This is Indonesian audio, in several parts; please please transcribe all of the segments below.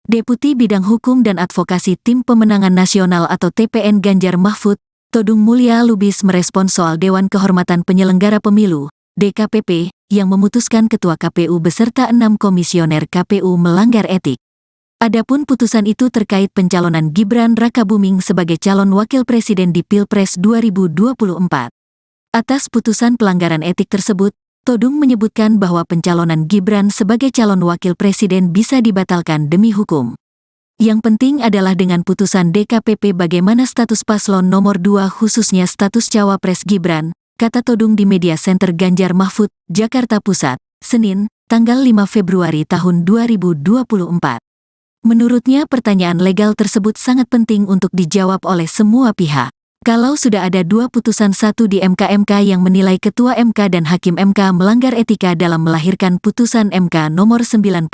Deputi Bidang Hukum dan Advokasi Tim Pemenangan Nasional atau TPN Ganjar Mahfud, Todung Mulya Lubis merespons soal Dewan Kehormatan Penyelenggara Pemilu, DKPP, yang memutuskan Ketua KPU beserta 6 komisioner KPU melanggar etik. Adapun putusan itu terkait pencalonan Gibran Rakabuming sebagai calon wakil presiden di Pilpres 2024. Atas putusan pelanggaran etik tersebut, Todung menyebutkan bahwa pencalonan Gibran sebagai calon wakil presiden bisa dibatalkan demi hukum. Yang penting adalah dengan putusan DKPP bagaimana status paslon nomor 2 khususnya status cawapres Gibran, kata Todung di Media Center Ganjar Mahfud, Jakarta Pusat, Senin, tanggal 5 Februari tahun 2024. Menurutnya pertanyaan legal tersebut sangat penting untuk dijawab oleh semua pihak. Kalau sudah ada 2 putusan, satu di MK yang menilai Ketua MK dan Hakim MK melanggar etika dalam melahirkan putusan MK nomor 90.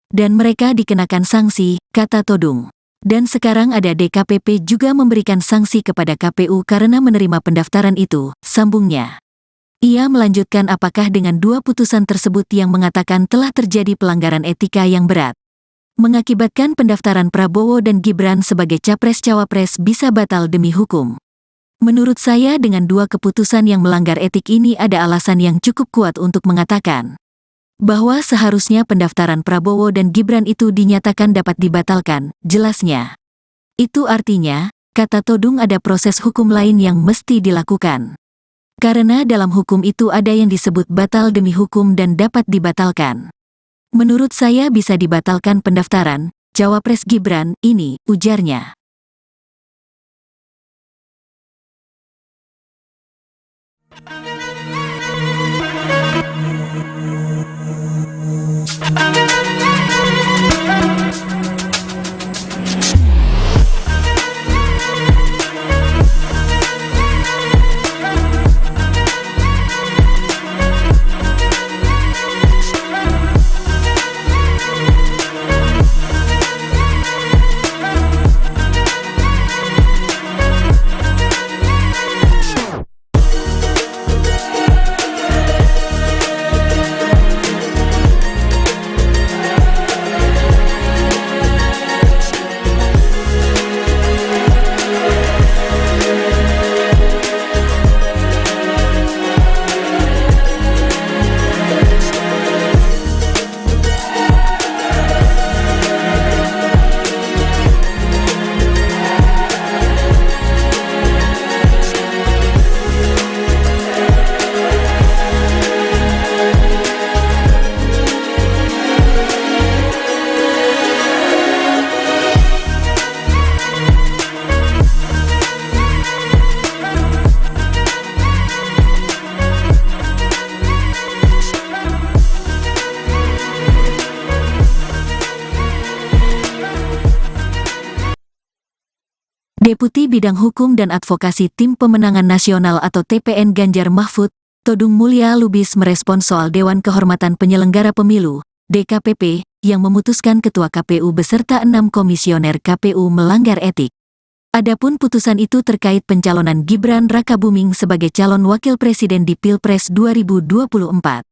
Dan mereka dikenakan sanksi, kata Todung. Dan sekarang ada DKPP juga memberikan sanksi kepada KPU karena menerima pendaftaran itu, sambungnya. Ia melanjutkan apakah dengan 2 putusan tersebut yang mengatakan telah terjadi pelanggaran etika yang berat, mengakibatkan pendaftaran Prabowo dan Gibran sebagai capres-cawapres bisa batal demi hukum. Menurut saya dengan 2 keputusan yang melanggar etik ini ada alasan yang cukup kuat untuk mengatakan bahwa seharusnya pendaftaran Prabowo dan Gibran itu dinyatakan dapat dibatalkan, jelasnya. Itu artinya, kata Todung, ada proses hukum lain yang mesti dilakukan. Karena dalam hukum itu ada yang disebut batal demi hukum dan dapat dibatalkan. Menurut saya bisa dibatalkan pendaftaran cawapres Gibran ini, ujarnya. Deputi Bidang Hukum dan Advokasi Tim Pemenangan Nasional atau TPN Ganjar Mahfud, Todung Mulya Lubis merespons soal Dewan Kehormatan Penyelenggara Pemilu, DKPP, yang memutuskan Ketua KPU beserta 6 komisioner KPU melanggar etik. Adapun putusan itu terkait pencalonan Gibran Rakabuming sebagai calon wakil presiden di Pilpres 2024.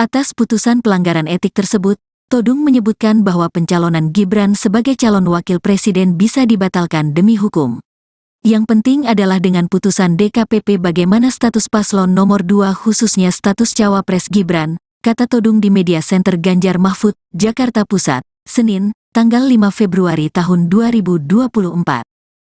Atas putusan pelanggaran etik tersebut, Todung menyebutkan bahwa pencalonan Gibran sebagai calon wakil presiden bisa dibatalkan demi hukum. Yang penting adalah dengan putusan DKPP bagaimana status paslon nomor 2 khususnya status cawapres Gibran, kata Todung di Media Center Ganjar Mahfud, Jakarta Pusat, Senin, tanggal 5 Februari tahun 2024.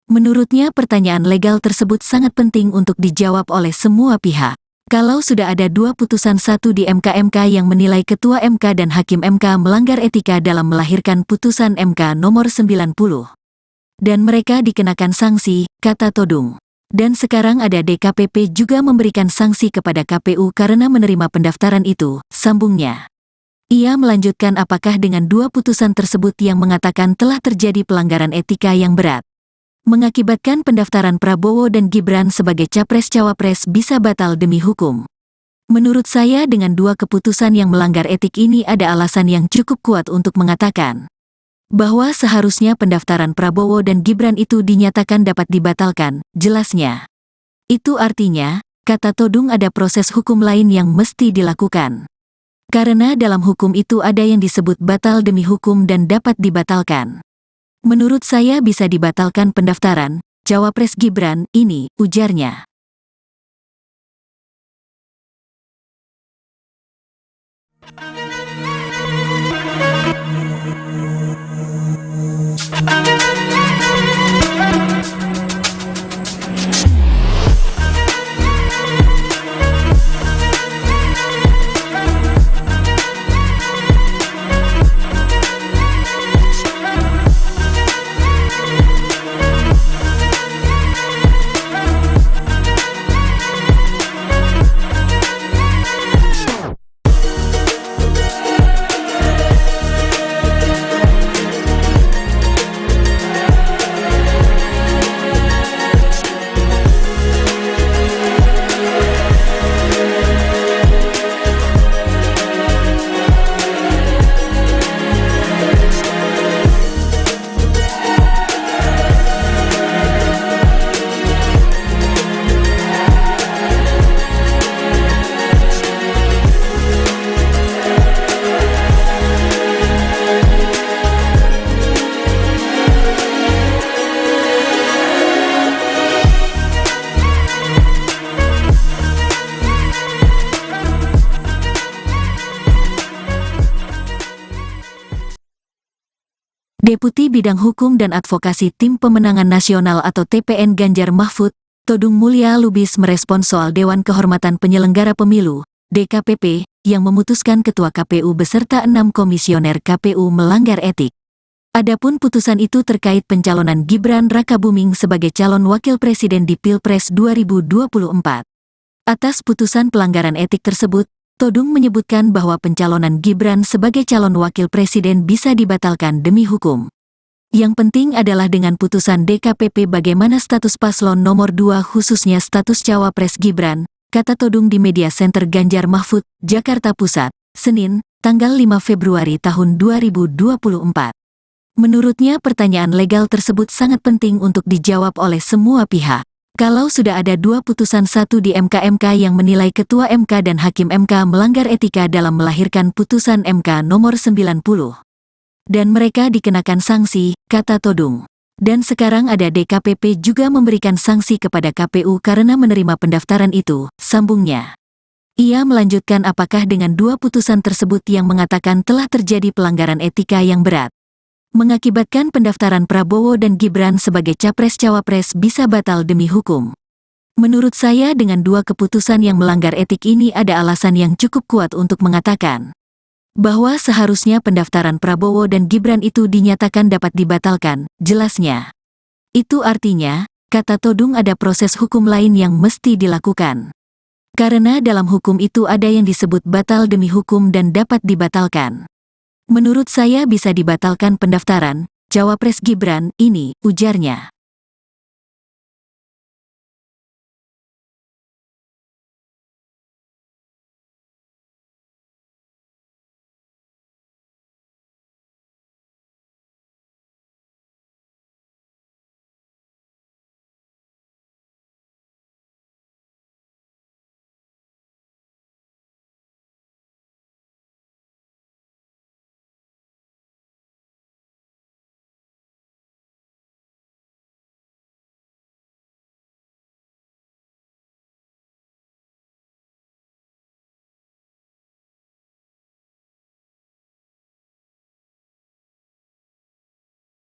Menurutnya pertanyaan legal tersebut sangat penting untuk dijawab oleh semua pihak. Kalau sudah ada 2 putusan, satu di MK yang menilai Ketua MK dan Hakim MK melanggar etika dalam melahirkan putusan MK nomor 90. Dan mereka dikenakan sanksi, kata Todung. Dan sekarang ada DKPP juga memberikan sanksi kepada KPU karena menerima pendaftaran itu, sambungnya. Ia melanjutkan apakah dengan 2 putusan tersebut yang mengatakan telah terjadi pelanggaran etika yang berat, mengakibatkan pendaftaran Prabowo dan Gibran sebagai capres-cawapres bisa batal demi hukum. Menurut saya dengan 2 keputusan yang melanggar etik ini ada alasan yang cukup kuat untuk mengatakan bahwa seharusnya pendaftaran Prabowo dan Gibran itu dinyatakan dapat dibatalkan, jelasnya. Itu artinya, kata Todung, ada proses hukum lain yang mesti dilakukan. Karena dalam hukum itu ada yang disebut batal demi hukum dan dapat dibatalkan. Menurut saya bisa dibatalkan pendaftaran Cawapres Gibran ini, ujarnya. Deputi Bidang Hukum dan Advokasi Tim Pemenangan Nasional atau TPN Ganjar Mahfud, Todung Mulya Lubis merespons soal Dewan Kehormatan Penyelenggara Pemilu, DKPP, yang memutuskan Ketua KPU beserta 6 komisioner KPU melanggar etik. Adapun putusan itu terkait pencalonan Gibran Rakabuming sebagai calon wakil presiden di Pilpres 2024. Atas putusan pelanggaran etik tersebut, Todung menyebutkan bahwa pencalonan Gibran sebagai calon wakil presiden bisa dibatalkan demi hukum. Yang penting adalah dengan putusan DKPP bagaimana status paslon nomor 2 khususnya status Cawapres Gibran, kata Todung di Media Center Ganjar Mahfud, Jakarta Pusat, Senin, tanggal 5 Februari tahun 2024. Menurutnya pertanyaan legal tersebut sangat penting untuk dijawab oleh semua pihak. Kalau sudah ada 2 putusan, satu di MK yang menilai Ketua MK dan Hakim MK melanggar etika dalam melahirkan putusan MK nomor 90. Dan mereka dikenakan sanksi, kata Todung. Dan sekarang ada DKPP juga memberikan sanksi kepada KPU karena menerima pendaftaran itu, sambungnya. Ia melanjutkan apakah dengan 2 putusan tersebut yang mengatakan telah terjadi pelanggaran etika yang berat, mengakibatkan pendaftaran Prabowo dan Gibran sebagai Capres-Cawapres bisa batal demi hukum. Menurut saya dengan 2 keputusan yang melanggar etik ini ada alasan yang cukup kuat untuk mengatakan bahwa seharusnya pendaftaran Prabowo dan Gibran itu dinyatakan dapat dibatalkan, jelasnya. Itu artinya, kata Todung ada proses hukum lain yang mesti dilakukan. Karena dalam hukum itu ada yang disebut batal demi hukum dan dapat dibatalkan. Menurut saya bisa dibatalkan pendaftaran Cawapres Gibran ini, ujarnya.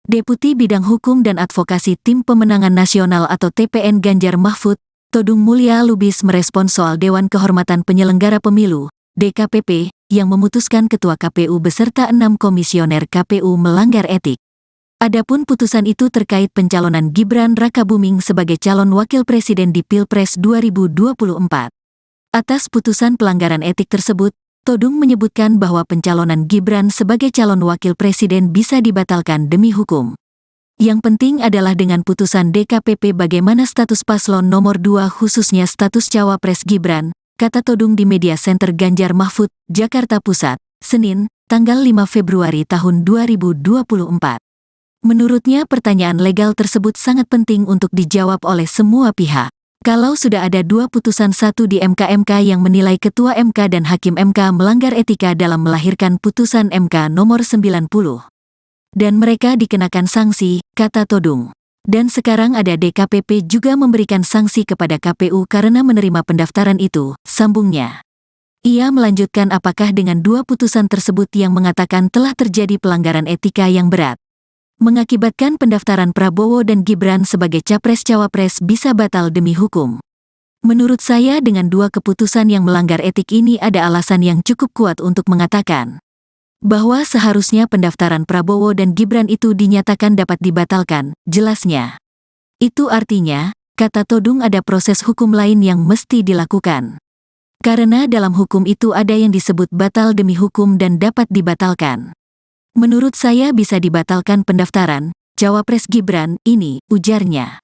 Deputi Bidang Hukum dan Advokasi Tim Pemenangan Nasional atau TPN Ganjar Mahfud, Todung Mulya Lubis merespons soal Dewan Kehormatan Penyelenggara Pemilu, DKPP, yang memutuskan Ketua KPU beserta 6 komisioner KPU melanggar etik. Adapun putusan itu terkait pencalonan Gibran Rakabuming sebagai calon wakil presiden di Pilpres 2024. Atas putusan pelanggaran etik tersebut, Todung menyebutkan bahwa pencalonan Gibran sebagai calon wakil presiden bisa dibatalkan demi hukum. Yang penting adalah dengan putusan DKPP bagaimana status paslon nomor 2 khususnya status Cawapres Gibran, kata Todung di Media Center Ganjar Mahfud, Jakarta Pusat, Senin, tanggal 5 Februari tahun 2024. Menurutnya pertanyaan legal tersebut sangat penting untuk dijawab oleh semua pihak. Kalau sudah ada 2 putusan 1 di MK yang menilai Ketua MK dan Hakim MK melanggar etika dalam melahirkan putusan MK nomor 90. Dan mereka dikenakan sanksi, kata Todung. Dan sekarang ada DKPP juga memberikan sanksi kepada KPU karena menerima pendaftaran itu, sambungnya. Ia melanjutkan apakah dengan 2 putusan tersebut yang mengatakan telah terjadi pelanggaran etika yang berat, mengakibatkan pendaftaran Prabowo dan Gibran sebagai Capres-Cawapres bisa batal demi hukum. Menurut saya dengan 2 keputusan yang melanggar etik ini ada alasan yang cukup kuat untuk mengatakan bahwa seharusnya pendaftaran Prabowo dan Gibran itu dinyatakan dapat dibatalkan, jelasnya. Itu artinya, kata Todung ada proses hukum lain yang mesti dilakukan. Karena dalam hukum itu ada yang disebut batal demi hukum dan dapat dibatalkan. Menurut saya bisa dibatalkan pendaftaran Cawapres Gibran ini, ujarnya.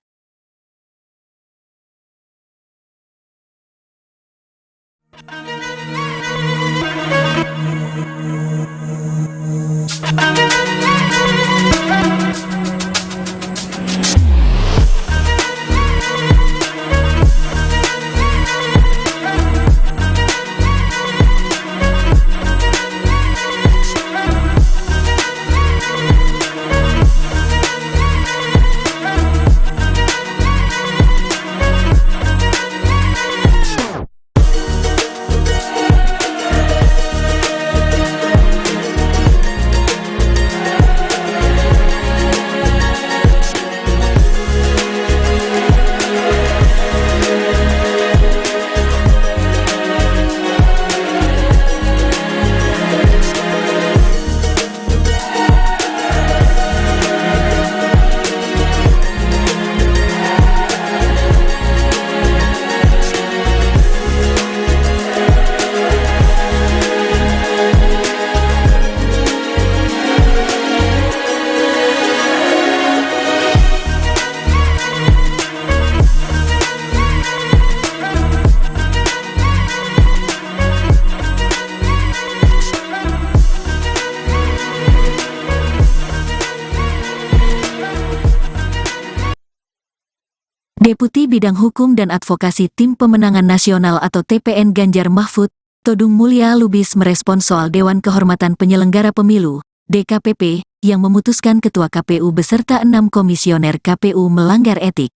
Deputi Bidang Hukum dan Advokasi Tim Pemenangan Nasional atau TPN Ganjar Mahfud, Todung Mulya Lubis merespons soal Dewan Kehormatan Penyelenggara Pemilu, DKPP, yang memutuskan Ketua KPU beserta 6 komisioner KPU melanggar etik.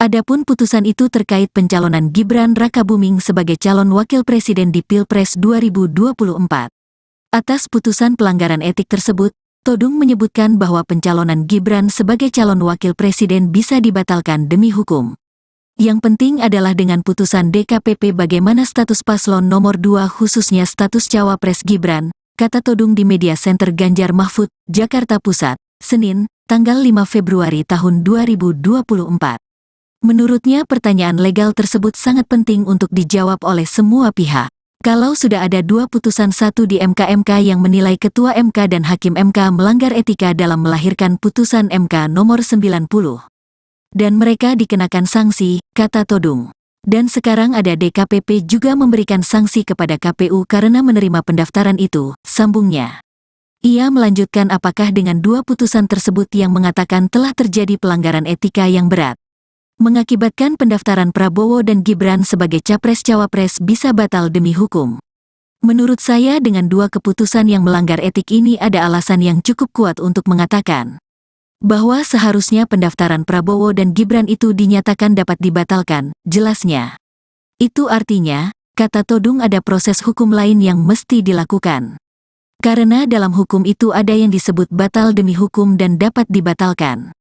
Adapun putusan itu terkait pencalonan Gibran Rakabuming sebagai calon wakil presiden di Pilpres 2024. Atas putusan pelanggaran etik tersebut, Todung menyebutkan bahwa pencalonan Gibran sebagai calon wakil presiden bisa dibatalkan demi hukum. Yang penting adalah dengan putusan DKPP bagaimana status paslon nomor 2 khususnya status Cawapres Gibran, kata Todung di Media Center Ganjar Mahfud, Jakarta Pusat, Senin, tanggal 5 Februari tahun 2024. Menurutnya pertanyaan legal tersebut sangat penting untuk dijawab oleh semua pihak. Kalau sudah ada 2 putusan 1 di MK yang menilai Ketua MK dan Hakim MK melanggar etika dalam melahirkan putusan MK nomor 90. Dan mereka dikenakan sanksi, kata Todung. Dan sekarang ada DKPP juga memberikan sanksi kepada KPU karena menerima pendaftaran itu, sambungnya. Ia melanjutkan apakah dengan 2 putusan tersebut yang mengatakan telah terjadi pelanggaran etika yang berat, mengakibatkan pendaftaran Prabowo dan Gibran sebagai Capres-Cawapres bisa batal demi hukum. Menurut saya dengan 2 keputusan yang melanggar etik ini ada alasan yang cukup kuat untuk mengatakan bahwa seharusnya pendaftaran Prabowo dan Gibran itu dinyatakan dapat dibatalkan, jelasnya. Itu artinya, kata Todung ada proses hukum lain yang mesti dilakukan. Karena dalam hukum itu ada yang disebut batal demi hukum dan dapat dibatalkan.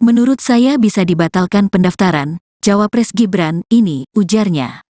Menurut saya bisa dibatalkan pendaftaran Cawapres Gibran ini, ujarnya.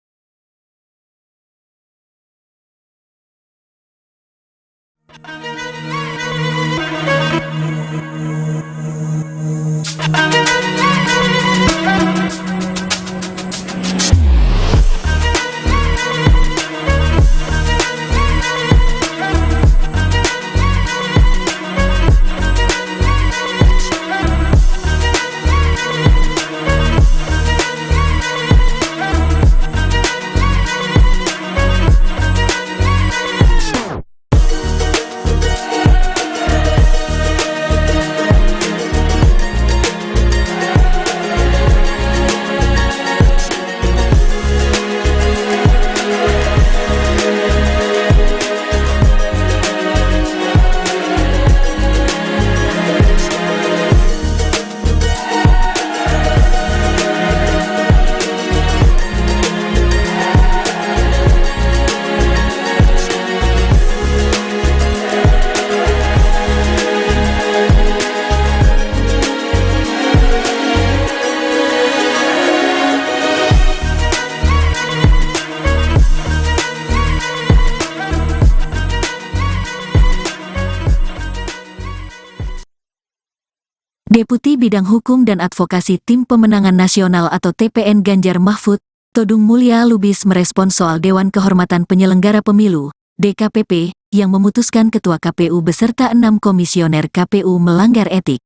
Deputi Bidang Hukum dan Advokasi Tim Pemenangan Nasional atau TPN Ganjar Mahfud, Todung Mulya Lubis merespons soal Dewan Kehormatan Penyelenggara Pemilu, DKPP, yang memutuskan Ketua KPU beserta 6 komisioner KPU melanggar etik.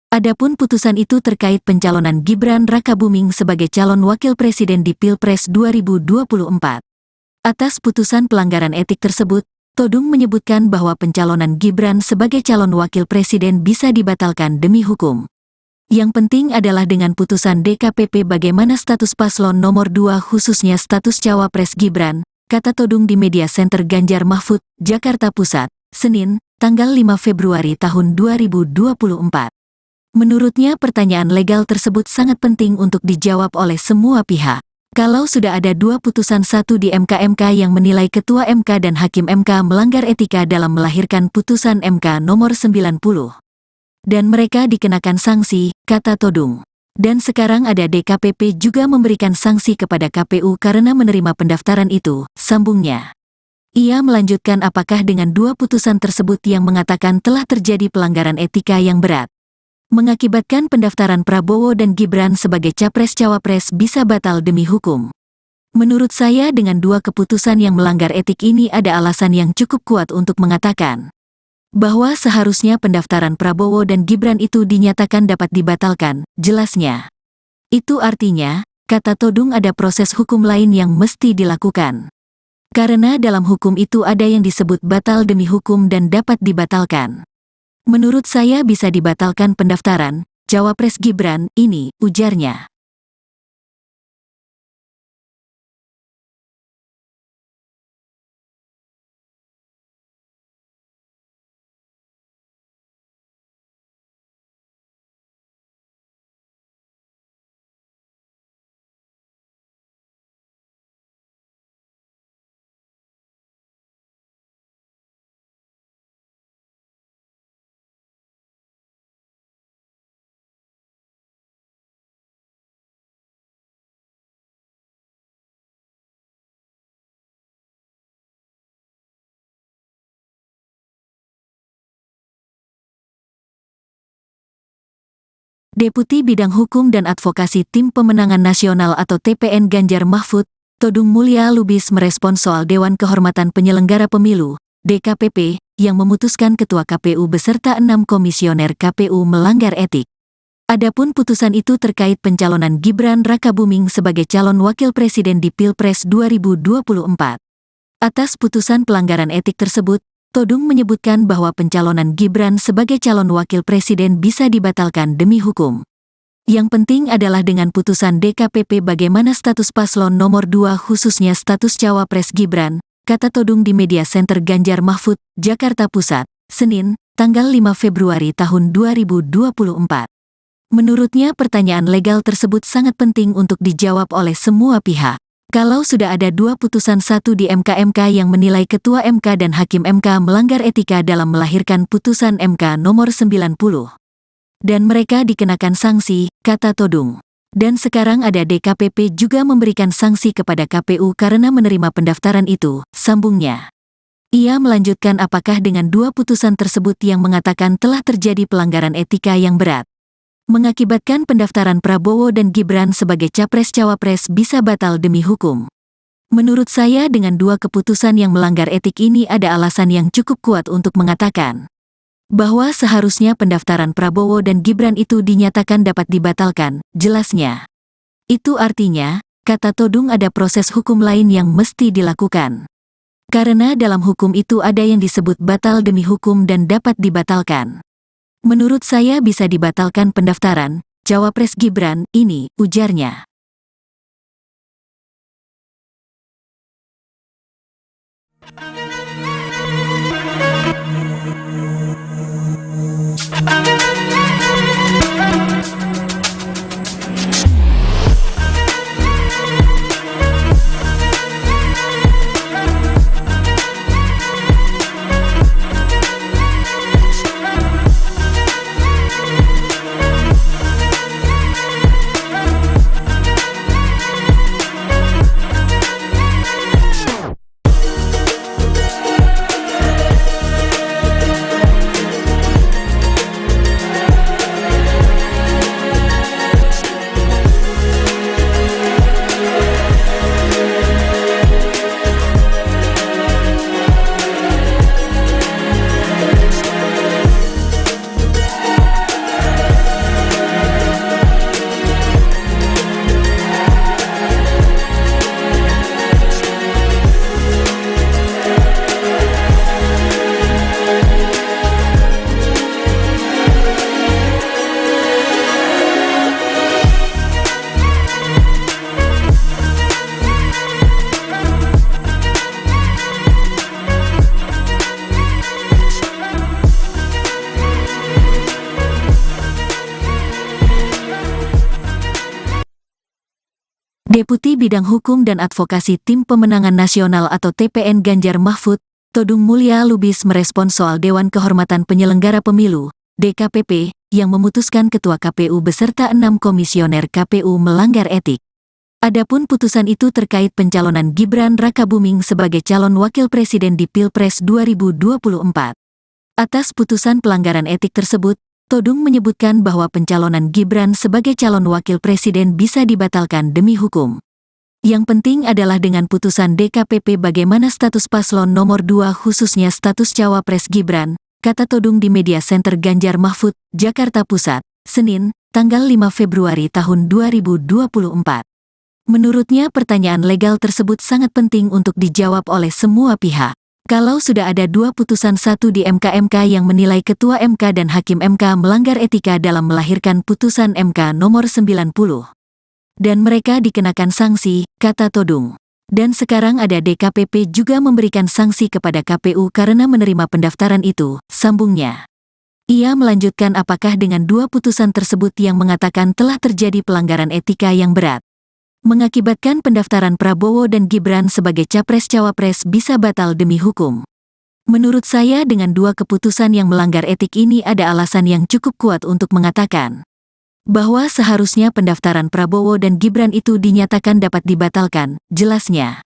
Adapun putusan itu terkait pencalonan Gibran Rakabuming sebagai calon wakil presiden di Pilpres 2024. Atas putusan pelanggaran etik tersebut, Todung menyebutkan bahwa pencalonan Gibran sebagai calon wakil presiden bisa dibatalkan demi hukum. Yang penting adalah dengan putusan DKPP bagaimana status paslon nomor 2 khususnya status cawapres Gibran, kata Todung di Media Center Ganjar Mahfud, Jakarta Pusat, Senin, tanggal 5 Februari tahun 2024. Menurutnya pertanyaan legal tersebut sangat penting untuk dijawab oleh semua pihak. Kalau sudah ada 2 putusan, satu di MK yang menilai Ketua MK dan Hakim MK melanggar etika dalam melahirkan putusan MK nomor 90. Dan mereka dikenakan sanksi, kata Todung. Dan sekarang ada DKPP juga memberikan sanksi kepada KPU karena menerima pendaftaran itu, sambungnya. Ia melanjutkan apakah dengan 2 putusan tersebut yang mengatakan telah terjadi pelanggaran etika yang berat, mengakibatkan pendaftaran Prabowo dan Gibran sebagai capres-cawapres bisa batal demi hukum. Menurut saya dengan 2 keputusan yang melanggar etik ini ada alasan yang cukup kuat untuk mengatakan bahwa seharusnya pendaftaran Prabowo dan Gibran itu dinyatakan dapat dibatalkan, jelasnya. Itu artinya, kata Todung, ada proses hukum lain yang mesti dilakukan. Karena dalam hukum itu ada yang disebut batal demi hukum dan dapat dibatalkan. Menurut saya bisa dibatalkan pendaftaran cawapres Gibran ini, ujarnya. Deputi Bidang Hukum dan Advokasi Tim Pemenangan Nasional atau TPN Ganjar Mahfud, Todung Mulya Lubis merespons soal Dewan Kehormatan Penyelenggara Pemilu, DKPP, yang memutuskan Ketua KPU beserta 6 komisioner KPU melanggar etik. Adapun putusan itu terkait pencalonan Gibran Rakabuming sebagai calon wakil presiden di Pilpres 2024. Atas putusan pelanggaran etik tersebut, Todung menyebutkan bahwa pencalonan Gibran sebagai calon wakil presiden bisa dibatalkan demi hukum. Yang penting adalah dengan putusan DKPP bagaimana status paslon nomor 2 khususnya status cawapres Gibran, kata Todung di Media Center Ganjar Mahfud, Jakarta Pusat, Senin, tanggal 5 Februari tahun 2024. Menurutnya pertanyaan legal tersebut sangat penting untuk dijawab oleh semua pihak. Kalau sudah ada 2 putusan, satu di MK yang menilai Ketua MK dan Hakim MK melanggar etika dalam melahirkan putusan MK nomor 90. Dan mereka dikenakan sanksi, kata Todung. Dan sekarang ada DKPP juga memberikan sanksi kepada KPU karena menerima pendaftaran itu, sambungnya. Ia melanjutkan apakah dengan 2 putusan tersebut yang mengatakan telah terjadi pelanggaran etika yang berat, mengakibatkan pendaftaran Prabowo dan Gibran sebagai capres-cawapres bisa batal demi hukum. Menurut saya dengan 2 keputusan yang melanggar etik ini ada alasan yang cukup kuat untuk mengatakan bahwa seharusnya pendaftaran Prabowo dan Gibran itu dinyatakan dapat dibatalkan, jelasnya. Itu artinya, kata Todung, ada proses hukum lain yang mesti dilakukan. Karena dalam hukum itu ada yang disebut batal demi hukum dan dapat dibatalkan. Menurut saya bisa dibatalkan pendaftaran cawapres Gibran ini, ujarnya. Deputi Bidang Hukum dan Advokasi Tim Pemenangan Nasional atau TPN Ganjar Mahfud, Todung Mulya Lubis merespons soal Dewan Kehormatan Penyelenggara Pemilu, DKPP, yang memutuskan Ketua KPU beserta 6 komisioner KPU melanggar etik. Adapun putusan itu terkait pencalonan Gibran Rakabuming sebagai calon wakil presiden di Pilpres 2024. Atas putusan pelanggaran etik tersebut, Todung menyebutkan bahwa pencalonan Gibran sebagai calon wakil presiden bisa dibatalkan demi hukum. Yang penting adalah dengan putusan DKPP bagaimana status paslon nomor 2 khususnya status cawapres Gibran, kata Todung di Media Center Ganjar Mahfud, Jakarta Pusat, Senin, tanggal 5 Februari tahun 2024. Menurutnya pertanyaan legal tersebut sangat penting untuk dijawab oleh semua pihak. Kalau sudah ada 2 putusan, satu di MK yang menilai Ketua MK dan Hakim MK melanggar etika dalam melahirkan putusan MK nomor 90. Dan mereka dikenakan sanksi, kata Todung. Dan sekarang ada DKPP juga memberikan sanksi kepada KPU karena menerima pendaftaran itu, sambungnya. Ia melanjutkan apakah dengan 2 putusan tersebut yang mengatakan telah terjadi pelanggaran etika yang berat, mengakibatkan pendaftaran Prabowo dan Gibran sebagai capres-cawapres bisa batal demi hukum. Menurut saya dengan 2 keputusan yang melanggar etik ini ada alasan yang cukup kuat untuk mengatakan bahwa seharusnya pendaftaran Prabowo dan Gibran itu dinyatakan dapat dibatalkan, jelasnya.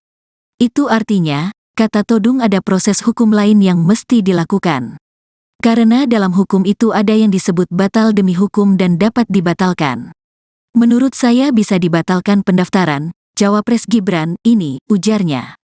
Itu artinya, kata Todung, ada proses hukum lain yang mesti dilakukan. Karena dalam hukum itu ada yang disebut batal demi hukum dan dapat dibatalkan. Menurut saya bisa dibatalkan pendaftaran cawapres Gibran ini, ujarnya.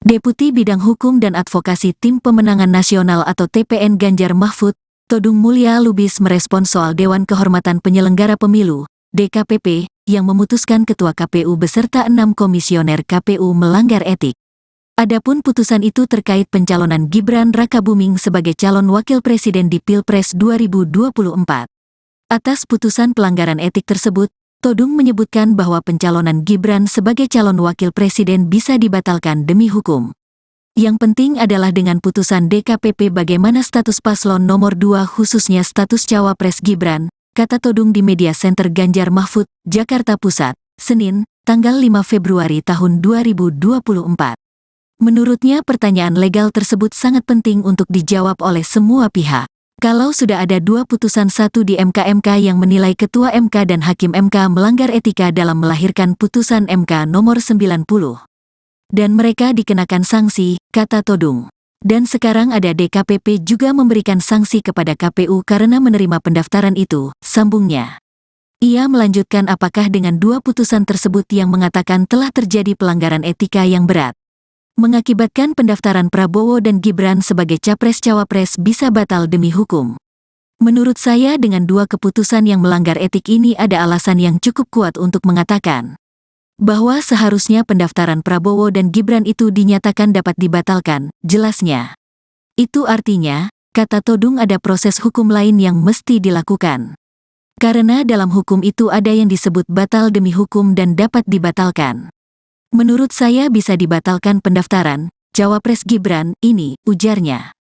Deputi Bidang Hukum dan Advokasi Tim Pemenangan Nasional atau TPN Ganjar Mahfud, Todung Mulya Lubis merespons soal Dewan Kehormatan Penyelenggara Pemilu, DKPP, yang memutuskan Ketua KPU beserta 6 komisioner KPU melanggar etik. Adapun putusan itu terkait pencalonan Gibran Rakabuming sebagai calon wakil presiden di Pilpres 2024. Atas putusan pelanggaran etik tersebut, Todung menyebutkan bahwa pencalonan Gibran sebagai calon wakil presiden bisa dibatalkan demi hukum. Yang penting adalah dengan putusan DKPP bagaimana status paslon nomor 2 khususnya status cawapres Gibran, kata Todung di Media Center Ganjar Mahfud, Jakarta Pusat, Senin, tanggal 5 Februari tahun 2024. Menurutnya pertanyaan legal tersebut sangat penting untuk dijawab oleh semua pihak. Kalau sudah ada 2 putusan, satu di MK yang menilai Ketua MK dan Hakim MK melanggar etika dalam melahirkan putusan MK nomor 90. Dan mereka dikenakan sanksi, kata Todung. Dan sekarang ada DKPP juga memberikan sanksi kepada KPU karena menerima pendaftaran itu, sambungnya. Ia melanjutkan apakah dengan 2 putusan tersebut yang mengatakan telah terjadi pelanggaran etika yang berat, mengakibatkan pendaftaran Prabowo dan Gibran sebagai capres-cawapres bisa batal demi hukum. Menurut saya dengan 2 keputusan yang melanggar etik ini ada alasan yang cukup kuat untuk mengatakan bahwa seharusnya pendaftaran Prabowo dan Gibran itu dinyatakan dapat dibatalkan, jelasnya. Itu artinya, kata Todung, ada proses hukum lain yang mesti dilakukan. Karena dalam hukum itu ada yang disebut batal demi hukum dan dapat dibatalkan. Menurut saya bisa dibatalkan pendaftaran cawapres Gibran ini, ujarnya.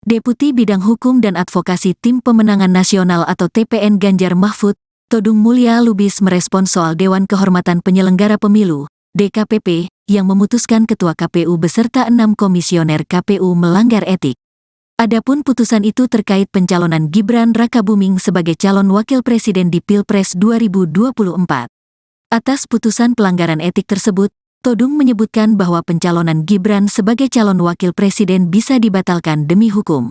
Deputi Bidang Hukum dan Advokasi Tim Pemenangan Nasional atau TPN Ganjar Mahfud, Todung Mulya Lubis merespons soal Dewan Kehormatan Penyelenggara Pemilu, DKPP, yang memutuskan Ketua KPU beserta 6 komisioner KPU melanggar etik. Adapun putusan itu terkait pencalonan Gibran Rakabuming sebagai calon wakil presiden di Pilpres 2024. Atas putusan pelanggaran etik tersebut, Todung menyebutkan bahwa pencalonan Gibran sebagai calon wakil presiden bisa dibatalkan demi hukum.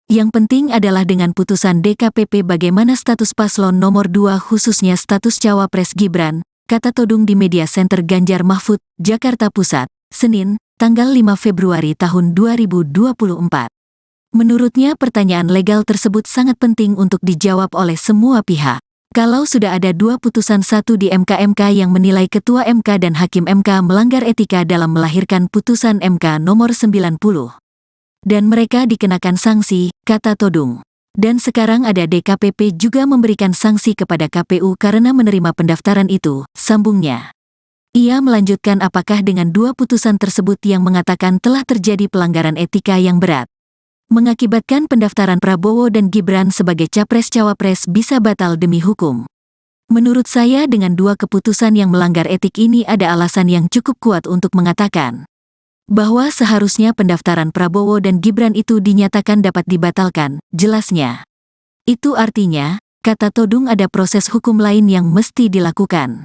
Yang penting adalah dengan putusan DKPP bagaimana status paslon nomor 2 khususnya status cawapres Gibran, kata Todung di Media Center Ganjar Mahfud, Jakarta Pusat, Senin, tanggal 5 Februari tahun 2024. Menurutnya pertanyaan legal tersebut sangat penting untuk dijawab oleh semua pihak. Kalau sudah ada 2 putusan, satu di MK yang menilai Ketua MK dan Hakim MK melanggar etika dalam melahirkan putusan MK nomor 90. Dan mereka dikenakan sanksi, kata Todung. Dan sekarang ada DKPP juga memberikan sanksi kepada KPU karena menerima pendaftaran itu, sambungnya. Ia melanjutkan apakah dengan 2 putusan tersebut yang mengatakan telah terjadi pelanggaran etika yang berat, mengakibatkan pendaftaran Prabowo dan Gibran sebagai capres-cawapres bisa batal demi hukum. Menurut saya dengan 2 keputusan yang melanggar etik ini ada alasan yang cukup kuat untuk mengatakan bahwa seharusnya pendaftaran Prabowo dan Gibran itu dinyatakan dapat dibatalkan, jelasnya. Itu artinya, kata Todung, ada proses hukum lain yang mesti dilakukan.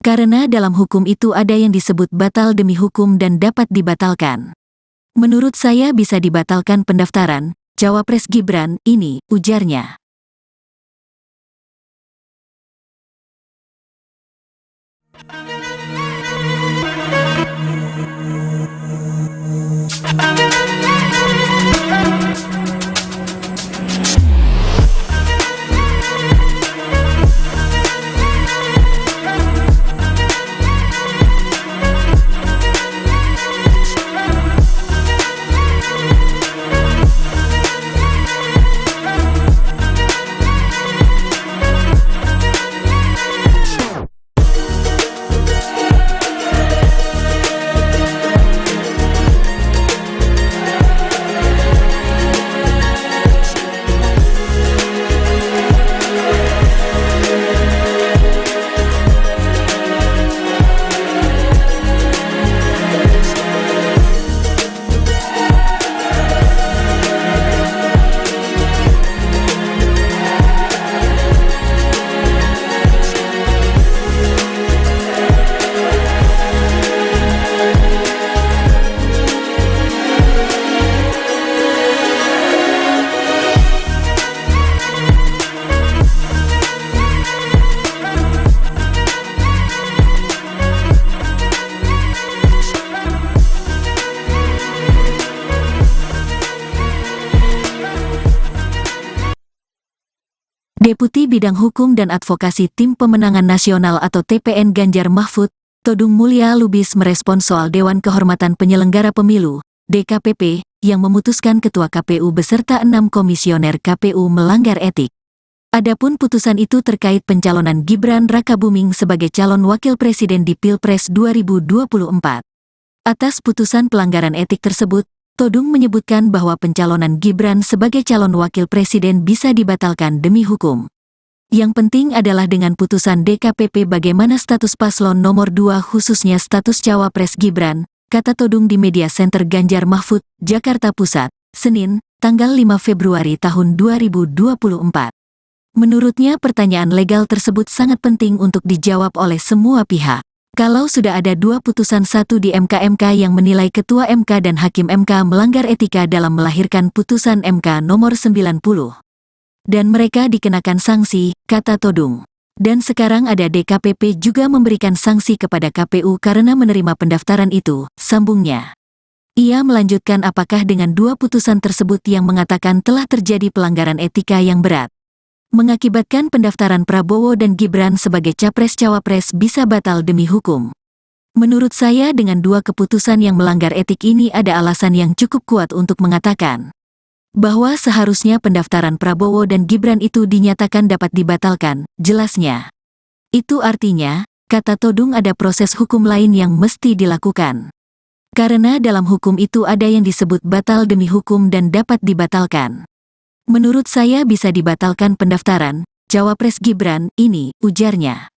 Karena dalam hukum itu ada yang disebut batal demi hukum dan dapat dibatalkan. Menurut saya bisa dibatalkan pendaftaran cawapres Gibran ini, ujarnya. Deputi Bidang Hukum dan Advokasi Tim Pemenangan Nasional atau TPN Ganjar Mahfud, Todung Mulya Lubis merespons soal Dewan Kehormatan Penyelenggara Pemilu, DKPP, yang memutuskan Ketua KPU beserta 6 komisioner KPU melanggar etik. Adapun putusan itu terkait pencalonan Gibran Rakabuming sebagai calon wakil presiden di Pilpres 2024. Atas putusan pelanggaran etik tersebut, Todung menyebutkan bahwa pencalonan Gibran sebagai calon wakil presiden bisa dibatalkan demi hukum. Yang penting adalah dengan putusan DKPP bagaimana status paslon nomor 2 khususnya status cawapres Gibran, kata Todung di Media Center Ganjar Mahfud, Jakarta Pusat, Senin, tanggal 5 Februari tahun 2024. Menurutnya pertanyaan legal tersebut sangat penting untuk dijawab oleh semua pihak. Kalau sudah ada 2 putusan, satu di MK yang menilai Ketua MK dan Hakim MK melanggar etika dalam melahirkan putusan MK nomor 90. Dan mereka dikenakan sanksi, kata Todung. Dan sekarang ada DKPP juga memberikan sanksi kepada KPU karena menerima pendaftaran itu, sambungnya. Ia melanjutkan apakah dengan 2 putusan tersebut yang mengatakan telah terjadi pelanggaran etika yang berat, mengakibatkan pendaftaran Prabowo dan Gibran sebagai capres-cawapres bisa batal demi hukum. Menurut saya dengan 2 keputusan yang melanggar etik ini ada alasan yang cukup kuat untuk mengatakan bahwa seharusnya pendaftaran Prabowo dan Gibran itu dinyatakan dapat dibatalkan, jelasnya. Itu artinya, kata Todung, ada proses hukum lain yang mesti dilakukan. Karena dalam hukum itu ada yang disebut batal demi hukum dan dapat dibatalkan. Menurut saya bisa dibatalkan pendaftaran Cawapres Gibran ini, ujarnya.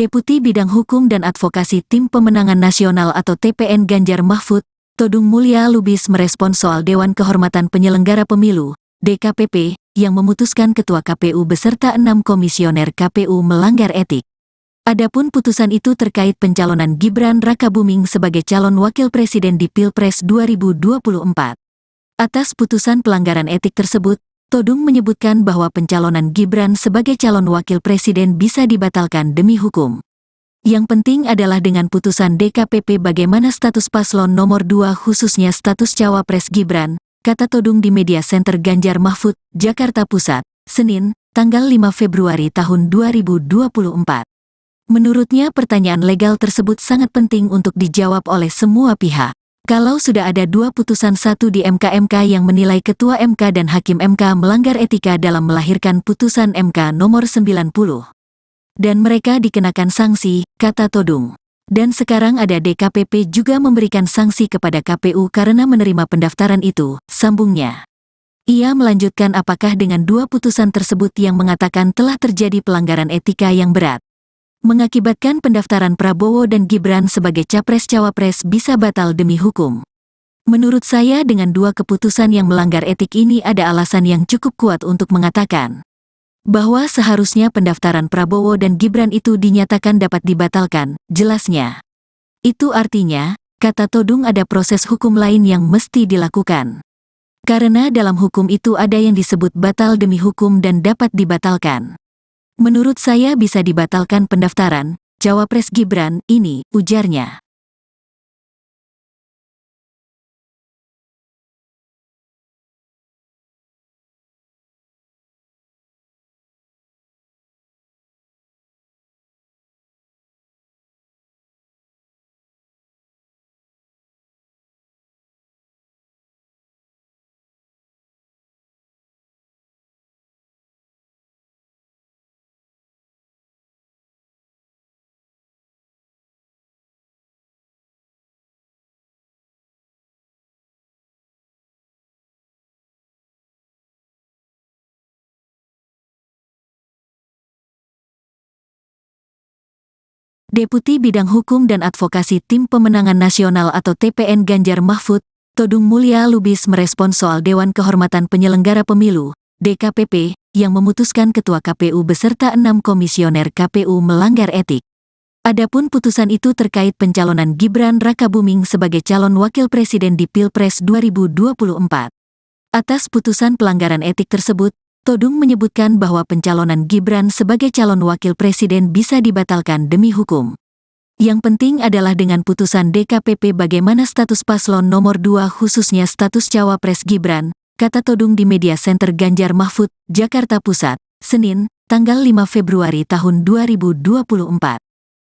Deputi Bidang Hukum dan Advokasi Tim Pemenangan Nasional atau TPN Ganjar Mahfud, Todung Mulya Lubis merespons soal Dewan Kehormatan Penyelenggara Pemilu, DKPP, yang memutuskan Ketua KPU beserta 6 komisioner KPU melanggar etik. Adapun putusan itu terkait pencalonan Gibran Rakabuming sebagai calon wakil presiden di Pilpres 2024. Atas putusan pelanggaran etik tersebut, Todung menyebutkan bahwa pencalonan Gibran sebagai calon wakil presiden bisa dibatalkan demi hukum. Yang penting adalah dengan putusan DKPP bagaimana status paslon nomor 2 khususnya status Cawapres Gibran, kata Todung di Media Center Ganjar Mahfud, Jakarta Pusat, Senin, tanggal 5 Februari tahun 2024. Menurutnya pertanyaan legal tersebut sangat penting untuk dijawab oleh semua pihak. Kalau sudah ada 2 putusan, satu di MK yang menilai Ketua MK dan Hakim MK melanggar etika dalam melahirkan putusan MK nomor 90. Dan mereka dikenakan sanksi, kata Todung. Dan sekarang ada DKPP juga memberikan sanksi kepada KPU karena menerima pendaftaran itu, sambungnya. Ia melanjutkan apakah dengan 2 putusan tersebut yang mengatakan telah terjadi pelanggaran etika yang berat, mengakibatkan pendaftaran Prabowo dan Gibran sebagai Capres-Cawapres bisa batal demi hukum. Menurut saya dengan 2 keputusan yang melanggar etik ini ada alasan yang cukup kuat untuk mengatakan bahwa seharusnya pendaftaran Prabowo dan Gibran itu dinyatakan dapat dibatalkan, jelasnya. Itu artinya, kata Todung, ada proses hukum lain yang mesti dilakukan. Karena dalam hukum itu ada yang disebut batal demi hukum dan dapat dibatalkan. Menurut saya bisa dibatalkan pendaftaran Cawapres Gibran ini, ujarnya. Deputi Bidang Hukum dan Advokasi Tim Pemenangan Nasional atau TPN Ganjar Mahfud, Todung Mulya Lubis merespons soal Dewan Kehormatan Penyelenggara Pemilu, DKPP, yang memutuskan Ketua KPU beserta 6 komisioner KPU melanggar etik. Adapun putusan itu terkait pencalonan Gibran Rakabuming sebagai calon wakil presiden di Pilpres 2024. Atas putusan pelanggaran etik tersebut, Todung menyebutkan bahwa pencalonan Gibran sebagai calon wakil presiden bisa dibatalkan demi hukum. Yang penting adalah dengan putusan DKPP bagaimana status paslon nomor 2 khususnya status Cawapres Gibran, kata Todung di Media Center Ganjar Mahfud, Jakarta Pusat, Senin, tanggal 5 Februari tahun 2024.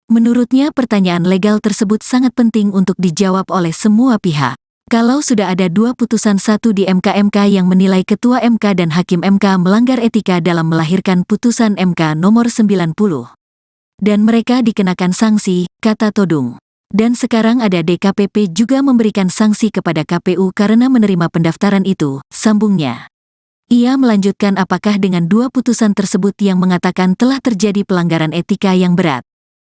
Menurutnya pertanyaan legal tersebut sangat penting untuk dijawab oleh semua pihak. Kalau sudah ada 2 putusan 1 di MK yang menilai Ketua MK dan Hakim MK melanggar etika dalam melahirkan putusan MK nomor 90. Dan mereka dikenakan sanksi, kata Todung. Dan sekarang ada DKPP juga memberikan sanksi kepada KPU karena menerima pendaftaran itu, sambungnya. Ia melanjutkan apakah dengan 2 putusan tersebut yang mengatakan telah terjadi pelanggaran etika yang berat,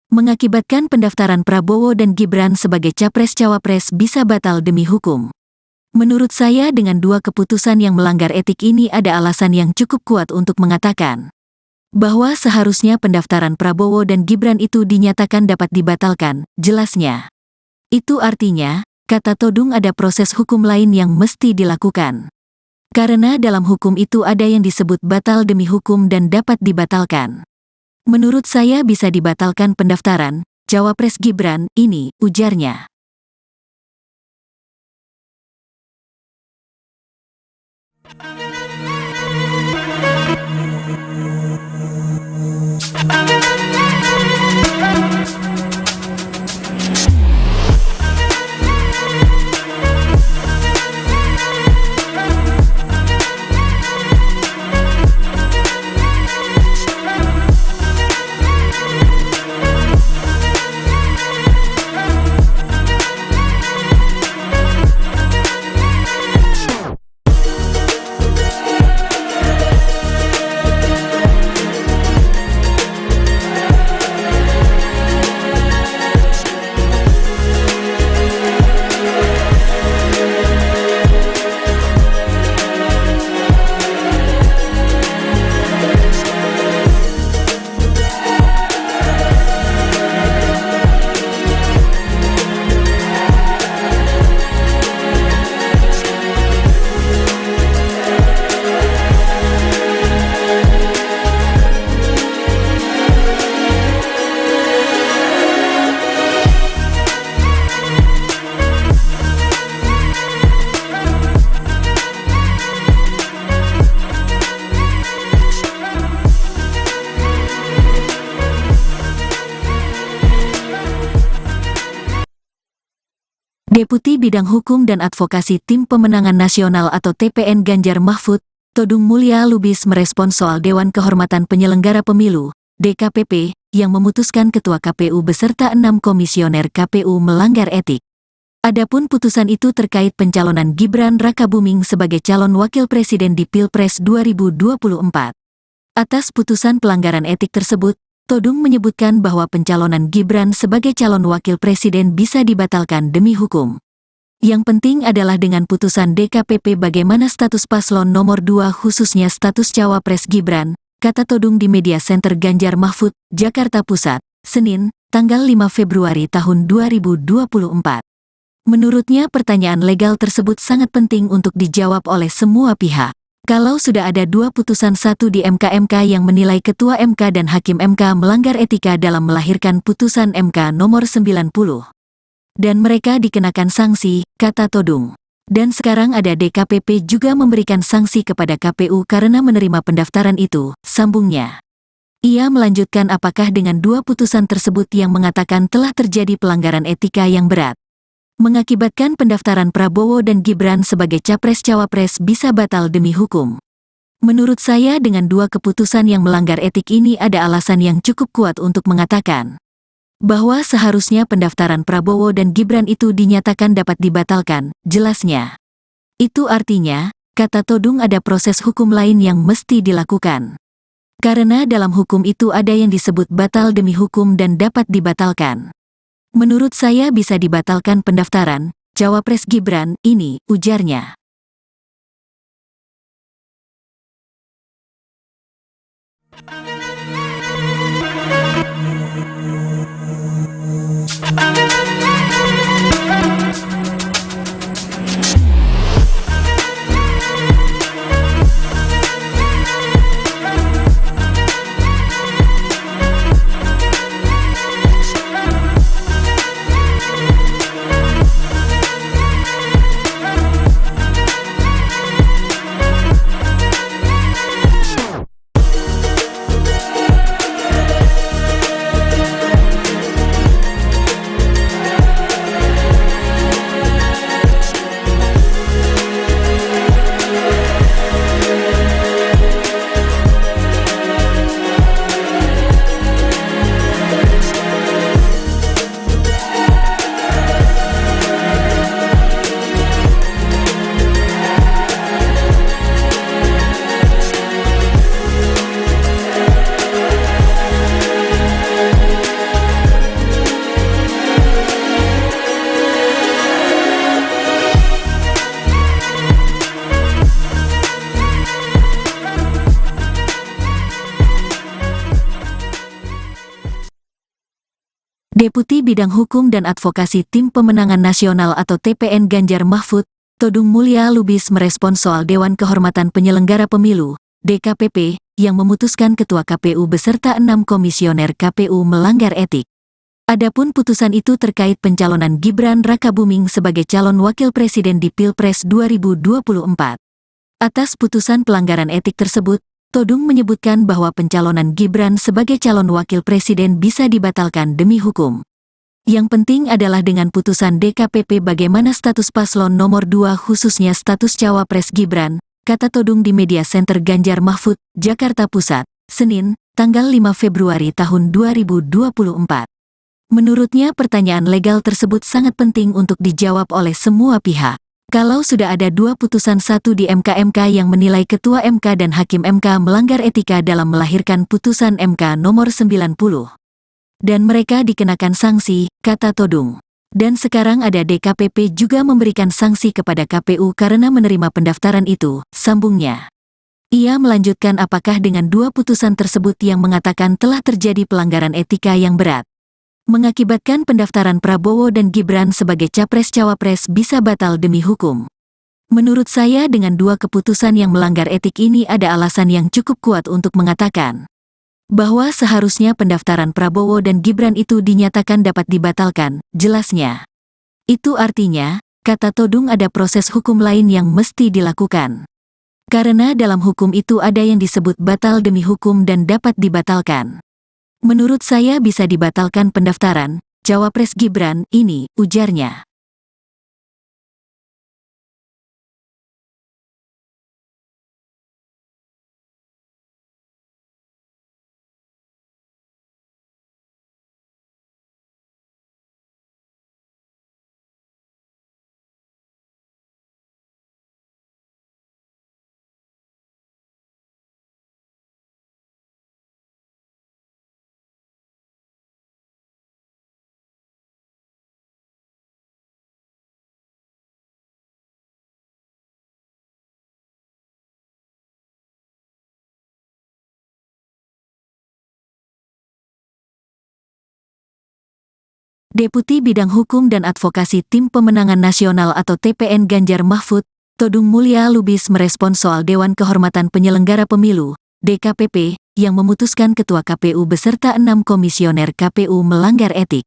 mengakibatkan pendaftaran Prabowo dan Gibran sebagai Capres-Cawapres bisa batal demi hukum. Menurut saya dengan 2 keputusan yang melanggar etik ini ada alasan yang cukup kuat untuk mengatakan bahwa seharusnya pendaftaran Prabowo dan Gibran itu dinyatakan dapat dibatalkan, jelasnya. Itu artinya, kata Todung ada proses hukum lain yang mesti dilakukan. Karena dalam hukum itu ada yang disebut batal demi hukum dan dapat dibatalkan. Menurut saya bisa dibatalkan pendaftaran Cawapres Gibran ini, ujarnya. Deputi Bidang Hukum dan Advokasi Tim Pemenangan Nasional atau TPN Ganjar Mahfud, Todung Mulya Lubis merespon soal Dewan Kehormatan Penyelenggara Pemilu, DKPP, yang memutuskan Ketua KPU beserta 6 komisioner KPU melanggar etik. Adapun putusan itu terkait pencalonan Gibran Rakabuming sebagai calon wakil presiden di Pilpres 2024. Atas putusan pelanggaran etik tersebut, Todung menyebutkan bahwa pencalonan Gibran sebagai calon wakil presiden bisa dibatalkan demi hukum. Yang penting adalah dengan putusan DKPP bagaimana status paslon nomor 2 khususnya status Cawapres Gibran, kata Todung di Media Center Ganjar Mahfud, Jakarta Pusat, Senin, tanggal 5 Februari tahun 2024. Menurutnya pertanyaan legal tersebut sangat penting untuk dijawab oleh semua pihak. Kalau sudah ada 2 putusan 1 di MK yang menilai Ketua MK dan Hakim MK melanggar etika dalam melahirkan putusan MK nomor 90. Dan mereka dikenakan sanksi, kata Todung. Dan sekarang ada DKPP juga memberikan sanksi kepada KPU karena menerima pendaftaran itu, sambungnya. Ia melanjutkan apakah dengan 2 putusan tersebut yang mengatakan telah terjadi pelanggaran etika yang berat, mengakibatkan pendaftaran Prabowo dan Gibran sebagai Capres-Cawapres bisa batal demi hukum. Menurut saya dengan 2 keputusan yang melanggar etik ini ada alasan yang cukup kuat untuk mengatakan bahwa seharusnya pendaftaran Prabowo dan Gibran itu dinyatakan dapat dibatalkan, jelasnya. Itu artinya, kata Todung ada proses hukum lain yang mesti dilakukan. Karena dalam hukum itu ada yang disebut batal demi hukum dan dapat dibatalkan. Menurut saya bisa dibatalkan pendaftaran Cawapres Gibran ini, ujarnya. Deputi Bidang Hukum dan Advokasi Tim Pemenangan Nasional atau TPN Ganjar Mahfud, Todung Mulya Lubis merespons soal Dewan Kehormatan Penyelenggara Pemilu, DKPP, yang memutuskan Ketua KPU beserta 6 komisioner KPU melanggar etik. Adapun putusan itu terkait pencalonan Gibran Rakabuming sebagai calon wakil presiden di Pilpres 2024. Atas putusan pelanggaran etik tersebut, Todung menyebutkan bahwa pencalonan Gibran sebagai calon wakil presiden bisa dibatalkan demi hukum. Yang penting adalah dengan putusan DKPP bagaimana status paslon nomor 2 khususnya status cawapres Gibran, kata Todung di Media Center Ganjar Mahfud, Jakarta Pusat, Senin, tanggal 5 Februari tahun 2024. Menurutnya pertanyaan legal tersebut sangat penting untuk dijawab oleh semua pihak. Kalau sudah ada 2 putusan, satu di MK yang menilai Ketua MK dan Hakim MK melanggar etika dalam melahirkan putusan MK nomor 90. Dan mereka dikenakan sanksi, kata Todung. Dan sekarang ada DKPP juga memberikan sanksi kepada KPU karena menerima pendaftaran itu, sambungnya. Ia melanjutkan apakah dengan 2 putusan tersebut yang mengatakan telah terjadi pelanggaran etika yang berat, mengakibatkan pendaftaran Prabowo dan Gibran sebagai capres-cawapres bisa batal demi hukum. Menurut saya dengan 2 keputusan yang melanggar etik ini ada alasan yang cukup kuat untuk mengatakan bahwa seharusnya pendaftaran Prabowo dan Gibran itu dinyatakan dapat dibatalkan, jelasnya. Itu artinya, kata Todung, ada proses hukum lain yang mesti dilakukan. Karena dalam hukum itu ada yang disebut batal demi hukum dan dapat dibatalkan. Menurut saya bisa dibatalkan pendaftaran cawapres Gibran ini, ujarnya. Deputi Bidang Hukum dan Advokasi Tim Pemenangan Nasional atau TPN Ganjar Mahfud, Todung Mulya Lubis merespons soal Dewan Kehormatan Penyelenggara Pemilu, DKPP, yang memutuskan Ketua KPU beserta 6 komisioner KPU melanggar etik.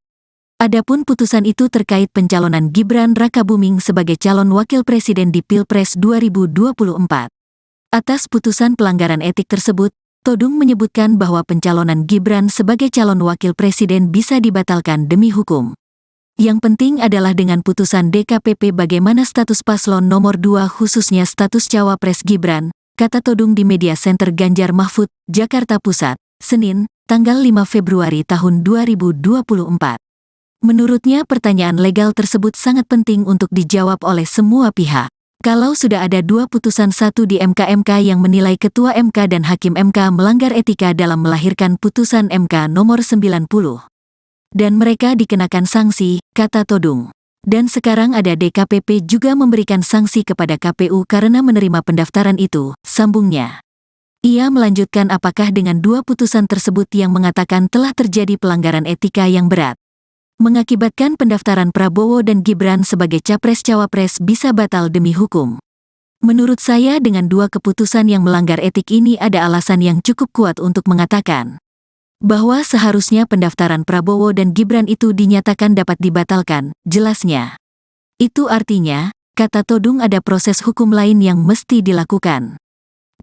Adapun putusan itu terkait pencalonan Gibran Rakabuming sebagai calon wakil presiden di Pilpres 2024. Atas putusan pelanggaran etik tersebut, Todung menyebutkan bahwa pencalonan Gibran sebagai calon wakil presiden bisa dibatalkan demi hukum. Yang penting adalah dengan putusan DKPP bagaimana status paslon nomor 2 khususnya status cawapres Gibran, kata Todung di Media Center Ganjar Mahfud, Jakarta Pusat, Senin, tanggal 5 Februari tahun 2024. Menurutnya pertanyaan legal tersebut sangat penting untuk dijawab oleh semua pihak. Kalau sudah ada 2 putusan, satu di MK yang menilai Ketua MK dan Hakim MK melanggar etika dalam melahirkan putusan MK nomor 90. Dan mereka dikenakan sanksi, kata Todung. Dan sekarang ada DKPP juga memberikan sanksi kepada KPU karena menerima pendaftaran itu, sambungnya. Ia melanjutkan apakah dengan 2 putusan tersebut yang mengatakan telah terjadi pelanggaran etika yang berat, mengakibatkan pendaftaran Prabowo dan Gibran sebagai capres-cawapres bisa batal demi hukum. Menurut saya dengan 2 keputusan yang melanggar etik ini ada alasan yang cukup kuat untuk mengatakan bahwa seharusnya pendaftaran Prabowo dan Gibran itu dinyatakan dapat dibatalkan, jelasnya. Itu artinya, kata Todung, ada proses hukum lain yang mesti dilakukan.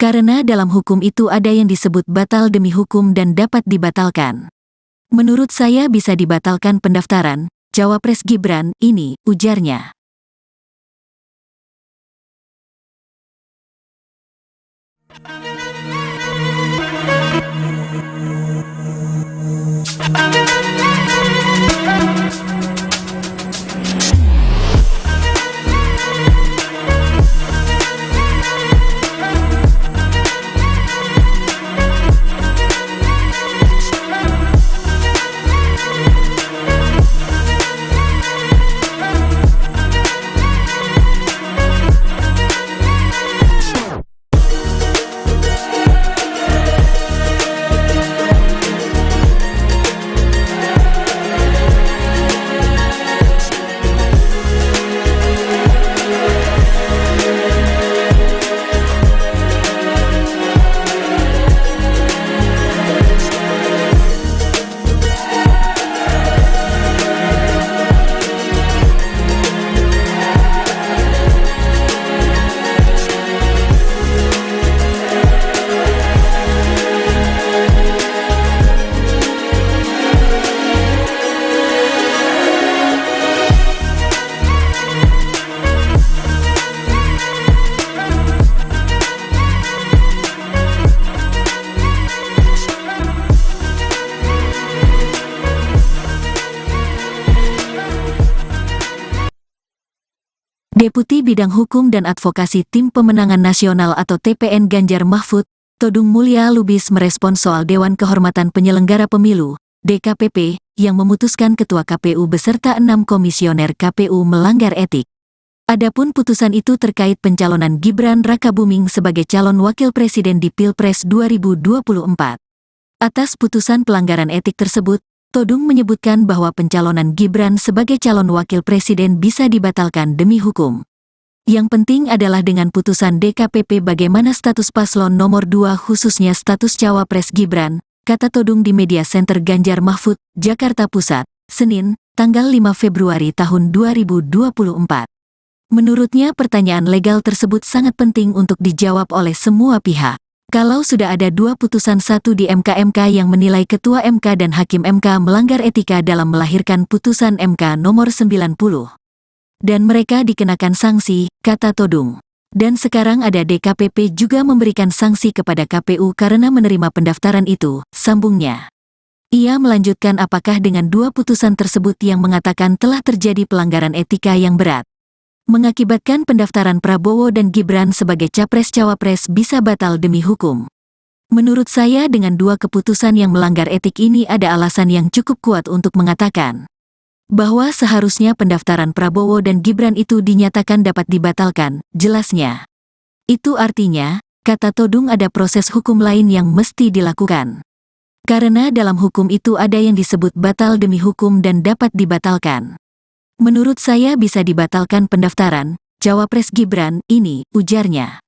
Karena dalam hukum itu ada yang disebut batal demi hukum dan dapat dibatalkan. Menurut saya bisa dibatalkan pendaftaran cawapres Gibran ini, ujarnya. Deputi Bidang Hukum dan Advokasi Tim Pemenangan Nasional atau TPN Ganjar Mahfud, Todung Mulya Lubis merespons soal Dewan Kehormatan Penyelenggara Pemilu, DKPP, yang memutuskan Ketua KPU beserta 6 komisioner KPU melanggar etik. Adapun putusan itu terkait pencalonan Gibran Rakabuming sebagai calon wakil presiden di Pilpres 2024. Atas putusan pelanggaran etik tersebut, Todung menyebutkan bahwa pencalonan Gibran sebagai calon wakil presiden bisa dibatalkan demi hukum. Yang penting adalah dengan putusan DKPP bagaimana status paslon nomor 2 khususnya status cawapres Gibran, kata Todung di Media Center Ganjar Mahfud, Jakarta Pusat, Senin, tanggal 5 Februari tahun 2024. Menurutnya pertanyaan legal tersebut sangat penting untuk dijawab oleh semua pihak. Kalau sudah ada 2 putusan, satu di MK yang menilai Ketua MK dan Hakim MK melanggar etika dalam melahirkan putusan MK nomor 90. Dan mereka dikenakan sanksi, kata Todung. Dan sekarang ada DKPP juga memberikan sanksi kepada KPU karena menerima pendaftaran itu, sambungnya. Ia melanjutkan apakah dengan 2 putusan tersebut yang mengatakan telah terjadi pelanggaran etika yang berat, mengakibatkan pendaftaran Prabowo dan Gibran sebagai capres-cawapres bisa batal demi hukum. Menurut saya dengan 2 keputusan yang melanggar etik ini ada alasan yang cukup kuat untuk mengatakan bahwa seharusnya pendaftaran Prabowo dan Gibran itu dinyatakan dapat dibatalkan, jelasnya. Itu artinya, kata Todung, ada proses hukum lain yang mesti dilakukan. Karena dalam hukum itu ada yang disebut batal demi hukum dan dapat dibatalkan. Menurut saya bisa dibatalkan pendaftaran cawapres Gibran ini, ujarnya.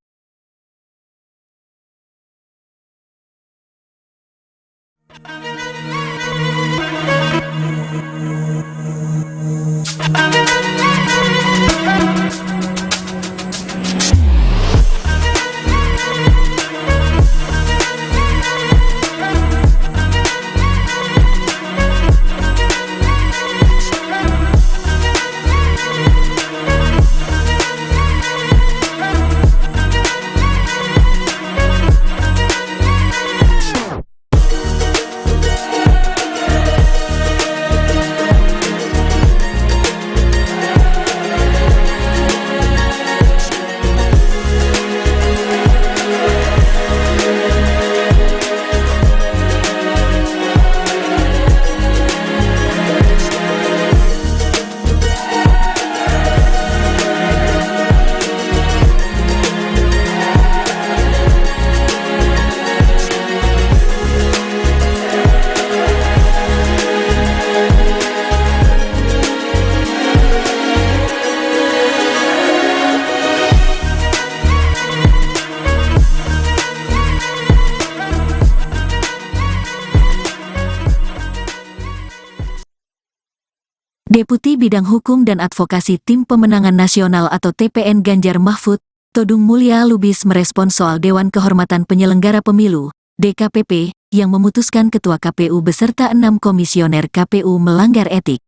Deputi Bidang Hukum dan Advokasi Tim Pemenangan Nasional atau TPN Ganjar Mahfud, Todung Mulya Lubis merespons soal Dewan Kehormatan Penyelenggara Pemilu, DKPP, yang memutuskan Ketua KPU beserta 6 komisioner KPU melanggar etik.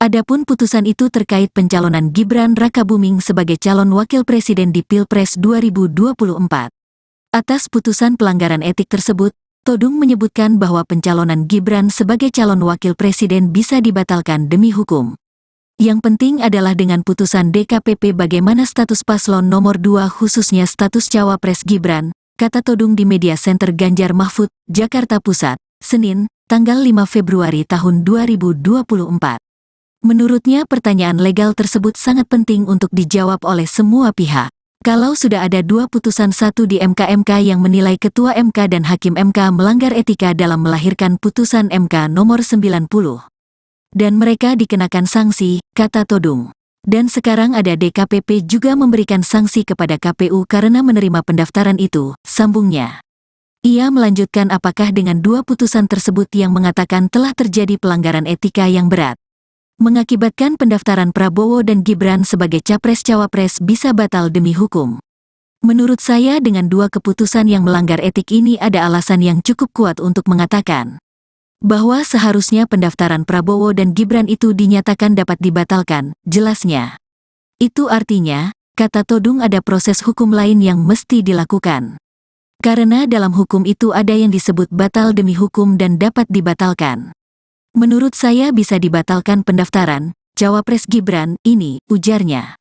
Adapun putusan itu terkait pencalonan Gibran Rakabuming sebagai calon wakil presiden di Pilpres 2024. Atas putusan pelanggaran etik tersebut, Todung menyebutkan bahwa pencalonan Gibran sebagai calon wakil presiden bisa dibatalkan demi hukum. Yang penting adalah dengan putusan DKPP bagaimana status paslon nomor 2 khususnya status cawapres Gibran, kata Todung di Media Center Ganjar Mahfud, Jakarta Pusat, Senin, tanggal 5 Februari tahun 2024. Menurutnya pertanyaan legal tersebut sangat penting untuk dijawab oleh semua pihak. Kalau sudah ada 2 putusan, satu di MK yang menilai Ketua MK dan Hakim MK melanggar etika dalam melahirkan putusan MK nomor 90. Dan mereka dikenakan sanksi, kata Todung. Dan sekarang ada DKPP juga memberikan sanksi kepada KPU karena menerima pendaftaran itu, sambungnya. Ia melanjutkan apakah dengan 2 putusan tersebut yang mengatakan telah terjadi pelanggaran etika yang berat, mengakibatkan pendaftaran Prabowo dan Gibran sebagai capres-cawapres bisa batal demi hukum. Menurut saya dengan 2 keputusan yang melanggar etik ini ada alasan yang cukup kuat untuk mengatakan bahwa seharusnya pendaftaran Prabowo dan Gibran itu dinyatakan dapat dibatalkan, jelasnya. Itu artinya, kata Todung, ada proses hukum lain yang mesti dilakukan. Karena dalam hukum itu ada yang disebut batal demi hukum dan dapat dibatalkan. Menurut saya bisa dibatalkan pendaftaran cawapres Gibran ini, ujarnya.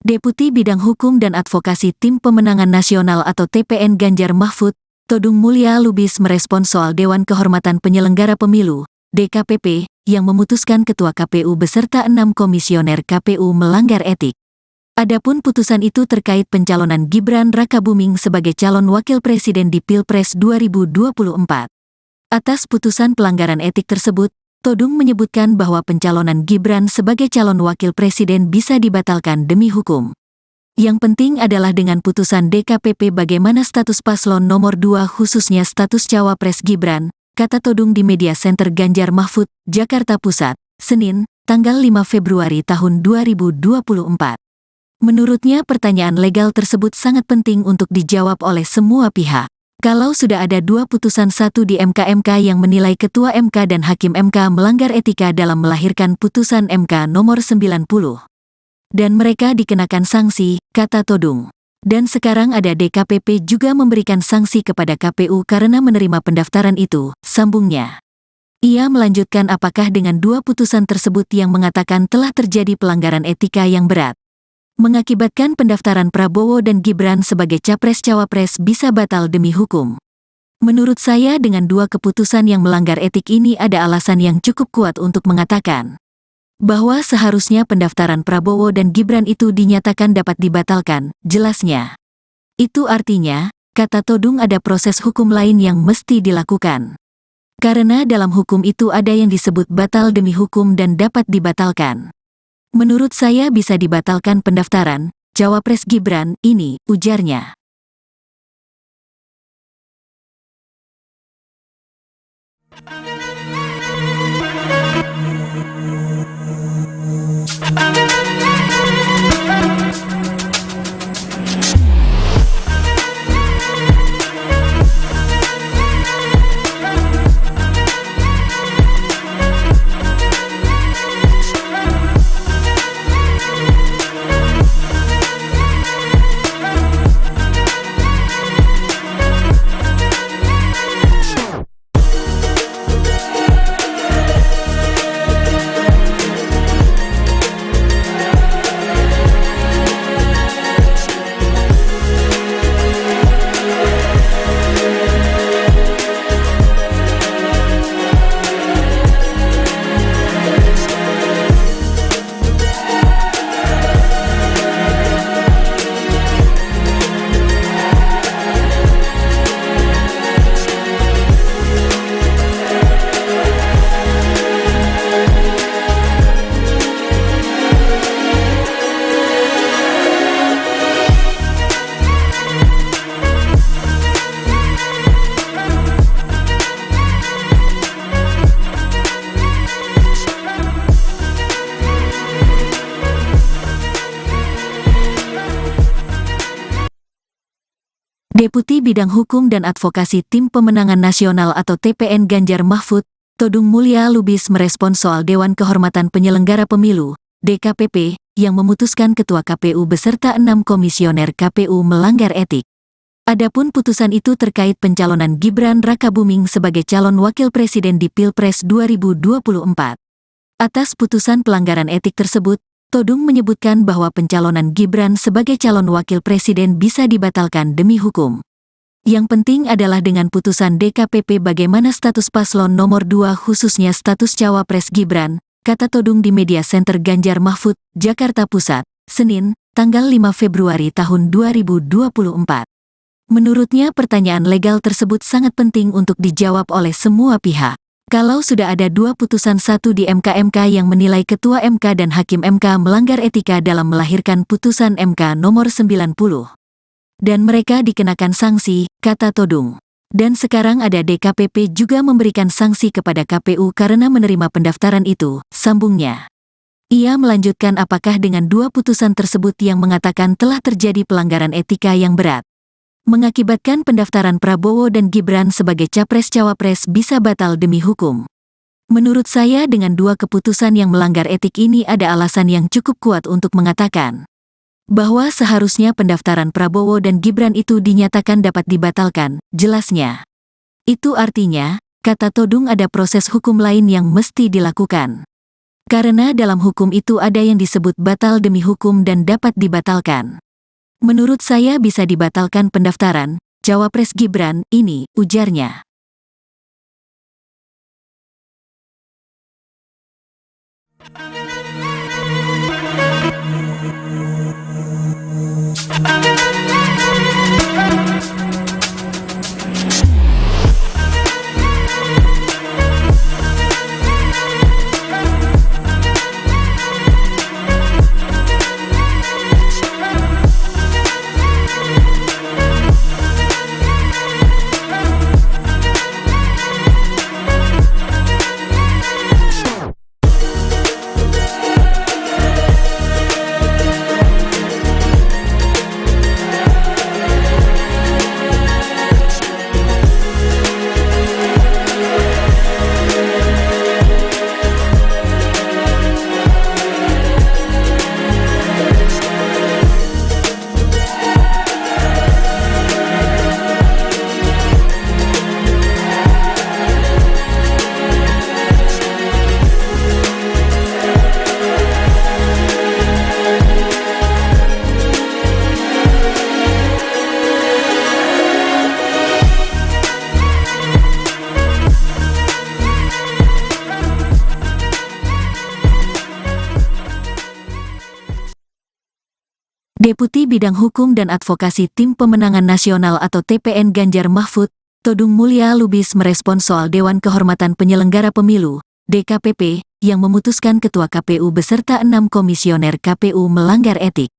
Deputi Bidang Hukum dan Advokasi Tim Pemenangan Nasional atau TPN Ganjar Mahfud, Todung Mulya Lubis merespons soal Dewan Kehormatan Penyelenggara Pemilu, DKPP, yang memutuskan Ketua KPU beserta 6 komisioner KPU melanggar etik. Adapun putusan itu terkait pencalonan Gibran Rakabuming sebagai calon wakil presiden di Pilpres 2024. Atas putusan pelanggaran etik tersebut, Todung menyebutkan bahwa pencalonan Gibran sebagai calon wakil presiden bisa dibatalkan demi hukum. Yang penting adalah dengan putusan DKPP bagaimana status paslon nomor 2 khususnya status cawapres Gibran, kata Todung di Media Center Ganjar Mahfud, Jakarta Pusat, Senin, tanggal 5 Februari tahun 2024. Menurutnya pertanyaan legal tersebut sangat penting untuk dijawab oleh semua pihak. Kalau sudah ada 2 putusan, satu di MK yang menilai Ketua MK dan Hakim MK melanggar etika dalam melahirkan putusan MK nomor 90. Dan mereka dikenakan sanksi, kata Todung. Dan sekarang ada DKPP juga memberikan sanksi kepada KPU karena menerima pendaftaran itu, sambungnya. Ia melanjutkan apakah dengan 2 putusan tersebut yang mengatakan telah terjadi pelanggaran etika yang berat, mengakibatkan pendaftaran Prabowo dan Gibran sebagai capres-cawapres bisa batal demi hukum. Menurut saya dengan 2 keputusan yang melanggar etik ini ada alasan yang cukup kuat untuk mengatakan bahwa seharusnya pendaftaran Prabowo dan Gibran itu dinyatakan dapat dibatalkan, jelasnya. Itu artinya, kata Todung, ada proses hukum lain yang mesti dilakukan. Karena dalam hukum itu ada yang disebut batal demi hukum dan dapat dibatalkan. Menurut saya bisa dibatalkan pendaftaran cawapres Gibran ini, ujarnya. Deputi Bidang Hukum dan Advokasi Tim Pemenangan Nasional atau TPN Ganjar Mahfud, Todung Mulya Lubis merespons soal Dewan Kehormatan Penyelenggara Pemilu, DKPP, yang memutuskan Ketua KPU beserta 6 komisioner KPU melanggar etik. Adapun putusan itu terkait pencalonan Gibran Rakabuming sebagai calon wakil presiden di Pilpres 2024. Atas putusan pelanggaran etik tersebut, Todung menyebutkan bahwa pencalonan Gibran sebagai calon wakil presiden bisa dibatalkan demi hukum. Yang penting adalah dengan putusan DKPP bagaimana status paslon nomor 2 khususnya status cawapres Gibran, kata Todung di Media Center Ganjar Mahfud, Jakarta Pusat, Senin, tanggal 5 Februari tahun 2024. Menurutnya pertanyaan legal tersebut sangat penting untuk dijawab oleh semua pihak. Kalau sudah ada 2 putusan, satu di MK yang menilai Ketua MK dan Hakim MK melanggar etika dalam melahirkan putusan MK nomor 90. Dan mereka dikenakan sanksi, kata Todung. Dan sekarang ada DKPP juga memberikan sanksi kepada KPU karena menerima pendaftaran itu, sambungnya. Ia melanjutkan apakah dengan 2 putusan tersebut yang mengatakan telah terjadi pelanggaran etika yang berat, mengakibatkan pendaftaran Prabowo dan Gibran sebagai capres-cawapres bisa batal demi hukum. Menurut saya dengan 2 keputusan yang melanggar etik ini ada alasan yang cukup kuat untuk mengatakan bahwa seharusnya pendaftaran Prabowo dan Gibran itu dinyatakan dapat dibatalkan, jelasnya. Itu artinya, kata Todung, ada proses hukum lain yang mesti dilakukan. Karena dalam hukum itu ada yang disebut batal demi hukum dan dapat dibatalkan. Menurut saya bisa dibatalkan pendaftaran Cawapres Gibran ini, ujarnya. Deputi Bidang Hukum dan Advokasi Tim Pemenangan Nasional atau TPN Ganjar Mahfud, Todung Mulya Lubis merespon soal Dewan Kehormatan Penyelenggara Pemilu, DKPP, yang memutuskan Ketua KPU beserta 6 komisioner KPU melanggar etik.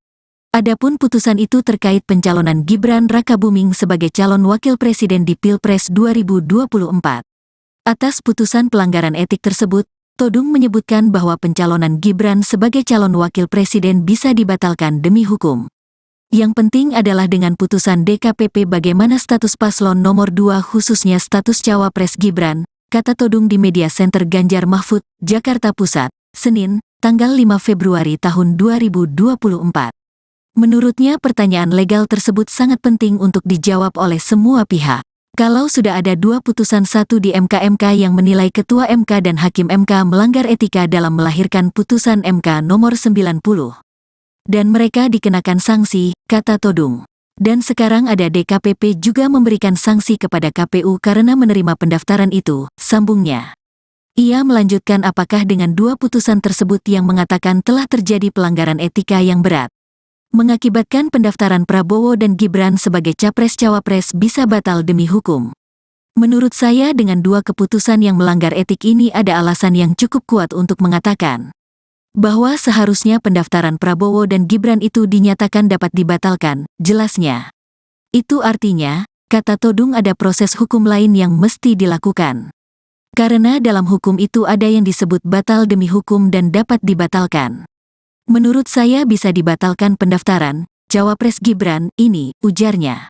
Adapun putusan itu terkait pencalonan Gibran Rakabuming sebagai calon wakil presiden di Pilpres 2024. Atas putusan pelanggaran etik tersebut, Todung menyebutkan bahwa pencalonan Gibran sebagai calon wakil presiden bisa dibatalkan demi hukum. Yang penting adalah dengan putusan DKPP bagaimana status paslon nomor 2 khususnya status Cawapres Gibran, kata Todung di Media Center Ganjar Mahfud, Jakarta Pusat, Senin, tanggal 5 Februari tahun 2024. Menurutnya pertanyaan legal tersebut sangat penting untuk dijawab oleh semua pihak. Kalau sudah ada 2 putusan, satu di MK yang menilai Ketua MK dan Hakim MK melanggar etika dalam melahirkan putusan MK nomor 90. Dan mereka dikenakan sanksi, kata Todung. Dan sekarang ada DKPP juga memberikan sanksi kepada KPU karena menerima pendaftaran itu, sambungnya. Ia melanjutkan apakah dengan 2 putusan tersebut yang mengatakan telah terjadi pelanggaran etika yang berat, mengakibatkan pendaftaran Prabowo dan Gibran sebagai Capres-Cawapres bisa batal demi hukum. Menurut saya dengan 2 keputusan yang melanggar etik ini ada alasan yang cukup kuat untuk mengatakan bahwa seharusnya pendaftaran Prabowo dan Gibran itu dinyatakan dapat dibatalkan, jelasnya. Itu artinya, kata Todung ada proses hukum lain yang mesti dilakukan. Karena dalam hukum itu ada yang disebut batal demi hukum dan dapat dibatalkan. Menurut saya bisa dibatalkan pendaftaran Cawapres Gibran ini, ujarnya.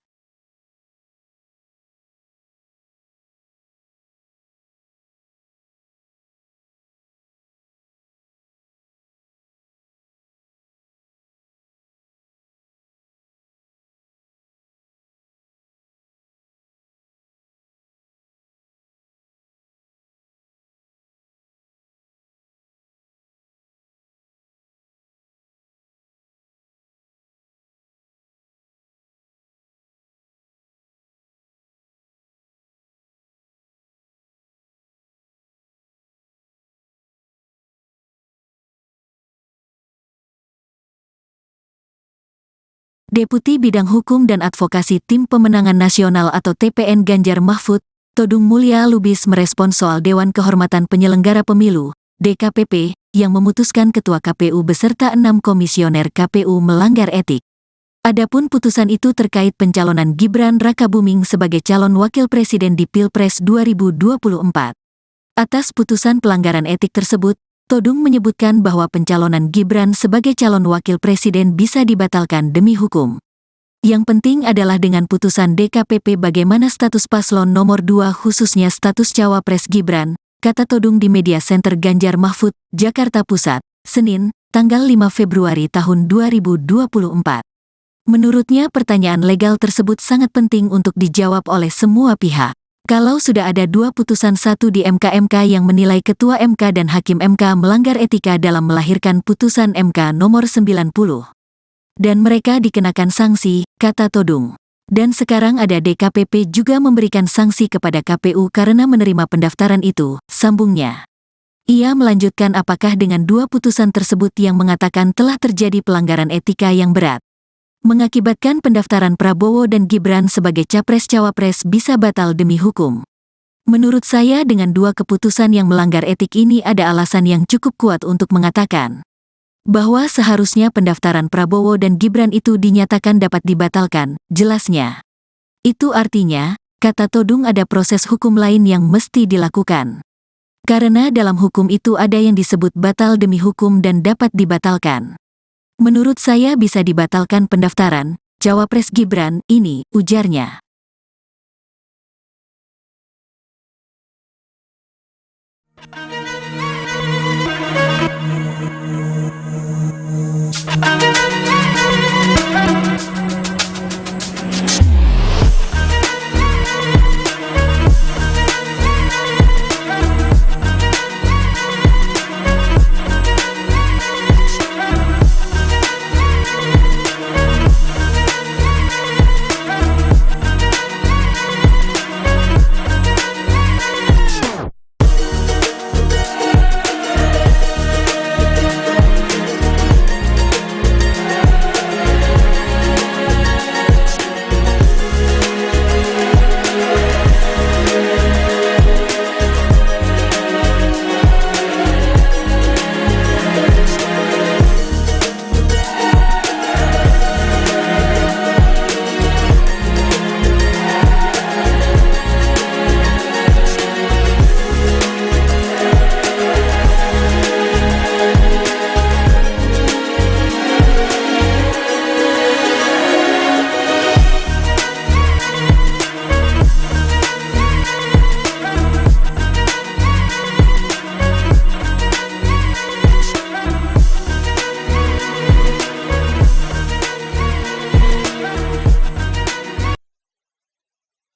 Deputi Bidang Hukum dan Advokasi Tim Pemenangan Nasional atau TPN Ganjar Mahfud, Todung Mulya Lubis merespon soal Dewan Kehormatan Penyelenggara Pemilu, DKPP, yang memutuskan Ketua KPU beserta 6 komisioner KPU melanggar etik. Adapun putusan itu terkait pencalonan Gibran Rakabuming sebagai calon wakil presiden di Pilpres 2024. Atas putusan pelanggaran etik tersebut, Todung menyebutkan bahwa pencalonan Gibran sebagai calon wakil presiden bisa dibatalkan demi hukum. Yang penting adalah dengan putusan DKPP bagaimana status paslon nomor 2 khususnya status Cawapres Gibran, kata Todung di Media Center Ganjar Mahfud, Jakarta Pusat, Senin, tanggal 5 Februari tahun 2024. Menurutnya pertanyaan legal tersebut sangat penting untuk dijawab oleh semua pihak. Kalau sudah ada 2 putusan 1 di MK yang menilai Ketua MK dan Hakim MK melanggar etika dalam melahirkan putusan MK nomor 90. Dan mereka dikenakan sanksi, kata Todung. Dan sekarang ada DKPP juga memberikan sanksi kepada KPU karena menerima pendaftaran itu, sambungnya. Ia melanjutkan apakah dengan 2 putusan tersebut yang mengatakan telah terjadi pelanggaran etika yang berat, mengakibatkan pendaftaran Prabowo dan Gibran sebagai Capres-Cawapres bisa batal demi hukum. Menurut saya dengan 2 keputusan yang melanggar etik ini ada alasan yang cukup kuat untuk mengatakan bahwa seharusnya pendaftaran Prabowo dan Gibran itu dinyatakan dapat dibatalkan, jelasnya. Itu artinya, kata Todung ada proses hukum lain yang mesti dilakukan. Karena dalam hukum itu ada yang disebut batal demi hukum dan dapat dibatalkan. Menurut saya bisa dibatalkan pendaftaran Cawapres Gibran ini, ujarnya.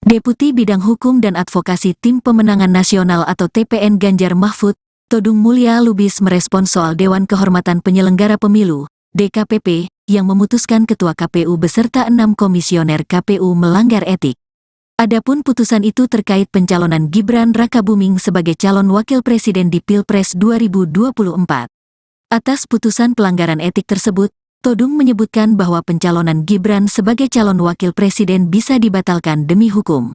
Deputi Bidang Hukum dan Advokasi Tim Pemenangan Nasional atau TPN Ganjar Mahfud, Todung Mulya Lubis merespons soal Dewan Kehormatan Penyelenggara Pemilu, DKPP, yang memutuskan Ketua KPU beserta 6 komisioner KPU melanggar etik. Adapun putusan itu terkait pencalonan Gibran Rakabuming sebagai calon wakil presiden di Pilpres 2024. Atas putusan pelanggaran etik tersebut, Todung menyebutkan bahwa pencalonan Gibran sebagai calon wakil presiden bisa dibatalkan demi hukum.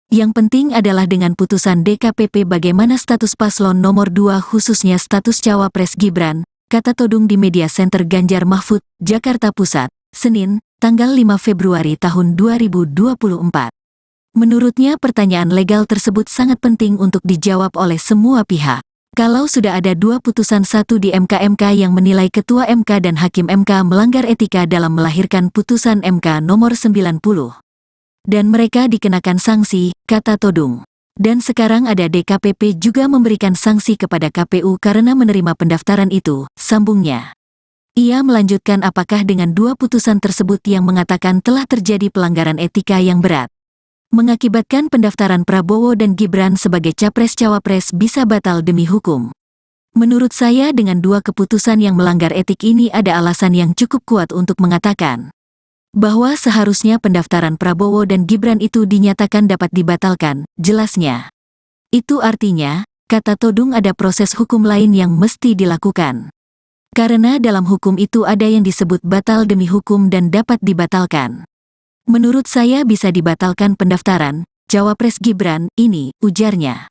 Yang penting adalah dengan putusan DKPP bagaimana status paslon nomor 2 khususnya status Cawapres Gibran, kata Todung di Media Center Ganjar Mahfud, Jakarta Pusat, Senin, tanggal 5 Februari tahun 2024. Menurutnya pertanyaan legal tersebut sangat penting untuk dijawab oleh semua pihak. Kalau sudah ada 2 putusan 1 di MK yang menilai Ketua MK dan Hakim MK melanggar etika dalam melahirkan putusan MK nomor 90. Dan mereka dikenakan sanksi, kata Todung. Dan sekarang ada DKPP juga memberikan sanksi kepada KPU karena menerima pendaftaran itu, sambungnya. Ia melanjutkan apakah dengan 2 putusan tersebut yang mengatakan telah terjadi pelanggaran etika yang berat, mengakibatkan pendaftaran Prabowo dan Gibran sebagai Capres-Cawapres bisa batal demi hukum. Menurut saya dengan 2 keputusan yang melanggar etik ini ada alasan yang cukup kuat untuk mengatakan bahwa seharusnya pendaftaran Prabowo dan Gibran itu dinyatakan dapat dibatalkan, jelasnya. Itu artinya, kata Todung ada proses hukum lain yang mesti dilakukan. Karena dalam hukum itu ada yang disebut batal demi hukum dan dapat dibatalkan. Menurut saya bisa dibatalkan pendaftaran Cawapres Gibran ini, ujarnya.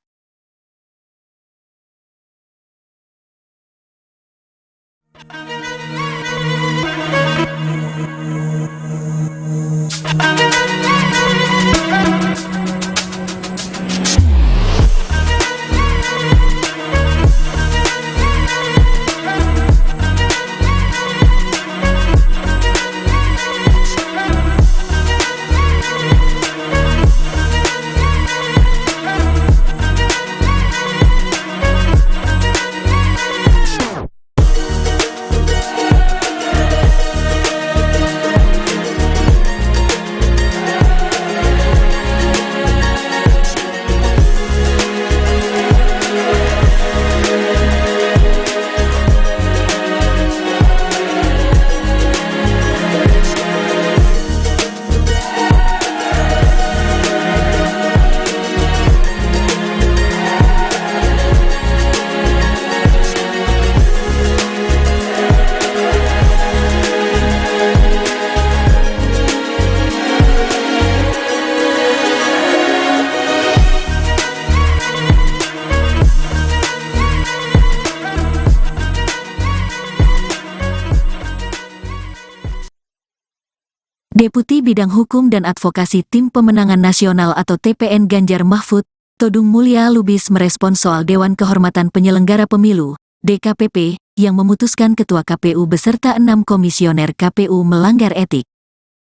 Deputi Bidang Hukum dan Advokasi Tim Pemenangan Nasional atau TPN Ganjar Mahfud, Todung Mulya Lubis merespons soal Dewan Kehormatan Penyelenggara Pemilu, DKPP, yang memutuskan Ketua KPU beserta 6 komisioner KPU melanggar etik.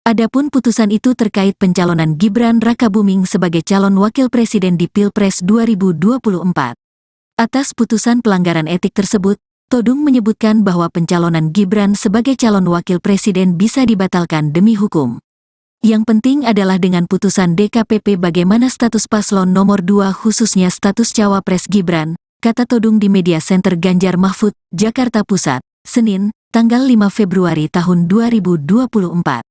Adapun putusan itu terkait pencalonan Gibran Rakabuming sebagai calon wakil presiden di Pilpres 2024. Atas putusan pelanggaran etik tersebut, Todung menyebutkan bahwa pencalonan Gibran sebagai calon wakil presiden bisa dibatalkan demi hukum. Yang penting adalah dengan putusan DKPP bagaimana status paslon nomor 2 khususnya status cawapres Gibran, kata Todung di Media Center Ganjar Mahfud, Jakarta Pusat, Senin, tanggal 5 Februari tahun 2024.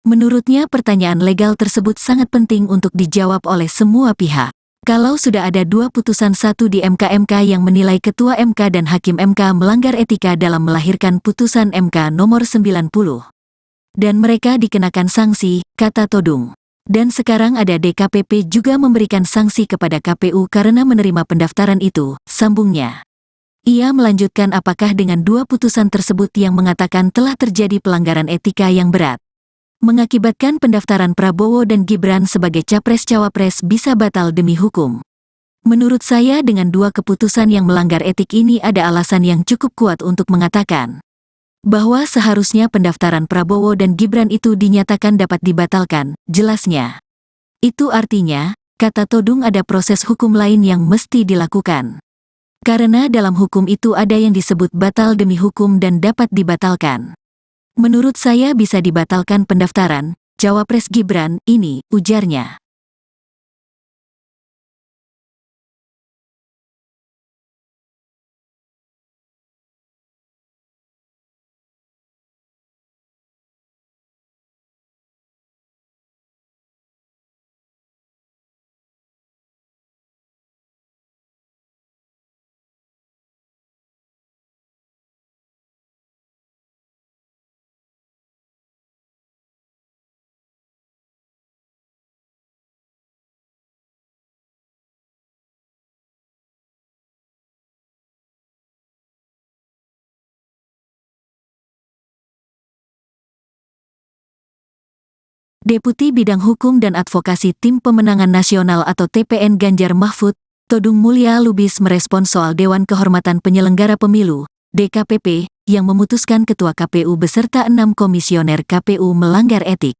Menurutnya pertanyaan legal tersebut sangat penting untuk dijawab oleh semua pihak. Kalau sudah ada 2 putusan, satu di MK yang menilai Ketua MK dan Hakim MK melanggar etika dalam melahirkan putusan MK nomor 90. Dan mereka dikenakan sanksi, kata Todung. Dan sekarang ada DKPP juga memberikan sanksi kepada KPU karena menerima pendaftaran itu, sambungnya. Ia melanjutkan apakah dengan 2 putusan tersebut yang mengatakan telah terjadi pelanggaran etika yang berat, mengakibatkan pendaftaran Prabowo dan Gibran sebagai capres-cawapres bisa batal demi hukum. Menurut saya dengan 2 keputusan yang melanggar etik ini ada alasan yang cukup kuat untuk mengatakan bahwa seharusnya pendaftaran Prabowo dan Gibran itu dinyatakan dapat dibatalkan, jelasnya. Itu artinya, kata Todung, ada proses hukum lain yang mesti dilakukan. Karena dalam hukum itu ada yang disebut batal demi hukum dan dapat dibatalkan. Menurut saya bisa dibatalkan pendaftaran cawapres Gibran ini, ujarnya. Deputi Bidang Hukum dan Advokasi Tim Pemenangan Nasional atau TPN Ganjar Mahfud, Todung Mulya Lubis merespons soal Dewan Kehormatan Penyelenggara Pemilu, DKPP, yang memutuskan Ketua KPU beserta 6 komisioner KPU melanggar etik.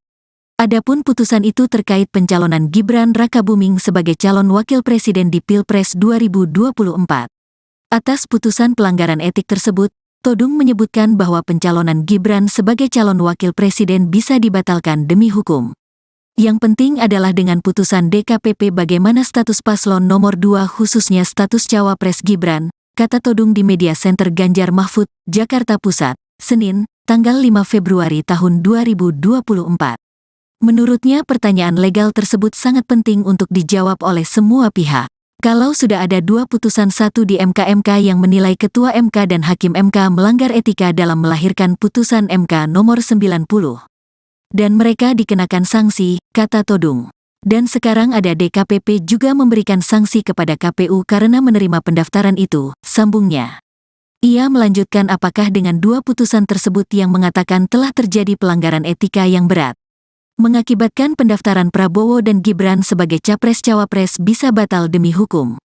Adapun putusan itu terkait pencalonan Gibran Rakabuming sebagai calon wakil presiden di Pilpres 2024. Atas putusan pelanggaran etik tersebut, Todung menyebutkan bahwa pencalonan Gibran sebagai calon wakil presiden bisa dibatalkan demi hukum. Yang penting adalah dengan putusan DKPP bagaimana status paslon nomor 2 khususnya status cawapres Gibran, kata Todung di Media Center Ganjar Mahfud, Jakarta Pusat, Senin, tanggal 5 Februari tahun 2024. Menurutnya pertanyaan legal tersebut sangat penting untuk dijawab oleh semua pihak. Kalau sudah ada 2 putusan, satu di MK yang menilai Ketua MK dan Hakim MK melanggar etika dalam melahirkan putusan MK nomor 90. Dan mereka dikenakan sanksi, kata Todung. Dan sekarang ada DKPP juga memberikan sanksi kepada KPU karena menerima pendaftaran itu, sambungnya. Ia melanjutkan apakah dengan 2 putusan tersebut yang mengatakan telah terjadi pelanggaran etika yang berat, mengakibatkan pendaftaran Prabowo dan Gibran sebagai capres-cawapres bisa batal demi hukum.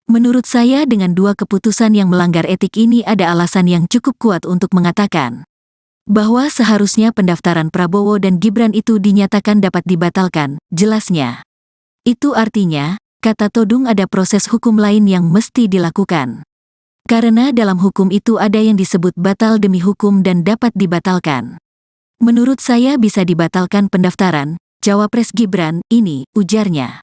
Menurut saya dengan 2 keputusan yang melanggar etik ini ada alasan yang cukup kuat untuk mengatakan bahwa seharusnya pendaftaran Prabowo dan Gibran itu dinyatakan dapat dibatalkan, jelasnya. Itu artinya, kata Todung, ada proses hukum lain yang mesti dilakukan. Karena dalam hukum itu ada yang disebut batal demi hukum dan dapat dibatalkan. Menurut saya bisa dibatalkan pendaftaran cawapres Gibran ini, ujarnya.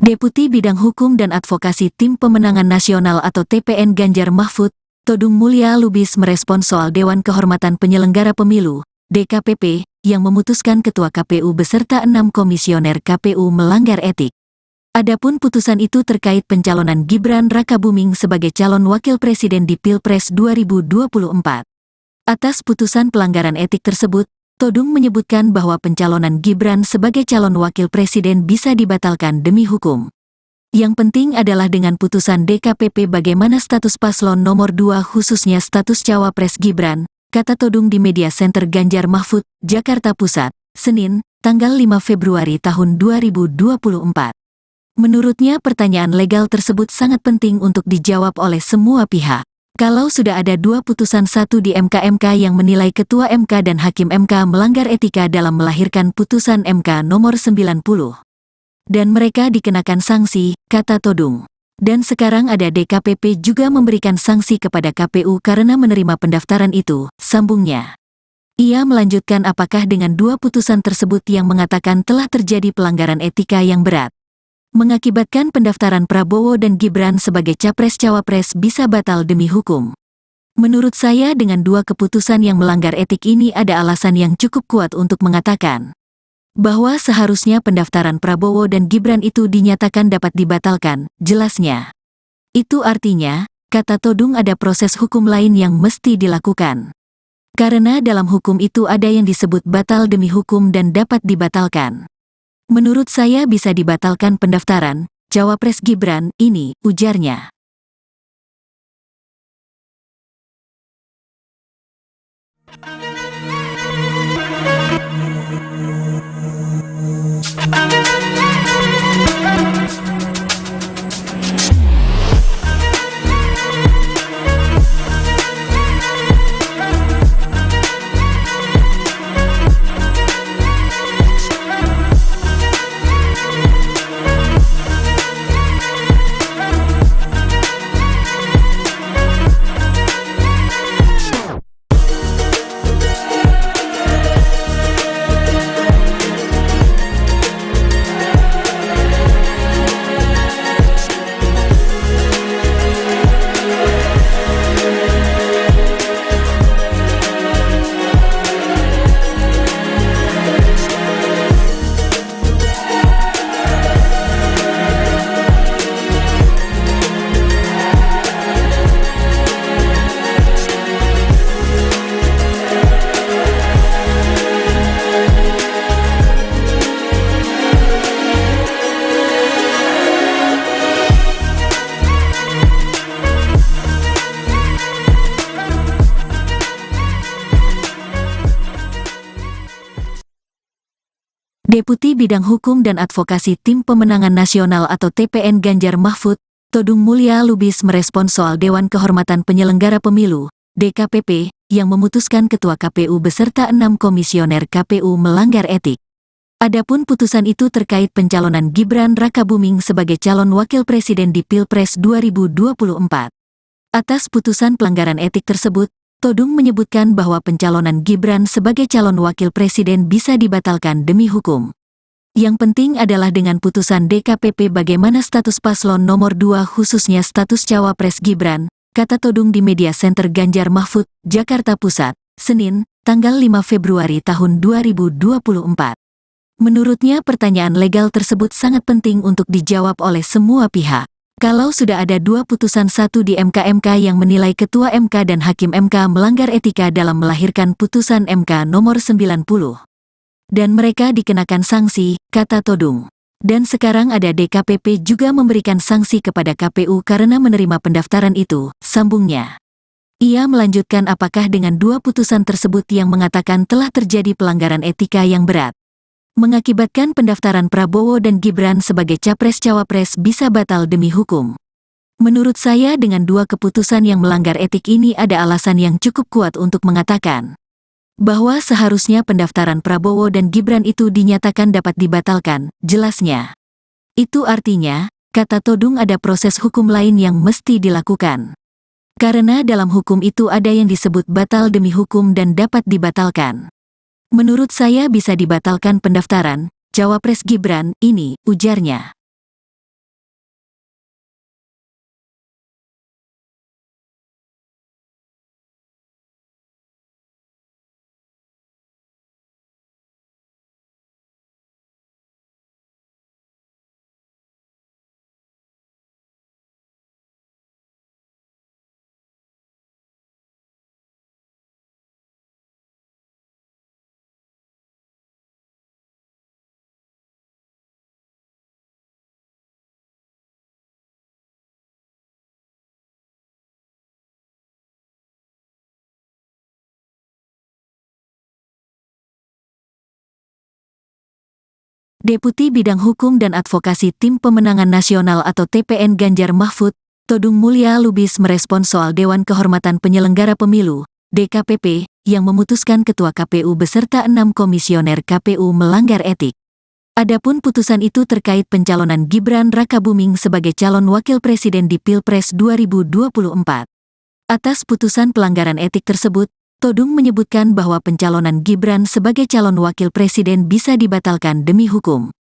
Deputi Bidang Hukum dan Advokasi Tim Pemenangan Nasional atau TPN Ganjar Mahfud, Todung Mulya Lubis merespons soal Dewan Kehormatan Penyelenggara Pemilu, DKPP, yang memutuskan Ketua KPU beserta 6 komisioner KPU melanggar etik. Adapun putusan itu terkait pencalonan Gibran Rakabuming sebagai calon wakil presiden di Pilpres 2024. Atas putusan pelanggaran etik tersebut, Todung menyebutkan bahwa pencalonan Gibran sebagai calon wakil presiden bisa dibatalkan demi hukum. Yang penting adalah dengan putusan DKPP bagaimana status paslon nomor 2 khususnya status cawapres Gibran, kata Todung di Media Center Ganjar Mahfud, Jakarta Pusat, Senin, tanggal 5 Februari tahun 2024. Menurutnya pertanyaan legal tersebut sangat penting untuk dijawab oleh semua pihak. Kalau sudah ada 2 putusan, satu di MK yang menilai Ketua MK dan Hakim MK melanggar etika dalam melahirkan putusan MK nomor 90. Dan mereka dikenakan sanksi, kata Todung. Dan sekarang ada DKPP juga memberikan sanksi kepada KPU karena menerima pendaftaran itu, sambungnya. Ia melanjutkan apakah dengan 2 putusan tersebut yang mengatakan telah terjadi pelanggaran etika yang berat, mengakibatkan pendaftaran Prabowo dan Gibran sebagai capres-cawapres bisa batal demi hukum. Menurut saya dengan 2 keputusan yang melanggar etik ini ada alasan yang cukup kuat untuk mengatakan bahwa seharusnya pendaftaran Prabowo dan Gibran itu dinyatakan dapat dibatalkan, jelasnya. Itu artinya, kata Todung, ada proses hukum lain yang mesti dilakukan. Karena dalam hukum itu ada yang disebut batal demi hukum dan dapat dibatalkan. Menurut saya bisa dibatalkan pendaftaran cawapres Gibran ini, ujarnya. Deputi Bidang Hukum dan Advokasi Tim Pemenangan Nasional atau TPN Ganjar Mahfud, Todung Mulya Lubis merespons soal Dewan Kehormatan Penyelenggara Pemilu, DKPP, yang memutuskan Ketua KPU beserta 6 komisioner KPU melanggar etik. Adapun putusan itu terkait pencalonan Gibran Rakabuming sebagai calon wakil presiden di Pilpres 2024. Atas putusan pelanggaran etik tersebut, Todung menyebutkan bahwa pencalonan Gibran sebagai calon wakil presiden bisa dibatalkan demi hukum. Yang penting adalah dengan putusan DKPP bagaimana status paslon nomor 2 khususnya status cawapres Gibran, kata Todung di Media Center Ganjar Mahfud, Jakarta Pusat, Senin, tanggal 5 Februari tahun 2024. Menurutnya pertanyaan legal tersebut sangat penting untuk dijawab oleh semua pihak. Kalau sudah ada 2 putusan, satu di MK yang menilai Ketua MK dan Hakim MK melanggar etika dalam melahirkan putusan MK nomor 90. Dan mereka dikenakan sanksi, kata Todung. Dan sekarang ada DKPP juga memberikan sanksi kepada KPU karena menerima pendaftaran itu, sambungnya. Ia melanjutkan apakah dengan 2 putusan tersebut yang mengatakan telah terjadi pelanggaran etika yang berat, mengakibatkan pendaftaran Prabowo dan Gibran sebagai capres-cawapres bisa batal demi hukum. Menurut saya dengan 2 keputusan yang melanggar etik ini ada alasan yang cukup kuat untuk mengatakan bahwa seharusnya pendaftaran Prabowo dan Gibran itu dinyatakan dapat dibatalkan, jelasnya. Itu artinya, kata Todung, ada proses hukum lain yang mesti dilakukan. Karena dalam hukum itu ada yang disebut batal demi hukum dan dapat dibatalkan. Menurut saya bisa dibatalkan pendaftaran cawapres Gibran ini, ujarnya. Deputi Bidang Hukum dan Advokasi Tim Pemenangan Nasional atau TPN Ganjar Mahfud, Todung Mulya Lubis merespons soal Dewan Kehormatan Penyelenggara Pemilu, DKPP, yang memutuskan Ketua KPU beserta 6 komisioner KPU melanggar etik. Adapun putusan itu terkait pencalonan Gibran Rakabuming sebagai calon wakil presiden di Pilpres 2024. Atas putusan pelanggaran etik tersebut, Todung menyebutkan bahwa pencalonan Gibran sebagai calon wakil presiden bisa dibatalkan demi hukum.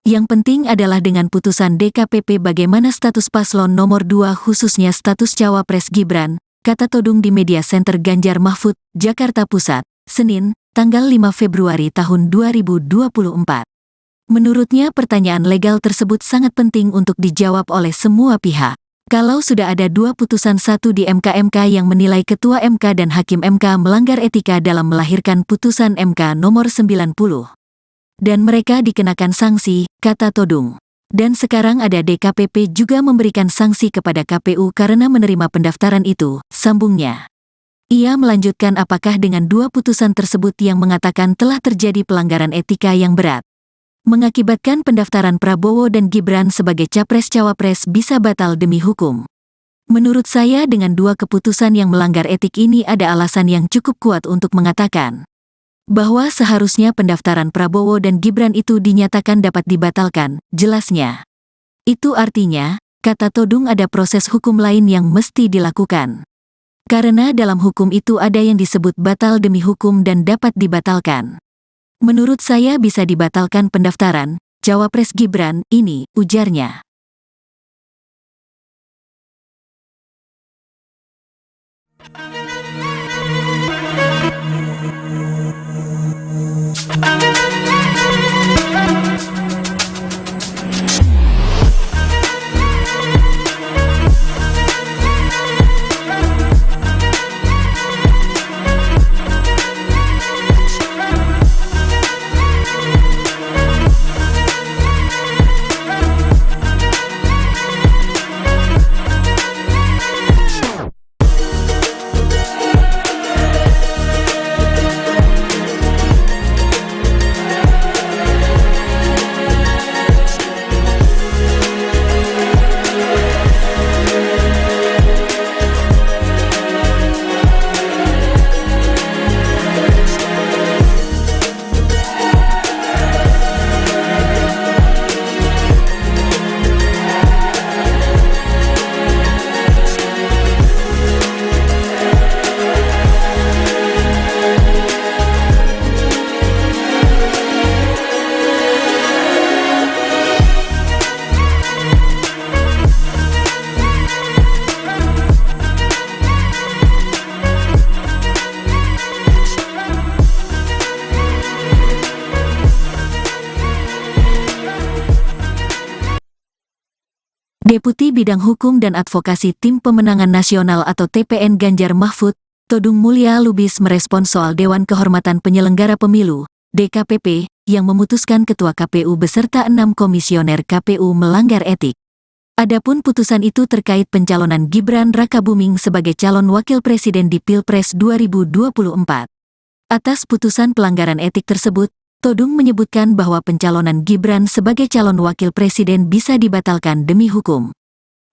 Yang penting adalah dengan putusan DKPP bagaimana status paslon nomor 2 khususnya status cawapres Gibran, kata Todung di Media Center Ganjar Mahfud, Jakarta Pusat, Senin, tanggal 5 Februari tahun 2024. Menurutnya pertanyaan legal tersebut sangat penting untuk dijawab oleh semua pihak. Kalau sudah ada 2 putusan, satu di MK yang menilai Ketua MK dan Hakim MK melanggar etika dalam melahirkan putusan MK nomor 90. Dan mereka dikenakan sanksi, kata Todung. Dan sekarang ada DKPP juga memberikan sanksi kepada KPU karena menerima pendaftaran itu, sambungnya. Ia melanjutkan apakah dengan 2 putusan tersebut yang mengatakan telah terjadi pelanggaran etika yang berat, mengakibatkan pendaftaran Prabowo dan Gibran sebagai capres-cawapres bisa batal demi hukum. Menurut saya dengan 2 keputusan yang melanggar etik ini ada alasan yang cukup kuat untuk mengatakan bahwa seharusnya pendaftaran Prabowo dan Gibran itu dinyatakan dapat dibatalkan, jelasnya. Itu artinya, kata Todung, ada proses hukum lain yang mesti dilakukan. Karena dalam hukum itu ada yang disebut batal demi hukum dan dapat dibatalkan. Menurut saya bisa dibatalkan pendaftaran cawapres Gibran ini, ujarnya. Deputi Bidang Hukum dan Advokasi Tim Pemenangan Nasional atau TPN Ganjar Mahfud, Todung Mulya Lubis merespons soal Dewan Kehormatan Penyelenggara Pemilu, DKPP, yang memutuskan Ketua KPU beserta 6 komisioner KPU melanggar etik. Adapun putusan itu terkait pencalonan Gibran Rakabuming sebagai calon wakil presiden di Pilpres 2024. Atas putusan pelanggaran etik tersebut, Todung menyebutkan bahwa pencalonan Gibran sebagai calon wakil presiden bisa dibatalkan demi hukum.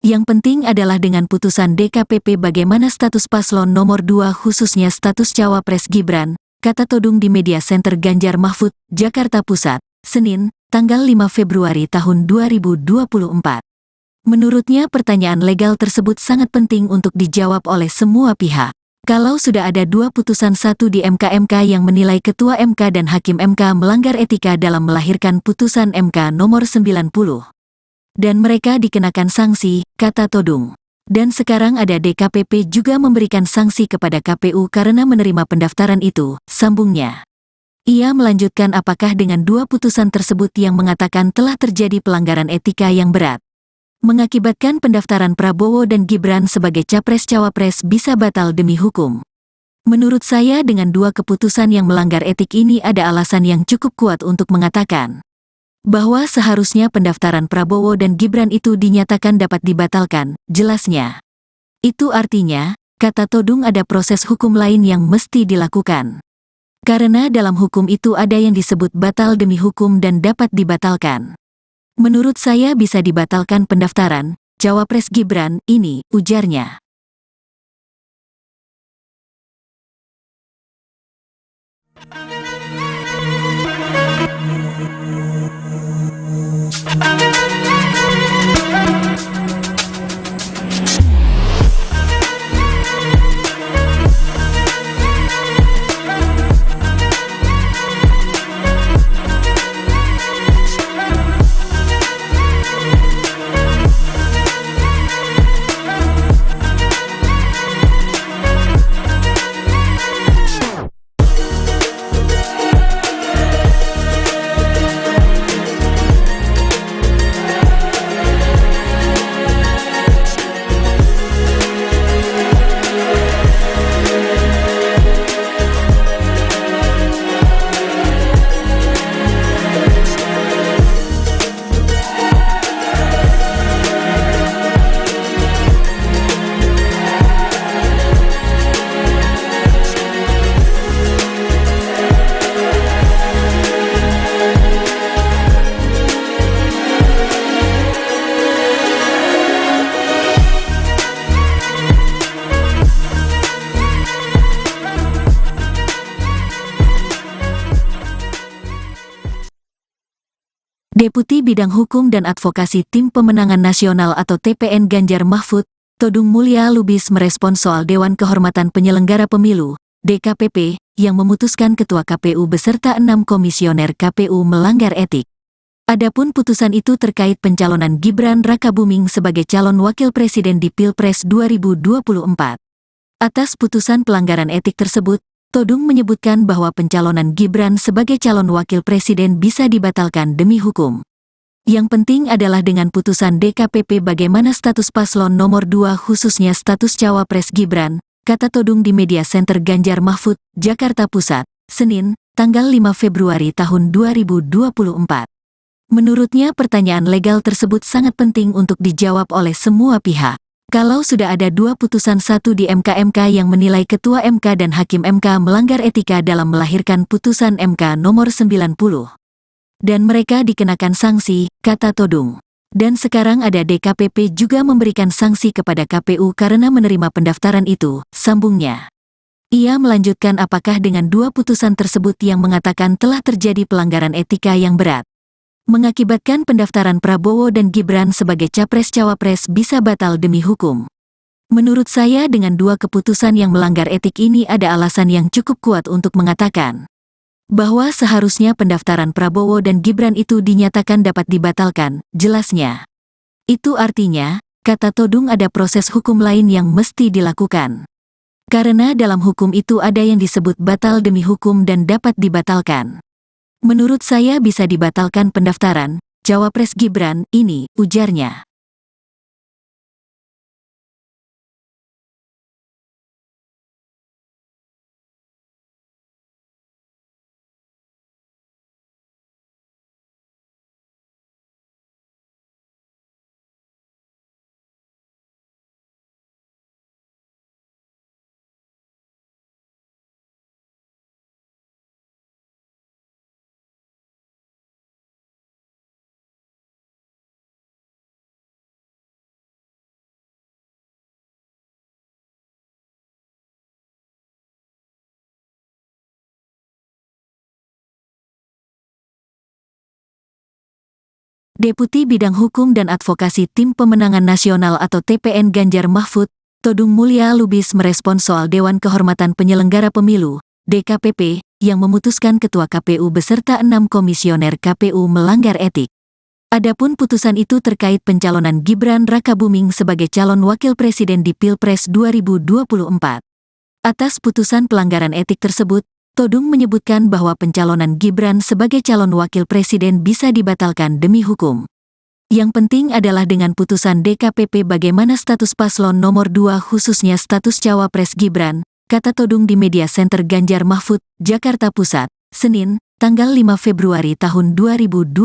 Yang penting adalah dengan putusan DKPP bagaimana status paslon nomor 2 khususnya status cawapres Gibran, kata Todung di Media Center Ganjar Mahfud, Jakarta Pusat, Senin, tanggal 5 Februari tahun 2024. Menurutnya pertanyaan legal tersebut sangat penting untuk dijawab oleh semua pihak. Kalau sudah ada 2 putusan, satu di MK yang menilai Ketua MK dan Hakim MK melanggar etika dalam melahirkan putusan MK nomor 90. Dan mereka dikenakan sanksi, kata Todung. Dan sekarang ada DKPP juga memberikan sanksi kepada KPU karena menerima pendaftaran itu, sambungnya. Ia melanjutkan apakah dengan 2 putusan tersebut yang mengatakan telah terjadi pelanggaran etika yang berat, mengakibatkan pendaftaran Prabowo dan Gibran sebagai capres-cawapres bisa batal demi hukum. Menurut saya dengan 2 keputusan yang melanggar etik ini ada alasan yang cukup kuat untuk mengatakan bahwa seharusnya pendaftaran Prabowo dan Gibran itu dinyatakan dapat dibatalkan, jelasnya. Itu artinya, kata Todung, ada proses hukum lain yang mesti dilakukan. Karena dalam hukum itu ada yang disebut batal demi hukum dan dapat dibatalkan. Menurut saya bisa dibatalkan pendaftaran Cawapres Gibran ini, ujarnya. Deputi Bidang Hukum dan Advokasi Tim Pemenangan Nasional atau TPN Ganjar Mahfud, Todung Mulya Lubis merespons soal Dewan Kehormatan Penyelenggara Pemilu, DKPP, yang memutuskan Ketua KPU beserta 6 komisioner KPU melanggar etik. Adapun putusan itu terkait pencalonan Gibran Rakabuming sebagai calon wakil presiden di Pilpres 2024. Atas putusan pelanggaran etik tersebut, Todung menyebutkan bahwa pencalonan Gibran sebagai calon wakil presiden bisa dibatalkan demi hukum. Yang penting adalah dengan putusan DKPP bagaimana status paslon nomor 2 khususnya status Cawapres Gibran, kata Todung di Media Center Ganjar Mahfud, Jakarta Pusat, Senin, tanggal 5 Februari tahun 2024. Menurutnya pertanyaan legal tersebut sangat penting untuk dijawab oleh semua pihak. Kalau sudah ada 2 putusan, satu di MK yang menilai Ketua MK dan Hakim MK melanggar etika dalam melahirkan putusan MK nomor 90. Dan mereka dikenakan sanksi, kata Todung. Dan sekarang ada DKPP juga memberikan sanksi kepada KPU karena menerima pendaftaran itu, sambungnya. Ia melanjutkan apakah dengan 2 putusan tersebut yang mengatakan telah terjadi pelanggaran etika yang berat, mengakibatkan pendaftaran Prabowo dan Gibran sebagai Capres-Cawapres bisa batal demi hukum. Menurut saya dengan 2 keputusan yang melanggar etik ini ada alasan yang cukup kuat untuk mengatakan bahwa seharusnya pendaftaran Prabowo dan Gibran itu dinyatakan dapat dibatalkan, jelasnya. Itu artinya, kata Todung ada proses hukum lain yang mesti dilakukan. Karena dalam hukum itu ada yang disebut batal demi hukum dan dapat dibatalkan. Menurut saya bisa dibatalkan pendaftaran Cawapres Gibran ini, ujarnya. Deputi Bidang Hukum dan Advokasi Tim Pemenangan Nasional atau TPN Ganjar Mahfud, Todung Mulya Lubis merespons soal Dewan Kehormatan Penyelenggara Pemilu, DKPP, yang memutuskan Ketua KPU beserta 6 komisioner KPU melanggar etik. Adapun putusan itu terkait pencalonan Gibran Rakabuming sebagai calon wakil presiden di Pilpres 2024. Atas putusan pelanggaran etik tersebut, Todung menyebutkan bahwa pencalonan Gibran sebagai calon wakil presiden bisa dibatalkan demi hukum. Yang penting adalah dengan putusan DKPP bagaimana status paslon nomor 2 khususnya status Cawapres Gibran, kata Todung di Media Center Ganjar Mahfud, Jakarta Pusat, Senin, tanggal 5 Februari tahun 2024.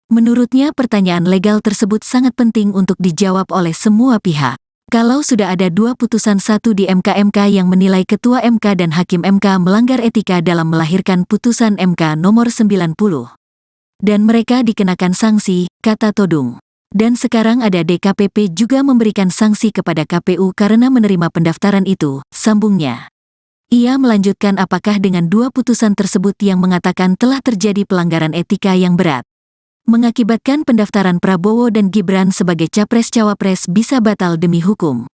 Menurutnya pertanyaan legal tersebut sangat penting untuk dijawab oleh semua pihak. Kalau sudah ada 2 putusan 1 di MK yang menilai Ketua MK dan Hakim MK melanggar etika dalam melahirkan putusan MK nomor 90. Dan mereka dikenakan sanksi, kata Todung. Dan sekarang ada DKPP juga memberikan sanksi kepada KPU karena menerima pendaftaran itu, sambungnya. Ia melanjutkan apakah dengan 2 putusan tersebut yang mengatakan telah terjadi pelanggaran etika yang berat, mengakibatkan pendaftaran Prabowo dan Gibran sebagai Capres-Cawapres bisa batal demi hukum.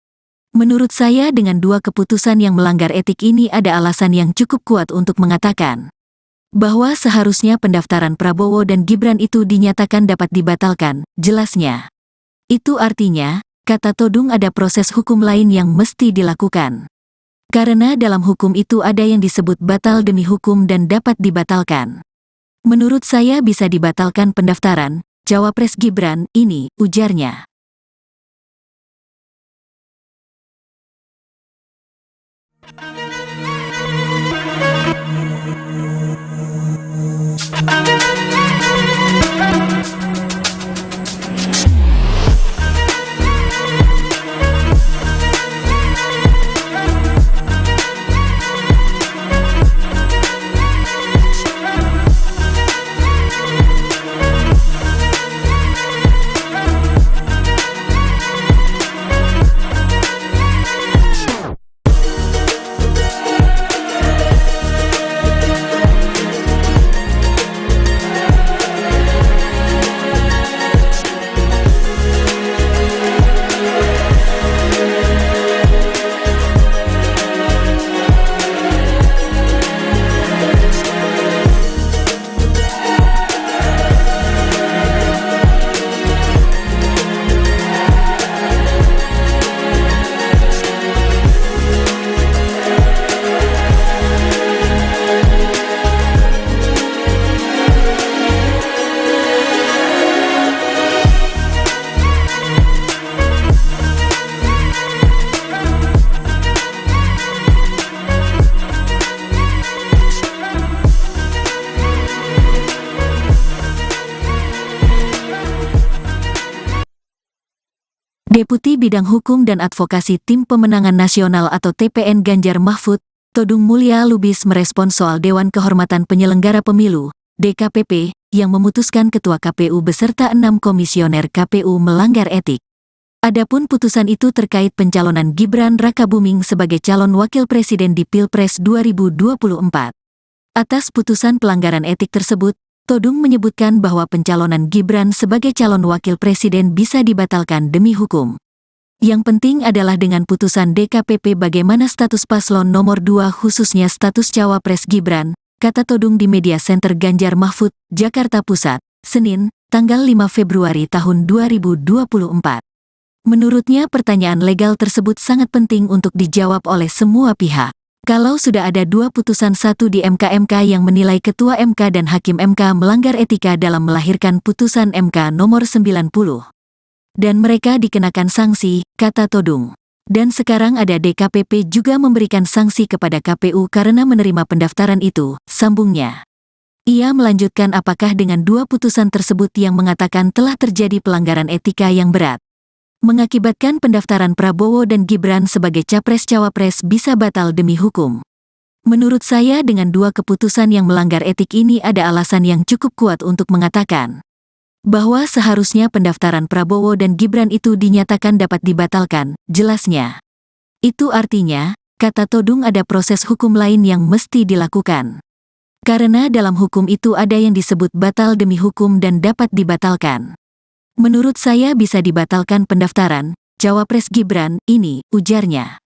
Menurut saya dengan 2 keputusan yang melanggar etik ini ada alasan yang cukup kuat untuk mengatakan bahwa seharusnya pendaftaran Prabowo dan Gibran itu dinyatakan dapat dibatalkan, jelasnya. Itu artinya, kata Todung ada proses hukum lain yang mesti dilakukan. Karena dalam hukum itu ada yang disebut batal demi hukum dan dapat dibatalkan. Menurut saya bisa dibatalkan pendaftaran Cawapres Gibran ini, ujarnya. Deputi Bidang Hukum dan Advokasi Tim Pemenangan Nasional atau TPN Ganjar Mahfud, Todung Mulya Lubis merespon soal Dewan Kehormatan Penyelenggara Pemilu, DKPP, yang memutuskan Ketua KPU beserta 6 komisioner KPU melanggar etik. Adapun putusan itu terkait pencalonan Gibran Rakabuming sebagai calon wakil presiden di Pilpres 2024. Atas putusan pelanggaran etik tersebut, Todung menyebutkan bahwa pencalonan Gibran sebagai calon wakil presiden bisa dibatalkan demi hukum. Yang penting adalah dengan putusan DKPP bagaimana status paslon nomor 2 khususnya status Cawapres Gibran, kata Todung di Media Center Ganjar Mahfud, Jakarta Pusat, Senin, tanggal 5 Februari tahun 2024. Menurutnya pertanyaan legal tersebut sangat penting untuk dijawab oleh semua pihak. Kalau sudah ada 2 putusan 1 di MK yang menilai Ketua MK dan Hakim MK melanggar etika dalam melahirkan putusan MK nomor 90. Dan mereka dikenakan sanksi, kata Todung. Dan sekarang ada DKPP juga memberikan sanksi kepada KPU karena menerima pendaftaran itu, sambungnya. Ia melanjutkan apakah dengan 2 putusan tersebut yang mengatakan telah terjadi pelanggaran etika yang berat, mengakibatkan pendaftaran Prabowo dan Gibran sebagai Capres-Cawapres bisa batal demi hukum. Menurut saya dengan 2 keputusan yang melanggar etik ini ada alasan yang cukup kuat untuk mengatakan bahwa seharusnya pendaftaran Prabowo dan Gibran itu dinyatakan dapat dibatalkan, jelasnya. Itu artinya, kata Todung ada proses hukum lain yang mesti dilakukan. Karena dalam hukum itu ada yang disebut batal demi hukum dan dapat dibatalkan. Menurut saya bisa dibatalkan pendaftaran Cawapres Gibran ini, ujarnya.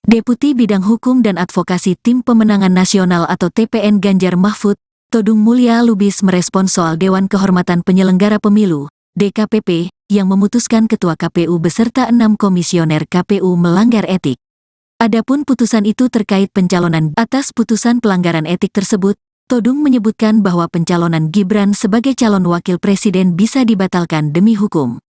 Deputi Bidang Hukum dan Advokasi Tim Pemenangan Nasional atau TPN Ganjar Mahfud, Todung Mulya Lubis merespons soal Dewan Kehormatan Penyelenggara Pemilu, DKPP, yang memutuskan Ketua KPU beserta 6 komisioner KPU melanggar etik. Adapun putusan itu terkait pencalonan. Atas putusan pelanggaran etik tersebut, Todung menyebutkan bahwa pencalonan Gibran sebagai calon wakil presiden bisa dibatalkan demi hukum.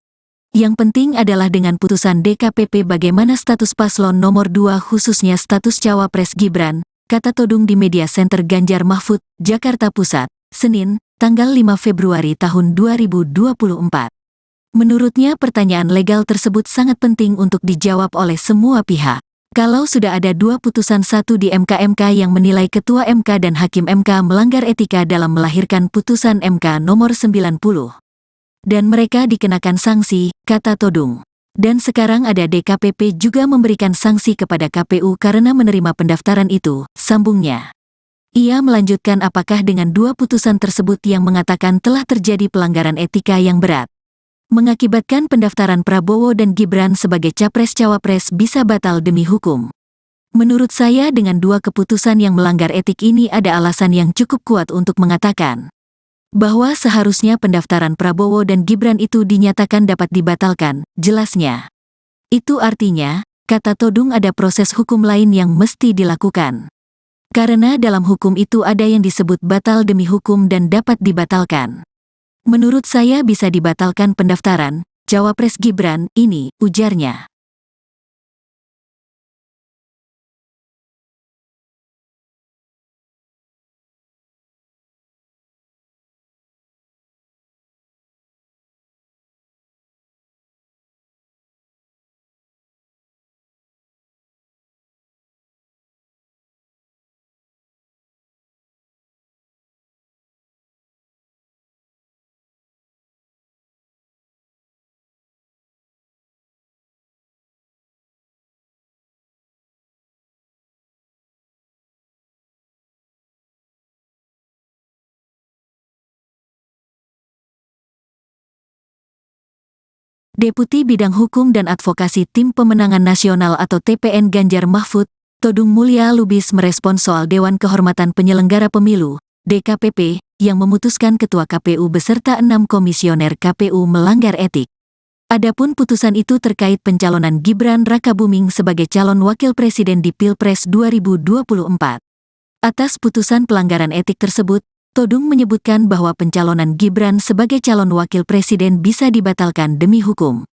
Yang penting adalah dengan putusan DKPP bagaimana status paslon nomor 2 khususnya status cawapres Gibran, kata Todung di Media Center Ganjar Mahfud, Jakarta Pusat, Senin, tanggal 5 Februari tahun 2024. Menurutnya pertanyaan legal tersebut sangat penting untuk dijawab oleh semua pihak. Kalau sudah ada 2 putusan, satu di MK yang menilai Ketua MK dan Hakim MK melanggar etika dalam melahirkan putusan MK nomor 90. Dan mereka dikenakan sanksi, kata Todung. Dan sekarang ada DKPP juga memberikan sanksi kepada KPU karena menerima pendaftaran itu, sambungnya. Ia melanjutkan apakah dengan 2 putusan tersebut yang mengatakan telah terjadi pelanggaran etika yang berat, mengakibatkan pendaftaran Prabowo dan Gibran sebagai capres-cawapres bisa batal demi hukum. Menurut saya dengan 2 keputusan yang melanggar etik ini ada alasan yang cukup kuat untuk mengatakan bahwa seharusnya pendaftaran Prabowo dan Gibran itu dinyatakan dapat dibatalkan, jelasnya. Itu artinya, kata Todung, ada proses hukum lain yang mesti dilakukan. Karena dalam hukum itu ada yang disebut batal demi hukum dan dapat dibatalkan. Menurut saya bisa dibatalkan pendaftaran cawapres Gibran ini, ujarnya. Deputi Bidang Hukum dan Advokasi Tim Pemenangan Nasional atau TPN Ganjar Mahfud, Todung Mulya Lubis merespons soal Dewan Kehormatan Penyelenggara Pemilu, DKPP, yang memutuskan Ketua KPU beserta 6 komisioner KPU melanggar etik. Adapun putusan itu terkait pencalonan Gibran Rakabuming sebagai calon wakil presiden di Pilpres 2024. Atas putusan pelanggaran etik tersebut, Todung menyebutkan bahwa pencalonan Gibran sebagai calon wakil presiden bisa dibatalkan demi hukum.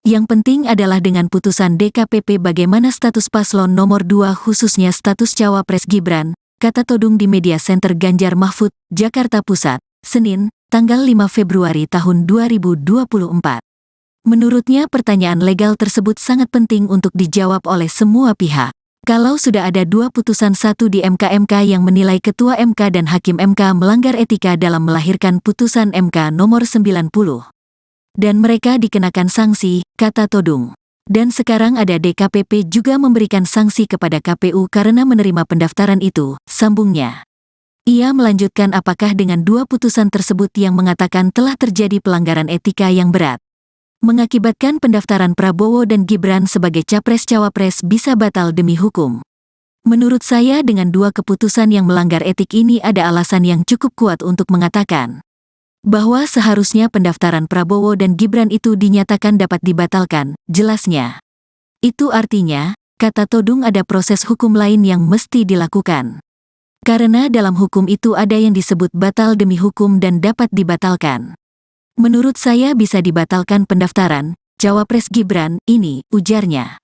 Yang penting adalah dengan putusan DKPP bagaimana status paslon nomor 2 khususnya status cawapres Gibran, kata Todung di Media Center Ganjar Mahfud, Jakarta Pusat, Senin, tanggal 5 Februari tahun 2024. Menurutnya pertanyaan legal tersebut sangat penting untuk dijawab oleh semua pihak. Kalau sudah ada 2 putusan, satu di MK yang menilai Ketua MK dan Hakim MK melanggar etika dalam melahirkan putusan MK nomor 90. Dan mereka dikenakan sanksi, kata Todung. Dan sekarang ada DKPP juga memberikan sanksi kepada KPU karena menerima pendaftaran itu, sambungnya. Ia melanjutkan apakah dengan 2 putusan tersebut yang mengatakan telah terjadi pelanggaran etika yang berat, mengakibatkan pendaftaran Prabowo dan Gibran sebagai capres-cawapres bisa batal demi hukum. Menurut saya dengan 2 keputusan yang melanggar etik ini ada alasan yang cukup kuat untuk mengatakan bahwa seharusnya pendaftaran Prabowo dan Gibran itu dinyatakan dapat dibatalkan, jelasnya. Itu artinya, kata Todung, ada proses hukum lain yang mesti dilakukan. Karena dalam hukum itu ada yang disebut batal demi hukum dan dapat dibatalkan. Menurut saya bisa dibatalkan pendaftaran cawapres Gibran ini, ujarnya.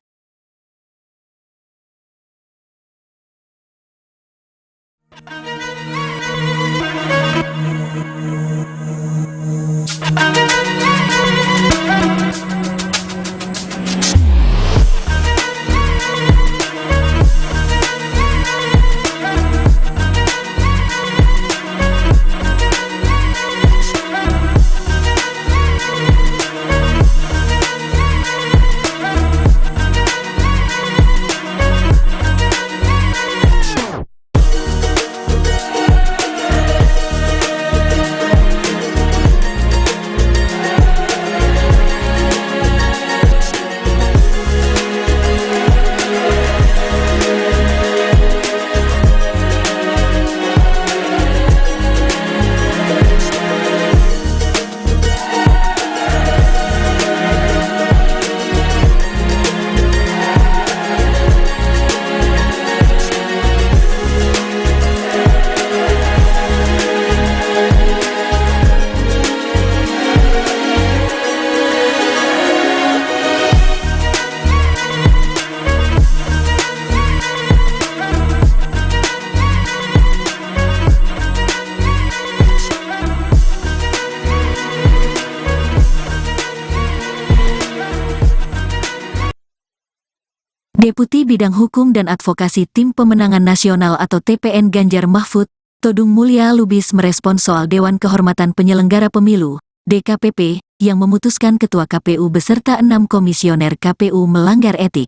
Deputi Bidang Hukum dan Advokasi Tim Pemenangan Nasional atau TPN Ganjar Mahfud, Todung Mulya Lubis merespons soal Dewan Kehormatan Penyelenggara Pemilu, DKPP, yang memutuskan Ketua KPU beserta 6 komisioner KPU melanggar etik.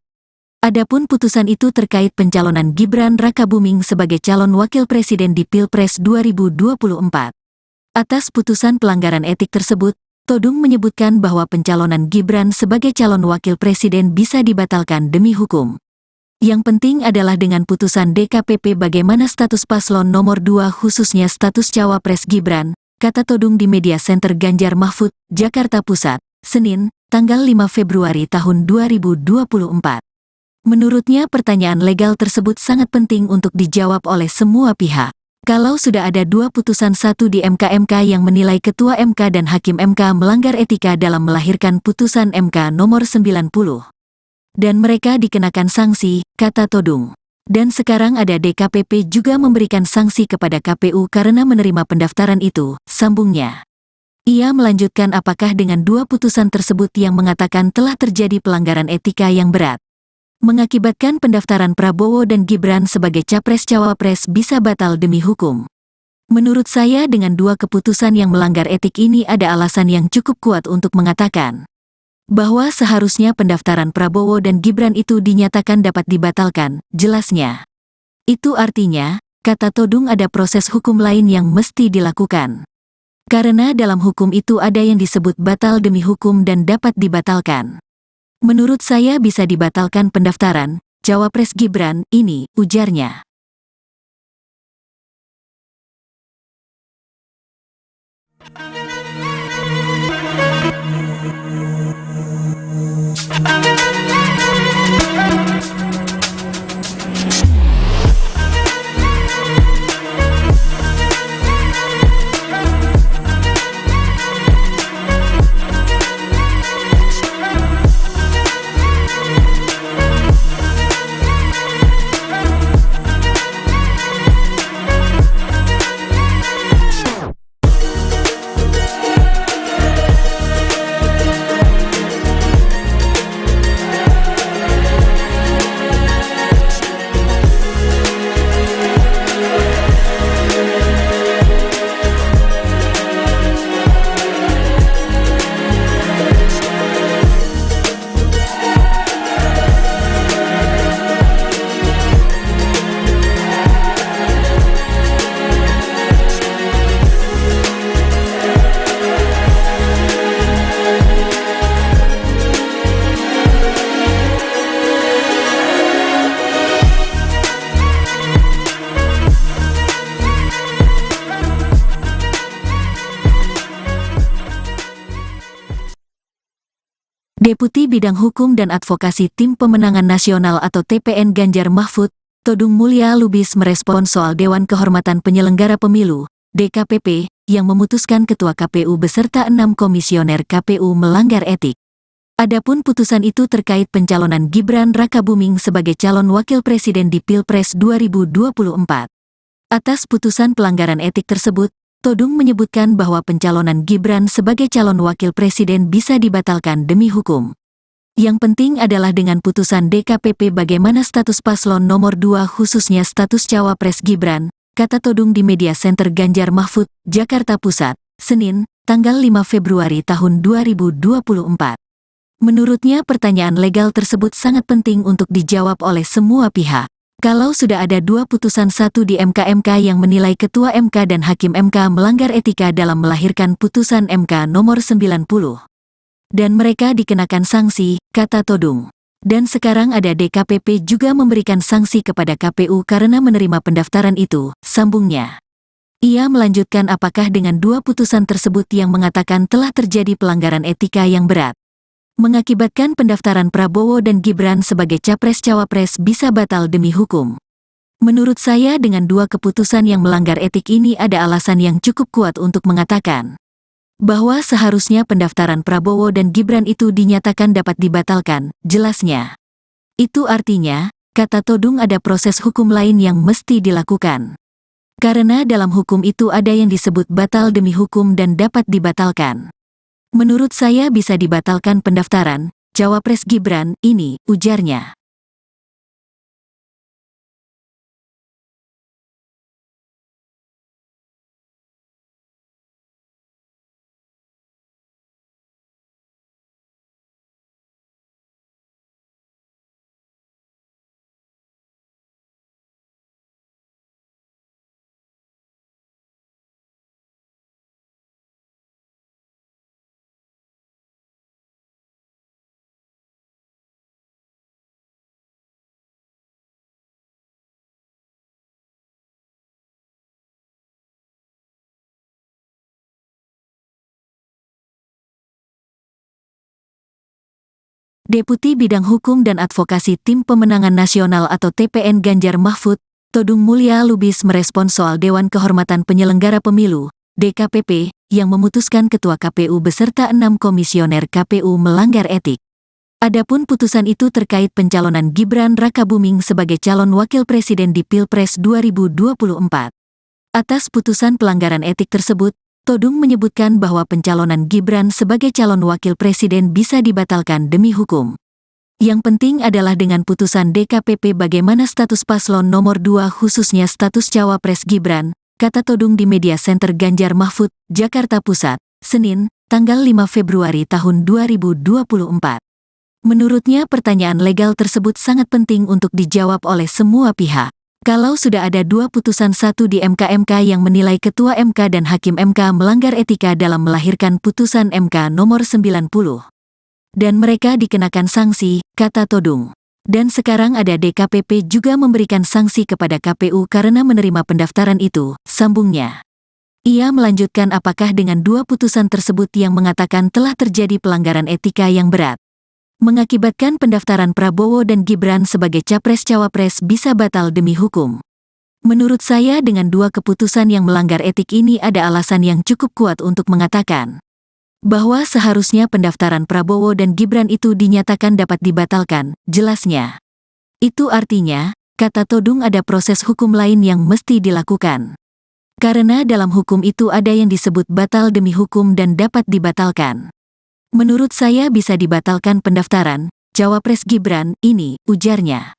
Adapun putusan itu terkait pencalonan Gibran Rakabuming sebagai calon wakil presiden di Pilpres 2024. Atas putusan pelanggaran etik tersebut, Todung menyebutkan bahwa pencalonan Gibran sebagai calon wakil presiden bisa dibatalkan demi hukum. Yang penting adalah dengan putusan DKPP bagaimana status paslon nomor 2 khususnya status cawapres Gibran, kata Todung di Media Center Ganjar Mahfud, Jakarta Pusat, Senin, tanggal 5 Februari tahun 2024. Menurutnya pertanyaan legal tersebut sangat penting untuk dijawab oleh semua pihak. Kalau sudah ada 2 putusan, satu di MK yang menilai Ketua MK dan Hakim MK melanggar etika dalam melahirkan putusan MK nomor 90. Dan mereka dikenakan sanksi, kata Todung. Dan sekarang ada DKPP juga memberikan sanksi kepada KPU karena menerima pendaftaran itu, sambungnya. Ia melanjutkan apakah dengan 2 putusan tersebut yang mengatakan telah terjadi pelanggaran etika yang berat, mengakibatkan pendaftaran Prabowo dan Gibran sebagai capres-cawapres bisa batal demi hukum. Menurut saya dengan 2 keputusan yang melanggar etik ini ada alasan yang cukup kuat untuk mengatakan bahwa seharusnya pendaftaran Prabowo dan Gibran itu dinyatakan dapat dibatalkan, jelasnya. Itu artinya, kata Todung, ada proses hukum lain yang mesti dilakukan. Karena dalam hukum itu ada yang disebut batal demi hukum dan dapat dibatalkan. Menurut saya bisa dibatalkan pendaftaran cawapres Gibran ini, ujarnya. Deputi Bidang Hukum dan Advokasi Tim Pemenangan Nasional atau TPN Ganjar Mahfud, Todung Mulya Lubis merespons soal Dewan Kehormatan Penyelenggara Pemilu, DKPP, yang memutuskan Ketua KPU beserta 6 komisioner KPU melanggar etik. Adapun putusan itu terkait pencalonan Gibran Rakabuming sebagai calon wakil presiden di Pilpres 2024. Atas putusan pelanggaran etik tersebut, Todung menyebutkan bahwa pencalonan Gibran sebagai calon wakil presiden bisa dibatalkan demi hukum. Yang penting adalah dengan putusan DKPP bagaimana status paslon nomor 2 khususnya status cawapres Gibran, kata Todung di Media Center Ganjar Mahfud, Jakarta Pusat, Senin, tanggal 5 Februari tahun 2024. Menurutnya pertanyaan legal tersebut sangat penting untuk dijawab oleh semua pihak. Kalau sudah ada 2 putusan, satu di MK yang menilai Ketua MK dan Hakim MK melanggar etika dalam melahirkan putusan MK nomor 90. Dan mereka dikenakan sanksi, kata Todung. Dan sekarang ada DKPP juga memberikan sanksi kepada KPU karena menerima pendaftaran itu, sambungnya. Ia melanjutkan apakah dengan 2 putusan tersebut yang mengatakan telah terjadi pelanggaran etika yang berat, mengakibatkan pendaftaran Prabowo dan Gibran sebagai capres-cawapres bisa batal demi hukum. Menurut saya dengan 2 keputusan yang melanggar etik ini ada alasan yang cukup kuat untuk mengatakan bahwa seharusnya pendaftaran Prabowo dan Gibran itu dinyatakan dapat dibatalkan, jelasnya. Itu artinya, kata Todung, ada proses hukum lain yang mesti dilakukan. Karena dalam hukum itu ada yang disebut batal demi hukum dan dapat dibatalkan. Menurut saya bisa dibatalkan pendaftaran cawapres Gibran ini, ujarnya. Deputi Bidang Hukum dan Advokasi Tim Pemenangan Nasional atau TPN Ganjar Mahfud, Todung Mulya Lubis merespons soal Dewan Kehormatan Penyelenggara Pemilu, DKPP, yang memutuskan Ketua KPU beserta 6 komisioner KPU melanggar etik. Adapun putusan itu terkait pencalonan Gibran Rakabuming sebagai calon wakil presiden di Pilpres 2024. Atas putusan pelanggaran etik tersebut, Todung menyebutkan bahwa pencalonan Gibran sebagai calon wakil presiden bisa dibatalkan demi hukum. Yang penting adalah dengan putusan DKPP bagaimana status paslon nomor 2 khususnya status cawapres Gibran, kata Todung di Media Center Ganjar Mahfud, Jakarta Pusat, Senin, tanggal 5 Februari tahun 2024. Menurutnya pertanyaan legal tersebut sangat penting untuk dijawab oleh semua pihak. Kalau sudah ada 2 putusan, satu di MK yang menilai Ketua MK dan Hakim MK melanggar etika dalam melahirkan putusan MK nomor 90. Dan mereka dikenakan sanksi, kata Todung. Dan sekarang ada DKPP juga memberikan sanksi kepada KPU karena menerima pendaftaran itu, sambungnya. Ia melanjutkan apakah dengan 2 putusan tersebut yang mengatakan telah terjadi pelanggaran etika yang berat, mengakibatkan pendaftaran Prabowo dan Gibran sebagai capres-cawapres bisa batal demi hukum. Menurut saya dengan 2 keputusan yang melanggar etik ini ada alasan yang cukup kuat untuk mengatakan bahwa seharusnya pendaftaran Prabowo dan Gibran itu dinyatakan dapat dibatalkan, jelasnya. Itu artinya, kata Todung, ada proses hukum lain yang mesti dilakukan. Karena dalam hukum itu ada yang disebut batal demi hukum dan dapat dibatalkan. Menurut saya bisa dibatalkan pendaftaran cawapres Gibran ini, ujarnya.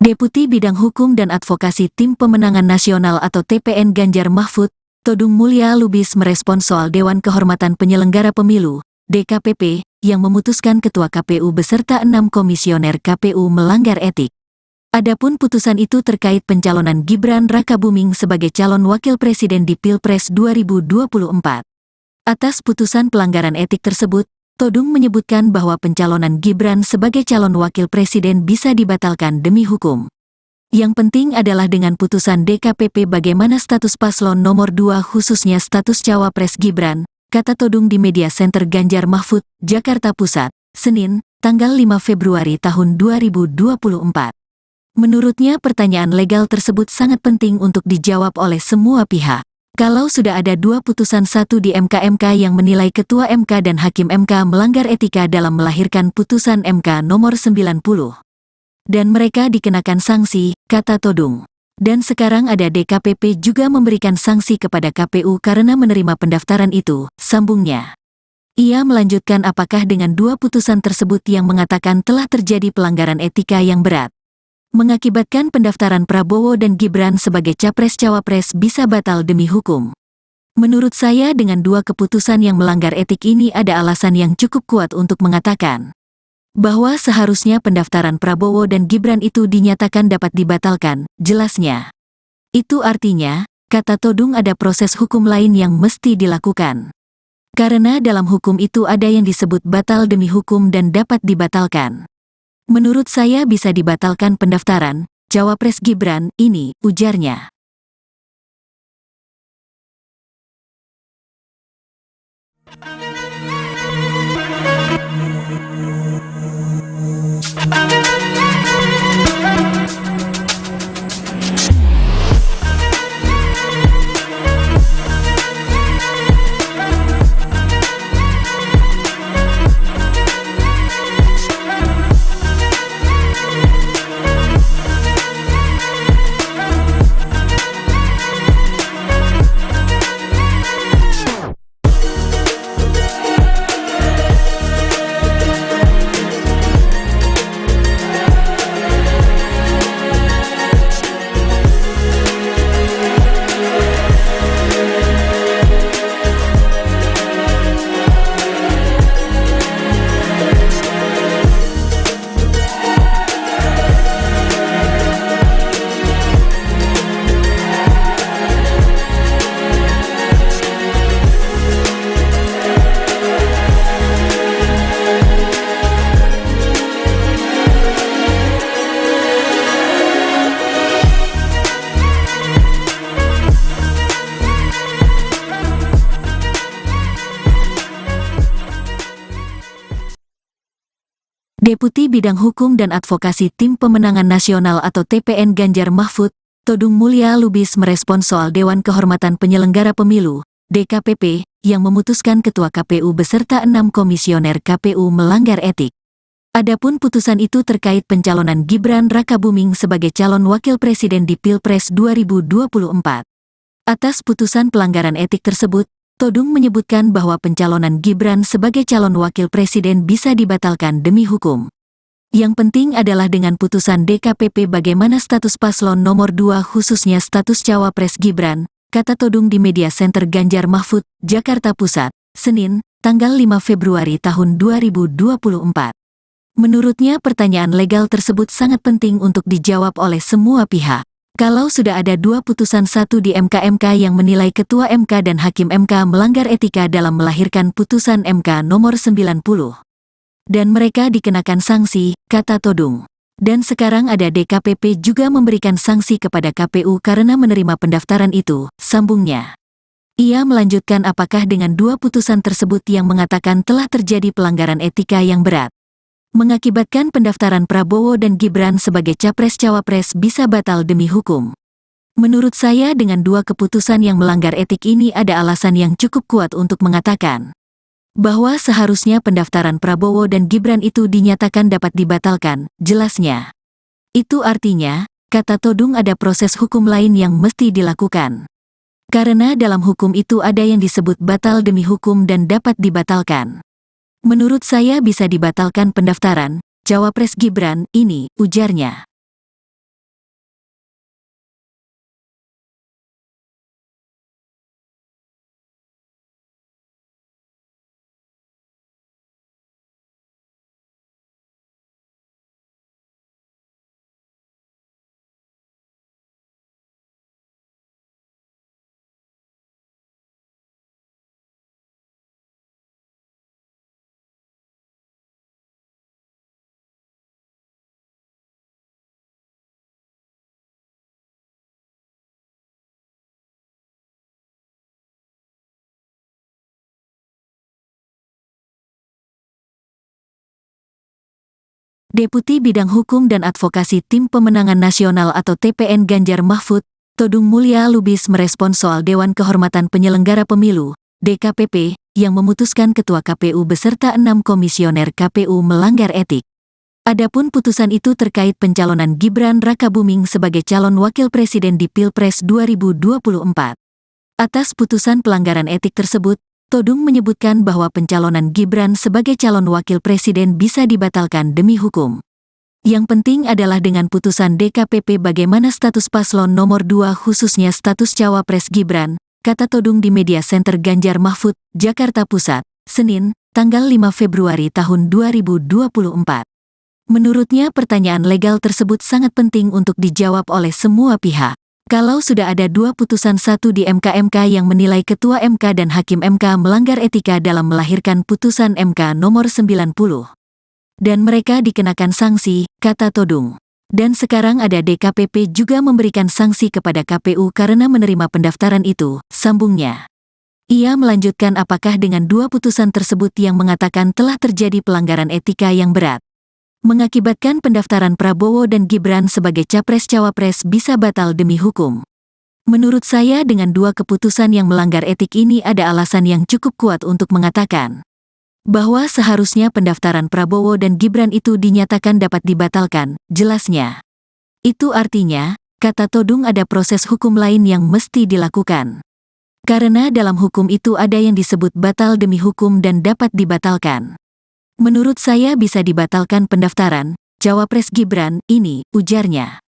Deputi Bidang Hukum dan Advokasi Tim Pemenangan Nasional atau TPN Ganjar Mahfud, Todung Mulya Lubis merespons soal Dewan Kehormatan Penyelenggara Pemilu, DKPP, yang memutuskan Ketua KPU beserta 6 komisioner KPU melanggar etik. Adapun putusan itu terkait pencalonan Gibran Rakabuming sebagai calon wakil presiden di Pilpres 2024. Atas putusan pelanggaran etik tersebut, Todung menyebutkan bahwa pencalonan Gibran sebagai calon wakil presiden bisa dibatalkan demi hukum. Yang penting adalah dengan putusan DKPP bagaimana status paslon nomor 2 khususnya status cawapres Gibran, kata Todung di Media Center Ganjar Mahfud, Jakarta Pusat, Senin, tanggal 5 Februari tahun 2024. Menurutnya pertanyaan legal tersebut sangat penting untuk dijawab oleh semua pihak. Kalau sudah ada 2 putusan, satu di MK yang menilai Ketua MK dan Hakim MK melanggar etika dalam melahirkan putusan MK nomor 90. Dan mereka dikenakan sanksi, kata Todung. Dan sekarang ada DKPP juga memberikan sanksi kepada KPU karena menerima pendaftaran itu, sambungnya. Ia melanjutkan apakah dengan 2 putusan tersebut yang mengatakan telah terjadi pelanggaran etika yang berat, mengakibatkan pendaftaran Prabowo dan Gibran sebagai capres-cawapres bisa batal demi hukum. Menurut saya dengan 2 keputusan yang melanggar etik ini ada alasan yang cukup kuat untuk mengatakan bahwa seharusnya pendaftaran Prabowo dan Gibran itu dinyatakan dapat dibatalkan, jelasnya. Itu artinya, kata Todung, ada proses hukum lain yang mesti dilakukan. Karena dalam hukum itu ada yang disebut batal demi hukum dan dapat dibatalkan. Menurut saya bisa dibatalkan pendaftaran Cawapres Gibran ini, ujarnya. Deputi Bidang Hukum dan Advokasi Tim Pemenangan Nasional atau TPN Ganjar Mahfud, Todung Mulya Lubis merespons soal Dewan Kehormatan Penyelenggara Pemilu, DKPP, yang memutuskan Ketua KPU beserta 6 komisioner KPU melanggar etik. Adapun putusan itu terkait pencalonan Gibran Rakabuming sebagai calon wakil presiden di Pilpres 2024. Atas putusan pelanggaran etik tersebut, Todung menyebutkan bahwa pencalonan Gibran sebagai calon wakil presiden bisa dibatalkan demi hukum. Yang penting adalah dengan putusan DKPP bagaimana status paslon nomor 2 khususnya status Cawapres Gibran, kata Todung di Media Center Ganjar Mahfud, Jakarta Pusat, Senin, tanggal 5 Februari tahun 2024. Menurutnya pertanyaan legal tersebut sangat penting untuk dijawab oleh semua pihak. Kalau sudah ada 2 putusan, satu di MK yang menilai Ketua MK dan Hakim MK melanggar etika dalam melahirkan putusan MK nomor 90. Dan mereka dikenakan sanksi, kata Todung. Dan sekarang ada DKPP juga memberikan sanksi kepada KPU karena menerima pendaftaran itu, sambungnya. Ia melanjutkan apakah dengan 2 putusan tersebut yang mengatakan telah terjadi pelanggaran etika yang berat, mengakibatkan pendaftaran Prabowo dan Gibran sebagai Capres-Cawapres bisa batal demi hukum. Menurut saya dengan 2 keputusan yang melanggar etik ini ada alasan yang cukup kuat untuk mengatakan bahwa seharusnya pendaftaran Prabowo dan Gibran itu dinyatakan dapat dibatalkan, jelasnya. Itu artinya, kata Todung ada proses hukum lain yang mesti dilakukan. Karena dalam hukum itu ada yang disebut batal demi hukum dan dapat dibatalkan. Menurut saya bisa dibatalkan pendaftaran Cawapres Gibran ini, ujarnya. Deputi Bidang Hukum dan Advokasi Tim Pemenangan Nasional atau TPN Ganjar Mahfud, Todung Mulya Lubis merespons soal Dewan Kehormatan Penyelenggara Pemilu, DKPP, yang memutuskan Ketua KPU beserta 6 komisioner KPU melanggar etik. Adapun putusan itu terkait pencalonan Gibran Rakabuming sebagai calon wakil presiden di Pilpres 2024. Atas putusan pelanggaran etik tersebut, Todung menyebutkan bahwa pencalonan Gibran sebagai calon wakil presiden bisa dibatalkan demi hukum. Yang penting adalah dengan putusan DKPP bagaimana status paslon nomor 2 khususnya status Cawapres Gibran, kata Todung di Media Center Ganjar Mahfud, Jakarta Pusat, Senin, tanggal 5 Februari tahun 2024. Menurutnya pertanyaan legal tersebut sangat penting untuk dijawab oleh semua pihak. Kalau sudah ada dua putusan satu di MK yang menilai Ketua MK dan Hakim MK melanggar etika dalam melahirkan putusan MK nomor 90. Dan mereka dikenakan sanksi, kata Todung. Dan sekarang ada DKPP juga memberikan sanksi kepada KPU karena menerima pendaftaran itu, sambungnya. Ia melanjutkan apakah dengan dua putusan tersebut yang mengatakan telah terjadi pelanggaran etika yang berat, mengakibatkan pendaftaran Prabowo dan Gibran sebagai Capres-Cawapres bisa batal demi hukum. Menurut saya dengan dua keputusan yang melanggar etik ini ada alasan yang cukup kuat untuk mengatakan bahwa seharusnya pendaftaran Prabowo dan Gibran itu dinyatakan dapat dibatalkan, jelasnya. Itu artinya, kata Todung ada proses hukum lain yang mesti dilakukan. Karena dalam hukum itu ada yang disebut batal demi hukum dan dapat dibatalkan. Menurut saya bisa dibatalkan pendaftaran Cawapres Gibran ini, ujarnya.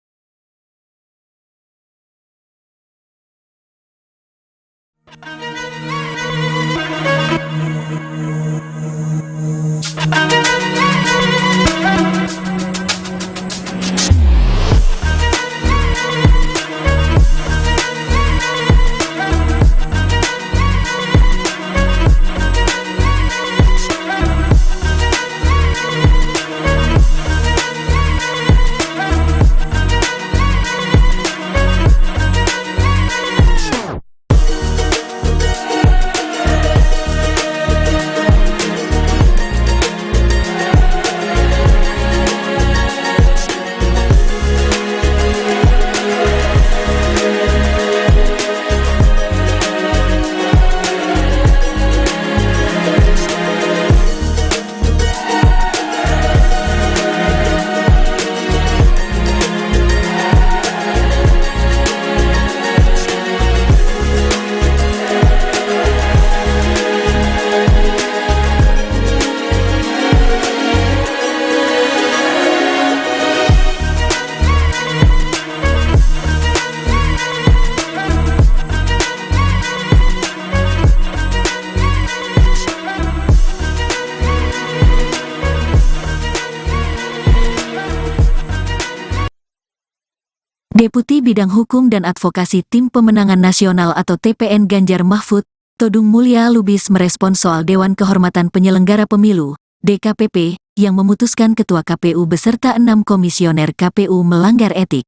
Deputi Bidang Hukum dan Advokasi Tim Pemenangan Nasional atau TPN Ganjar Mahfud, Todung Mulya Lubis merespons soal Dewan Kehormatan Penyelenggara Pemilu, DKPP, yang memutuskan Ketua KPU beserta 6 komisioner KPU melanggar etik.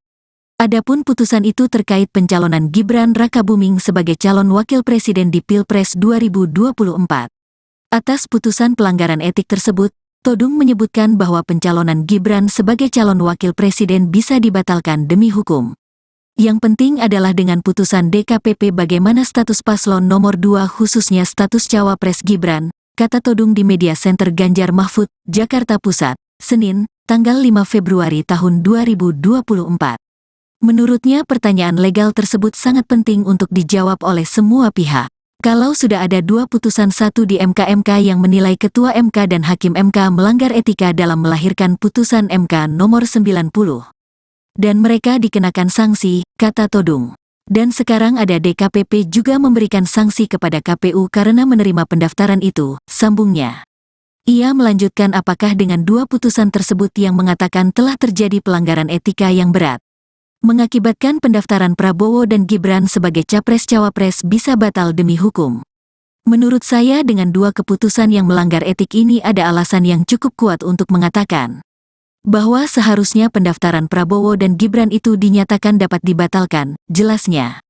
Adapun putusan itu terkait pencalonan Gibran Rakabuming sebagai calon wakil presiden di Pilpres 2024. Atas putusan pelanggaran etik tersebut, Todung menyebutkan bahwa pencalonan Gibran sebagai calon wakil presiden bisa dibatalkan demi hukum. Yang penting adalah dengan putusan DKPP bagaimana status paslon nomor 2 khususnya status Cawapres Gibran, kata Todung di Media Center Ganjar Mahfud, Jakarta Pusat, Senin, tanggal 5 Februari tahun 2024. Menurutnya pertanyaan legal tersebut sangat penting untuk dijawab oleh semua pihak. Kalau sudah ada dua putusan satu di MK yang menilai Ketua MK dan Hakim MK melanggar etika dalam melahirkan putusan MK nomor 90. Dan mereka dikenakan sanksi, kata Todung. Dan sekarang ada DKPP juga memberikan sanksi kepada KPU karena menerima pendaftaran itu, sambungnya. Ia melanjutkan apakah dengan dua putusan tersebut yang mengatakan telah terjadi pelanggaran etika yang berat, mengakibatkan pendaftaran Prabowo dan Gibran sebagai Capres-Cawapres bisa batal demi hukum. Menurut saya dengan dua keputusan yang melanggar etik ini ada alasan yang cukup kuat untuk mengatakan bahwa seharusnya pendaftaran Prabowo dan Gibran itu dinyatakan dapat dibatalkan, jelasnya.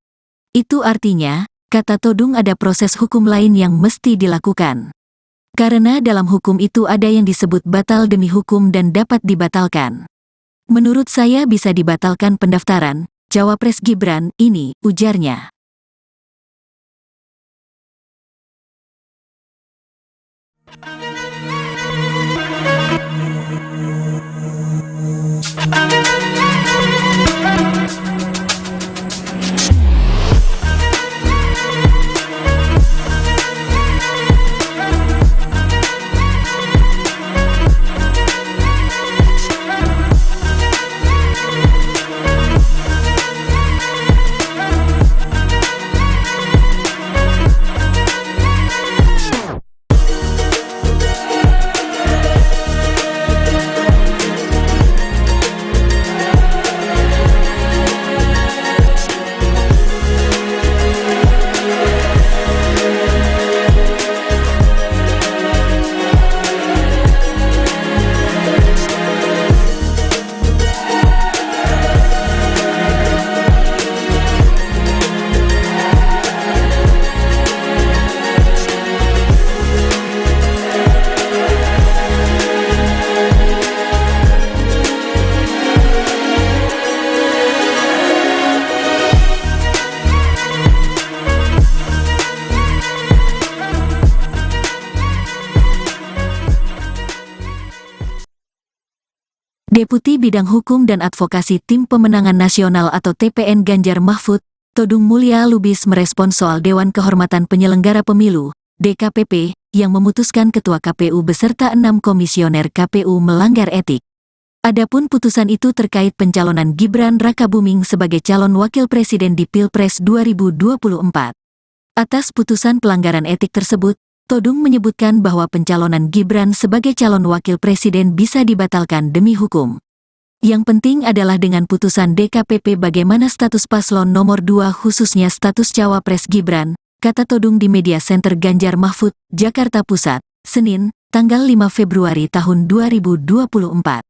Itu artinya, kata Todung ada proses hukum lain yang mesti dilakukan. Karena dalam hukum itu ada yang disebut batal demi hukum dan dapat dibatalkan. Menurut saya bisa dibatalkan pendaftaran Cawapres Gibran ini, ujarnya. Deputi Bidang Hukum dan Advokasi Tim Pemenangan Nasional atau TPN Ganjar Mahfud, Todung Mulya Lubis merespons soal Dewan Kehormatan Penyelenggara Pemilu, DKPP, yang memutuskan Ketua KPU beserta 6 komisioner KPU melanggar etik. Adapun putusan itu terkait pencalonan Gibran Rakabuming sebagai calon wakil presiden di Pilpres 2024. Atas putusan pelanggaran etik tersebut, Todung menyebutkan bahwa pencalonan Gibran sebagai calon wakil presiden bisa dibatalkan demi hukum. Yang penting adalah dengan putusan DKPP bagaimana status paslon nomor 2 khususnya status cawapres Gibran, kata Todung di Media Center Ganjar Mahfud, Jakarta Pusat, Senin, tanggal 5 Februari tahun 2024.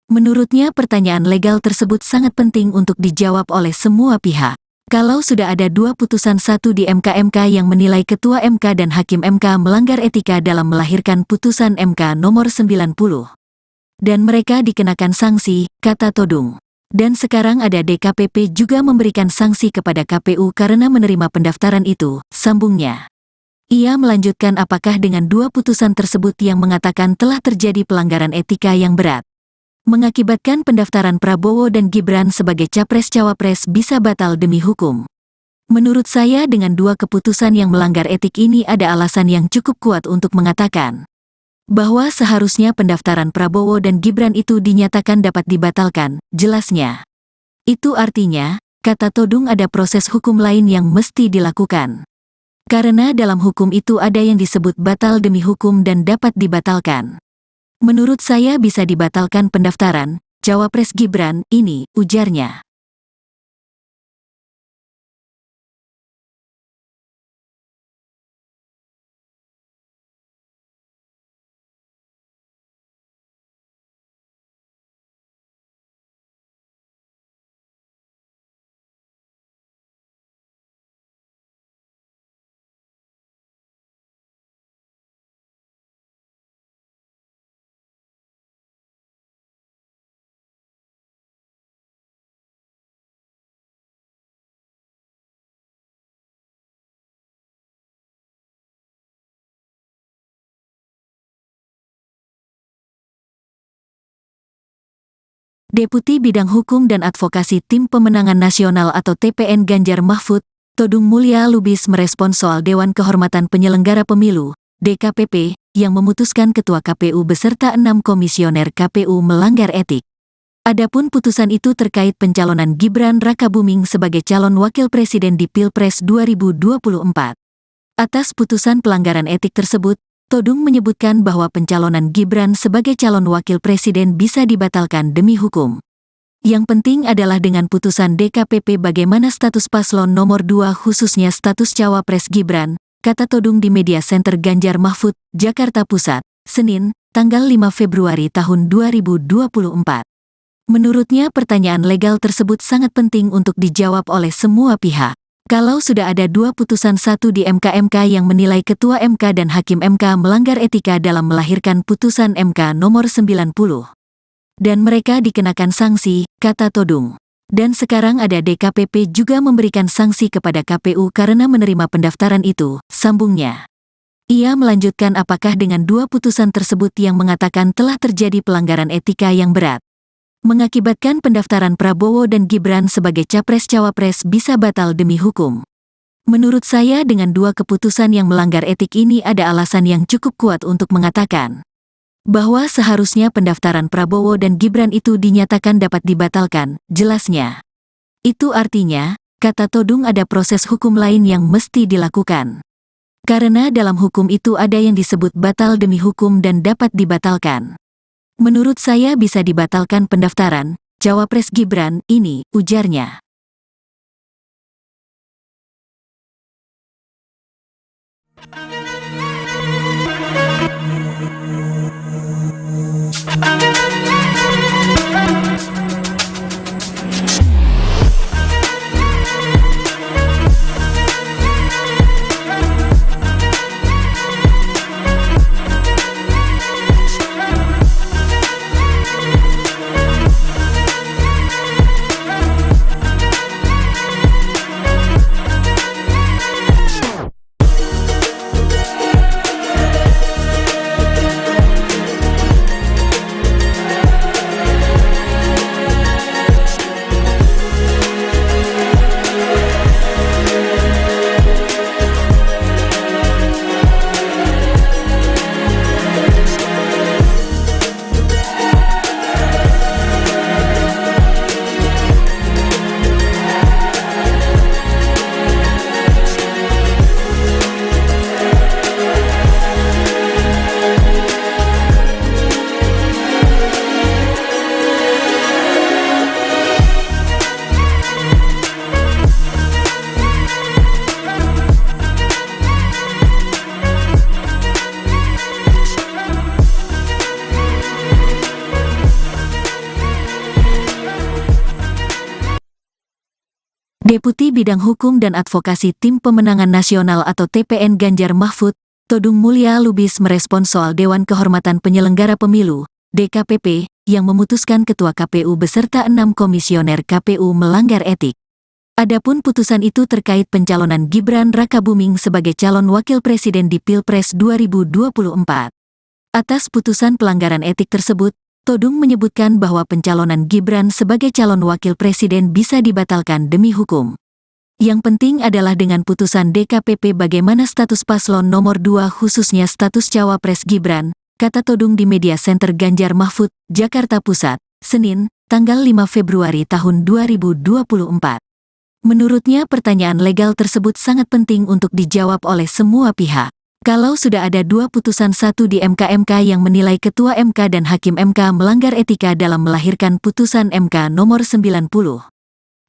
Menurutnya pertanyaan legal tersebut sangat penting untuk dijawab oleh semua pihak. Kalau sudah ada 2 putusan, satu di MK yang menilai Ketua MK dan Hakim MK melanggar etika dalam melahirkan putusan MK nomor 90. Dan mereka dikenakan sanksi, kata Todung. Dan sekarang ada DKPP juga memberikan sanksi kepada KPU karena menerima pendaftaran itu, sambungnya. Ia melanjutkan apakah dengan 2 putusan tersebut yang mengatakan telah terjadi pelanggaran etika yang berat, mengakibatkan pendaftaran Prabowo dan Gibran sebagai capres-cawapres bisa batal demi hukum. Menurut saya dengan 2 keputusan yang melanggar etik ini ada alasan yang cukup kuat untuk mengatakan bahwa seharusnya pendaftaran Prabowo dan Gibran itu dinyatakan dapat dibatalkan, jelasnya. Itu artinya, kata Todung, ada proses hukum lain yang mesti dilakukan. Karena dalam hukum itu ada yang disebut batal demi hukum dan dapat dibatalkan. Menurut saya bisa dibatalkan pendaftaran cawapres Gibran ini, ujarnya. Deputi Bidang Hukum dan Advokasi Tim Pemenangan Nasional atau TPN Ganjar Mahfud, Todung Mulya Lubis merespons soal Dewan Kehormatan Penyelenggara Pemilu, DKPP, yang memutuskan Ketua KPU beserta 6 komisioner KPU melanggar etik. Adapun putusan itu terkait pencalonan Gibran Rakabuming sebagai calon wakil presiden di Pilpres 2024. Atas putusan pelanggaran etik tersebut, Todung menyebutkan bahwa pencalonan Gibran sebagai calon wakil presiden bisa dibatalkan demi hukum. Yang penting adalah dengan putusan DKPP bagaimana status paslon nomor 2 khususnya status cawapres Gibran, kata Todung di Media Center Ganjar Mahfud, Jakarta Pusat, Senin, tanggal 5 Februari tahun 2024. Menurutnya pertanyaan legal tersebut sangat penting untuk dijawab oleh semua pihak. Kalau sudah ada 2 putusan, satu di MK yang menilai Ketua MK dan Hakim MK melanggar etika dalam melahirkan putusan MK nomor 90. Dan mereka dikenakan sanksi, kata Todung. Dan sekarang ada DKPP juga memberikan sanksi kepada KPU karena menerima pendaftaran itu, sambungnya. Ia melanjutkan apakah dengan 2 putusan tersebut yang mengatakan telah terjadi pelanggaran etika yang berat, mengakibatkan pendaftaran Prabowo dan Gibran sebagai capres-cawapres bisa batal demi hukum. Menurut saya dengan 2 keputusan yang melanggar etik ini ada alasan yang cukup kuat untuk mengatakan bahwa seharusnya pendaftaran Prabowo dan Gibran itu dinyatakan dapat dibatalkan, jelasnya. Itu artinya, kata Todung, ada proses hukum lain yang mesti dilakukan. Karena dalam hukum itu ada yang disebut batal demi hukum dan dapat dibatalkan. Menurut saya bisa dibatalkan pendaftaran cawapres Gibran ini, ujarnya. Deputi Bidang Hukum dan Advokasi Tim Pemenangan Nasional atau TPN Ganjar Mahfud, Todung Mulya Lubis merespons soal Dewan Kehormatan Penyelenggara Pemilu, DKPP, yang memutuskan Ketua KPU beserta 6 komisioner KPU melanggar etik. Adapun putusan itu terkait pencalonan Gibran Rakabuming sebagai calon wakil presiden di Pilpres 2024. Atas putusan pelanggaran etik tersebut, Todung menyebutkan bahwa pencalonan Gibran sebagai calon wakil presiden bisa dibatalkan demi hukum. Yang penting adalah dengan putusan DKPP bagaimana status paslon nomor 2 khususnya status cawapres Gibran, kata Todung di Media Center Ganjar Mahfud, Jakarta Pusat, Senin, tanggal 5 Februari tahun 2024. Menurutnya pertanyaan legal tersebut sangat penting untuk dijawab oleh semua pihak. Kalau sudah ada 2 putusan, satu di MK yang menilai Ketua MK dan Hakim MK melanggar etika dalam melahirkan putusan MK nomor 90.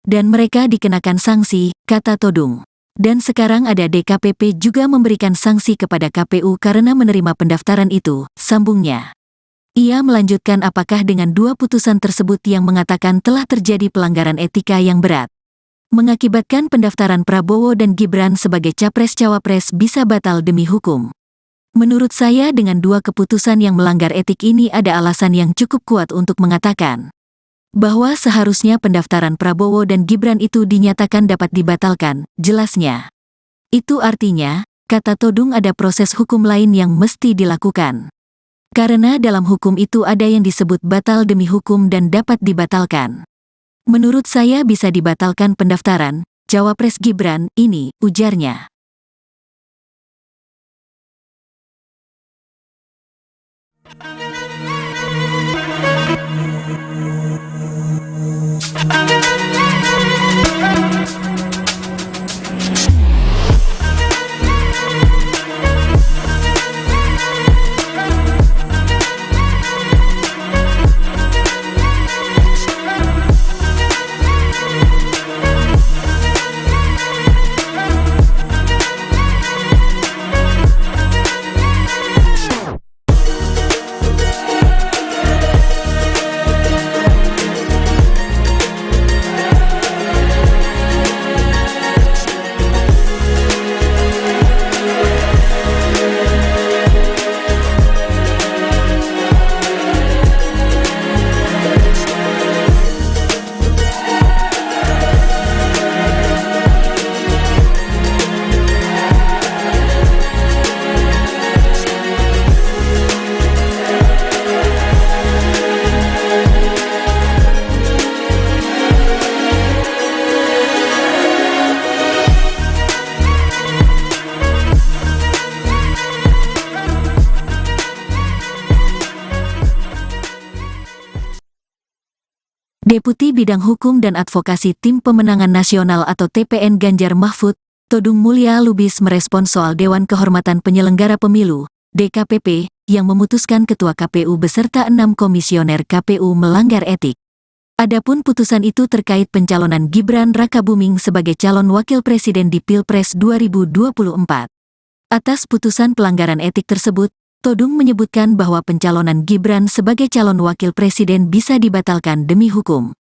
Dan mereka dikenakan sanksi, kata Todung. Dan sekarang ada DKPP juga memberikan sanksi kepada KPU karena menerima pendaftaran itu, sambungnya. Ia melanjutkan apakah dengan 2 putusan tersebut yang mengatakan telah terjadi pelanggaran etika yang berat, mengakibatkan pendaftaran Prabowo dan Gibran sebagai capres-cawapres bisa batal demi hukum. Menurut saya dengan 2 keputusan yang melanggar etik ini ada alasan yang cukup kuat untuk mengatakan bahwa seharusnya pendaftaran Prabowo dan Gibran itu dinyatakan dapat dibatalkan, jelasnya. Itu artinya, kata Todung, ada proses hukum lain yang mesti dilakukan. Karena dalam hukum itu ada yang disebut batal demi hukum dan dapat dibatalkan. Menurut saya bisa dibatalkan pendaftaran cawapres Gibran ini, ujarnya. Deputi Bidang Hukum dan Advokasi Tim Pemenangan Nasional atau TPN Ganjar Mahfud, Todung Mulya Lubis merespons soal Dewan Kehormatan Penyelenggara Pemilu, DKPP, yang memutuskan Ketua KPU beserta 6 komisioner KPU melanggar etik. Adapun putusan itu terkait pencalonan Gibran Rakabuming sebagai calon wakil presiden di Pilpres 2024. Atas putusan pelanggaran etik tersebut, Todung menyebutkan bahwa pencalonan Gibran sebagai calon wakil presiden bisa dibatalkan demi hukum.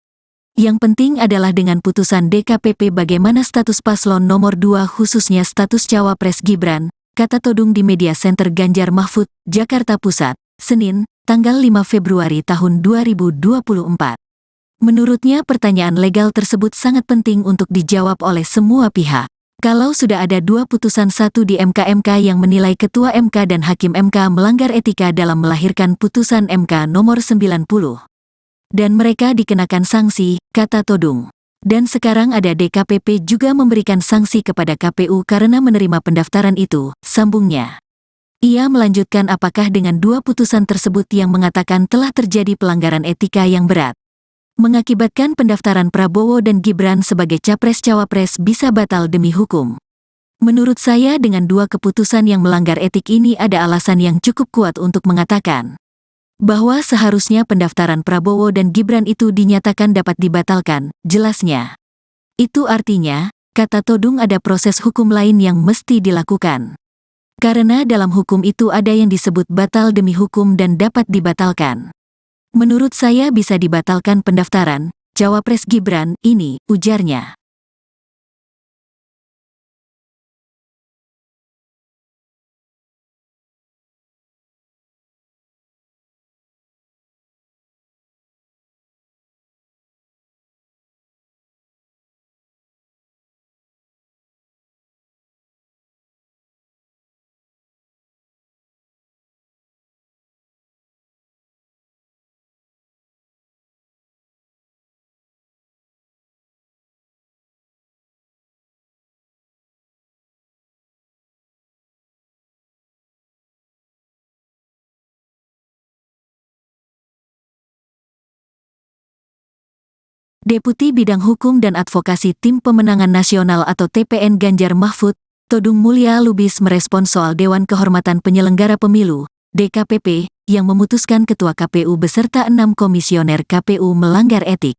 Yang penting adalah dengan putusan DKPP bagaimana status paslon nomor 2 khususnya status cawapres Gibran, kata Todung di Media Center Ganjar Mahfud, Jakarta Pusat, Senin, tanggal 5 Februari tahun 2024. Menurutnya pertanyaan legal tersebut sangat penting untuk dijawab oleh semua pihak. Kalau sudah ada 2 putusan, satu di MK yang menilai Ketua MK dan Hakim MK melanggar etika dalam melahirkan putusan MK nomor 90. Dan mereka dikenakan sanksi, kata Todung. Dan sekarang ada DKPP juga memberikan sanksi kepada KPU karena menerima pendaftaran itu, sambungnya. Ia melanjutkan apakah dengan 2 putusan tersebut yang mengatakan telah terjadi pelanggaran etika yang berat, mengakibatkan pendaftaran Prabowo dan Gibran sebagai capres-cawapres bisa batal demi hukum. Menurut saya dengan 2 keputusan yang melanggar etik ini ada alasan yang cukup kuat untuk mengatakan bahwa seharusnya pendaftaran Prabowo dan Gibran itu dinyatakan dapat dibatalkan, jelasnya. Itu artinya, kata Todung, ada proses hukum lain yang mesti dilakukan. Karena dalam hukum itu ada yang disebut batal demi hukum dan dapat dibatalkan. Menurut saya bisa dibatalkan pendaftaran cawapres Gibran ini, ujarnya. Deputi Bidang Hukum dan Advokasi Tim Pemenangan Nasional atau TPN Ganjar Mahfud, Todung Mulya Lubis merespons soal Dewan Kehormatan Penyelenggara Pemilu, DKPP, yang memutuskan Ketua KPU beserta 6 komisioner KPU melanggar etik.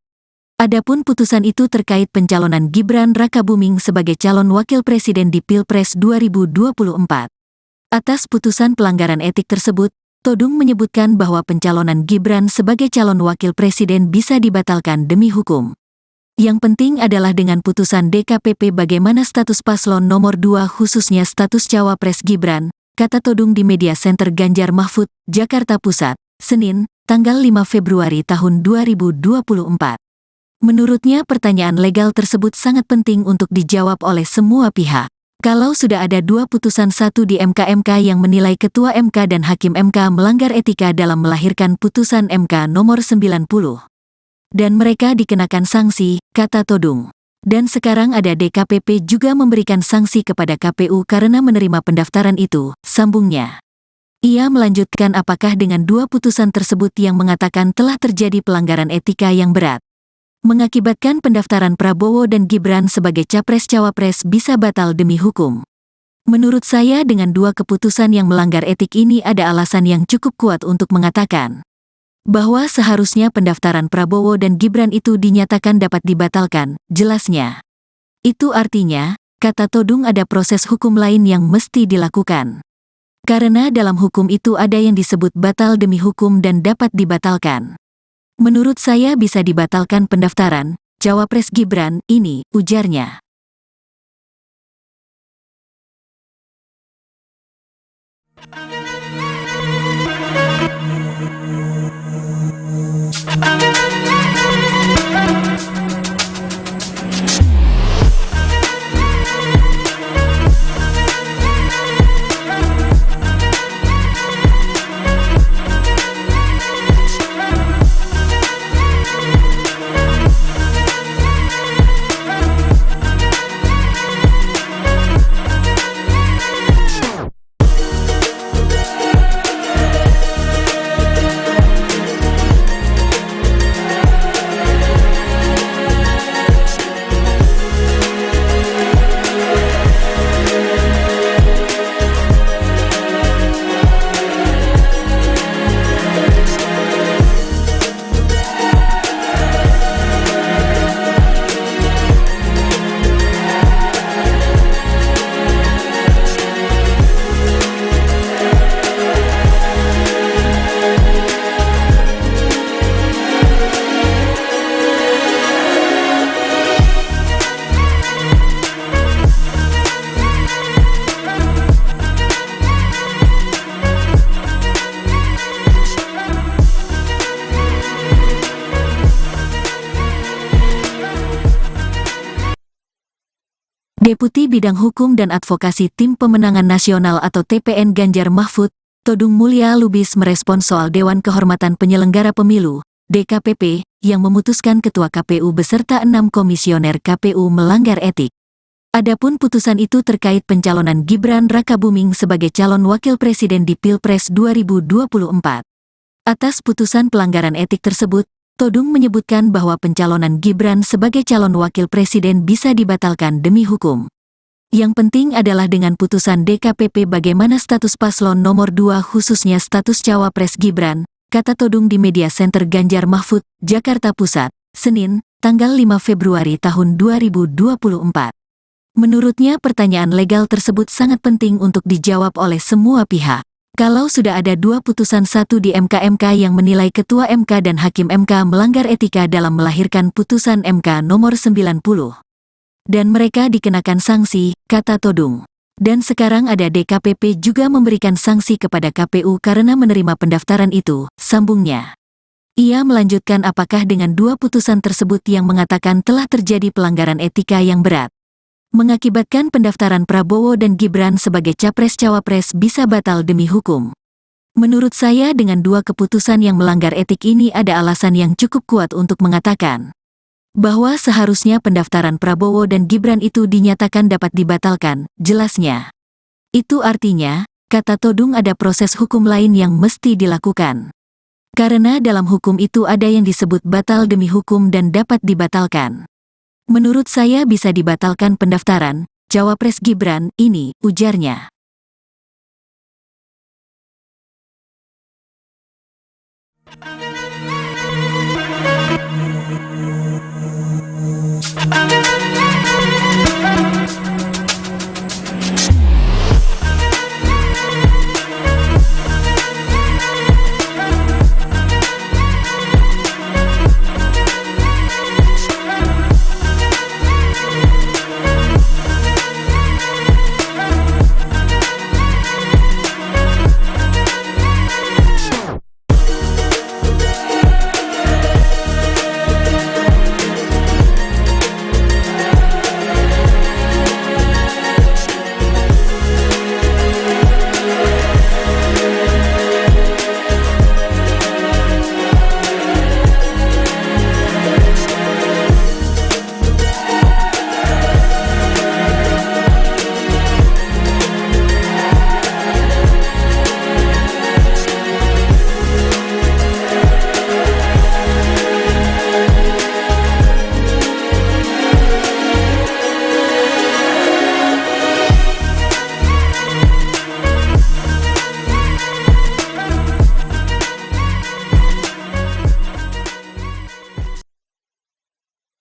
Adapun putusan itu terkait pencalonan Gibran Rakabuming sebagai calon wakil presiden di Pilpres 2024. Atas putusan pelanggaran etik tersebut, Todung menyebutkan bahwa pencalonan Gibran sebagai calon wakil presiden bisa dibatalkan demi hukum. Yang penting adalah dengan putusan DKPP bagaimana status paslon nomor 2 khususnya status cawapres Gibran, kata Todung di Media Center Ganjar Mahfud, Jakarta Pusat, Senin, tanggal 5 Februari tahun 2024. Menurutnya pertanyaan legal tersebut sangat penting untuk dijawab oleh semua pihak. Kalau sudah ada 2 putusan, satu di MK yang menilai Ketua MK dan Hakim MK melanggar etika dalam melahirkan putusan MK nomor 90. Dan mereka dikenakan sanksi, kata Todung. Dan sekarang ada DKPP juga memberikan sanksi kepada KPU karena menerima pendaftaran itu, sambungnya. Ia melanjutkan apakah dengan 2 putusan tersebut yang mengatakan telah terjadi pelanggaran etika yang berat, mengakibatkan pendaftaran Prabowo dan Gibran sebagai capres-cawapres bisa batal demi hukum. Menurut saya dengan 2 keputusan yang melanggar etik ini ada alasan yang cukup kuat untuk mengatakan bahwa seharusnya pendaftaran Prabowo dan Gibran itu dinyatakan dapat dibatalkan, jelasnya. Itu artinya, kata Todung, ada proses hukum lain yang mesti dilakukan. Karena dalam hukum itu ada yang disebut batal demi hukum dan dapat dibatalkan. Menurut saya bisa dibatalkan pendaftaran cawapres Gibran ini, ujarnya. Deputi Bidang Hukum dan Advokasi Tim Pemenangan Nasional atau TPN Ganjar Mahfud, Todung Mulya Lubis merespons soal Dewan Kehormatan Penyelenggara Pemilu, DKPP, yang memutuskan Ketua KPU beserta 6 komisioner KPU melanggar etik. Adapun putusan itu terkait pencalonan Gibran Rakabuming sebagai calon wakil presiden di Pilpres 2024. Atas putusan pelanggaran etik tersebut, Todung menyebutkan bahwa pencalonan Gibran sebagai calon wakil presiden bisa dibatalkan demi hukum. Yang penting adalah dengan putusan DKPP bagaimana status paslon nomor 2 khususnya status cawapres Gibran, kata Todung di Media Center Ganjar Mahfud, Jakarta Pusat, Senin, tanggal 5 Februari tahun 2024. Menurutnya pertanyaan legal tersebut sangat penting untuk dijawab oleh semua pihak. Kalau sudah ada 2 putusan, satu di MK yang menilai Ketua MK dan Hakim MK melanggar etika dalam melahirkan putusan MK nomor 90. Dan mereka dikenakan sanksi, kata Todung. Dan sekarang ada DKPP juga memberikan sanksi kepada KPU karena menerima pendaftaran itu, sambungnya. Ia melanjutkan apakah dengan 2 putusan tersebut yang mengatakan telah terjadi pelanggaran etika yang berat, mengakibatkan pendaftaran Prabowo dan Gibran sebagai capres-cawapres bisa batal demi hukum. Menurut saya dengan 2 keputusan yang melanggar etik ini ada alasan yang cukup kuat untuk mengatakan bahwa seharusnya pendaftaran Prabowo dan Gibran itu dinyatakan dapat dibatalkan, jelasnya. Itu artinya, kata Todung, ada proses hukum lain yang mesti dilakukan. Karena dalam hukum itu ada yang disebut batal demi hukum dan dapat dibatalkan. Menurut saya bisa dibatalkan pendaftaran Cawapres Gibran ini, ujarnya.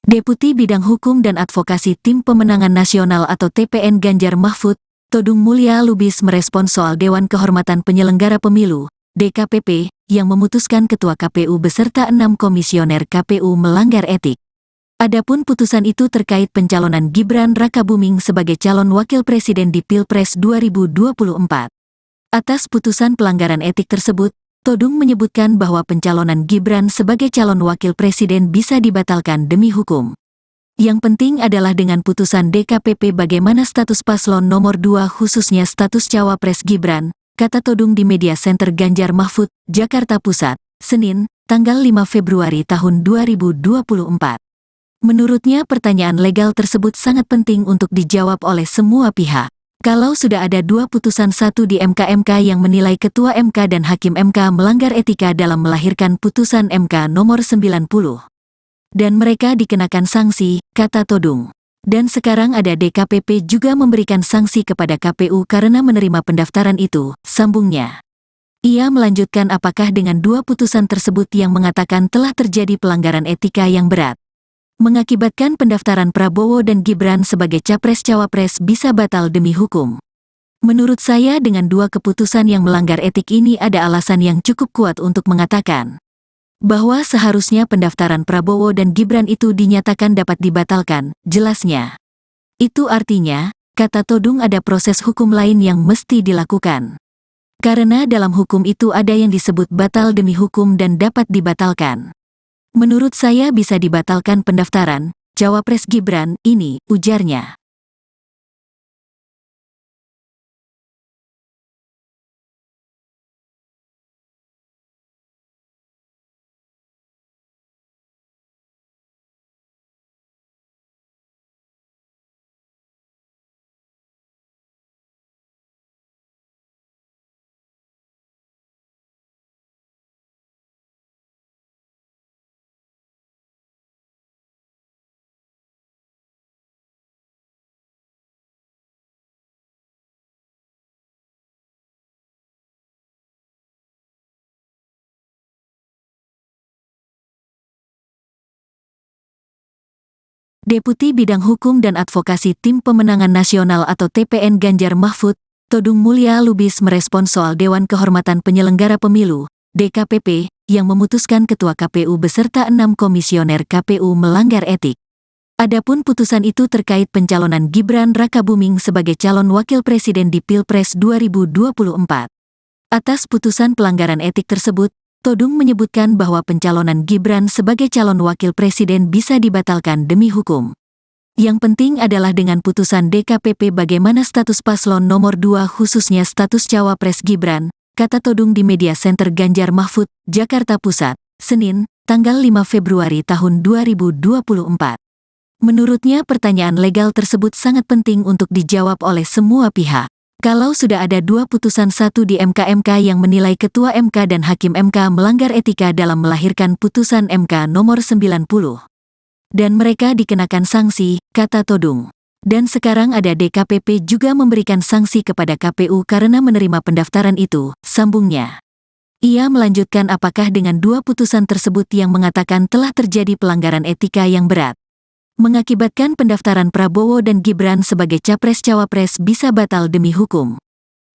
Deputi Bidang Hukum dan Advokasi Tim Pemenangan Nasional atau TPN Ganjar Mahfud, Todung Mulya Lubis merespons soal Dewan Kehormatan Penyelenggara Pemilu, DKPP, yang memutuskan Ketua KPU beserta 6 komisioner KPU melanggar etik. Adapun putusan itu terkait pencalonan Gibran Rakabuming sebagai calon wakil presiden di Pilpres 2024. Atas putusan pelanggaran etik tersebut, Todung menyebutkan bahwa pencalonan Gibran sebagai calon wakil presiden bisa dibatalkan demi hukum. Yang penting adalah dengan putusan DKPP bagaimana status paslon nomor 2 khususnya status Cawapres Gibran, kata Todung di Media Center Ganjar Mahfud, Jakarta Pusat, Senin, tanggal 5 Februari tahun 2024. Menurutnya pertanyaan legal tersebut sangat penting untuk dijawab oleh semua pihak. Kalau sudah ada 2 putusan, satu di MK yang menilai Ketua MK dan Hakim MK melanggar etika dalam melahirkan putusan MK nomor 90. Dan mereka dikenakan sanksi, kata Todung. Dan sekarang ada DKPP juga memberikan sanksi kepada KPU karena menerima pendaftaran itu, sambungnya. Ia melanjutkan apakah dengan 2 putusan tersebut yang mengatakan telah terjadi pelanggaran etika yang berat, mengakibatkan pendaftaran Prabowo dan Gibran sebagai Capres-Cawapres bisa batal demi hukum. Menurut saya dengan 2 keputusan yang melanggar etik ini ada alasan yang cukup kuat untuk mengatakan bahwa seharusnya pendaftaran Prabowo dan Gibran itu dinyatakan dapat dibatalkan, jelasnya. Itu artinya, kata Todung, ada proses hukum lain yang mesti dilakukan. Karena dalam hukum itu ada yang disebut batal demi hukum dan dapat dibatalkan. Menurut saya bisa dibatalkan pendaftaran Cawapres Gibran ini, ujarnya. Deputi Bidang Hukum dan Advokasi Tim Pemenangan Nasional atau TPN Ganjar Mahfud, Todung Mulya Lubis merespons soal Dewan Kehormatan Penyelenggara Pemilu, DKPP, yang memutuskan Ketua KPU beserta 6 komisioner KPU melanggar etik. Adapun putusan itu terkait pencalonan Gibran Rakabuming sebagai calon wakil presiden di Pilpres 2024. Atas putusan pelanggaran etik tersebut, Todung menyebutkan bahwa pencalonan Gibran sebagai calon wakil presiden bisa dibatalkan demi hukum. Yang penting adalah dengan putusan DKPP bagaimana status paslon nomor 2 khususnya status Cawapres Gibran, kata Todung di Media Center Ganjar Mahfud, Jakarta Pusat, Senin, tanggal 5 Februari tahun 2024. Menurutnya pertanyaan legal tersebut sangat penting untuk dijawab oleh semua pihak. Kalau sudah ada 2 putusan 1 di MK yang menilai Ketua MK dan Hakim MK melanggar etika dalam melahirkan putusan MK nomor 90. Dan mereka dikenakan sanksi, kata Todung. Dan sekarang ada DKPP juga memberikan sanksi kepada KPU karena menerima pendaftaran itu, sambungnya. Ia melanjutkan apakah dengan 2 putusan tersebut yang mengatakan telah terjadi pelanggaran etika yang berat, mengakibatkan pendaftaran Prabowo dan Gibran sebagai Capres-Cawapres bisa batal demi hukum.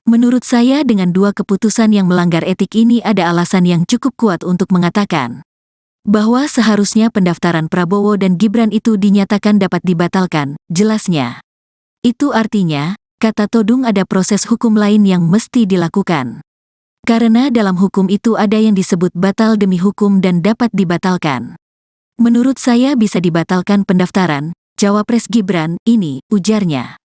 Menurut saya dengan 2 keputusan yang melanggar etik ini ada alasan yang cukup kuat untuk mengatakan bahwa seharusnya pendaftaran Prabowo dan Gibran itu dinyatakan dapat dibatalkan, jelasnya. Itu artinya, kata Todung ada proses hukum lain yang mesti dilakukan. Karena dalam hukum itu ada yang disebut batal demi hukum dan dapat dibatalkan. Menurut saya bisa dibatalkan pendaftaran Cawapres Gibran ini, ujarnya.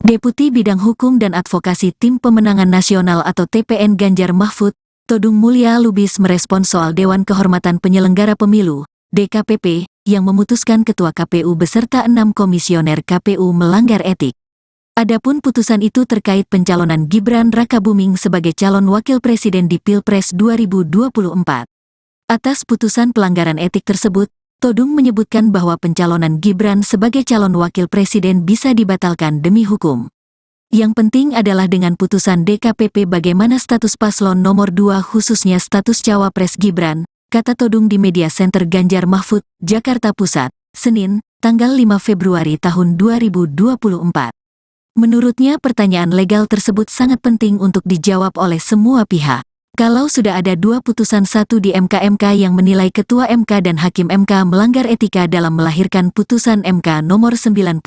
Deputi Bidang Hukum dan Advokasi Tim Pemenangan Nasional atau TPN Ganjar Mahfud, Todung Mulya Lubis merespon soal Dewan Kehormatan Penyelenggara Pemilu, DKPP, yang memutuskan Ketua KPU beserta 6 komisioner KPU melanggar etik. Adapun putusan itu terkait pencalonan Gibran Rakabuming sebagai calon wakil presiden di Pilpres 2024. Atas putusan pelanggaran etik tersebut, Todung menyebutkan bahwa pencalonan Gibran sebagai calon wakil presiden bisa dibatalkan demi hukum. Yang penting adalah dengan putusan DKPP bagaimana status paslon nomor 2 khususnya status Cawapres Gibran, kata Todung di Media Center Ganjar Mahfud, Jakarta Pusat, Senin, tanggal 5 Februari tahun 2024. Menurutnya pertanyaan legal tersebut sangat penting untuk dijawab oleh semua pihak. Kalau sudah ada 2 putusan 1 di MK yang menilai Ketua MK dan Hakim MK melanggar etika dalam melahirkan putusan MK nomor 90.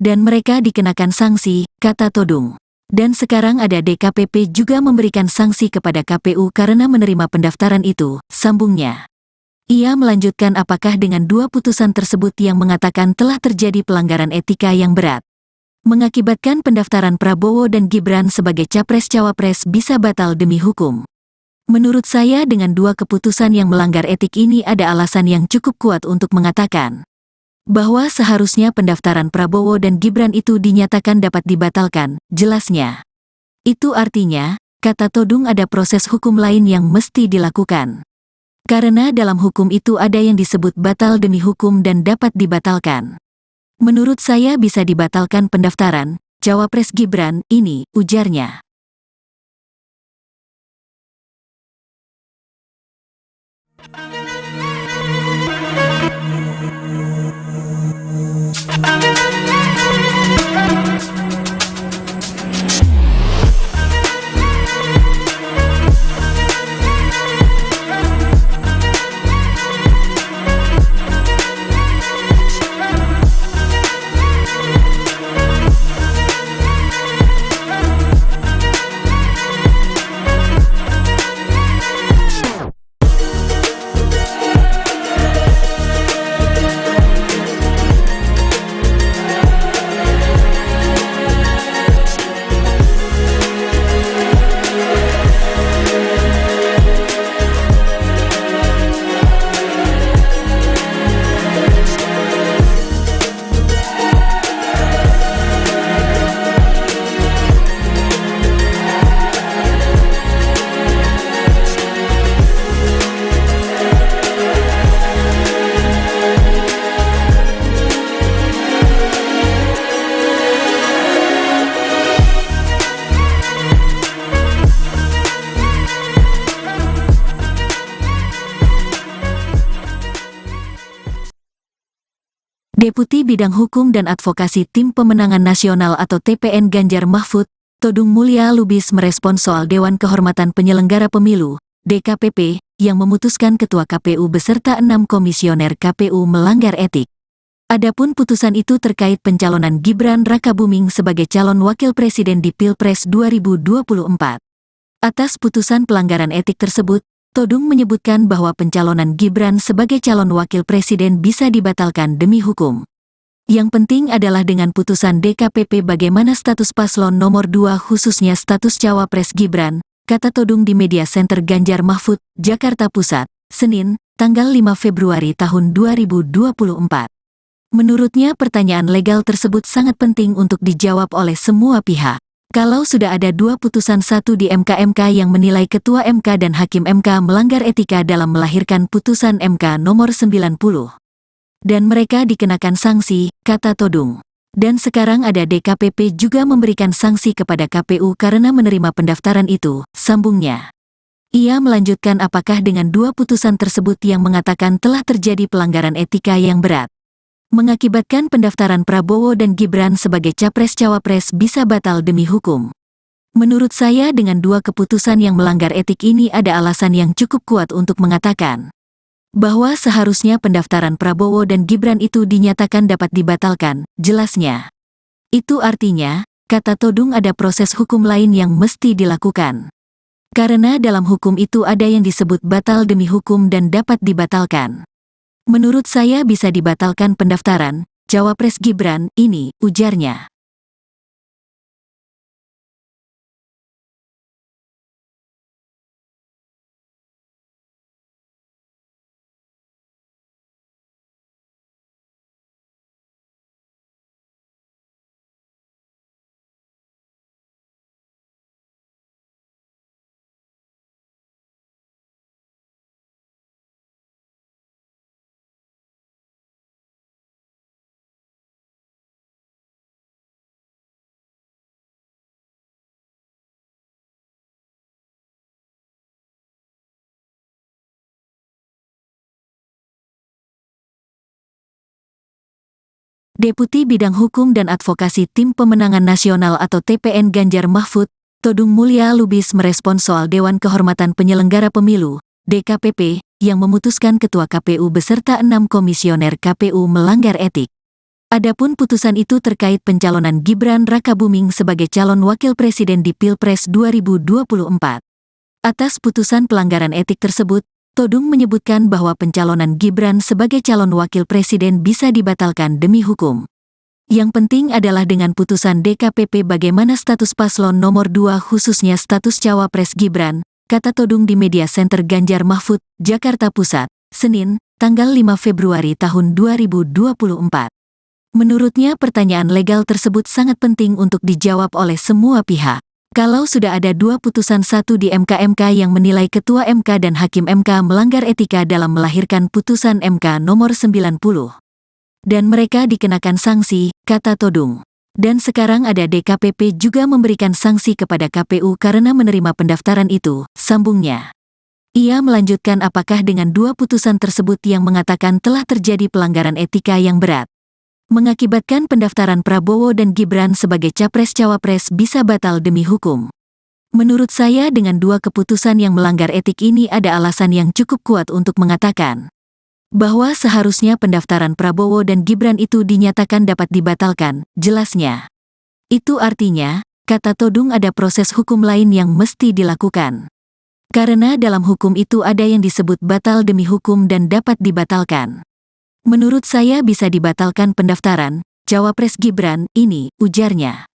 Dan mereka dikenakan sanksi, kata Todung. Dan sekarang ada DKPP juga memberikan sanksi kepada KPU karena menerima pendaftaran itu, sambungnya. Ia melanjutkan apakah dengan 2 putusan tersebut yang mengatakan telah terjadi pelanggaran etika yang berat, mengakibatkan pendaftaran Prabowo dan Gibran sebagai Capres-Cawapres bisa batal demi hukum. Menurut saya dengan 2 keputusan yang melanggar etik ini ada alasan yang cukup kuat untuk mengatakan bahwa seharusnya pendaftaran Prabowo dan Gibran itu dinyatakan dapat dibatalkan, jelasnya. Itu artinya, kata Todung ada proses hukum lain yang mesti dilakukan. Karena dalam hukum itu ada yang disebut batal demi hukum dan dapat dibatalkan. Menurut saya bisa dibatalkan pendaftaran Cawapres Gibran ini, ujarnya. Deputi Bidang Hukum dan Advokasi Tim Pemenangan Nasional atau TPN Ganjar Mahfud, Todung Mulya Lubis merespons soal Dewan Kehormatan Penyelenggara Pemilu, DKPP, yang memutuskan Ketua KPU beserta 6 komisioner KPU melanggar etik. Adapun putusan itu terkait pencalonan Gibran Rakabuming sebagai calon wakil presiden di Pilpres 2024. Atas putusan pelanggaran etik tersebut, Todung menyebutkan bahwa pencalonan Gibran sebagai calon wakil presiden bisa dibatalkan demi hukum. Yang penting adalah dengan putusan DKPP bagaimana status paslon nomor 2 khususnya status cawapres Gibran, kata Todung di Media Center Ganjar Mahfud, Jakarta Pusat, Senin, tanggal 5 Februari tahun 2024. Menurutnya pertanyaan legal tersebut sangat penting untuk dijawab oleh semua pihak. Kalau sudah ada 2 putusan, satu di MK yang menilai Ketua MK dan Hakim MK melanggar etika dalam melahirkan putusan MK nomor 90. Dan mereka dikenakan sanksi, kata Todung. Dan sekarang ada DKPP juga memberikan sanksi kepada KPU karena menerima pendaftaran itu, sambungnya. Ia melanjutkan apakah dengan 2 putusan tersebut yang mengatakan telah terjadi pelanggaran etika yang berat, mengakibatkan pendaftaran Prabowo dan Gibran sebagai capres-cawapres bisa batal demi hukum. Menurut saya dengan 2 keputusan yang melanggar etik ini ada alasan yang cukup kuat untuk mengatakan bahwa seharusnya pendaftaran Prabowo dan Gibran itu dinyatakan dapat dibatalkan, jelasnya. Itu artinya, kata Todung, ada proses hukum lain yang mesti dilakukan. Karena dalam hukum itu ada yang disebut batal demi hukum dan dapat dibatalkan. Menurut saya bisa dibatalkan pendaftaran cawapres Gibran ini, ujarnya. Deputi Bidang Hukum dan Advokasi Tim Pemenangan Nasional atau TPN Ganjar Mahfud, Todung Mulya Lubis merespons soal Dewan Kehormatan Penyelenggara Pemilu, DKPP, yang memutuskan Ketua KPU beserta 6 komisioner KPU melanggar etik. Adapun putusan itu terkait pencalonan Gibran Rakabuming sebagai calon wakil presiden di Pilpres 2024. Atas putusan pelanggaran etik tersebut, Todung menyebutkan bahwa pencalonan Gibran sebagai calon wakil presiden bisa dibatalkan demi hukum. Yang penting adalah dengan putusan DKPP bagaimana status paslon nomor 2 khususnya status cawapres Gibran, kata Todung di Media Center Ganjar Mahfud, Jakarta Pusat, Senin, tanggal 5 Februari tahun 2024. Menurutnya pertanyaan legal tersebut sangat penting untuk dijawab oleh semua pihak. Kalau sudah ada 2 putusan, satu di MK yang menilai Ketua MK dan Hakim MK melanggar etika dalam melahirkan putusan MK nomor 90. Dan mereka dikenakan sanksi, kata Todung. Dan sekarang ada DKPP juga memberikan sanksi kepada KPU karena menerima pendaftaran itu, sambungnya. Ia melanjutkan apakah dengan 2 putusan tersebut yang mengatakan telah terjadi pelanggaran etika yang berat, mengakibatkan pendaftaran Prabowo dan Gibran sebagai capres-cawapres bisa batal demi hukum. Menurut saya dengan 2 keputusan yang melanggar etik ini ada alasan yang cukup kuat untuk mengatakan bahwa seharusnya pendaftaran Prabowo dan Gibran itu dinyatakan dapat dibatalkan, jelasnya. Itu artinya, kata Todung, ada proses hukum lain yang mesti dilakukan. Karena dalam hukum itu ada yang disebut batal demi hukum dan dapat dibatalkan. Menurut saya bisa dibatalkan pendaftaran cawapres Gibran ini, ujarnya.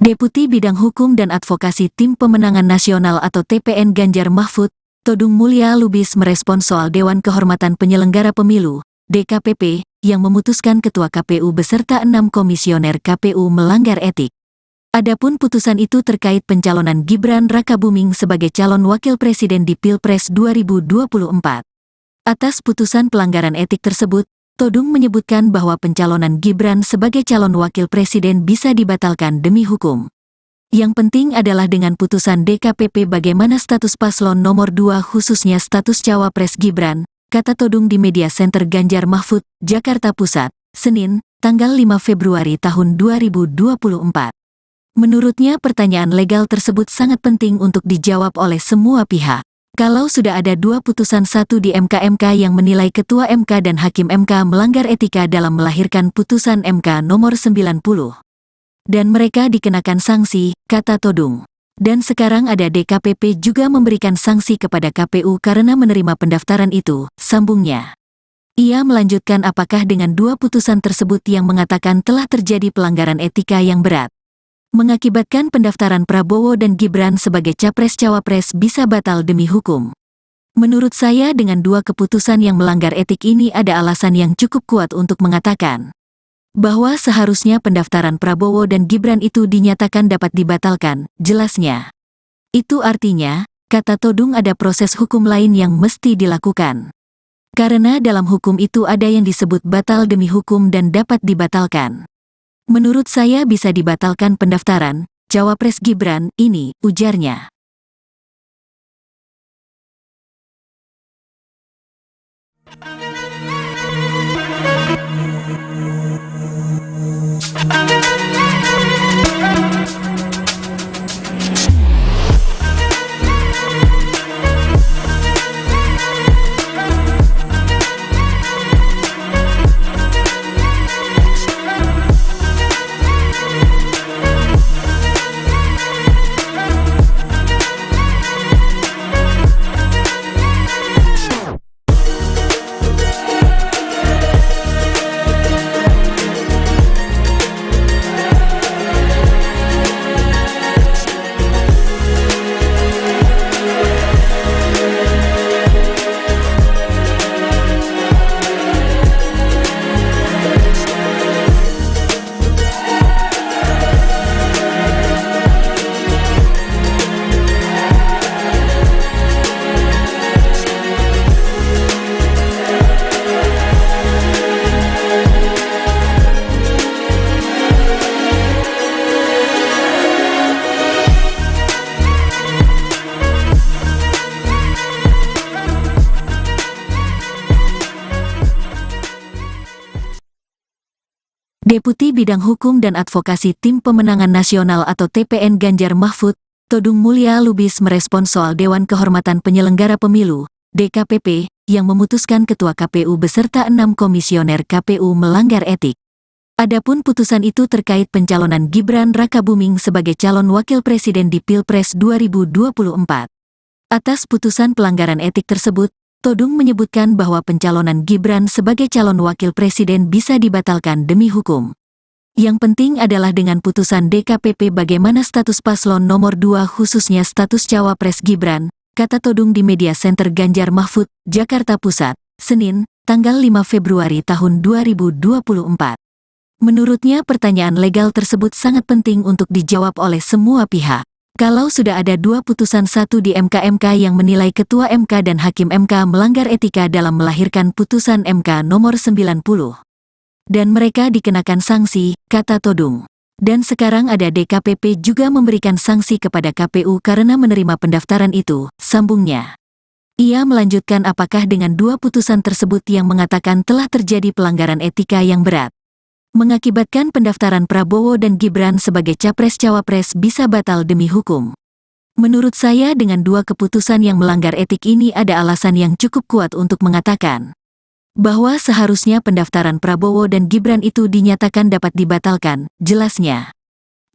Deputi Bidang Hukum dan Advokasi Tim Pemenangan Nasional atau TPN Ganjar Mahfud, Todung Mulya Lubis merespons soal Dewan Kehormatan Penyelenggara Pemilu, DKPP, yang memutuskan Ketua KPU beserta 6 komisioner KPU melanggar etik. Adapun putusan itu terkait pencalonan Gibran Rakabuming sebagai calon wakil presiden di Pilpres 2024. Atas putusan pelanggaran etik tersebut, Todung menyebutkan bahwa pencalonan Gibran sebagai calon wakil presiden bisa dibatalkan demi hukum. Yang penting adalah dengan putusan DKPP bagaimana status paslon nomor 2 khususnya status cawapres Gibran, kata Todung di Media Center Ganjar Mahfud, Jakarta Pusat, Senin, tanggal 5 Februari tahun 2024. Menurutnya pertanyaan legal tersebut sangat penting untuk dijawab oleh semua pihak. Kalau sudah ada 2 putusan, satu di MK yang menilai Ketua MK dan Hakim MK melanggar etika dalam melahirkan putusan MK nomor 90. Dan mereka dikenakan sanksi, kata Todung. Dan sekarang ada DKPP juga memberikan sanksi kepada KPU karena menerima pendaftaran itu, sambungnya. Ia melanjutkan apakah dengan 2 putusan tersebut yang mengatakan telah terjadi pelanggaran etika yang berat, mengakibatkan pendaftaran Prabowo dan Gibran sebagai capres-cawapres bisa batal demi hukum. Menurut saya dengan 2 keputusan yang melanggar etik ini ada alasan yang cukup kuat untuk mengatakan bahwa seharusnya pendaftaran Prabowo dan Gibran itu dinyatakan dapat dibatalkan, jelasnya. Itu artinya, kata Todung, ada proses hukum lain yang mesti dilakukan. Karena dalam hukum itu ada yang disebut batal demi hukum dan dapat dibatalkan. Menurut saya bisa dibatalkan pendaftaran cawapres Gibran ini, ujarnya. Deputi Bidang Hukum dan Advokasi Tim Pemenangan Nasional atau TPN Ganjar Mahfud, Todung Mulya Lubis merespons soal Dewan Kehormatan Penyelenggara Pemilu, DKPP, yang memutuskan Ketua KPU beserta 6 komisioner KPU melanggar etik. Adapun putusan itu terkait pencalonan Gibran Rakabuming sebagai calon wakil presiden di Pilpres 2024. Atas putusan pelanggaran etik tersebut, Todung menyebutkan bahwa pencalonan Gibran sebagai calon wakil presiden bisa dibatalkan demi hukum. Yang penting adalah dengan putusan DKPP bagaimana status paslon nomor 2 khususnya status cawapres Gibran, kata Todung di Media Center Ganjar Mahfud, Jakarta Pusat, Senin, tanggal 5 Februari tahun 2024. Menurutnya pertanyaan legal tersebut sangat penting untuk dijawab oleh semua pihak. Kalau sudah ada 2 putusan, satu di MK yang menilai Ketua MK dan Hakim MK melanggar etika dalam melahirkan putusan MK nomor 90. Dan mereka dikenakan sanksi, kata Todung. Dan sekarang ada DKPP juga memberikan sanksi kepada KPU karena menerima pendaftaran itu, sambungnya. Ia melanjutkan apakah dengan 2 putusan tersebut yang mengatakan telah terjadi pelanggaran etika yang berat, mengakibatkan pendaftaran Prabowo dan Gibran sebagai capres-cawapres bisa batal demi hukum. Menurut saya dengan 2 keputusan yang melanggar etik ini ada alasan yang cukup kuat untuk mengatakan bahwa seharusnya pendaftaran Prabowo dan Gibran itu dinyatakan dapat dibatalkan, jelasnya.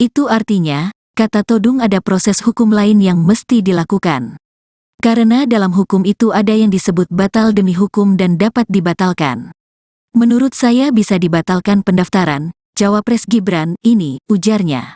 Itu artinya, kata Todung, ada proses hukum lain yang mesti dilakukan. Karena dalam hukum itu ada yang disebut batal demi hukum dan dapat dibatalkan. Menurut saya bisa dibatalkan pendaftaran cawapres Gibran ini, ujarnya.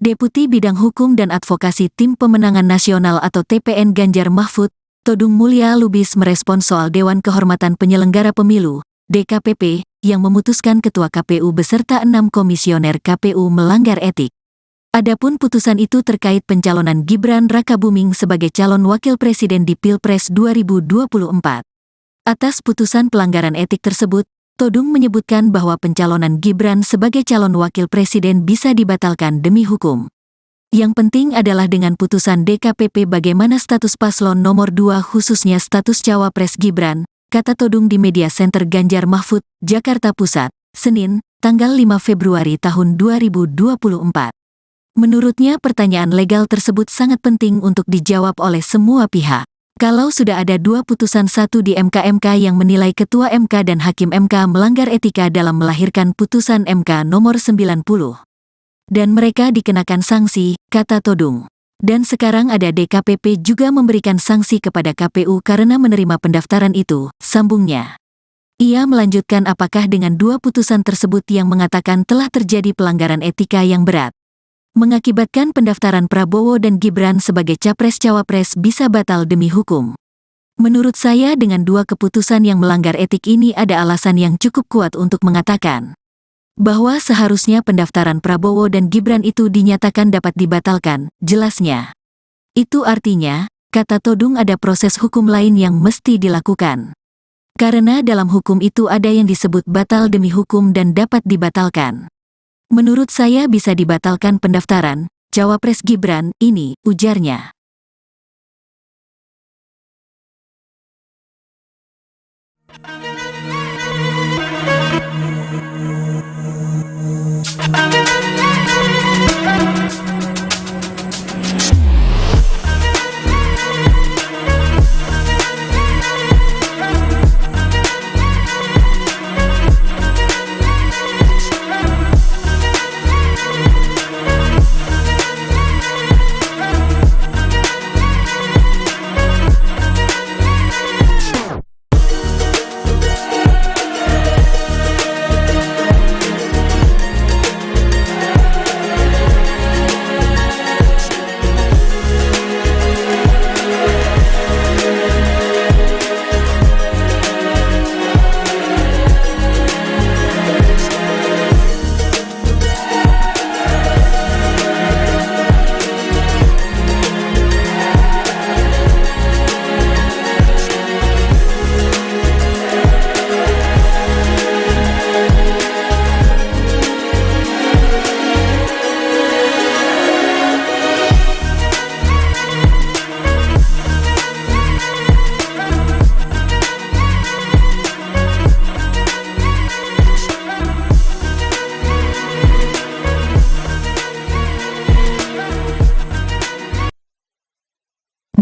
Deputi Bidang Hukum dan Advokasi Tim Pemenangan Nasional atau TPN Ganjar Mahfud, Todung Mulya Lubis merespons soal Dewan Kehormatan Penyelenggara Pemilu, DKPP, yang memutuskan Ketua KPU beserta 6 komisioner KPU melanggar etik. Adapun putusan itu terkait pencalonan Gibran Rakabuming sebagai calon wakil presiden di Pilpres 2024. Atas putusan pelanggaran etik tersebut, Todung menyebutkan bahwa pencalonan Gibran sebagai calon wakil presiden bisa dibatalkan demi hukum. Yang penting adalah dengan putusan DKPP bagaimana status paslon nomor 2 khususnya status cawapres Gibran, kata Todung di Media Center Ganjar Mahfud, Jakarta Pusat, Senin, tanggal 5 Februari tahun 2024. Menurutnya pertanyaan legal tersebut sangat penting untuk dijawab oleh semua pihak. Kalau sudah ada 2 putusan, satu di MK yang menilai Ketua MK dan Hakim MK melanggar etika dalam melahirkan putusan MK nomor 90. Dan mereka dikenakan sanksi, kata Todung. Dan sekarang ada DKPP juga memberikan sanksi kepada KPU karena menerima pendaftaran itu, sambungnya. Ia melanjutkan apakah dengan 2 putusan tersebut yang mengatakan telah terjadi pelanggaran etika yang berat, mengakibatkan pendaftaran Prabowo dan Gibran sebagai capres-cawapres bisa batal demi hukum. Menurut saya dengan 2 keputusan yang melanggar etik ini ada alasan yang cukup kuat untuk mengatakan bahwa seharusnya pendaftaran Prabowo dan Gibran itu dinyatakan dapat dibatalkan, jelasnya. Itu artinya, kata Todung, ada proses hukum lain yang mesti dilakukan. Karena dalam hukum itu ada yang disebut batal demi hukum dan dapat dibatalkan. Menurut saya bisa dibatalkan pendaftaran cawapres Gibran ini, ujarnya.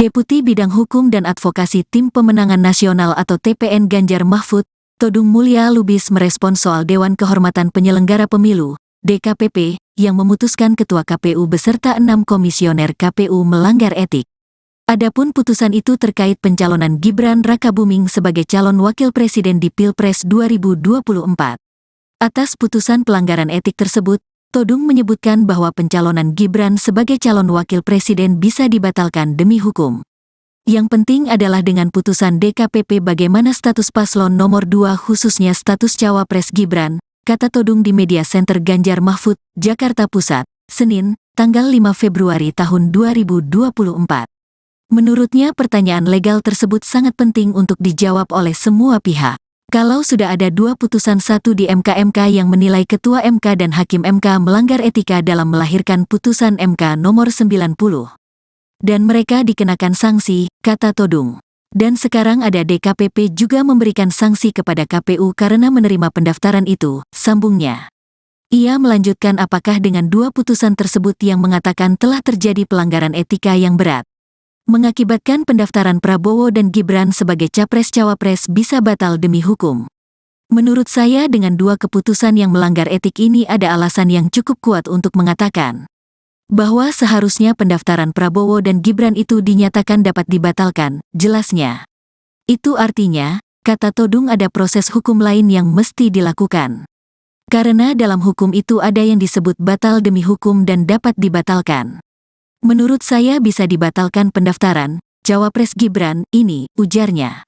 Deputi Bidang Hukum dan Advokasi Tim Pemenangan Nasional atau TPN Ganjar Mahfud, Todung Mulya Lubis merespons soal Dewan Kehormatan Penyelenggara Pemilu, DKPP, yang memutuskan Ketua KPU beserta 6 komisioner KPU melanggar etik. Adapun putusan itu terkait pencalonan Gibran Rakabuming sebagai calon wakil presiden di Pilpres 2024. Atas putusan pelanggaran etik tersebut, Todung menyebutkan bahwa pencalonan Gibran sebagai calon wakil presiden bisa dibatalkan demi hukum. Yang penting adalah dengan putusan DKPP bagaimana status paslon nomor 2 khususnya status cawapres Gibran, kata Todung di Media Center Ganjar Mahfud, Jakarta Pusat, Senin, tanggal 5 Februari tahun 2024. Menurutnya pertanyaan legal tersebut sangat penting untuk dijawab oleh semua pihak. Kalau sudah ada 2 putusan, satu di MK yang menilai Ketua MK dan Hakim MK melanggar etika dalam melahirkan putusan MK nomor 90. Dan mereka dikenakan sanksi, kata Todung. Dan sekarang ada DKPP juga memberikan sanksi kepada KPU karena menerima pendaftaran itu, sambungnya. Ia melanjutkan apakah dengan 2 putusan tersebut yang mengatakan telah terjadi pelanggaran etika yang berat, mengakibatkan pendaftaran Prabowo dan Gibran sebagai capres-cawapres bisa batal demi hukum. Menurut saya dengan 2 keputusan yang melanggar etik ini ada alasan yang cukup kuat untuk mengatakan bahwa seharusnya pendaftaran Prabowo dan Gibran itu dinyatakan dapat dibatalkan, jelasnya. Itu artinya, kata Todung, ada proses hukum lain yang mesti dilakukan. Karena dalam hukum itu ada yang disebut batal demi hukum dan dapat dibatalkan. Menurut saya bisa dibatalkan pendaftaran Cawapres Gibran ini, ujarnya.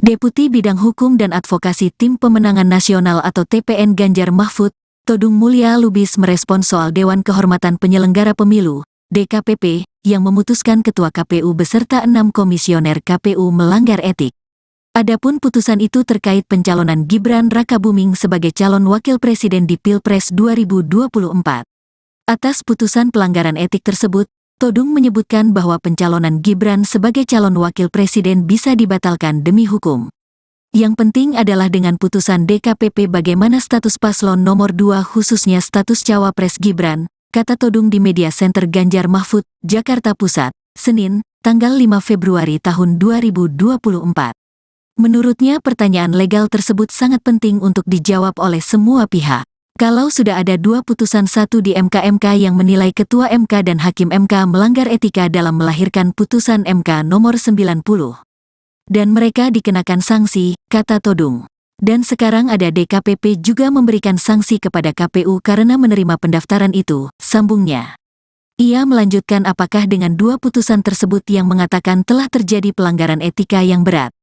Deputi Bidang Hukum dan Advokasi Tim Pemenangan Nasional atau TPN Ganjar Mahfud, Todung Mulya Lubis merespon soal Dewan Kehormatan Penyelenggara Pemilu, DKPP, yang memutuskan Ketua KPU beserta 6 komisioner KPU melanggar etik. Adapun putusan itu terkait pencalonan Gibran Rakabuming sebagai calon wakil presiden di Pilpres 2024. Atas putusan pelanggaran etik tersebut, Todung menyebutkan bahwa pencalonan Gibran sebagai calon wakil presiden bisa dibatalkan demi hukum. Yang penting adalah dengan putusan DKPP bagaimana status paslon nomor 2 khususnya status Cawapres Gibran, kata Todung di Media Center Ganjar Mahfud, Jakarta Pusat, Senin, tanggal 5 Februari tahun 2024. Menurutnya pertanyaan legal tersebut sangat penting untuk dijawab oleh semua pihak. Kalau sudah ada 2 putusan, satu di MK yang menilai Ketua MK dan Hakim MK melanggar etika dalam melahirkan putusan MK nomor 90. Dan mereka dikenakan sanksi, kata Todung. Dan sekarang ada DKPP juga memberikan sanksi kepada KPU karena menerima pendaftaran itu, sambungnya. Ia melanjutkan apakah dengan 2 putusan tersebut yang mengatakan telah terjadi pelanggaran etika yang berat,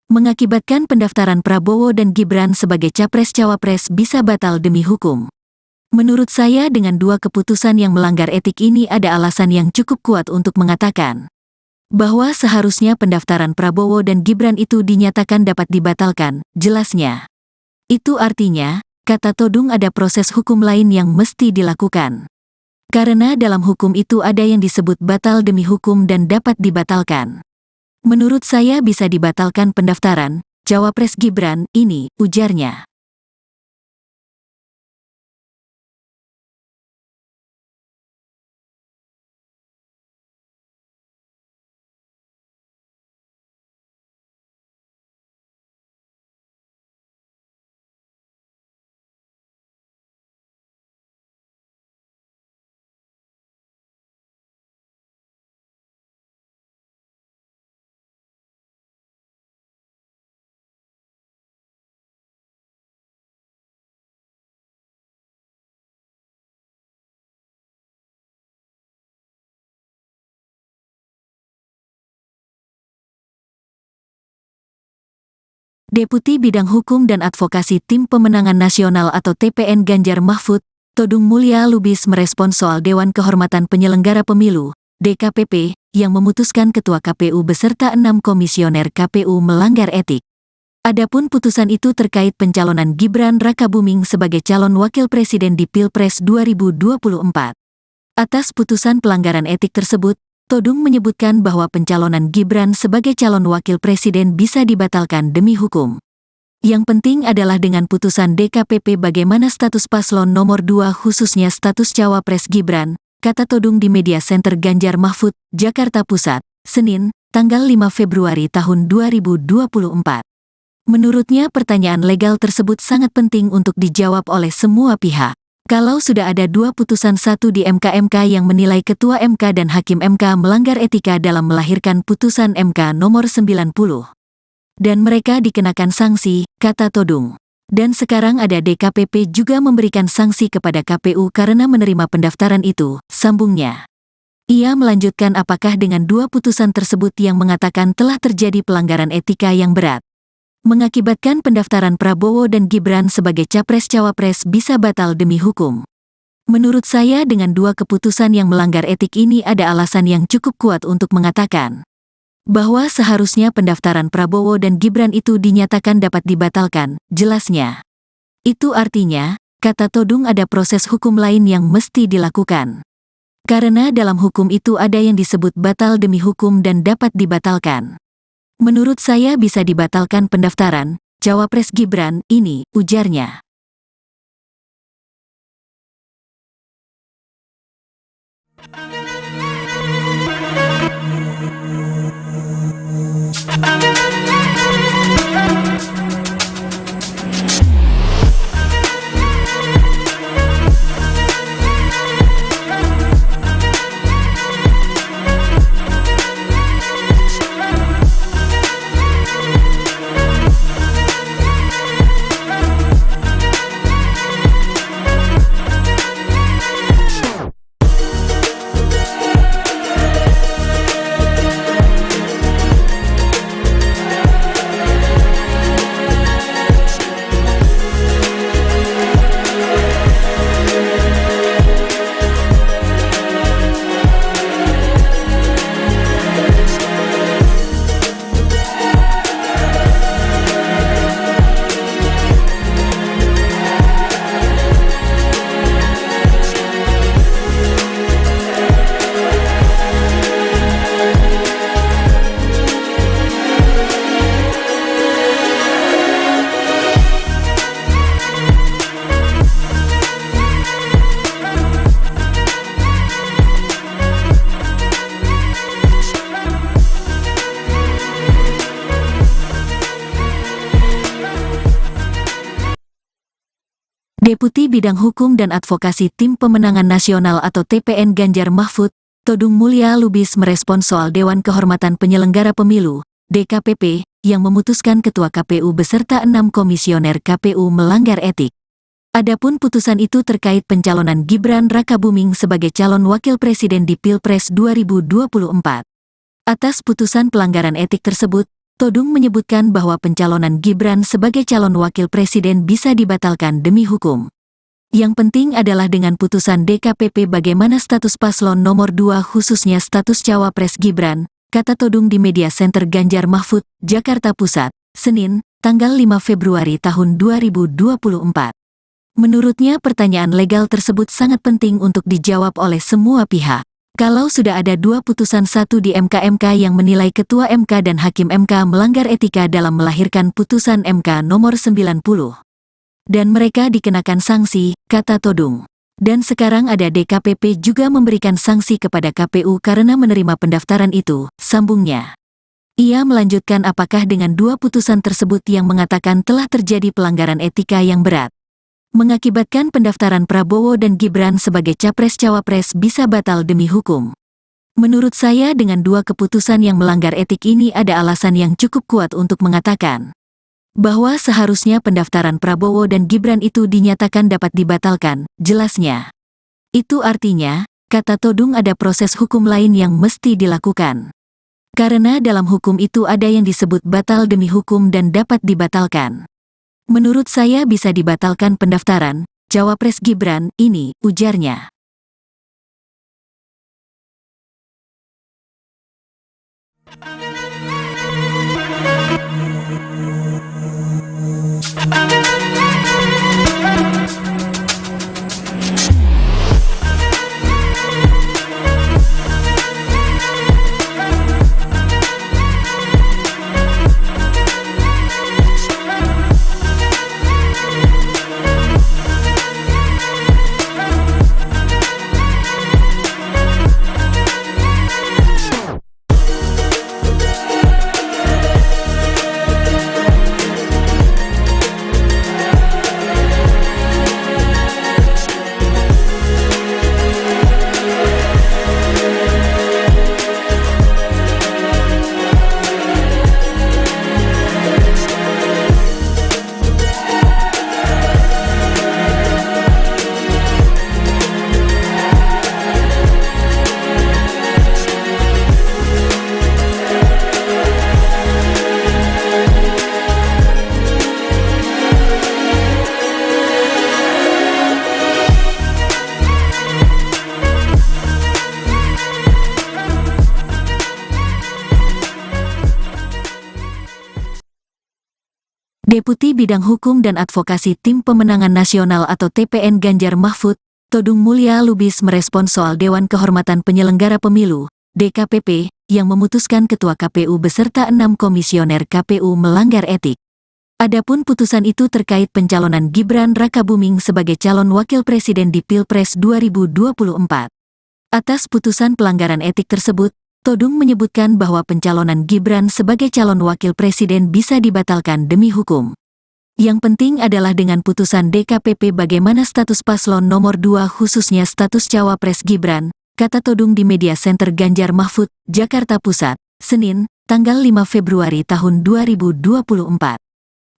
mengakibatkan pendaftaran Prabowo dan Gibran sebagai Capres-Cawapres bisa batal demi hukum. Menurut saya dengan 2 keputusan yang melanggar etik ini ada alasan yang cukup kuat untuk mengatakan bahwa seharusnya pendaftaran Prabowo dan Gibran itu dinyatakan dapat dibatalkan, jelasnya. Itu artinya, kata Todung, ada proses hukum lain yang mesti dilakukan. Karena dalam hukum itu ada yang disebut batal demi hukum dan dapat dibatalkan. Menurut saya bisa dibatalkan pendaftaran Cawapres Gibran ini, ujarnya. Deputi Bidang Hukum dan Advokasi Tim Pemenangan Nasional atau TPN Ganjar Mahfud, Todung Mulya Lubis merespon soal Dewan Kehormatan Penyelenggara Pemilu, DKPP, yang memutuskan Ketua KPU beserta 6 komisioner KPU melanggar etik. Adapun putusan itu terkait pencalonan Gibran Rakabuming sebagai calon wakil presiden di Pilpres 2024. Atas putusan pelanggaran etik tersebut, Todung menyebutkan bahwa pencalonan Gibran sebagai calon wakil presiden bisa dibatalkan demi hukum. Yang penting adalah dengan putusan DKPP bagaimana status paslon nomor 2 khususnya status Cawapres Gibran, kata Todung di Media Center Ganjar Mahfud, Jakarta Pusat, Senin, tanggal 5 Februari tahun 2024. Menurutnya pertanyaan legal tersebut sangat penting untuk dijawab oleh semua pihak. Kalau sudah ada 2 putusan 1 di MK yang menilai Ketua MK dan Hakim MK melanggar etika dalam melahirkan putusan MK nomor 90. Dan mereka dikenakan sanksi, kata Todung. Dan sekarang ada DKPP juga memberikan sanksi kepada KPU karena menerima pendaftaran itu, sambungnya. Ia melanjutkan apakah dengan 2 putusan tersebut yang mengatakan telah terjadi pelanggaran etika yang berat, mengakibatkan pendaftaran Prabowo dan Gibran sebagai Capres-Cawapres bisa batal demi hukum. Menurut saya dengan 2 keputusan yang melanggar etik ini ada alasan yang cukup kuat untuk mengatakan bahwa seharusnya pendaftaran Prabowo dan Gibran itu dinyatakan dapat dibatalkan, jelasnya. Itu artinya, kata Todung ada proses hukum lain yang mesti dilakukan. Karena dalam hukum itu ada yang disebut batal demi hukum dan dapat dibatalkan. Menurut saya bisa dibatalkan pendaftaran Cawapres Gibran ini, ujarnya. Deputi Bidang Hukum dan Advokasi Tim Pemenangan Nasional atau TPN Ganjar Mahfud, Todung Mulya Lubis merespons soal Dewan Kehormatan Penyelenggara Pemilu, DKPP, yang memutuskan Ketua KPU beserta 6 komisioner KPU melanggar etik. Adapun putusan itu terkait pencalonan Gibran Rakabuming sebagai calon wakil presiden di Pilpres 2024. Atas putusan pelanggaran etik tersebut, Todung menyebutkan bahwa pencalonan Gibran sebagai calon wakil presiden bisa dibatalkan demi hukum. Yang penting adalah dengan putusan DKPP bagaimana status paslon nomor 2 khususnya status Cawapres Gibran, kata Todung di Media Center Ganjar Mahfud, Jakarta Pusat, Senin, tanggal 5 Februari tahun 2024. Menurutnya pertanyaan legal tersebut sangat penting untuk dijawab oleh semua pihak. Kalau sudah ada 2 putusan 1 di MK yang menilai Ketua MK dan Hakim MK melanggar etika dalam melahirkan putusan MK nomor 90. Dan mereka dikenakan sanksi, kata Todung. Dan sekarang ada DKPP juga memberikan sanksi kepada KPU karena menerima pendaftaran itu, sambungnya. Ia melanjutkan apakah dengan 2 putusan tersebut yang mengatakan telah terjadi pelanggaran etika yang berat, mengakibatkan pendaftaran Prabowo dan Gibran sebagai Capres-Cawapres bisa batal demi hukum. Menurut saya dengan 2 keputusan yang melanggar etik ini ada alasan yang cukup kuat untuk mengatakan bahwa seharusnya pendaftaran Prabowo dan Gibran itu dinyatakan dapat dibatalkan, jelasnya. Itu artinya, kata Todung ada proses hukum lain yang mesti dilakukan. Karena dalam hukum itu ada yang disebut batal demi hukum dan dapat dibatalkan. Menurut saya bisa dibatalkan pendaftaran Cawapres Gibran ini, ujarnya. Deputi Bidang Hukum dan Advokasi Tim Pemenangan Nasional atau TPN Ganjar Mahfud, Todung Mulya Lubis merespons soal Dewan Kehormatan Penyelenggara Pemilu, DKPP, yang memutuskan Ketua KPU beserta 6 komisioner KPU melanggar etik. Adapun putusan itu terkait pencalonan Gibran Rakabuming sebagai calon wakil presiden di Pilpres 2024. Atas putusan pelanggaran etik tersebut, Todung menyebutkan bahwa pencalonan Gibran sebagai calon wakil presiden bisa dibatalkan demi hukum. Yang penting adalah dengan putusan DKPP bagaimana status paslon nomor 2 khususnya status cawapres Gibran, kata Todung di Media Center Ganjar Mahfud, Jakarta Pusat, Senin, tanggal 5 Februari tahun 2024.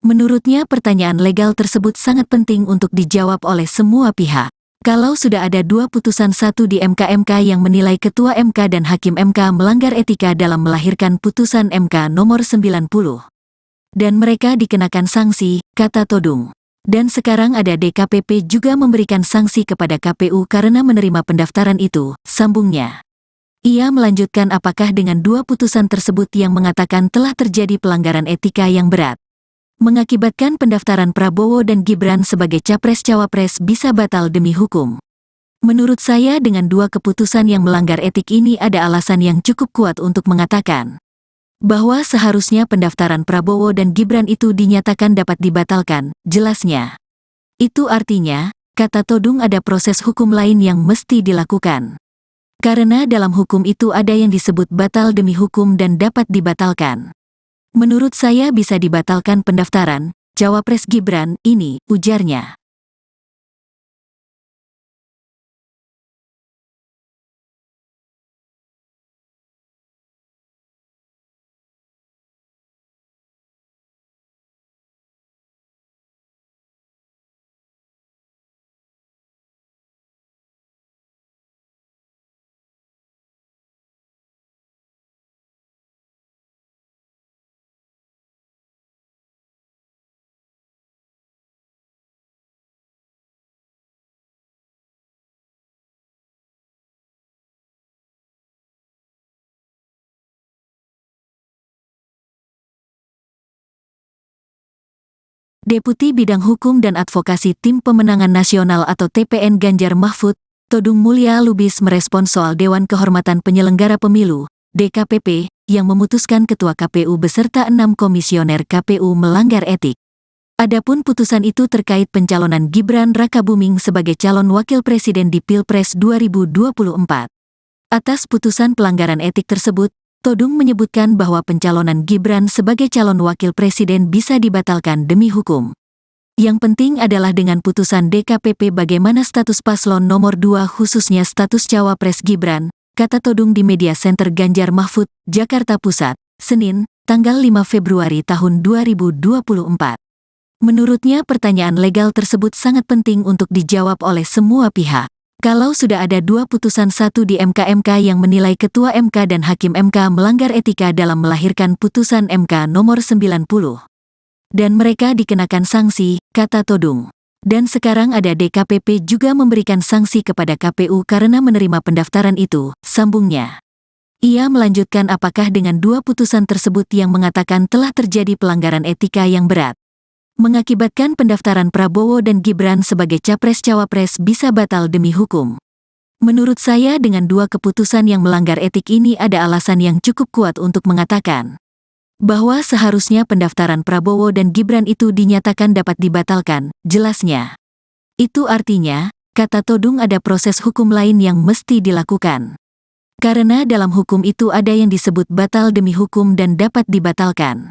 Menurutnya pertanyaan legal tersebut sangat penting untuk dijawab oleh semua pihak. Kalau sudah ada 2 putusan, satu di MK yang menilai Ketua MK dan Hakim MK melanggar etika dalam melahirkan putusan MK nomor 90. Dan mereka dikenakan sanksi, kata Todung. Dan sekarang ada DKPP juga memberikan sanksi kepada KPU karena menerima pendaftaran itu, sambungnya. Ia melanjutkan apakah dengan 2 putusan tersebut yang mengatakan telah terjadi pelanggaran etika yang berat, mengakibatkan pendaftaran Prabowo dan Gibran sebagai capres-cawapres bisa batal demi hukum. Menurut saya dengan 2 keputusan yang melanggar etik ini ada alasan yang cukup kuat untuk mengatakan bahwa seharusnya pendaftaran Prabowo dan Gibran itu dinyatakan dapat dibatalkan, jelasnya. Itu artinya, kata Todung, ada proses hukum lain yang mesti dilakukan. Karena dalam hukum itu ada yang disebut batal demi hukum dan dapat dibatalkan. Menurut saya bisa dibatalkan pendaftaran cawapres Gibran ini, ujarnya. Deputi Bidang Hukum dan Advokasi Tim Pemenangan Nasional atau TPN Ganjar Mahfud, Todung Mulya Lubis merespons soal Dewan Kehormatan Penyelenggara Pemilu, DKPP, yang memutuskan Ketua KPU beserta 6 komisioner KPU melanggar etik. Adapun putusan itu terkait pencalonan Gibran Rakabuming sebagai calon wakil presiden di Pilpres 2024. Atas putusan pelanggaran etik tersebut, Todung menyebutkan bahwa pencalonan Gibran sebagai calon wakil presiden bisa dibatalkan demi hukum. Yang penting adalah dengan putusan DKPP bagaimana status paslon nomor 2 khususnya status cawapres Gibran, kata Todung di Media Center Ganjar Mahfud, Jakarta Pusat, Senin, tanggal 5 Februari tahun 2024. Menurutnya pertanyaan legal tersebut sangat penting untuk dijawab oleh semua pihak. Kalau sudah ada 2 putusan, satu di MK yang menilai Ketua MK dan Hakim MK melanggar etika dalam melahirkan putusan MK nomor 90. Dan mereka dikenakan sanksi, kata Todung. Dan sekarang ada DKPP juga memberikan sanksi kepada KPU karena menerima pendaftaran itu, sambungnya. Ia melanjutkan apakah dengan 2 putusan tersebut yang mengatakan telah terjadi pelanggaran etika yang berat, mengakibatkan pendaftaran Prabowo dan Gibran sebagai capres-cawapres bisa batal demi hukum. Menurut saya dengan 2 keputusan yang melanggar etik ini ada alasan yang cukup kuat untuk mengatakan bahwa seharusnya pendaftaran Prabowo dan Gibran itu dinyatakan dapat dibatalkan, jelasnya. Itu artinya, kata Todung, ada proses hukum lain yang mesti dilakukan. Karena dalam hukum itu ada yang disebut batal demi hukum dan dapat dibatalkan.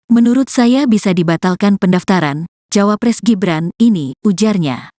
Menurut saya bisa dibatalkan pendaftaran cawapres Gibran ini, ujarnya.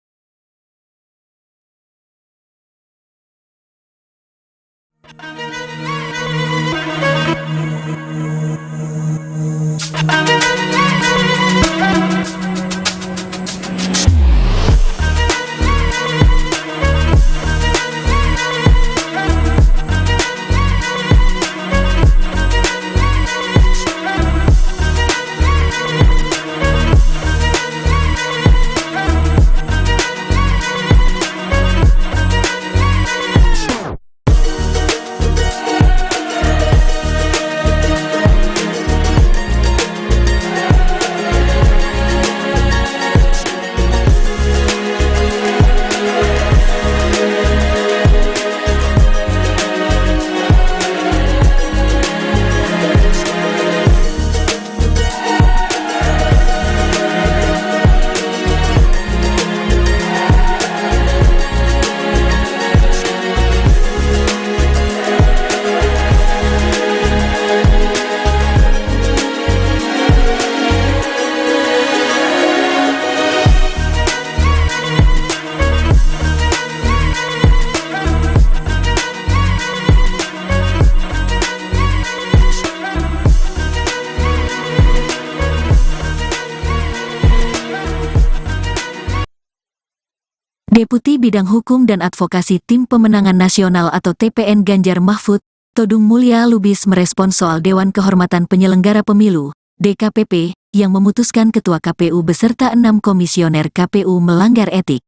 Deputi Bidang Hukum dan Advokasi Tim Pemenangan Nasional atau TPN Ganjar Mahfud, Todung Mulya Lubis merespons soal Dewan Kehormatan Penyelenggara Pemilu, DKPP, yang memutuskan Ketua KPU beserta 6 komisioner KPU melanggar etik.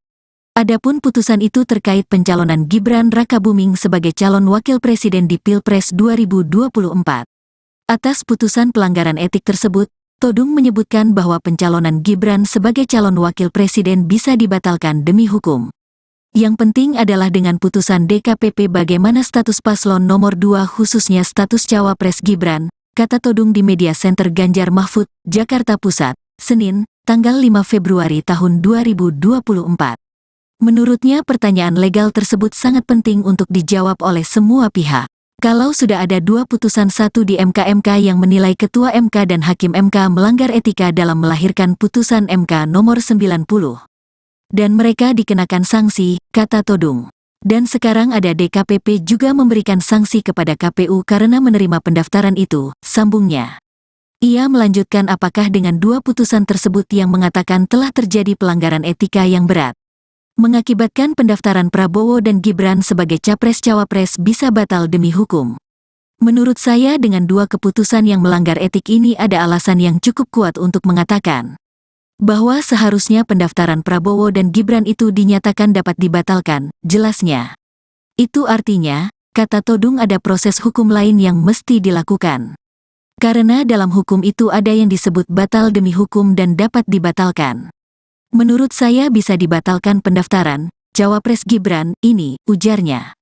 Adapun putusan itu terkait pencalonan Gibran Rakabuming sebagai calon wakil presiden di Pilpres 2024. Atas putusan pelanggaran etik tersebut, Todung menyebutkan bahwa pencalonan Gibran sebagai calon wakil presiden bisa dibatalkan demi hukum. Yang penting adalah dengan putusan DKPP bagaimana status paslon nomor 2 khususnya status cawapres Gibran, kata Todung di Media Center Ganjar Mahfud, Jakarta Pusat, Senin, tanggal 5 Februari tahun 2024. Menurutnya pertanyaan legal tersebut sangat penting untuk dijawab oleh semua pihak. Kalau sudah ada 2 putusan, satu di MK yang menilai Ketua MK dan Hakim MK melanggar etika dalam melahirkan putusan MK nomor 90. Dan mereka dikenakan sanksi, kata Todung. Dan sekarang ada DKPP juga memberikan sanksi kepada KPU karena menerima pendaftaran itu, sambungnya. Ia melanjutkan apakah dengan 2 putusan tersebut yang mengatakan telah terjadi pelanggaran etika yang berat, mengakibatkan pendaftaran Prabowo dan Gibran sebagai capres-cawapres bisa batal demi hukum. Menurut saya dengan 2 keputusan yang melanggar etik ini ada alasan yang cukup kuat untuk mengatakan bahwa seharusnya pendaftaran Prabowo dan Gibran itu dinyatakan dapat dibatalkan, jelasnya. Itu artinya, kata Todung, ada proses hukum lain yang mesti dilakukan. Karena dalam hukum itu ada yang disebut batal demi hukum dan dapat dibatalkan. Menurut saya bisa dibatalkan pendaftaran cawapres Gibran ini, ujarnya.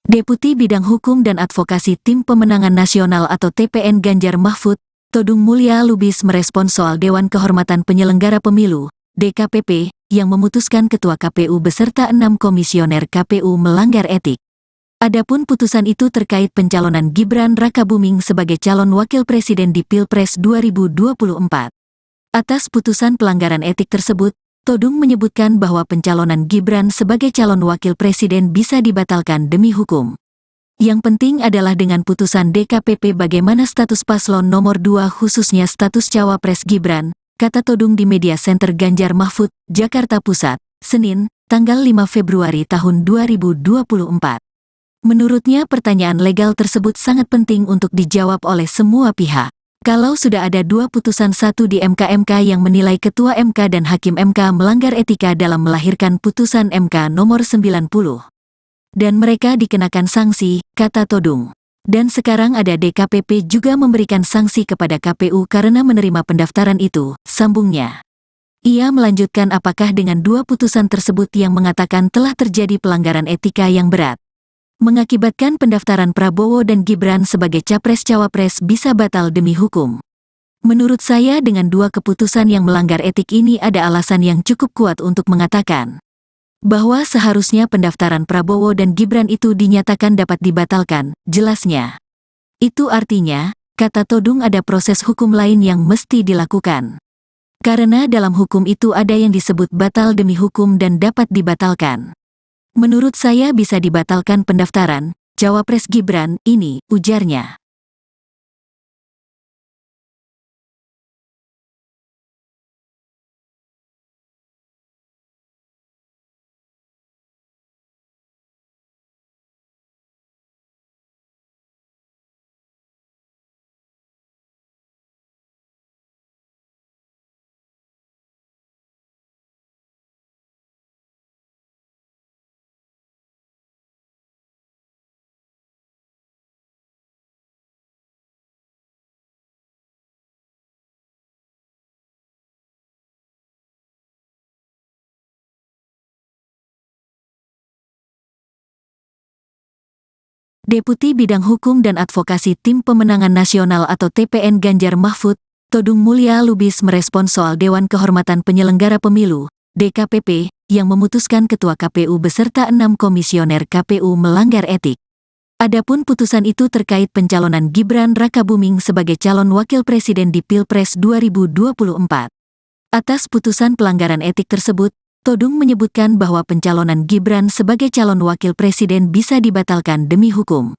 Deputi Bidang Hukum dan Advokasi Tim Pemenangan Nasional atau TPN Ganjar Mahfud, Todung Mulya Lubis merespons soal Dewan Kehormatan Penyelenggara Pemilu, DKPP, yang memutuskan Ketua KPU beserta 6 komisioner KPU melanggar etik. Adapun putusan itu terkait pencalonan Gibran Rakabuming sebagai calon wakil presiden di Pilpres 2024. Atas putusan pelanggaran etik tersebut, Todung menyebutkan bahwa pencalonan Gibran sebagai calon wakil presiden bisa dibatalkan demi hukum. Yang penting adalah dengan putusan DKPP bagaimana status paslon nomor 2 khususnya status cawapres Gibran, kata Todung di Media Center Ganjar Mahfud, Jakarta Pusat, Senin, tanggal 5 Februari tahun 2024. Menurutnya pertanyaan legal tersebut sangat penting untuk dijawab oleh semua pihak. Kalau sudah ada 2 putusan, satu di MK yang menilai Ketua MK dan Hakim MK melanggar etika dalam melahirkan putusan MK nomor 90. Dan mereka dikenakan sanksi, kata Todung. Dan sekarang ada DKPP juga memberikan sanksi kepada KPU karena menerima pendaftaran itu, sambungnya. Ia melanjutkan apakah dengan 2 putusan tersebut yang mengatakan telah terjadi pelanggaran etika yang berat, mengakibatkan pendaftaran Prabowo dan Gibran sebagai capres-cawapres bisa batal demi hukum. Menurut saya dengan 2 keputusan yang melanggar etik ini ada alasan yang cukup kuat untuk mengatakan bahwa seharusnya pendaftaran Prabowo dan Gibran itu dinyatakan dapat dibatalkan, jelasnya. Itu artinya, kata Todung, ada proses hukum lain yang mesti dilakukan. Karena dalam hukum itu ada yang disebut batal demi hukum dan dapat dibatalkan. Menurut saya bisa dibatalkan pendaftaran cawapres Gibran ini, ujarnya. Deputi Bidang Hukum dan Advokasi Tim Pemenangan Nasional atau TPN Ganjar Mahfud, Todung Mulya Lubis merespons soal Dewan Kehormatan Penyelenggara Pemilu, DKPP, yang memutuskan Ketua KPU beserta 6 komisioner KPU melanggar etik. Adapun putusan itu terkait pencalonan Gibran Rakabuming sebagai calon wakil presiden di Pilpres 2024. Atas putusan pelanggaran etik tersebut, Todung menyebutkan bahwa pencalonan Gibran sebagai calon wakil presiden bisa dibatalkan demi hukum.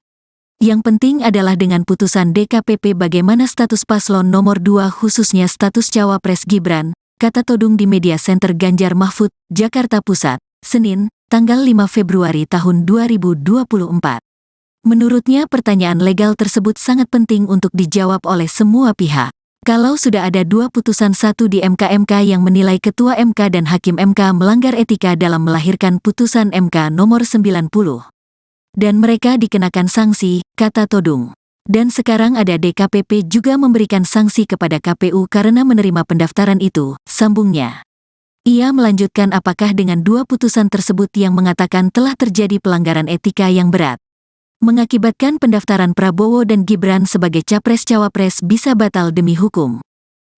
Yang penting adalah dengan putusan DKPP bagaimana status paslon nomor 2 khususnya status cawapres Gibran, kata Todung di Media Center Ganjar Mahfud, Jakarta Pusat, Senin, tanggal 5 Februari tahun 2024. Menurutnya pertanyaan legal tersebut sangat penting untuk dijawab oleh semua pihak. Kalau sudah ada 2 putusan, satu di MK yang menilai Ketua MK dan Hakim MK melanggar etika dalam melahirkan putusan MK nomor 90. Dan mereka dikenakan sanksi, kata Todung. Dan sekarang ada DKPP juga memberikan sanksi kepada KPU karena menerima pendaftaran itu, sambungnya. Ia melanjutkan apakah dengan 2 putusan tersebut yang mengatakan telah terjadi pelanggaran etika yang berat, mengakibatkan pendaftaran Prabowo dan Gibran sebagai capres-cawapres bisa batal demi hukum.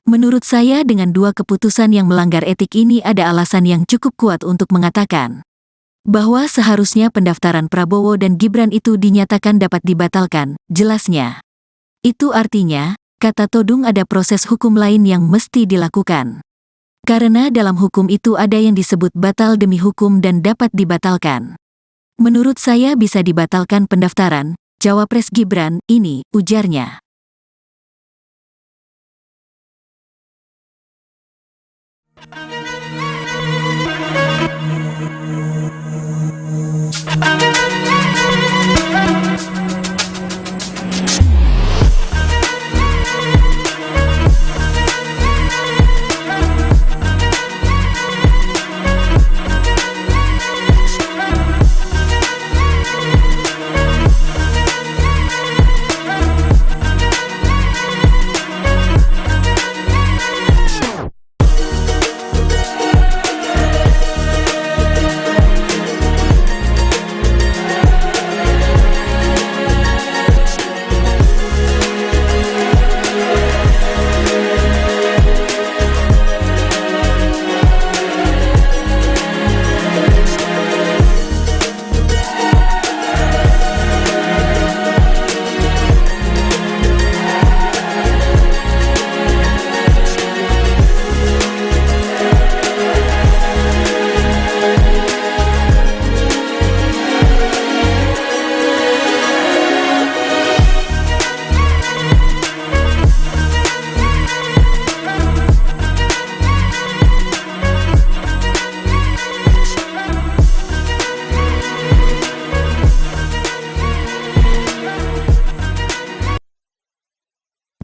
Menurut saya dengan 2 keputusan yang melanggar etik ini ada alasan yang cukup kuat untuk mengatakan bahwa seharusnya pendaftaran Prabowo dan Gibran itu dinyatakan dapat dibatalkan, jelasnya. Itu artinya, kata Todung, ada proses hukum lain yang mesti dilakukan. Karena dalam hukum itu ada yang disebut batal demi hukum dan dapat dibatalkan. Menurut saya bisa dibatalkan pendaftaran cawapres Gibran ini, ujarnya.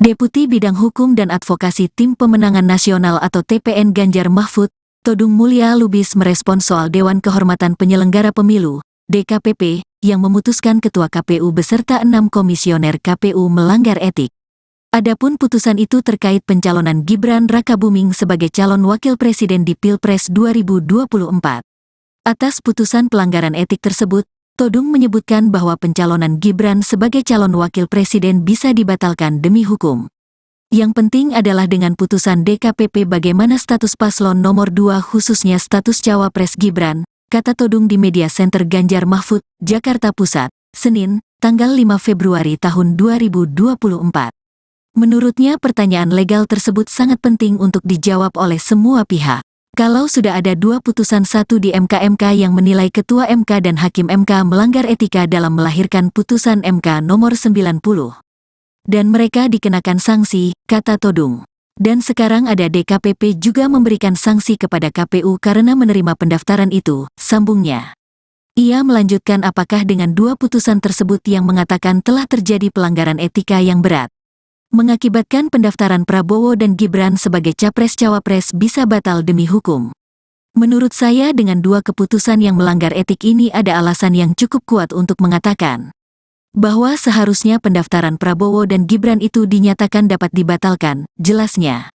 Deputi Bidang Hukum dan Advokasi Tim Pemenangan Nasional atau TPN Ganjar Mahfud, Todung Mulya Lubis merespons soal Dewan Kehormatan Penyelenggara Pemilu, DKPP, yang memutuskan Ketua KPU beserta 6 komisioner KPU melanggar etik. Adapun putusan itu terkait pencalonan Gibran Rakabuming sebagai calon wakil presiden di Pilpres 2024. Atas putusan pelanggaran etik tersebut, Todung menyebutkan bahwa pencalonan Gibran sebagai calon wakil presiden bisa dibatalkan demi hukum. Yang penting adalah dengan putusan DKPP bagaimana status paslon nomor 2 khususnya status cawapres Gibran, kata Todung di Media Center Ganjar Mahfud, Jakarta Pusat, Senin, tanggal 5 Februari tahun 2024. Menurutnya pertanyaan legal tersebut sangat penting untuk dijawab oleh semua pihak. Kalau sudah ada 2 putusan, satu di MK yang menilai Ketua MK dan Hakim MK melanggar etika dalam melahirkan putusan MK nomor 90. Dan mereka dikenakan sanksi, kata Todung. Dan sekarang ada DKPP juga memberikan sanksi kepada KPU karena menerima pendaftaran itu, sambungnya. Ia melanjutkan apakah dengan 2 putusan tersebut yang mengatakan telah terjadi pelanggaran etika yang berat, mengakibatkan pendaftaran Prabowo dan Gibran sebagai capres-cawapres bisa batal demi hukum. Menurut saya dengan 2 keputusan yang melanggar etik ini ada alasan yang cukup kuat untuk mengatakan bahwa seharusnya pendaftaran Prabowo dan Gibran itu dinyatakan dapat dibatalkan, jelasnya.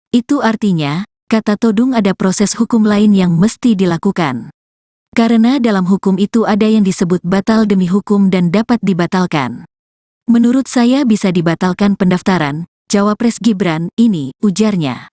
Itu artinya, kata Todung, ada proses hukum lain yang mesti dilakukan. Karena dalam hukum itu ada yang disebut batal demi hukum dan dapat dibatalkan. Menurut saya bisa dibatalkan pendaftaran Cawapres Gibran ini, ujarnya.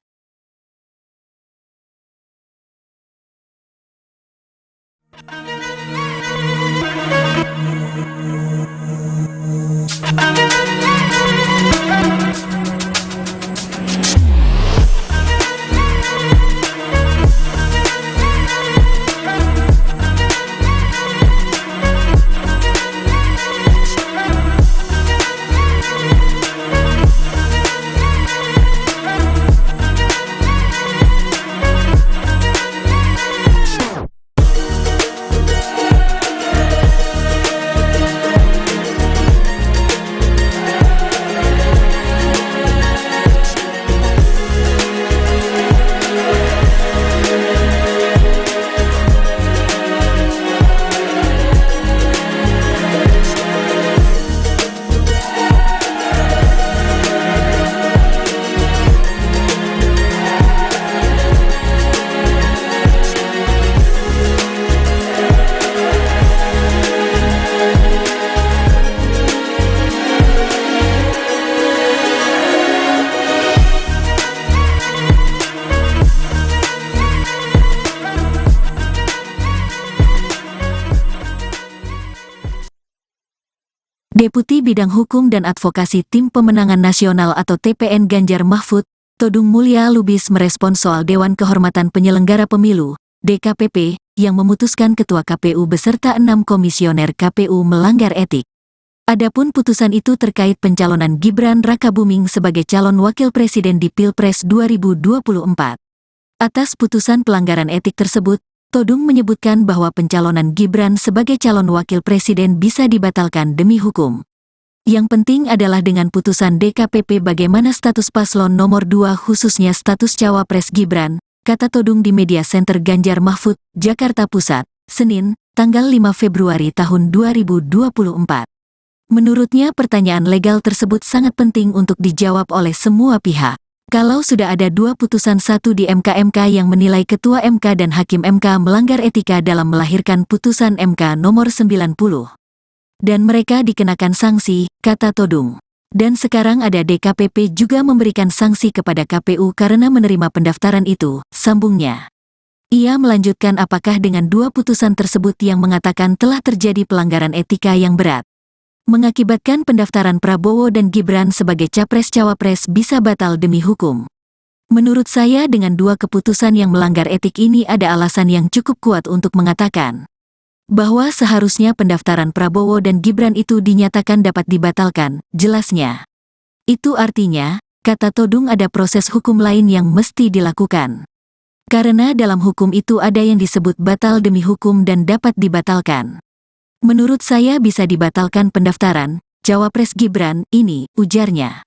Deputi Bidang Hukum dan Advokasi Tim Pemenangan Nasional atau TPN Ganjar Mahfud, Todung Mulya Lubis merespons soal Dewan Kehormatan Penyelenggara Pemilu, DKPP, yang memutuskan Ketua KPU beserta 6 komisioner KPU melanggar etik. Adapun putusan itu terkait pencalonan Gibran Rakabuming sebagai calon wakil presiden di Pilpres 2024. Atas putusan pelanggaran etik tersebut, Todung menyebutkan bahwa pencalonan Gibran sebagai calon wakil presiden bisa dibatalkan demi hukum. Yang penting adalah dengan putusan DKPP bagaimana status paslon nomor 2 khususnya status Cawapres Gibran, kata Todung di Media Center Ganjar Mahfud, Jakarta Pusat, Senin, tanggal 5 Februari tahun 2024. Menurutnya pertanyaan legal tersebut sangat penting untuk dijawab oleh semua pihak. Kalau sudah ada 2 putusan, satu di MK yang menilai Ketua MK dan Hakim MK melanggar etika dalam melahirkan putusan MK nomor 90. Dan mereka dikenakan sanksi, kata Todung. Dan sekarang ada DKPP juga memberikan sanksi kepada KPU karena menerima pendaftaran itu, sambungnya. Ia melanjutkan apakah dengan 2 putusan tersebut yang mengatakan telah terjadi pelanggaran etika yang berat, mengakibatkan pendaftaran Prabowo dan Gibran sebagai Capres-Cawapres bisa batal demi hukum. Menurut saya dengan 2 keputusan yang melanggar etik ini ada alasan yang cukup kuat untuk mengatakan bahwa seharusnya pendaftaran Prabowo dan Gibran itu dinyatakan dapat dibatalkan, jelasnya. Itu artinya, kata Todung ada proses hukum lain yang mesti dilakukan. Karena dalam hukum itu ada yang disebut batal demi hukum dan dapat dibatalkan. Menurut saya bisa dibatalkan pendaftaran Cawapres Gibran ini, ujarnya.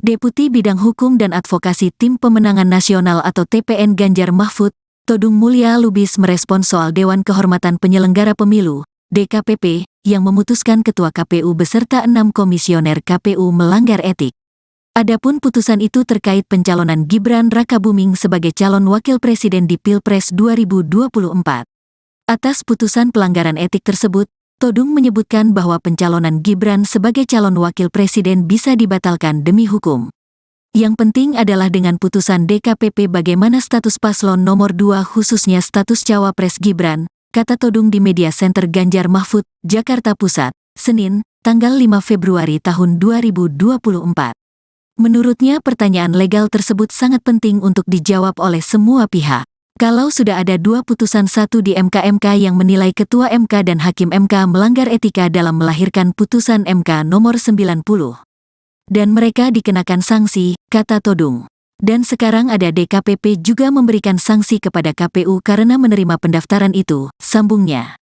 Deputi Bidang Hukum dan Advokasi Tim Pemenangan Nasional atau TPN Ganjar Mahfud, Todung Mulya Lubis merespons soal Dewan Kehormatan Penyelenggara Pemilu, DKPP, yang memutuskan Ketua KPU beserta 6 komisioner KPU melanggar etik. Adapun putusan itu terkait pencalonan Gibran Rakabuming sebagai calon wakil presiden di Pilpres 2024. Atas putusan pelanggaran etik tersebut, Todung menyebutkan bahwa pencalonan Gibran sebagai calon wakil presiden bisa dibatalkan demi hukum. Yang penting adalah dengan putusan DKPP bagaimana status paslon nomor 2 khususnya status Cawapres Gibran, kata Todung di Media Center Ganjar Mahfud, Jakarta Pusat, Senin, tanggal 5 Februari tahun 2024. Menurutnya pertanyaan legal tersebut sangat penting untuk dijawab oleh semua pihak. Kalau sudah ada dua putusan satu di MK yang menilai Ketua MK dan Hakim MK melanggar etika dalam melahirkan putusan MK nomor 90. Dan mereka dikenakan sanksi, kata Todung. Dan sekarang ada DKPP juga memberikan sanksi kepada KPU karena menerima pendaftaran itu, sambungnya.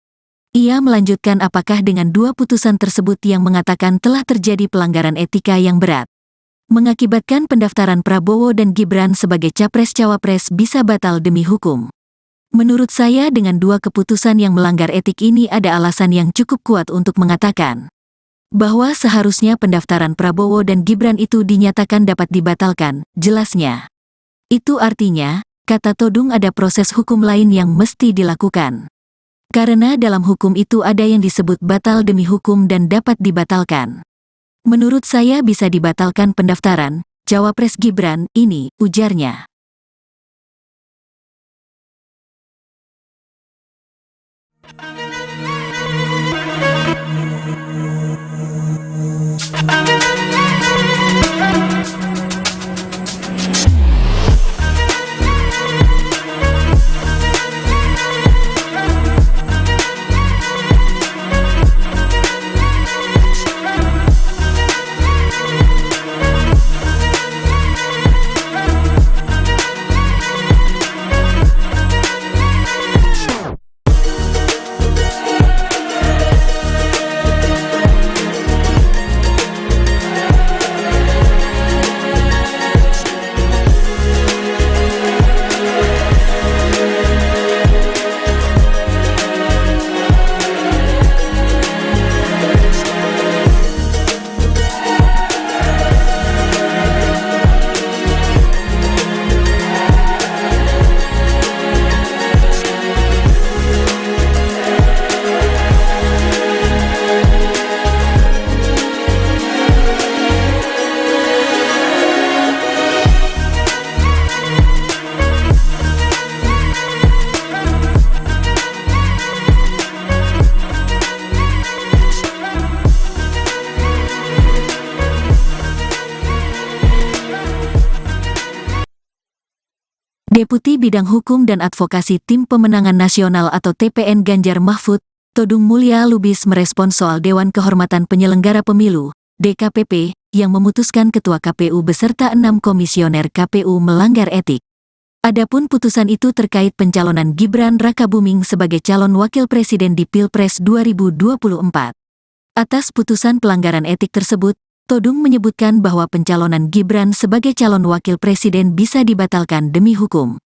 Ia melanjutkan apakah dengan dua putusan tersebut yang mengatakan telah terjadi pelanggaran etika yang berat, mengakibatkan pendaftaran Prabowo dan Gibran sebagai Capres-Cawapres bisa batal demi hukum. Menurut saya dengan dua keputusan yang melanggar etik ini ada alasan yang cukup kuat untuk mengatakan bahwa seharusnya pendaftaran Prabowo dan Gibran itu dinyatakan dapat dibatalkan, jelasnya. Itu artinya, kata Todung ada proses hukum lain yang mesti dilakukan. Karena dalam hukum itu ada yang disebut batal demi hukum dan dapat dibatalkan. Menurut saya bisa dibatalkan pendaftaran Cawapres Gibran ini, ujarnya. Deputi Bidang Hukum dan Advokasi Tim Pemenangan Nasional atau TPN Ganjar Mahfud, Todung Mulya Lubis merespons soal Dewan Kehormatan Penyelenggara Pemilu, DKPP, yang memutuskan Ketua KPU beserta 6 komisioner KPU melanggar etik. Adapun putusan itu terkait pencalonan Gibran Rakabuming sebagai calon wakil presiden di Pilpres 2024. Atas putusan pelanggaran etik tersebut, Todung menyebutkan bahwa pencalonan Gibran sebagai calon wakil presiden bisa dibatalkan demi hukum.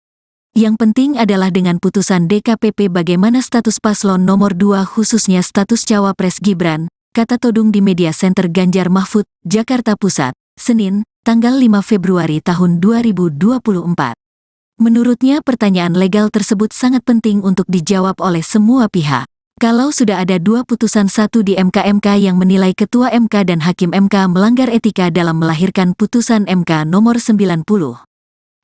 Yang penting adalah dengan putusan DKPP bagaimana status paslon nomor 2 khususnya status Cawapres Gibran, kata Todung di Media Center Ganjar Mahfud, Jakarta Pusat, Senin, tanggal 5 Februari tahun 2024. Menurutnya pertanyaan legal tersebut sangat penting untuk dijawab oleh semua pihak. Kalau sudah ada dua putusan satu di MK yang menilai Ketua MK dan Hakim MK melanggar etika dalam melahirkan putusan MK nomor 90.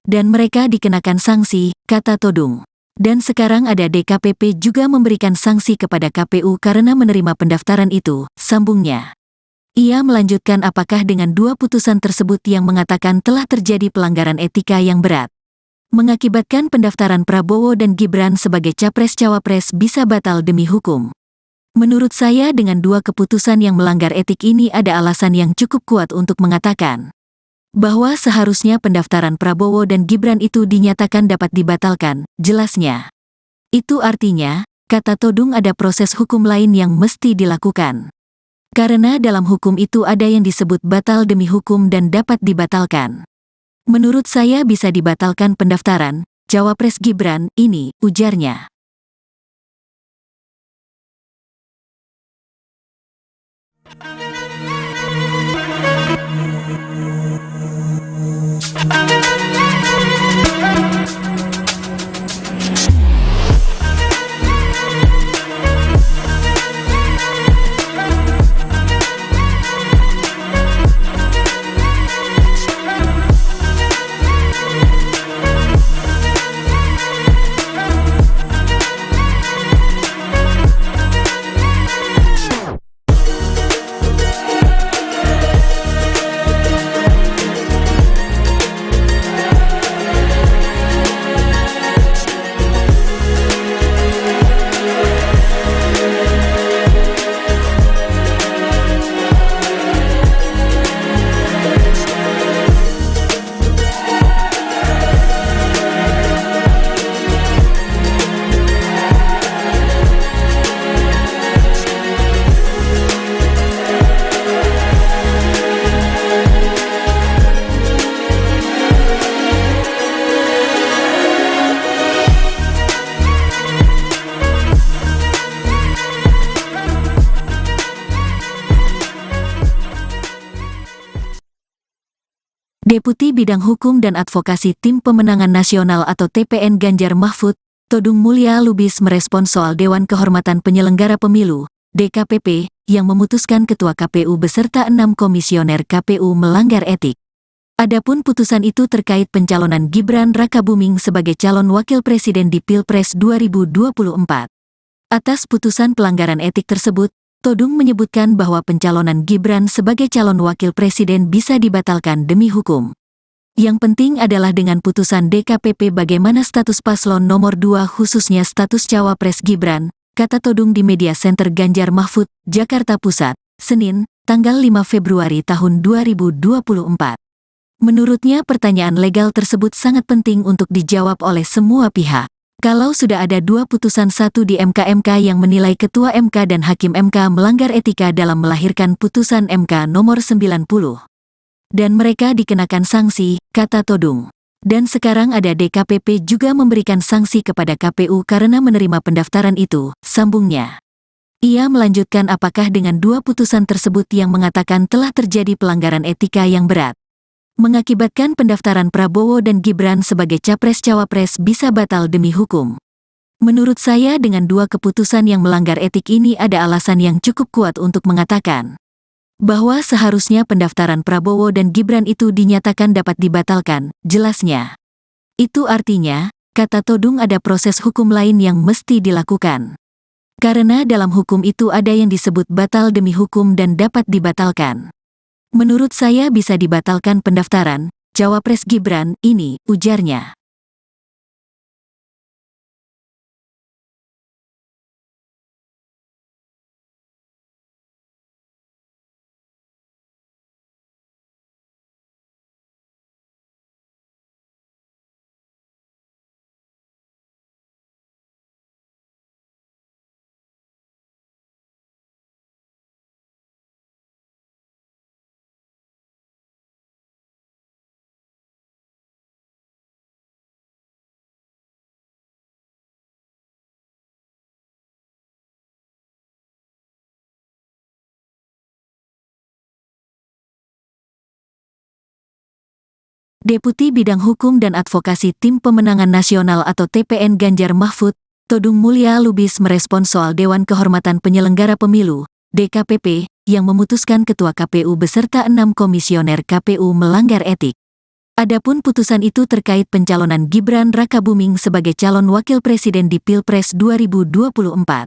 Dan mereka dikenakan sanksi, kata Todung. Dan sekarang ada DKPP juga memberikan sanksi kepada KPU karena menerima pendaftaran itu, sambungnya. Ia melanjutkan apakah dengan dua putusan tersebut yang mengatakan telah terjadi pelanggaran etika yang berat, mengakibatkan pendaftaran Prabowo dan Gibran sebagai Capres-Cawapres bisa batal demi hukum. Menurut saya dengan dua keputusan yang melanggar etik ini ada alasan yang cukup kuat untuk mengatakan bahwa seharusnya pendaftaran Prabowo dan Gibran itu dinyatakan dapat dibatalkan, jelasnya. Itu artinya, kata Todung ada proses hukum lain yang mesti dilakukan. Karena dalam hukum itu ada yang disebut batal demi hukum dan dapat dibatalkan. Menurut saya bisa dibatalkan pendaftaran Cawapres Gibran ini, ujarnya. Deputi Bidang Hukum dan Advokasi Tim Pemenangan Nasional atau TPN Ganjar Mahfud, Todung Mulya Lubis merespons soal Dewan Kehormatan Penyelenggara Pemilu, DKPP, yang memutuskan Ketua KPU beserta 6 komisioner KPU melanggar etik. Adapun putusan itu terkait pencalonan Gibran Rakabuming sebagai calon wakil presiden di Pilpres 2024. Atas putusan pelanggaran etik tersebut, Todung menyebutkan bahwa pencalonan Gibran sebagai calon wakil presiden bisa dibatalkan demi hukum. Yang penting adalah dengan putusan DKPP bagaimana status paslon nomor 2 khususnya status cawapres Gibran, kata Todung di Media Center Ganjar Mahfud, Jakarta Pusat, Senin, tanggal 5 Februari tahun 2024. Menurutnya pertanyaan legal tersebut sangat penting untuk dijawab oleh semua pihak. Kalau sudah ada 2 putusan, satu di MK yang menilai Ketua MK dan Hakim MK melanggar etika dalam melahirkan putusan MK nomor 90. Dan mereka dikenakan sanksi, kata Todung. Dan sekarang ada DKPP juga memberikan sanksi kepada KPU karena menerima pendaftaran itu, sambungnya. Ia melanjutkan apakah dengan 2 putusan tersebut yang mengatakan telah terjadi pelanggaran etika yang berat, mengakibatkan pendaftaran Prabowo dan Gibran sebagai capres-cawapres bisa batal demi hukum. Menurut saya dengan 2 keputusan yang melanggar etik ini ada alasan yang cukup kuat untuk mengatakan bahwa seharusnya pendaftaran Prabowo dan Gibran itu dinyatakan dapat dibatalkan, jelasnya. Itu artinya, kata Todung, ada proses hukum lain yang mesti dilakukan. Karena dalam hukum itu ada yang disebut batal demi hukum dan dapat dibatalkan. Menurut saya bisa dibatalkan pendaftaran cawapres Gibran ini, ujarnya. Deputi Bidang Hukum dan Advokasi Tim Pemenangan Nasional atau TPN Ganjar Mahfud, Todung Mulya Lubis merespons soal Dewan Kehormatan Penyelenggara Pemilu, DKPP, yang memutuskan Ketua KPU beserta 6 komisioner KPU melanggar etik. Adapun putusan itu terkait pencalonan Gibran Rakabuming sebagai calon wakil presiden di Pilpres 2024.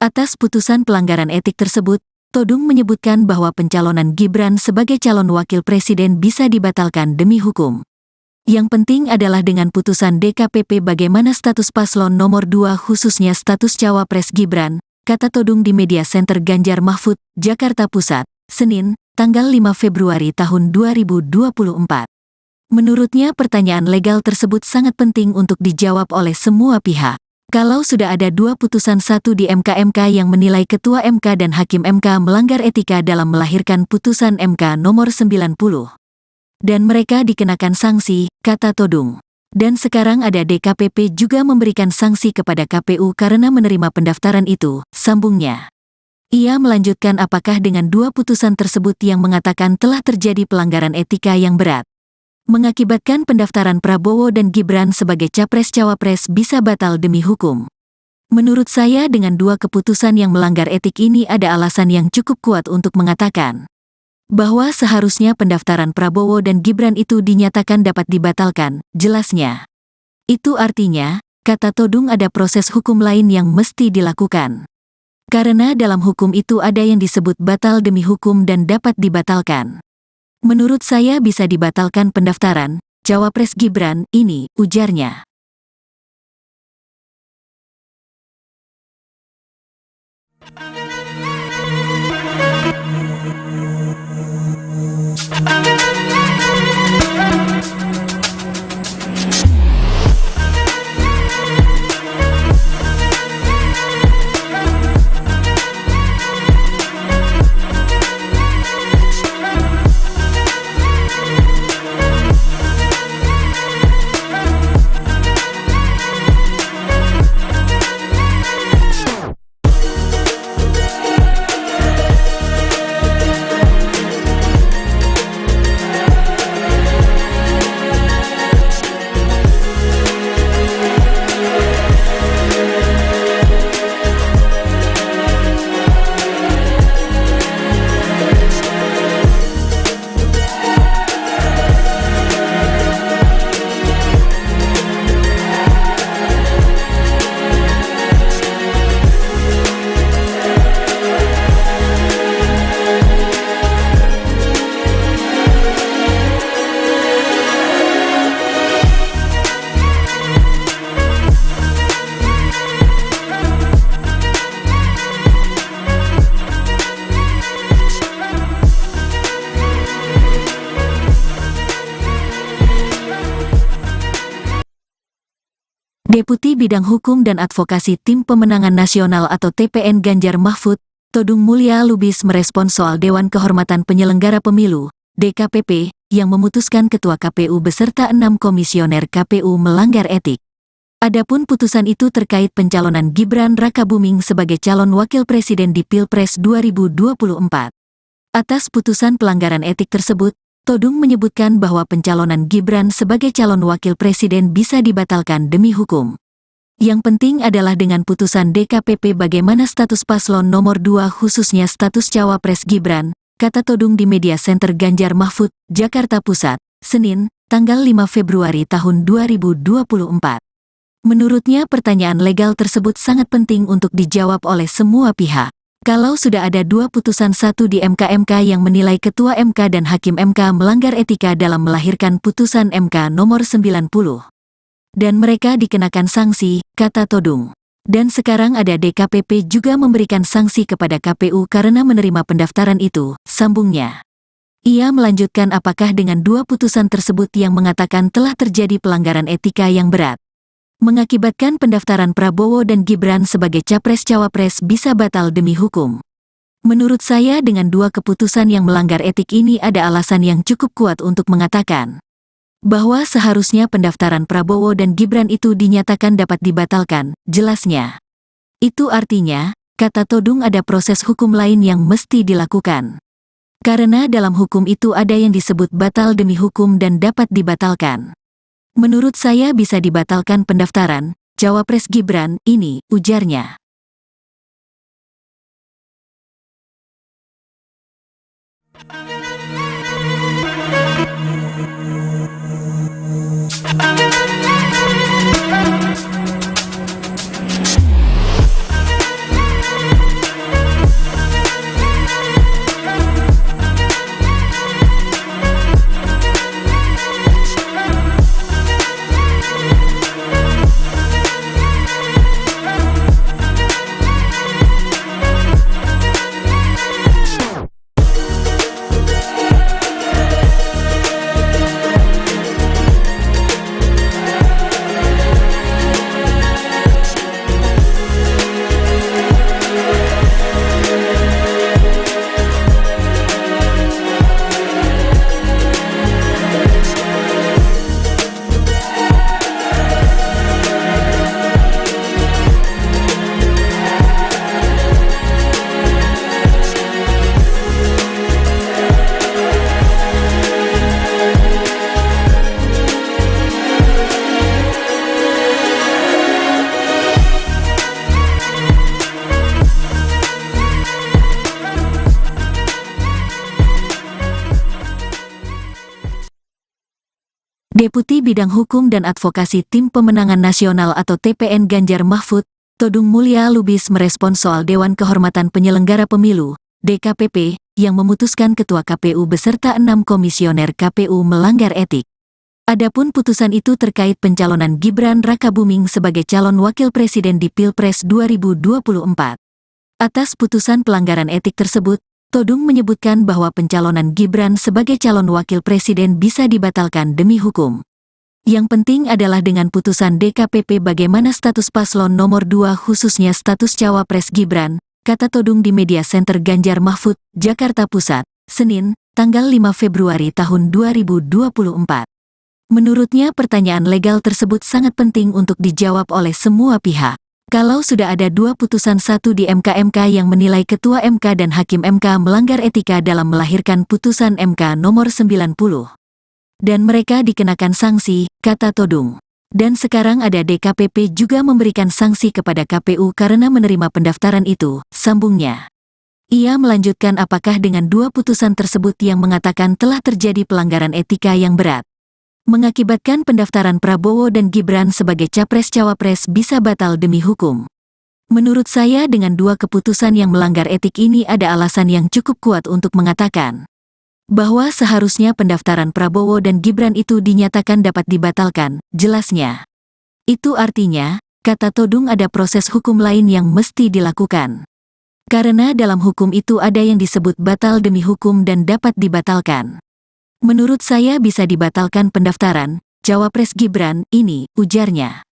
Atas putusan pelanggaran etik tersebut, Todung menyebutkan bahwa pencalonan Gibran sebagai calon wakil presiden bisa dibatalkan demi hukum. Yang penting adalah dengan putusan DKPP bagaimana status paslon nomor 2 khususnya status cawapres Gibran, kata Todung di Media Center Ganjar Mahfud, Jakarta Pusat, Senin, tanggal 5 Februari tahun 2024. Menurutnya pertanyaan legal tersebut sangat penting untuk dijawab oleh semua pihak. Kalau sudah ada 2 putusan, satu di MK yang menilai Ketua MK dan Hakim MK melanggar etika dalam melahirkan putusan MK nomor 90. Dan mereka dikenakan sanksi, kata Todung. Dan sekarang ada DKPP juga memberikan sanksi kepada KPU karena menerima pendaftaran itu, sambungnya. Ia melanjutkan apakah dengan 2 putusan tersebut yang mengatakan telah terjadi pelanggaran etika yang berat, mengakibatkan pendaftaran Prabowo dan Gibran sebagai capres-cawapres bisa batal demi hukum. Menurut saya dengan 2 keputusan yang melanggar etik ini ada alasan yang cukup kuat untuk mengatakan bahwa seharusnya pendaftaran Prabowo dan Gibran itu dinyatakan dapat dibatalkan, jelasnya. Itu artinya, kata Todung, ada proses hukum lain yang mesti dilakukan. Karena dalam hukum itu ada yang disebut batal demi hukum dan dapat dibatalkan. Menurut saya bisa dibatalkan pendaftaran cawapres Gibran ini, ujarnya. Deputi Bidang Hukum dan Advokasi Tim Pemenangan Nasional atau TPN Ganjar Mahfud, Todung Mulya Lubis merespons soal Dewan Kehormatan Penyelenggara Pemilu, DKPP, yang memutuskan Ketua KPU beserta 6 komisioner KPU melanggar etik. Adapun putusan itu terkait pencalonan Gibran Rakabuming sebagai calon wakil presiden di Pilpres 2024. Atas putusan pelanggaran etik tersebut, Todung menyebutkan bahwa pencalonan Gibran sebagai calon wakil presiden bisa dibatalkan demi hukum. Yang penting adalah dengan putusan DKPP bagaimana status paslon nomor 2 khususnya status cawapres Gibran, kata Todung di Media Center Ganjar Mahfud, Jakarta Pusat, Senin, tanggal 5 Februari tahun 2024. Menurutnya pertanyaan legal tersebut sangat penting untuk dijawab oleh semua pihak. Kalau sudah ada 2 putusan, satu di MK yang menilai Ketua MK dan Hakim MK melanggar etika dalam melahirkan putusan MK nomor 90. Dan mereka dikenakan sanksi, kata Todung. Dan sekarang ada DKPP juga memberikan sanksi kepada KPU karena menerima pendaftaran itu, sambungnya. Ia melanjutkan apakah dengan 2 putusan tersebut yang mengatakan telah terjadi pelanggaran etika yang berat, mengakibatkan pendaftaran Prabowo dan Gibran sebagai capres-cawapres bisa batal demi hukum. Menurut saya dengan 2 keputusan yang melanggar etik ini ada alasan yang cukup kuat untuk mengatakan bahwa seharusnya pendaftaran Prabowo dan Gibran itu dinyatakan dapat dibatalkan, jelasnya. Itu artinya, kata Todung, ada proses hukum lain yang mesti dilakukan. Karena dalam hukum itu ada yang disebut batal demi hukum dan dapat dibatalkan. Menurut saya bisa dibatalkan pendaftaran cawapres Gibran ini, ujarnya. Deputi Bidang Hukum dan Advokasi Tim Pemenangan Nasional atau TPN Ganjar Mahfud, Todung Mulya Lubis merespons soal Dewan Kehormatan Penyelenggara Pemilu, DKPP, yang memutuskan Ketua KPU beserta 6 komisioner KPU melanggar etik. Adapun putusan itu terkait pencalonan Gibran Rakabuming sebagai calon wakil presiden di Pilpres 2024. Atas putusan pelanggaran etik tersebut, Todung menyebutkan bahwa pencalonan Gibran sebagai calon wakil presiden bisa dibatalkan demi hukum. Yang penting adalah dengan putusan DKPP bagaimana status paslon nomor 2 khususnya status cawapres Gibran, kata Todung di Media Center Ganjar Mahfud, Jakarta Pusat, Senin, tanggal 5 Februari tahun 2024. Menurutnya pertanyaan legal tersebut sangat penting untuk dijawab oleh semua pihak. Kalau sudah ada 2 putusan, satu di MK yang menilai Ketua MK dan Hakim MK melanggar etika dalam melahirkan putusan MK nomor 90. Dan mereka dikenakan sanksi, kata Todung. Dan sekarang ada DKPP juga memberikan sanksi kepada KPU karena menerima pendaftaran itu, sambungnya. Ia melanjutkan apakah dengan 2 putusan tersebut yang mengatakan telah terjadi pelanggaran etika yang berat, mengakibatkan pendaftaran Prabowo dan Gibran sebagai capres-cawapres bisa batal demi hukum. Menurut saya dengan 2 keputusan yang melanggar etik ini ada alasan yang cukup kuat untuk mengatakan bahwa seharusnya pendaftaran Prabowo dan Gibran itu dinyatakan dapat dibatalkan, jelasnya. Itu artinya, kata Todung, ada proses hukum lain yang mesti dilakukan. Karena dalam hukum itu ada yang disebut batal demi hukum dan dapat dibatalkan. Menurut saya bisa dibatalkan pendaftaran cawapres Gibran ini, ujarnya.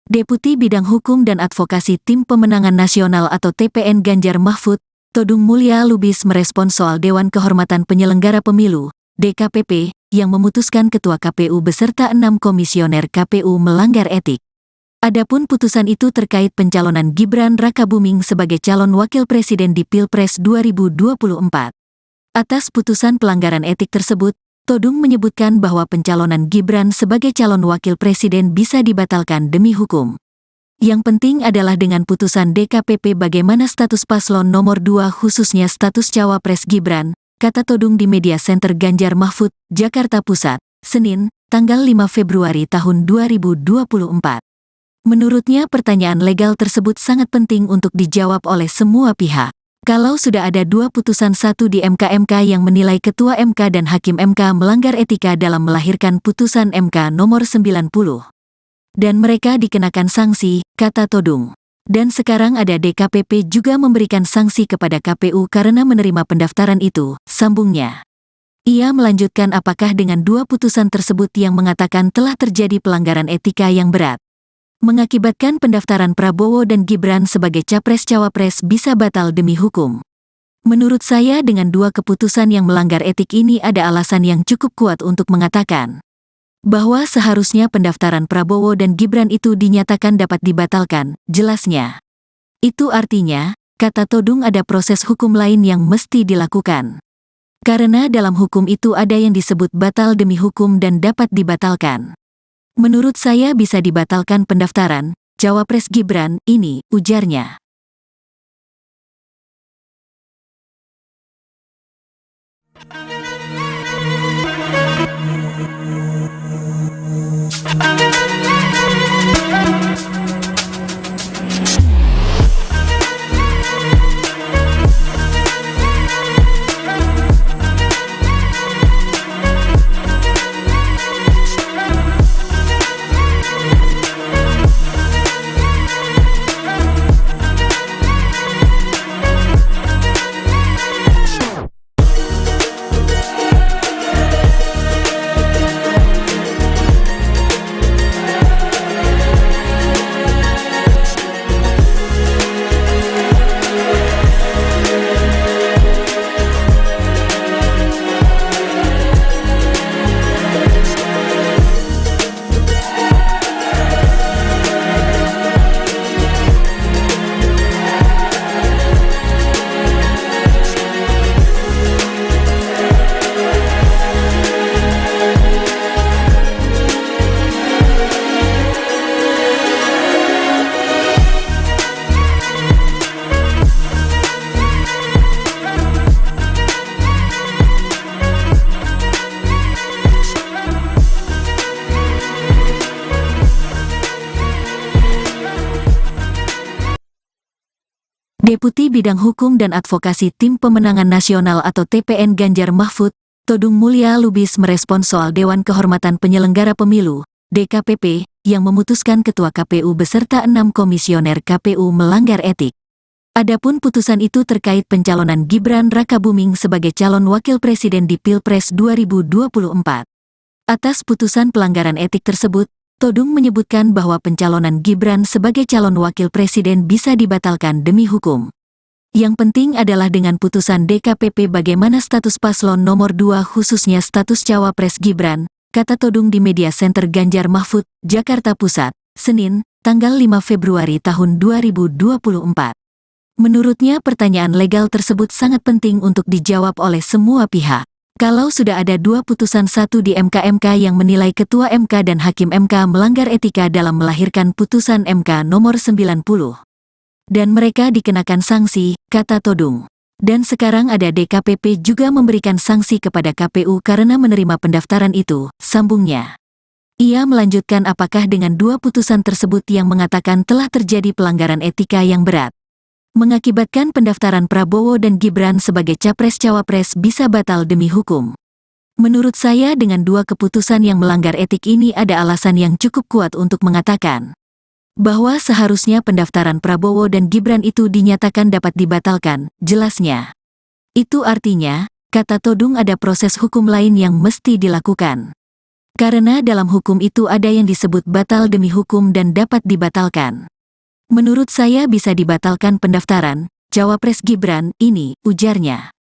Deputi Bidang Hukum dan Advokasi Tim Pemenangan Nasional atau TPN Ganjar Mahfud, Todung Mulya Lubis merespons soal Dewan Kehormatan Penyelenggara Pemilu, DKPP, yang memutuskan Ketua KPU beserta 6 komisioner KPU melanggar etik. Adapun putusan itu terkait pencalonan Gibran Rakabuming sebagai calon wakil presiden di Pilpres 2024. Atas putusan pelanggaran etik tersebut, Todung menyebutkan bahwa pencalonan Gibran sebagai calon wakil presiden bisa dibatalkan demi hukum. Yang penting adalah dengan putusan DKPP bagaimana status paslon nomor 2 khususnya status cawapres Gibran, kata Todung di Media Center Ganjar Mahfud, Jakarta Pusat, Senin, tanggal 5 Februari tahun 2024. Menurutnya pertanyaan legal tersebut sangat penting untuk dijawab oleh semua pihak. Kalau sudah ada 2 putusan, satu di MK yang menilai Ketua MK dan Hakim MK melanggar etika dalam melahirkan putusan MK nomor 90. Dan mereka dikenakan sanksi, kata Todung. Dan sekarang ada DKPP juga memberikan sanksi kepada KPU karena menerima pendaftaran itu, sambungnya. Ia melanjutkan apakah dengan 2 putusan tersebut yang mengatakan telah terjadi pelanggaran etika yang berat, mengakibatkan pendaftaran Prabowo dan Gibran sebagai capres-cawapres bisa batal demi hukum. Menurut saya dengan 2 keputusan yang melanggar etik ini ada alasan yang cukup kuat untuk mengatakan bahwa seharusnya pendaftaran Prabowo dan Gibran itu dinyatakan dapat dibatalkan, jelasnya. Itu artinya, kata Todung, ada proses hukum lain yang mesti dilakukan. Karena dalam hukum itu ada yang disebut batal demi hukum dan dapat dibatalkan. Menurut saya bisa dibatalkan pendaftaran cawapres Gibran ini, ujarnya. Deputi Bidang Hukum dan Advokasi Tim Pemenangan Nasional atau TPN Ganjar Mahfud, Todung Mulya Lubis merespons soal Dewan Kehormatan Penyelenggara Pemilu, DKPP, yang memutuskan Ketua KPU beserta 6 komisioner KPU melanggar etik. Adapun putusan itu terkait pencalonan Gibran Rakabuming sebagai calon wakil presiden di Pilpres 2024. Atas putusan pelanggaran etik tersebut, Todung menyebutkan bahwa pencalonan Gibran sebagai calon wakil presiden bisa dibatalkan demi hukum. Yang penting adalah dengan putusan DKPP bagaimana status paslon nomor 2 khususnya status cawapres Gibran, kata Todung di Media Center Ganjar Mahfud, Jakarta Pusat, Senin, tanggal 5 Februari tahun 2024. Menurutnya pertanyaan legal tersebut sangat penting untuk dijawab oleh semua pihak. Kalau sudah ada 2 putusan, satu di MK yang menilai Ketua MK dan Hakim MK melanggar etika dalam melahirkan putusan MK nomor 90. Dan mereka dikenakan sanksi, kata Todung. Dan sekarang ada DKPP juga memberikan sanksi kepada KPU karena menerima pendaftaran itu, sambungnya. Ia melanjutkan apakah dengan 2 putusan tersebut yang mengatakan telah terjadi pelanggaran etika yang berat, mengakibatkan pendaftaran Prabowo dan Gibran sebagai capres-cawapres bisa batal demi hukum. Menurut saya dengan 2 keputusan yang melanggar etik ini ada alasan yang cukup kuat untuk mengatakan bahwa seharusnya pendaftaran Prabowo dan Gibran itu dinyatakan dapat dibatalkan, jelasnya. Itu artinya, kata Todung, ada proses hukum lain yang mesti dilakukan. Karena dalam hukum itu ada yang disebut batal demi hukum dan dapat dibatalkan. Menurut saya bisa dibatalkan pendaftaran Cawapres Gibran ini, ujarnya.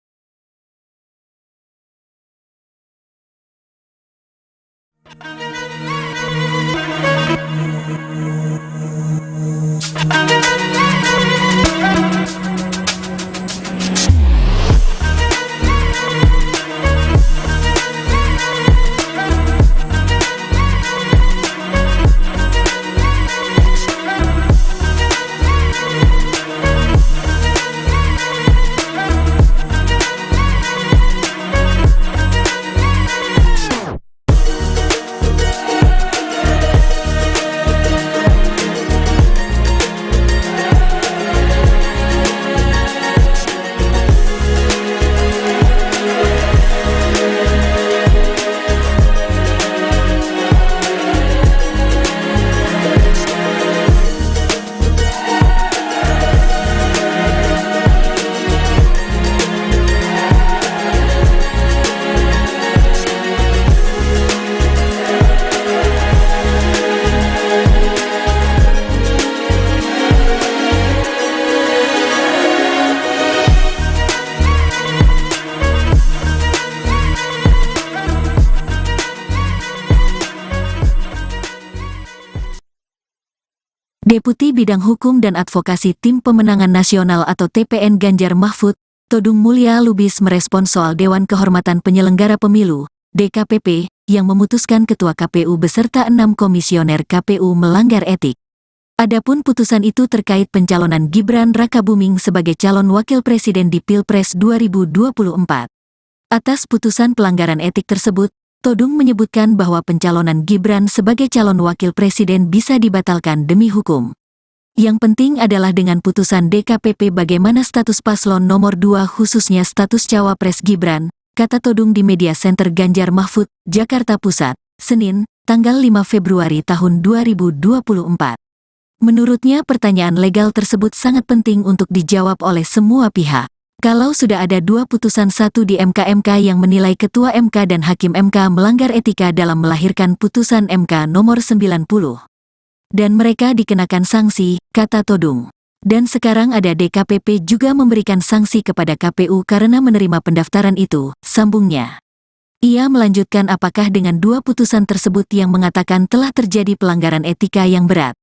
Deputi Bidang Hukum dan Advokasi Tim Pemenangan Nasional atau TPN Ganjar Mahfud, Todung Mulya Lubis merespons soal Dewan Kehormatan Penyelenggara Pemilu, DKPP, yang memutuskan Ketua KPU beserta 6 komisioner KPU melanggar etik. Adapun putusan itu terkait pencalonan Gibran Rakabuming sebagai calon wakil presiden di Pilpres 2024. Atas putusan pelanggaran etik tersebut, Todung menyebutkan bahwa pencalonan Gibran sebagai calon wakil presiden bisa dibatalkan demi hukum. Yang penting adalah dengan putusan DKPP bagaimana status paslon nomor 2 khususnya status Cawapres Gibran, kata Todung di Media Center Ganjar Mahfud, Jakarta Pusat, Senin, tanggal 5 Februari tahun 2024. Menurutnya pertanyaan legal tersebut sangat penting untuk dijawab oleh semua pihak. Kalau sudah ada 2 putusan, satu di MK yang menilai Ketua MK dan Hakim MK melanggar etika dalam melahirkan putusan MK nomor 90. Dan mereka dikenakan sanksi, kata Todung. Dan sekarang ada DKPP juga memberikan sanksi kepada KPU karena menerima pendaftaran itu, sambungnya. Ia melanjutkan apakah dengan 2 putusan tersebut yang mengatakan telah terjadi pelanggaran etika yang berat,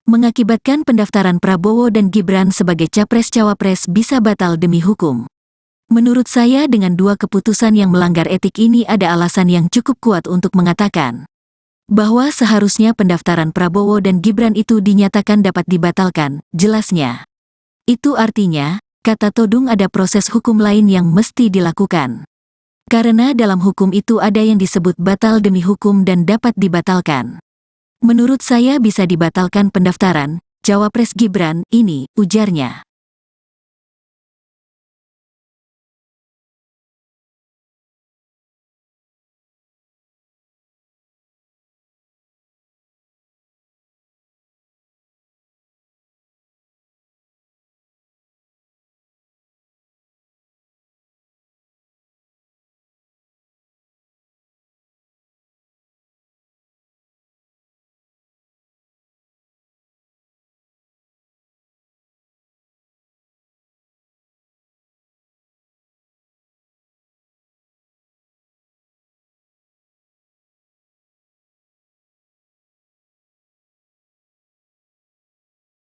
mengakibatkan pendaftaran Prabowo dan Gibran sebagai Capres-Cawapres bisa batal demi hukum. Menurut saya dengan 2 keputusan yang melanggar etik ini ada alasan yang cukup kuat untuk mengatakan bahwa seharusnya pendaftaran Prabowo dan Gibran itu dinyatakan dapat dibatalkan, jelasnya. Itu artinya, kata Todung, ada proses hukum lain yang mesti dilakukan. Karena dalam hukum itu ada yang disebut batal demi hukum dan dapat dibatalkan. Menurut saya bisa dibatalkan pendaftaran Cawapres Gibran ini, ujarnya.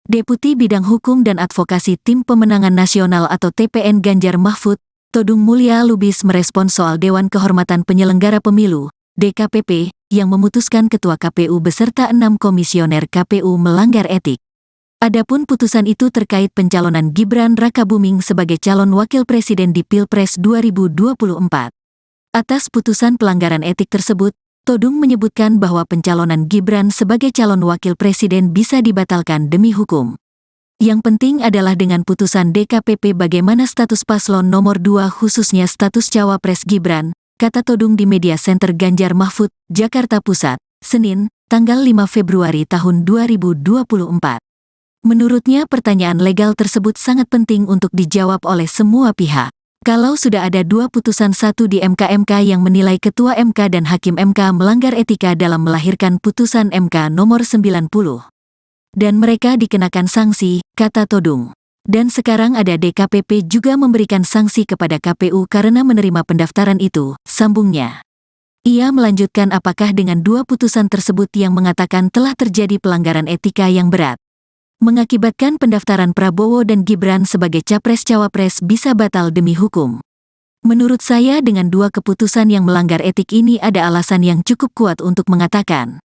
Deputi Bidang Hukum dan Advokasi Tim Pemenangan Nasional atau TPN Ganjar Mahfud, Todung Mulya Lubis merespons soal Dewan Kehormatan Penyelenggara Pemilu, DKPP, yang memutuskan Ketua KPU beserta 6 komisioner KPU melanggar etik. Adapun putusan itu terkait pencalonan Gibran Rakabuming sebagai calon wakil presiden di Pilpres 2024. Atas putusan pelanggaran etik tersebut, Todung menyebutkan bahwa pencalonan Gibran sebagai calon wakil presiden bisa dibatalkan demi hukum. Yang penting adalah dengan putusan DKPP bagaimana status paslon nomor 2 khususnya status Cawapres Gibran, kata Todung di Media Center Ganjar Mahfud, Jakarta Pusat, Senin, tanggal 5 Februari tahun 2024. Menurutnya pertanyaan legal tersebut sangat penting untuk dijawab oleh semua pihak. Kalau sudah ada dua putusan satu di MK yang menilai Ketua MK dan Hakim MK melanggar etika dalam melahirkan putusan MK nomor 90. Dan mereka dikenakan sanksi, kata Todung. Dan sekarang ada DKPP juga memberikan sanksi kepada KPU karena menerima pendaftaran itu, sambungnya. Ia melanjutkan apakah dengan dua putusan tersebut yang mengatakan telah terjadi pelanggaran etika yang berat, mengakibatkan pendaftaran Prabowo dan Gibran sebagai Capres-Cawapres bisa batal demi hukum. Menurut saya dengan dua keputusan yang melanggar etik ini ada alasan yang cukup kuat untuk mengatakan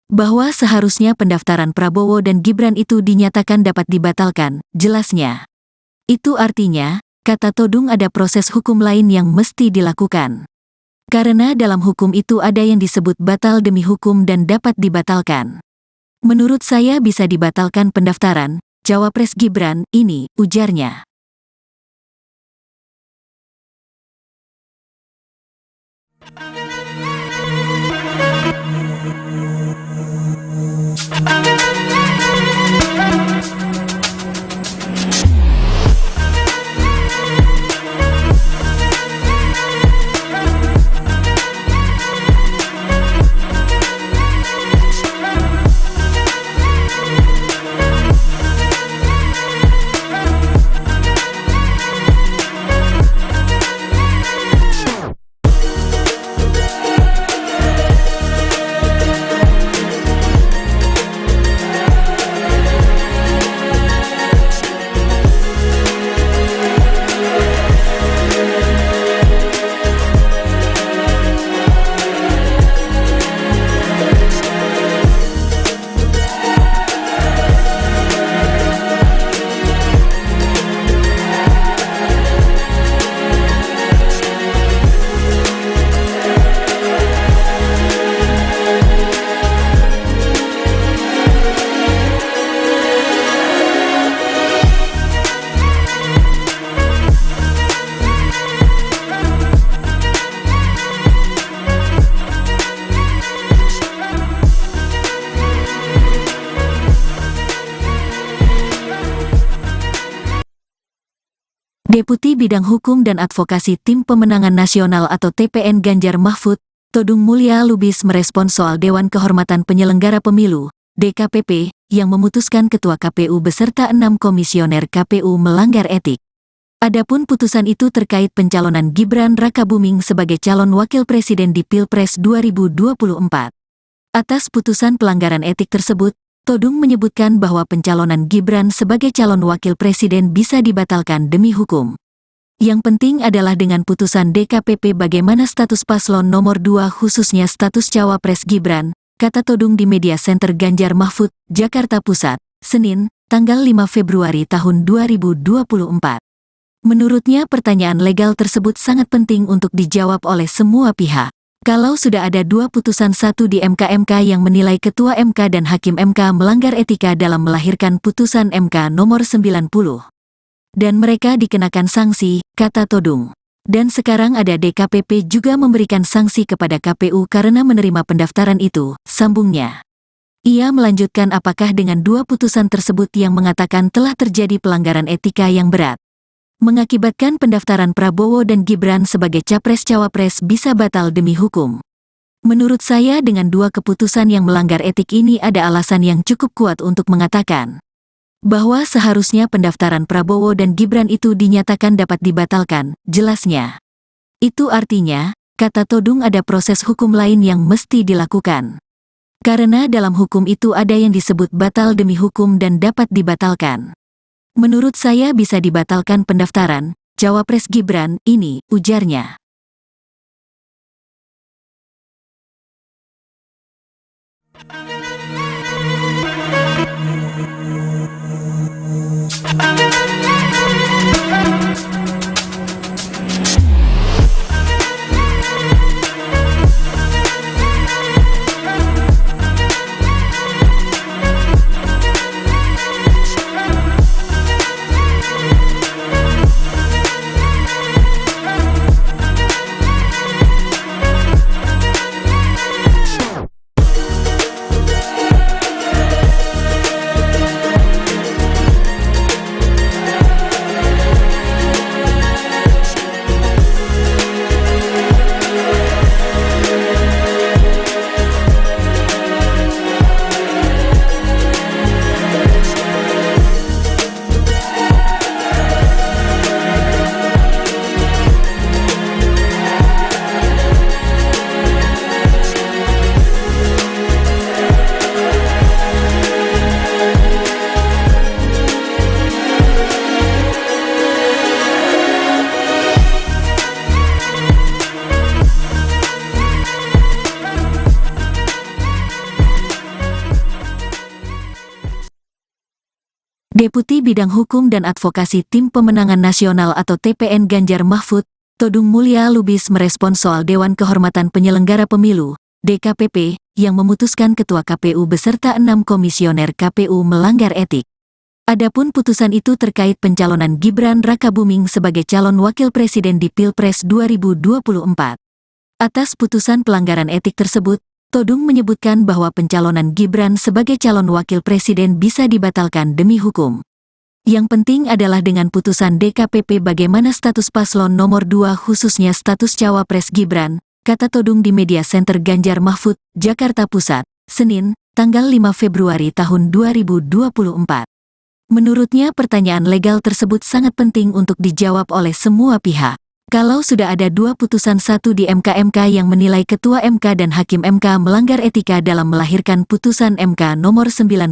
bahwa seharusnya pendaftaran Prabowo dan Gibran itu dinyatakan dapat dibatalkan, jelasnya. Itu artinya, kata Todung ada proses hukum lain yang mesti dilakukan. Karena dalam hukum itu ada yang disebut batal demi hukum dan dapat dibatalkan. Menurut saya bisa dibatalkan pendaftaran Cawapres Gibran ini, ujarnya. Deputi Bidang Hukum dan Advokasi Tim Pemenangan Nasional atau TPN Ganjar Mahfud, Todung Mulya Lubis merespons soal Dewan Kehormatan Penyelenggara Pemilu, DKPP, yang memutuskan Ketua KPU beserta 6 komisioner KPU melanggar etik. Adapun putusan itu terkait pencalonan Gibran Rakabuming sebagai calon wakil presiden di Pilpres 2024. Atas putusan pelanggaran etik tersebut, Todung menyebutkan bahwa pencalonan Gibran sebagai calon wakil presiden bisa dibatalkan demi hukum. Yang penting adalah dengan putusan DKPP bagaimana status paslon nomor 2 khususnya status Cawapres Gibran, kata Todung di Media Center Ganjar Mahfud, Jakarta Pusat, Senin, tanggal 5 Februari tahun 2024. Menurutnya pertanyaan legal tersebut sangat penting untuk dijawab oleh semua pihak. Kalau sudah ada dua putusan satu di MK yang menilai Ketua MK dan Hakim MK melanggar etika dalam melahirkan putusan MK nomor 90. Dan mereka dikenakan sanksi, kata Todung. Dan sekarang ada DKPP juga memberikan sanksi kepada KPU karena menerima pendaftaran itu, sambungnya. Ia melanjutkan apakah dengan dua putusan tersebut yang mengatakan telah terjadi pelanggaran etika yang berat, mengakibatkan pendaftaran Prabowo dan Gibran sebagai Capres-Cawapres bisa batal demi hukum. Menurut saya dengan dua keputusan yang melanggar etik ini ada alasan yang cukup kuat untuk mengatakan bahwa seharusnya pendaftaran Prabowo dan Gibran itu dinyatakan dapat dibatalkan, jelasnya. Itu artinya, kata Todung ada proses hukum lain yang mesti dilakukan. Karena dalam hukum itu ada yang disebut batal demi hukum dan dapat dibatalkan. Menurut saya bisa dibatalkan pendaftaran Cawapres Gibran ini, ujarnya. Deputi Bidang Hukum dan Advokasi Tim Pemenangan Nasional atau TPN Ganjar Mahfud, Todung Mulya Lubis merespons soal Dewan Kehormatan Penyelenggara Pemilu, DKPP, yang memutuskan Ketua KPU beserta 6 komisioner KPU melanggar etik. Adapun putusan itu terkait pencalonan Gibran Rakabuming sebagai calon wakil presiden di Pilpres 2024. Atas putusan pelanggaran etik tersebut, Todung menyebutkan bahwa pencalonan Gibran sebagai calon wakil presiden bisa dibatalkan demi hukum. Yang penting adalah dengan putusan DKPP bagaimana status paslon nomor 2 khususnya status cawapres Gibran, kata Todung di Media Center Ganjar Mahfud, Jakarta Pusat, Senin, tanggal 5 Februari tahun 2024. Menurutnya pertanyaan legal tersebut sangat penting untuk dijawab oleh semua pihak. Kalau sudah ada 2 putusan, satu di MK yang menilai Ketua MK dan Hakim MK melanggar etika dalam melahirkan putusan MK nomor 90.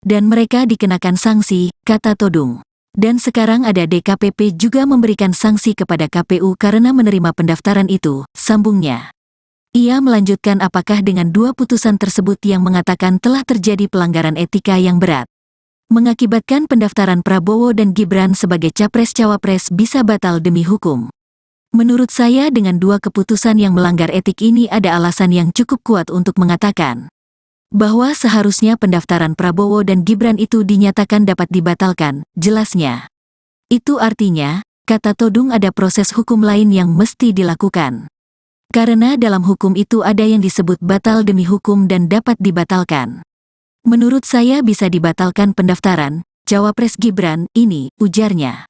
Dan mereka dikenakan sanksi, kata Todung. Dan sekarang ada DKPP juga memberikan sanksi kepada KPU karena menerima pendaftaran itu, sambungnya. Ia melanjutkan apakah dengan 2 putusan tersebut yang mengatakan telah terjadi pelanggaran etika yang berat, mengakibatkan pendaftaran Prabowo dan Gibran sebagai capres-cawapres bisa batal demi hukum. Menurut saya dengan 2 keputusan yang melanggar etik ini ada alasan yang cukup kuat untuk mengatakan bahwa seharusnya pendaftaran Prabowo dan Gibran itu dinyatakan dapat dibatalkan, jelasnya. Itu artinya, kata Todung, ada proses hukum lain yang mesti dilakukan. Karena dalam hukum itu ada yang disebut batal demi hukum dan dapat dibatalkan. Menurut saya bisa dibatalkan pendaftaran cawapres Gibran ini, ujarnya.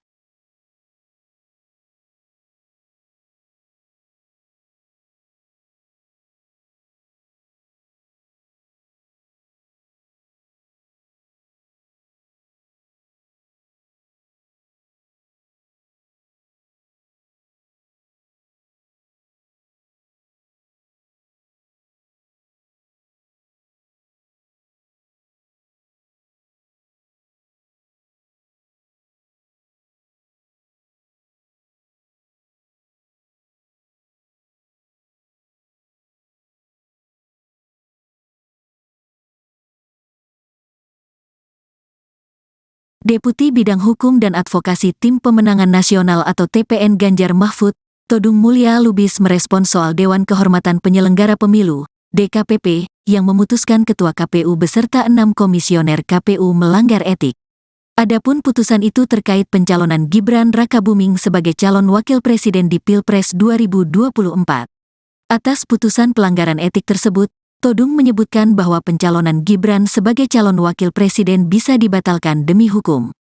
Deputi Bidang Hukum dan Advokasi Tim Pemenangan Nasional atau TPN Ganjar Mahfud, Todung Mulya Lubis merespons soal Dewan Kehormatan Penyelenggara Pemilu, DKPP, yang memutuskan Ketua KPU beserta 6 komisioner KPU melanggar etik. Adapun putusan itu terkait pencalonan Gibran Rakabuming sebagai calon wakil presiden di Pilpres 2024. Atas putusan pelanggaran etik tersebut, Todung menyebutkan bahwa pencalonan Gibran sebagai calon wakil presiden bisa dibatalkan demi hukum.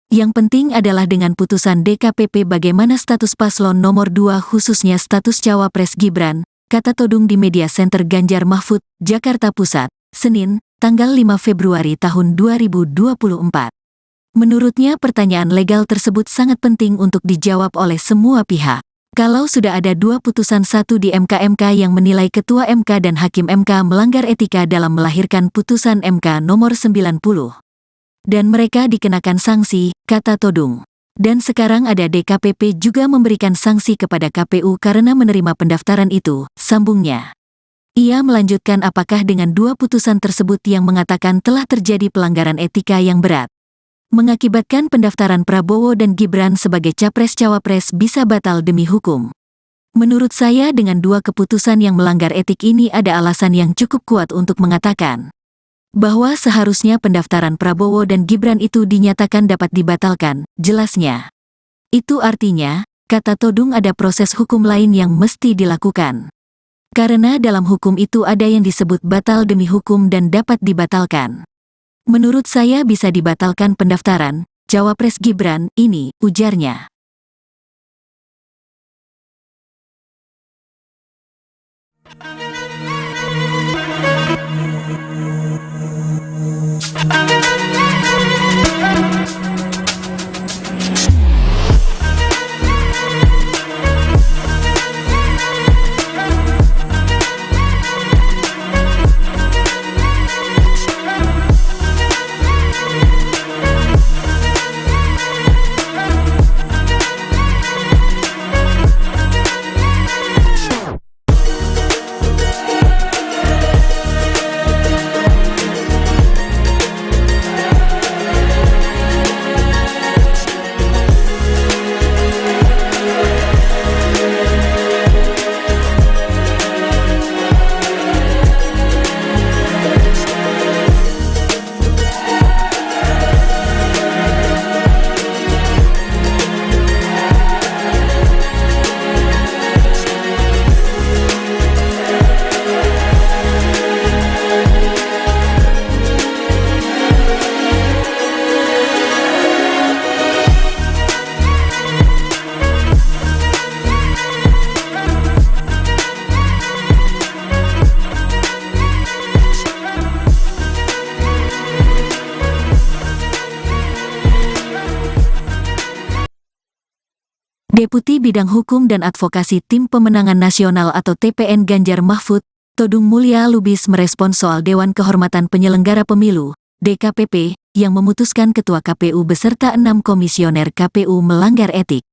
Yang penting adalah dengan putusan DKPP bagaimana status paslon nomor 2 khususnya status cawapres Gibran, kata Todung di Media Center Ganjar Mahfud, Jakarta Pusat, Senin, tanggal 5 Februari tahun 2024. Menurutnya pertanyaan legal tersebut sangat penting untuk dijawab oleh semua pihak. Kalau sudah ada 2 putusan, satu di MK yang menilai Ketua MK dan Hakim MK melanggar etika dalam melahirkan putusan MK nomor 90. Dan mereka dikenakan sanksi, kata Todung. Dan sekarang ada DKPP juga memberikan sanksi kepada KPU karena menerima pendaftaran itu, sambungnya. Ia melanjutkan apakah dengan 2 putusan tersebut yang mengatakan telah terjadi pelanggaran etika yang berat, mengakibatkan pendaftaran Prabowo dan Gibran sebagai capres-cawapres bisa batal demi hukum. Menurut saya dengan 2 keputusan yang melanggar etik ini ada alasan yang cukup kuat untuk mengatakan bahwa seharusnya pendaftaran Prabowo dan Gibran itu dinyatakan dapat dibatalkan, jelasnya. Itu artinya, kata Todung, ada proses hukum lain yang mesti dilakukan. Karena dalam hukum itu ada yang disebut batal demi hukum dan dapat dibatalkan. Menurut saya bisa dibatalkan pendaftaran cawapres Gibran ini, ujarnya. Deputi Bidang Hukum dan Advokasi Tim Pemenangan Nasional atau TPN Ganjar Mahfud, Todung Mulya Lubis merespons soal Dewan Kehormatan Penyelenggara Pemilu, DKPP, yang memutuskan Ketua KPU beserta 6 komisioner KPU melanggar etik.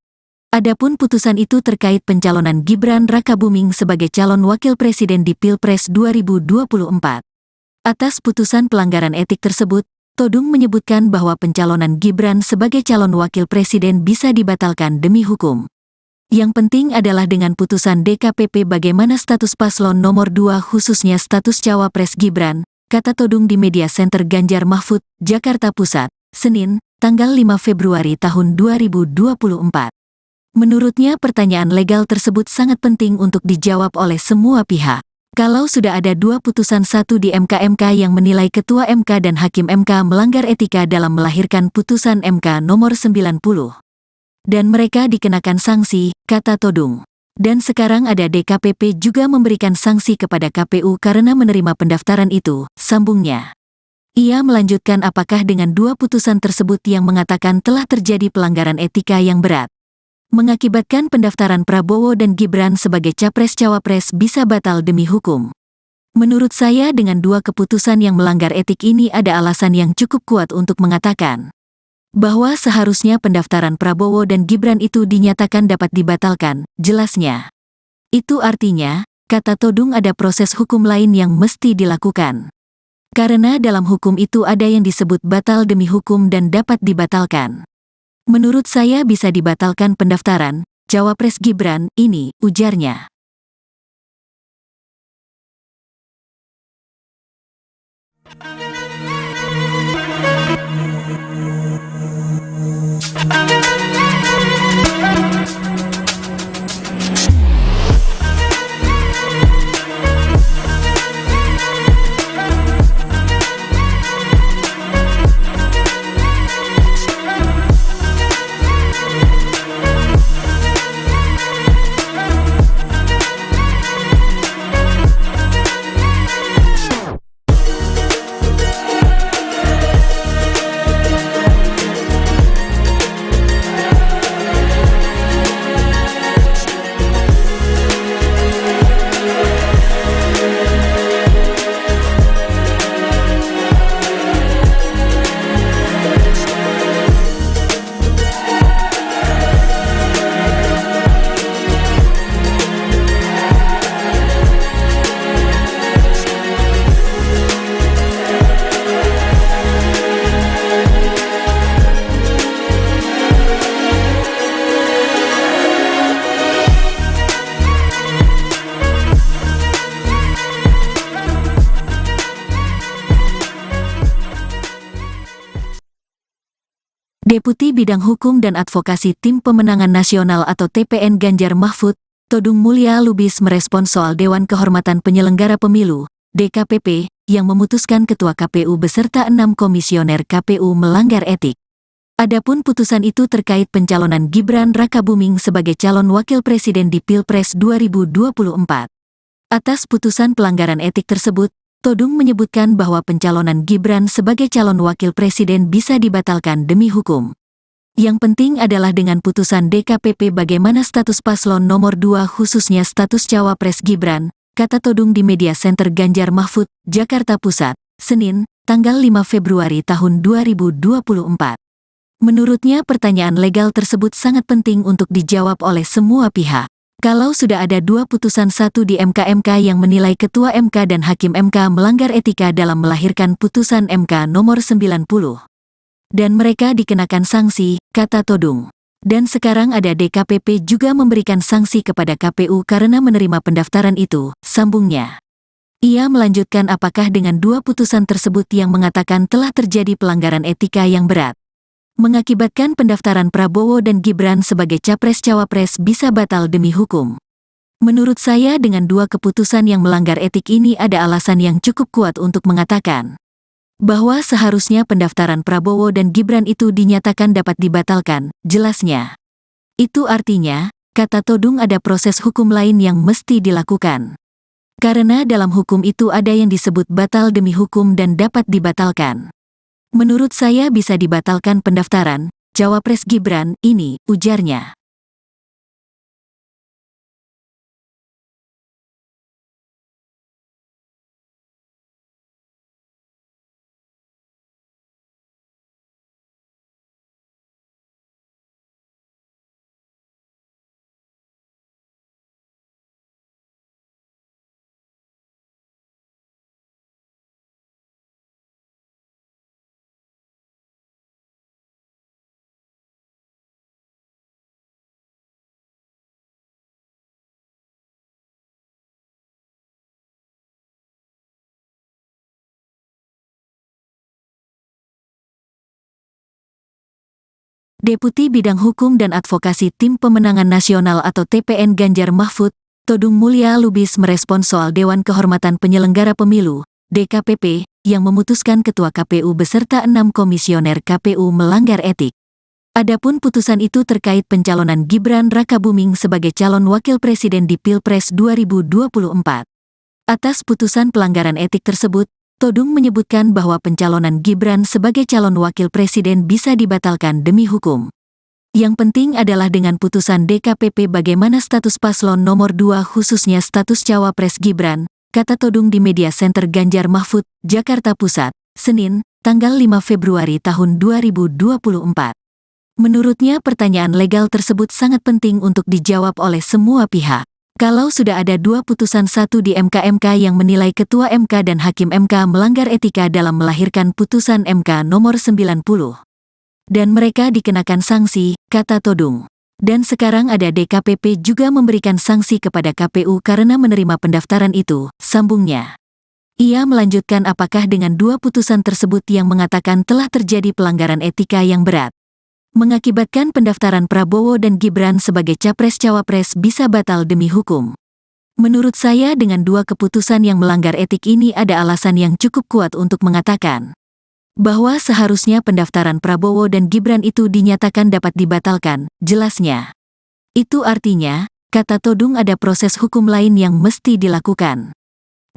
Adapun putusan itu terkait pencalonan Gibran Rakabuming sebagai calon wakil presiden di Pilpres 2024. Atas putusan pelanggaran etik tersebut, Todung menyebutkan bahwa pencalonan Gibran sebagai calon wakil presiden bisa dibatalkan demi hukum. Yang penting adalah dengan putusan DKPP bagaimana status paslon nomor 2 khususnya status cawapres Gibran, kata Todung di Media Center Ganjar Mahfud, Jakarta Pusat, Senin, tanggal 5 Februari tahun 2024. Menurutnya pertanyaan legal tersebut sangat penting untuk dijawab oleh semua pihak. Kalau sudah ada 2 putusan, satu di MK yang menilai Ketua MK dan Hakim MK melanggar etika dalam melahirkan putusan MK nomor 90. Dan mereka dikenakan sanksi, kata Todung. Dan sekarang ada DKPP juga memberikan sanksi kepada KPU karena menerima pendaftaran itu, sambungnya. Ia melanjutkan apakah dengan 2 putusan tersebut yang mengatakan telah terjadi pelanggaran etika yang berat, mengakibatkan pendaftaran Prabowo dan Gibran sebagai capres-cawapres bisa batal demi hukum. Menurut saya dengan 2 keputusan yang melanggar etik ini ada alasan yang cukup kuat untuk mengatakan bahwa seharusnya pendaftaran Prabowo dan Gibran itu dinyatakan dapat dibatalkan, jelasnya. Itu artinya, kata Todung, ada proses hukum lain yang mesti dilakukan. Karena dalam hukum itu ada yang disebut batal demi hukum dan dapat dibatalkan. Menurut saya bisa dibatalkan pendaftaran cawapres Gibran ini, ujarnya. Deputi Bidang Hukum dan Advokasi Tim Pemenangan Nasional atau TPN Ganjar Mahfud, Todung Mulya Lubis merespons soal Dewan Kehormatan Penyelenggara Pemilu, DKPP, yang memutuskan Ketua KPU beserta 6 komisioner KPU melanggar etik. Adapun putusan itu terkait pencalonan Gibran Rakabuming sebagai calon wakil presiden di Pilpres 2024. Atas putusan pelanggaran etik tersebut, Todung menyebutkan bahwa pencalonan Gibran sebagai calon wakil presiden bisa dibatalkan demi hukum. Yang penting adalah dengan putusan DKPP bagaimana status paslon nomor 2 khususnya status cawapres Gibran, kata Todung di Media Center Ganjar Mahfud, Jakarta Pusat, Senin, tanggal 5 Februari tahun 2024. Menurutnya pertanyaan legal tersebut sangat penting untuk dijawab oleh semua pihak. Kalau sudah ada 2 putusan, satu di MK yang menilai Ketua MK dan Hakim MK melanggar etika dalam melahirkan putusan MK nomor 90. Dan mereka dikenakan sanksi, kata Todung. Dan sekarang ada DKPP juga memberikan sanksi kepada KPU karena menerima pendaftaran itu, sambungnya. Ia melanjutkan apakah dengan 2 putusan tersebut yang mengatakan telah terjadi pelanggaran etika yang berat, mengakibatkan pendaftaran Prabowo dan Gibran sebagai capres-cawapres bisa batal demi hukum. Menurut saya dengan 2 keputusan yang melanggar etik ini ada alasan yang cukup kuat untuk mengatakan bahwa seharusnya pendaftaran Prabowo dan Gibran itu dinyatakan dapat dibatalkan, jelasnya. Itu artinya, kata Todung, ada proses hukum lain yang mesti dilakukan. Karena dalam hukum itu ada yang disebut batal demi hukum dan dapat dibatalkan. Menurut saya bisa dibatalkan pendaftaran cawapres Gibran ini, ujarnya. Deputi Bidang Hukum dan Advokasi Tim Pemenangan Nasional atau TPN Ganjar Mahfud, Todung Mulya Lubis merespons soal Dewan Kehormatan Penyelenggara Pemilu, DKPP, yang memutuskan Ketua KPU beserta 6 komisioner KPU melanggar etik. Adapun putusan itu terkait pencalonan Gibran Rakabuming sebagai calon wakil presiden di Pilpres 2024. Atas putusan pelanggaran etik tersebut, Todung menyebutkan bahwa pencalonan Gibran sebagai calon wakil presiden bisa dibatalkan demi hukum. Yang penting adalah dengan putusan DKPP bagaimana status paslon nomor 2 khususnya status cawapres Gibran, kata Todung di Media Center Ganjar Mahfud, Jakarta Pusat, Senin, tanggal 5 Februari tahun 2024. Menurutnya pertanyaan legal tersebut sangat penting untuk dijawab oleh semua pihak. Kalau sudah ada 2 putusan, satu di MK yang menilai Ketua MK dan Hakim MK melanggar etika dalam melahirkan putusan MK nomor 90. Dan mereka dikenakan sanksi, kata Todung. Dan sekarang ada DKPP juga memberikan sanksi kepada KPU karena menerima pendaftaran itu, sambungnya. Ia melanjutkan apakah dengan 2 putusan tersebut yang mengatakan telah terjadi pelanggaran etika yang berat, mengakibatkan pendaftaran Prabowo dan Gibran sebagai capres-cawapres bisa batal demi hukum. Menurut saya dengan 2 keputusan yang melanggar etik ini ada alasan yang cukup kuat untuk mengatakan bahwa seharusnya pendaftaran Prabowo dan Gibran itu dinyatakan dapat dibatalkan, jelasnya. Itu artinya, kata Todung, ada proses hukum lain yang mesti dilakukan.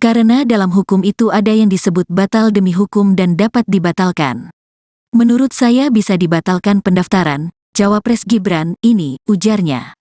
Karena dalam hukum itu ada yang disebut batal demi hukum dan dapat dibatalkan. Menurut saya bisa dibatalkan pendaftaran cawapres Gibran ini, ujarnya.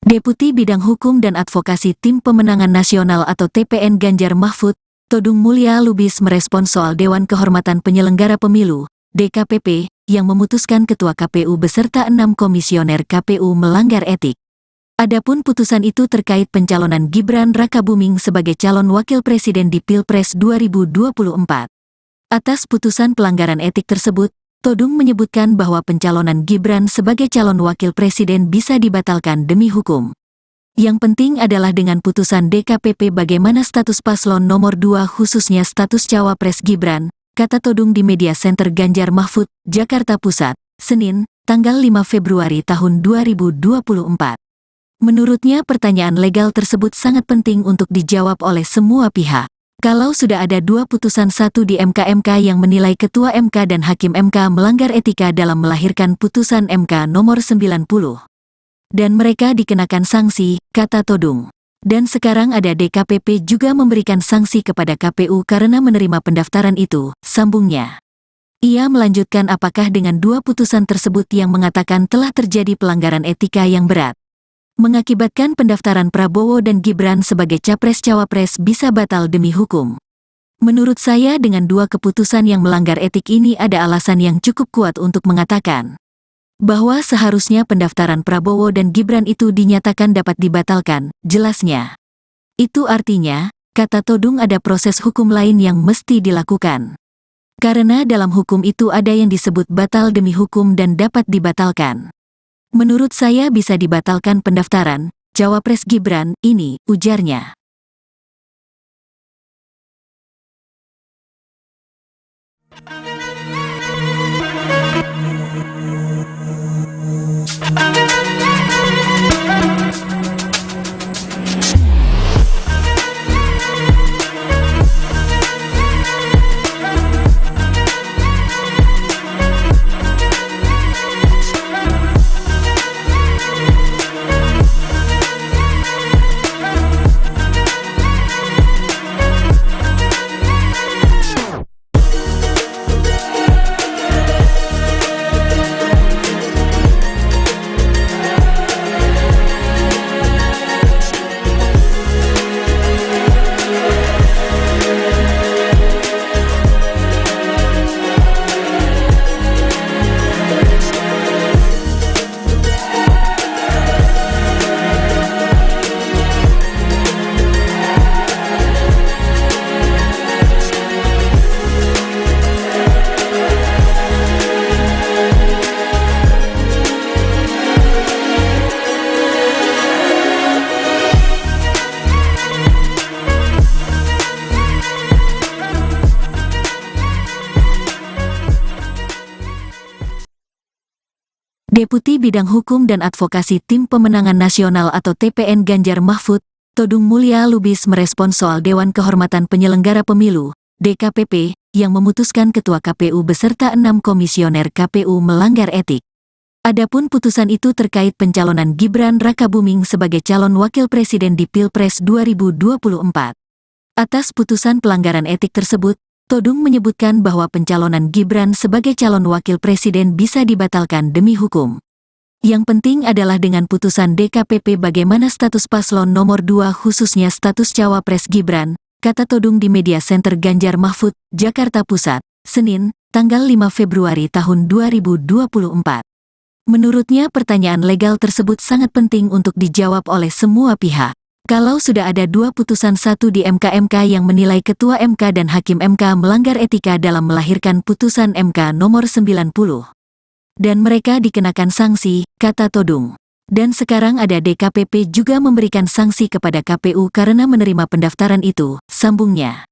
Deputi Bidang Hukum dan Advokasi Tim Pemenangan Nasional atau TPN Ganjar Mahfud, Todung Mulya Lubis merespons soal Dewan Kehormatan Penyelenggara Pemilu, DKPP, yang memutuskan Ketua KPU beserta 6 komisioner KPU melanggar etik. Adapun putusan itu terkait pencalonan Gibran Rakabuming sebagai calon wakil presiden di Pilpres 2024. Atas putusan pelanggaran etik tersebut, Todung menyebutkan bahwa pencalonan Gibran sebagai calon wakil presiden bisa dibatalkan demi hukum. Yang penting adalah dengan putusan DKPP bagaimana status paslon nomor 2 khususnya status cawapres Gibran, kata Todung di Media Center Ganjar Mahfud, Jakarta Pusat, Senin, tanggal 5 Februari tahun 2024. Menurutnya pertanyaan legal tersebut sangat penting untuk dijawab oleh semua pihak. Kalau sudah ada 2 putusan, satu di MK yang menilai Ketua MK dan Hakim MK melanggar etika dalam melahirkan putusan MK nomor 90. Dan mereka dikenakan sanksi, kata Todung. Dan sekarang ada DKPP juga memberikan sanksi kepada KPU karena menerima pendaftaran itu, sambungnya. Ia melanjutkan apakah dengan 2 putusan tersebut yang mengatakan telah terjadi pelanggaran etika yang berat, mengakibatkan pendaftaran Prabowo dan Gibran sebagai capres-cawapres bisa batal demi hukum. Menurut saya dengan 2 keputusan yang melanggar etik ini ada alasan yang cukup kuat untuk mengatakan bahwa seharusnya pendaftaran Prabowo dan Gibran itu dinyatakan dapat dibatalkan, jelasnya. Itu artinya, kata Todung, ada proses hukum lain yang mesti dilakukan. Karena dalam hukum itu ada yang disebut batal demi hukum dan dapat dibatalkan. Menurut saya bisa dibatalkan pendaftaran Cawapres Gibran ini, ujarnya. Deputi Bidang Hukum dan Advokasi Tim Pemenangan Nasional atau TPN Ganjar Mahfud, Todung Mulya Lubis merespons soal Dewan Kehormatan Penyelenggara Pemilu, DKPP, yang memutuskan Ketua KPU beserta 6 komisioner KPU melanggar etik. Adapun putusan itu terkait pencalonan Gibran Rakabuming sebagai calon wakil presiden di Pilpres 2024. Atas putusan pelanggaran etik tersebut, Todung menyebutkan bahwa pencalonan Gibran sebagai calon wakil presiden bisa dibatalkan demi hukum. Yang penting adalah dengan putusan DKPP bagaimana status paslon nomor 2 khususnya status Cawapres Gibran, kata Todung di Media Center Ganjar Mahfud, Jakarta Pusat, Senin, tanggal 5 Februari tahun 2024. Menurutnya pertanyaan legal tersebut sangat penting untuk dijawab oleh semua pihak. Kalau sudah ada 2 putusan, satu di MK yang menilai Ketua MK dan Hakim MK melanggar etika dalam melahirkan putusan MK nomor 90. Dan mereka dikenakan sanksi, kata Todung. Dan sekarang ada DKPP juga memberikan sanksi kepada KPU karena menerima pendaftaran itu, sambungnya.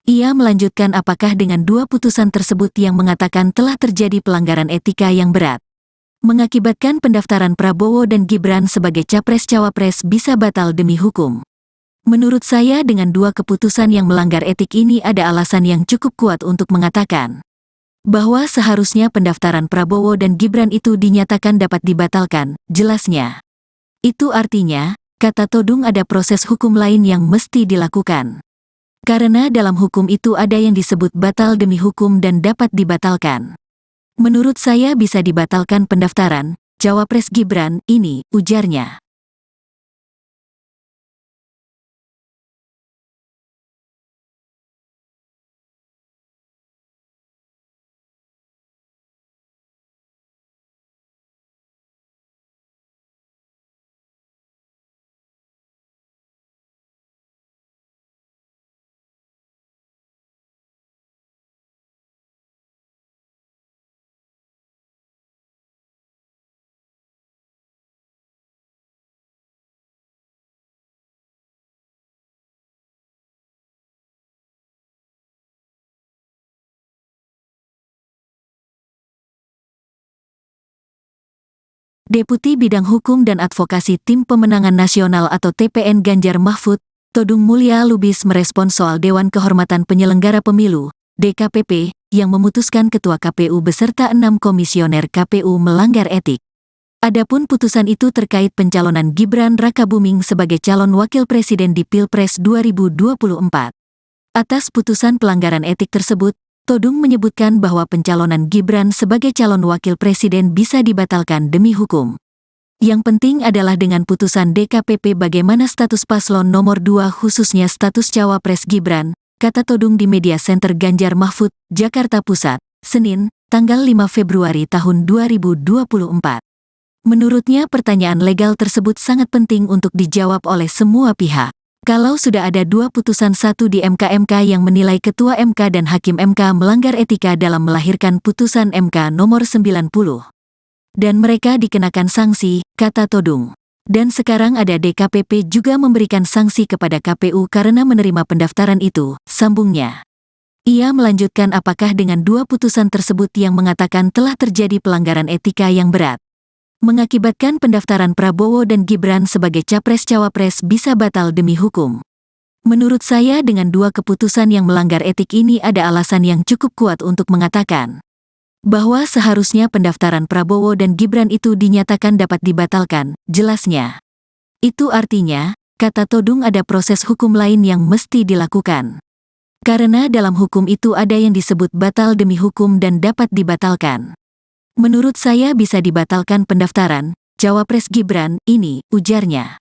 Ia melanjutkan apakah dengan 2 putusan tersebut yang mengatakan telah terjadi pelanggaran etika yang berat, mengakibatkan pendaftaran Prabowo dan Gibran sebagai Capres-Cawapres bisa batal demi hukum. Menurut saya dengan 2 keputusan yang melanggar etik ini ada alasan yang cukup kuat untuk mengatakan bahwa seharusnya pendaftaran Prabowo dan Gibran itu dinyatakan dapat dibatalkan, jelasnya. Itu artinya, kata Todung ada proses hukum lain yang mesti dilakukan. Karena dalam hukum itu ada yang disebut batal demi hukum dan dapat dibatalkan. Menurut saya bisa dibatalkan pendaftaran Cawapres Gibran ini, ujarnya. Deputi Bidang Hukum dan Advokasi Tim Pemenangan Nasional atau TPN Ganjar Mahfud, Todung Mulya Lubis merespons soal Dewan Kehormatan Penyelenggara Pemilu, DKPP, yang memutuskan Ketua KPU beserta 6 komisioner KPU melanggar etik. Adapun putusan itu terkait pencalonan Gibran Rakabuming sebagai calon wakil presiden di Pilpres 2024. Atas putusan pelanggaran etik tersebut, Todung menyebutkan bahwa pencalonan Gibran sebagai calon wakil presiden bisa dibatalkan demi hukum. Yang penting adalah dengan putusan DKPP bagaimana status paslon nomor 2 khususnya status Cawapres Gibran, kata Todung di Media Center Ganjar Mahfud, Jakarta Pusat, Senin, tanggal 5 Februari tahun 2024. Menurutnya pertanyaan legal tersebut sangat penting untuk dijawab oleh semua pihak. Kalau sudah ada dua putusan satu di MK yang menilai Ketua MK dan Hakim MK melanggar etika dalam melahirkan putusan MK nomor 90. Dan mereka dikenakan sanksi, kata Todung. Dan sekarang ada DKPP juga memberikan sanksi kepada KPU karena menerima pendaftaran itu, sambungnya. Ia melanjutkan apakah dengan dua putusan tersebut yang mengatakan telah terjadi pelanggaran etika yang berat, mengakibatkan pendaftaran Prabowo dan Gibran sebagai Capres-Cawapres bisa batal demi hukum. Menurut saya dengan dua keputusan yang melanggar etik ini ada alasan yang cukup kuat untuk mengatakan bahwa seharusnya pendaftaran Prabowo dan Gibran itu dinyatakan dapat dibatalkan, jelasnya. Itu artinya, kata Todung ada proses hukum lain yang mesti dilakukan. Karena dalam hukum itu ada yang disebut batal demi hukum dan dapat dibatalkan. Menurut saya bisa dibatalkan pendaftaran Cawapres Gibran ini, ujarnya.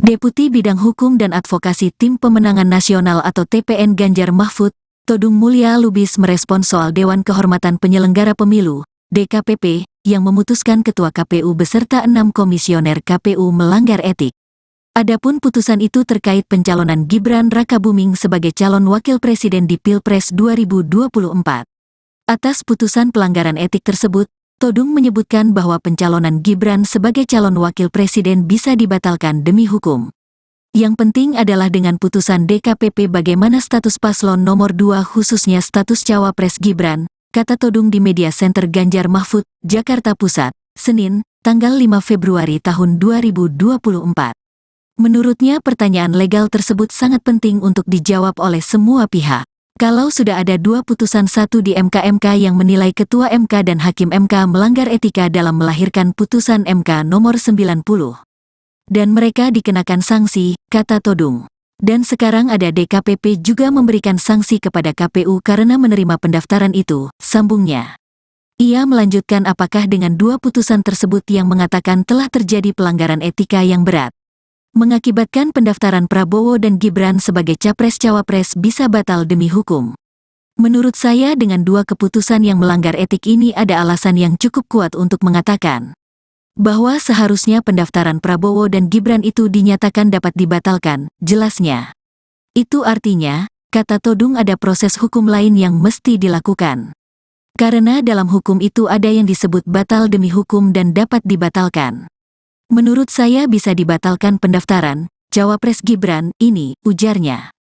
Deputi Bidang Hukum dan Advokasi Tim Pemenangan Nasional atau TPN Ganjar Mahfud, Todung Mulya Lubis merespons soal Dewan Kehormatan Penyelenggara Pemilu, DKPP, yang memutuskan Ketua KPU beserta 6 komisioner KPU melanggar etik. Adapun putusan itu terkait pencalonan Gibran Rakabuming sebagai calon wakil presiden di Pilpres 2024. Atas putusan pelanggaran etik tersebut, Todung menyebutkan bahwa pencalonan Gibran sebagai calon wakil presiden bisa dibatalkan demi hukum. Yang penting adalah dengan putusan DKPP bagaimana status paslon nomor 2 khususnya status Cawapres Gibran, kata Todung di Media Center Ganjar Mahfud, Jakarta Pusat, Senin, tanggal 5 Februari tahun 2024. Menurutnya pertanyaan legal tersebut sangat penting untuk dijawab oleh semua pihak. Kalau sudah ada dua putusan satu di MK yang menilai Ketua MK dan Hakim MK melanggar etika dalam melahirkan putusan MK nomor 90. Dan mereka dikenakan sanksi, kata Todung. Dan sekarang ada DKPP juga memberikan sanksi kepada KPU karena menerima pendaftaran itu, sambungnya. Ia melanjutkan apakah dengan dua putusan tersebut yang mengatakan telah terjadi pelanggaran etika yang berat, mengakibatkan pendaftaran Prabowo dan Gibran sebagai Capres-Cawapres bisa batal demi hukum. Menurut saya dengan dua keputusan yang melanggar etik ini ada alasan yang cukup kuat untuk mengatakan bahwa seharusnya pendaftaran Prabowo dan Gibran itu dinyatakan dapat dibatalkan, jelasnya. Itu artinya, kata Todung ada proses hukum lain yang mesti dilakukan. Karena dalam hukum itu ada yang disebut batal demi hukum dan dapat dibatalkan. Menurut saya bisa dibatalkan pendaftaran Cawapres Gibran ini, ujarnya.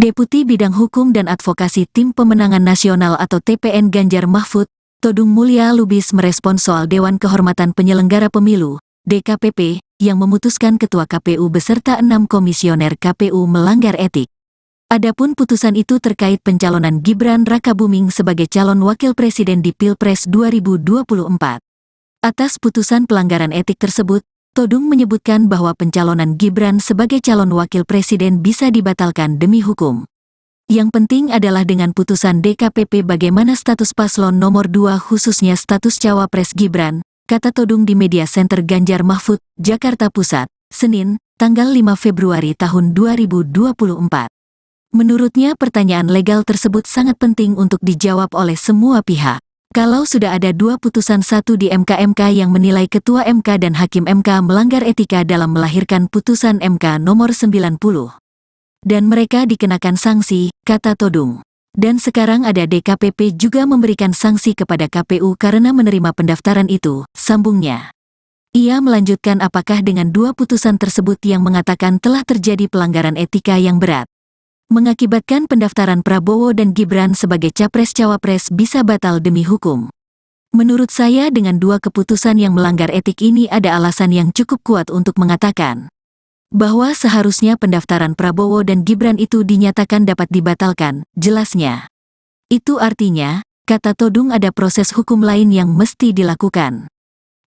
Deputi Bidang Hukum dan Advokasi Tim Pemenangan Nasional atau TPN Ganjar Mahfud, Todung Mulya Lubis merespons soal Dewan Kehormatan Penyelenggara Pemilu, DKPP, yang memutuskan Ketua KPU beserta 6 komisioner KPU melanggar etik. Adapun putusan itu terkait pencalonan Gibran Rakabuming sebagai calon wakil presiden di Pilpres 2024. Atas putusan pelanggaran etik tersebut, Todung menyebutkan bahwa pencalonan Gibran sebagai calon wakil presiden bisa dibatalkan demi hukum. Yang penting adalah dengan putusan DKPP bagaimana status paslon nomor 2 khususnya status cawapres Gibran, kata Todung di Media Center Ganjar Mahfud, Jakarta Pusat, Senin, tanggal 5 Februari tahun 2024. Menurutnya pertanyaan legal tersebut sangat penting untuk dijawab oleh semua pihak. Kalau sudah ada 2 putusan, satu di MK yang menilai Ketua MK dan Hakim MK melanggar etika dalam melahirkan putusan MK nomor 90. Dan mereka dikenakan sanksi, kata Todung. Dan sekarang ada DKPP juga memberikan sanksi kepada KPU karena menerima pendaftaran itu, sambungnya. Ia melanjutkan apakah dengan 2 putusan tersebut yang mengatakan telah terjadi pelanggaran etika yang berat, mengakibatkan pendaftaran Prabowo dan Gibran sebagai capres-cawapres bisa batal demi hukum. Menurut saya dengan 2 keputusan yang melanggar etik ini ada alasan yang cukup kuat untuk mengatakan bahwa seharusnya pendaftaran Prabowo dan Gibran itu dinyatakan dapat dibatalkan, jelasnya. Itu artinya, kata Todung, ada proses hukum lain yang mesti dilakukan.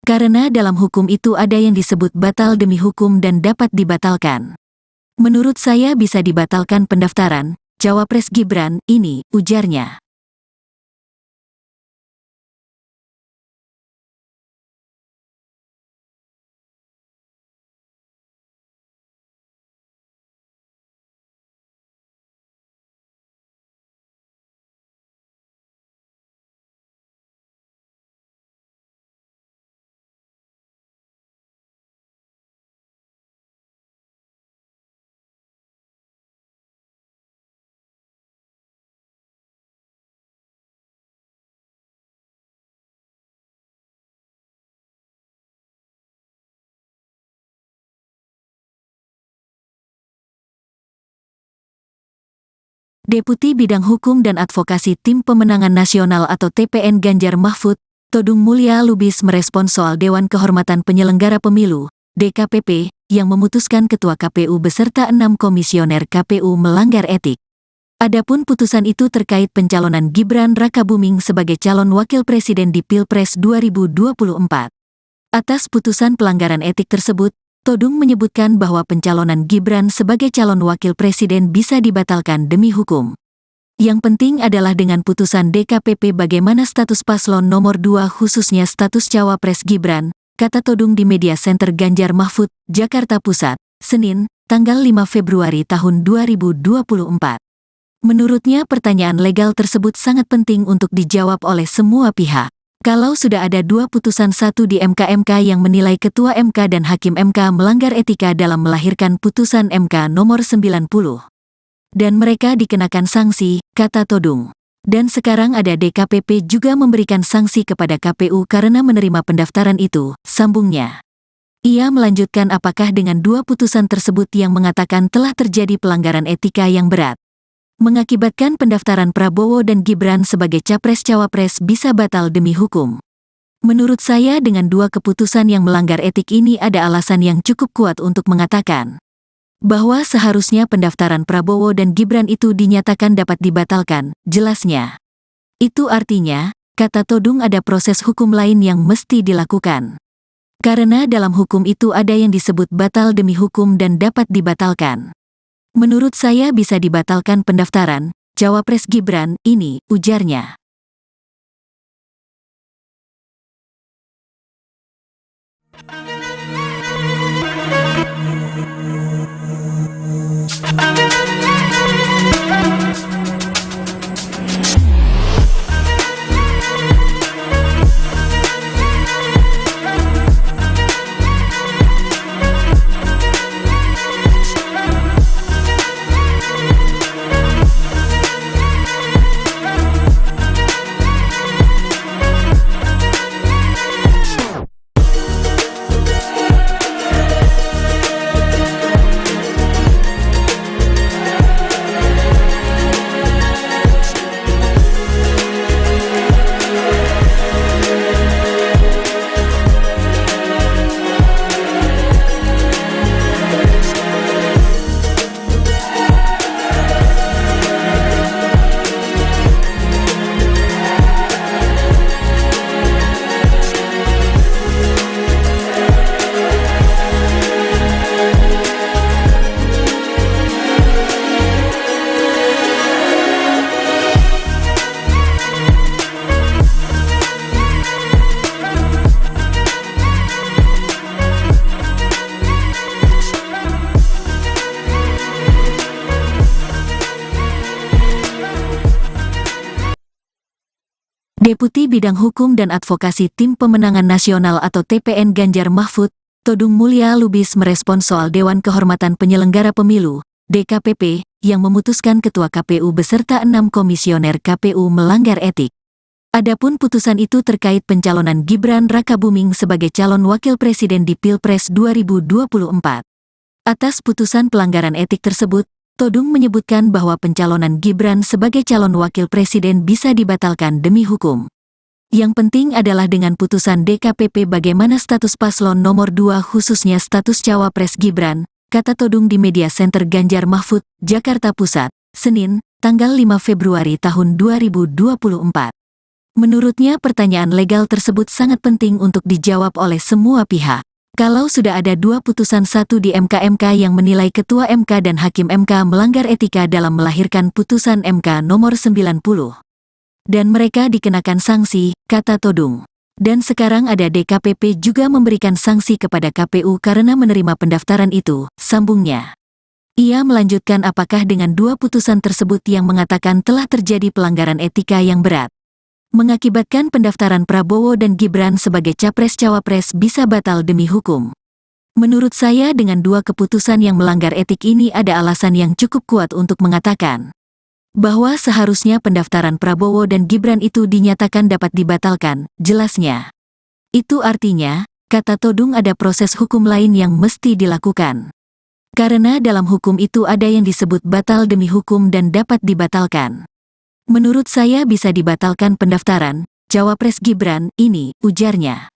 Karena dalam hukum itu ada yang disebut batal demi hukum dan dapat dibatalkan. Menurut saya bisa dibatalkan pendaftaran cawapres Gibran ini, ujarnya. Deputi Bidang Hukum dan Advokasi Tim Pemenangan Nasional atau TPN Ganjar Mahfud, Todung Mulya Lubis merespons soal Dewan Kehormatan Penyelenggara Pemilu, DKPP, yang memutuskan Ketua KPU beserta 6 komisioner KPU melanggar etik. Adapun putusan itu terkait pencalonan Gibran Rakabuming sebagai calon wakil presiden di Pilpres 2024. Atas putusan pelanggaran etik tersebut, Todung menyebutkan bahwa pencalonan Gibran sebagai calon wakil presiden bisa dibatalkan demi hukum. Yang penting adalah dengan putusan DKPP bagaimana status paslon nomor 2 khususnya status cawapres Gibran, kata Todung di Media Center Ganjar Mahfud, Jakarta Pusat, Senin, tanggal 5 Februari tahun 2024. Menurutnya pertanyaan legal tersebut sangat penting untuk dijawab oleh semua pihak. Kalau sudah ada 2 putusan, satu di MK yang menilai Ketua MK dan Hakim MK melanggar etika dalam melahirkan putusan MK nomor 90. Dan mereka dikenakan sanksi, kata Todung. Dan sekarang ada DKPP juga memberikan sanksi kepada KPU karena menerima pendaftaran itu, sambungnya. Ia melanjutkan apakah dengan 2 putusan tersebut yang mengatakan telah terjadi pelanggaran etika yang berat, mengakibatkan pendaftaran Prabowo dan Gibran sebagai capres-cawapres bisa batal demi hukum. Menurut saya dengan 2 keputusan yang melanggar etik ini ada alasan yang cukup kuat untuk mengatakan bahwa seharusnya pendaftaran Prabowo dan Gibran itu dinyatakan dapat dibatalkan, jelasnya. Itu artinya, kata Todung, ada proses hukum lain yang mesti dilakukan. Karena dalam hukum itu ada yang disebut batal demi hukum dan dapat dibatalkan. Menurut saya bisa dibatalkan pendaftaran cawapres Gibran ini, ujarnya. Deputi Bidang Hukum dan Advokasi Tim Pemenangan Nasional atau TPN Ganjar Mahfud, Todung Mulya Lubis merespons soal Dewan Kehormatan Penyelenggara Pemilu, DKPP, yang memutuskan Ketua KPU beserta 6 komisioner KPU melanggar etik. Adapun putusan itu terkait pencalonan Gibran Rakabuming sebagai calon wakil presiden di Pilpres 2024. Atas putusan pelanggaran etik tersebut, Todung menyebutkan bahwa pencalonan Gibran sebagai calon wakil presiden bisa dibatalkan demi hukum. Yang penting adalah dengan putusan DKPP bagaimana status paslon nomor 2 khususnya status cawapres Gibran, kata Todung di Media Center Ganjar Mahfud, Jakarta Pusat, Senin, tanggal 5 Februari tahun 2024. Menurutnya pertanyaan legal tersebut sangat penting untuk dijawab oleh semua pihak. Kalau sudah ada 2 putusan, satu di MK yang menilai Ketua MK dan Hakim MK melanggar etika dalam melahirkan putusan MK nomor 90. Dan mereka dikenakan sanksi, kata Todung. Dan sekarang ada DKPP juga memberikan sanksi kepada KPU karena menerima pendaftaran itu, sambungnya. Ia melanjutkan apakah dengan 2 putusan tersebut yang mengatakan telah terjadi pelanggaran etika yang berat, mengakibatkan pendaftaran Prabowo dan Gibran sebagai capres-cawapres bisa batal demi hukum. Menurut saya dengan 2 keputusan yang melanggar etik ini ada alasan yang cukup kuat untuk mengatakan bahwa seharusnya pendaftaran Prabowo dan Gibran itu dinyatakan dapat dibatalkan, jelasnya. Itu artinya, kata Todung, ada proses hukum lain yang mesti dilakukan. Karena dalam hukum itu ada yang disebut batal demi hukum dan dapat dibatalkan. Menurut saya bisa dibatalkan pendaftaran cawapres Gibran ini, ujarnya.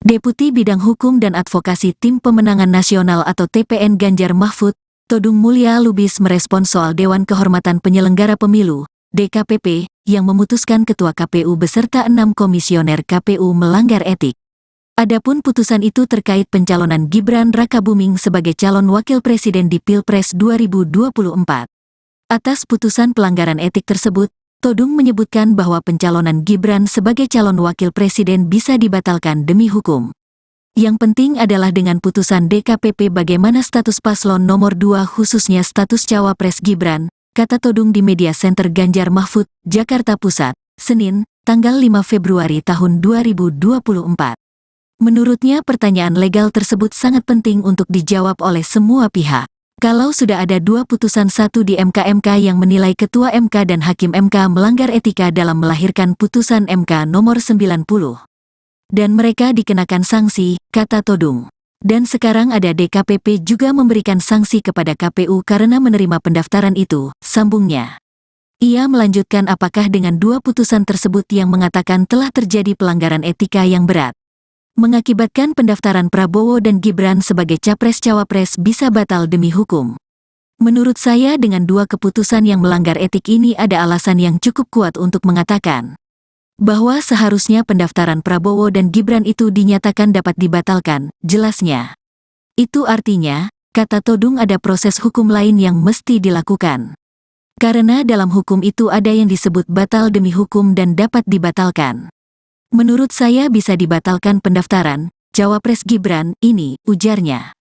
Deputi Bidang Hukum dan Advokasi Tim Pemenangan Nasional atau TPN Ganjar Mahfud, Todung Mulya Lubis merespons soal Dewan Kehormatan Penyelenggara Pemilu, DKPP, yang memutuskan Ketua KPU beserta 6 komisioner KPU melanggar etik. Adapun putusan itu terkait pencalonan Gibran Rakabuming sebagai calon wakil presiden di Pilpres 2024. Atas putusan pelanggaran etik tersebut, Todung menyebutkan bahwa pencalonan Gibran sebagai calon wakil presiden bisa dibatalkan demi hukum. Yang penting adalah dengan putusan DKPP bagaimana status paslon nomor 2 khususnya status cawapres Gibran, kata Todung di Media Center Ganjar Mahfud, Jakarta Pusat, Senin, tanggal 5 Februari tahun 2024. Menurutnya pertanyaan legal tersebut sangat penting untuk dijawab oleh semua pihak. Kalau sudah ada 2 putusan, satu di MK yang menilai Ketua MK dan Hakim MK melanggar etika dalam melahirkan putusan MK nomor 90. Dan mereka dikenakan sanksi, kata Todung. Dan sekarang ada DKPP juga memberikan sanksi kepada KPU karena menerima pendaftaran itu, sambungnya. Ia melanjutkan apakah dengan 2 putusan tersebut yang mengatakan telah terjadi pelanggaran etika yang berat, mengakibatkan pendaftaran Prabowo dan Gibran sebagai capres-cawapres bisa batal demi hukum. Menurut saya dengan 2 keputusan yang melanggar etik ini ada alasan yang cukup kuat untuk mengatakan bahwa seharusnya pendaftaran Prabowo dan Gibran itu dinyatakan dapat dibatalkan, jelasnya. Itu artinya, kata Todung, ada proses hukum lain yang mesti dilakukan. Karena dalam hukum itu ada yang disebut batal demi hukum dan dapat dibatalkan. Menurut saya bisa dibatalkan pendaftaran cawapres Gibran ini, ujarnya.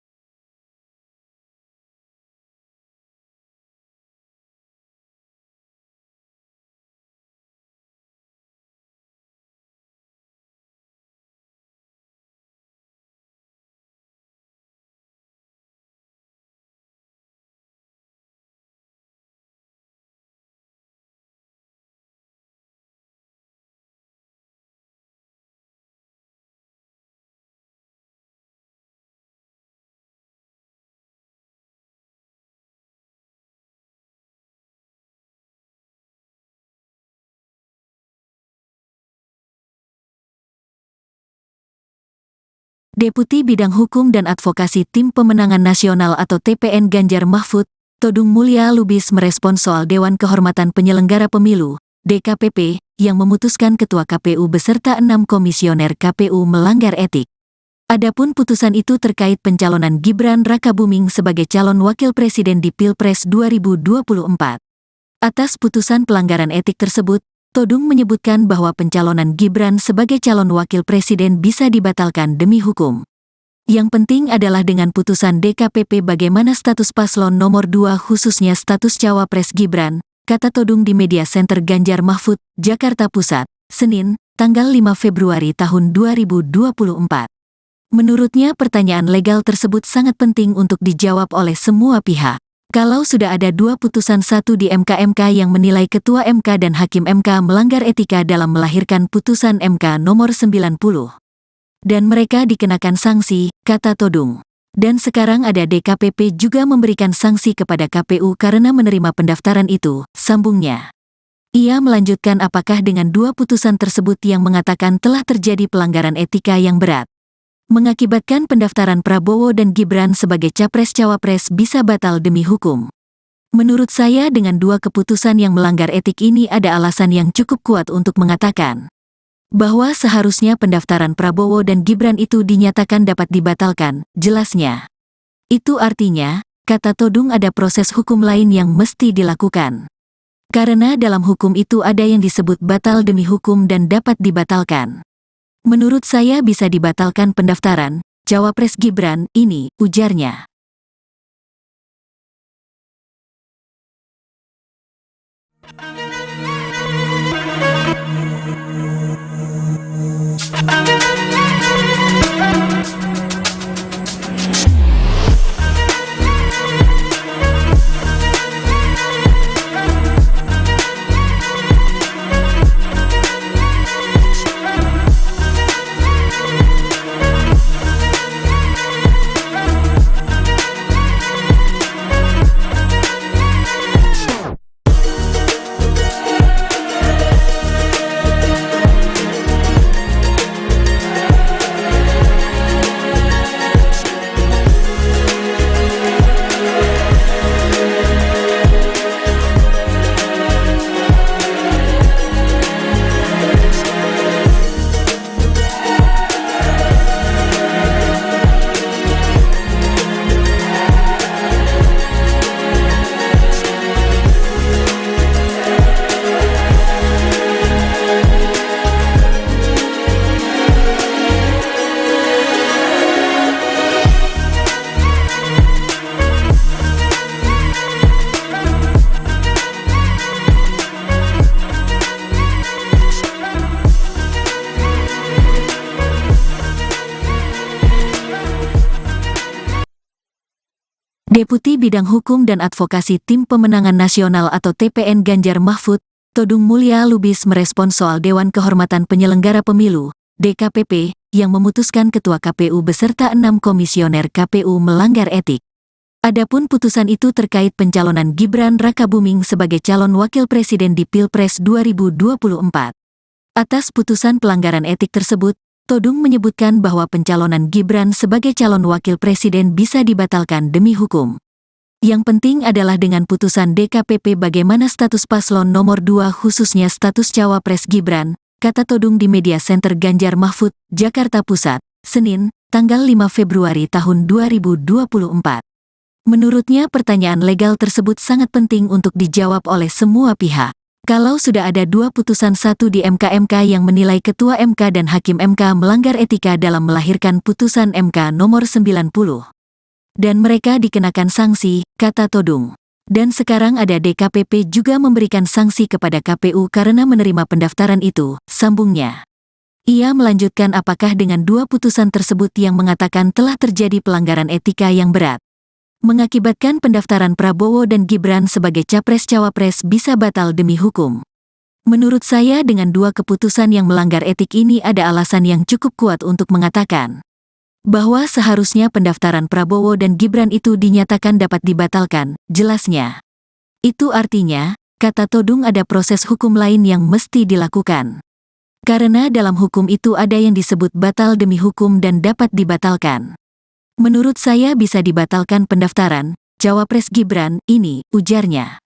Deputi Bidang Hukum dan Advokasi Tim Pemenangan Nasional atau TPN Ganjar Mahfud, Todung Mulya Lubis merespons soal Dewan Kehormatan Penyelenggara Pemilu, DKPP, yang memutuskan Ketua KPU beserta 6 komisioner KPU melanggar etik. Adapun putusan itu terkait pencalonan Gibran Rakabuming sebagai calon wakil presiden di Pilpres 2024. Atas putusan pelanggaran etik tersebut, Todung menyebutkan bahwa pencalonan Gibran sebagai calon wakil presiden bisa dibatalkan demi hukum. Yang penting adalah dengan putusan DKPP bagaimana status paslon nomor 2 khususnya status cawapres Gibran, kata Todung di Media Center Ganjar Mahfud, Jakarta Pusat, Senin, tanggal 5 Februari tahun 2024. Menurutnya pertanyaan legal tersebut sangat penting untuk dijawab oleh semua pihak. Kalau sudah ada 2 putusan, satu di MK yang menilai Ketua MK dan Hakim MK melanggar etika dalam melahirkan putusan MK nomor 90. Dan mereka dikenakan sanksi, kata Todung. Dan sekarang ada DKPP juga memberikan sanksi kepada KPU karena menerima pendaftaran itu, sambungnya. Ia melanjutkan apakah dengan 2 putusan tersebut yang mengatakan telah terjadi pelanggaran etika yang berat, mengakibatkan pendaftaran Prabowo dan Gibran sebagai capres-cawapres bisa batal demi hukum. Menurut saya dengan 2 keputusan yang melanggar etik ini ada alasan yang cukup kuat untuk mengatakan bahwa seharusnya pendaftaran Prabowo dan Gibran itu dinyatakan dapat dibatalkan, jelasnya. Itu artinya, kata Todung, ada proses hukum lain yang mesti dilakukan. Karena dalam hukum itu ada yang disebut batal demi hukum dan dapat dibatalkan. Menurut saya bisa dibatalkan pendaftaran cawapres Gibran ini, ujarnya. Deputi Bidang Hukum dan Advokasi Tim Pemenangan Nasional atau TPN Ganjar Mahfud, Todung Mulya Lubis merespons soal Dewan Kehormatan Penyelenggara Pemilu, DKPP, yang memutuskan Ketua KPU beserta 6 komisioner KPU melanggar etik. Adapun putusan itu terkait pencalonan Gibran Rakabuming sebagai calon wakil presiden di Pilpres 2024. Atas putusan pelanggaran etik tersebut, Todung menyebutkan bahwa pencalonan Gibran sebagai calon wakil presiden bisa dibatalkan demi hukum. Yang penting adalah dengan putusan DKPP bagaimana status paslon nomor 2 khususnya status cawapres Gibran, kata Todung di Media Center Ganjar Mahfud, Jakarta Pusat, Senin, tanggal 5 Februari tahun 2024. Menurutnya pertanyaan legal tersebut sangat penting untuk dijawab oleh semua pihak. Kalau sudah ada 2 putusan, satu di MK yang menilai Ketua MK dan Hakim MK melanggar etika dalam melahirkan putusan MK nomor 90. Dan mereka dikenakan sanksi, kata Todung. Dan sekarang ada DKPP juga memberikan sanksi kepada KPU karena menerima pendaftaran itu, sambungnya. Ia melanjutkan apakah dengan 2 putusan tersebut yang mengatakan telah terjadi pelanggaran etika yang berat, mengakibatkan pendaftaran Prabowo dan Gibran sebagai capres-cawapres bisa batal demi hukum. Menurut saya dengan 2 keputusan yang melanggar etik ini ada alasan yang cukup kuat untuk mengatakan bahwa seharusnya pendaftaran Prabowo dan Gibran itu dinyatakan dapat dibatalkan, jelasnya. Itu artinya, kata Todung, ada proses hukum lain yang mesti dilakukan. Karena dalam hukum itu ada yang disebut batal demi hukum dan dapat dibatalkan. Menurut saya bisa dibatalkan pendaftaran Cawapres Gibran ini, ujarnya.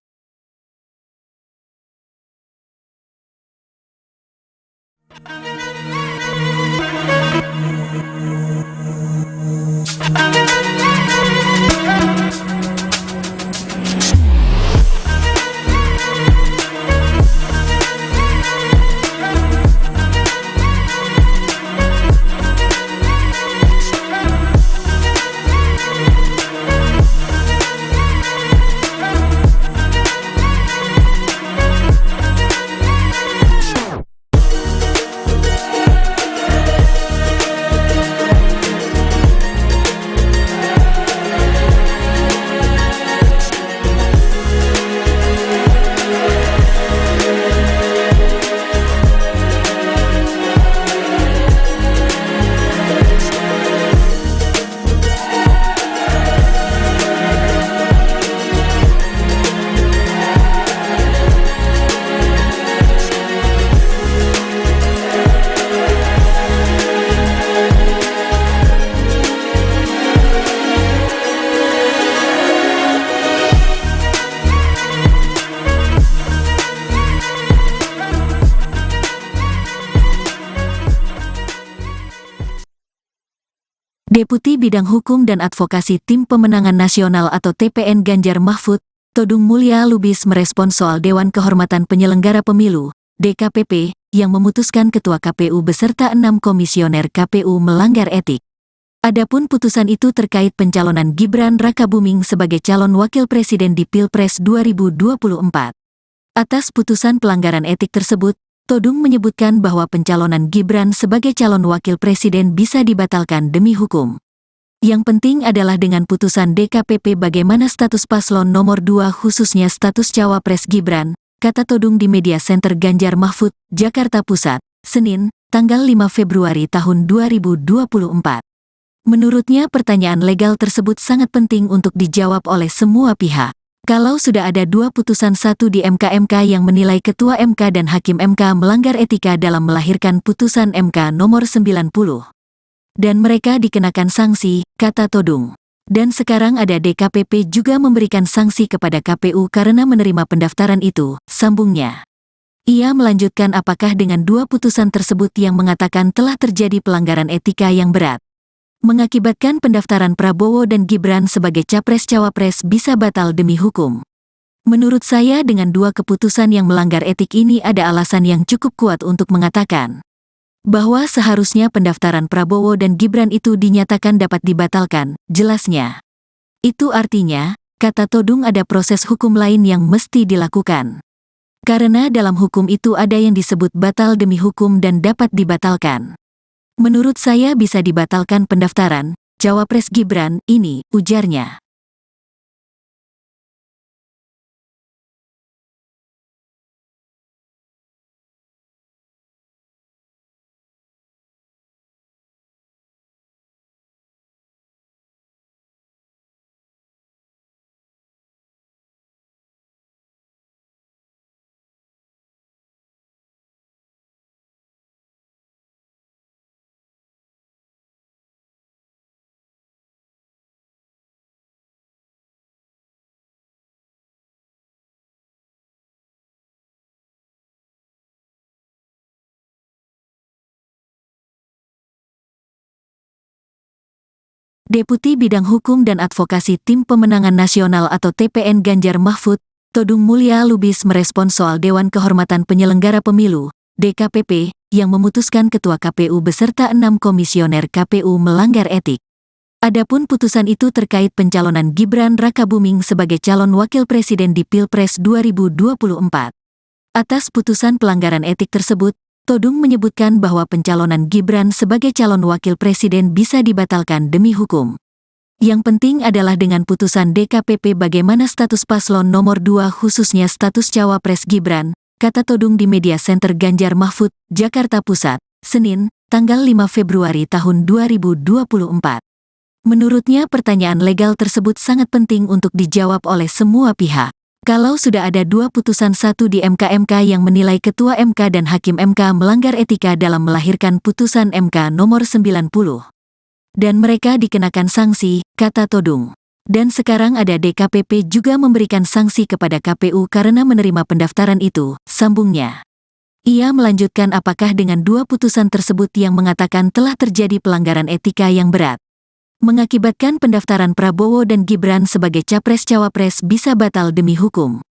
Deputi Bidang Hukum dan Advokasi Tim Pemenangan Nasional atau TPN Ganjar Mahfud, Todung Mulya Lubis merespons soal Dewan Kehormatan Penyelenggara Pemilu, DKPP, yang memutuskan Ketua KPU beserta 6 komisioner KPU melanggar etik. Adapun putusan itu terkait pencalonan Gibran Rakabuming sebagai calon wakil presiden di Pilpres 2024. Atas putusan pelanggaran etik tersebut, Todung menyebutkan bahwa pencalonan Gibran sebagai calon wakil presiden bisa dibatalkan demi hukum. Yang penting adalah dengan putusan DKPP bagaimana status paslon nomor 2 khususnya status Cawapres Gibran, kata Todung di Media Center Ganjar Mahfud, Jakarta Pusat, Senin, tanggal 5 Februari tahun 2024. Menurutnya pertanyaan legal tersebut sangat penting untuk dijawab oleh semua pihak. Kalau sudah ada 2 putusan, satu di MK yang menilai Ketua MK dan Hakim MK melanggar etika dalam melahirkan putusan MK nomor 90. Dan mereka dikenakan sanksi, kata Todung. Dan sekarang ada DKPP juga memberikan sanksi kepada KPU karena menerima pendaftaran itu, sambungnya. Ia melanjutkan apakah dengan 2 putusan tersebut yang mengatakan telah terjadi pelanggaran etika yang berat, mengakibatkan pendaftaran Prabowo dan Gibran sebagai Capres-Cawapres bisa batal demi hukum. Menurut saya dengan 2 keputusan yang melanggar etik ini ada alasan yang cukup kuat untuk mengatakan bahwa seharusnya pendaftaran Prabowo dan Gibran itu dinyatakan dapat dibatalkan, jelasnya. Itu artinya, kata Todung, ada proses hukum lain yang mesti dilakukan. Karena dalam hukum itu ada yang disebut batal demi hukum dan dapat dibatalkan. Menurut saya bisa dibatalkan pendaftaran Cawapres Gibran ini, ujarnya. Deputi Bidang Hukum dan Advokasi Tim Pemenangan Nasional atau TPN Ganjar Mahfud, Todung Mulya Lubis merespons soal Dewan Kehormatan Penyelenggara Pemilu, DKPP, yang memutuskan Ketua KPU beserta 6 komisioner KPU melanggar etik. Adapun putusan itu terkait pencalonan Gibran Rakabuming sebagai calon wakil presiden di Pilpres 2024. Atas putusan pelanggaran etik tersebut, Todung menyebutkan bahwa pencalonan Gibran sebagai calon wakil presiden bisa dibatalkan demi hukum. Yang penting adalah dengan putusan DKPP bagaimana status paslon nomor 2 khususnya status Cawapres Gibran, kata Todung di Media Center Ganjar Mahfud, Jakarta Pusat, Senin, tanggal 5 Februari tahun 2024. Menurutnya pertanyaan legal tersebut sangat penting untuk dijawab oleh semua pihak. Kalau sudah ada 2 putusan 1 di MK yang menilai Ketua MK dan Hakim MK melanggar etika dalam melahirkan putusan MK nomor 90. Dan mereka dikenakan sanksi, kata Todung. Dan sekarang ada DKPP juga memberikan sanksi kepada KPU karena menerima pendaftaran itu, sambungnya. Ia melanjutkan apakah dengan 2 putusan tersebut yang mengatakan telah terjadi pelanggaran etika yang berat, mengakibatkan pendaftaran Prabowo dan Gibran sebagai Capres-Cawapres bisa batal demi hukum.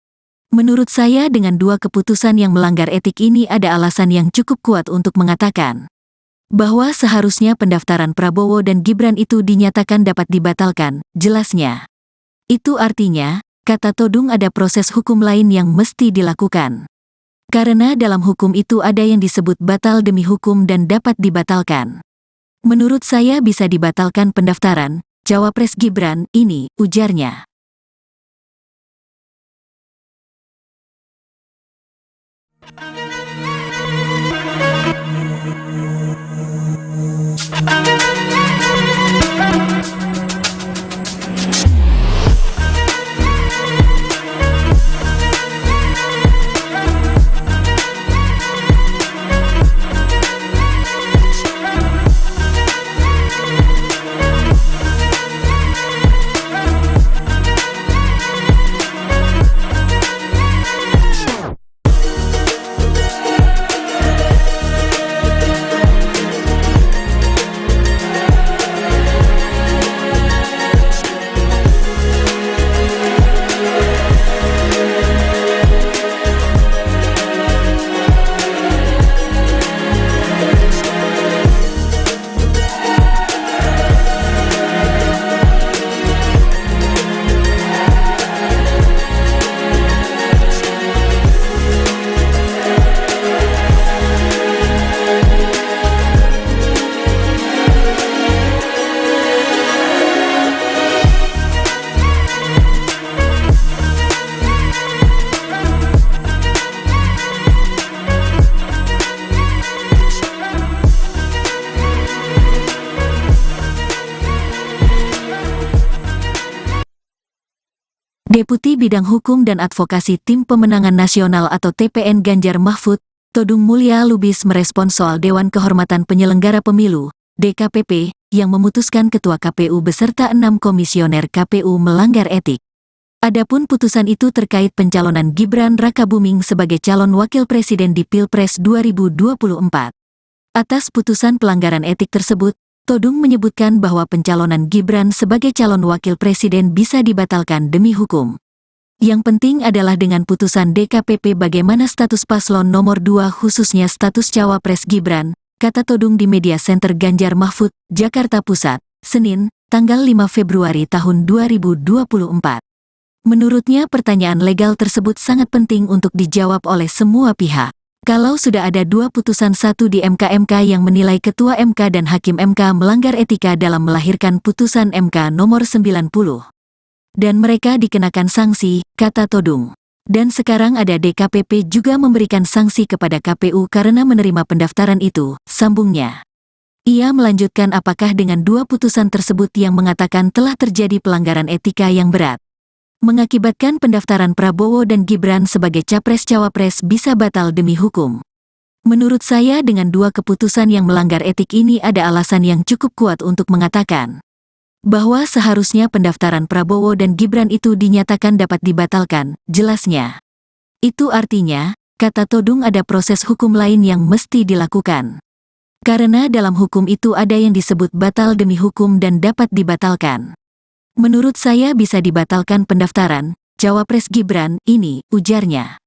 Menurut saya dengan 2 keputusan yang melanggar etik ini ada alasan yang cukup kuat untuk mengatakan bahwa seharusnya pendaftaran Prabowo dan Gibran itu dinyatakan dapat dibatalkan, jelasnya. Itu artinya, kata Todung ada proses hukum lain yang mesti dilakukan. Karena dalam hukum itu ada yang disebut batal demi hukum dan dapat dibatalkan. Menurut saya bisa dibatalkan pendaftaran Cawapres Gibran ini, ujarnya. Deputi Bidang Hukum dan Advokasi Tim Pemenangan Nasional atau TPN Ganjar Mahfud, Todung Mulya Lubis merespons soal Dewan Kehormatan Penyelenggara Pemilu, DKPP, yang memutuskan Ketua KPU beserta 6 komisioner KPU melanggar etik. Adapun putusan itu terkait pencalonan Gibran Rakabuming sebagai calon wakil presiden di Pilpres 2024. Atas putusan pelanggaran etik tersebut, Todung menyebutkan bahwa pencalonan Gibran sebagai calon wakil presiden bisa dibatalkan demi hukum. Yang penting adalah dengan putusan DKPP bagaimana status paslon nomor 2 khususnya status Cawapres Gibran, kata Todung di Media Center Ganjar Mahfud, Jakarta Pusat, Senin, tanggal 5 Februari tahun 2024. Menurutnya pertanyaan legal tersebut sangat penting untuk dijawab oleh semua pihak. Kalau sudah ada 2 putusan 1 di MK yang menilai Ketua MK dan Hakim MK melanggar etika dalam melahirkan putusan MK nomor 90. Dan mereka dikenakan sanksi, kata Todung. Dan sekarang ada DKPP juga memberikan sanksi kepada KPU karena menerima pendaftaran itu, sambungnya. Ia melanjutkan apakah dengan 2 putusan tersebut yang mengatakan telah terjadi pelanggaran etika yang berat, mengakibatkan pendaftaran Prabowo dan Gibran sebagai Capres-Cawapres bisa batal demi hukum. Menurut saya dengan 2 keputusan yang melanggar etik ini ada alasan yang cukup kuat untuk mengatakan bahwa seharusnya pendaftaran Prabowo dan Gibran itu dinyatakan dapat dibatalkan, jelasnya. Itu artinya, kata Todung ada proses hukum lain yang mesti dilakukan. Karena dalam hukum itu ada yang disebut batal demi hukum dan dapat dibatalkan. Menurut saya bisa dibatalkan pendaftaran Cawapres Gibran ini, ujarnya.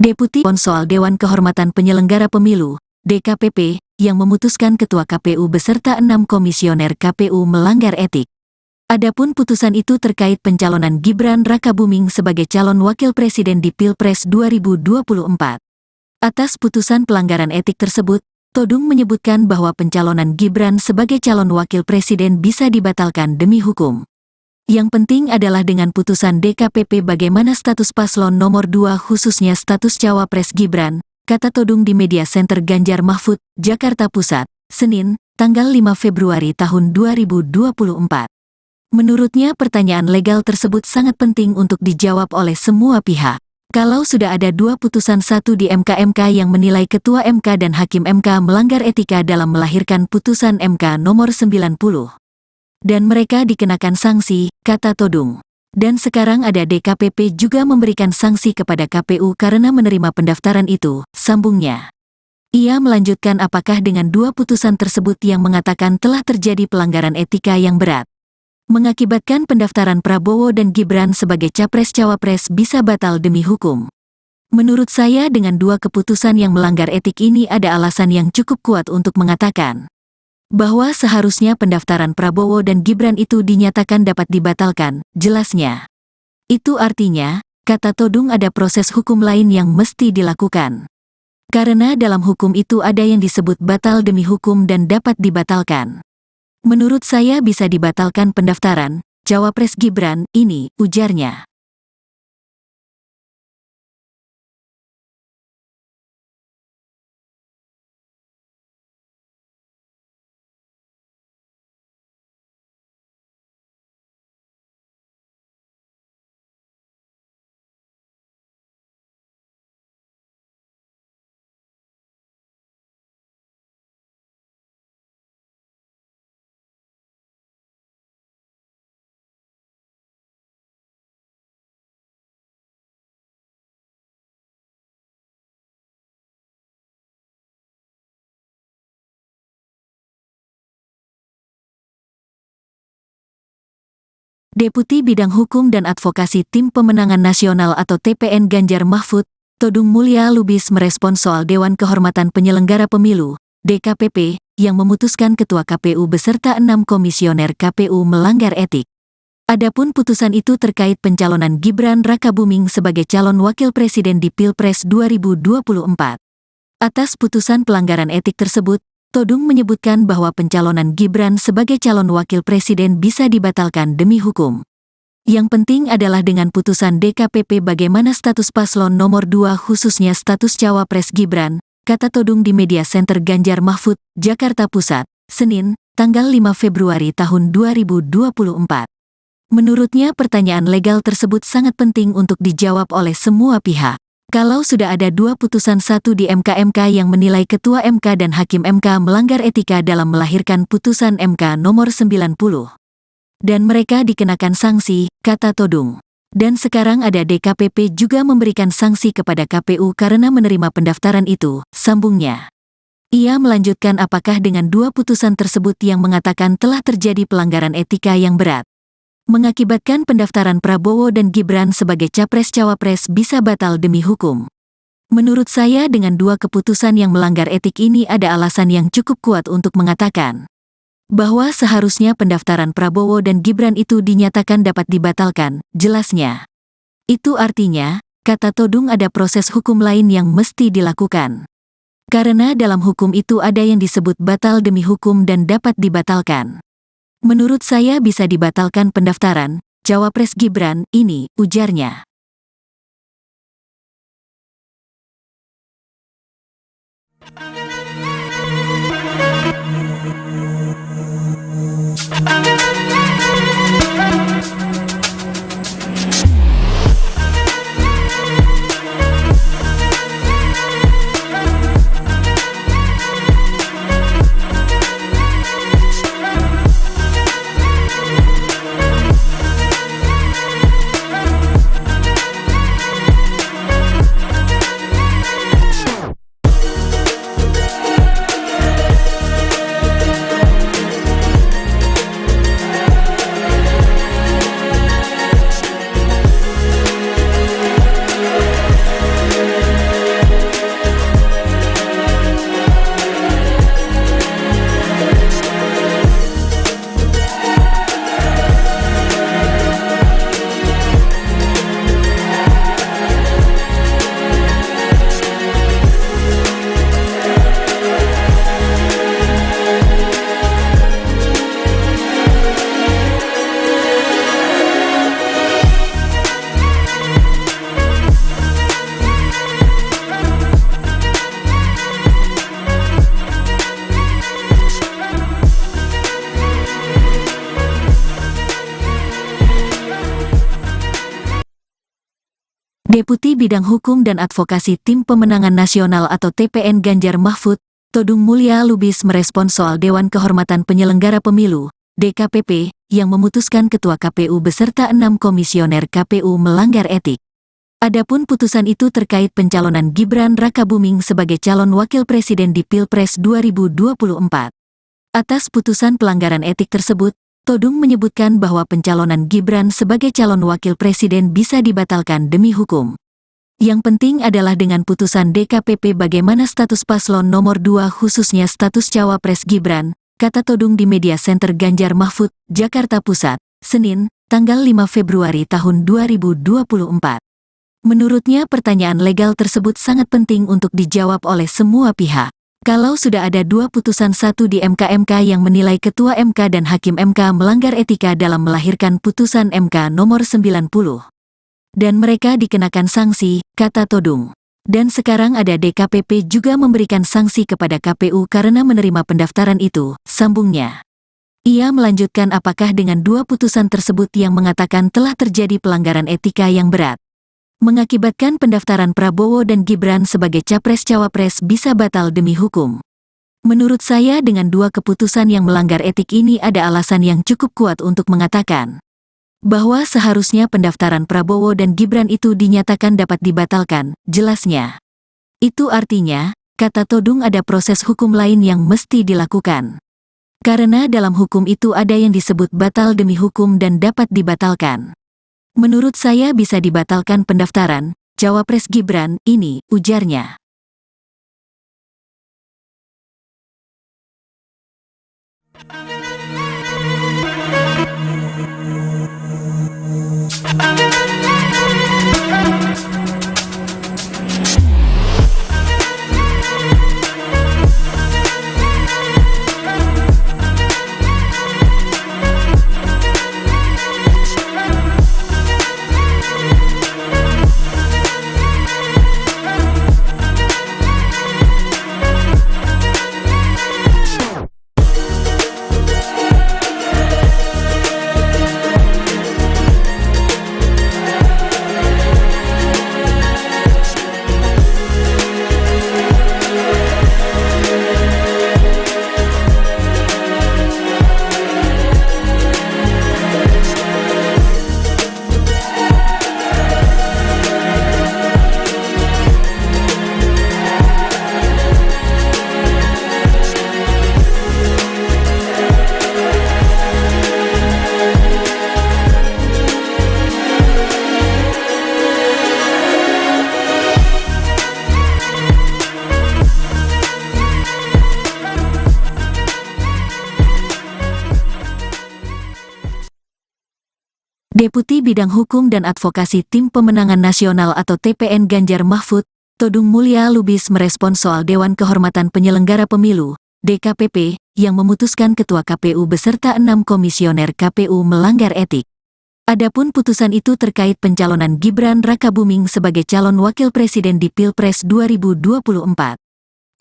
Deputi soal Dewan Kehormatan Penyelenggara Pemilu, DKPP, yang memutuskan Ketua KPU beserta 6 komisioner KPU melanggar etik. Adapun putusan itu terkait pencalonan Gibran Rakabuming sebagai calon wakil presiden di Pilpres 2024. Atas putusan pelanggaran etik tersebut, Todung menyebutkan bahwa pencalonan Gibran sebagai calon wakil presiden bisa dibatalkan demi hukum. Yang penting adalah dengan putusan DKPP bagaimana status paslon nomor 2 khususnya status cawapres Gibran, kata Todung di Media Center Ganjar Mahfud, Jakarta Pusat, Senin, tanggal 5 Februari tahun 2024. Menurutnya pertanyaan legal tersebut sangat penting untuk dijawab oleh semua pihak. Kalau sudah ada 2 putusan, satu di MK yang menilai Ketua MK dan Hakim MK melanggar etika dalam melahirkan putusan MK nomor 90. Dan mereka dikenakan sanksi, kata Todung. Dan sekarang ada DKPP juga memberikan sanksi kepada KPU karena menerima pendaftaran itu, sambungnya. Ia melanjutkan apakah dengan 2 putusan tersebut yang mengatakan telah terjadi pelanggaran etika yang berat, mengakibatkan pendaftaran Prabowo dan Gibran sebagai capres-cawapres bisa batal demi hukum. Menurut saya dengan 2 keputusan yang melanggar etik ini ada alasan yang cukup kuat untuk mengatakan bahwa seharusnya pendaftaran Prabowo dan Gibran itu dinyatakan dapat dibatalkan, jelasnya. Itu artinya, kata Todung, ada proses hukum lain yang mesti dilakukan. Karena dalam hukum itu ada yang disebut batal demi hukum dan dapat dibatalkan. Menurut saya bisa dibatalkan pendaftaran cawapres Gibran ini, ujarnya. Deputi Bidang Hukum dan Advokasi Tim Pemenangan Nasional atau TPN Ganjar Mahfud, Todung Mulya Lubis merespon soal Dewan Kehormatan Penyelenggara Pemilu, DKPP, yang memutuskan Ketua KPU beserta 6 komisioner KPU melanggar etik. Adapun putusan itu terkait pencalonan Gibran Rakabuming sebagai calon wakil presiden di Pilpres 2024. Atas putusan pelanggaran etik tersebut, Todung menyebutkan bahwa pencalonan Gibran sebagai calon wakil presiden bisa dibatalkan demi hukum. Yang penting adalah dengan putusan DKPP bagaimana status paslon nomor 2 khususnya status cawapres Gibran, kata Todung di Media Center Ganjar Mahfud, Jakarta Pusat, Senin, tanggal 5 Februari tahun 2024. Menurutnya pertanyaan legal tersebut sangat penting untuk dijawab oleh semua pihak. Kalau sudah ada 2 putusan, satu di MK yang menilai Ketua MK dan Hakim MK melanggar etika dalam melahirkan putusan MK nomor 90. Dan mereka dikenakan sanksi, kata Todung. Dan sekarang ada DKPP juga memberikan sanksi kepada KPU karena menerima pendaftaran itu, sambungnya. Ia melanjutkan apakah dengan 2 putusan tersebut yang mengatakan telah terjadi pelanggaran etika yang berat, mengakibatkan pendaftaran Prabowo dan Gibran sebagai capres-cawapres bisa batal demi hukum. Menurut saya dengan 2 keputusan yang melanggar etik ini ada alasan yang cukup kuat untuk mengatakan bahwa seharusnya pendaftaran Prabowo dan Gibran itu dinyatakan dapat dibatalkan, jelasnya. Itu artinya, kata Todung, ada proses hukum lain yang mesti dilakukan. Karena dalam hukum itu ada yang disebut batal demi hukum dan dapat dibatalkan. Menurut saya bisa dibatalkan pendaftaran cawapres Gibran ini, ujarnya. Deputi Bidang Hukum dan Advokasi Tim Pemenangan Nasional atau TPN Ganjar Mahfud, Todung Mulya Lubis merespons soal Dewan Kehormatan Penyelenggara Pemilu, DKPP, yang memutuskan Ketua KPU beserta 6 komisioner KPU melanggar etik. Adapun putusan itu terkait pencalonan Gibran Rakabuming sebagai calon wakil presiden di Pilpres 2024. Atas putusan pelanggaran etik tersebut, Todung menyebutkan bahwa pencalonan Gibran sebagai calon wakil presiden bisa dibatalkan demi hukum. Yang penting adalah dengan putusan DKPP bagaimana status paslon nomor 2 khususnya status cawapres Gibran, kata Todung di Media Center Ganjar Mahfud, Jakarta Pusat, Senin, tanggal 5 Februari tahun 2024. Menurutnya pertanyaan legal tersebut sangat penting untuk dijawab oleh semua pihak. Kalau sudah ada 2 putusan, satu di MK yang menilai Ketua MK dan Hakim MK melanggar etika dalam melahirkan putusan MK nomor 90. Dan mereka dikenakan sanksi, kata Todung. Dan sekarang ada DKPP juga memberikan sanksi kepada KPU karena menerima pendaftaran itu, sambungnya. Ia melanjutkan apakah dengan 2 putusan tersebut yang mengatakan telah terjadi pelanggaran etika yang berat, mengakibatkan pendaftaran Prabowo dan Gibran sebagai capres-cawapres bisa batal demi hukum. Menurut saya dengan 2 keputusan yang melanggar etik ini ada alasan yang cukup kuat untuk mengatakan bahwa seharusnya pendaftaran Prabowo dan Gibran itu dinyatakan dapat dibatalkan, jelasnya. Itu artinya, kata Todung, ada proses hukum lain yang mesti dilakukan. Karena dalam hukum itu ada yang disebut batal demi hukum dan dapat dibatalkan. Menurut saya bisa dibatalkan pendaftaran cawapres Gibran ini, ujarnya. Deputi Bidang Hukum dan Advokasi Tim Pemenangan Nasional atau TPN Ganjar Mahfud, Todung Mulya Lubis merespons soal Dewan Kehormatan Penyelenggara Pemilu, DKPP, yang memutuskan Ketua KPU beserta 6 komisioner KPU melanggar etik. Adapun putusan itu terkait pencalonan Gibran Rakabuming sebagai calon wakil presiden di Pilpres 2024.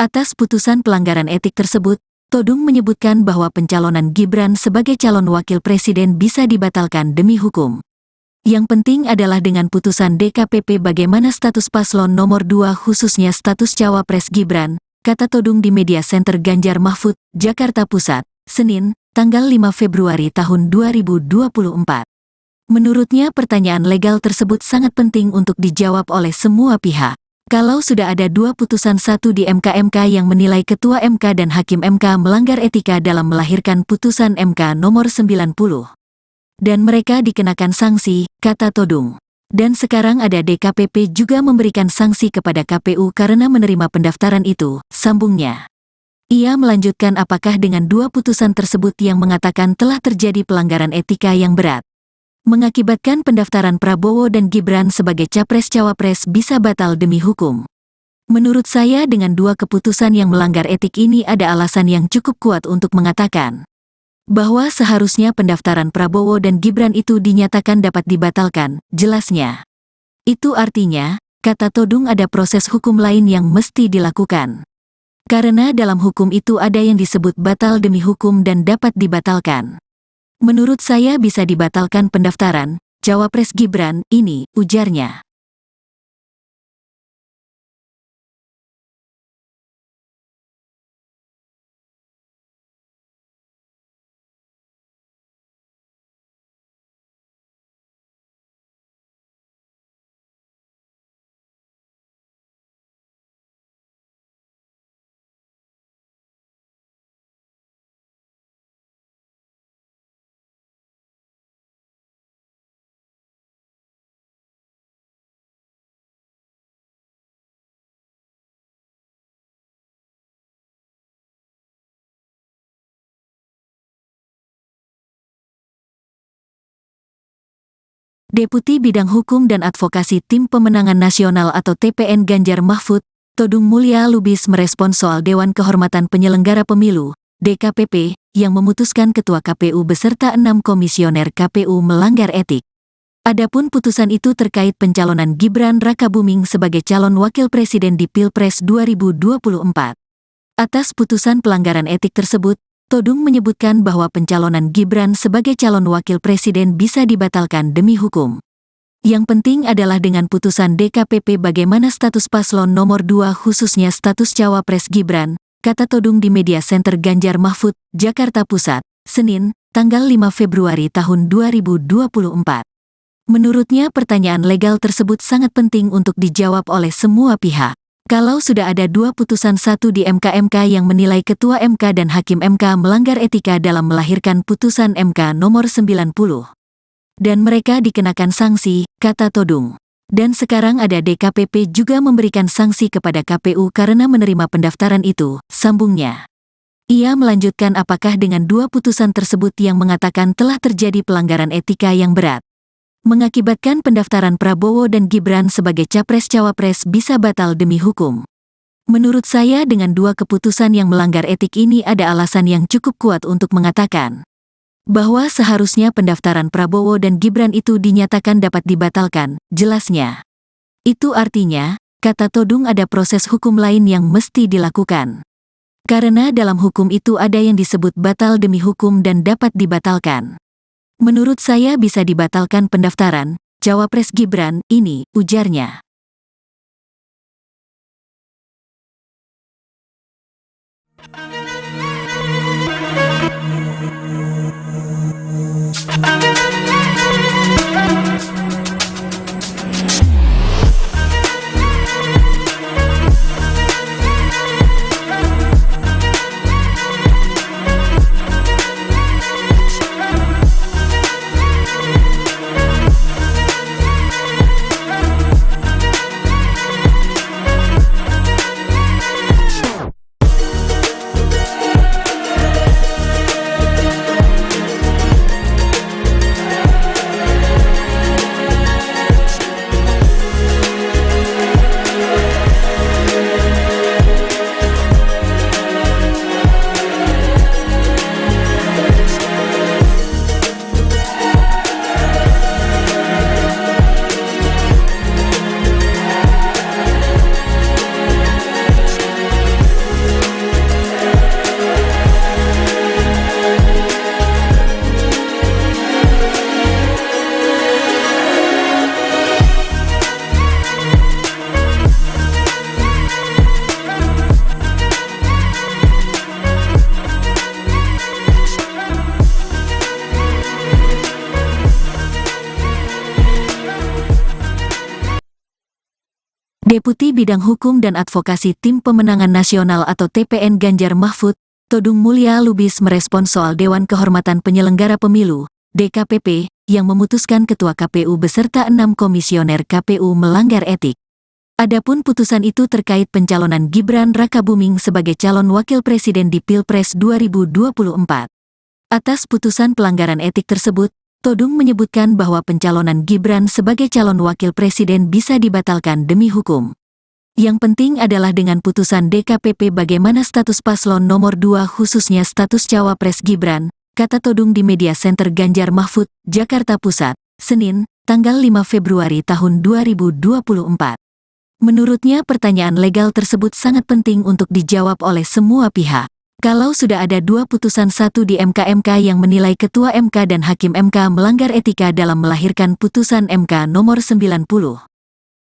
Atas putusan pelanggaran etik tersebut, Todung menyebutkan bahwa pencalonan Gibran sebagai calon wakil presiden bisa dibatalkan demi hukum. Yang penting adalah dengan putusan DKPP bagaimana status paslon nomor 2 khususnya status cawapres Gibran, kata Todung di Media Center Ganjar Mahfud, Jakarta Pusat, Senin, tanggal 5 Februari tahun 2024. Menurutnya pertanyaan legal tersebut sangat penting untuk dijawab oleh semua pihak. Kalau sudah ada 2 putusan, satu di MK yang menilai Ketua MK dan Hakim MK melanggar etika dalam melahirkan putusan MK nomor 90. Dan mereka dikenakan sanksi, kata Todung. Dan sekarang ada DKPP juga memberikan sanksi kepada KPU karena menerima pendaftaran itu, sambungnya. Ia melanjutkan apakah dengan 2 putusan tersebut yang mengatakan telah terjadi pelanggaran etika yang berat, mengakibatkan pendaftaran Prabowo dan Gibran sebagai capres-cawapres bisa batal demi hukum. Menurut saya dengan 2 keputusan yang melanggar etik ini ada alasan yang cukup kuat untuk mengatakan bahwa seharusnya pendaftaran Prabowo dan Gibran itu dinyatakan dapat dibatalkan, jelasnya. Itu artinya, kata Todung, ada proses hukum lain yang mesti dilakukan. Karena dalam hukum itu ada yang disebut batal demi hukum dan dapat dibatalkan. Menurut saya bisa dibatalkan pendaftaran cawapres Gibran ini, ujarnya. Deputi Bidang Hukum dan Advokasi Tim Pemenangan Nasional atau TPN Ganjar Mahfud, Todung Mulya Lubis merespons soal Dewan Kehormatan Penyelenggara Pemilu, DKPP, yang memutuskan Ketua KPU beserta 6 komisioner KPU melanggar etik. Adapun putusan itu terkait pencalonan Gibran Rakabuming sebagai calon wakil presiden di Pilpres 2024. Atas putusan pelanggaran etik tersebut, Todung menyebutkan bahwa pencalonan Gibran sebagai calon wakil presiden bisa dibatalkan demi hukum. Yang penting adalah dengan putusan DKPP bagaimana status paslon nomor 2 khususnya status cawapres Gibran, kata Todung di Media Center Ganjar Mahfud, Jakarta Pusat, Senin, tanggal 5 Februari tahun 2024. Menurutnya pertanyaan legal tersebut sangat penting untuk dijawab oleh semua pihak. Kalau sudah ada 2 putusan, satu di MK yang menilai Ketua MK dan Hakim MK melanggar etika dalam melahirkan putusan MK nomor 90. Dan mereka dikenakan sanksi, kata Todung. Dan sekarang ada DKPP juga memberikan sanksi kepada KPU karena menerima pendaftaran itu, sambungnya. Ia melanjutkan apakah dengan 2 putusan tersebut yang mengatakan telah terjadi pelanggaran etika yang berat, mengakibatkan pendaftaran Prabowo dan Gibran sebagai capres-cawapres bisa batal demi hukum. Menurut saya dengan 2 keputusan yang melanggar etik ini ada alasan yang cukup kuat untuk mengatakan bahwa seharusnya pendaftaran Prabowo dan Gibran itu dinyatakan dapat dibatalkan, jelasnya. Itu artinya, kata Todung, ada proses hukum lain yang mesti dilakukan. Karena dalam hukum itu ada yang disebut batal demi hukum dan dapat dibatalkan. Menurut saya bisa dibatalkan pendaftaran cawapres Gibran ini, ujarnya. Deputi Bidang Hukum dan Advokasi Tim Pemenangan Nasional atau TPN Ganjar Mahfud, Todung Mulya Lubis merespons soal Dewan Kehormatan Penyelenggara Pemilu, DKPP, yang memutuskan Ketua KPU beserta 6 komisioner KPU melanggar etik. Adapun putusan itu terkait pencalonan Gibran Rakabuming sebagai calon wakil presiden di Pilpres 2024. Atas putusan pelanggaran etik tersebut, Todung menyebutkan bahwa pencalonan Gibran sebagai calon wakil presiden bisa dibatalkan demi hukum. Yang penting adalah dengan putusan DKPP bagaimana status paslon nomor 2 khususnya status cawapres Gibran, kata Todung di Media Center Ganjar Mahfud, Jakarta Pusat, Senin, tanggal 5 Februari tahun 2024. Menurutnya pertanyaan legal tersebut sangat penting untuk dijawab oleh semua pihak. Kalau sudah ada 2 putusan, satu di MK yang menilai Ketua MK dan Hakim MK melanggar etika dalam melahirkan putusan MK nomor 90.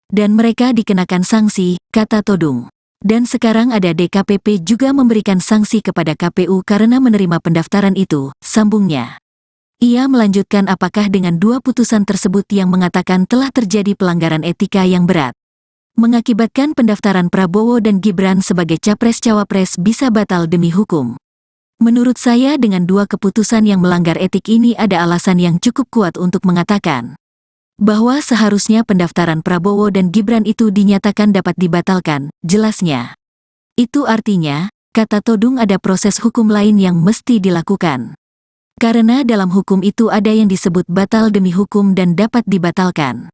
Dan mereka dikenakan sanksi, kata Todung. Dan sekarang ada DKPP juga memberikan sanksi kepada KPU karena menerima pendaftaran itu, sambungnya. Ia melanjutkan apakah dengan 2 putusan tersebut yang mengatakan telah terjadi pelanggaran etika yang berat, mengakibatkan pendaftaran Prabowo dan Gibran sebagai capres-cawapres bisa batal demi hukum. Menurut saya dengan 2 keputusan yang melanggar etik ini ada alasan yang cukup kuat untuk mengatakan bahwa seharusnya pendaftaran Prabowo dan Gibran itu dinyatakan dapat dibatalkan, jelasnya. Itu artinya, kata Todung, ada proses hukum lain yang mesti dilakukan. Karena dalam hukum itu ada yang disebut batal demi hukum dan dapat dibatalkan.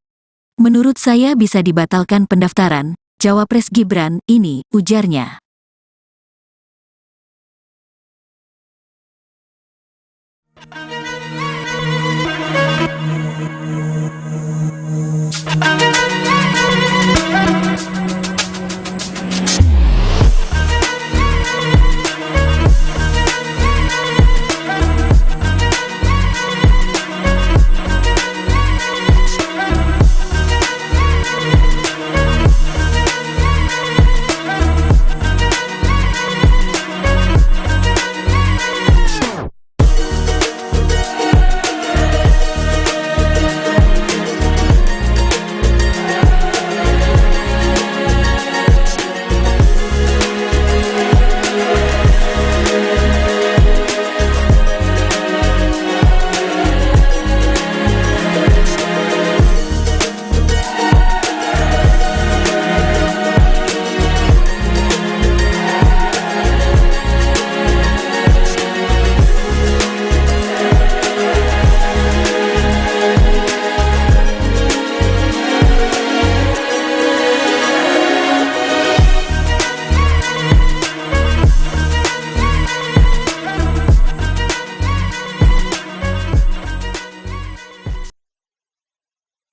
Menurut saya bisa dibatalkan pendaftaran Cawapres Gibran ini, ujarnya.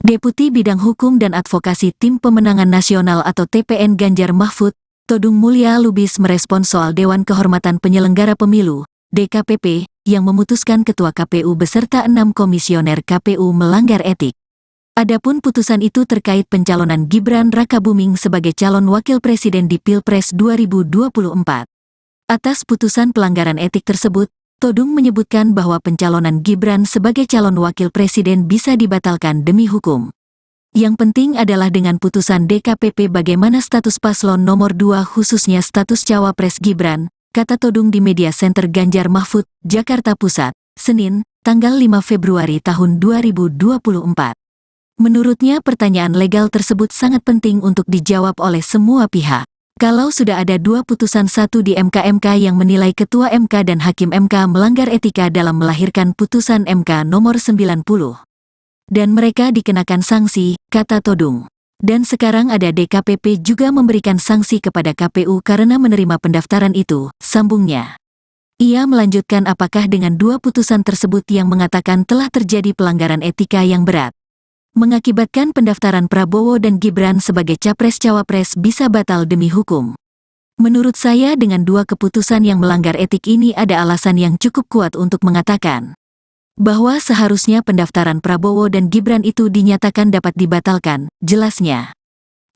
Deputi Bidang Hukum dan Advokasi Tim Pemenangan Nasional atau TPN Ganjar Mahfud, Todung Mulya Lubis merespons soal Dewan Kehormatan Penyelenggara Pemilu, DKPP, yang memutuskan Ketua KPU beserta 6 komisioner KPU melanggar etik. Adapun putusan itu terkait pencalonan Gibran Rakabuming sebagai calon wakil presiden di Pilpres 2024. Atas putusan pelanggaran etik tersebut, Todung menyebutkan bahwa pencalonan Gibran sebagai calon wakil presiden bisa dibatalkan demi hukum. Yang penting adalah dengan putusan DKPP bagaimana status paslon nomor 2 khususnya status Cawapres Gibran, kata Todung di Media Center Ganjar Mahfud, Jakarta Pusat, Senin, tanggal 5 Februari tahun 2024. Menurutnya pertanyaan legal tersebut sangat penting untuk dijawab oleh semua pihak. Kalau sudah ada 2 putusan, satu di MK yang menilai Ketua MK dan Hakim MK melanggar etika dalam melahirkan putusan MK nomor 90. Dan mereka dikenakan sanksi, kata Todung. Dan sekarang ada DKPP juga memberikan sanksi kepada KPU karena menerima pendaftaran itu, sambungnya. Ia melanjutkan apakah dengan 2 putusan tersebut yang mengatakan telah terjadi pelanggaran etika yang berat, mengakibatkan pendaftaran Prabowo dan Gibran sebagai Capres-Cawapres bisa batal demi hukum. Menurut saya dengan 2 keputusan yang melanggar etik ini ada alasan yang cukup kuat untuk mengatakan bahwa seharusnya pendaftaran Prabowo dan Gibran itu dinyatakan dapat dibatalkan, jelasnya.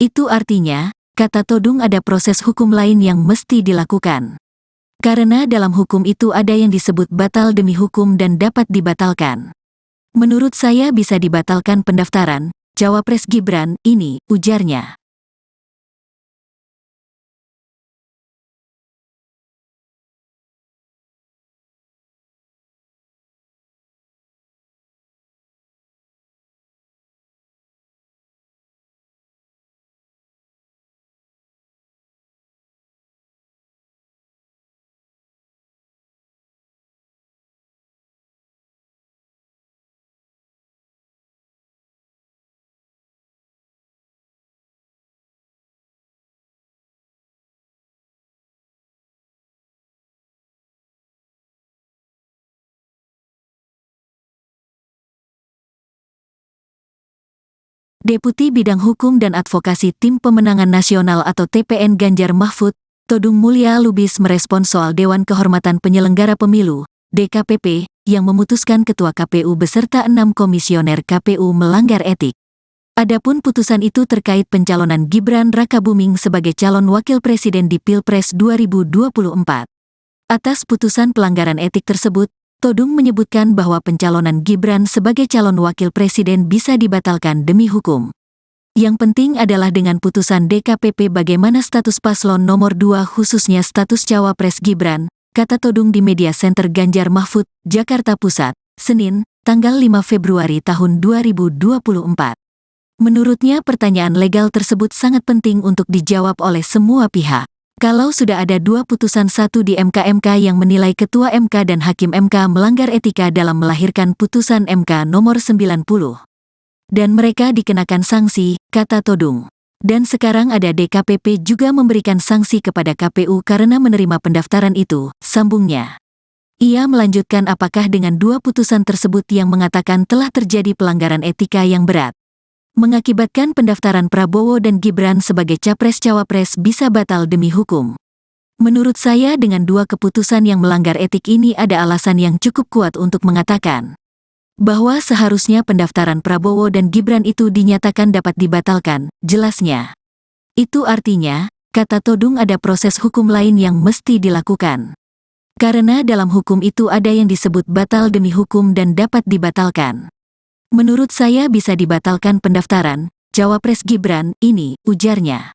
Itu artinya, kata Todung, ada proses hukum lain yang mesti dilakukan. Karena dalam hukum itu ada yang disebut batal demi hukum dan dapat dibatalkan. Menurut saya bisa dibatalkan pendaftaran Cawapres Gibran ini, ujarnya. Deputi Bidang Hukum dan Advokasi Tim Pemenangan Nasional atau TPN Ganjar Mahfud, Todung Mulya Lubis merespons soal Dewan Kehormatan Penyelenggara Pemilu, DKPP, yang memutuskan Ketua KPU beserta 6 komisioner KPU melanggar etik. Adapun putusan itu terkait pencalonan Gibran Rakabuming sebagai calon wakil presiden di Pilpres 2024. Atas putusan pelanggaran etik tersebut, Todung menyebutkan bahwa pencalonan Gibran sebagai calon wakil presiden bisa dibatalkan demi hukum. Yang penting adalah dengan putusan DKPP bagaimana status paslon nomor 2 khususnya status Cawapres Gibran, kata Todung di Media Center Ganjar Mahfud, Jakarta Pusat, Senin, tanggal 5 Februari tahun 2024. Menurutnya pertanyaan legal tersebut sangat penting untuk dijawab oleh semua pihak. Kalau sudah ada 2 putusan 1 di MK yang menilai Ketua MK dan Hakim MK melanggar etika dalam melahirkan putusan MK nomor 90. Dan mereka dikenakan sanksi, kata Todung. Dan sekarang ada DKPP juga memberikan sanksi kepada KPU karena menerima pendaftaran itu, sambungnya. Ia melanjutkan apakah dengan 2 putusan tersebut yang mengatakan telah terjadi pelanggaran etika yang berat, mengakibatkan pendaftaran Prabowo dan Gibran sebagai Capres-Cawapres bisa batal demi hukum. Menurut saya dengan 2 keputusan yang melanggar etik ini ada alasan yang cukup kuat untuk mengatakan bahwa seharusnya pendaftaran Prabowo dan Gibran itu dinyatakan dapat dibatalkan, jelasnya. Itu artinya, kata Todung ada proses hukum lain yang mesti dilakukan. Karena dalam hukum itu ada yang disebut batal demi hukum dan dapat dibatalkan. Menurut saya bisa dibatalkan pendaftaran Cawapres Gibran ini, ujarnya.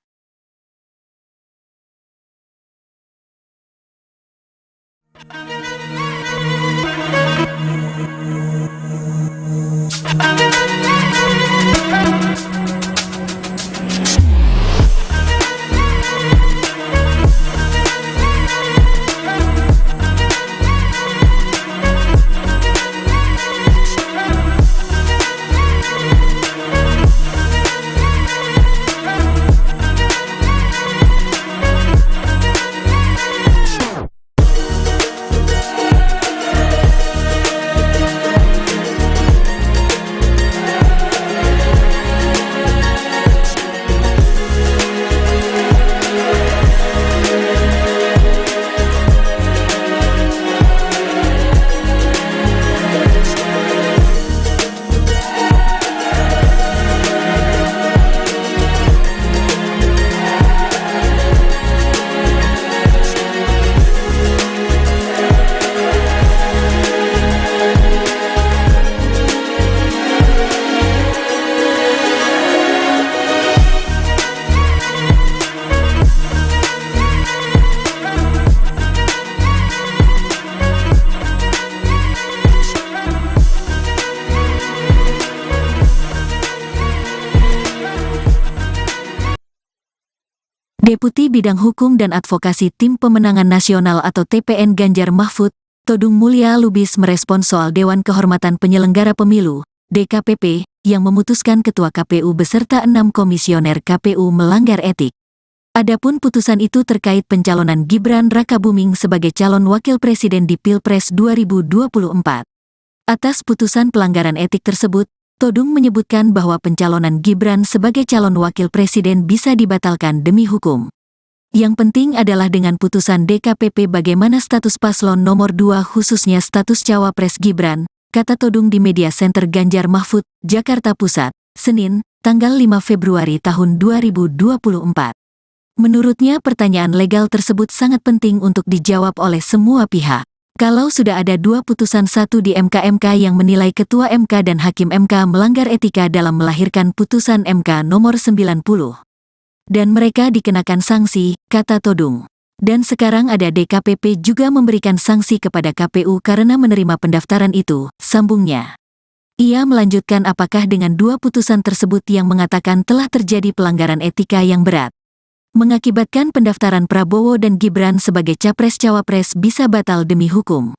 Deputi Bidang Hukum dan Advokasi Tim Pemenangan Nasional atau TPN Ganjar Mahfud, Todung Mulya Lubis merespons soal Dewan Kehormatan Penyelenggara Pemilu, DKPP, yang memutuskan Ketua KPU beserta 6 komisioner KPU melanggar etik. Adapun putusan itu terkait pencalonan Gibran Rakabuming sebagai calon wakil presiden di Pilpres 2024. Atas putusan pelanggaran etik tersebut, Todung menyebutkan bahwa pencalonan Gibran sebagai calon wakil presiden bisa dibatalkan demi hukum. Yang penting adalah dengan putusan DKPP bagaimana status paslon nomor 2 khususnya status Cawapres Gibran, kata Todung di Media Center Ganjar Mahfud, Jakarta Pusat, Senin, tanggal 5 Februari tahun 2024. Menurutnya pertanyaan legal tersebut sangat penting untuk dijawab oleh semua pihak. Kalau sudah ada 2 putusan 1 di MK yang menilai Ketua MK dan Hakim MK melanggar etika dalam melahirkan putusan MK nomor 90. Dan mereka dikenakan sanksi, kata Todung. Dan sekarang ada DKPP juga memberikan sanksi kepada KPU karena menerima pendaftaran itu, sambungnya. Ia melanjutkan apakah dengan 2 putusan tersebut yang mengatakan telah terjadi pelanggaran etika yang berat, mengakibatkan pendaftaran Prabowo dan Gibran sebagai Capres-Cawapres bisa batal demi hukum.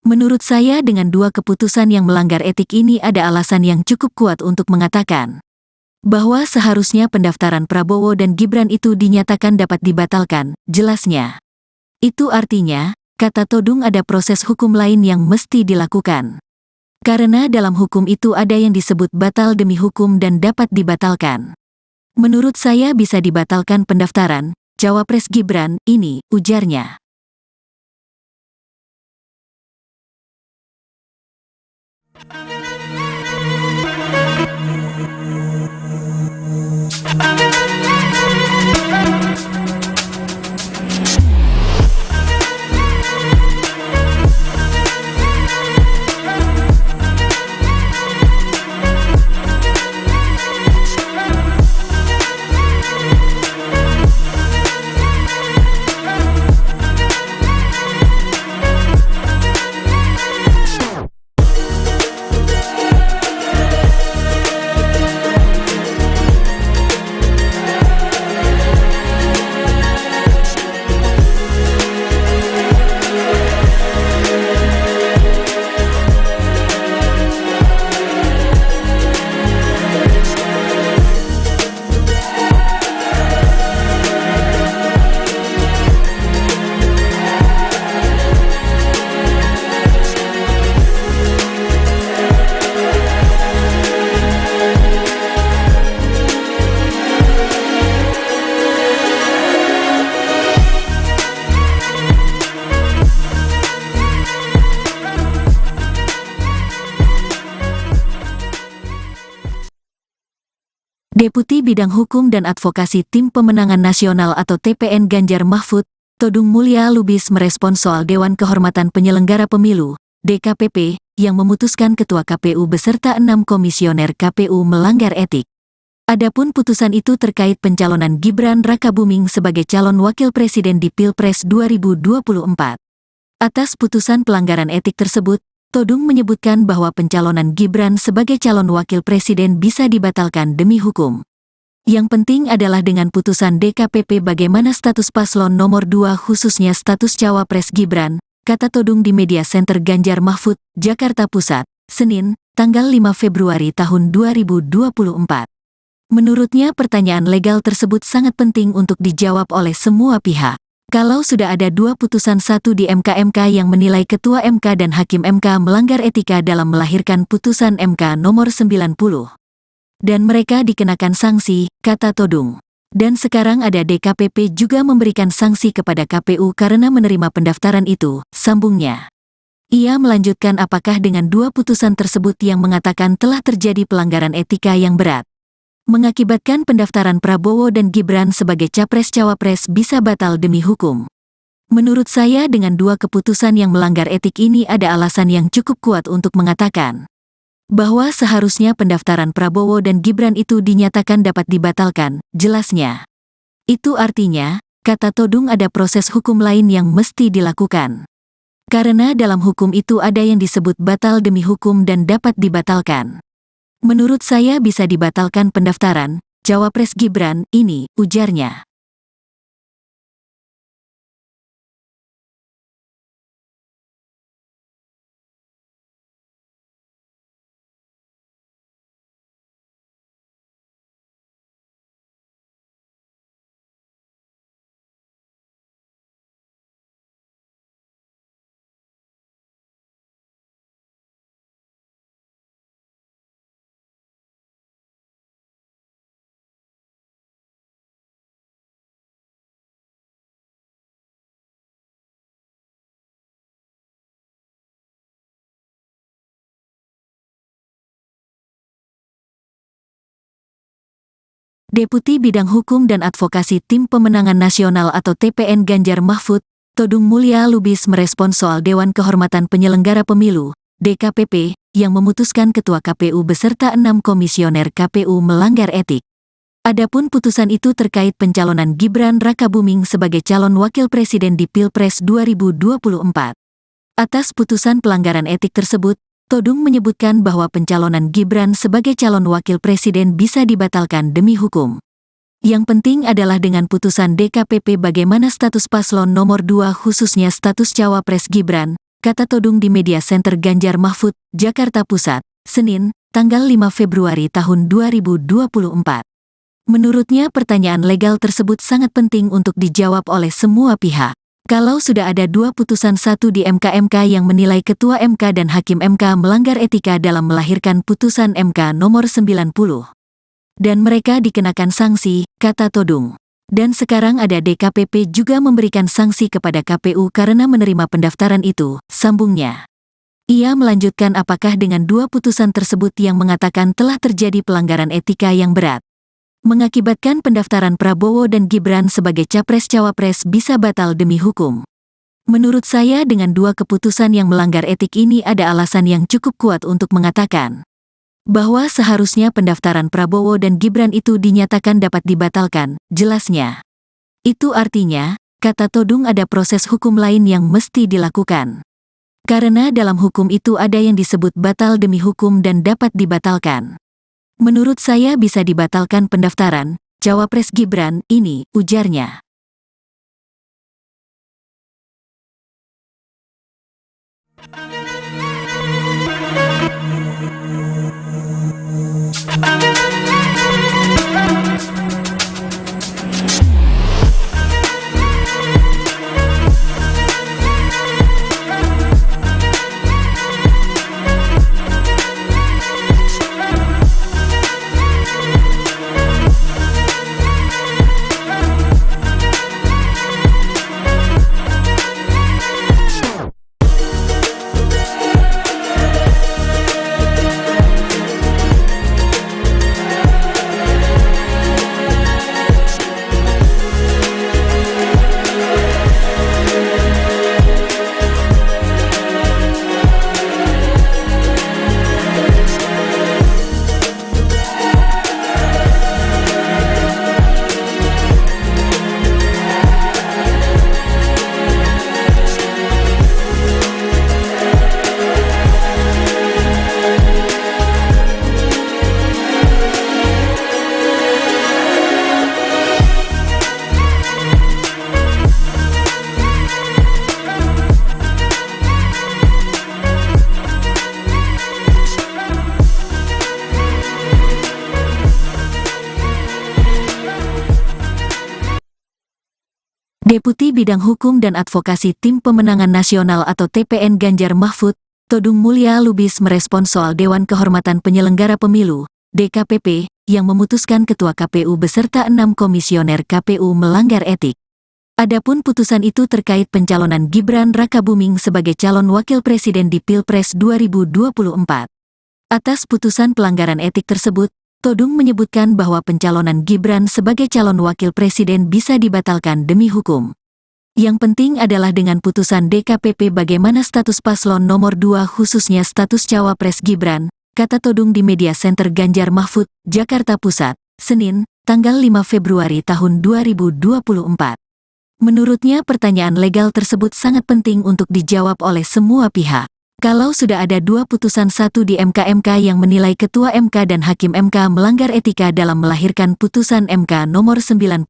Menurut saya dengan 2 keputusan yang melanggar etik ini ada alasan yang cukup kuat untuk mengatakan bahwa seharusnya pendaftaran Prabowo dan Gibran itu dinyatakan dapat dibatalkan, jelasnya. Itu artinya, kata Todung ada proses hukum lain yang mesti dilakukan. Karena dalam hukum itu ada yang disebut batal demi hukum dan dapat dibatalkan. Menurut saya bisa dibatalkan pendaftaran Cawapres Gibran ini, ujarnya. Deputi Bidang Hukum dan Advokasi Tim Pemenangan Nasional atau TPN Ganjar Mahfud, Todung Mulya Lubis merespons soal Dewan Kehormatan Penyelenggara Pemilu, DKPP, yang memutuskan Ketua KPU beserta 6 komisioner KPU melanggar etik. Adapun putusan itu terkait pencalonan Gibran Rakabuming sebagai calon wakil presiden di Pilpres 2024. Atas putusan pelanggaran etik tersebut, Todung menyebutkan bahwa pencalonan Gibran sebagai calon wakil presiden bisa dibatalkan demi hukum. Yang penting adalah dengan putusan DKPP bagaimana status paslon nomor 2 khususnya status cawapres Gibran, kata Todung di Media Center Ganjar Mahfud, Jakarta Pusat, Senin, tanggal 5 Februari tahun 2024. Menurutnya pertanyaan legal tersebut sangat penting untuk dijawab oleh semua pihak. Kalau sudah ada 2 putusan, satu di MK yang menilai Ketua MK dan Hakim MK melanggar etika dalam melahirkan putusan MK nomor 90. Dan mereka dikenakan sanksi, kata Todung. Dan sekarang ada DKPP juga memberikan sanksi kepada KPU karena menerima pendaftaran itu, sambungnya. Ia melanjutkan apakah dengan 2 putusan tersebut yang mengatakan telah terjadi pelanggaran etika yang berat, mengakibatkan pendaftaran Prabowo dan Gibran sebagai capres-cawapres bisa batal demi hukum. Menurut saya dengan 2 keputusan yang melanggar etik ini ada alasan yang cukup kuat untuk mengatakan bahwa seharusnya pendaftaran Prabowo dan Gibran itu dinyatakan dapat dibatalkan, jelasnya. Itu artinya, kata Todung, ada proses hukum lain yang mesti dilakukan. Karena dalam hukum itu ada yang disebut batal demi hukum dan dapat dibatalkan. Menurut saya bisa dibatalkan pendaftaran cawapres Gibran ini, ujarnya. Deputi Bidang Hukum dan Advokasi Tim Pemenangan Nasional atau TPN Ganjar Mahfud, Todung Mulya Lubis merespons soal Dewan Kehormatan Penyelenggara Pemilu, DKPP, yang memutuskan Ketua KPU beserta 6 komisioner KPU melanggar etik. Adapun putusan itu terkait pencalonan Gibran Rakabuming sebagai calon wakil presiden di Pilpres 2024. Atas putusan pelanggaran etik tersebut, Todung menyebutkan bahwa pencalonan Gibran sebagai calon wakil presiden bisa dibatalkan demi hukum. Yang penting adalah dengan putusan DKPP bagaimana status paslon nomor 2 khususnya status cawapres Gibran, kata Todung di Media Center Ganjar Mahfud, Jakarta Pusat, Senin, tanggal 5 Februari tahun 2024. Menurutnya pertanyaan legal tersebut sangat penting untuk dijawab oleh semua pihak. Kalau sudah ada 2 putusan, satu di MK yang menilai Ketua MK dan Hakim MK melanggar etika dalam melahirkan putusan MK nomor 90. Dan mereka dikenakan sanksi, kata Todung. Dan sekarang ada DKPP juga memberikan sanksi kepada KPU karena menerima pendaftaran itu, sambungnya. Ia melanjutkan apakah dengan 2 putusan tersebut yang mengatakan telah terjadi pelanggaran etika yang berat, mengakibatkan pendaftaran Prabowo dan Gibran sebagai capres-cawapres bisa batal demi hukum. Menurut saya dengan 2 keputusan yang melanggar etik ini ada alasan yang cukup kuat untuk mengatakan bahwa seharusnya pendaftaran Prabowo dan Gibran itu dinyatakan dapat dibatalkan, jelasnya. Itu artinya, kata Todung, ada proses hukum lain yang mesti dilakukan. Karena dalam hukum itu ada yang disebut batal demi hukum dan dapat dibatalkan. Menurut saya bisa dibatalkan pendaftaran cawapres Gibran ini, ujarnya. Deputi Bidang Hukum dan Advokasi Tim Pemenangan Nasional atau TPN Ganjar Mahfud, Todung Mulya Lubis merespons soal Dewan Kehormatan Penyelenggara Pemilu, DKPP, yang memutuskan Ketua KPU beserta 6 komisioner KPU melanggar etik. Adapun putusan itu terkait pencalonan Gibran Rakabuming sebagai calon wakil presiden di Pilpres 2024. Atas putusan pelanggaran etik tersebut, Todung menyebutkan bahwa pencalonan Gibran sebagai calon wakil presiden bisa dibatalkan demi hukum. Yang penting adalah dengan putusan DKPP bagaimana status paslon nomor 2 khususnya status cawapres Gibran, kata Todung di Media Center Ganjar Mahfud, Jakarta Pusat, Senin, tanggal 5 Februari tahun 2024. Menurutnya pertanyaan legal tersebut sangat penting untuk dijawab oleh semua pihak. Kalau sudah ada 2 putusan, satu di MK yang menilai Ketua MK dan Hakim MK melanggar etika dalam melahirkan putusan MK nomor 90.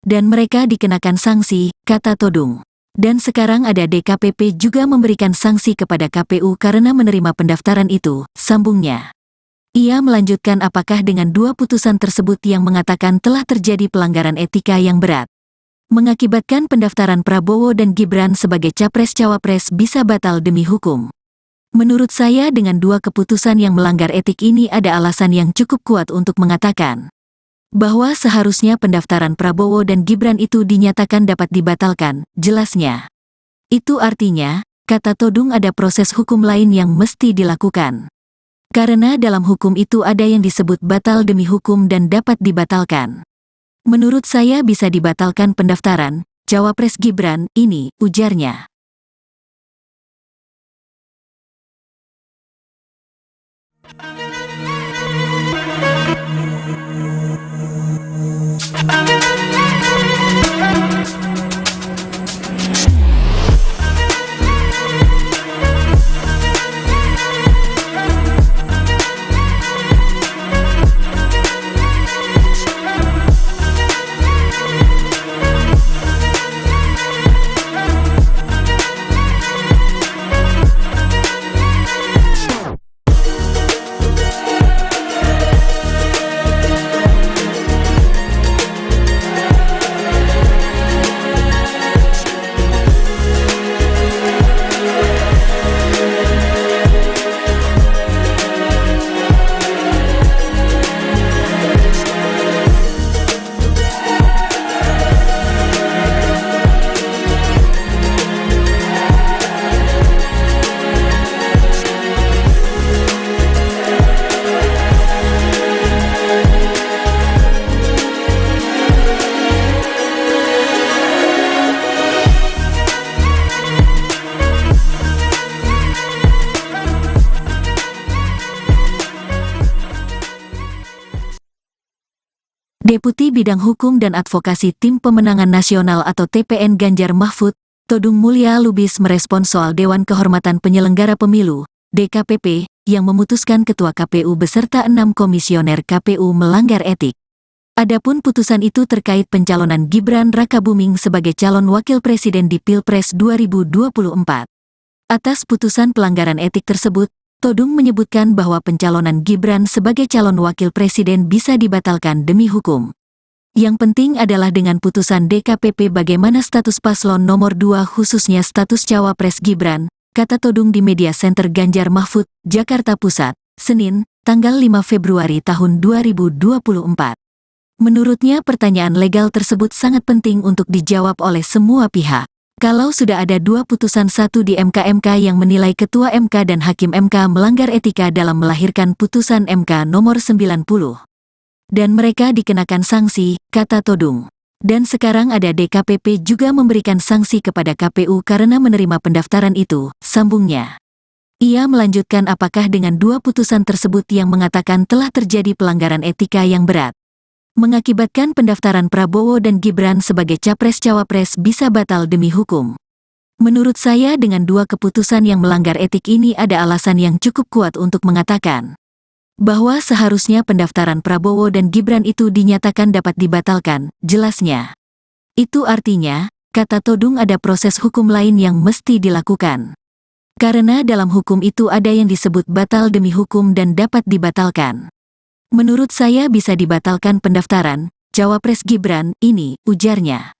Dan mereka dikenakan sanksi, kata Todung. Dan sekarang ada DKPP juga memberikan sanksi kepada KPU karena menerima pendaftaran itu, sambungnya. Ia melanjutkan apakah dengan 2 putusan tersebut yang mengatakan telah terjadi pelanggaran etika yang berat, mengakibatkan pendaftaran Prabowo dan Gibran sebagai capres-cawapres bisa batal demi hukum. Menurut saya dengan 2 keputusan yang melanggar etik ini ada alasan yang cukup kuat untuk mengatakan bahwa seharusnya pendaftaran Prabowo dan Gibran itu dinyatakan dapat dibatalkan, jelasnya. Itu artinya, kata Todung, ada proses hukum lain yang mesti dilakukan. Karena dalam hukum itu ada yang disebut batal demi hukum dan dapat dibatalkan. Menurut saya bisa dibatalkan pendaftaran cawapres Gibran ini, ujarnya. Deputi Bidang Hukum dan Advokasi Tim Pemenangan Nasional atau TPN Ganjar Mahfud, Todung Mulya Lubis merespons soal Dewan Kehormatan Penyelenggara Pemilu, DKPP, yang memutuskan Ketua KPU beserta 6 komisioner KPU melanggar etik. Adapun putusan itu terkait pencalonan Gibran Rakabuming sebagai calon wakil presiden di Pilpres 2024. Atas putusan pelanggaran etik tersebut, Todung menyebutkan bahwa pencalonan Gibran sebagai calon wakil presiden bisa dibatalkan demi hukum. Yang penting adalah dengan putusan DKPP bagaimana status paslon nomor 2 khususnya status cawapres Gibran, kata Todung di Media Center Ganjar Mahfud, Jakarta Pusat, Senin, tanggal 5 Februari tahun 2024. Menurutnya pertanyaan legal tersebut sangat penting untuk dijawab oleh semua pihak. Kalau sudah ada 2 putusan, satu di MK yang menilai Ketua MK dan Hakim MK melanggar etika dalam melahirkan putusan MK nomor 90. Dan mereka dikenakan sanksi, kata Todung. Dan sekarang ada DKPP juga memberikan sanksi kepada KPU karena menerima pendaftaran itu, sambungnya. Ia melanjutkan apakah dengan 2 putusan tersebut yang mengatakan telah terjadi pelanggaran etika yang berat, mengakibatkan pendaftaran Prabowo dan Gibran sebagai capres-cawapres bisa batal demi hukum. Menurut saya dengan 2 keputusan yang melanggar etik ini ada alasan yang cukup kuat untuk mengatakan bahwa seharusnya pendaftaran Prabowo dan Gibran itu dinyatakan dapat dibatalkan, jelasnya. Itu artinya, kata Todung, ada proses hukum lain yang mesti dilakukan. Karena dalam hukum itu ada yang disebut batal demi hukum dan dapat dibatalkan. Menurut saya bisa dibatalkan pendaftaran cawapres Gibran ini, ujarnya.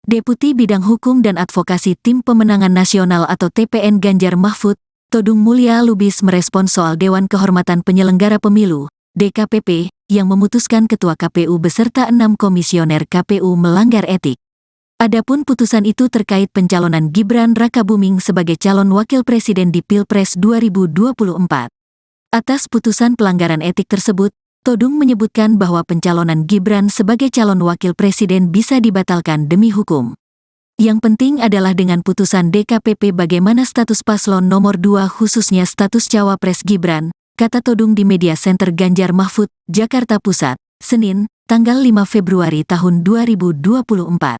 Deputi Bidang Hukum dan Advokasi Tim Pemenangan Nasional atau TPN Ganjar Mahfud, Todung Mulya Lubis merespons soal Dewan Kehormatan Penyelenggara Pemilu, DKPP, yang memutuskan Ketua KPU beserta 6 komisioner KPU melanggar etik. Adapun putusan itu terkait pencalonan Gibran Rakabuming sebagai calon wakil presiden di Pilpres 2024. Atas putusan pelanggaran etik tersebut, Todung menyebutkan bahwa pencalonan Gibran sebagai calon wakil presiden bisa dibatalkan demi hukum. Yang penting adalah dengan putusan DKPP bagaimana status paslon nomor 2 khususnya status cawapres Gibran, kata Todung di Media Center Ganjar Mahfud, Jakarta Pusat, Senin, tanggal 5 Februari tahun 2024.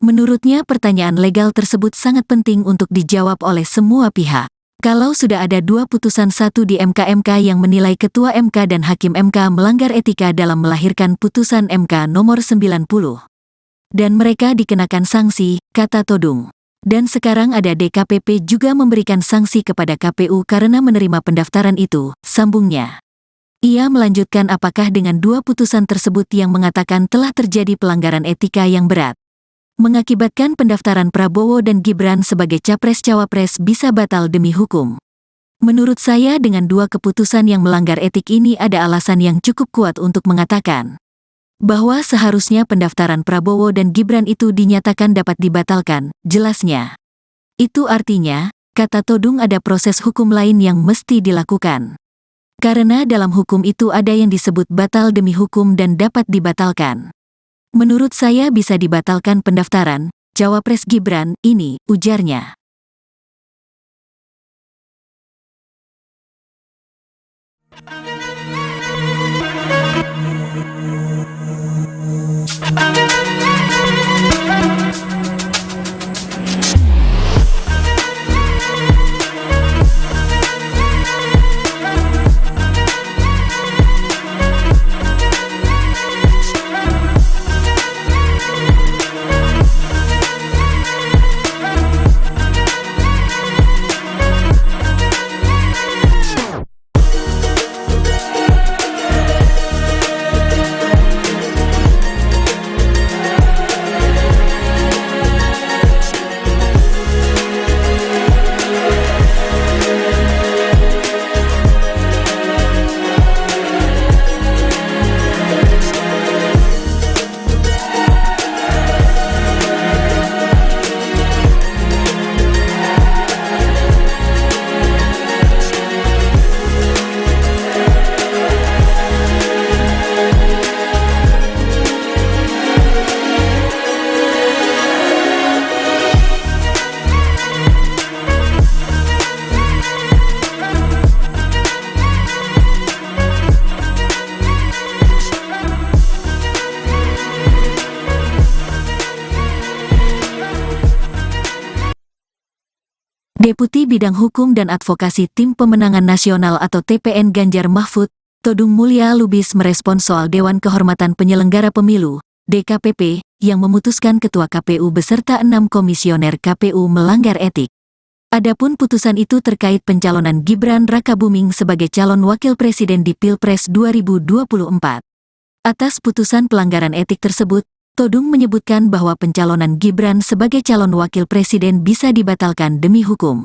Menurutnya pertanyaan legal tersebut sangat penting untuk dijawab oleh semua pihak. Kalau sudah ada 2 putusan, satu di MK yang menilai Ketua MK dan Hakim MK melanggar etika dalam melahirkan putusan MK nomor 90. Dan mereka dikenakan sanksi, kata Todung. Dan sekarang ada DKPP juga memberikan sanksi kepada KPU karena menerima pendaftaran itu, sambungnya. Ia melanjutkan apakah dengan 2 putusan tersebut yang mengatakan telah terjadi pelanggaran etika yang berat, mengakibatkan pendaftaran Prabowo dan Gibran sebagai capres-cawapres bisa batal demi hukum. Menurut saya dengan 2 keputusan yang melanggar etik ini ada alasan yang cukup kuat untuk mengatakan bahwa seharusnya pendaftaran Prabowo dan Gibran itu dinyatakan dapat dibatalkan, jelasnya. Itu artinya, kata Todung, ada proses hukum lain yang mesti dilakukan. Karena dalam hukum itu ada yang disebut batal demi hukum dan dapat dibatalkan. Menurut saya bisa dibatalkan pendaftaran cawapres Gibran ini, ujarnya. Deputi Bidang Hukum dan Advokasi Tim Pemenangan Nasional atau TPN Ganjar Mahfud, Todung Mulya Lubis merespons soal Dewan Kehormatan Penyelenggara Pemilu, DKPP, yang memutuskan Ketua KPU beserta 6 komisioner KPU melanggar etik. Adapun putusan itu terkait pencalonan Gibran Rakabuming sebagai calon wakil presiden di Pilpres 2024. Atas putusan pelanggaran etik tersebut, Todung menyebutkan bahwa pencalonan Gibran sebagai calon wakil presiden bisa dibatalkan demi hukum.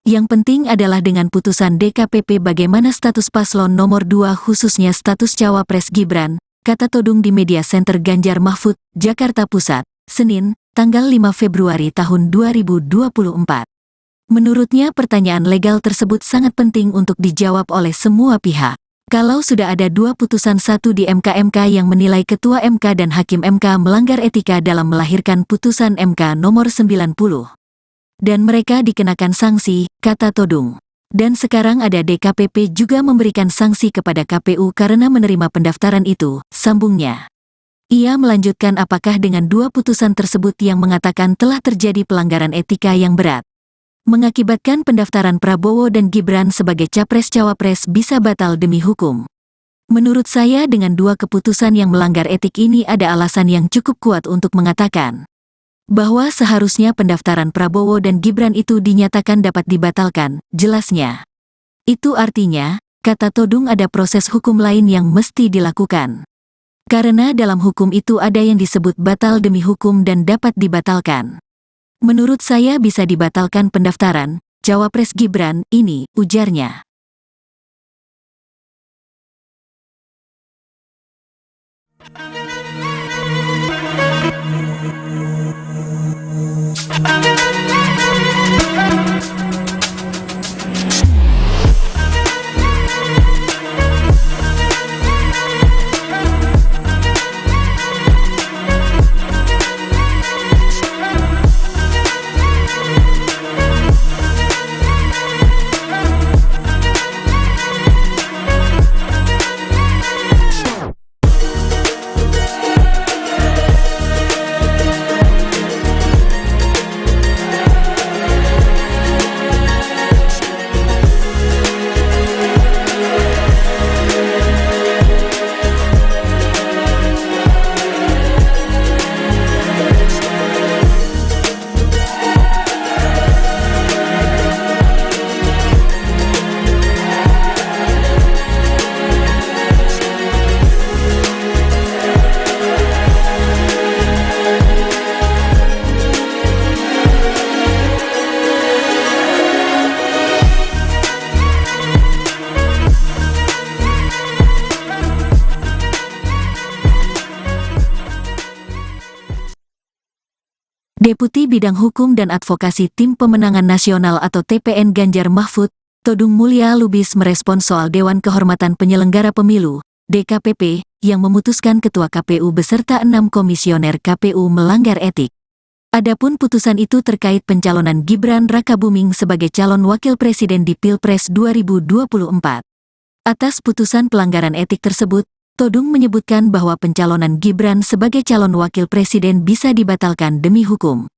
Yang penting adalah dengan putusan DKPP bagaimana status paslon nomor 2 khususnya status cawapres Gibran, kata Todung di Media Center Ganjar Mahfud, Jakarta Pusat, Senin, tanggal 5 Februari tahun 2024. Menurutnya pertanyaan legal tersebut sangat penting untuk dijawab oleh semua pihak. Kalau sudah ada 2 putusan, satu di MK yang menilai Ketua MK dan Hakim MK melanggar etika dalam melahirkan putusan MK nomor 90. Dan mereka dikenakan sanksi, kata Todung. Dan sekarang ada DKPP juga memberikan sanksi kepada KPU karena menerima pendaftaran itu, sambungnya. Ia melanjutkan apakah dengan 2 putusan tersebut yang mengatakan telah terjadi pelanggaran etika yang berat, mengakibatkan pendaftaran Prabowo dan Gibran sebagai capres-cawapres bisa batal demi hukum. Menurut saya dengan 2 keputusan yang melanggar etik ini ada alasan yang cukup kuat untuk mengatakan bahwa seharusnya pendaftaran Prabowo dan Gibran itu dinyatakan dapat dibatalkan, jelasnya. Itu artinya, kata Todung, ada proses hukum lain yang mesti dilakukan. Karena dalam hukum itu ada yang disebut batal demi hukum dan dapat dibatalkan. Menurut saya bisa dibatalkan pendaftaran Cawapres Gibran ini, ujarnya. Deputi Bidang Hukum dan Advokasi Tim Pemenangan Nasional atau TPN Ganjar Mahfud, Todung Mulya Lubis merespons soal Dewan Kehormatan Penyelenggara Pemilu, DKPP, yang memutuskan Ketua KPU beserta 6 komisioner KPU melanggar etik. Adapun putusan itu terkait pencalonan Gibran Rakabuming sebagai calon wakil presiden di Pilpres 2024. Atas putusan pelanggaran etik tersebut, Todung menyebutkan bahwa pencalonan Gibran sebagai calon wakil presiden bisa dibatalkan demi hukum.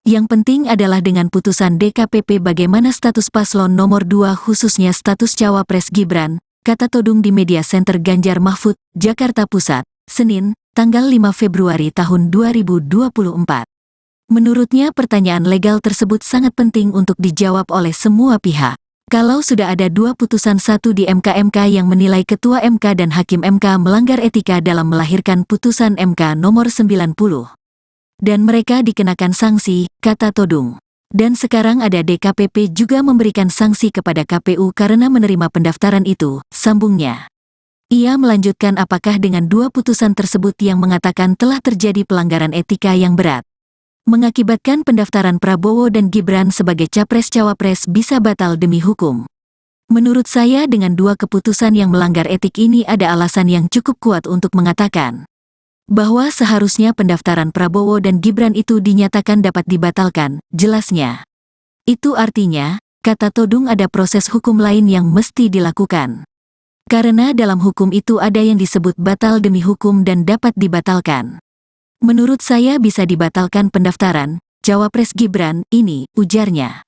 Yang penting adalah dengan putusan DKPP bagaimana status paslon nomor 2 khususnya status Cawapres Gibran, kata Todung di Media Center Ganjar Mahfud, Jakarta Pusat, Senin, tanggal 5 Februari tahun 2024. Menurutnya pertanyaan legal tersebut sangat penting untuk dijawab oleh semua pihak. Kalau sudah ada 2 putusan, satu di MK yang menilai Ketua MK dan Hakim MK melanggar etika dalam melahirkan putusan MK nomor 90. Dan mereka dikenakan sanksi, kata Todung. Dan sekarang ada DKPP juga memberikan sanksi kepada KPU karena menerima pendaftaran itu, sambungnya. Ia melanjutkan apakah dengan 2 putusan tersebut yang mengatakan telah terjadi pelanggaran etika yang berat, mengakibatkan pendaftaran Prabowo dan Gibran sebagai Capres-Cawapres bisa batal demi hukum. Menurut saya dengan 2 keputusan yang melanggar etik ini ada alasan yang cukup kuat untuk mengatakan bahwa seharusnya pendaftaran Prabowo dan Gibran itu dinyatakan dapat dibatalkan, jelasnya. Itu artinya, kata Todung ada proses hukum lain yang mesti dilakukan. Karena dalam hukum itu ada yang disebut batal demi hukum dan dapat dibatalkan. Menurut saya bisa dibatalkan pendaftaran Cawapres Gibran ini, ujarnya.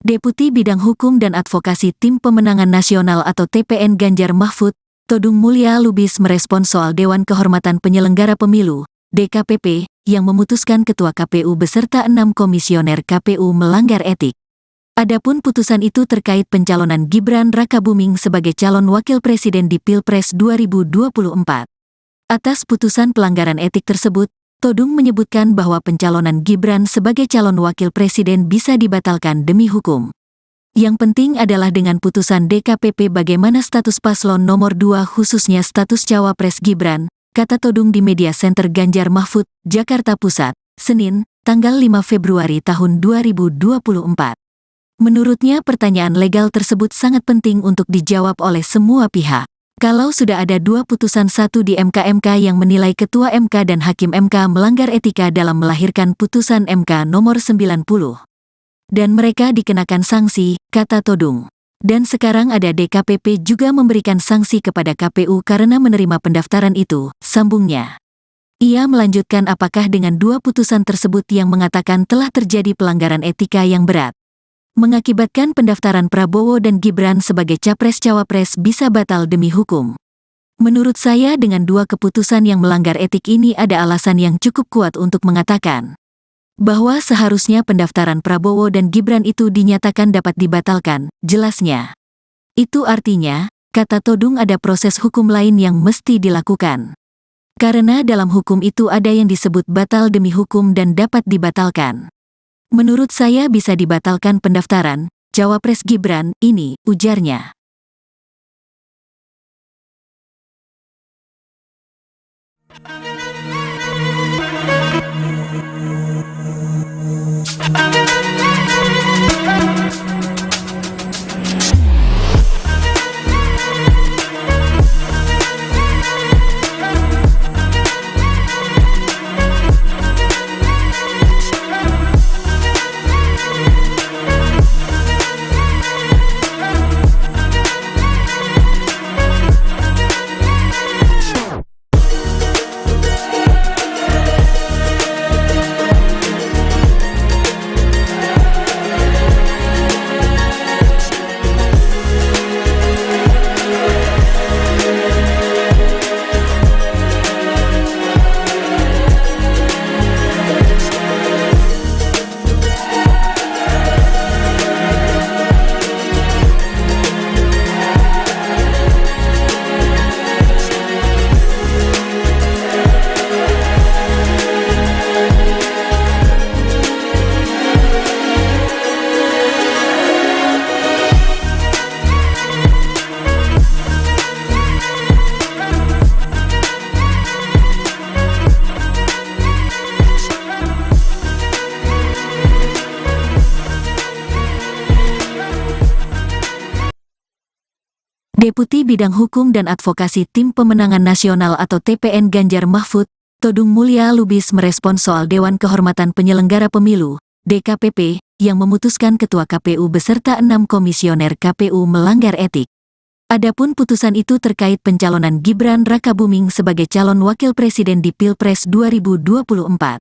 Deputi Bidang Hukum dan Advokasi Tim Pemenangan Nasional atau TPN Ganjar Mahfud, Todung Mulya Lubis merespons soal Dewan Kehormatan Penyelenggara Pemilu, DKPP, yang memutuskan Ketua KPU beserta 6 komisioner KPU melanggar etik. Adapun putusan itu terkait pencalonan Gibran Rakabuming sebagai calon wakil presiden di Pilpres 2024. Atas putusan pelanggaran etik tersebut, Todung menyebutkan bahwa pencalonan Gibran sebagai calon wakil presiden bisa dibatalkan demi hukum. Yang penting adalah dengan putusan DKPP bagaimana status paslon nomor 2 khususnya status Cawapres Gibran, kata Todung di Media Center Ganjar Mahfud, Jakarta Pusat, Senin, tanggal 5 Februari tahun 2024. Menurutnya pertanyaan legal tersebut sangat penting untuk dijawab oleh semua pihak. Kalau sudah ada dua putusan satu di MK yang menilai Ketua MK dan Hakim MK melanggar etika dalam melahirkan putusan MK nomor 90. Dan mereka dikenakan sanksi, kata Todung. Dan sekarang ada DKPP juga memberikan sanksi kepada KPU karena menerima pendaftaran itu, sambungnya. Ia melanjutkan apakah dengan dua putusan tersebut yang mengatakan telah terjadi pelanggaran etika yang berat, mengakibatkan pendaftaran Prabowo dan Gibran sebagai Capres-Cawapres bisa batal demi hukum. Menurut saya dengan dua keputusan yang melanggar etik ini ada alasan yang cukup kuat untuk mengatakan bahwa seharusnya pendaftaran Prabowo dan Gibran itu dinyatakan dapat dibatalkan, jelasnya. Itu artinya, kata Todung ada proses hukum lain yang mesti dilakukan. Karena dalam hukum itu ada yang disebut batal demi hukum dan dapat dibatalkan. Menurut saya bisa dibatalkan pendaftaran Cawapres Gibran ini, ujarnya. Deputi Bidang Hukum dan Advokasi Tim Pemenangan Nasional atau TPN Ganjar Mahfud, Todung Mulya Lubis merespons soal Dewan Kehormatan Penyelenggara Pemilu, DKPP, yang memutuskan Ketua KPU beserta 6 komisioner KPU melanggar etik. Adapun putusan itu terkait pencalonan Gibran Rakabuming sebagai calon wakil presiden di Pilpres 2024.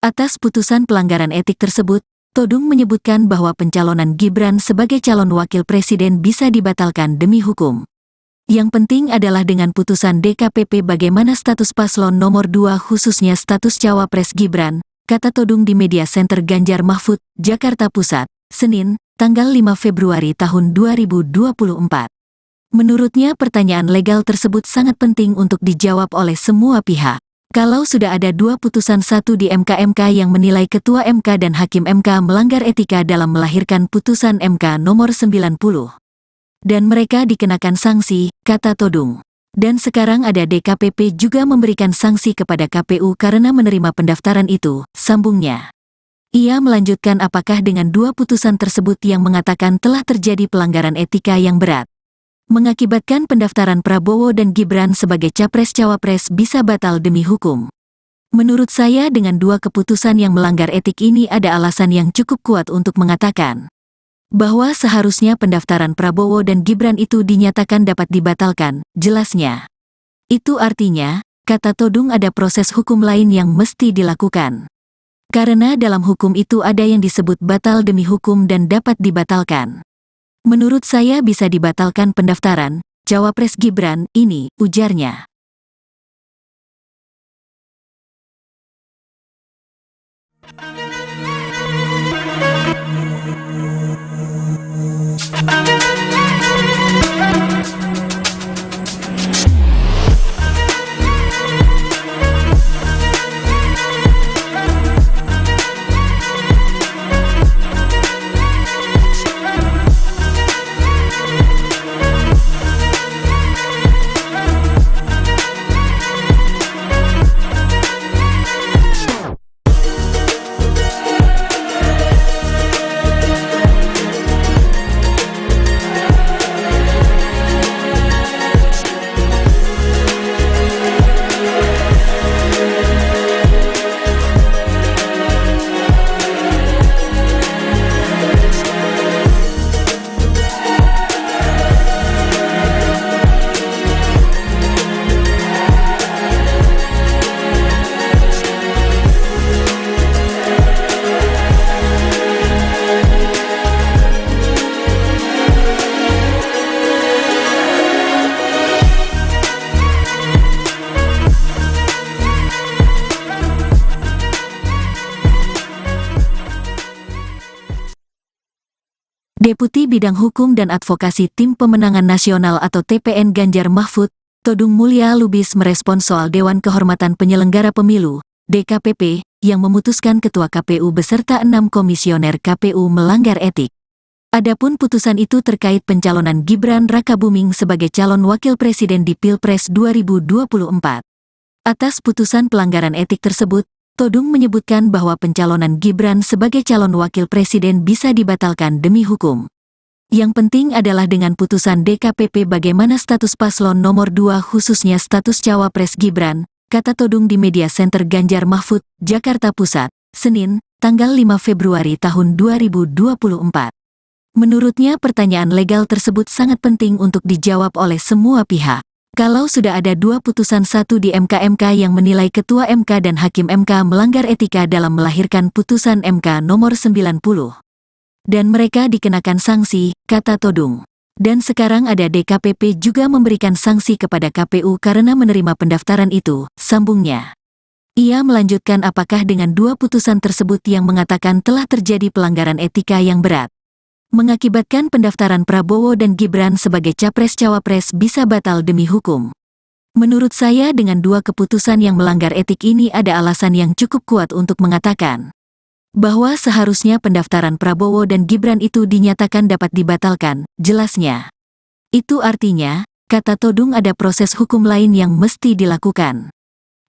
Atas putusan pelanggaran etik tersebut, Todung menyebutkan bahwa pencalonan Gibran sebagai calon wakil presiden bisa dibatalkan demi hukum. Yang penting adalah dengan putusan DKPP bagaimana status paslon nomor 2 khususnya status Cawapres Gibran, kata Todung di Media Center Ganjar Mahfud, Jakarta Pusat, Senin, tanggal 5 Februari tahun 2024. Menurutnya pertanyaan legal tersebut sangat penting untuk dijawab oleh semua pihak. Kalau sudah ada dua putusan satu di MK yang menilai Ketua MK dan Hakim MK melanggar etika dalam melahirkan putusan MK nomor 90. Dan mereka dikenakan sanksi, kata Todung. Dan sekarang ada DKPP juga memberikan sanksi kepada KPU karena menerima pendaftaran itu, sambungnya. Ia melanjutkan apakah dengan dua putusan tersebut yang mengatakan telah terjadi pelanggaran etika yang berat, mengakibatkan pendaftaran Prabowo dan Gibran sebagai Capres-Cawapres bisa batal demi hukum. Menurut saya dengan dua keputusan yang melanggar etik ini ada alasan yang cukup kuat untuk mengatakan bahwa seharusnya pendaftaran Prabowo dan Gibran itu dinyatakan dapat dibatalkan, jelasnya. Itu artinya, kata Todung ada proses hukum lain yang mesti dilakukan. Karena dalam hukum itu ada yang disebut batal demi hukum dan dapat dibatalkan. Menurut saya bisa dibatalkan pendaftaran Cawapres Gibran ini, ujarnya. Deputi Bidang Hukum dan Advokasi Tim Pemenangan Nasional atau TPN Ganjar Mahfud, Todung Mulya Lubis merespons soal Dewan Kehormatan Penyelenggara Pemilu, DKPP, yang memutuskan Ketua KPU beserta 6 komisioner KPU melanggar etik. Adapun putusan itu terkait pencalonan Gibran Rakabuming sebagai calon wakil presiden di Pilpres 2024. Atas putusan pelanggaran etik tersebut, Todung menyebutkan bahwa pencalonan Gibran sebagai calon wakil presiden bisa dibatalkan demi hukum. Yang penting adalah dengan putusan DKPP bagaimana status paslon nomor 2 khususnya status cawapres Gibran, kata Todung di Media Center Ganjar Mahfud, Jakarta Pusat, Senin, tanggal 5 Februari tahun 2024. Menurutnya pertanyaan legal tersebut sangat penting untuk dijawab oleh semua pihak. Kalau sudah ada 2 putusan, satu di MK yang menilai Ketua MK dan Hakim MK melanggar etika dalam melahirkan putusan MK nomor 90. Dan mereka dikenakan sanksi, kata Todung. Dan sekarang ada DKPP juga memberikan sanksi kepada KPU karena menerima pendaftaran itu, sambungnya. Ia melanjutkan apakah dengan 2 putusan tersebut yang mengatakan telah terjadi pelanggaran etika yang berat, mengakibatkan pendaftaran Prabowo dan Gibran sebagai capres-cawapres bisa batal demi hukum. Menurut saya dengan 2 keputusan yang melanggar etik ini ada alasan yang cukup kuat untuk mengatakan bahwa seharusnya pendaftaran Prabowo dan Gibran itu dinyatakan dapat dibatalkan, jelasnya. Itu artinya, kata Todung, ada proses hukum lain yang mesti dilakukan.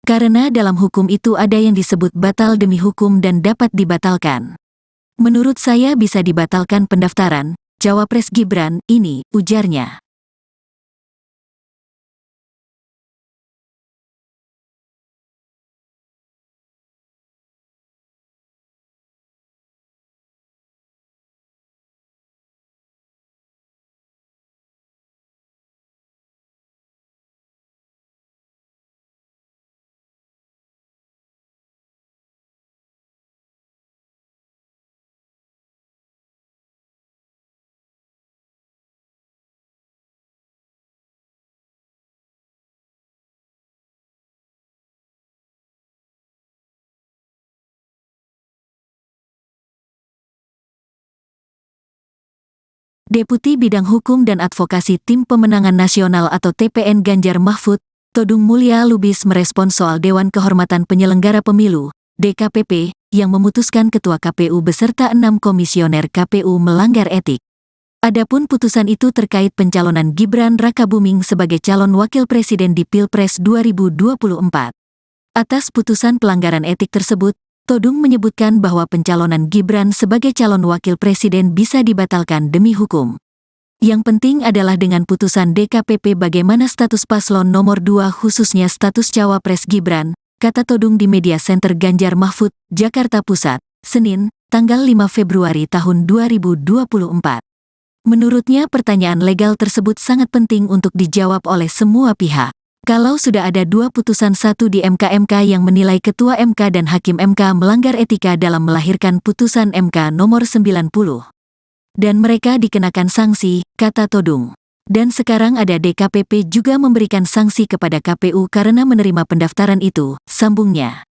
Karena dalam hukum itu ada yang disebut batal demi hukum dan dapat dibatalkan. Menurut saya bisa dibatalkan pendaftaran cawapres Gibran ini, ujarnya. Deputi Bidang Hukum dan Advokasi Tim Pemenangan Nasional atau TPN Ganjar Mahfud, Todung Mulya Lubis merespons soal Dewan Kehormatan Penyelenggara Pemilu, DKPP, yang memutuskan Ketua KPU beserta 6 komisioner KPU melanggar etik. Adapun putusan itu terkait pencalonan Gibran Rakabuming sebagai calon wakil presiden di Pilpres 2024. Atas putusan pelanggaran etik tersebut, Todung menyebutkan bahwa pencalonan Gibran sebagai calon wakil presiden bisa dibatalkan demi hukum. Yang penting adalah dengan putusan DKPP bagaimana status paslon nomor 2 khususnya status cawapres Gibran, kata Todung di Media Center Ganjar Mahfud, Jakarta Pusat, Senin, tanggal 5 Februari tahun 2024. Menurutnya pertanyaan legal tersebut sangat penting untuk dijawab oleh semua pihak. Kalau sudah ada 2 putusan, satu di MK yang menilai Ketua MK dan Hakim MK melanggar etika dalam melahirkan putusan MK nomor 90. Dan mereka dikenakan sanksi, kata Todung. Dan sekarang ada DKPP juga memberikan sanksi kepada KPU karena menerima pendaftaran itu, sambungnya.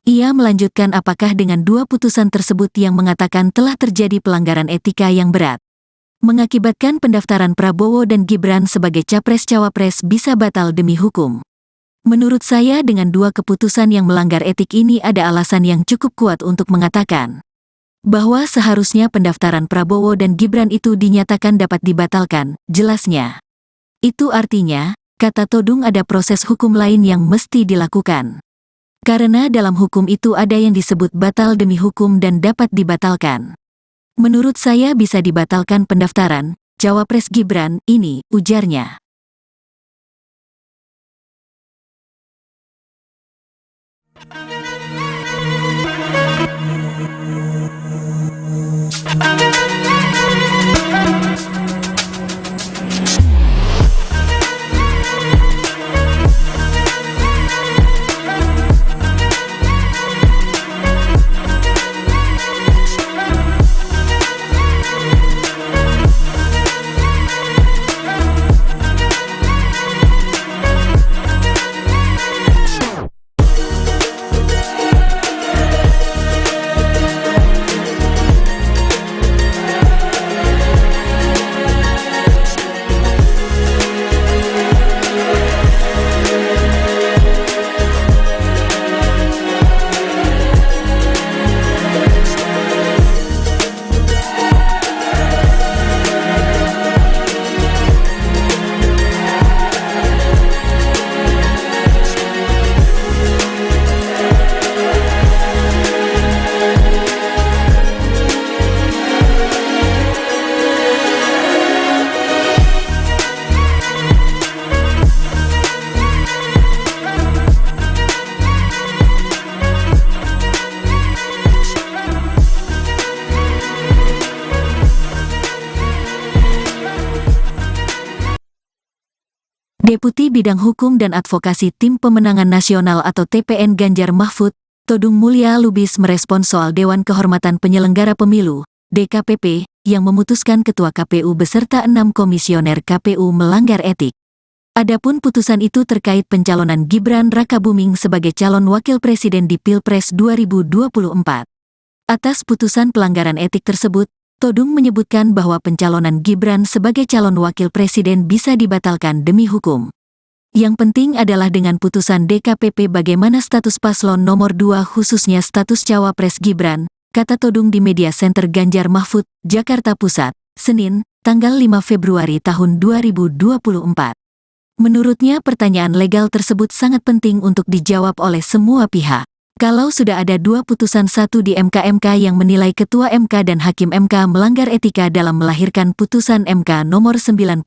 Ia melanjutkan apakah dengan 2 putusan tersebut yang mengatakan telah terjadi pelanggaran etika yang berat, mengakibatkan pendaftaran Prabowo dan Gibran sebagai capres-cawapres bisa batal demi hukum. Menurut saya dengan 2 keputusan yang melanggar etik ini ada alasan yang cukup kuat untuk mengatakan bahwa seharusnya pendaftaran Prabowo dan Gibran itu dinyatakan dapat dibatalkan, jelasnya. Itu artinya, kata Todung, ada proses hukum lain yang mesti dilakukan. Karena dalam hukum itu ada yang disebut batal demi hukum dan dapat dibatalkan. Menurut saya bisa dibatalkan pendaftaran cawapres Gibran ini, ujarnya. Deputi Bidang Hukum dan Advokasi Tim Pemenangan Nasional atau TPN Ganjar Mahfud, Todung Mulya Lubis merespons soal Dewan Kehormatan Penyelenggara Pemilu, DKPP, yang memutuskan Ketua KPU beserta 6 komisioner KPU melanggar etik. Adapun putusan itu terkait pencalonan Gibran Rakabuming sebagai calon wakil presiden di Pilpres 2024. Atas putusan pelanggaran etik tersebut, Todung menyebutkan bahwa pencalonan Gibran sebagai calon wakil presiden bisa dibatalkan demi hukum. Yang penting adalah dengan putusan DKPP bagaimana status paslon nomor 2 khususnya status cawapres Gibran, kata Todung di Media Center Ganjar Mahfud, Jakarta Pusat, Senin, tanggal 5 Februari tahun 2024. Menurutnya pertanyaan legal tersebut sangat penting untuk dijawab oleh semua pihak. Kalau sudah ada 2 putusan, satu di MK yang menilai Ketua MK dan Hakim MK melanggar etika dalam melahirkan putusan MK nomor 90.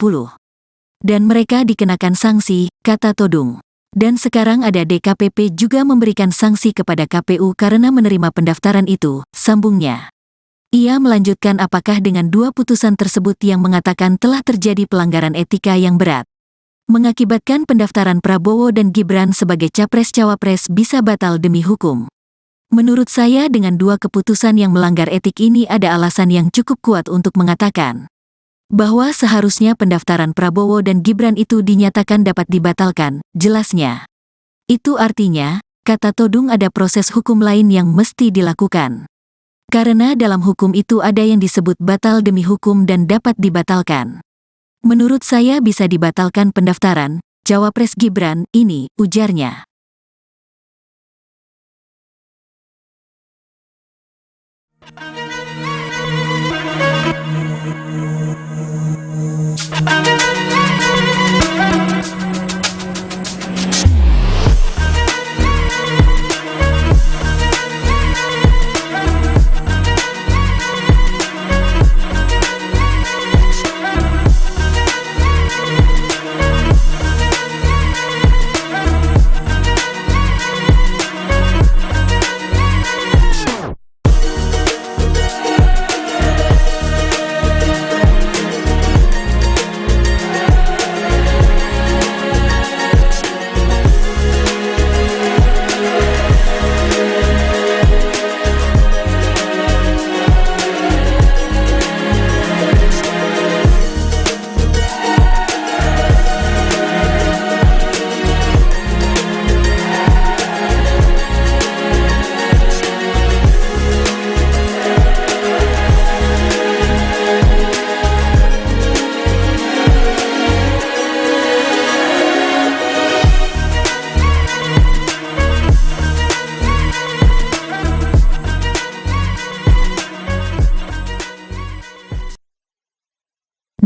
Dan mereka dikenakan sanksi, kata Todung. Dan sekarang ada DKPP juga memberikan sanksi kepada KPU karena menerima pendaftaran itu, sambungnya. Ia melanjutkan apakah dengan 2 putusan tersebut yang mengatakan telah terjadi pelanggaran etika yang berat, mengakibatkan pendaftaran Prabowo dan Gibran sebagai capres-cawapres bisa batal demi hukum. Menurut saya dengan 2 keputusan yang melanggar etik ini ada alasan yang cukup kuat untuk mengatakan bahwa seharusnya pendaftaran Prabowo dan Gibran itu dinyatakan dapat dibatalkan, jelasnya. Itu artinya, kata Todung, ada proses hukum lain yang mesti dilakukan. Karena dalam hukum itu ada yang disebut batal demi hukum dan dapat dibatalkan. Menurut saya bisa dibatalkan pendaftaran cawapres Gibran ini, ujarnya.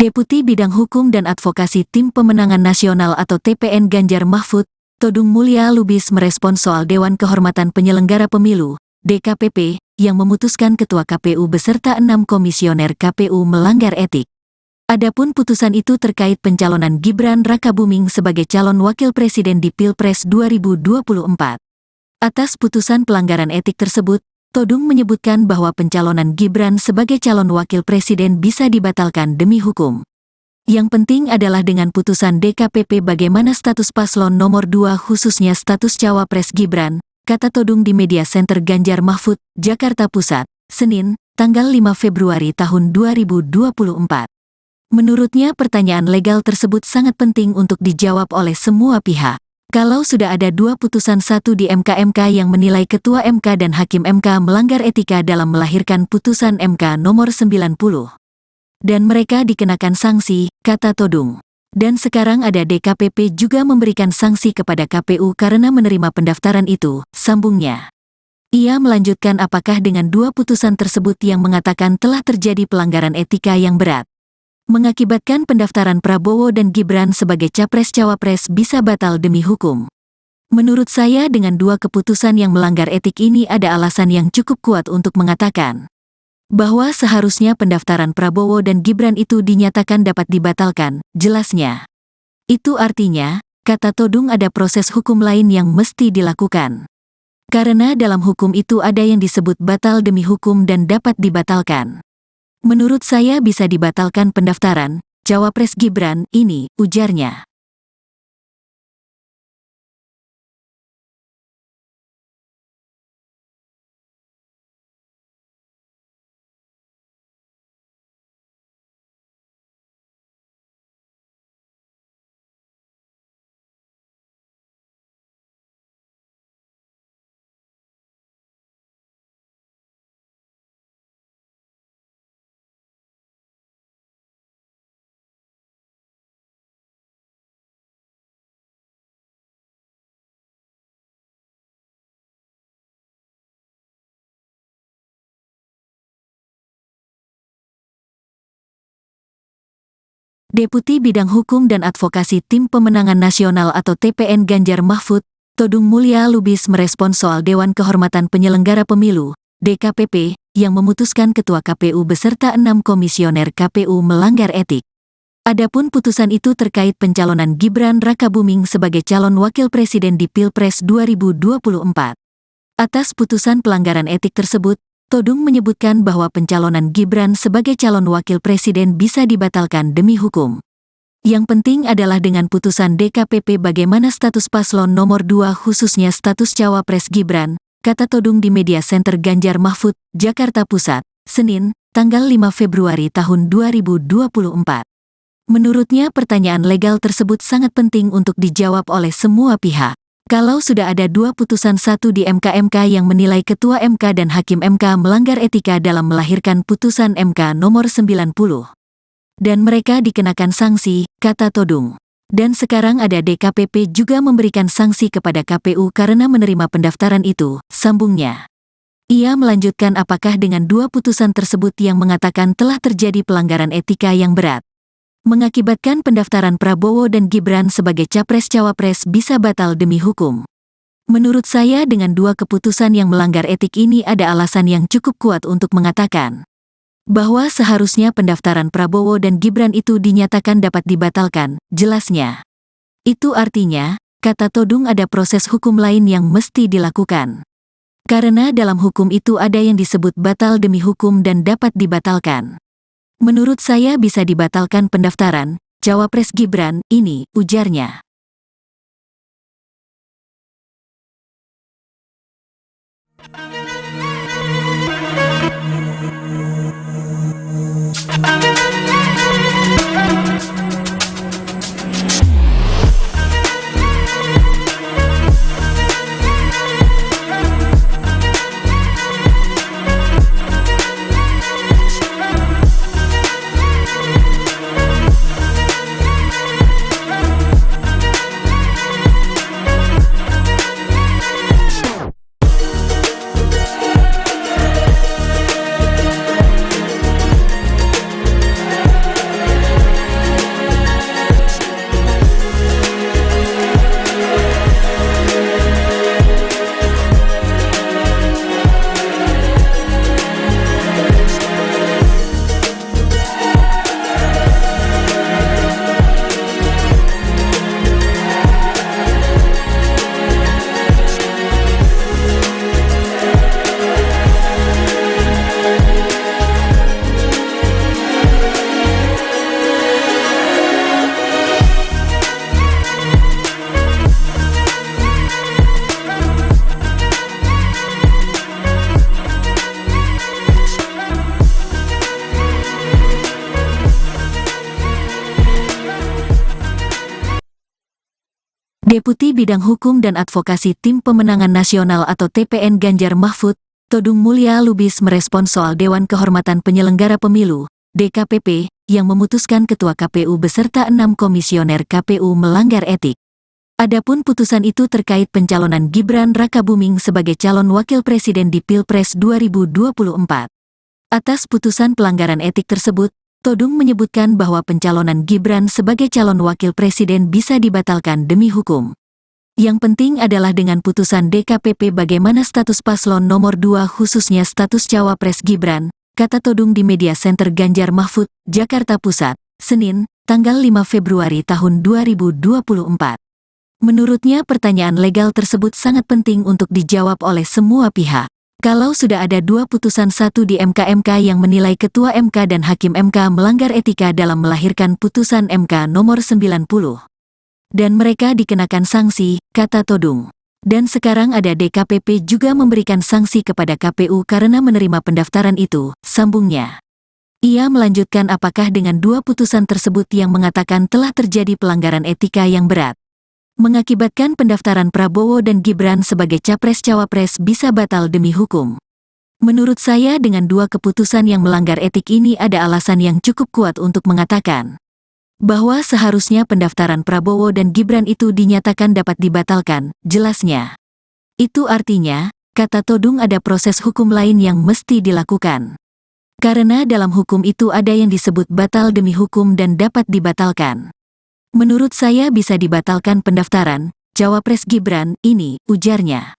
Deputi Bidang Hukum dan Advokasi Tim Pemenangan Nasional atau TPN Ganjar Mahfud, Todung Mulya Lubis merespons soal Dewan Kehormatan Penyelenggara Pemilu, DKPP, yang memutuskan Ketua KPU beserta 6 komisioner KPU melanggar etik. Adapun putusan itu terkait pencalonan Gibran Rakabuming sebagai calon wakil presiden di Pilpres 2024. Atas putusan pelanggaran etik tersebut, Todung menyebutkan bahwa pencalonan Gibran sebagai calon wakil presiden bisa dibatalkan demi hukum. Yang penting adalah dengan putusan DKPP bagaimana status paslon nomor 2 khususnya status cawapres Gibran, kata Todung di Media Center Ganjar Mahfud, Jakarta Pusat, Senin, tanggal 5 Februari tahun 2024. Menurutnya pertanyaan legal tersebut sangat penting untuk dijawab oleh semua pihak. Kalau sudah ada 2 putusan, satu di MK yang menilai Ketua MK dan Hakim MK melanggar etika dalam melahirkan putusan MK nomor 90. Dan mereka dikenakan sanksi, kata Todung. Dan sekarang ada DKPP juga memberikan sanksi kepada KPU karena menerima pendaftaran itu, sambungnya. Ia melanjutkan apakah dengan 2 putusan tersebut yang mengatakan telah terjadi pelanggaran etika yang berat, mengakibatkan pendaftaran Prabowo dan Gibran sebagai capres-cawapres bisa batal demi hukum. Menurut saya dengan 2 keputusan yang melanggar etik ini ada alasan yang cukup kuat untuk mengatakan bahwa seharusnya pendaftaran Prabowo dan Gibran itu dinyatakan dapat dibatalkan, jelasnya. Itu artinya, kata Todung, ada proses hukum lain yang mesti dilakukan. Karena dalam hukum itu ada yang disebut batal demi hukum dan dapat dibatalkan. Menurut saya bisa dibatalkan pendaftaran cawapres Gibran ini, ujarnya. Deputi Bidang Hukum dan Advokasi Tim Pemenangan Nasional atau TPN Ganjar Mahfud, Todung Mulya Lubis merespons soal Dewan Kehormatan Penyelenggara Pemilu, DKPP, yang memutuskan Ketua KPU beserta 6 komisioner KPU melanggar etik. Adapun putusan itu terkait pencalonan Gibran Rakabuming sebagai calon wakil presiden di Pilpres 2024. Atas putusan pelanggaran etik tersebut, Todung menyebutkan bahwa pencalonan Gibran sebagai calon wakil presiden bisa dibatalkan demi hukum. Yang penting adalah dengan putusan DKPP bagaimana status paslon nomor 2 khususnya status cawapres Gibran, kata Todung di Media Center Ganjar Mahfud, Jakarta Pusat, Senin, tanggal 5 Februari tahun 2024. Menurutnya pertanyaan legal tersebut sangat penting untuk dijawab oleh semua pihak. Kalau sudah ada 2 putusan, satu di MK yang menilai Ketua MK dan Hakim MK melanggar etika dalam melahirkan putusan MK nomor 90. Dan mereka dikenakan sanksi, kata Todung. Dan sekarang ada DKPP juga memberikan sanksi kepada KPU karena menerima pendaftaran itu, sambungnya. Ia melanjutkan apakah dengan 2 putusan tersebut yang mengatakan telah terjadi pelanggaran etika yang berat, mengakibatkan pendaftaran Prabowo dan Gibran sebagai capres-cawapres bisa batal demi hukum. Menurut saya dengan 2 keputusan yang melanggar etik ini ada alasan yang cukup kuat untuk mengatakan bahwa seharusnya pendaftaran Prabowo dan Gibran itu dinyatakan dapat dibatalkan, jelasnya. Itu artinya, kata Todung, ada proses hukum lain yang mesti dilakukan. Karena dalam hukum itu ada yang disebut batal demi hukum dan dapat dibatalkan. Menurut saya bisa dibatalkan pendaftaran cawapres Gibran ini, ujarnya. Deputi Bidang Hukum dan Advokasi Tim Pemenangan Nasional atau TPN Ganjar Mahfud, Todung Mulya Lubis merespons soal Dewan Kehormatan Penyelenggara Pemilu, DKPP, yang memutuskan Ketua KPU beserta 6 komisioner KPU melanggar etik. Adapun putusan itu terkait pencalonan Gibran Rakabuming sebagai calon wakil presiden di Pilpres 2024. Atas putusan pelanggaran etik tersebut, Todung menyebutkan bahwa pencalonan Gibran sebagai calon wakil presiden bisa dibatalkan demi hukum. Yang penting adalah dengan putusan DKPP bagaimana status paslon nomor 2 khususnya status cawapres Gibran, kata Todung di Media Center Ganjar Mahfud, Jakarta Pusat, Senin, tanggal 5 Februari tahun 2024. Menurutnya pertanyaan legal tersebut sangat penting untuk dijawab oleh semua pihak. Kalau sudah ada 2 putusan, satu di MK yang menilai Ketua MK dan Hakim MK melanggar etika dalam melahirkan putusan MK nomor 90. Dan mereka dikenakan sanksi, kata Todung. Dan sekarang ada DKPP juga memberikan sanksi kepada KPU karena menerima pendaftaran itu, sambungnya. Ia melanjutkan apakah dengan 2 putusan tersebut yang mengatakan telah terjadi pelanggaran etika yang berat, mengakibatkan pendaftaran Prabowo dan Gibran sebagai capres-cawapres bisa batal demi hukum. Menurut saya dengan 2 keputusan yang melanggar etik ini ada alasan yang cukup kuat untuk mengatakan bahwa seharusnya pendaftaran Prabowo dan Gibran itu dinyatakan dapat dibatalkan, jelasnya. Itu artinya, kata Todung, ada proses hukum lain yang mesti dilakukan. Karena dalam hukum itu ada yang disebut batal demi hukum dan dapat dibatalkan. Menurut saya bisa dibatalkan pendaftaran Cawapres Gibran ini, ujarnya.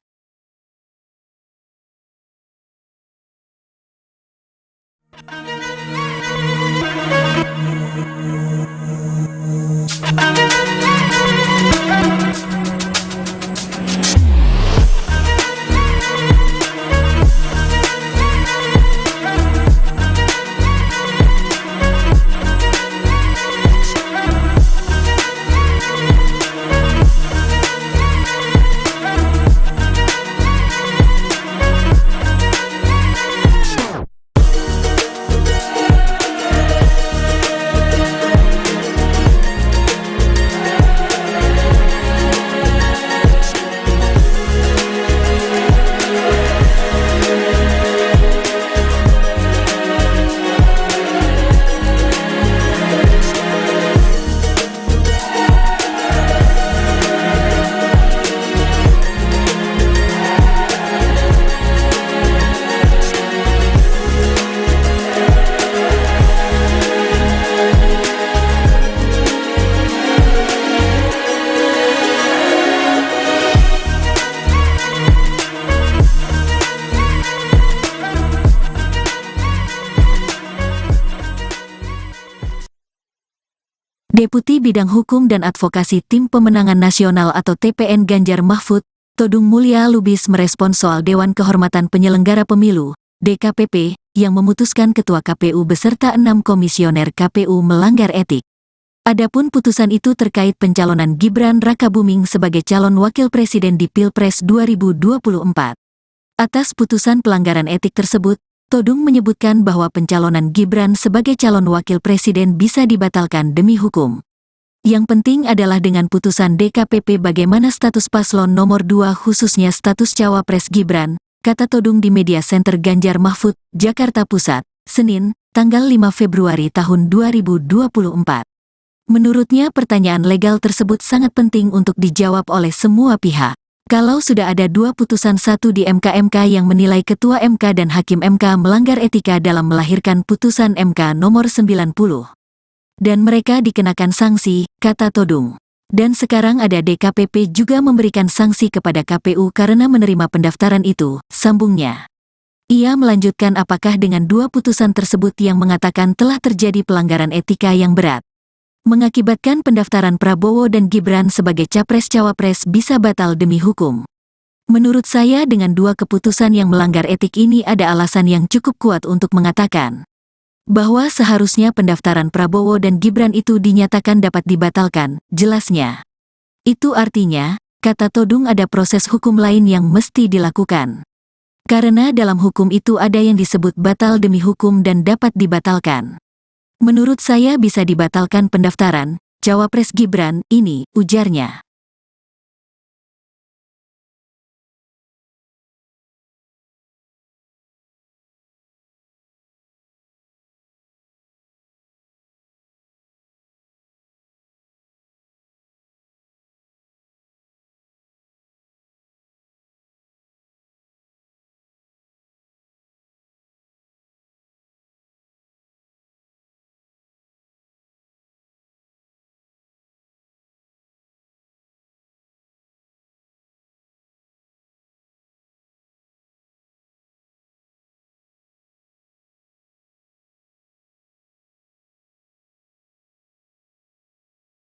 Deputi Bidang Hukum dan Advokasi Tim Pemenangan Nasional atau TPN Ganjar Mahfud, Todung Mulya Lubis merespons soal Dewan Kehormatan Penyelenggara Pemilu, DKPP, yang memutuskan Ketua KPU beserta 6 komisioner KPU melanggar etik. Adapun putusan itu terkait pencalonan Gibran Rakabuming sebagai calon wakil presiden di Pilpres 2024. Atas putusan pelanggaran etik tersebut, Todung menyebutkan bahwa pencalonan Gibran sebagai calon wakil presiden bisa dibatalkan demi hukum. Yang penting adalah dengan putusan DKPP bagaimana status paslon nomor 2 khususnya status Cawapres Gibran, kata Todung di Media Center Ganjar Mahfud, Jakarta Pusat, Senin, tanggal 5 Februari tahun 2024. Menurutnya pertanyaan legal tersebut sangat penting untuk dijawab oleh semua pihak. Kalau sudah ada 2 putusan, satu di MK yang menilai Ketua MK dan Hakim MK melanggar etika dalam melahirkan putusan MK nomor 90. Dan mereka dikenakan sanksi, kata Todung. Dan sekarang ada DKPP juga memberikan sanksi kepada KPU karena menerima pendaftaran itu, sambungnya. Ia melanjutkan apakah dengan 2 putusan tersebut yang mengatakan telah terjadi pelanggaran etika yang berat, mengakibatkan pendaftaran Prabowo dan Gibran sebagai Capres-Cawapres bisa batal demi hukum. Menurut saya dengan 2 keputusan yang melanggar etik ini ada alasan yang cukup kuat untuk mengatakan bahwa seharusnya pendaftaran Prabowo dan Gibran itu dinyatakan dapat dibatalkan, jelasnya. Itu artinya, kata Todung ada proses hukum lain yang mesti dilakukan. Karena dalam hukum itu ada yang disebut batal demi hukum dan dapat dibatalkan. Menurut saya bisa dibatalkan pendaftaran Cawapres Gibran ini, ujarnya.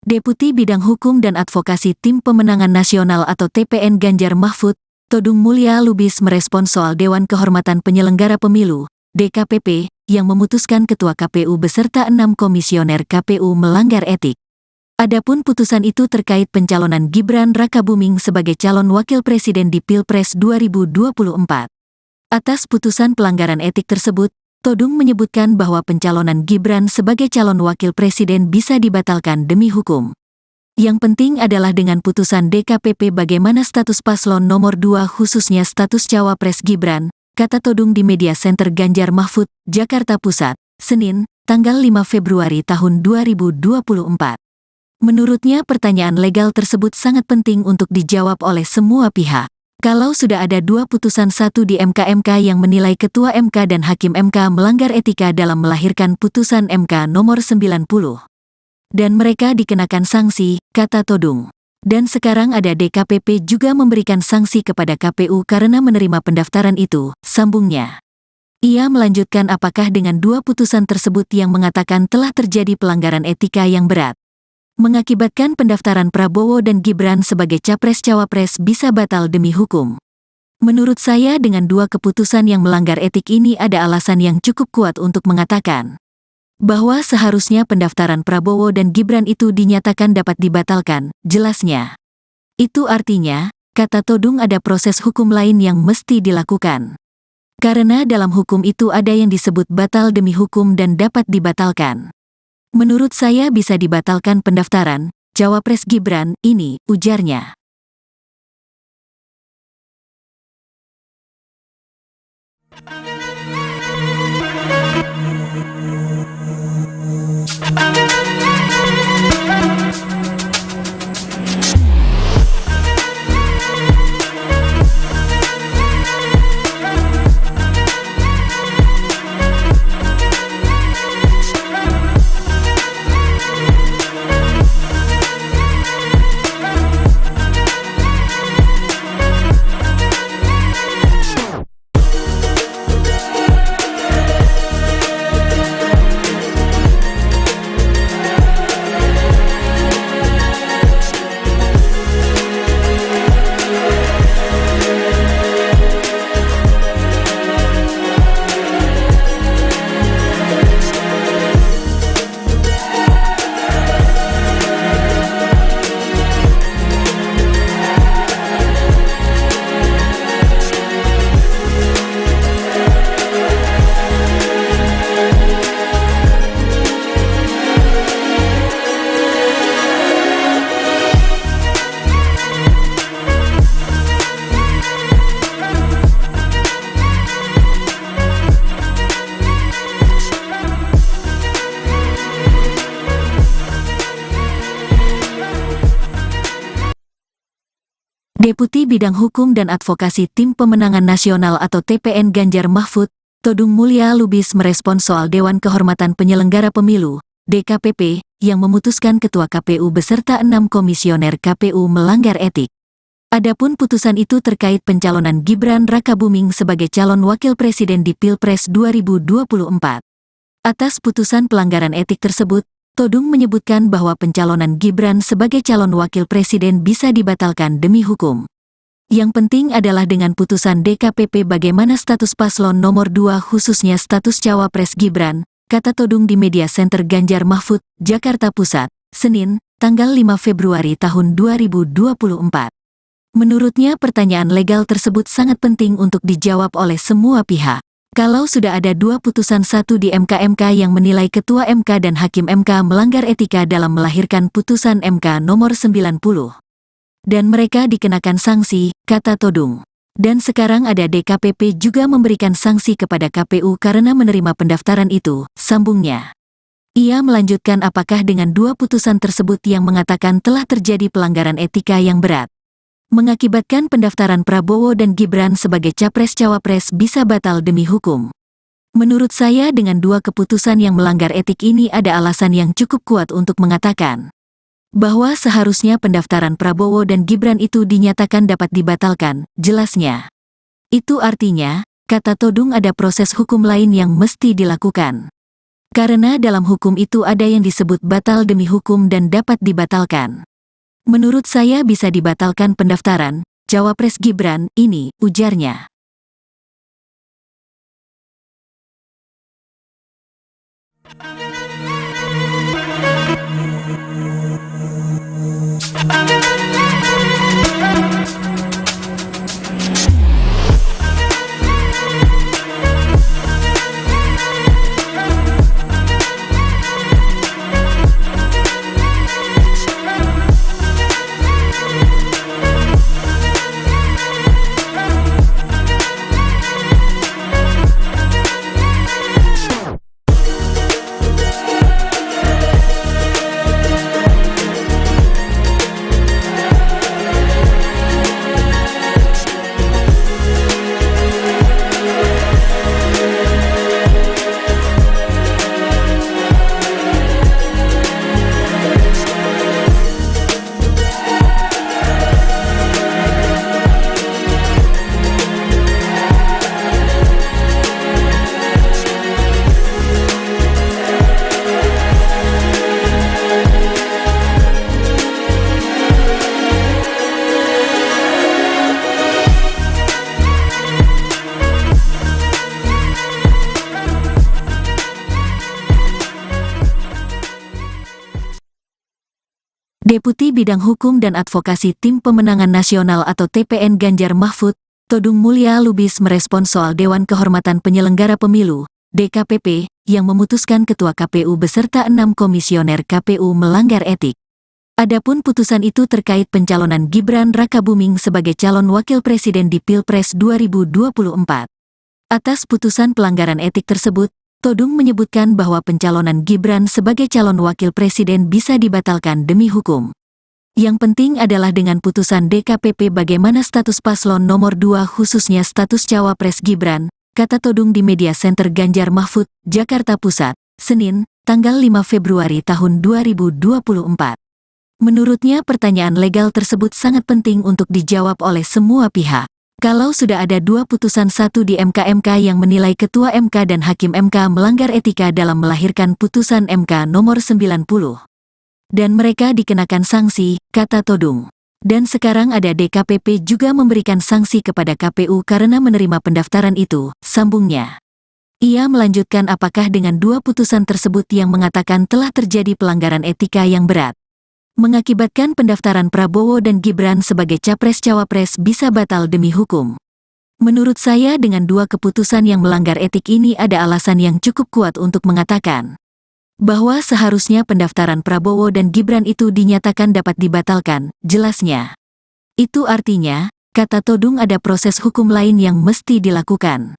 Deputi Bidang Hukum dan Advokasi Tim Pemenangan Nasional atau TPN Ganjar Mahfud, Todung Mulya Lubis merespons soal Dewan Kehormatan Penyelenggara Pemilu, DKPP, yang memutuskan Ketua KPU beserta 6 komisioner KPU melanggar etik. Adapun putusan itu terkait pencalonan Gibran Rakabuming sebagai calon wakil presiden di Pilpres 2024. Atas putusan pelanggaran etik tersebut, Todung menyebutkan bahwa pencalonan Gibran sebagai calon wakil presiden bisa dibatalkan demi hukum. Yang penting adalah dengan putusan DKPP bagaimana status paslon nomor 2 khususnya status Cawapres Gibran, kata Todung di Media Center Ganjar Mahfud, Jakarta Pusat, Senin, tanggal 5 Februari tahun 2024. Menurutnya pertanyaan legal tersebut sangat penting untuk dijawab oleh semua pihak. Kalau sudah ada 2 putusan 1 di MK yang menilai Ketua MK dan Hakim MK melanggar etika dalam melahirkan putusan MK nomor 90. Dan mereka dikenakan sanksi, kata Todung. Dan sekarang ada DKPP juga memberikan sanksi kepada KPU karena menerima pendaftaran itu, sambungnya. Ia melanjutkan apakah dengan 2 putusan tersebut yang mengatakan telah terjadi pelanggaran etika yang berat, mengakibatkan pendaftaran Prabowo dan Gibran sebagai Capres-Cawapres bisa batal demi hukum. Menurut saya dengan 2 keputusan yang melanggar etik ini ada alasan yang cukup kuat untuk mengatakan bahwa seharusnya pendaftaran Prabowo dan Gibran itu dinyatakan dapat dibatalkan, jelasnya. Itu artinya, kata Todung ada proses hukum lain yang mesti dilakukan. Karena dalam hukum itu ada yang disebut batal demi hukum dan dapat dibatalkan. Menurut saya bisa dibatalkan pendaftaran Cawapres Gibran ini, ujarnya. Deputi Bidang Hukum dan Advokasi Tim Pemenangan Nasional atau TPN Ganjar Mahfud, Todung Mulya Lubis merespons soal Dewan Kehormatan Penyelenggara Pemilu, DKPP, yang memutuskan Ketua KPU beserta 6 komisioner KPU melanggar etik. Adapun putusan itu terkait pencalonan Gibran Rakabuming sebagai calon wakil presiden di Pilpres 2024. Atas putusan pelanggaran etik tersebut, Todung menyebutkan bahwa pencalonan Gibran sebagai calon wakil presiden bisa dibatalkan demi hukum. Yang penting adalah dengan putusan DKPP bagaimana status paslon nomor 2 khususnya status Cawapres Gibran, kata Todung di Media Center Ganjar Mahfud, Jakarta Pusat, Senin, tanggal 5 Februari tahun 2024. Menurutnya pertanyaan legal tersebut sangat penting untuk dijawab oleh semua pihak. Kalau sudah ada 2 putusan 1 di MK yang menilai Ketua MK dan Hakim MK melanggar etika dalam melahirkan putusan MK nomor 90. Dan mereka dikenakan sanksi, kata Todung. Dan sekarang ada DKPP juga memberikan sanksi kepada KPU karena menerima pendaftaran itu, sambungnya. Ia melanjutkan apakah dengan 2 putusan tersebut yang mengatakan telah terjadi pelanggaran etika yang berat, mengakibatkan pendaftaran Prabowo dan Gibran sebagai Capres-Cawapres bisa batal demi hukum. Menurut saya dengan 2 keputusan yang melanggar etik ini ada alasan yang cukup kuat untuk mengatakan bahwa seharusnya pendaftaran Prabowo dan Gibran itu dinyatakan dapat dibatalkan, jelasnya. Itu artinya, kata Todung ada proses hukum lain yang mesti dilakukan. Karena dalam hukum itu ada yang disebut batal demi hukum dan dapat dibatalkan. Menurut saya bisa dibatalkan pendaftaran Cawapres Gibran ini, ujarnya. Deputi Bidang Hukum dan Advokasi Tim Pemenangan Nasional atau TPN Ganjar Mahfud, Todung Mulya Lubis merespons soal Dewan Kehormatan Penyelenggara Pemilu, DKPP, yang memutuskan Ketua KPU beserta 6 komisioner KPU melanggar etik. Adapun putusan itu terkait pencalonan Gibran Rakabuming sebagai calon wakil presiden di Pilpres 2024. Atas putusan pelanggaran etik tersebut, Todung menyebutkan bahwa pencalonan Gibran sebagai calon wakil presiden bisa dibatalkan demi hukum. Yang penting adalah dengan putusan DKPP bagaimana status paslon nomor 2 khususnya status cawapres Gibran, kata Todung di Media Center Ganjar Mahfud, Jakarta Pusat, Senin, tanggal 5 Februari tahun 2024. Menurutnya pertanyaan legal tersebut sangat penting untuk dijawab oleh semua pihak. Kalau sudah ada 2 putusan, satu di MK yang menilai Ketua MK dan Hakim MK melanggar etika dalam melahirkan putusan MK nomor 90. Dan mereka dikenakan sanksi, kata Todung. Dan sekarang ada DKPP juga memberikan sanksi kepada KPU karena menerima pendaftaran itu, sambungnya. Ia melanjutkan apakah dengan 2 putusan tersebut yang mengatakan telah terjadi pelanggaran etika yang berat, mengakibatkan pendaftaran Prabowo dan Gibran sebagai capres-cawapres bisa batal demi hukum. Menurut saya dengan 2 keputusan yang melanggar etik ini ada alasan yang cukup kuat untuk mengatakan bahwa seharusnya pendaftaran Prabowo dan Gibran itu dinyatakan dapat dibatalkan, jelasnya. Itu artinya, kata Todung, ada proses hukum lain yang mesti dilakukan.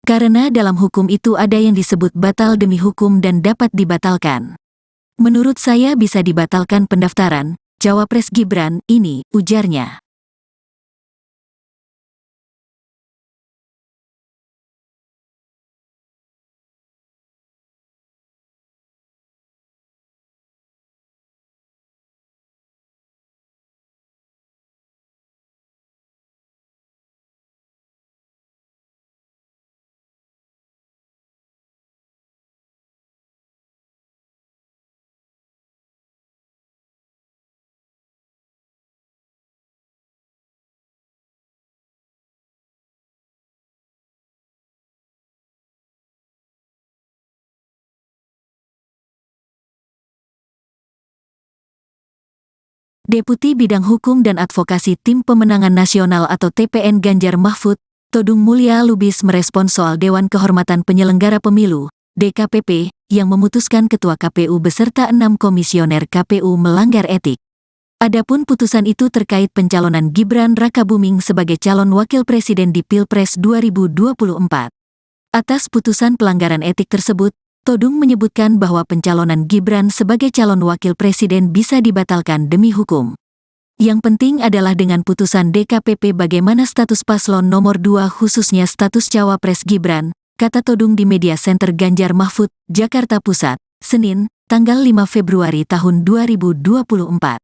Karena dalam hukum itu ada yang disebut batal demi hukum dan dapat dibatalkan. Menurut saya bisa dibatalkan pendaftaran cawapres Gibran ini, ujarnya. Deputi Bidang Hukum dan Advokasi Tim Pemenangan Nasional atau TPN Ganjar Mahfud, Todung Mulya Lubis merespons soal Dewan Kehormatan Penyelenggara Pemilu, DKPP, yang memutuskan Ketua KPU beserta 6 komisioner KPU melanggar etik. Adapun putusan itu terkait pencalonan Gibran Rakabuming sebagai calon wakil presiden di Pilpres 2024. Atas putusan pelanggaran etik tersebut, Todung menyebutkan bahwa pencalonan Gibran sebagai calon wakil presiden bisa dibatalkan demi hukum. Yang penting adalah dengan putusan DKPP bagaimana status paslon nomor 2 khususnya status cawapres Gibran, kata Todung di Media Center Ganjar Mahfud, Jakarta Pusat, Senin, tanggal 5 Februari tahun 2024.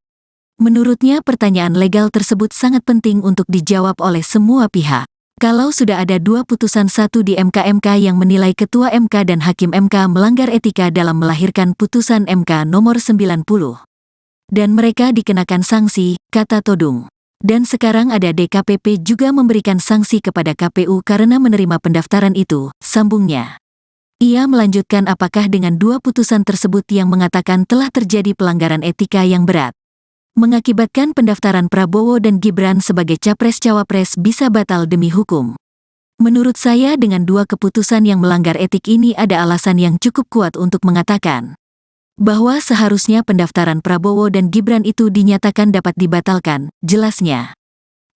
Menurutnya pertanyaan legal tersebut sangat penting untuk dijawab oleh semua pihak. Kalau sudah ada 2 putusan, satu di MK yang menilai Ketua MK dan Hakim MK melanggar etika dalam melahirkan putusan MK nomor 90. Dan mereka dikenakan sanksi, kata Todung. Dan sekarang ada DKPP juga memberikan sanksi kepada KPU karena menerima pendaftaran itu, sambungnya. Ia melanjutkan apakah dengan 2 putusan tersebut yang mengatakan telah terjadi pelanggaran etika yang berat, mengakibatkan pendaftaran Prabowo dan Gibran sebagai capres-cawapres bisa batal demi hukum. Menurut saya dengan 2 keputusan yang melanggar etik ini ada alasan yang cukup kuat untuk mengatakan bahwa seharusnya pendaftaran Prabowo dan Gibran itu dinyatakan dapat dibatalkan, jelasnya.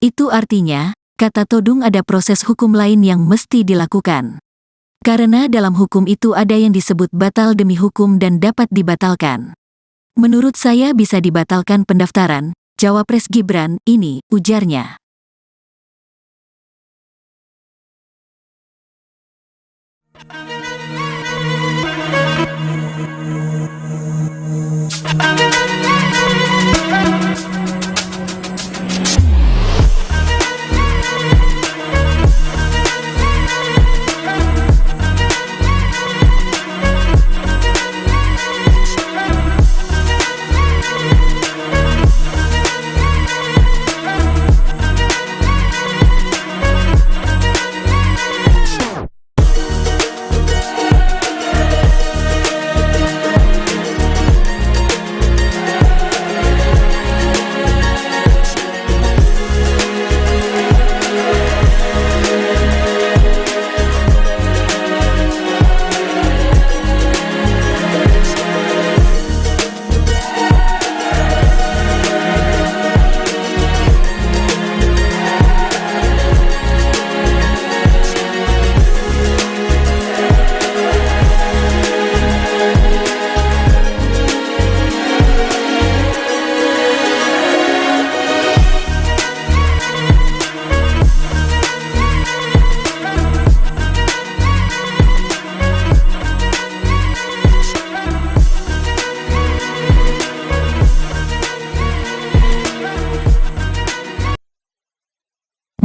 Itu artinya, kata Todung, ada proses hukum lain yang mesti dilakukan. Karena dalam hukum itu ada yang disebut batal demi hukum dan dapat dibatalkan. Menurut saya bisa dibatalkan pendaftaran cawapres Gibran ini, ujarnya.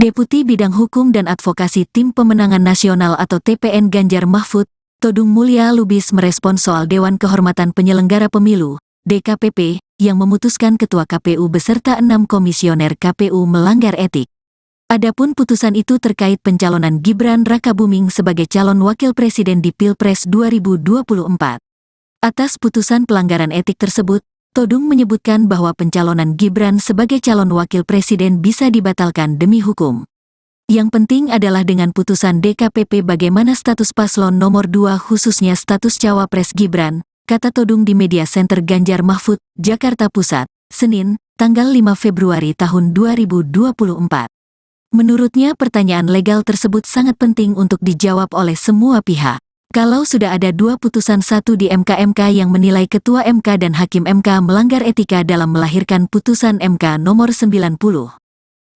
Deputi Bidang Hukum dan Advokasi Tim Pemenangan Nasional atau TPN Ganjar Mahfud, Todung Mulya Lubis merespons soal Dewan Kehormatan Penyelenggara Pemilu, DKPP, yang memutuskan Ketua KPU beserta 6 komisioner KPU melanggar etik. Adapun putusan itu terkait pencalonan Gibran Rakabuming sebagai calon wakil presiden di Pilpres 2024. Atas putusan pelanggaran etik tersebut, Todung menyebutkan bahwa pencalonan Gibran sebagai calon wakil presiden bisa dibatalkan demi hukum. Yang penting adalah dengan putusan DKPP bagaimana status paslon nomor 2 khususnya status cawapres Gibran, kata Todung di Media Center Ganjar Mahfud, Jakarta Pusat, Senin, tanggal 5 Februari tahun 2024. Menurutnya pertanyaan legal tersebut sangat penting untuk dijawab oleh semua pihak. Kalau sudah ada 2 putusan, satu di MK yang menilai Ketua MK dan Hakim MK melanggar etika dalam melahirkan putusan MK nomor 90.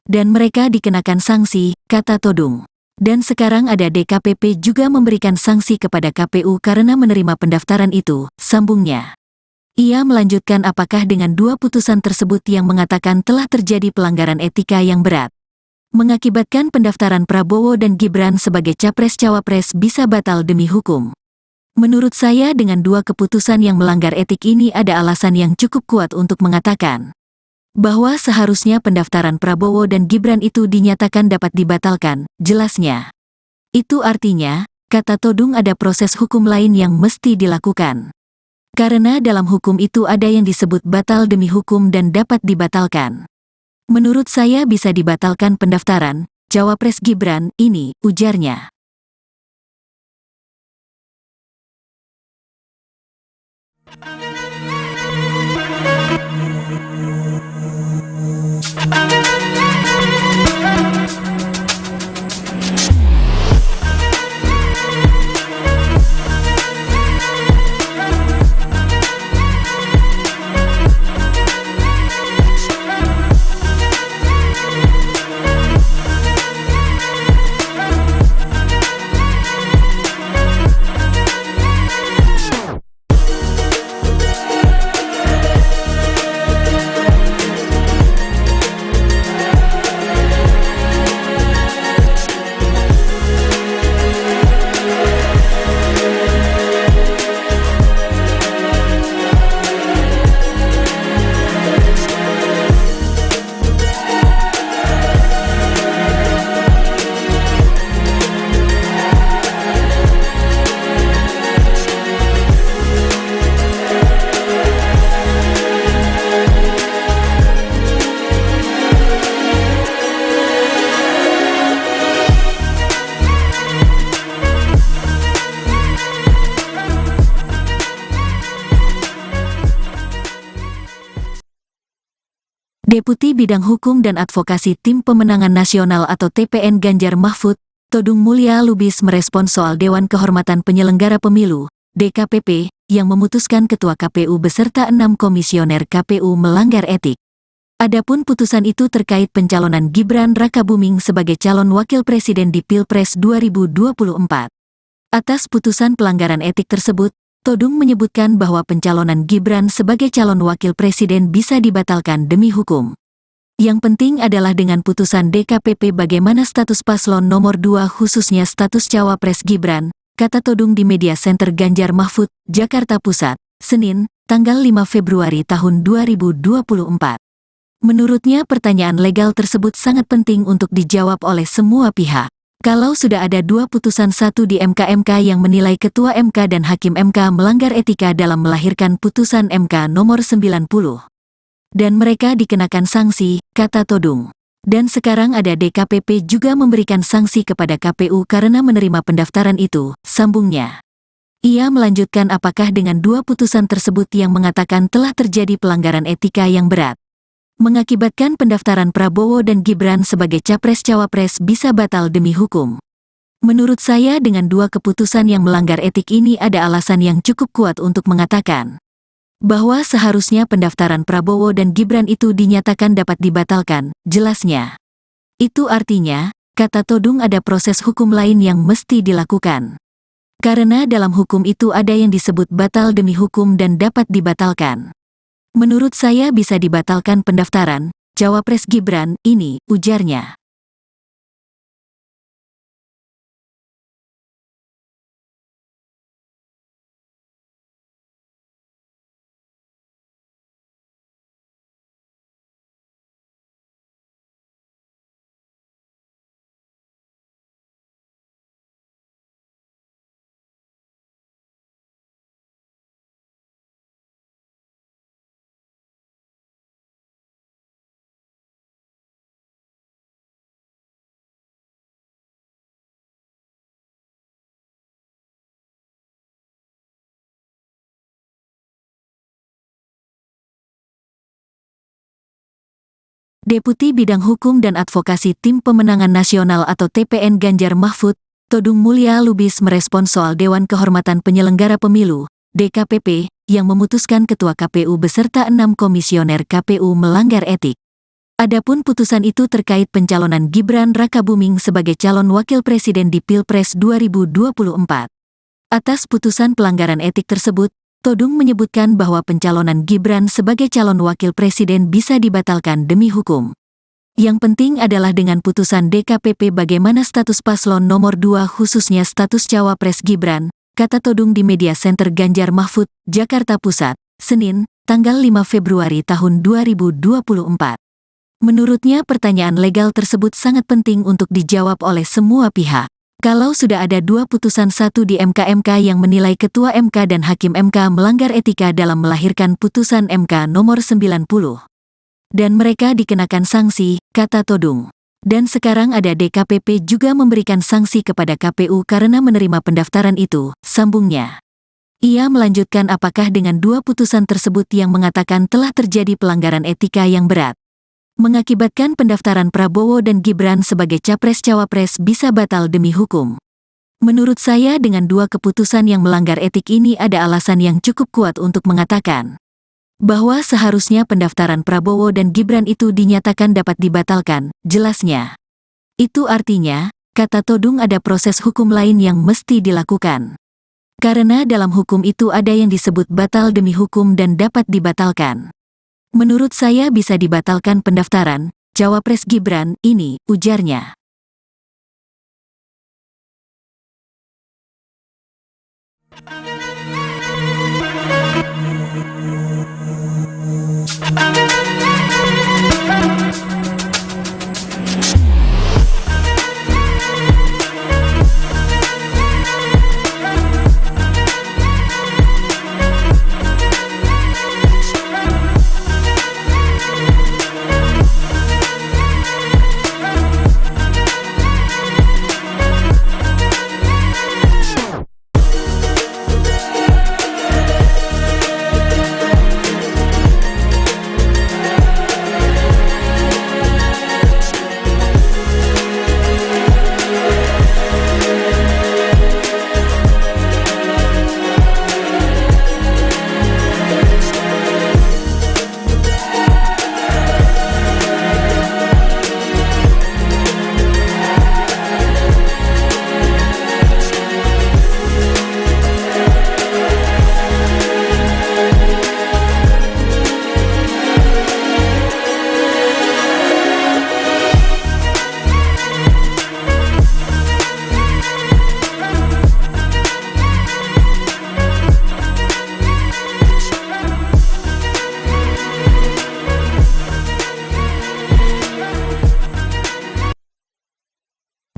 Dan mereka dikenakan sanksi, kata Todung. Dan sekarang ada DKPP juga memberikan sanksi kepada KPU karena menerima pendaftaran itu, sambungnya. Ia melanjutkan apakah dengan 2 putusan tersebut yang mengatakan telah terjadi pelanggaran etika yang berat, mengakibatkan pendaftaran Prabowo dan Gibran sebagai capres-cawapres bisa batal demi hukum. Menurut saya dengan 2 keputusan yang melanggar etik ini ada alasan yang cukup kuat untuk mengatakan bahwa seharusnya pendaftaran Prabowo dan Gibran itu dinyatakan dapat dibatalkan, jelasnya. Itu artinya, kata Todung, ada proses hukum lain yang mesti dilakukan. Karena dalam hukum itu ada yang disebut batal demi hukum dan dapat dibatalkan. Menurut saya bisa dibatalkan pendaftaran cawapres Gibran ini, ujarnya. Deputi Bidang Hukum dan Advokasi Tim Pemenangan Nasional atau TPN Ganjar Mahfud, Todung Mulya Lubis merespons soal Dewan Kehormatan Penyelenggara Pemilu, DKPP, yang memutuskan Ketua KPU beserta 6 komisioner KPU melanggar etik. Adapun putusan itu terkait pencalonan Gibran Rakabuming sebagai calon wakil presiden di Pilpres 2024. Atas putusan pelanggaran etik tersebut, Todung menyebutkan bahwa pencalonan Gibran sebagai calon wakil presiden bisa dibatalkan demi hukum. Yang penting adalah dengan putusan DKPP bagaimana status paslon nomor 2 khususnya status cawapres Gibran, kata Todung di Media Center Ganjar Mahfud, Jakarta Pusat, Senin, tanggal 5 Februari tahun 2024. Menurutnya pertanyaan legal tersebut sangat penting untuk dijawab oleh semua pihak. Kalau sudah ada 2 putusan, satu di MK yang menilai Ketua MK dan Hakim MK melanggar etika dalam melahirkan putusan MK nomor 90. Dan mereka dikenakan sanksi, kata Todung. Dan sekarang ada DKPP juga memberikan sanksi kepada KPU karena menerima pendaftaran itu, sambungnya. Ia melanjutkan apakah dengan 2 putusan tersebut yang mengatakan telah terjadi pelanggaran etika yang berat, mengakibatkan pendaftaran Prabowo dan Gibran sebagai capres-cawapres bisa batal demi hukum. Menurut saya dengan 2 keputusan yang melanggar etik ini ada alasan yang cukup kuat untuk mengatakan bahwa seharusnya pendaftaran Prabowo dan Gibran itu dinyatakan dapat dibatalkan, jelasnya. Itu artinya, kata Todung, ada proses hukum lain yang mesti dilakukan. Karena dalam hukum itu ada yang disebut batal demi hukum dan dapat dibatalkan. Menurut saya bisa dibatalkan pendaftaran cawapres Gibran ini, ujarnya. Deputi Bidang Hukum dan Advokasi Tim Pemenangan Nasional atau TPN Ganjar Mahfud, Todung Mulya Lubis merespons soal Dewan Kehormatan Penyelenggara Pemilu, DKPP, yang memutuskan Ketua KPU beserta 6 komisioner KPU melanggar etik. Adapun putusan itu terkait pencalonan Gibran Rakabuming sebagai calon wakil presiden di Pilpres 2024. Atas putusan pelanggaran etik tersebut, Todung menyebutkan bahwa pencalonan Gibran sebagai calon wakil presiden bisa dibatalkan demi hukum. Yang penting adalah dengan putusan DKPP bagaimana status paslon nomor 2 khususnya status cawapres Gibran, kata Todung di Media Center Ganjar Mahfud, Jakarta Pusat, Senin, tanggal 5 Februari tahun 2024. Menurutnya pertanyaan legal tersebut sangat penting untuk dijawab oleh semua pihak. Kalau sudah ada 2 putusan, satu di MK yang menilai Ketua MK dan Hakim MK melanggar etika dalam melahirkan putusan MK nomor 90. Dan mereka dikenakan sanksi, kata Todung. Dan sekarang ada DKPP juga memberikan sanksi kepada KPU karena menerima pendaftaran itu, sambungnya. Ia melanjutkan apakah dengan 2 putusan tersebut yang mengatakan telah terjadi pelanggaran etika yang berat, mengakibatkan pendaftaran Prabowo dan Gibran sebagai capres-cawapres bisa batal demi hukum. Menurut saya dengan 2 keputusan yang melanggar etik ini ada alasan yang cukup kuat untuk mengatakan bahwa seharusnya pendaftaran Prabowo dan Gibran itu dinyatakan dapat dibatalkan, jelasnya. Itu artinya, kata Todung, ada proses hukum lain yang mesti dilakukan. Karena dalam hukum itu ada yang disebut batal demi hukum dan dapat dibatalkan. Menurut saya bisa dibatalkan pendaftaran cawapres Gibran ini, ujarnya.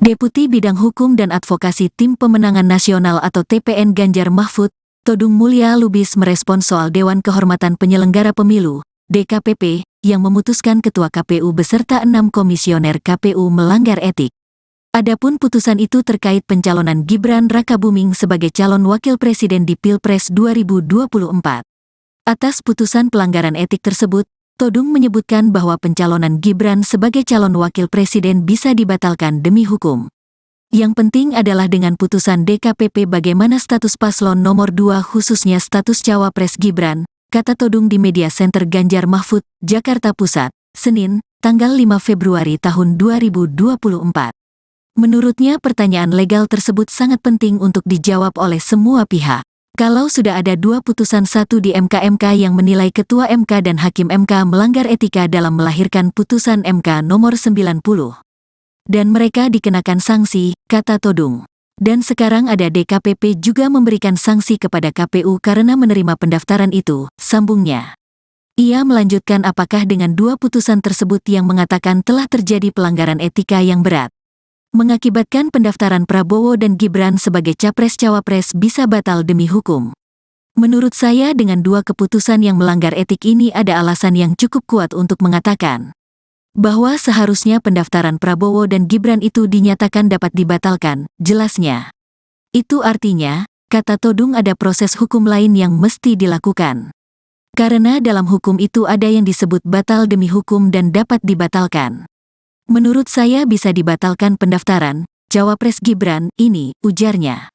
Deputi Bidang Hukum dan Advokasi Tim Pemenangan Nasional atau TPN Ganjar Mahfud, Todung Mulya Lubis merespons soal Dewan Kehormatan Penyelenggara Pemilu, DKPP, yang memutuskan Ketua KPU beserta 6 komisioner KPU melanggar etik. Adapun putusan itu terkait pencalonan Gibran Rakabuming sebagai calon wakil presiden di Pilpres 2024. Atas putusan pelanggaran etik tersebut, Todung menyebutkan bahwa pencalonan Gibran sebagai calon wakil presiden bisa dibatalkan demi hukum. Yang penting adalah dengan putusan DKPP bagaimana status paslon nomor 2 khususnya status cawapres Gibran, kata Todung di Media Center Ganjar Mahfud, Jakarta Pusat, Senin, tanggal 5 Februari tahun 2024. Menurutnya pertanyaan legal tersebut sangat penting untuk dijawab oleh semua pihak. Kalau sudah ada 2 putusan, satu di MK yang menilai Ketua MK dan Hakim MK melanggar etika dalam melahirkan putusan MK nomor 90. Dan mereka dikenakan sanksi, kata Todung. Dan sekarang ada DKPP juga memberikan sanksi kepada KPU karena menerima pendaftaran itu, sambungnya. Ia melanjutkan apakah dengan 2 putusan tersebut yang mengatakan telah terjadi pelanggaran etika yang berat, mengakibatkan pendaftaran Prabowo dan Gibran sebagai capres-cawapres bisa batal demi hukum. Menurut saya dengan 2 keputusan yang melanggar etik ini ada alasan yang cukup kuat untuk mengatakan bahwa seharusnya pendaftaran Prabowo dan Gibran itu dinyatakan dapat dibatalkan, jelasnya. Itu artinya, kata Todung, ada proses hukum lain yang mesti dilakukan. Karena dalam hukum itu ada yang disebut batal demi hukum dan dapat dibatalkan. Menurut saya bisa dibatalkan pendaftaran Cawapres Gibran ini, ujarnya.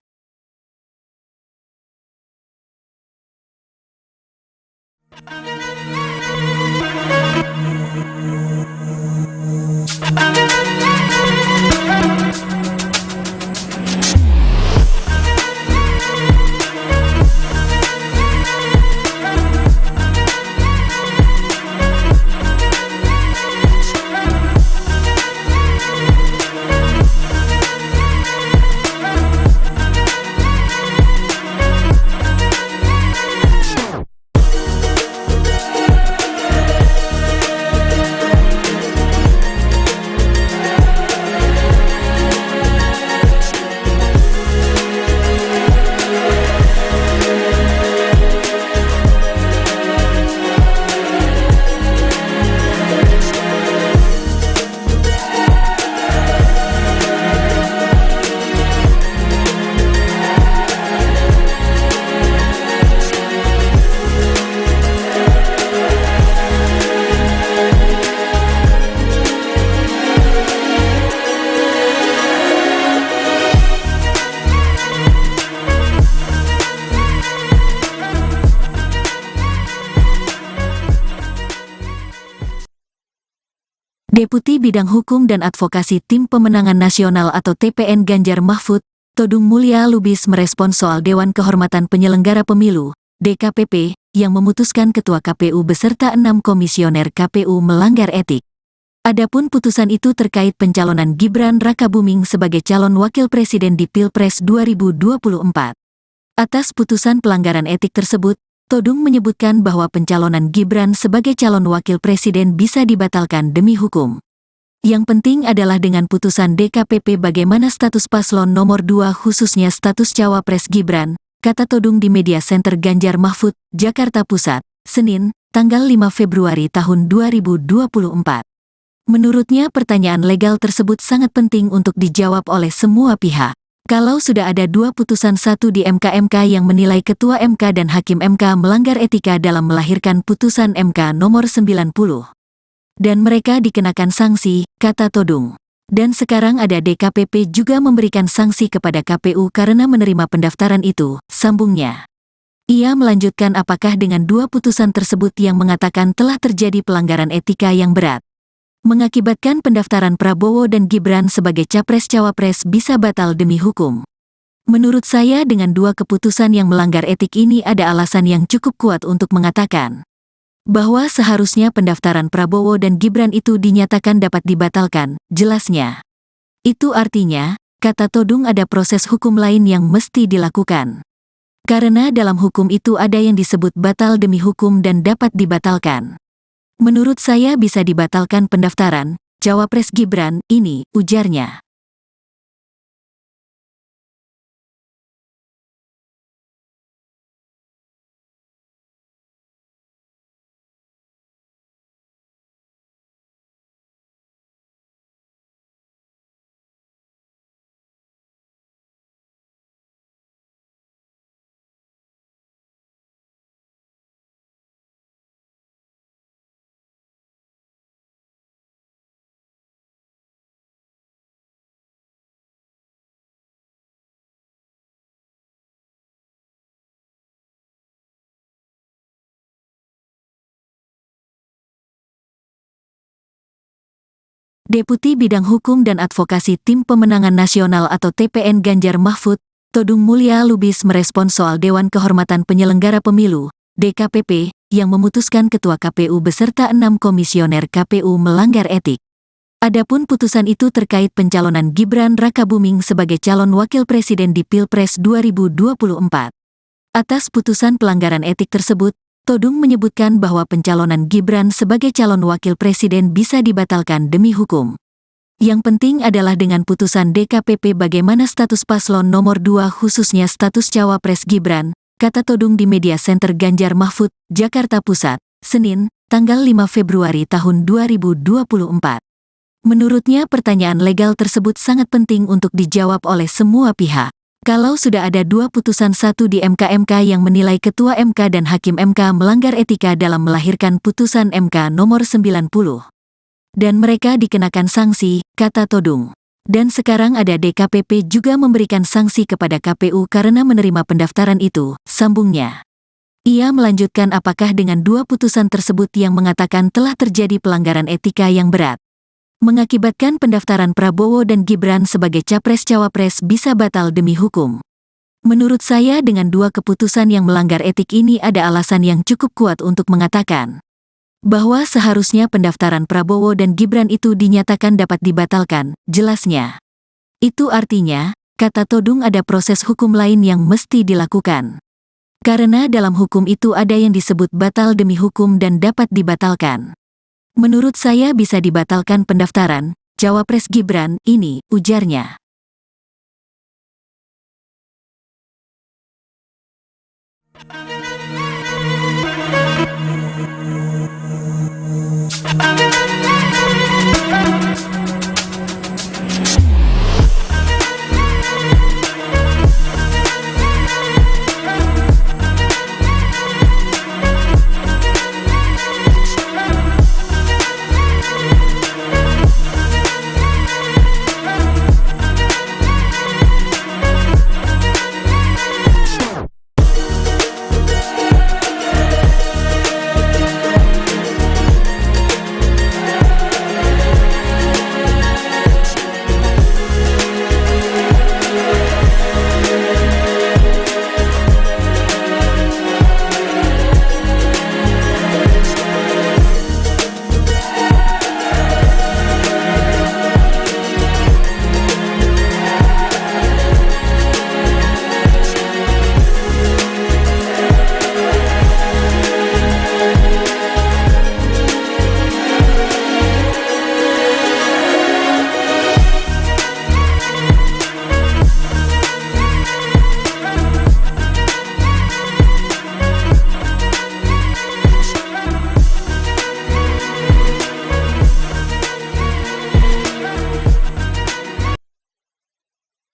Deputi Bidang Hukum dan Advokasi Tim Pemenangan Nasional atau TPN Ganjar Mahfud, Todung Mulya Lubis merespons soal Dewan Kehormatan Penyelenggara Pemilu, DKPP, yang memutuskan Ketua KPU beserta 6 komisioner KPU melanggar etik. Adapun putusan itu terkait pencalonan Gibran Rakabuming sebagai calon wakil presiden di Pilpres 2024. Atas putusan pelanggaran etik tersebut, Todung menyebutkan bahwa pencalonan Gibran sebagai calon wakil presiden bisa dibatalkan demi hukum. Yang penting adalah dengan putusan DKPP bagaimana status paslon nomor 2 khususnya status Cawapres Gibran, kata Todung di Media Center Ganjar Mahfud, Jakarta Pusat, Senin, tanggal 5 Februari tahun 2024. Menurutnya pertanyaan legal tersebut sangat penting untuk dijawab oleh semua pihak. Kalau sudah ada 2 putusan, satu di MK yang menilai Ketua MK dan Hakim MK melanggar etika dalam melahirkan putusan MK nomor 90. Dan mereka dikenakan sanksi, kata Todung. Dan sekarang ada DKPP juga memberikan sanksi kepada KPU karena menerima pendaftaran itu, sambungnya. Ia melanjutkan apakah dengan 2 putusan tersebut yang mengatakan telah terjadi pelanggaran etika yang berat, mengakibatkan pendaftaran Prabowo dan Gibran sebagai Capres-Cawapres bisa batal demi hukum. Menurut saya dengan 2 keputusan yang melanggar etik ini ada alasan yang cukup kuat untuk mengatakan bahwa seharusnya pendaftaran Prabowo dan Gibran itu dinyatakan dapat dibatalkan, jelasnya. Itu artinya, kata Todung ada proses hukum lain yang mesti dilakukan. Karena dalam hukum itu ada yang disebut batal demi hukum dan dapat dibatalkan. Menurut saya bisa dibatalkan pendaftaran Cawapres Gibran ini, ujarnya. Deputi Bidang Hukum dan Advokasi Tim Pemenangan Nasional atau TPN Ganjar Mahfud, Todung Mulya Lubis merespons soal Dewan Kehormatan Penyelenggara Pemilu, DKPP, yang memutuskan Ketua KPU beserta 6 komisioner KPU melanggar etik. Adapun putusan itu terkait pencalonan Gibran Rakabuming sebagai calon wakil presiden di Pilpres 2024. Atas putusan pelanggaran etik tersebut, Todung menyebutkan bahwa pencalonan Gibran sebagai calon wakil presiden bisa dibatalkan demi hukum. Yang penting adalah dengan putusan DKPP bagaimana status paslon nomor 2 khususnya status Cawapres Gibran, kata Todung di Media Center Ganjar Mahfud, Jakarta Pusat, Senin, tanggal 5 Februari tahun 2024. Menurutnya pertanyaan legal tersebut sangat penting untuk dijawab oleh semua pihak. Kalau sudah ada 2 putusan 1 di MK yang menilai Ketua MK dan Hakim MK melanggar etika dalam melahirkan putusan MK nomor 90. Dan mereka dikenakan sanksi, kata Todung. Dan sekarang ada DKPP juga memberikan sanksi kepada KPU karena menerima pendaftaran itu, sambungnya. Ia melanjutkan apakah dengan 2 putusan tersebut yang mengatakan telah terjadi pelanggaran etika yang berat, mengakibatkan pendaftaran Prabowo dan Gibran sebagai Capres-Cawapres bisa batal demi hukum. Menurut saya dengan 2 keputusan yang melanggar etik ini ada alasan yang cukup kuat untuk mengatakan bahwa seharusnya pendaftaran Prabowo dan Gibran itu dinyatakan dapat dibatalkan, jelasnya. Itu artinya, kata Todung ada proses hukum lain yang mesti dilakukan. Karena dalam hukum itu ada yang disebut batal demi hukum dan dapat dibatalkan. Menurut saya bisa dibatalkan pendaftaran Cawapres Gibran ini, ujarnya.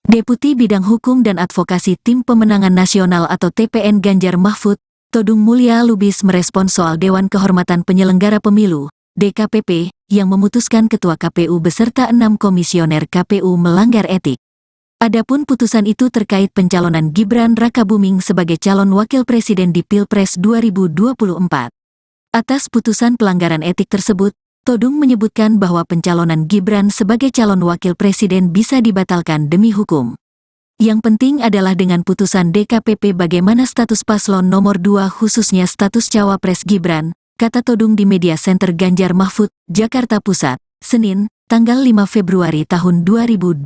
Deputi Bidang Hukum dan Advokasi Tim Pemenangan Nasional atau TPN Ganjar Mahfud, Todung Mulya Lubis merespons soal Dewan Kehormatan Penyelenggara Pemilu, DKPP, yang memutuskan Ketua KPU beserta 6 komisioner KPU melanggar etik. Adapun putusan itu terkait pencalonan Gibran Rakabuming sebagai calon wakil presiden di Pilpres 2024. Atas putusan pelanggaran etik tersebut, Todung menyebutkan bahwa pencalonan Gibran sebagai calon wakil presiden bisa dibatalkan demi hukum. Yang penting adalah dengan putusan DKPP bagaimana status paslon nomor 2 khususnya status Cawapres Gibran, kata Todung di Media Center Ganjar Mahfud, Jakarta Pusat, Senin, tanggal 5 Februari tahun 2024.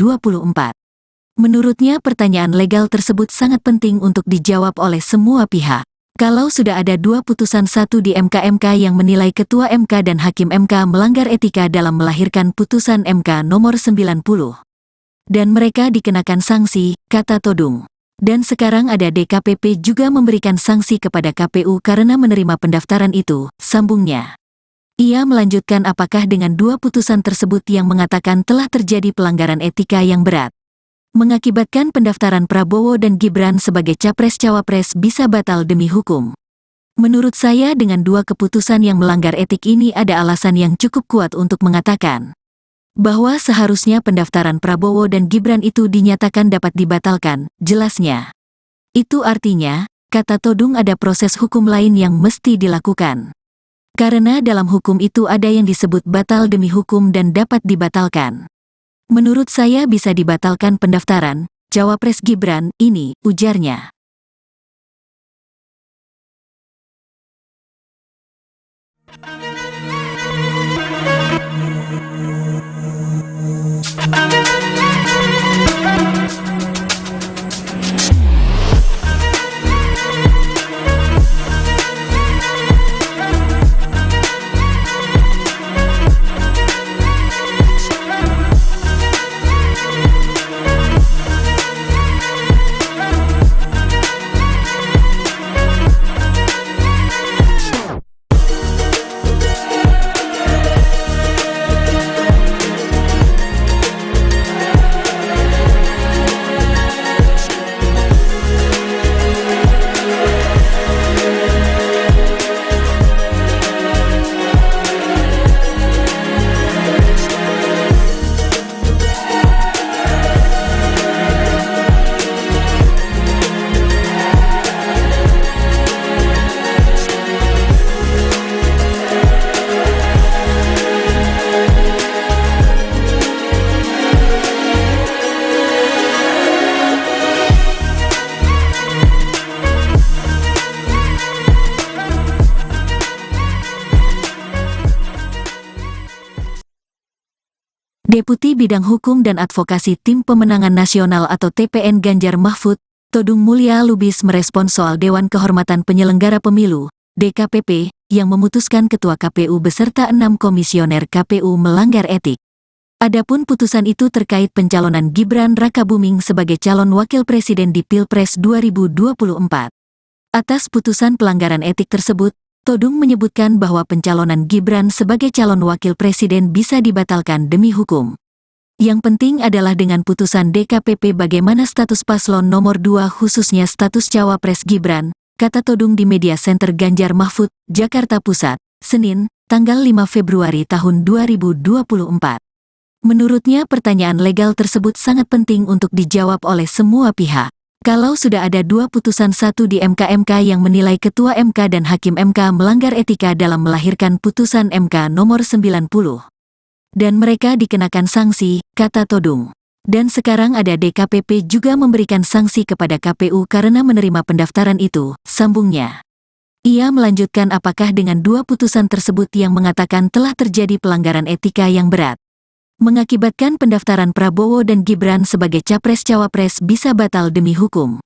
Menurutnya pertanyaan legal tersebut sangat penting untuk dijawab oleh semua pihak. Kalau sudah ada 2 putusan 1 di MK yang menilai Ketua MK dan Hakim MK melanggar etika dalam melahirkan putusan MK nomor 90. Dan mereka dikenakan sanksi, kata Todung. Dan sekarang ada DKPP juga memberikan sanksi kepada KPU karena menerima pendaftaran itu, sambungnya. Ia melanjutkan apakah dengan 2 putusan tersebut yang mengatakan telah terjadi pelanggaran etika yang berat, mengakibatkan pendaftaran Prabowo dan Gibran sebagai Capres-Cawapres bisa batal demi hukum. Menurut saya dengan 2 keputusan yang melanggar etik ini ada alasan yang cukup kuat untuk mengatakan bahwa seharusnya pendaftaran Prabowo dan Gibran itu dinyatakan dapat dibatalkan, jelasnya. Itu artinya, kata Todung ada proses hukum lain yang mesti dilakukan. Karena dalam hukum itu ada yang disebut batal demi hukum dan dapat dibatalkan. Menurut saya bisa dibatalkan pendaftaran Cawapres Gibran ini, ujarnya. Deputi Bidang Hukum dan Advokasi Tim Pemenangan Nasional atau TPN Ganjar Mahfud, Todung Mulya Lubis merespons soal Dewan Kehormatan Penyelenggara Pemilu, DKPP, yang memutuskan Ketua KPU beserta 6 komisioner KPU melanggar etik. Adapun putusan itu terkait pencalonan Gibran Rakabuming sebagai calon wakil presiden di Pilpres 2024. Atas putusan pelanggaran etik tersebut, Todung menyebutkan bahwa pencalonan Gibran sebagai calon wakil presiden bisa dibatalkan demi hukum. Yang penting adalah dengan putusan DKPP bagaimana status paslon nomor 2 khususnya status cawapres Gibran, kata Todung di Media Center Ganjar Mahfud, Jakarta Pusat, Senin, tanggal 5 Februari tahun 2024. Menurutnya pertanyaan legal tersebut sangat penting untuk dijawab oleh semua pihak. Kalau sudah ada 2 putusan, satu di MK yang menilai Ketua MK dan Hakim MK melanggar etika dalam melahirkan putusan MK nomor 90. Dan mereka dikenakan sanksi, kata Todung. Dan sekarang ada DKPP juga memberikan sanksi kepada KPU karena menerima pendaftaran itu, sambungnya. Ia melanjutkan apakah dengan 2 putusan tersebut yang mengatakan telah terjadi pelanggaran etika yang berat, mengakibatkan pendaftaran Prabowo dan Gibran sebagai capres-cawapres bisa batal demi hukum.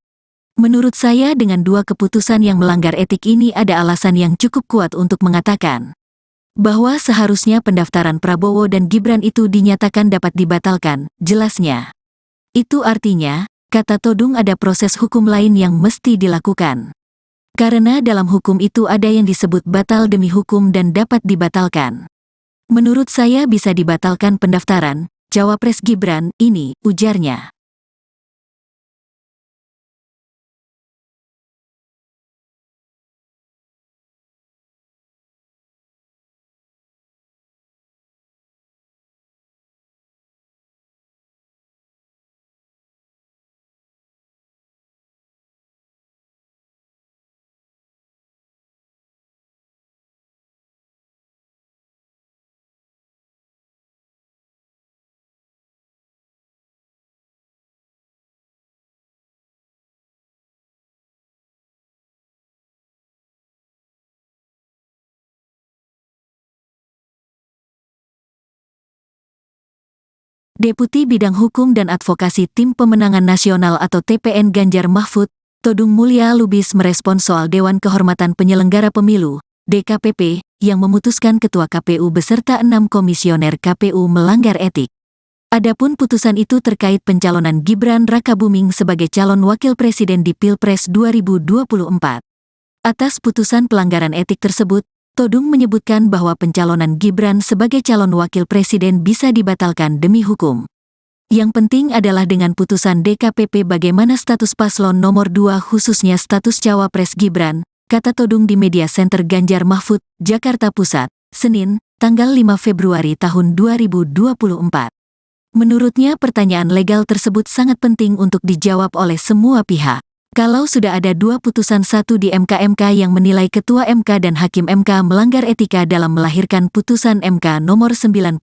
Menurut saya dengan 2 keputusan yang melanggar etik ini ada alasan yang cukup kuat untuk mengatakan bahwa seharusnya pendaftaran Prabowo dan Gibran itu dinyatakan dapat dibatalkan, jelasnya. Itu artinya, kata Todung, ada proses hukum lain yang mesti dilakukan. Karena dalam hukum itu ada yang disebut batal demi hukum dan dapat dibatalkan. Menurut saya bisa dibatalkan pendaftaran cawapres Gibran ini, ujarnya. Deputi Bidang Hukum dan Advokasi Tim Pemenangan Nasional atau TPN Ganjar Mahfud, Todung Mulya Lubis merespons soal Dewan Kehormatan Penyelenggara Pemilu, DKPP, yang memutuskan Ketua KPU beserta 6 komisioner KPU melanggar etik. Adapun putusan itu terkait pencalonan Gibran Rakabuming sebagai calon wakil presiden di Pilpres 2024. Atas putusan pelanggaran etik tersebut, Todung menyebutkan bahwa pencalonan Gibran sebagai calon wakil presiden bisa dibatalkan demi hukum. Yang penting adalah dengan putusan DKPP bagaimana status paslon nomor 2 khususnya status cawapres Gibran, kata Todung di Media Center Ganjar Mahfud, Jakarta Pusat, Senin, tanggal 5 Februari tahun 2024. Menurutnya pertanyaan legal tersebut sangat penting untuk dijawab oleh semua pihak. Kalau sudah ada 2 putusan, satu di MK yang menilai Ketua MK dan Hakim MK melanggar etika dalam melahirkan putusan MK nomor 90.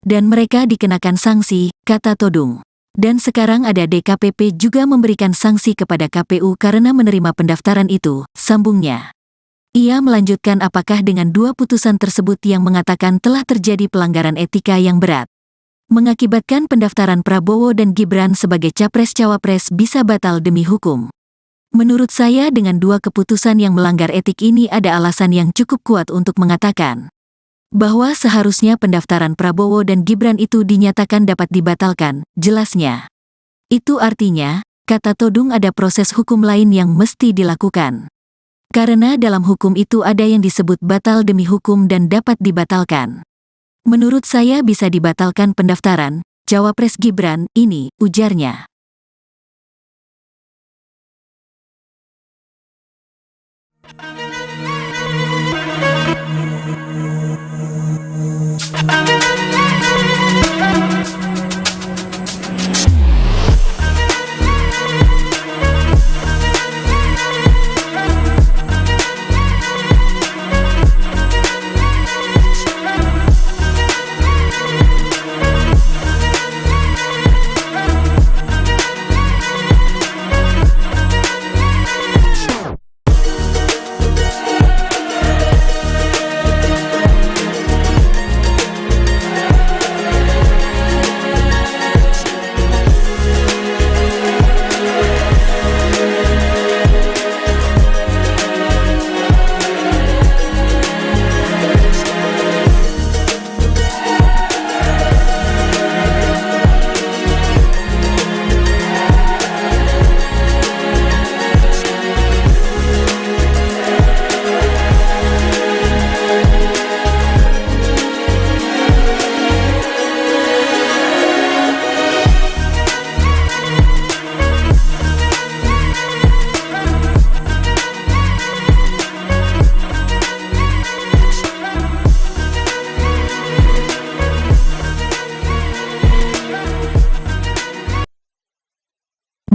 Dan mereka dikenakan sanksi, kata Todung. Dan sekarang ada DKPP juga memberikan sanksi kepada KPU karena menerima pendaftaran itu, sambungnya. Ia melanjutkan apakah dengan 2 putusan tersebut yang mengatakan telah terjadi pelanggaran etika yang berat, mengakibatkan pendaftaran Prabowo dan Gibran sebagai capres-cawapres bisa batal demi hukum. Menurut saya dengan 2 keputusan yang melanggar etik ini ada alasan yang cukup kuat untuk mengatakan bahwa seharusnya pendaftaran Prabowo dan Gibran itu dinyatakan dapat dibatalkan, jelasnya. Itu artinya, kata Todung, ada proses hukum lain yang mesti dilakukan. Karena dalam hukum itu ada yang disebut batal demi hukum dan dapat dibatalkan. Menurut saya bisa dibatalkan pendaftaran cawapres Gibran ini, ujarnya.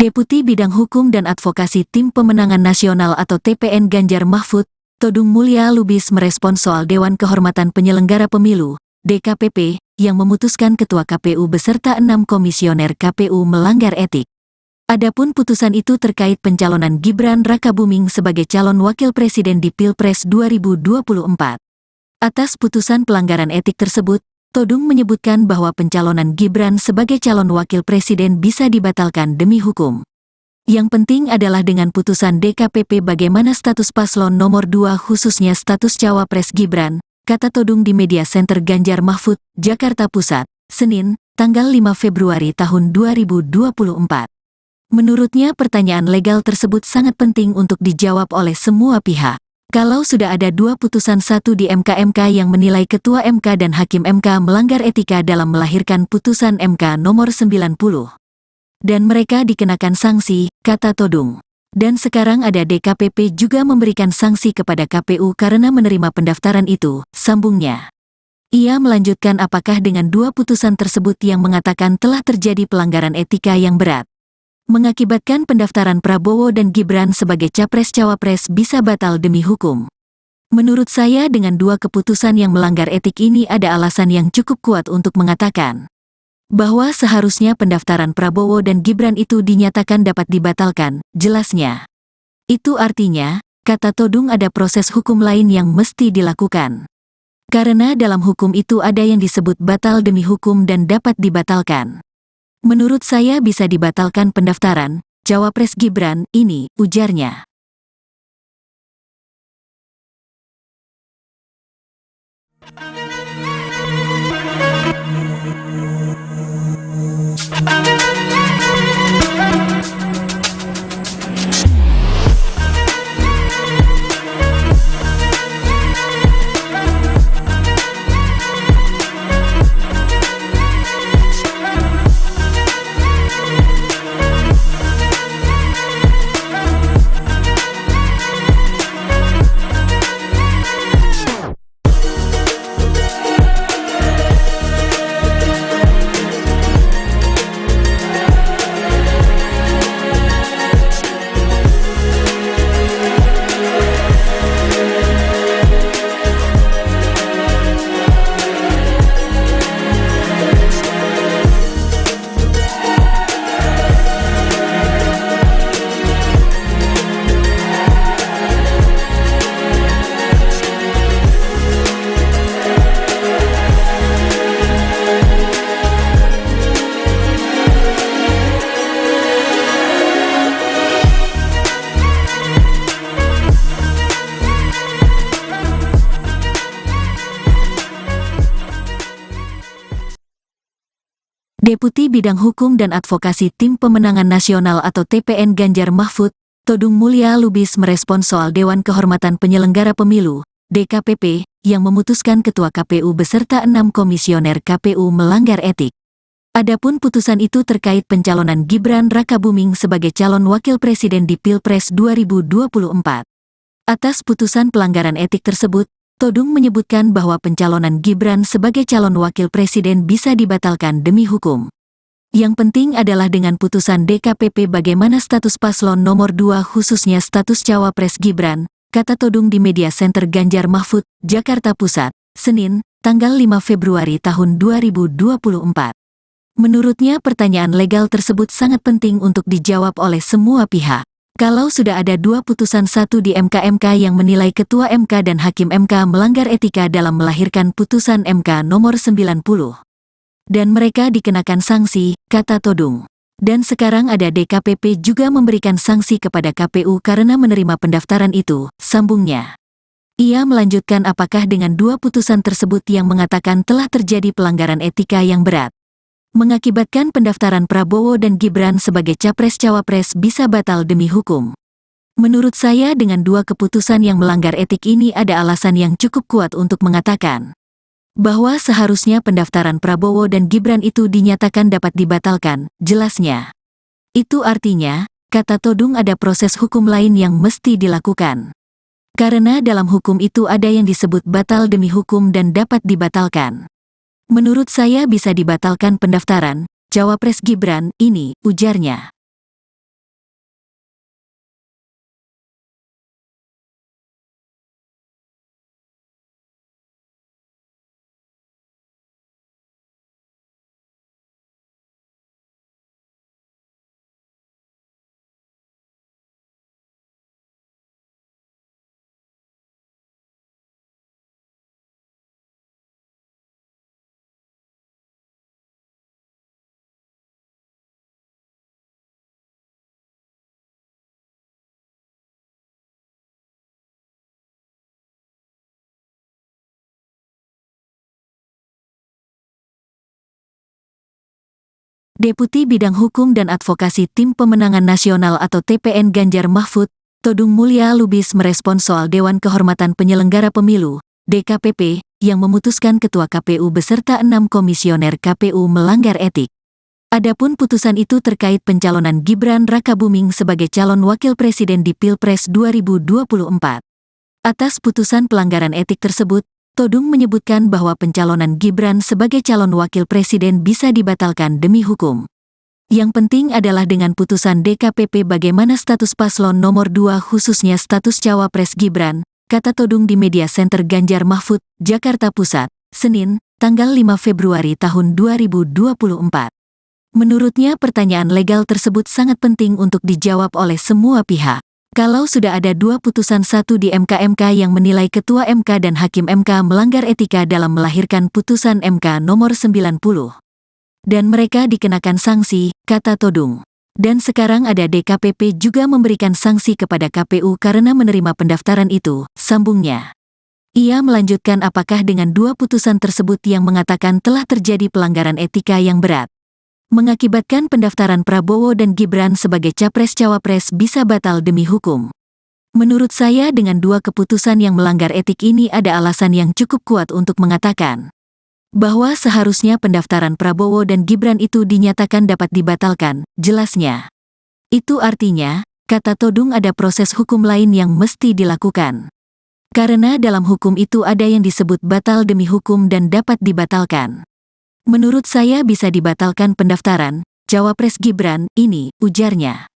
Deputi Bidang Hukum dan Advokasi Tim Pemenangan Nasional atau TPN Ganjar Mahfud, Todung Mulya Lubis merespons soal Dewan Kehormatan Penyelenggara Pemilu, DKPP, yang memutuskan Ketua KPU beserta 6 komisioner KPU melanggar etik. Adapun putusan itu terkait pencalonan Gibran Rakabuming sebagai calon wakil presiden di Pilpres 2024. Atas putusan pelanggaran etik tersebut, Todung menyebutkan bahwa pencalonan Gibran sebagai calon wakil presiden bisa dibatalkan demi hukum. Yang penting adalah dengan putusan DKPP bagaimana status paslon nomor 2 khususnya status cawapres Gibran, kata Todung di Media Center Ganjar Mahfud, Jakarta Pusat, Senin, tanggal 5 Februari tahun 2024. Menurutnya pertanyaan legal tersebut sangat penting untuk dijawab oleh semua pihak. Kalau sudah ada 2 putusan, satu di MK yang menilai Ketua MK dan Hakim MK melanggar etika dalam melahirkan putusan MK nomor 90. Dan mereka dikenakan sanksi, kata Todung. Dan sekarang ada DKPP juga memberikan sanksi kepada KPU karena menerima pendaftaran itu, sambungnya. Ia melanjutkan apakah dengan 2 putusan tersebut yang mengatakan telah terjadi pelanggaran etika yang berat, mengakibatkan pendaftaran Prabowo dan Gibran sebagai capres-cawapres bisa batal demi hukum. Menurut saya dengan 2 keputusan yang melanggar etik ini ada alasan yang cukup kuat untuk mengatakan bahwa seharusnya pendaftaran Prabowo dan Gibran itu dinyatakan dapat dibatalkan, jelasnya. Itu artinya, kata Todung, ada proses hukum lain yang mesti dilakukan. Karena dalam hukum itu ada yang disebut batal demi hukum dan dapat dibatalkan. Menurut saya bisa dibatalkan pendaftaran cawapres Gibran ini, ujarnya. Deputi Bidang Hukum dan Advokasi Tim Pemenangan Nasional atau TPN Ganjar Mahfud, Todung Mulya Lubis merespons soal Dewan Kehormatan Penyelenggara Pemilu, DKPP, yang memutuskan Ketua KPU beserta 6 komisioner KPU melanggar etik. Adapun putusan itu terkait pencalonan Gibran Rakabuming sebagai calon wakil presiden di Pilpres 2024. Atas putusan pelanggaran etik tersebut, Todung menyebutkan bahwa pencalonan Gibran sebagai calon wakil presiden bisa dibatalkan demi hukum. Yang penting adalah dengan putusan DKPP bagaimana status paslon nomor 2 khususnya status cawapres Gibran, kata Todung di Media Center Ganjar Mahfud, Jakarta Pusat, Senin, tanggal 5 Februari tahun 2024. Menurutnya pertanyaan legal tersebut sangat penting untuk dijawab oleh semua pihak. Kalau sudah ada 2 putusan, satu di MK yang menilai Ketua MK dan Hakim MK melanggar etika dalam melahirkan putusan MK nomor 90. Dan mereka dikenakan sanksi, kata Todung. Dan sekarang ada DKPP juga memberikan sanksi kepada KPU karena menerima pendaftaran itu, sambungnya. Ia melanjutkan apakah dengan 2 putusan tersebut yang mengatakan telah terjadi pelanggaran etika yang berat, mengakibatkan pendaftaran Prabowo dan Gibran sebagai capres-cawapres bisa batal demi hukum. Menurut saya dengan 2 keputusan yang melanggar etik ini ada alasan yang cukup kuat untuk mengatakan bahwa seharusnya pendaftaran Prabowo dan Gibran itu dinyatakan dapat dibatalkan, jelasnya. Itu artinya, kata Todung, ada proses hukum lain yang mesti dilakukan. Karena dalam hukum itu ada yang disebut batal demi hukum dan dapat dibatalkan. Menurut saya bisa dibatalkan pendaftaran cawapres Gibran ini, ujarnya. Deputi Bidang Hukum dan Advokasi Tim Pemenangan Nasional atau TPN Ganjar Mahfud, Todung Mulya Lubis merespons soal Dewan Kehormatan Penyelenggara Pemilu, DKPP, yang memutuskan Ketua KPU beserta 6 komisioner KPU melanggar etik. Adapun putusan itu terkait pencalonan Gibran Rakabuming sebagai calon wakil presiden di Pilpres 2024. Atas putusan pelanggaran etik tersebut, Todung menyebutkan bahwa pencalonan Gibran sebagai calon wakil presiden bisa dibatalkan demi hukum. Yang penting adalah dengan putusan DKPP bagaimana status paslon nomor 2 khususnya status cawapres Gibran, kata Todung di Media Center Ganjar Mahfud, Jakarta Pusat, Senin, tanggal 5 Februari tahun 2024. Menurutnya pertanyaan legal tersebut sangat penting untuk dijawab oleh semua pihak. Kalau sudah ada 2 putusan, satu di MK yang menilai Ketua MK dan Hakim MK melanggar etika dalam melahirkan putusan MK nomor 90. Dan mereka dikenakan sanksi, kata Todung. Dan sekarang ada DKPP juga memberikan sanksi kepada KPU karena menerima pendaftaran itu, sambungnya. Ia melanjutkan apakah dengan 2 putusan tersebut yang mengatakan telah terjadi pelanggaran etika yang berat, mengakibatkan pendaftaran Prabowo dan Gibran sebagai capres-cawapres bisa batal demi hukum. Menurut saya dengan 2 keputusan yang melanggar etik ini ada alasan yang cukup kuat untuk mengatakan bahwa seharusnya pendaftaran Prabowo dan Gibran itu dinyatakan dapat dibatalkan, jelasnya. Itu artinya, kata Todung, ada proses hukum lain yang mesti dilakukan. Karena dalam hukum itu ada yang disebut batal demi hukum dan dapat dibatalkan. Menurut saya bisa dibatalkan pendaftaran cawapres Gibran ini, ujarnya.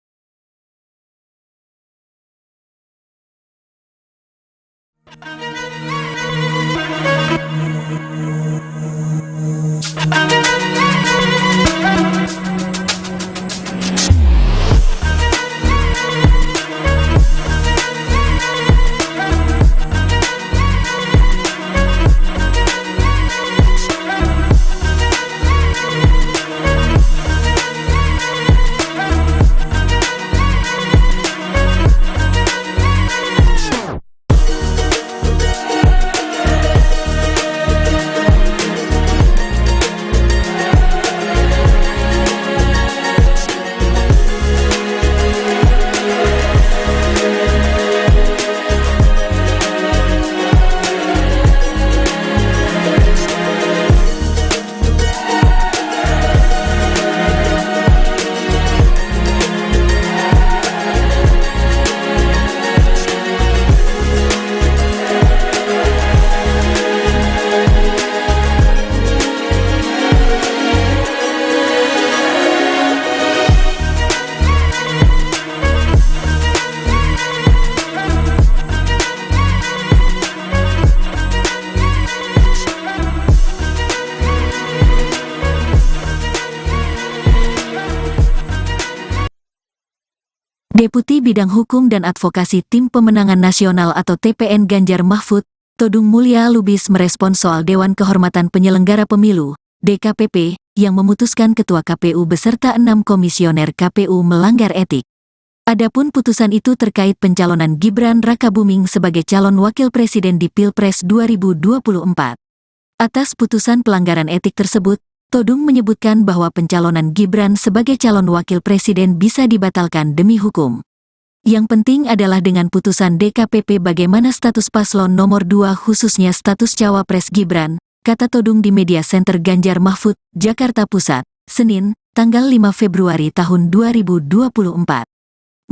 Deputi Bidang Hukum dan Advokasi Tim Pemenangan Nasional atau TPN Ganjar Mahfud, Todung Mulya Lubis merespons soal Dewan Kehormatan Penyelenggara Pemilu, DKPP, yang memutuskan Ketua KPU beserta 6 komisioner KPU melanggar etik. Adapun putusan itu terkait pencalonan Gibran Rakabuming sebagai calon wakil presiden di Pilpres 2024. Atas putusan pelanggaran etik tersebut, Todung menyebutkan bahwa pencalonan Gibran sebagai calon wakil presiden bisa dibatalkan demi hukum. Yang penting adalah dengan putusan DKPP bagaimana status paslon nomor 2 khususnya status cawapres Gibran, kata Todung di Media Center Ganjar Mahfud, Jakarta Pusat, Senin, tanggal 5 Februari tahun 2024.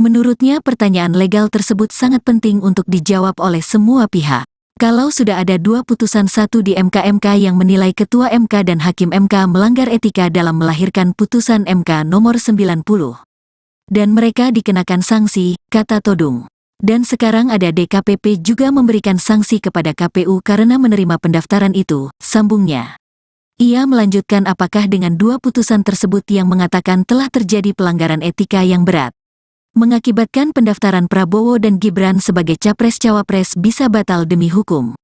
Menurutnya pertanyaan legal tersebut sangat penting untuk dijawab oleh semua pihak. Kalau sudah ada 2 putusan, satu di MK yang menilai Ketua MK dan Hakim MK melanggar etika dalam melahirkan putusan MK nomor 90. Dan mereka dikenakan sanksi, kata Todung. Dan sekarang ada DKPP juga memberikan sanksi kepada KPU karena menerima pendaftaran itu, sambungnya. Ia melanjutkan apakah dengan 2 putusan tersebut yang mengatakan telah terjadi pelanggaran etika yang berat, mengakibatkan pendaftaran Prabowo dan Gibran sebagai capres-cawapres bisa batal demi hukum.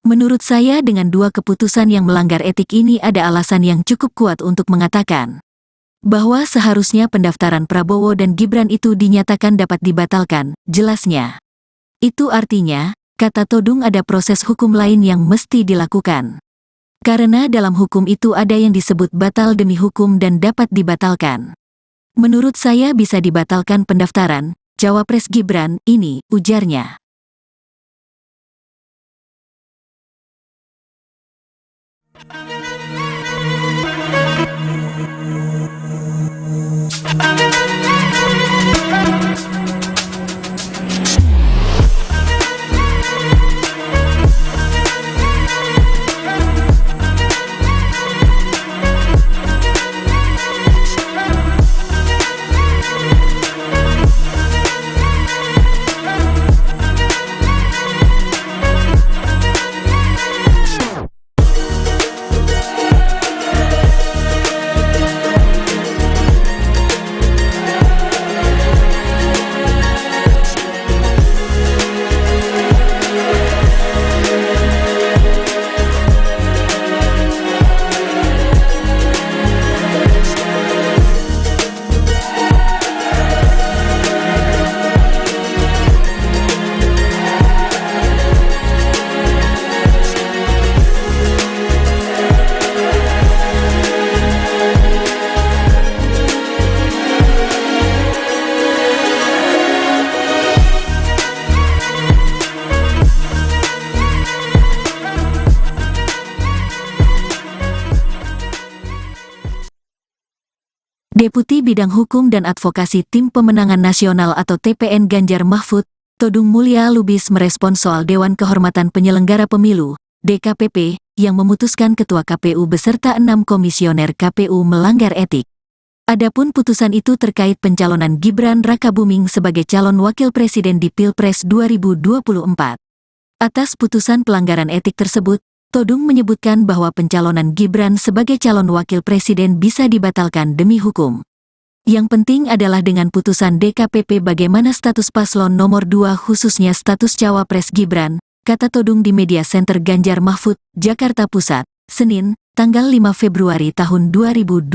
Menurut saya dengan 2 keputusan yang melanggar etik ini ada alasan yang cukup kuat untuk mengatakan bahwa seharusnya pendaftaran Prabowo dan Gibran itu dinyatakan dapat dibatalkan, jelasnya. Itu artinya, kata Todung, ada proses hukum lain yang mesti dilakukan. Karena dalam hukum itu ada yang disebut batal demi hukum dan dapat dibatalkan. Menurut saya bisa dibatalkan pendaftaran Cawapres Gibran ini, ujarnya. Deputi Bidang Hukum dan Advokasi Tim Pemenangan Nasional atau TPN Ganjar Mahfud, Todung Mulya Lubis merespon soal Dewan Kehormatan Penyelenggara Pemilu, DKPP, yang memutuskan Ketua KPU beserta 6 komisioner KPU melanggar etik. Adapun putusan itu terkait pencalonan Gibran Rakabuming sebagai calon wakil presiden di Pilpres 2024. Atas putusan pelanggaran etik tersebut, Todung menyebutkan bahwa pencalonan Gibran sebagai calon wakil presiden bisa dibatalkan demi hukum. Yang penting adalah dengan putusan DKPP bagaimana status paslon nomor 2 khususnya status Cawapres Gibran, kata Todung di Media Center Ganjar Mahfud, Jakarta Pusat, Senin, tanggal 5 Februari tahun 2024.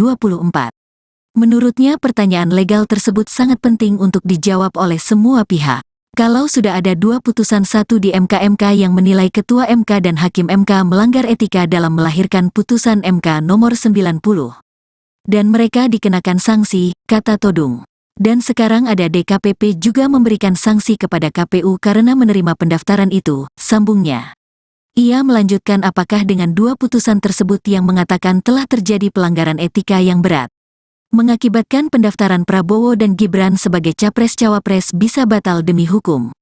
Menurutnya pertanyaan legal tersebut sangat penting untuk dijawab oleh semua pihak. Kalau sudah ada 2 putusan, satu di MK yang menilai Ketua MK dan Hakim MK melanggar etika dalam melahirkan putusan MK nomor 90. Dan mereka dikenakan sanksi, kata Todung. Dan sekarang ada DKPP juga memberikan sanksi kepada KPU karena menerima pendaftaran itu, sambungnya. Ia melanjutkan apakah dengan 2 putusan tersebut yang mengatakan telah terjadi pelanggaran etika yang berat, mengakibatkan pendaftaran Prabowo dan Gibran sebagai Capres-Cawapres bisa batal demi hukum.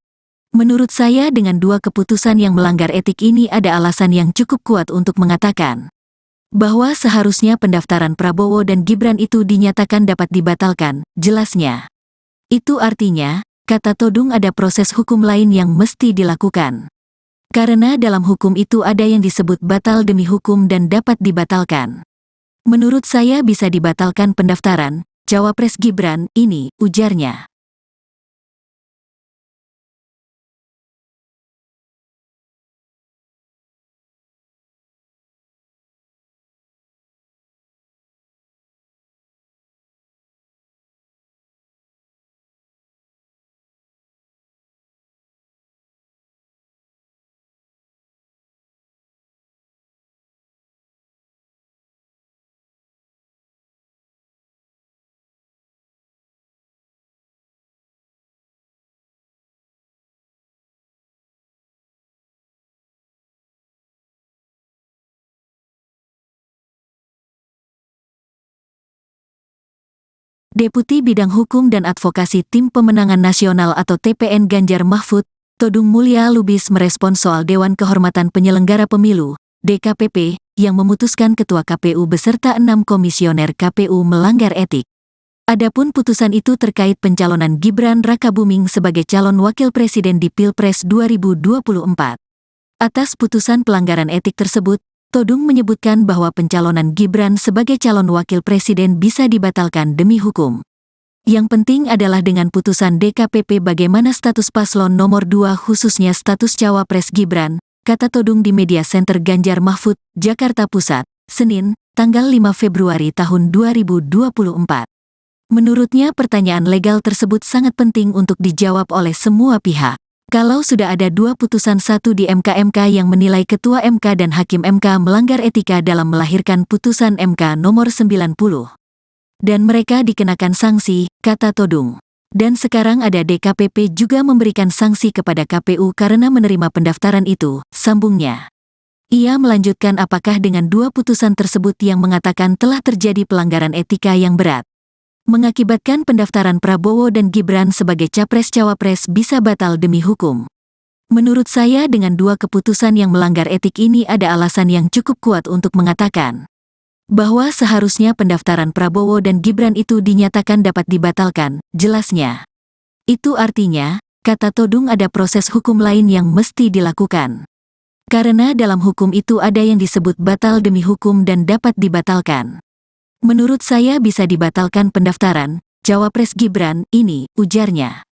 Menurut saya dengan 2 keputusan yang melanggar etik ini ada alasan yang cukup kuat untuk mengatakan bahwa seharusnya pendaftaran Prabowo dan Gibran itu dinyatakan dapat dibatalkan, jelasnya. Itu artinya, kata Todung, ada proses hukum lain yang mesti dilakukan. Karena dalam hukum itu ada yang disebut batal demi hukum dan dapat dibatalkan. Menurut saya bisa dibatalkan pendaftaran Cawapres Gibran ini, ujarnya. Deputi Bidang Hukum dan Advokasi Tim Pemenangan Nasional atau TPN Ganjar Mahfud, Todung Mulya Lubis merespon soal Dewan Kehormatan Penyelenggara Pemilu, DKPP, yang memutuskan Ketua KPU beserta 6 komisioner KPU melanggar etik. Adapun putusan itu terkait pencalonan Gibran Rakabuming sebagai calon wakil presiden di Pilpres 2024. Atas putusan pelanggaran etik tersebut, Todung menyebutkan bahwa pencalonan Gibran sebagai calon wakil presiden bisa dibatalkan demi hukum. Yang penting adalah dengan putusan DKPP bagaimana status paslon nomor 2 khususnya status Cawapres Gibran, kata Todung di Media Center Ganjar Mahfud, Jakarta Pusat, Senin, tanggal 5 Februari tahun 2024. Menurutnya pertanyaan legal tersebut sangat penting untuk dijawab oleh semua pihak. Kalau sudah ada 2 putusan 1 di MK yang menilai Ketua MK dan Hakim MK melanggar etika dalam melahirkan putusan MK nomor 90. Dan mereka dikenakan sanksi, kata Todung. Dan sekarang ada DKPP juga memberikan sanksi kepada KPU karena menerima pendaftaran itu, sambungnya. Ia melanjutkan apakah dengan 2 putusan tersebut yang mengatakan telah terjadi pelanggaran etika yang berat, mengakibatkan pendaftaran Prabowo dan Gibran sebagai Capres-Cawapres bisa batal demi hukum. Menurut saya dengan 2 keputusan yang melanggar etik ini ada alasan yang cukup kuat untuk mengatakan bahwa seharusnya pendaftaran Prabowo dan Gibran itu dinyatakan dapat dibatalkan, jelasnya. Itu artinya, kata Todung ada proses hukum lain yang mesti dilakukan. Karena dalam hukum itu ada yang disebut batal demi hukum dan dapat dibatalkan. Menurut saya bisa dibatalkan pendaftaran Cawapres Gibran ini, ujarnya.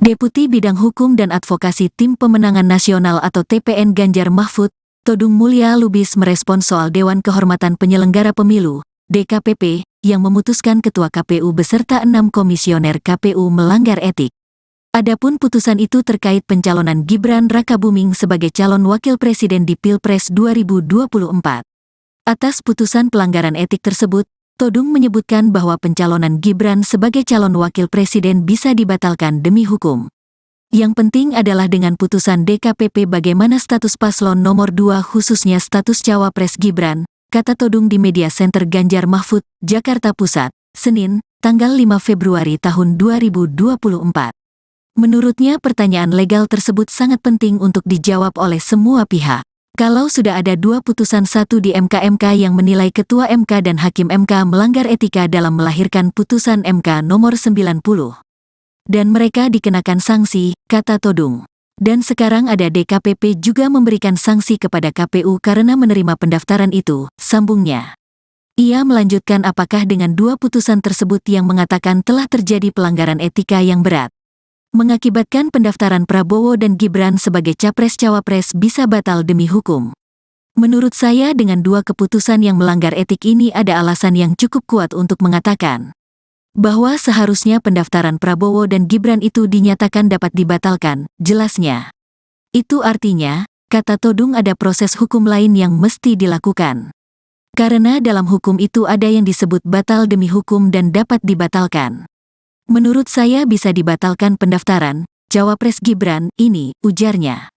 Deputi Bidang Hukum dan Advokasi Tim Pemenangan Nasional atau TPN Ganjar Mahfud, Todung Mulya Lubis merespon soal Dewan Kehormatan Penyelenggara Pemilu, DKPP, yang memutuskan Ketua KPU beserta 6 komisioner KPU melanggar etik. Adapun putusan itu terkait pencalonan Gibran Rakabuming sebagai calon wakil presiden di Pilpres 2024. Atas putusan pelanggaran etik tersebut, Todung menyebutkan bahwa pencalonan Gibran sebagai calon wakil presiden bisa dibatalkan demi hukum. Yang penting adalah dengan putusan DKPP bagaimana status paslon nomor 2 khususnya status Cawapres Gibran, kata Todung di Media Center Ganjar Mahfud, Jakarta Pusat, Senin, tanggal 5 Februari tahun 2024. Menurutnya pertanyaan legal tersebut sangat penting untuk dijawab oleh semua pihak. Kalau sudah ada 2 putusan 1 di MK yang menilai Ketua MK dan Hakim MK melanggar etika dalam melahirkan putusan MK nomor 90. Dan mereka dikenakan sanksi, kata Todung. Dan sekarang ada DKPP juga memberikan sanksi kepada KPU karena menerima pendaftaran itu, sambungnya. Ia melanjutkan apakah dengan 2 putusan tersebut yang mengatakan telah terjadi pelanggaran etika yang berat, mengakibatkan pendaftaran Prabowo dan Gibran sebagai Capres-Cawapres bisa batal demi hukum. Menurut saya dengan 2 keputusan yang melanggar etik ini ada alasan yang cukup kuat untuk mengatakan bahwa seharusnya pendaftaran Prabowo dan Gibran itu dinyatakan dapat dibatalkan, jelasnya. Itu artinya, kata Todung ada proses hukum lain yang mesti dilakukan. Karena dalam hukum itu ada yang disebut batal demi hukum dan dapat dibatalkan. Menurut saya bisa dibatalkan pendaftaran Cawapres Gibran ini, ujarnya.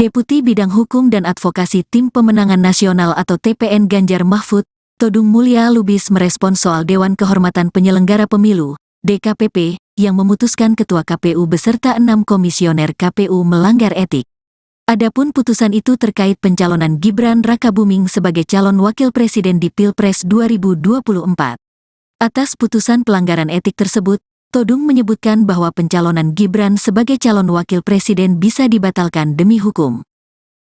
Deputi Bidang Hukum dan Advokasi Tim Pemenangan Nasional atau TPN Ganjar Mahfud, Todung Mulya Lubis merespons soal Dewan Kehormatan Penyelenggara Pemilu, DKPP, yang memutuskan Ketua KPU beserta 6 komisioner KPU melanggar etik. Adapun putusan itu terkait pencalonan Gibran Rakabuming sebagai calon wakil presiden di Pilpres 2024. Atas putusan pelanggaran etik tersebut, Todung menyebutkan bahwa pencalonan Gibran sebagai calon wakil presiden bisa dibatalkan demi hukum.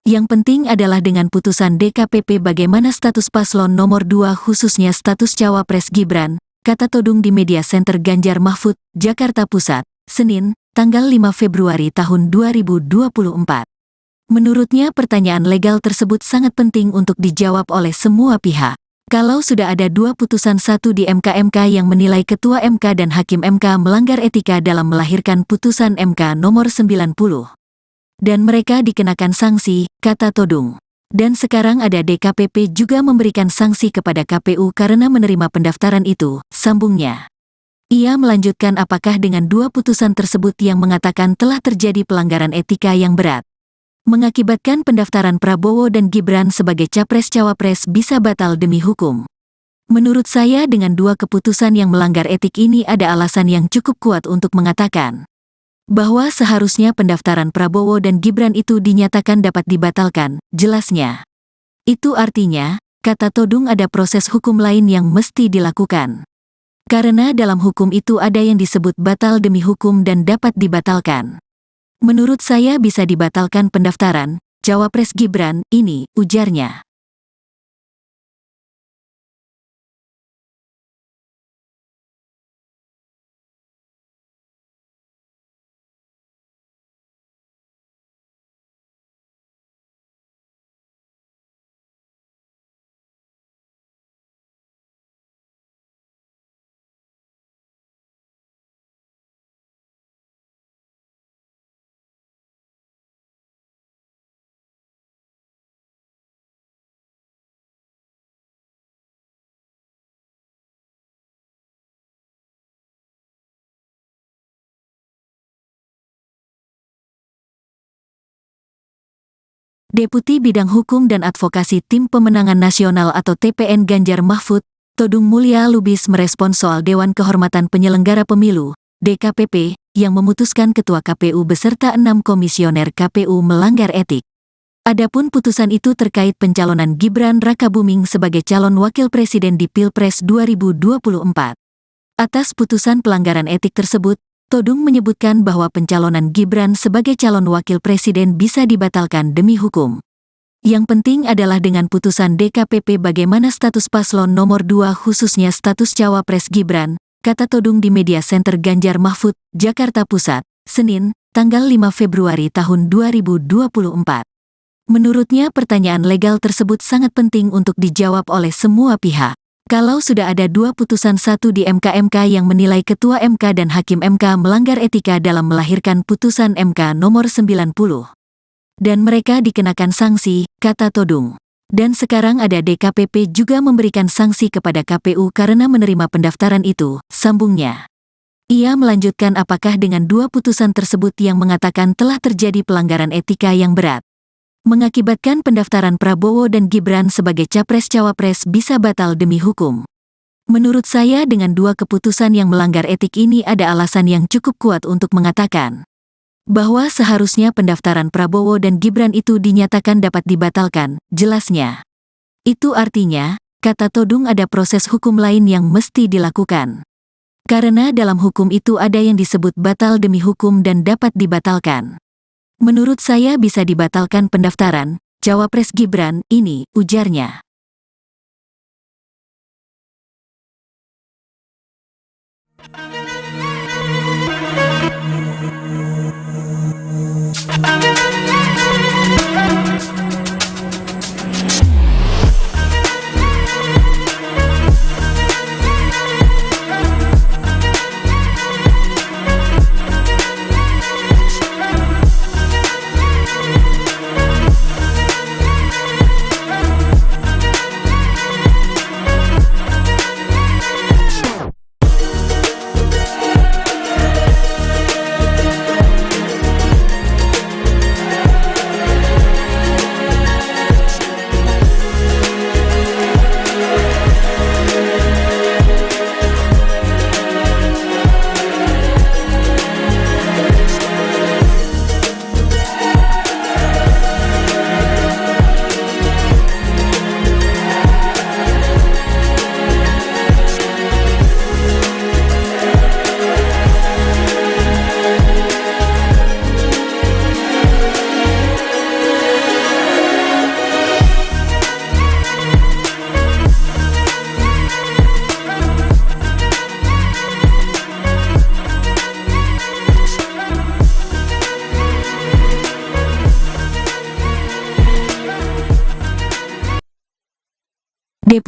Yang penting adalah dengan putusan DKPP bagaimana status paslon nomor 2 khususnya status cawapres Gibran, kata Todung di Media Center Ganjar Mahfud, Jakarta Pusat, Senin, tanggal 5 Februari tahun 2024. Menurutnya pertanyaan legal tersebut sangat penting untuk dijawab oleh semua pihak. Kalau sudah ada 2 putusan, satu di MK yang menilai Ketua MK dan Hakim MK melanggar etika dalam melahirkan putusan MK nomor 90. Dan mereka dikenakan sanksi, kata Todung. Dan sekarang ada DKPP juga memberikan sanksi kepada KPU karena menerima pendaftaran itu, sambungnya. Ia melanjutkan apakah dengan 2 putusan tersebut yang mengatakan telah terjadi pelanggaran etika yang berat, mengakibatkan pendaftaran Prabowo dan Gibran sebagai capres-cawapres bisa batal demi hukum. Menurut saya dengan 2 keputusan yang melanggar etik ini ada alasan yang cukup kuat untuk mengatakan bahwa seharusnya pendaftaran Prabowo dan Gibran itu dinyatakan dapat dibatalkan, jelasnya. Itu artinya, kata Todung, ada proses hukum lain yang mesti dilakukan. Karena dalam hukum itu ada yang disebut batal demi hukum dan dapat dibatalkan. Menurut saya bisa dibatalkan pendaftaran cawapres Gibran ini, ujarnya. Deputi Bidang Hukum dan Advokasi Tim Pemenangan Nasional atau TPN Ganjar Mahfud, Todung Mulya Lubis merespons soal Dewan Kehormatan Penyelenggara Pemilu, DKPP, yang memutuskan Ketua KPU beserta 6 komisioner KPU melanggar etik. Adapun putusan itu terkait pencalonan Gibran Rakabuming sebagai calon wakil presiden di Pilpres 2024. Atas putusan pelanggaran etik tersebut, Todung menyebutkan bahwa pencalonan Gibran sebagai calon wakil presiden bisa dibatalkan demi hukum. Yang penting adalah dengan putusan DKPP bagaimana status paslon nomor 2 khususnya status cawapres Gibran, kata Todung di Media Center Ganjar Mahfud, Jakarta Pusat, Senin, tanggal 5 Februari tahun 2024. Menurutnya pertanyaan legal tersebut sangat penting untuk dijawab oleh semua pihak. Kalau sudah ada 2 putusan, satu di MK yang menilai Ketua MK dan Hakim MK melanggar etika dalam melahirkan putusan MK nomor 90. Dan mereka dikenakan sanksi, kata Todung. Dan sekarang ada DKPP juga memberikan sanksi kepada KPU karena menerima pendaftaran itu, sambungnya. Ia melanjutkan apakah dengan 2 putusan tersebut yang mengatakan telah terjadi pelanggaran etika yang berat, mengakibatkan pendaftaran Prabowo dan Gibran sebagai capres-cawapres bisa batal demi hukum. Menurut saya dengan 2 keputusan yang melanggar etik ini ada alasan yang cukup kuat untuk mengatakan bahwa seharusnya pendaftaran Prabowo dan Gibran itu dinyatakan dapat dibatalkan, jelasnya. Itu artinya, kata Todung, ada proses hukum lain yang mesti dilakukan. Karena dalam hukum itu ada yang disebut batal demi hukum dan dapat dibatalkan. Menurut saya bisa dibatalkan pendaftaran cawapres Gibran ini, ujarnya.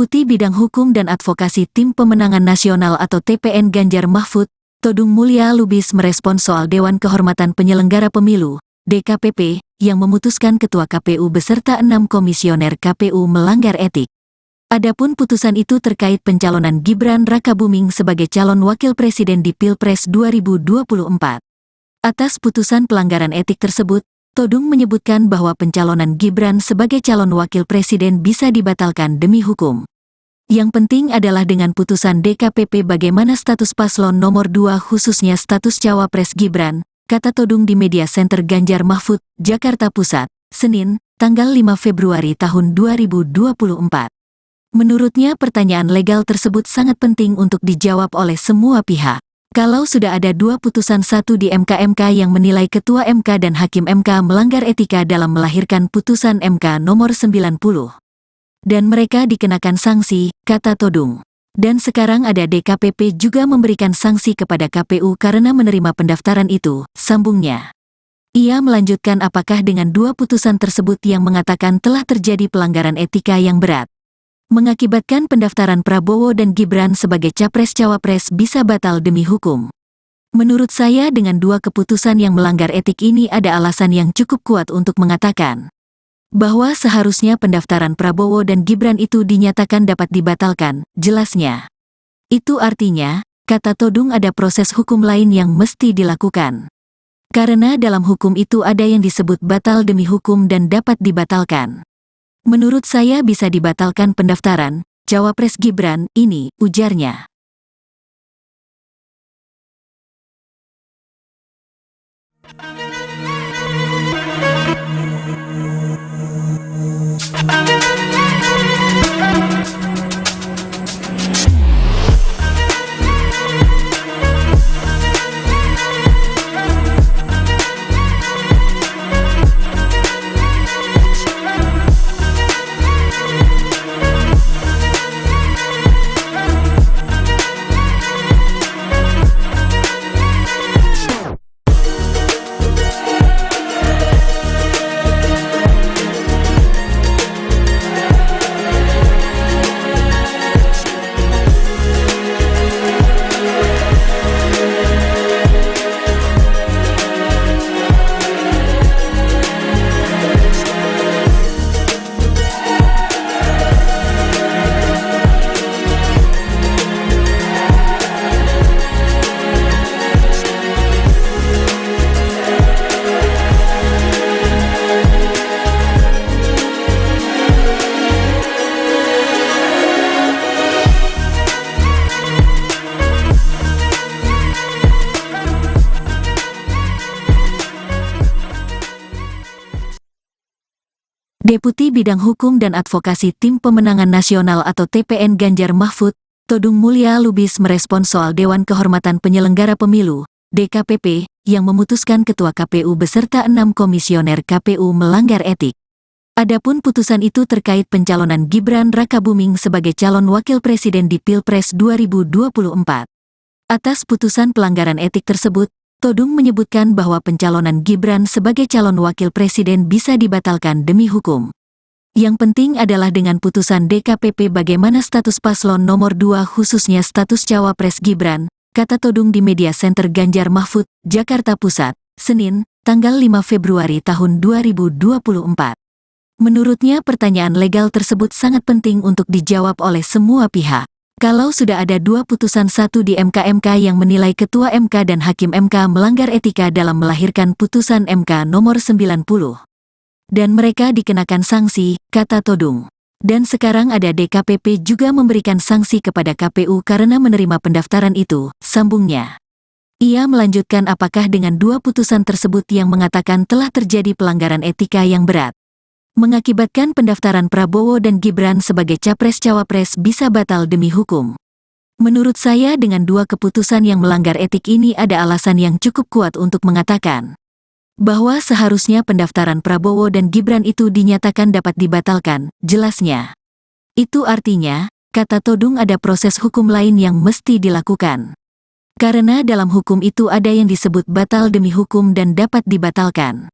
Deputi Bidang Hukum dan Advokasi Tim Pemenangan Nasional atau TPN Ganjar Mahfud, Todung Mulya Lubis merespons soal Dewan Kehormatan Penyelenggara Pemilu, DKPP, yang memutuskan Ketua KPU beserta 6 komisioner KPU melanggar etik. Adapun putusan itu terkait pencalonan Gibran Rakabuming sebagai calon wakil presiden di Pilpres 2024. Atas putusan pelanggaran etik tersebut, Todung menyebutkan bahwa pencalonan Gibran sebagai calon wakil presiden bisa dibatalkan demi hukum. Yang penting adalah dengan putusan DKPP bagaimana status paslon nomor 2 khususnya status cawapres Gibran, kata Todung di Media Center Ganjar Mahfud, Jakarta Pusat, Senin, tanggal 5 Februari tahun 2024. Menurutnya pertanyaan legal tersebut sangat penting untuk dijawab oleh semua pihak. Kalau sudah ada 2 putusan, satu di MK yang menilai Ketua MK dan Hakim MK melanggar etika dalam melahirkan putusan MK nomor 90. Dan mereka dikenakan sanksi, kata Todung. Dan sekarang ada DKPP juga memberikan sanksi kepada KPU karena menerima pendaftaran itu, sambungnya. Ia melanjutkan apakah dengan 2 putusan tersebut yang mengatakan telah terjadi pelanggaran etika yang berat, mengakibatkan pendaftaran Prabowo dan Gibran sebagai capres-cawapres bisa batal demi hukum. Menurut saya dengan 2 keputusan yang melanggar etik ini ada alasan yang cukup kuat untuk mengatakan bahwa seharusnya pendaftaran Prabowo dan Gibran itu dinyatakan dapat dibatalkan, jelasnya. Itu artinya, kata Todung, ada proses hukum lain yang mesti dilakukan. Karena dalam hukum itu ada yang disebut batal demi hukum dan dapat dibatalkan. Menurut saya bisa dibatalkan pendaftaran cawapres Gibran ini, ujarnya. Deputi Bidang Hukum dan Advokasi Tim Pemenangan Nasional atau TPN Ganjar Mahfud, Todung Mulya Lubis merespons soal Dewan Kehormatan Penyelenggara Pemilu, DKPP, yang memutuskan Ketua KPU beserta 6 komisioner KPU melanggar etik. Adapun putusan itu terkait pencalonan Gibran Rakabuming sebagai calon wakil presiden di Pilpres 2024. Atas putusan pelanggaran etik tersebut, Todung menyebutkan bahwa pencalonan Gibran sebagai calon wakil presiden bisa dibatalkan demi hukum. Yang penting adalah dengan putusan DKPP bagaimana status paslon nomor 2 khususnya status cawapres Gibran, kata Todung di Media Center Ganjar Mahfud, Jakarta Pusat, Senin, tanggal 5 Februari tahun 2024. Menurutnya pertanyaan legal tersebut sangat penting untuk dijawab oleh semua pihak. Kalau sudah ada 2 putusan, satu di MK yang menilai Ketua MK dan Hakim MK melanggar etika dalam melahirkan putusan MK nomor 90. Dan mereka dikenakan sanksi, kata Todung. Dan sekarang ada DKPP juga memberikan sanksi kepada KPU karena menerima pendaftaran itu, sambungnya. Ia melanjutkan apakah dengan 2 putusan tersebut yang mengatakan telah terjadi pelanggaran etika yang berat, mengakibatkan pendaftaran Prabowo dan Gibran sebagai capres-cawapres bisa batal demi hukum. Menurut saya dengan 2 keputusan yang melanggar etik ini ada alasan yang cukup kuat untuk mengatakan bahwa seharusnya pendaftaran Prabowo dan Gibran itu dinyatakan dapat dibatalkan, jelasnya. Itu artinya, kata Todung, ada proses hukum lain yang mesti dilakukan. Karena dalam hukum itu ada yang disebut batal demi hukum dan dapat dibatalkan.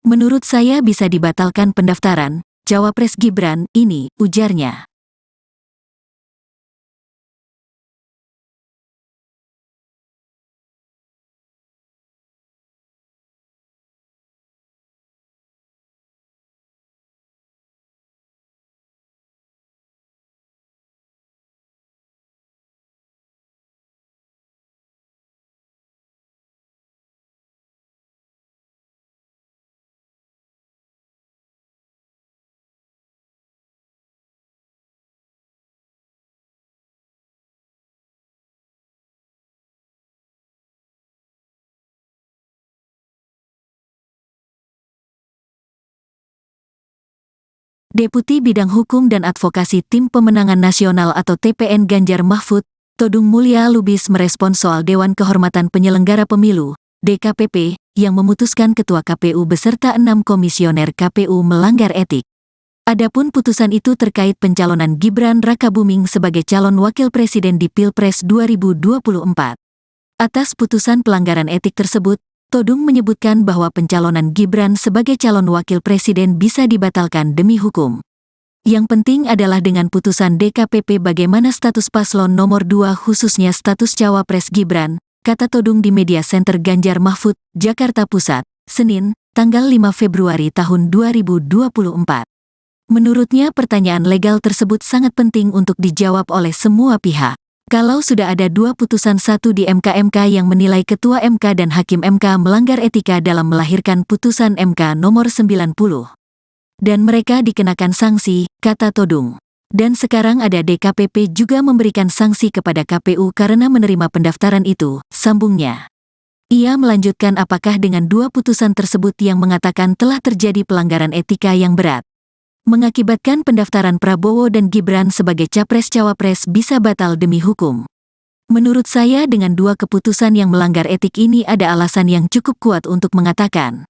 Menurut saya bisa dibatalkan pendaftaran cawapres Gibran ini, ujarnya. Deputi Bidang Hukum dan Advokasi Tim Pemenangan Nasional atau TPN Ganjar Mahfud, Todung Mulya Lubis merespons soal Dewan Kehormatan Penyelenggara Pemilu, DKPP, yang memutuskan Ketua KPU beserta 6 komisioner KPU melanggar etik. Adapun putusan itu terkait pencalonan Gibran Rakabuming sebagai calon wakil presiden di Pilpres 2024. Atas putusan pelanggaran etik tersebut, Todung menyebutkan bahwa pencalonan Gibran sebagai calon wakil presiden bisa dibatalkan demi hukum. Yang penting adalah dengan putusan DKPP bagaimana status paslon nomor 2 khususnya status cawapres Gibran, kata Todung di Media Center Ganjar Mahfud, Jakarta Pusat, Senin, tanggal 5 Februari tahun 2024. Menurutnya pertanyaan legal tersebut sangat penting untuk dijawab oleh semua pihak. Kalau sudah ada 2 putusan, satu di MK yang menilai Ketua MK dan Hakim MK melanggar etika dalam melahirkan putusan MK nomor 90. Dan mereka dikenakan sanksi, kata Todung. Dan sekarang ada DKPP juga memberikan sanksi kepada KPU karena menerima pendaftaran itu, sambungnya. Ia melanjutkan apakah dengan 2 putusan tersebut yang mengatakan telah terjadi pelanggaran etika yang berat, mengakibatkan pendaftaran Prabowo dan Gibran sebagai capres-cawapres bisa batal demi hukum. Menurut saya dengan 2 keputusan yang melanggar etik ini ada alasan yang cukup kuat untuk mengatakan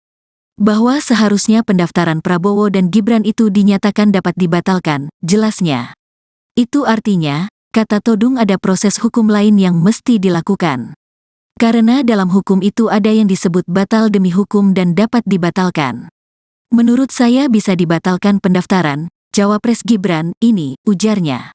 bahwa seharusnya pendaftaran Prabowo dan Gibran itu dinyatakan dapat dibatalkan, jelasnya. Itu artinya, kata Todung, ada proses hukum lain yang mesti dilakukan. Karena dalam hukum itu ada yang disebut batal demi hukum dan dapat dibatalkan. Menurut saya bisa dibatalkan pendaftaran cawapres Gibran ini, ujarnya.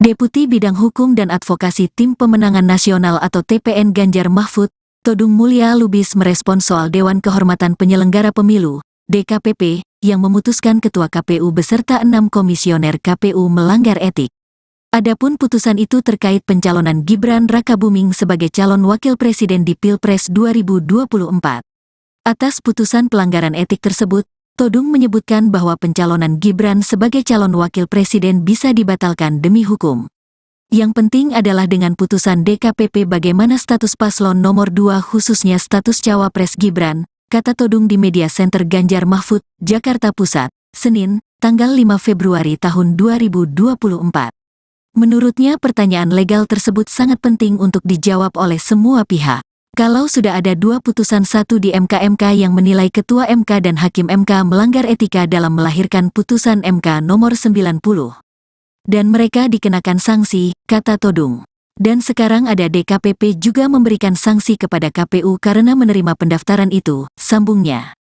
Deputi Bidang Hukum dan Advokasi Tim Pemenangan Nasional atau TPN Ganjar Mahfud, Todung Mulya Lubis merespons soal Dewan Kehormatan Penyelenggara Pemilu, DKPP, yang memutuskan Ketua KPU beserta 6 komisioner KPU melanggar etik. Adapun putusan itu terkait pencalonan Gibran Rakabuming sebagai calon wakil presiden di Pilpres 2024. Atas putusan pelanggaran etik tersebut, Todung menyebutkan bahwa pencalonan Gibran sebagai calon wakil presiden bisa dibatalkan demi hukum. Yang penting adalah dengan putusan DKPP bagaimana status paslon nomor 2 khususnya status cawapres Gibran, kata Todung di Media Center Ganjar Mahfud, Jakarta Pusat, Senin, tanggal 5 Februari tahun 2024. Menurutnya pertanyaan legal tersebut sangat penting untuk dijawab oleh semua pihak. Kalau sudah ada 2 putusan, satu di MK yang menilai Ketua MK dan Hakim MK melanggar etika dalam melahirkan putusan MK nomor 90. Dan mereka dikenakan sanksi, kata Todung. Dan sekarang ada DKPP juga memberikan sanksi kepada KPU karena menerima pendaftaran itu, sambungnya.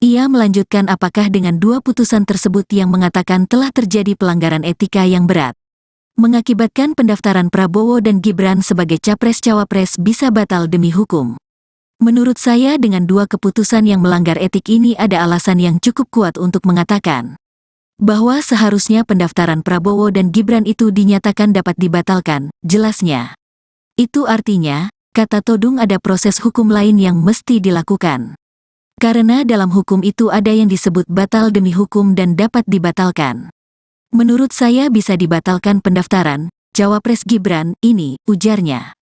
Ia melanjutkan apakah dengan 2 putusan tersebut yang mengatakan telah terjadi pelanggaran etika yang berat, mengakibatkan pendaftaran Prabowo dan Gibran sebagai capres-cawapres bisa batal demi hukum. Menurut saya dengan 2 keputusan yang melanggar etik ini ada alasan yang cukup kuat untuk mengatakan bahwa seharusnya pendaftaran Prabowo dan Gibran itu dinyatakan dapat dibatalkan, jelasnya. Itu artinya, kata Todung, ada proses hukum lain yang mesti dilakukan. Karena dalam hukum itu ada yang disebut batal demi hukum dan dapat dibatalkan. Menurut saya bisa dibatalkan pendaftaran Cawapres Gibran ini, ujarnya.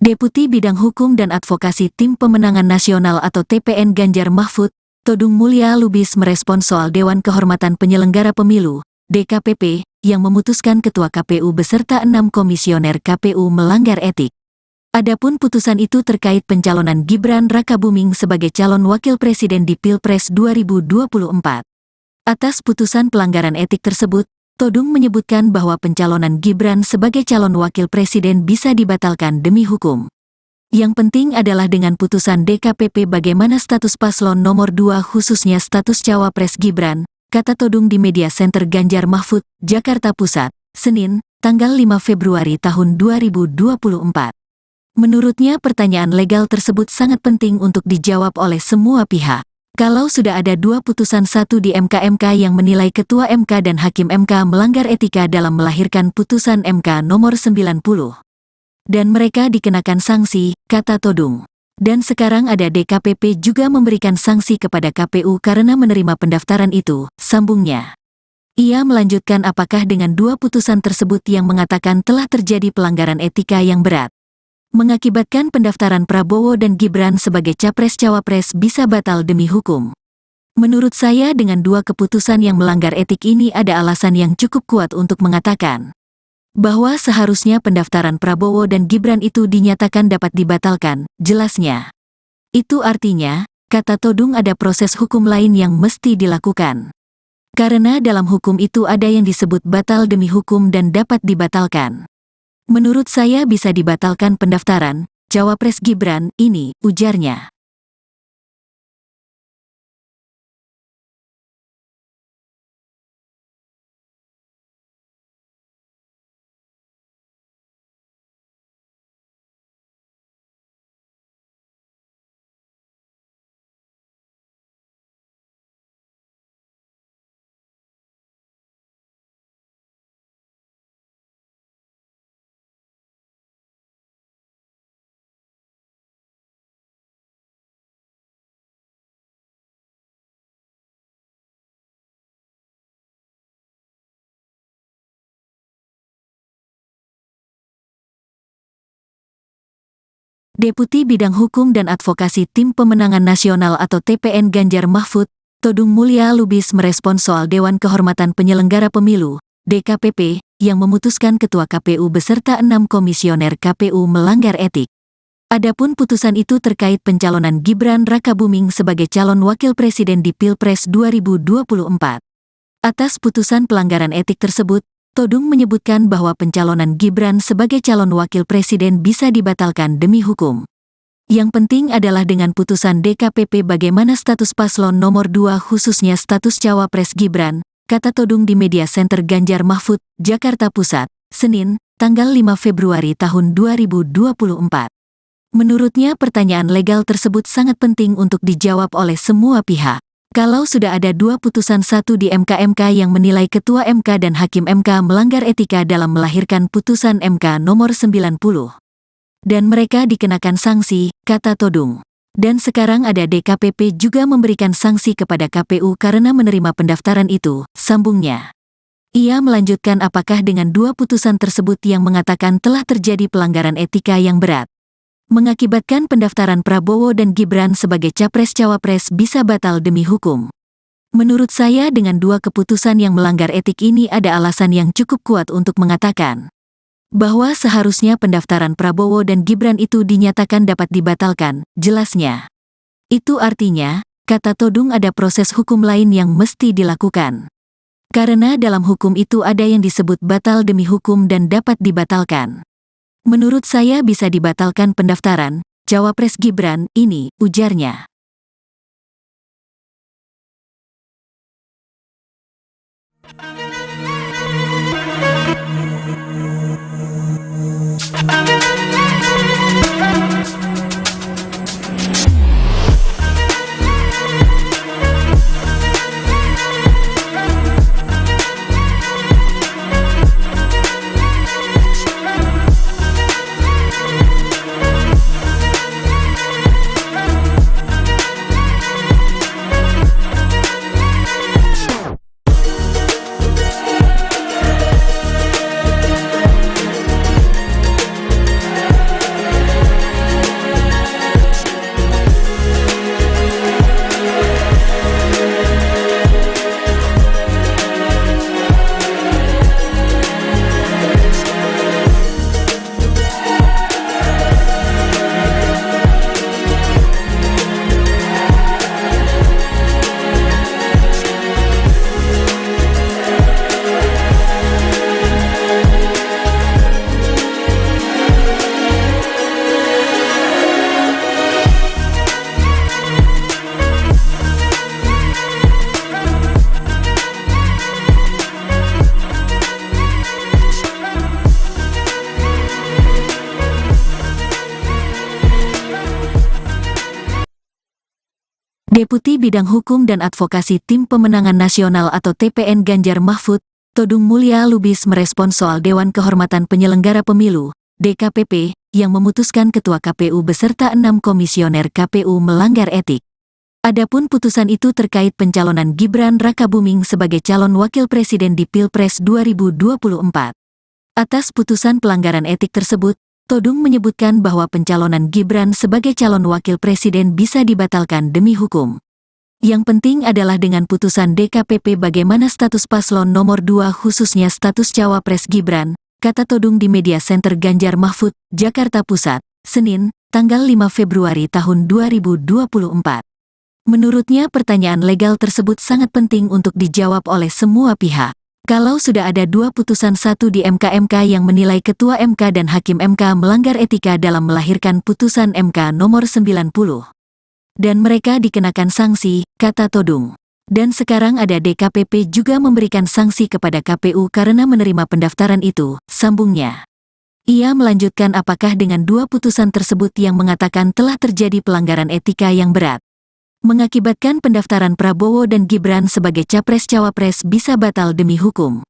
Deputi Bidang Hukum dan Advokasi Tim Pemenangan Nasional atau TPN Ganjar Mahfud, Todung Mulya Lubis merespon soal Dewan Kehormatan Penyelenggara Pemilu, DKPP, yang memutuskan Ketua KPU beserta 6 komisioner KPU melanggar etik. Adapun putusan itu terkait pencalonan Gibran Rakabuming sebagai calon wakil presiden di Pilpres 2024. Atas putusan pelanggaran etik tersebut, Todung menyebutkan bahwa pencalonan Gibran sebagai calon wakil presiden bisa dibatalkan demi hukum. Yang penting adalah dengan putusan DKPP bagaimana status paslon nomor 2 khususnya status Cawapres Gibran, kata Todung di Media Center Ganjar Mahfud, Jakarta Pusat, Senin, tanggal 5 Februari tahun 2024. Menurutnya pertanyaan legal tersebut sangat penting untuk dijawab oleh semua pihak. Kalau sudah ada 2 putusan, satu di MK yang menilai Ketua MK dan Hakim MK melanggar etika dalam melahirkan putusan MK nomor 90. Dan mereka dikenakan sanksi, kata Todung. Dan sekarang ada DKPP juga memberikan sanksi kepada KPU karena menerima pendaftaran itu, sambungnya. Ia melanjutkan apakah dengan 2 putusan tersebut yang mengatakan telah terjadi pelanggaran etika yang berat, mengakibatkan pendaftaran Prabowo dan Gibran sebagai Capres-Cawapres bisa batal demi hukum. Menurut saya dengan 2 keputusan yang melanggar etik ini ada alasan yang cukup kuat untuk mengatakan bahwa seharusnya pendaftaran Prabowo dan Gibran itu dinyatakan dapat dibatalkan, jelasnya. Itu artinya, kata Todung, ada proses hukum lain yang mesti dilakukan. Karena dalam hukum itu ada yang disebut batal demi hukum dan dapat dibatalkan. Menurut saya bisa dibatalkan pendaftaran Cawapres Gibran ini, ujarnya. Deputi Bidang Hukum dan Advokasi Tim Pemenangan Nasional atau TPN Ganjar Mahfud, Todung Mulya Lubis merespon soal Dewan Kehormatan Penyelenggara Pemilu, DKPP, yang memutuskan Ketua KPU beserta 6 komisioner KPU melanggar etik. Adapun putusan itu terkait pencalonan Gibran Rakabuming sebagai calon wakil presiden di Pilpres 2024. Atas putusan pelanggaran etik tersebut, Todung menyebutkan bahwa pencalonan Gibran sebagai calon wakil presiden bisa dibatalkan demi hukum. Yang penting adalah dengan putusan DKPP bagaimana status paslon nomor 2 khususnya status Cawapres Gibran, kata Todung di Media Center Ganjar Mahfud, Jakarta Pusat, Senin, tanggal 5 Februari tahun 2024. Menurutnya pertanyaan legal tersebut sangat penting untuk dijawab oleh semua pihak. Kalau sudah ada 2 putusan 1 di MK yang menilai Ketua MK dan Hakim MK melanggar etika dalam melahirkan putusan MK nomor 90. Dan mereka dikenakan sanksi, kata Todung. Dan sekarang ada DKPP juga memberikan sanksi kepada KPU karena menerima pendaftaran itu, sambungnya. Ia melanjutkan apakah dengan 2 putusan tersebut yang mengatakan telah terjadi pelanggaran etika yang berat, mengakibatkan pendaftaran Prabowo dan Gibran sebagai Capres-Cawapres bisa batal demi hukum. Menurut saya dengan 2 keputusan yang melanggar etik ini ada alasan yang cukup kuat untuk mengatakan bahwa seharusnya pendaftaran Prabowo dan Gibran itu dinyatakan dapat dibatalkan, jelasnya. Itu artinya, kata Todung ada proses hukum lain yang mesti dilakukan. Karena dalam hukum itu ada yang disebut batal demi hukum dan dapat dibatalkan. Menurut saya bisa dibatalkan pendaftaran Cawapres Gibran ini, ujarnya. Deputi Bidang Hukum dan Advokasi Tim Pemenangan Nasional atau TPN Ganjar Mahfud, Todung Mulya Lubis merespon soal Dewan Kehormatan Penyelenggara Pemilu, DKPP, yang memutuskan Ketua KPU beserta 6 komisioner KPU melanggar etik. Adapun putusan itu terkait pencalonan Gibran Rakabuming sebagai calon wakil presiden di Pilpres 2024. Atas putusan pelanggaran etik tersebut, Todung menyebutkan bahwa pencalonan Gibran sebagai calon wakil presiden bisa dibatalkan demi hukum. Yang penting adalah dengan putusan DKPP bagaimana status paslon nomor 2 khususnya status Cawapres Gibran, kata Todung di Media Center Ganjar Mahfud, Jakarta Pusat, Senin, tanggal 5 Februari tahun 2024. Menurutnya pertanyaan legal tersebut sangat penting untuk dijawab oleh semua pihak. Kalau sudah ada 2 putusan 1 di MK yang menilai Ketua MK dan Hakim MK melanggar etika dalam melahirkan putusan MK nomor 90. Dan mereka dikenakan sanksi, kata Todung. Dan sekarang ada DKPP juga memberikan sanksi kepada KPU karena menerima pendaftaran itu, sambungnya. Ia melanjutkan apakah dengan 2 putusan tersebut yang mengatakan telah terjadi pelanggaran etika yang berat, mengakibatkan pendaftaran Prabowo dan Gibran sebagai Capres-Cawapres bisa batal demi hukum.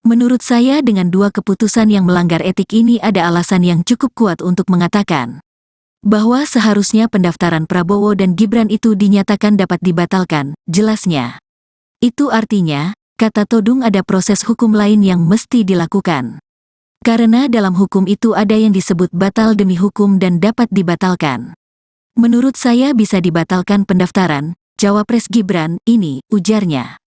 Menurut saya dengan 2 keputusan yang melanggar etik ini ada alasan yang cukup kuat untuk mengatakan bahwa seharusnya pendaftaran Prabowo dan Gibran itu dinyatakan dapat dibatalkan, jelasnya. Itu artinya, kata Todung ada proses hukum lain yang mesti dilakukan. Karena dalam hukum itu ada yang disebut batal demi hukum dan dapat dibatalkan. Menurut saya bisa dibatalkan pendaftaran Cawapres Gibran ini, ujarnya.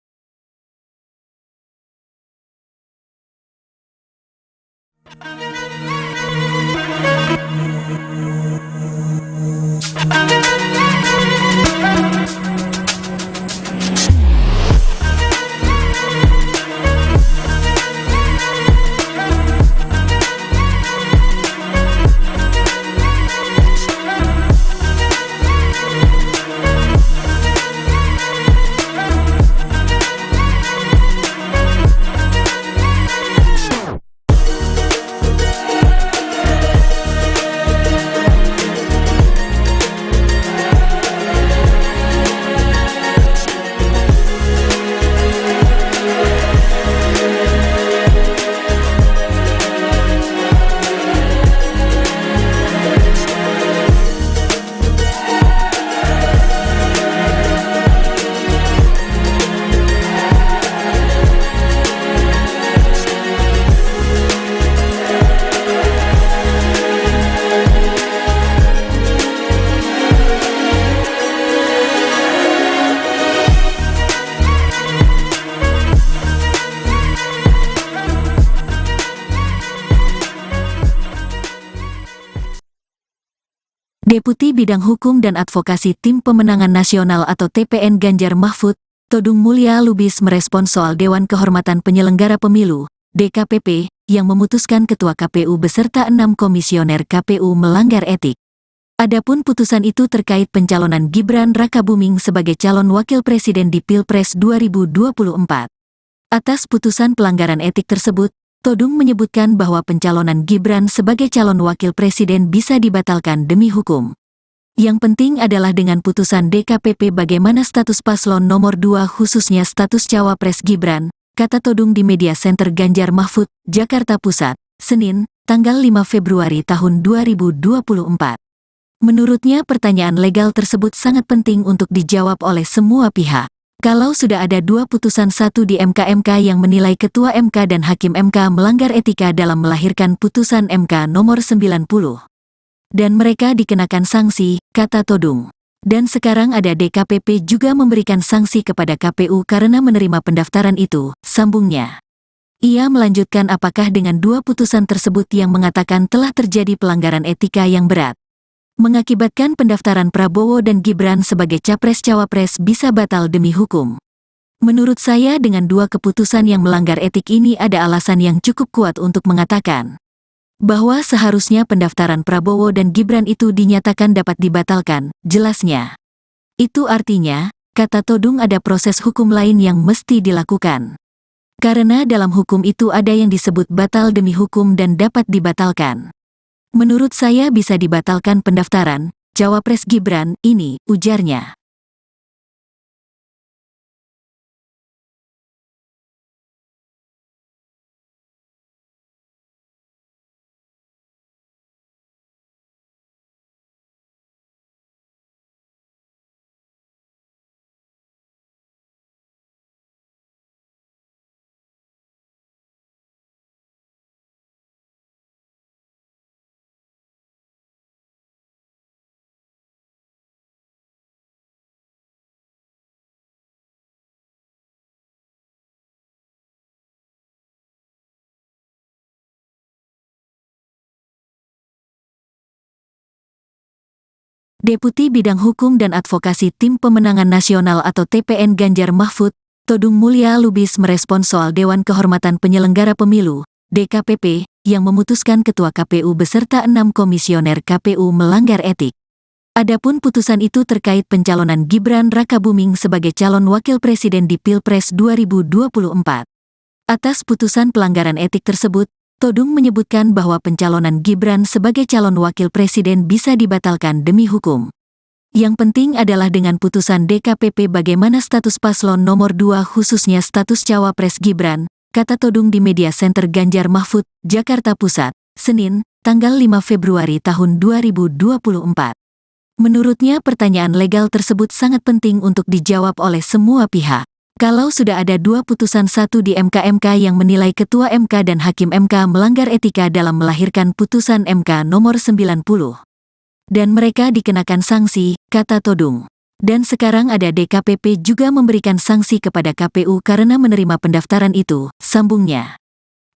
Deputi Bidang Hukum dan Advokasi Tim Pemenangan Nasional atau TPN Ganjar Mahfud, Todung Mulya Lubis merespons soal Dewan Kehormatan Penyelenggara Pemilu, DKPP, yang memutuskan Ketua KPU beserta 6 komisioner KPU melanggar etik. Adapun putusan itu terkait pencalonan Gibran Rakabuming sebagai calon wakil presiden di Pilpres 2024. Atas putusan pelanggaran etik tersebut, Todung menyebutkan bahwa pencalonan Gibran sebagai calon wakil presiden bisa dibatalkan demi hukum. Yang penting adalah dengan putusan DKPP bagaimana status paslon nomor 2 khususnya status cawapres Gibran, kata Todung di Media Center Ganjar Mahfud, Jakarta Pusat, Senin, tanggal 5 Februari tahun 2024. Menurutnya pertanyaan legal tersebut sangat penting untuk dijawab oleh semua pihak. Kalau sudah ada 2 putusan, satu di MK yang menilai Ketua MK dan Hakim MK melanggar etika dalam melahirkan putusan MK nomor 90. Dan mereka dikenakan sanksi, kata Todung. Dan sekarang ada DKPP juga memberikan sanksi kepada KPU karena menerima pendaftaran itu, sambungnya. Ia melanjutkan apakah dengan 2 putusan tersebut yang mengatakan telah terjadi pelanggaran etika yang berat, mengakibatkan pendaftaran Prabowo dan Gibran sebagai capres-cawapres bisa batal demi hukum. Menurut saya dengan 2 keputusan yang melanggar etik ini ada alasan yang cukup kuat untuk mengatakan bahwa seharusnya pendaftaran Prabowo dan Gibran itu dinyatakan dapat dibatalkan, jelasnya. Itu artinya, kata Todung, ada proses hukum lain yang mesti dilakukan. Karena dalam hukum itu ada yang disebut batal demi hukum dan dapat dibatalkan. Menurut saya bisa dibatalkan pendaftaran cawapres Gibran ini, ujarnya. Deputi Bidang Hukum dan Advokasi Tim Pemenangan Nasional atau TPN Ganjar Mahfud, Todung Mulya Lubis merespons soal Dewan Kehormatan Penyelenggara Pemilu, DKPP, yang memutuskan Ketua KPU beserta 6 komisioner KPU melanggar etik. Adapun putusan itu terkait pencalonan Gibran Rakabuming sebagai calon wakil presiden di Pilpres 2024. Atas putusan pelanggaran etik tersebut, Todung menyebutkan bahwa pencalonan Gibran sebagai calon wakil presiden bisa dibatalkan demi hukum. Yang penting adalah dengan putusan DKPP bagaimana status paslon nomor 2 khususnya status cawapres Gibran, kata Todung di Media Center Ganjar Mahfud, Jakarta Pusat, Senin, tanggal 5 Februari tahun 2024. Menurutnya pertanyaan legal tersebut sangat penting untuk dijawab oleh semua pihak. Kalau sudah ada 2 putusan, satu di MK yang menilai Ketua MK dan Hakim MK melanggar etika dalam melahirkan putusan MK nomor 90. Dan mereka dikenakan sanksi, kata Todung. Dan sekarang ada DKPP juga memberikan sanksi kepada KPU karena menerima pendaftaran itu, sambungnya.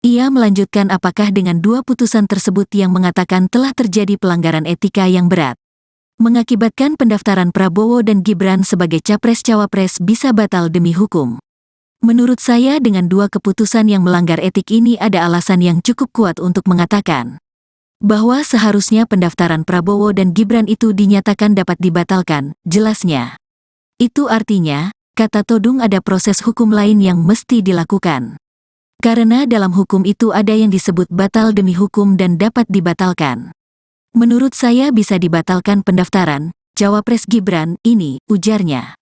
Ia melanjutkan apakah dengan 2 putusan tersebut yang mengatakan telah terjadi pelanggaran etika yang berat, mengakibatkan pendaftaran Prabowo dan Gibran sebagai capres-cawapres bisa batal demi hukum. Menurut saya dengan 2 keputusan yang melanggar etik ini ada alasan yang cukup kuat untuk mengatakan bahwa seharusnya pendaftaran Prabowo dan Gibran itu dinyatakan dapat dibatalkan, jelasnya. Itu artinya, kata Todung, ada proses hukum lain yang mesti dilakukan. Karena dalam hukum itu ada yang disebut batal demi hukum dan dapat dibatalkan. Menurut saya bisa dibatalkan pendaftaran cawapres Gibran ini, ujarnya.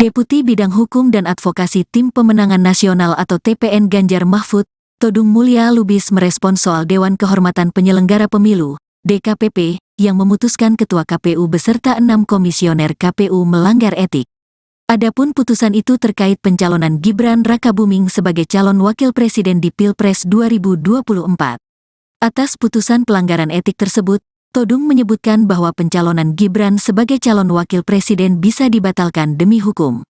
Deputi Bidang Hukum dan Advokasi Tim Pemenangan Nasional atau TPN Ganjar Mahfud, Todung Mulya Lubis merespons soal Dewan Kehormatan Penyelenggara Pemilu, DKPP, yang memutuskan Ketua KPU beserta 6 komisioner KPU melanggar etik. Adapun putusan itu terkait pencalonan Gibran Rakabuming sebagai calon wakil presiden di Pilpres 2024. Atas putusan pelanggaran etik tersebut, Todung menyebutkan bahwa pencalonan Gibran sebagai calon wakil presiden bisa dibatalkan demi hukum.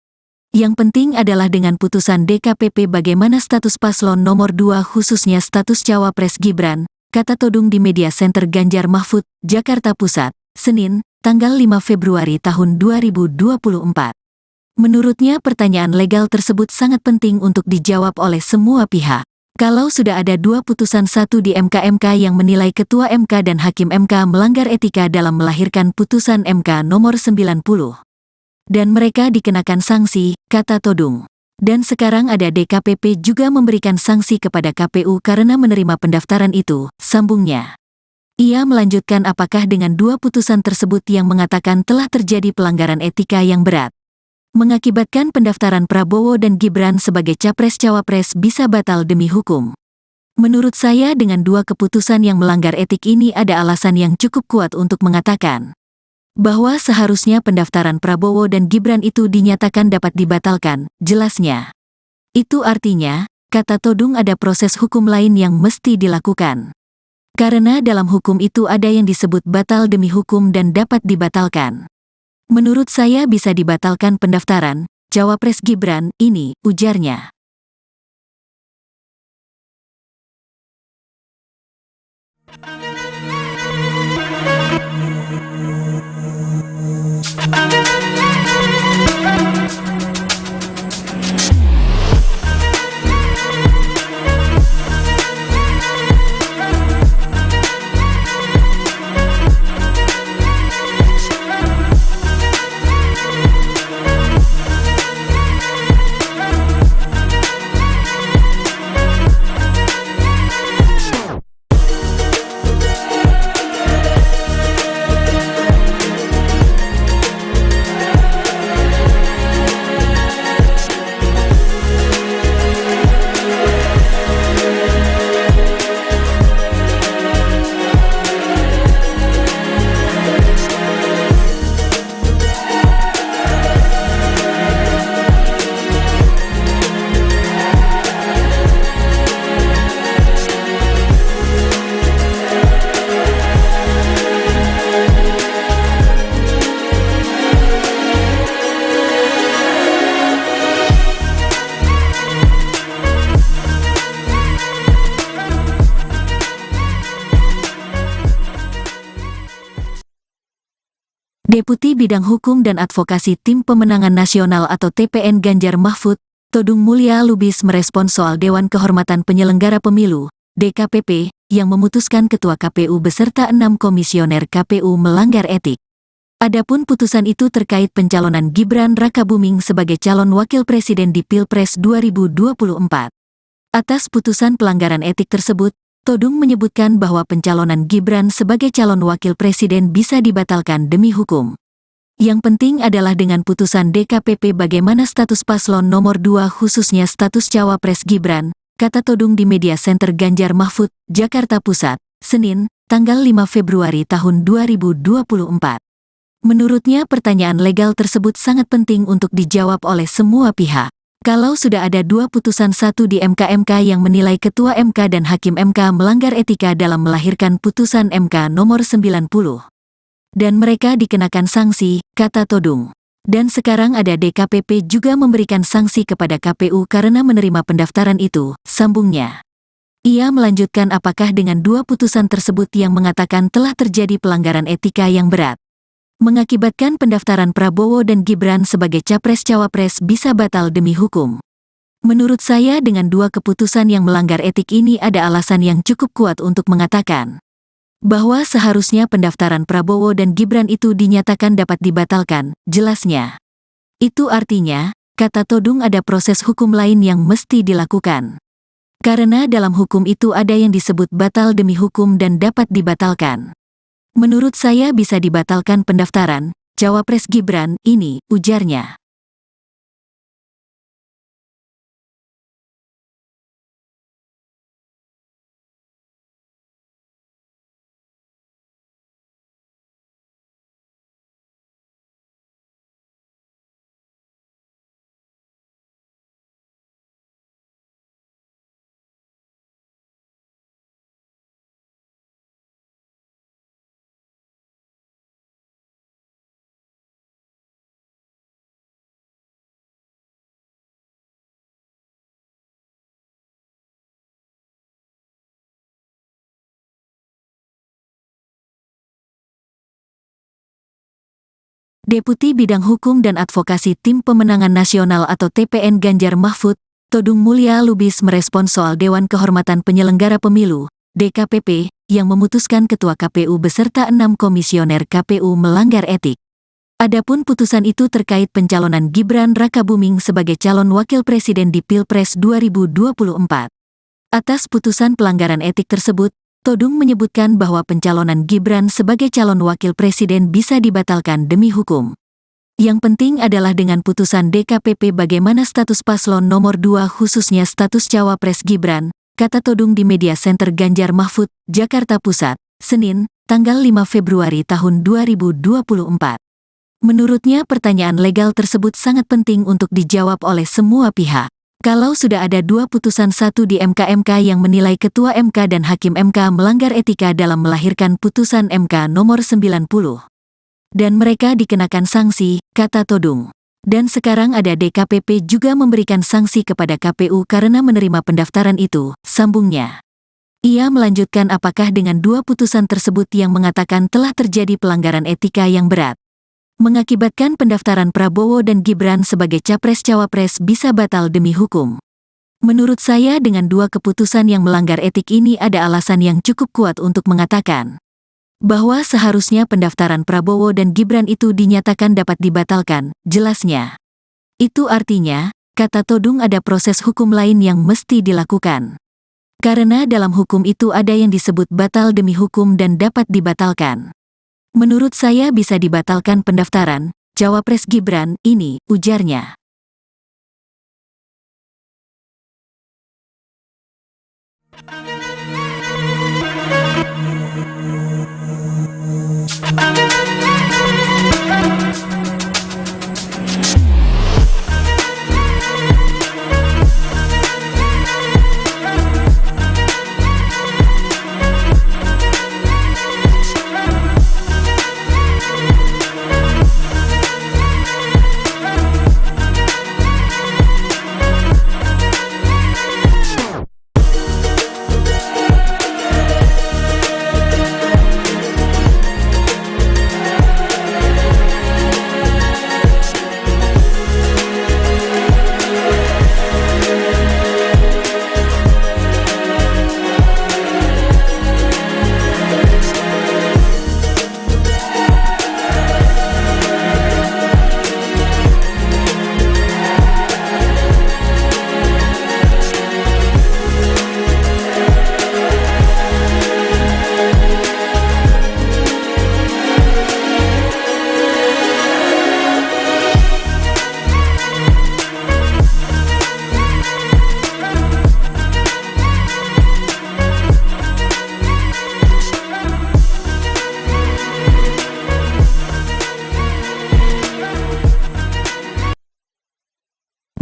Yang penting adalah dengan putusan DKPP bagaimana status paslon nomor 2 khususnya status cawapres Gibran, kata Todung di Media Center Ganjar Mahfud, Jakarta Pusat, Senin, tanggal 5 Februari tahun 2024. Menurutnya pertanyaan legal tersebut sangat penting untuk dijawab oleh semua pihak. Kalau sudah ada 2 putusan, satu di MK yang menilai Ketua MK dan Hakim MK melanggar etika dalam melahirkan putusan MK nomor 90. Dan mereka dikenakan sanksi, kata Todung. Dan sekarang ada DKPP juga memberikan sanksi kepada KPU karena menerima pendaftaran itu, sambungnya. Ia melanjutkan apakah dengan 2 putusan tersebut yang mengatakan telah terjadi pelanggaran etika yang berat, mengakibatkan pendaftaran Prabowo dan Gibran sebagai capres-cawapres bisa batal demi hukum. Menurut saya dengan 2 keputusan yang melanggar etik ini ada alasan yang cukup kuat untuk mengatakan bahwa seharusnya pendaftaran Prabowo dan Gibran itu dinyatakan dapat dibatalkan, jelasnya. Itu artinya, kata Todung, ada proses hukum lain yang mesti dilakukan. Karena dalam hukum itu ada yang disebut batal demi hukum dan dapat dibatalkan. Menurut saya bisa dibatalkan pendaftaran cawapres Gibran ini, ujarnya. Deputi Bidang Hukum dan Advokasi Tim Pemenangan Nasional atau TPN Ganjar Mahfud, Todung Mulya Lubis merespons soal Dewan Kehormatan Penyelenggara Pemilu, DKPP, yang memutuskan Ketua KPU beserta 6 komisioner KPU melanggar etik. Adapun putusan itu terkait pencalonan Gibran Rakabuming sebagai calon wakil presiden di Pilpres 2024. Atas putusan pelanggaran etik tersebut, Todung menyebutkan bahwa pencalonan Gibran sebagai calon wakil presiden bisa dibatalkan demi hukum. Yang penting adalah dengan putusan DKPP bagaimana status paslon nomor 2 khususnya status cawapres Gibran, kata Todung di Media Center Ganjar Mahfud, Jakarta Pusat, Senin, tanggal 5 Februari tahun 2024. Menurutnya pertanyaan legal tersebut sangat penting untuk dijawab oleh semua pihak. Kalau sudah ada 2 putusan, satu di MK yang menilai Ketua MK dan Hakim MK melanggar etika dalam melahirkan putusan MK nomor 90. Dan mereka dikenakan sanksi, kata Todung. Dan sekarang ada DKPP juga memberikan sanksi kepada KPU karena menerima pendaftaran itu, sambungnya. Ia melanjutkan apakah dengan 2 putusan tersebut yang mengatakan telah terjadi pelanggaran etika yang berat, mengakibatkan pendaftaran Prabowo dan Gibran sebagai capres-cawapres bisa batal demi hukum. Menurut saya dengan 2 keputusan yang melanggar etik ini ada alasan yang cukup kuat untuk mengatakan bahwa seharusnya pendaftaran Prabowo dan Gibran itu dinyatakan dapat dibatalkan, jelasnya. Itu artinya, kata Todung, ada proses hukum lain yang mesti dilakukan. Karena dalam hukum itu ada yang disebut batal demi hukum dan dapat dibatalkan. Menurut saya bisa dibatalkan pendaftaran cawapres Gibran ini, ujarnya. Deputi Bidang Hukum dan Advokasi Tim Pemenangan Nasional atau TPN Ganjar Mahfud, Todung Mulya Lubis merespons soal Dewan Kehormatan Penyelenggara Pemilu, DKPP, yang memutuskan Ketua KPU beserta 6 komisioner KPU melanggar etik. Adapun putusan itu terkait pencalonan Gibran Rakabuming sebagai calon wakil presiden di Pilpres 2024. Atas putusan pelanggaran etik tersebut, Todung menyebutkan bahwa pencalonan Gibran sebagai calon wakil presiden bisa dibatalkan demi hukum. Yang penting adalah dengan putusan DKPP bagaimana status paslon nomor 2 khususnya status cawapres Gibran, kata Todung di Media Center Ganjar Mahfud, Jakarta Pusat, Senin, tanggal 5 Februari tahun 2024. Menurutnya pertanyaan legal tersebut sangat penting untuk dijawab oleh semua pihak. Kalau sudah ada 2 putusan, satu di MK yang menilai Ketua MK dan Hakim MK melanggar etika dalam melahirkan putusan MK nomor 90. Dan mereka dikenakan sanksi, kata Todung. Dan sekarang ada DKPP juga memberikan sanksi kepada KPU karena menerima pendaftaran itu, sambungnya. Ia melanjutkan apakah dengan 2 putusan tersebut yang mengatakan telah terjadi pelanggaran etika yang berat, mengakibatkan pendaftaran Prabowo dan Gibran sebagai capres-cawapres bisa batal demi hukum. Menurut saya dengan 2 keputusan yang melanggar etik ini ada alasan yang cukup kuat untuk mengatakan bahwa seharusnya pendaftaran Prabowo dan Gibran itu dinyatakan dapat dibatalkan, jelasnya. Itu artinya, kata Todung, ada proses hukum lain yang mesti dilakukan. Karena dalam hukum itu ada yang disebut batal demi hukum dan dapat dibatalkan. Menurut saya bisa dibatalkan pendaftaran cawapres Gibran ini, ujarnya.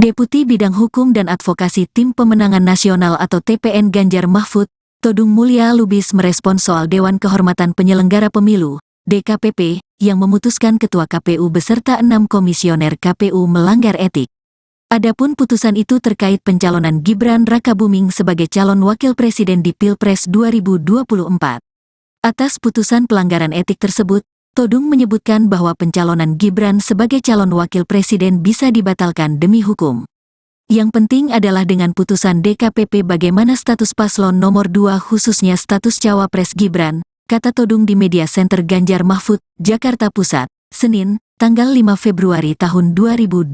Deputi Bidang Hukum dan Advokasi Tim Pemenangan Nasional atau TPN Ganjar Mahfud, Todung Mulya Lubis merespons soal Dewan Kehormatan Penyelenggara Pemilu, DKPP, yang memutuskan Ketua KPU beserta 6 komisioner KPU melanggar etik. Adapun putusan itu terkait pencalonan Gibran Rakabuming sebagai calon wakil presiden di Pilpres 2024. Atas putusan pelanggaran etik tersebut, Todung menyebutkan bahwa pencalonan Gibran sebagai calon wakil presiden bisa dibatalkan demi hukum. Yang penting adalah dengan putusan DKPP bagaimana status paslon nomor 2 khususnya status cawapres Gibran, kata Todung di Media Center Ganjar Mahfud, Jakarta Pusat, Senin, tanggal 5 Februari tahun 2024.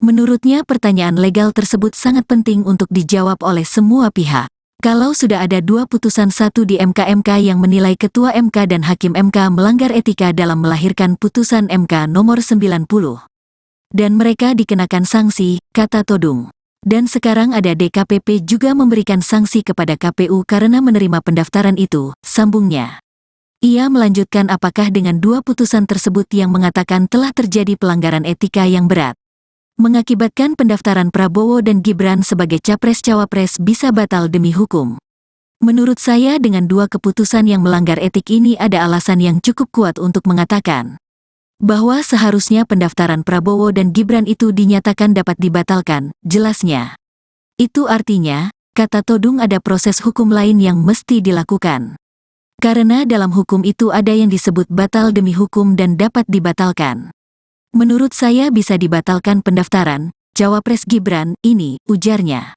Menurutnya pertanyaan legal tersebut sangat penting untuk dijawab oleh semua pihak. Kalau sudah ada 2 putusan, satu di MK yang menilai Ketua MK dan Hakim MK melanggar etika dalam melahirkan putusan MK nomor 90. Dan mereka dikenakan sanksi, kata Todung. Dan sekarang ada DKPP juga memberikan sanksi kepada KPU karena menerima pendaftaran itu, sambungnya. Ia melanjutkan apakah dengan 2 putusan tersebut yang mengatakan telah terjadi pelanggaran etika yang berat, mengakibatkan pendaftaran Prabowo dan Gibran sebagai capres-cawapres bisa batal demi hukum. Menurut saya dengan 2 keputusan yang melanggar etik ini ada alasan yang cukup kuat untuk mengatakan bahwa seharusnya pendaftaran Prabowo dan Gibran itu dinyatakan dapat dibatalkan, jelasnya. Itu artinya, kata Todung, ada proses hukum lain yang mesti dilakukan. Karena dalam hukum itu ada yang disebut batal demi hukum dan dapat dibatalkan. Menurut saya bisa dibatalkan pendaftaran Cawapres Gibran ini, ujarnya.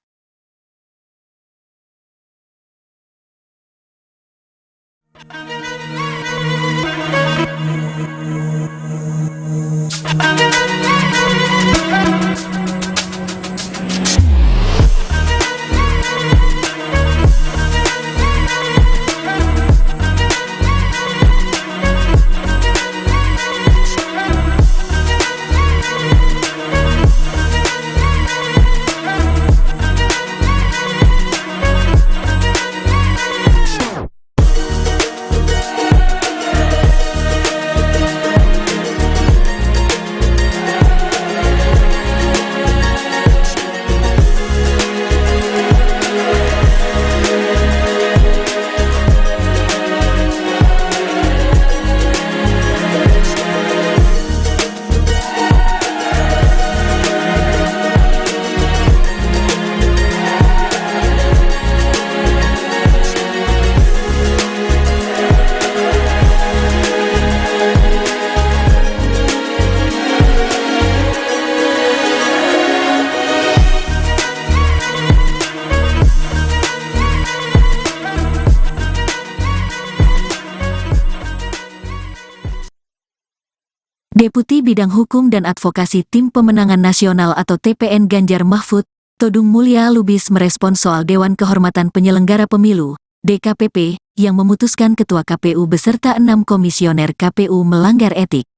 Deputi Bidang Hukum dan Advokasi Tim Pemenangan Nasional atau TPN Ganjar Mahfud, Todung Mulya Lubis merespon soal Dewan Kehormatan Penyelenggara Pemilu, DKPP, yang memutuskan Ketua KPU beserta 6 komisioner KPU melanggar etik.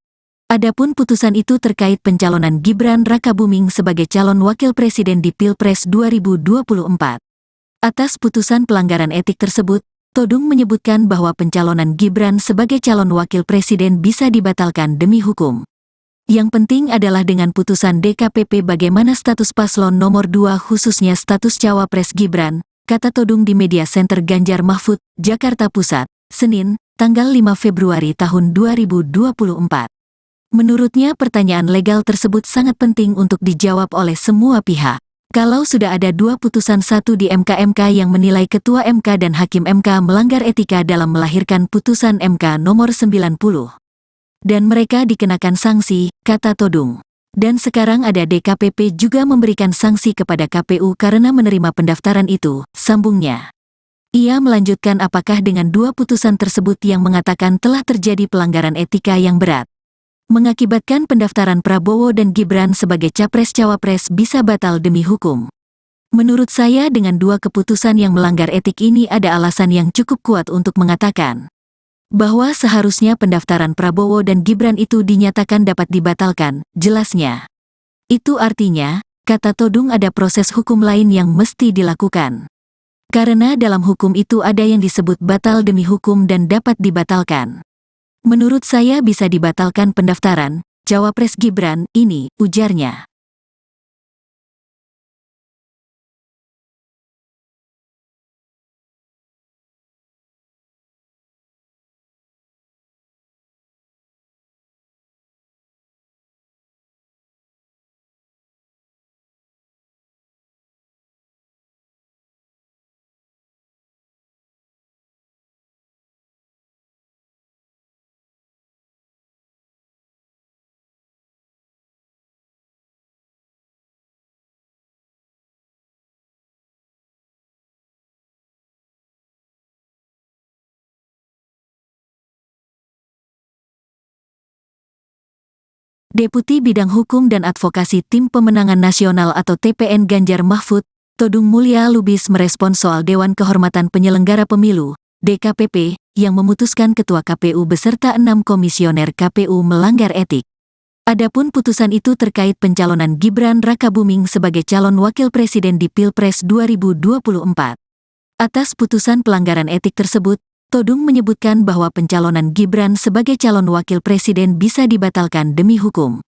Adapun putusan itu terkait pencalonan Gibran Rakabuming sebagai calon wakil presiden di Pilpres 2024. Atas putusan pelanggaran etik tersebut, Todung menyebutkan bahwa pencalonan Gibran sebagai calon wakil presiden bisa dibatalkan demi hukum. Yang penting adalah dengan putusan DKPP bagaimana status paslon nomor 2 khususnya status Cawapres Gibran, kata Todung di Media Center Ganjar Mahfud, Jakarta Pusat, Senin, tanggal 5 Februari tahun 2024. Menurutnya pertanyaan legal tersebut sangat penting untuk dijawab oleh semua pihak. Kalau sudah ada 2 putusan, satu di MK yang menilai Ketua MK dan Hakim MK melanggar etika dalam melahirkan putusan MK nomor 90. Dan mereka dikenakan sanksi, kata Todung. Dan sekarang ada DKPP juga memberikan sanksi kepada KPU karena menerima pendaftaran itu, sambungnya. Ia melanjutkan apakah dengan 2 putusan tersebut yang mengatakan telah terjadi pelanggaran etika yang berat, mengakibatkan pendaftaran Prabowo dan Gibran sebagai Capres-Cawapres bisa batal demi hukum. Menurut saya dengan 2 keputusan yang melanggar etik ini ada alasan yang cukup kuat untuk mengatakan bahwa seharusnya pendaftaran Prabowo dan Gibran itu dinyatakan dapat dibatalkan, jelasnya. Itu artinya, kata Todung, ada proses hukum lain yang mesti dilakukan. Karena dalam hukum itu ada yang disebut batal demi hukum dan dapat dibatalkan. Menurut saya bisa dibatalkan pendaftaran Cawapres Gibran ini, ujarnya. Deputi Bidang Hukum dan Advokasi Tim Pemenangan Nasional atau TPN Ganjar Mahfud, Todung Mulya Lubis merespon soal Dewan Kehormatan Penyelenggara Pemilu, DKPP, yang memutuskan Ketua KPU beserta 6 komisioner KPU melanggar etik. Adapun putusan itu terkait pencalonan Gibran Rakabuming sebagai calon wakil presiden di Pilpres 2024. Atas putusan pelanggaran etik tersebut, Todung menyebutkan bahwa pencalonan Gibran sebagai calon wakil presiden bisa dibatalkan demi hukum.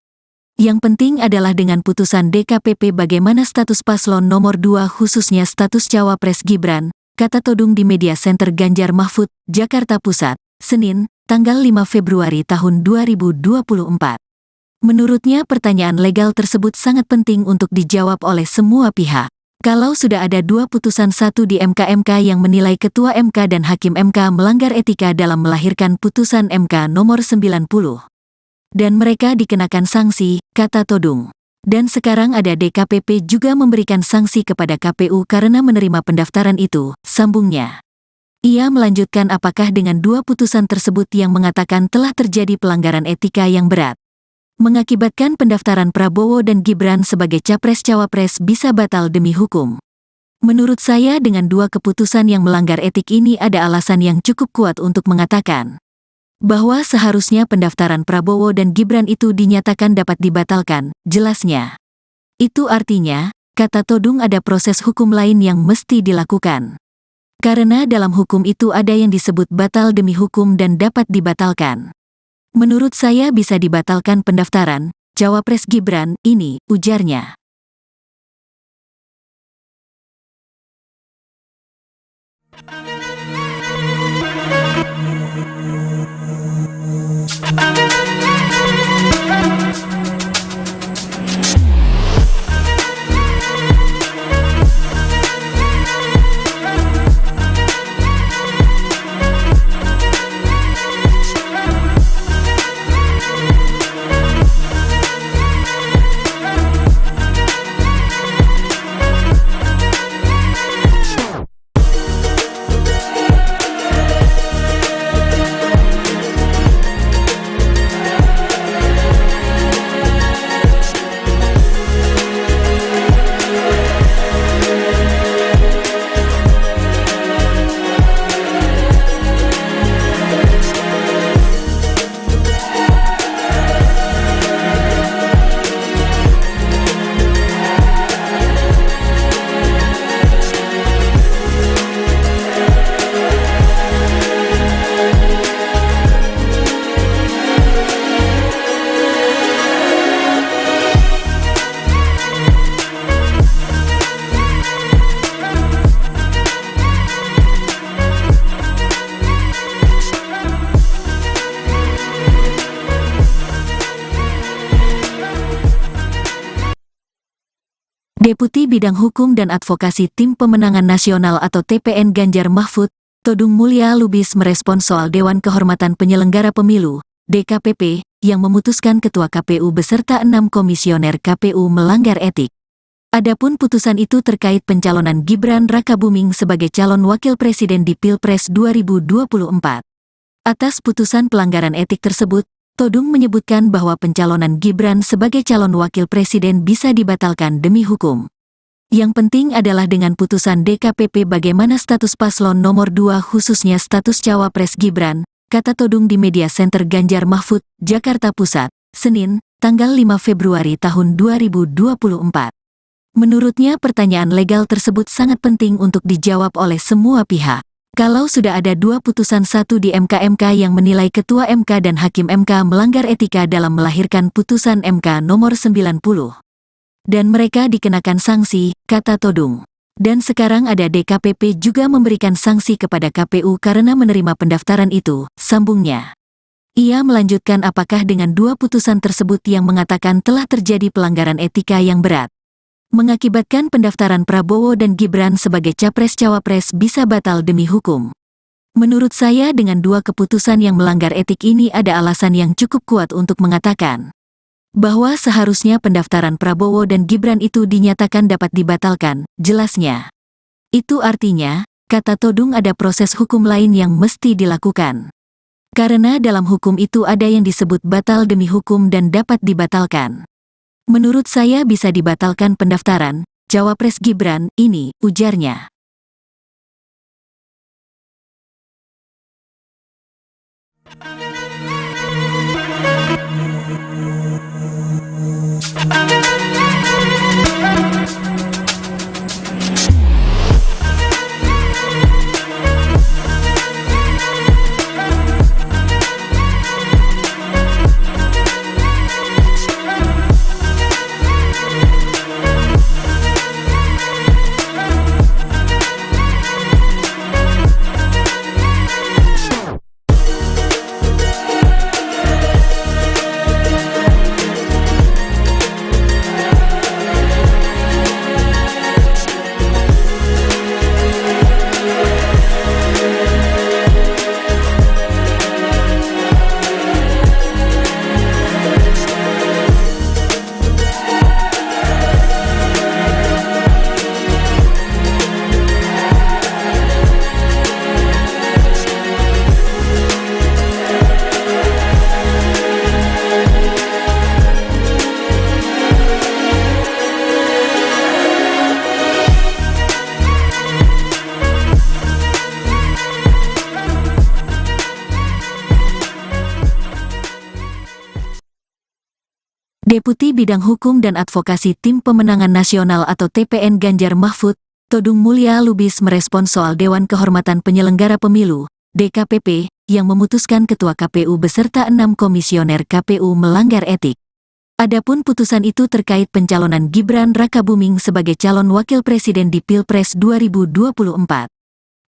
Yang penting adalah dengan putusan DKPP bagaimana status paslon nomor 2 khususnya status Cawapres Gibran, kata Todung di Media Center Ganjar Mahfud, Jakarta Pusat, Senin, tanggal 5 Februari tahun 2024. Menurutnya pertanyaan legal tersebut sangat penting untuk dijawab oleh semua pihak. Kalau sudah ada 2 putusan 1 di MK yang menilai Ketua MK dan Hakim MK melanggar etika dalam melahirkan putusan MK nomor 90. Dan mereka dikenakan sanksi, kata Todung. Dan sekarang ada DKPP juga memberikan sanksi kepada KPU karena menerima pendaftaran itu, sambungnya. Ia melanjutkan apakah dengan 2 putusan tersebut yang mengatakan telah terjadi pelanggaran etika yang berat, mengakibatkan pendaftaran Prabowo dan Gibran sebagai Capres-Cawapres bisa batal demi hukum. Menurut saya dengan 2 keputusan yang melanggar etik ini ada alasan yang cukup kuat untuk mengatakan bahwa seharusnya pendaftaran Prabowo dan Gibran itu dinyatakan dapat dibatalkan, jelasnya. Itu artinya, kata Todung ada proses hukum lain yang mesti dilakukan. Karena dalam hukum itu ada yang disebut batal demi hukum dan dapat dibatalkan. Menurut saya bisa dibatalkan pendaftaran Cawapres Gibran ini, ujarnya. Deputi Bidang Hukum dan Advokasi Tim Pemenangan Nasional atau TPN Ganjar Mahfud, Todung Mulya Lubis merespon soal Dewan Kehormatan Penyelenggara Pemilu, DKPP, yang memutuskan Ketua KPU beserta 6 komisioner KPU melanggar etik. Adapun putusan itu terkait pencalonan Gibran Rakabuming sebagai calon wakil presiden di Pilpres 2024. Atas putusan pelanggaran etik tersebut, Todung menyebutkan bahwa pencalonan Gibran sebagai calon wakil presiden bisa dibatalkan demi hukum. Yang penting adalah dengan putusan DKPP bagaimana status paslon nomor 2 khususnya status Cawapres Gibran, kata Todung di Media Center Ganjar Mahfud, Jakarta Pusat, Senin, tanggal 5 Februari tahun 2024. Menurutnya pertanyaan legal tersebut sangat penting untuk dijawab oleh semua pihak. Kalau sudah ada 2 putusan 1 di MK yang menilai Ketua MK dan Hakim MK melanggar etika dalam melahirkan putusan MK nomor 90. Dan mereka dikenakan sanksi, kata Todung. Dan sekarang ada DKPP juga memberikan sanksi kepada KPU karena menerima pendaftaran itu, sambungnya. Ia melanjutkan apakah dengan 2 putusan tersebut yang mengatakan telah terjadi pelanggaran etika yang berat, mengakibatkan pendaftaran Prabowo dan Gibran sebagai Capres-Cawapres bisa batal demi hukum. Menurut saya dengan 2 keputusan yang melanggar etik ini ada alasan yang cukup kuat untuk mengatakan bahwa seharusnya pendaftaran Prabowo dan Gibran itu dinyatakan dapat dibatalkan, jelasnya. Itu artinya, kata Todung ada proses hukum lain yang mesti dilakukan. Karena dalam hukum itu ada yang disebut batal demi hukum dan dapat dibatalkan. Menurut saya bisa dibatalkan pendaftaran Cawapres Gibran ini, ujarnya. Deputi Bidang Hukum dan Advokasi Tim Pemenangan Nasional atau TPN Ganjar Mahfud, Todung Mulya Lubis merespons soal Dewan Kehormatan Penyelenggara Pemilu, DKPP, yang memutuskan Ketua KPU beserta 6 komisioner KPU melanggar etik. Adapun putusan itu terkait pencalonan Gibran Rakabuming sebagai calon wakil presiden di Pilpres 2024.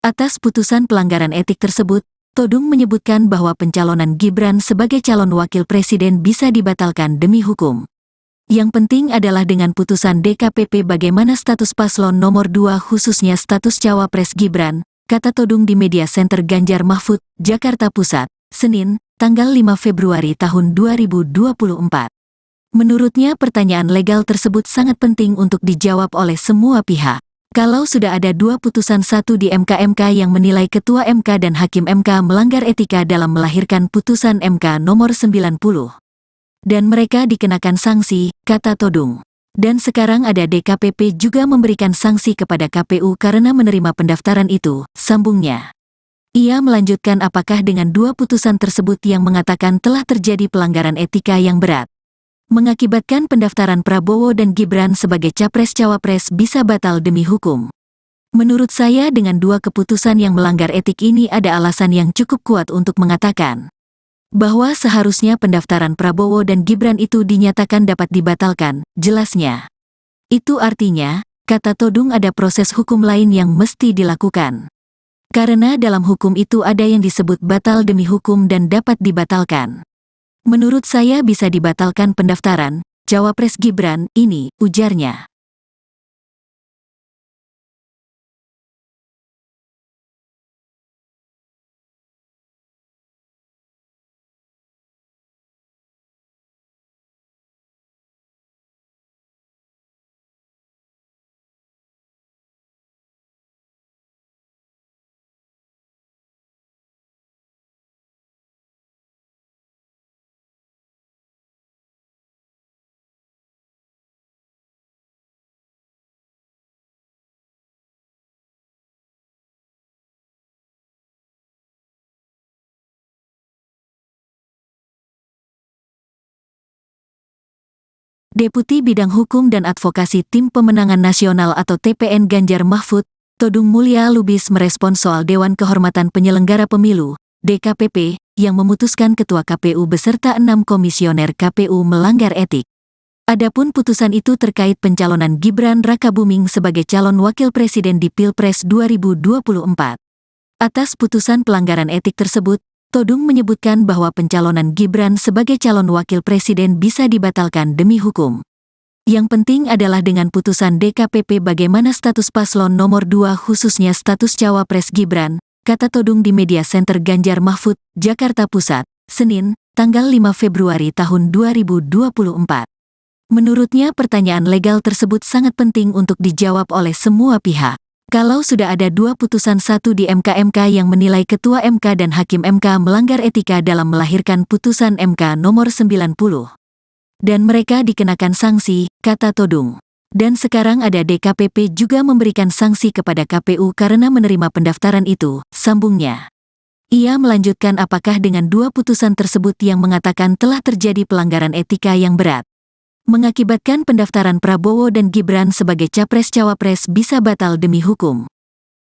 Atas putusan pelanggaran etik tersebut, Todung menyebutkan bahwa pencalonan Gibran sebagai calon wakil presiden bisa dibatalkan demi hukum. Yang penting adalah dengan putusan DKPP bagaimana status paslon nomor 2 khususnya status cawapres Gibran, kata Todung di Media Center Ganjar Mahfud, Jakarta Pusat, Senin, tanggal 5 Februari tahun 2024. Menurutnya pertanyaan legal tersebut sangat penting untuk dijawab oleh semua pihak. Kalau sudah ada 2 putusan, satu di MK yang menilai Ketua MK dan Hakim MK melanggar etika dalam melahirkan putusan MK nomor 90. Dan mereka dikenakan sanksi, kata Todung. Dan sekarang ada DKPP juga memberikan sanksi kepada KPU karena menerima pendaftaran itu, sambungnya. Ia melanjutkan apakah dengan 2 putusan tersebut yang mengatakan telah terjadi pelanggaran etika yang berat, mengakibatkan pendaftaran Prabowo dan Gibran sebagai capres-cawapres bisa batal demi hukum. Menurut saya dengan 2 keputusan yang melanggar etik ini ada alasan yang cukup kuat untuk mengatakan bahwa seharusnya pendaftaran Prabowo dan Gibran itu dinyatakan dapat dibatalkan, jelasnya. Itu artinya, kata Todung, ada proses hukum lain yang mesti dilakukan. Karena dalam hukum itu ada yang disebut batal demi hukum dan dapat dibatalkan. Menurut saya bisa dibatalkan pendaftaran cawapres Gibran ini, ujarnya. Deputi Bidang Hukum dan Advokasi Tim Pemenangan Nasional atau TPN Ganjar Mahfud, Todung Mulya Lubis merespons soal Dewan Kehormatan Penyelenggara Pemilu, DKPP, yang memutuskan Ketua KPU beserta 6 komisioner KPU melanggar etik. Adapun putusan itu terkait pencalonan Gibran Rakabuming sebagai calon wakil presiden di Pilpres 2024. Atas putusan pelanggaran etik tersebut, Todung menyebutkan bahwa pencalonan Gibran sebagai calon wakil presiden bisa dibatalkan demi hukum. Yang penting adalah dengan putusan DKPP bagaimana status paslon nomor 2 khususnya status cawapres Gibran, kata Todung di Media Center Ganjar Mahfud, Jakarta Pusat, Senin, tanggal 5 Februari tahun 2024. Menurutnya pertanyaan legal tersebut sangat penting untuk dijawab oleh semua pihak. Kalau sudah ada 2 putusan, satu di MK yang menilai Ketua MK dan Hakim MK melanggar etika dalam melahirkan putusan MK nomor 90. Dan mereka dikenakan sanksi, kata Todung. Dan sekarang ada DKPP juga memberikan sanksi kepada KPU karena menerima pendaftaran itu, sambungnya. Ia melanjutkan apakah dengan 2 putusan tersebut yang mengatakan telah terjadi pelanggaran etika yang berat, mengakibatkan pendaftaran Prabowo dan Gibran sebagai capres-cawapres bisa batal demi hukum.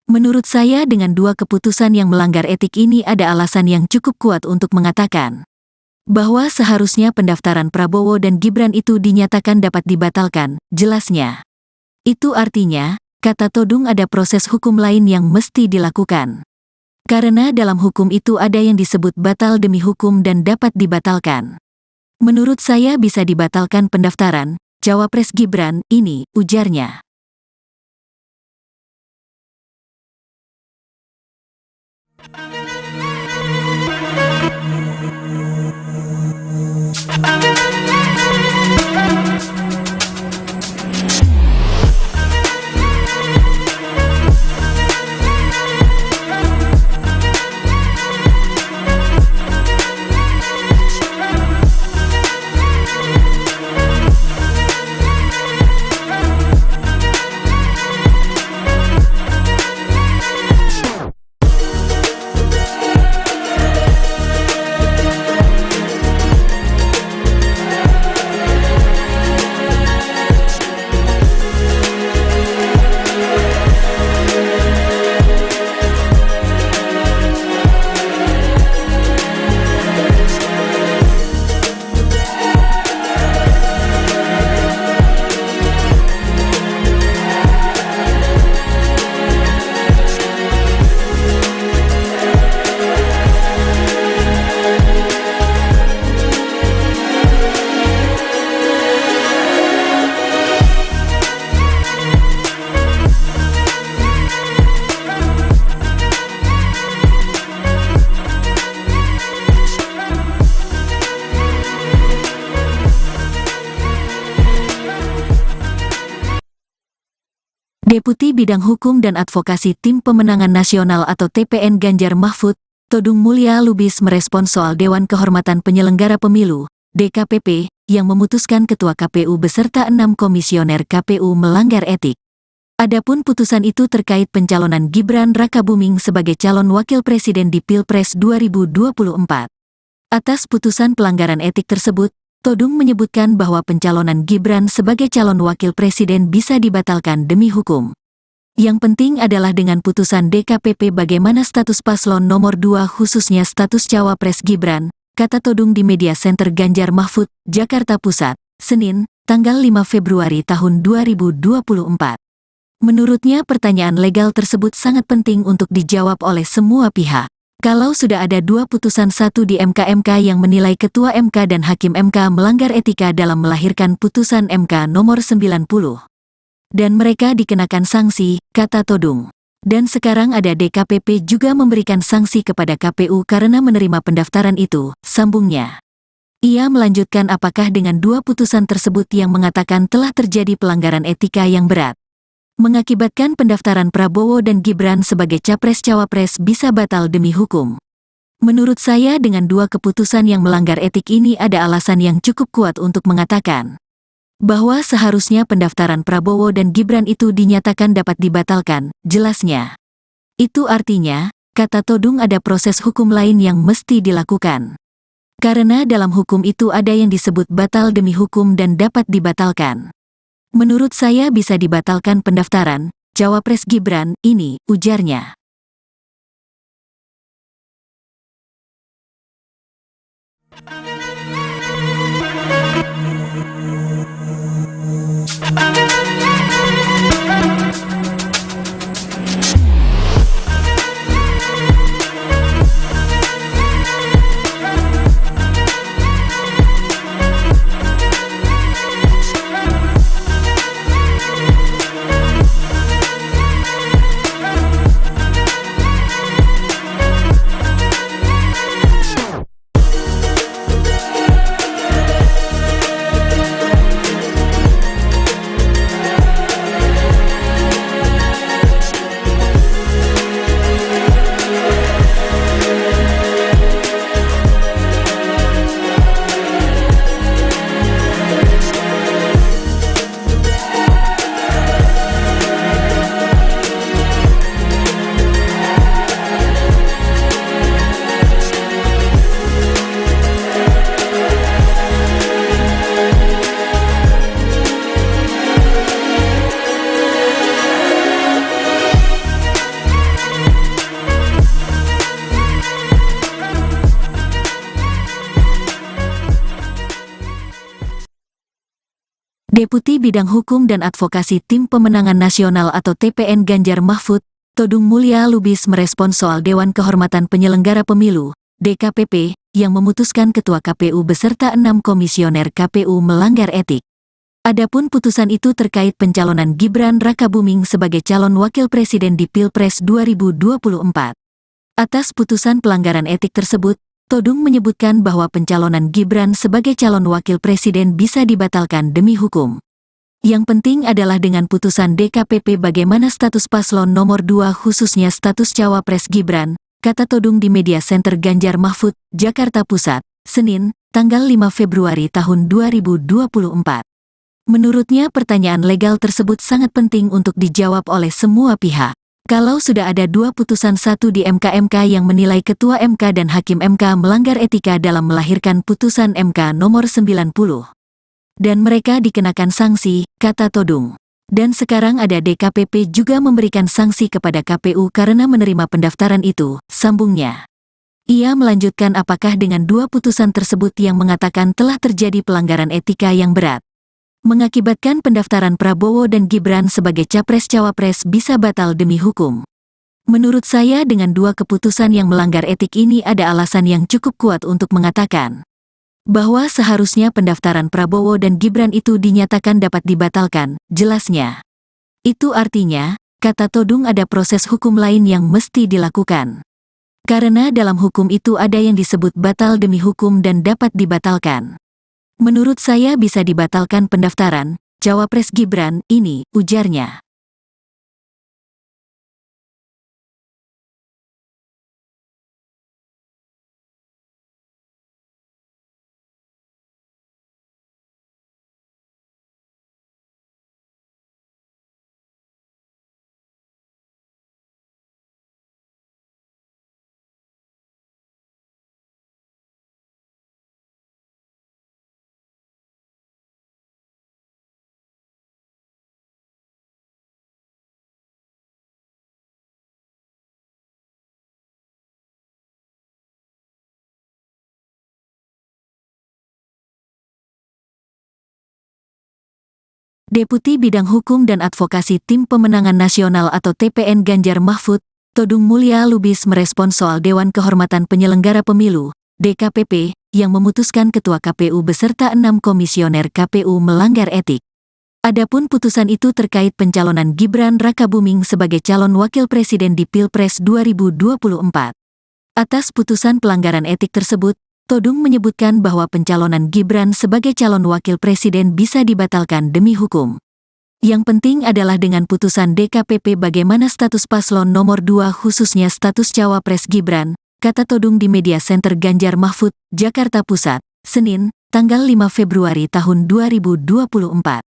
Menurut saya dengan 2 keputusan yang melanggar etik ini ada alasan yang cukup kuat untuk mengatakan bahwa seharusnya pendaftaran Prabowo dan Gibran itu dinyatakan dapat dibatalkan, jelasnya. Itu artinya, kata Todung, ada proses hukum lain yang mesti dilakukan. Karena dalam hukum itu ada yang disebut batal demi hukum dan dapat dibatalkan. Menurut saya bisa dibatalkan pendaftaran cawapres Gibran ini, ujarnya. Deputi Bidang Hukum dan Advokasi Tim Pemenangan Nasional atau TPN Ganjar Mahfud, Todung Mulya Lubis merespons soal Dewan Kehormatan Penyelenggara Pemilu, DKPP, yang memutuskan Ketua KPU beserta 6 komisioner KPU melanggar etik. Adapun putusan itu terkait pencalonan Gibran Rakabuming sebagai calon wakil presiden di Pilpres 2024. Atas putusan pelanggaran etik tersebut, Todung menyebutkan bahwa pencalonan Gibran sebagai calon wakil presiden bisa dibatalkan demi hukum. Yang penting adalah dengan putusan DKPP bagaimana status paslon nomor 2 khususnya status cawapres Gibran, kata Todung di Media Center Ganjar Mahfud, Jakarta Pusat, Senin, tanggal 5 Februari tahun 2024. Menurutnya pertanyaan legal tersebut sangat penting untuk dijawab oleh semua pihak. Kalau sudah ada 2 putusan, satu di MK yang menilai Ketua MK dan Hakim MK melanggar etika dalam melahirkan putusan MK nomor 90. Dan mereka dikenakan sanksi, kata Todung. Dan sekarang ada DKPP juga memberikan sanksi kepada KPU karena menerima pendaftaran itu, sambungnya. Ia melanjutkan apakah dengan 2 putusan tersebut yang mengatakan telah terjadi pelanggaran etika yang berat, mengakibatkan pendaftaran Prabowo dan Gibran sebagai capres-cawapres bisa batal demi hukum. Menurut saya dengan 2 keputusan yang melanggar etik ini ada alasan yang cukup kuat untuk mengatakan bahwa seharusnya pendaftaran Prabowo dan Gibran itu dinyatakan dapat dibatalkan, jelasnya. Itu artinya, kata Todung, ada proses hukum lain yang mesti dilakukan. Karena dalam hukum itu ada yang disebut batal demi hukum dan dapat dibatalkan. Menurut saya bisa dibatalkan pendaftaran cawapres Gibran ini, ujarnya. Deputi Bidang Hukum dan Advokasi Tim Pemenangan Nasional atau TPN Ganjar Mahfud, Todung Mulya Lubis merespons soal Dewan Kehormatan Penyelenggara Pemilu, DKPP, yang memutuskan Ketua KPU beserta 6 komisioner KPU melanggar etik. Adapun putusan itu terkait pencalonan Gibran Rakabuming sebagai calon wakil presiden di Pilpres 2024. Atas putusan pelanggaran etik tersebut, Todung menyebutkan bahwa pencalonan Gibran sebagai calon wakil presiden bisa dibatalkan demi hukum. Yang penting adalah dengan putusan DKPP bagaimana status paslon nomor 2 khususnya status cawapres Gibran, kata Todung di Media Center Ganjar Mahfud, Jakarta Pusat, Senin, tanggal 5 Februari tahun 2024. Menurutnya pertanyaan legal tersebut sangat penting untuk dijawab oleh semua pihak. Kalau sudah ada 2 putusan, satu di MK yang menilai Ketua MK dan Hakim MK melanggar etika dalam melahirkan putusan MK nomor 90. Dan mereka dikenakan sanksi, kata Todung. Dan sekarang ada DKPP juga memberikan sanksi kepada KPU karena menerima pendaftaran itu, sambungnya. Ia melanjutkan apakah dengan 2 putusan tersebut yang mengatakan telah terjadi pelanggaran etika yang berat, mengakibatkan pendaftaran Prabowo dan Gibran sebagai capres-cawapres bisa batal demi hukum. Menurut saya dengan 2 keputusan yang melanggar etik ini ada alasan yang cukup kuat untuk mengatakan bahwa seharusnya pendaftaran Prabowo dan Gibran itu dinyatakan dapat dibatalkan, jelasnya. Itu artinya, kata Todung, ada proses hukum lain yang mesti dilakukan. Karena dalam hukum itu ada yang disebut batal demi hukum dan dapat dibatalkan. Menurut saya bisa dibatalkan pendaftaran cawapres Gibran ini, ujarnya. Deputi Bidang Hukum dan Advokasi Tim Pemenangan Nasional atau TPN Ganjar Mahfud, Todung Mulya Lubis merespons soal Dewan Kehormatan Penyelenggara Pemilu, DKPP, yang memutuskan Ketua KPU beserta 6 komisioner KPU melanggar etik. Adapun putusan itu terkait pencalonan Gibran Rakabuming sebagai calon wakil presiden di Pilpres 2024. Atas putusan pelanggaran etik tersebut, Todung menyebutkan bahwa pencalonan Gibran sebagai calon wakil presiden bisa dibatalkan demi hukum. Yang penting adalah dengan putusan DKPP bagaimana status paslon nomor 2 khususnya status cawapres Gibran, kata Todung di Media Center Ganjar Mahfud, Jakarta Pusat, Senin, tanggal 5 Februari tahun 2024.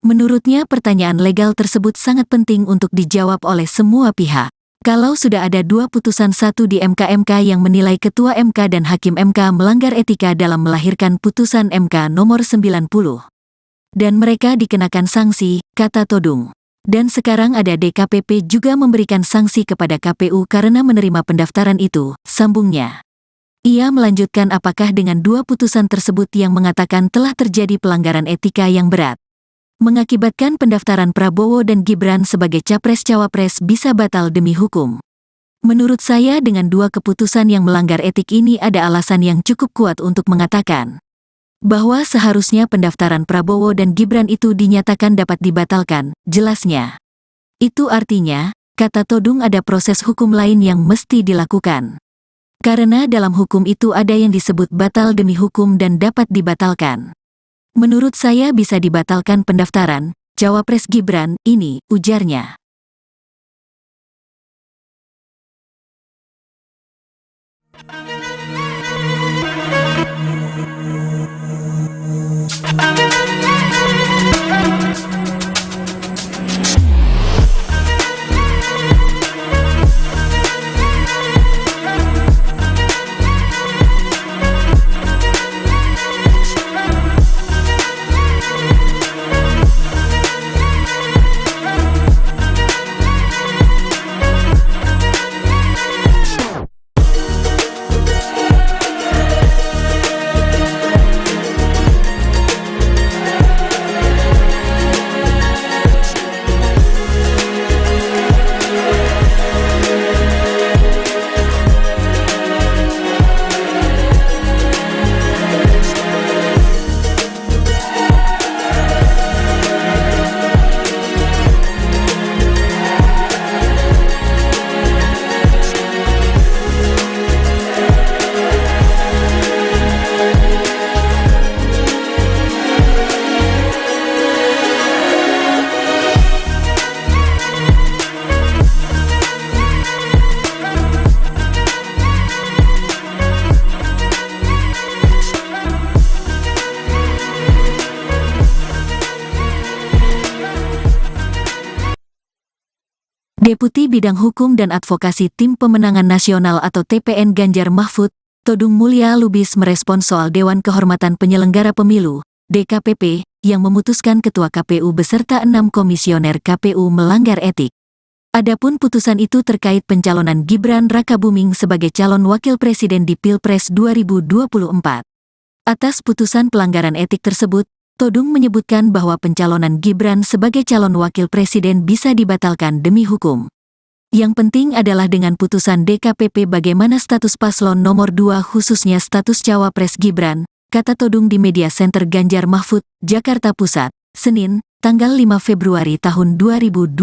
Menurutnya pertanyaan legal tersebut sangat penting untuk dijawab oleh semua pihak. Kalau sudah ada 2 putusan, satu di MK yang menilai Ketua MK dan Hakim MK melanggar etika dalam melahirkan putusan MK nomor 90. Dan mereka dikenakan sanksi, kata Todung. Dan sekarang ada DKPP juga memberikan sanksi kepada KPU karena menerima pendaftaran itu, sambungnya. Ia melanjutkan apakah dengan 2 putusan tersebut yang mengatakan telah terjadi pelanggaran etika yang berat, mengakibatkan pendaftaran Prabowo dan Gibran sebagai capres-cawapres bisa batal demi hukum. Menurut saya dengan 2 keputusan yang melanggar etik ini ada alasan yang cukup kuat untuk mengatakan bahwa seharusnya pendaftaran Prabowo dan Gibran itu dinyatakan dapat dibatalkan, jelasnya. Itu artinya, kata Todung, ada proses hukum lain yang mesti dilakukan. Karena dalam hukum itu ada yang disebut batal demi hukum dan dapat dibatalkan. Menurut saya bisa dibatalkan pendaftaran cawapres Gibran ini, ujarnya. Deputi Bidang Hukum dan Advokasi Tim Pemenangan Nasional atau TPN Ganjar Mahfud, Todung Mulya Lubis merespons soal Dewan Kehormatan Penyelenggara Pemilu, DKPP, yang memutuskan Ketua KPU beserta 6 komisioner KPU melanggar etik. Adapun putusan itu terkait pencalonan Gibran Rakabuming sebagai calon wakil presiden di Pilpres 2024. Atas putusan pelanggaran etik tersebut, Todung menyebutkan bahwa pencalonan Gibran sebagai calon wakil presiden bisa dibatalkan demi hukum. Yang penting adalah dengan putusan DKPP bagaimana status paslon nomor 2 khususnya status cawapres Gibran, kata Todung di Media Center Ganjar Mahfud, Jakarta Pusat, Senin, tanggal 5 Februari tahun 2024.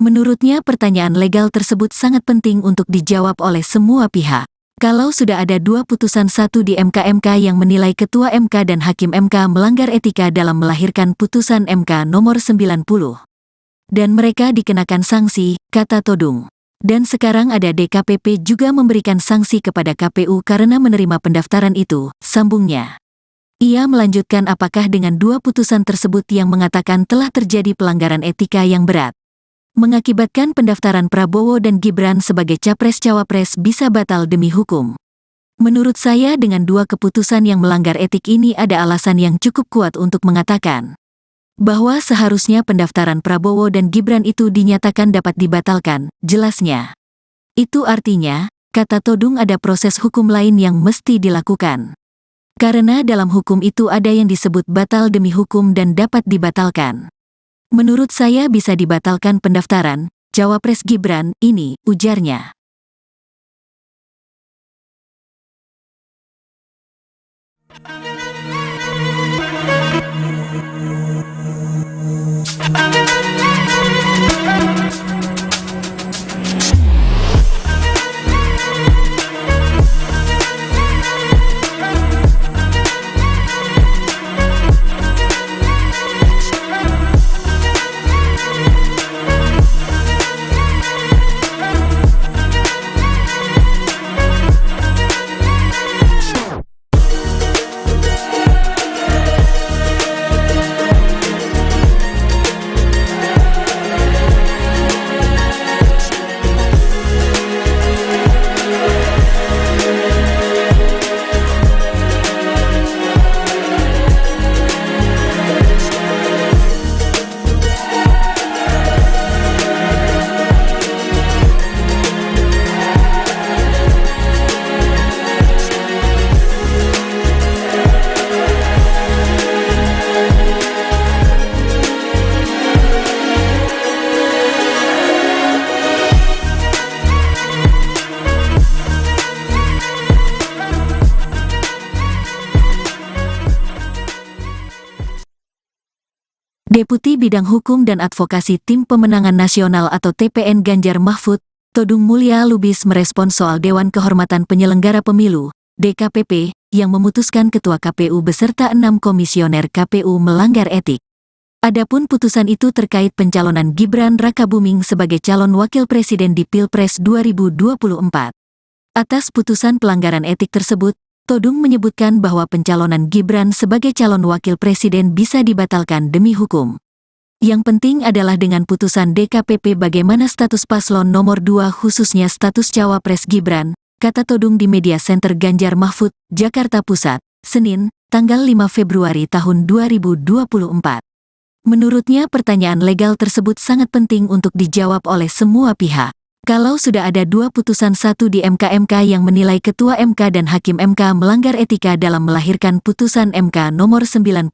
Menurutnya pertanyaan legal tersebut sangat penting untuk dijawab oleh semua pihak. Kalau sudah ada 2 putusan, satu di MK yang menilai Ketua MK dan Hakim MK melanggar etika dalam melahirkan putusan MK nomor 90. Dan mereka dikenakan sanksi, kata Todung. Dan sekarang ada DKPP juga memberikan sanksi kepada KPU karena menerima pendaftaran itu, sambungnya. Ia melanjutkan apakah dengan 2 putusan tersebut yang mengatakan telah terjadi pelanggaran etika yang berat, mengakibatkan pendaftaran Prabowo dan Gibran sebagai capres-cawapres bisa batal demi hukum. Menurut saya dengan 2 keputusan yang melanggar etik ini ada alasan yang cukup kuat untuk mengatakan bahwa seharusnya pendaftaran Prabowo dan Gibran itu dinyatakan dapat dibatalkan, jelasnya. Itu artinya, kata Todung, ada proses hukum lain yang mesti dilakukan. Karena dalam hukum itu ada yang disebut batal demi hukum dan dapat dibatalkan. Menurut saya bisa dibatalkan pendaftaran Cawapres Gibran ini, ujarnya. Deputi Bidang Hukum dan Advokasi Tim Pemenangan Nasional atau TPN Ganjar Mahfud, Todung Mulya Lubis merespons soal Dewan Kehormatan Penyelenggara Pemilu, DKPP, yang memutuskan Ketua KPU beserta 6 komisioner KPU melanggar etik. Adapun putusan itu terkait pencalonan Gibran Rakabuming sebagai calon wakil presiden di Pilpres 2024. Atas putusan pelanggaran etik tersebut, Todung menyebutkan bahwa pencalonan Gibran sebagai calon wakil presiden bisa dibatalkan demi hukum. Yang penting adalah dengan putusan DKPP bagaimana status paslon nomor 2 khususnya status Cawapres Gibran, kata Todung di Media Center Ganjar Mahfud, Jakarta Pusat, Senin, tanggal 5 Februari tahun 2024. Menurutnya pertanyaan legal tersebut sangat penting untuk dijawab oleh semua pihak. Kalau sudah ada 2 putusan, satu di MK yang menilai Ketua MK dan Hakim MK melanggar etika dalam melahirkan putusan MK nomor 90.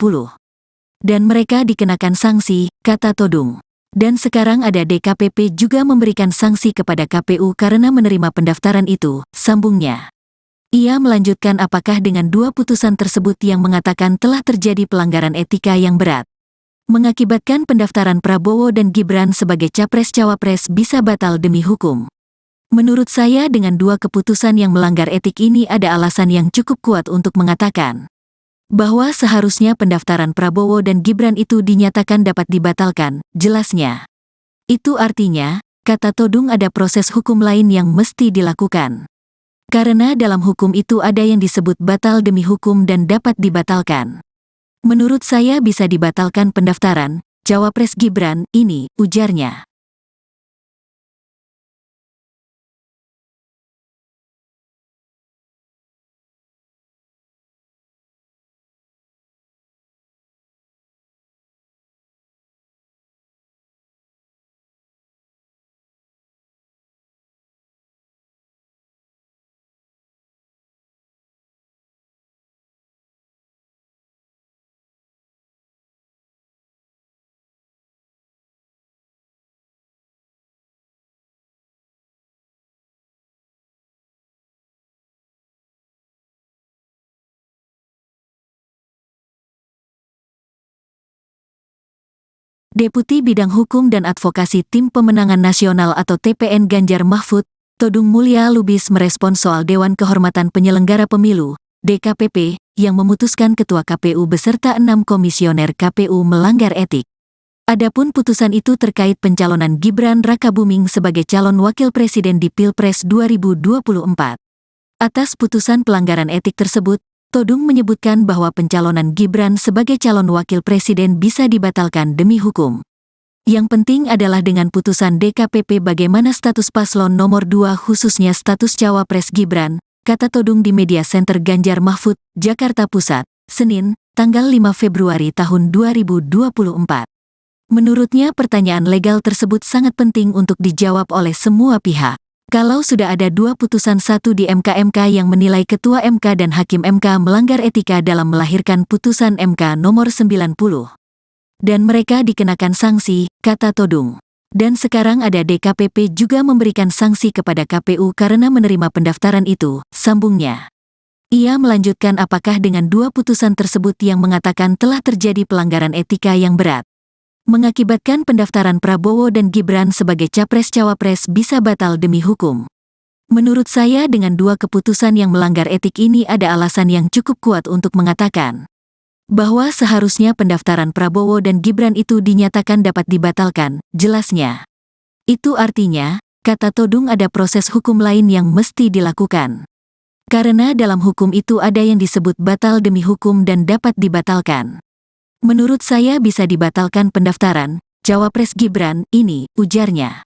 Dan mereka dikenakan sanksi, kata Todung. Dan sekarang ada DKPP juga memberikan sanksi kepada KPU karena menerima pendaftaran itu, sambungnya. Ia melanjutkan apakah dengan 2 putusan tersebut yang mengatakan telah terjadi pelanggaran etika yang berat, mengakibatkan pendaftaran Prabowo dan Gibran sebagai Capres-Cawapres bisa batal demi hukum. Menurut saya dengan 2 keputusan yang melanggar etik ini ada alasan yang cukup kuat untuk mengatakan bahwa seharusnya pendaftaran Prabowo dan Gibran itu dinyatakan dapat dibatalkan, jelasnya. Itu artinya, kata Todung, ada proses hukum lain yang mesti dilakukan. Karena dalam hukum itu ada yang disebut batal demi hukum dan dapat dibatalkan. Menurut saya bisa dibatalkan pendaftaran Cawapres Gibran ini, ujarnya. Deputi Bidang Hukum dan Advokasi Tim Pemenangan Nasional atau TPN Ganjar Mahfud, Todung Mulya Lubis merespons soal Dewan Kehormatan Penyelenggara Pemilu, DKPP, yang memutuskan Ketua KPU beserta 6 komisioner KPU melanggar etik. Adapun putusan itu terkait pencalonan Gibran Rakabuming sebagai calon wakil presiden di Pilpres 2024. Atas putusan pelanggaran etik tersebut, Todung menyebutkan bahwa pencalonan Gibran sebagai calon wakil presiden bisa dibatalkan demi hukum. Yang penting adalah dengan putusan DKPP bagaimana status paslon nomor 2 khususnya status Cawapres Gibran, kata Todung di Media Center Ganjar Mahfud, Jakarta Pusat, Senin, tanggal 5 Februari tahun 2024. Menurutnya pertanyaan legal tersebut sangat penting untuk dijawab oleh semua pihak. Kalau sudah ada 2 putusan 1 di MK yang menilai Ketua MK dan Hakim MK melanggar etika dalam melahirkan putusan MK nomor 90. Dan mereka dikenakan sanksi, kata Todung. Dan sekarang ada DKPP juga memberikan sanksi kepada KPU karena menerima pendaftaran itu, sambungnya. Ia melanjutkan apakah dengan 2 putusan tersebut yang mengatakan telah terjadi pelanggaran etika yang berat, mengakibatkan pendaftaran Prabowo dan Gibran sebagai Capres-Cawapres bisa batal demi hukum. Menurut saya dengan 2 keputusan yang melanggar etik ini ada alasan yang cukup kuat untuk mengatakan bahwa seharusnya pendaftaran Prabowo dan Gibran itu dinyatakan dapat dibatalkan, jelasnya. Itu artinya, kata Todung ada proses hukum lain yang mesti dilakukan. Karena dalam hukum itu ada yang disebut batal demi hukum dan dapat dibatalkan. Menurut saya bisa dibatalkan pendaftaran Cawapres Gibran ini, ujarnya.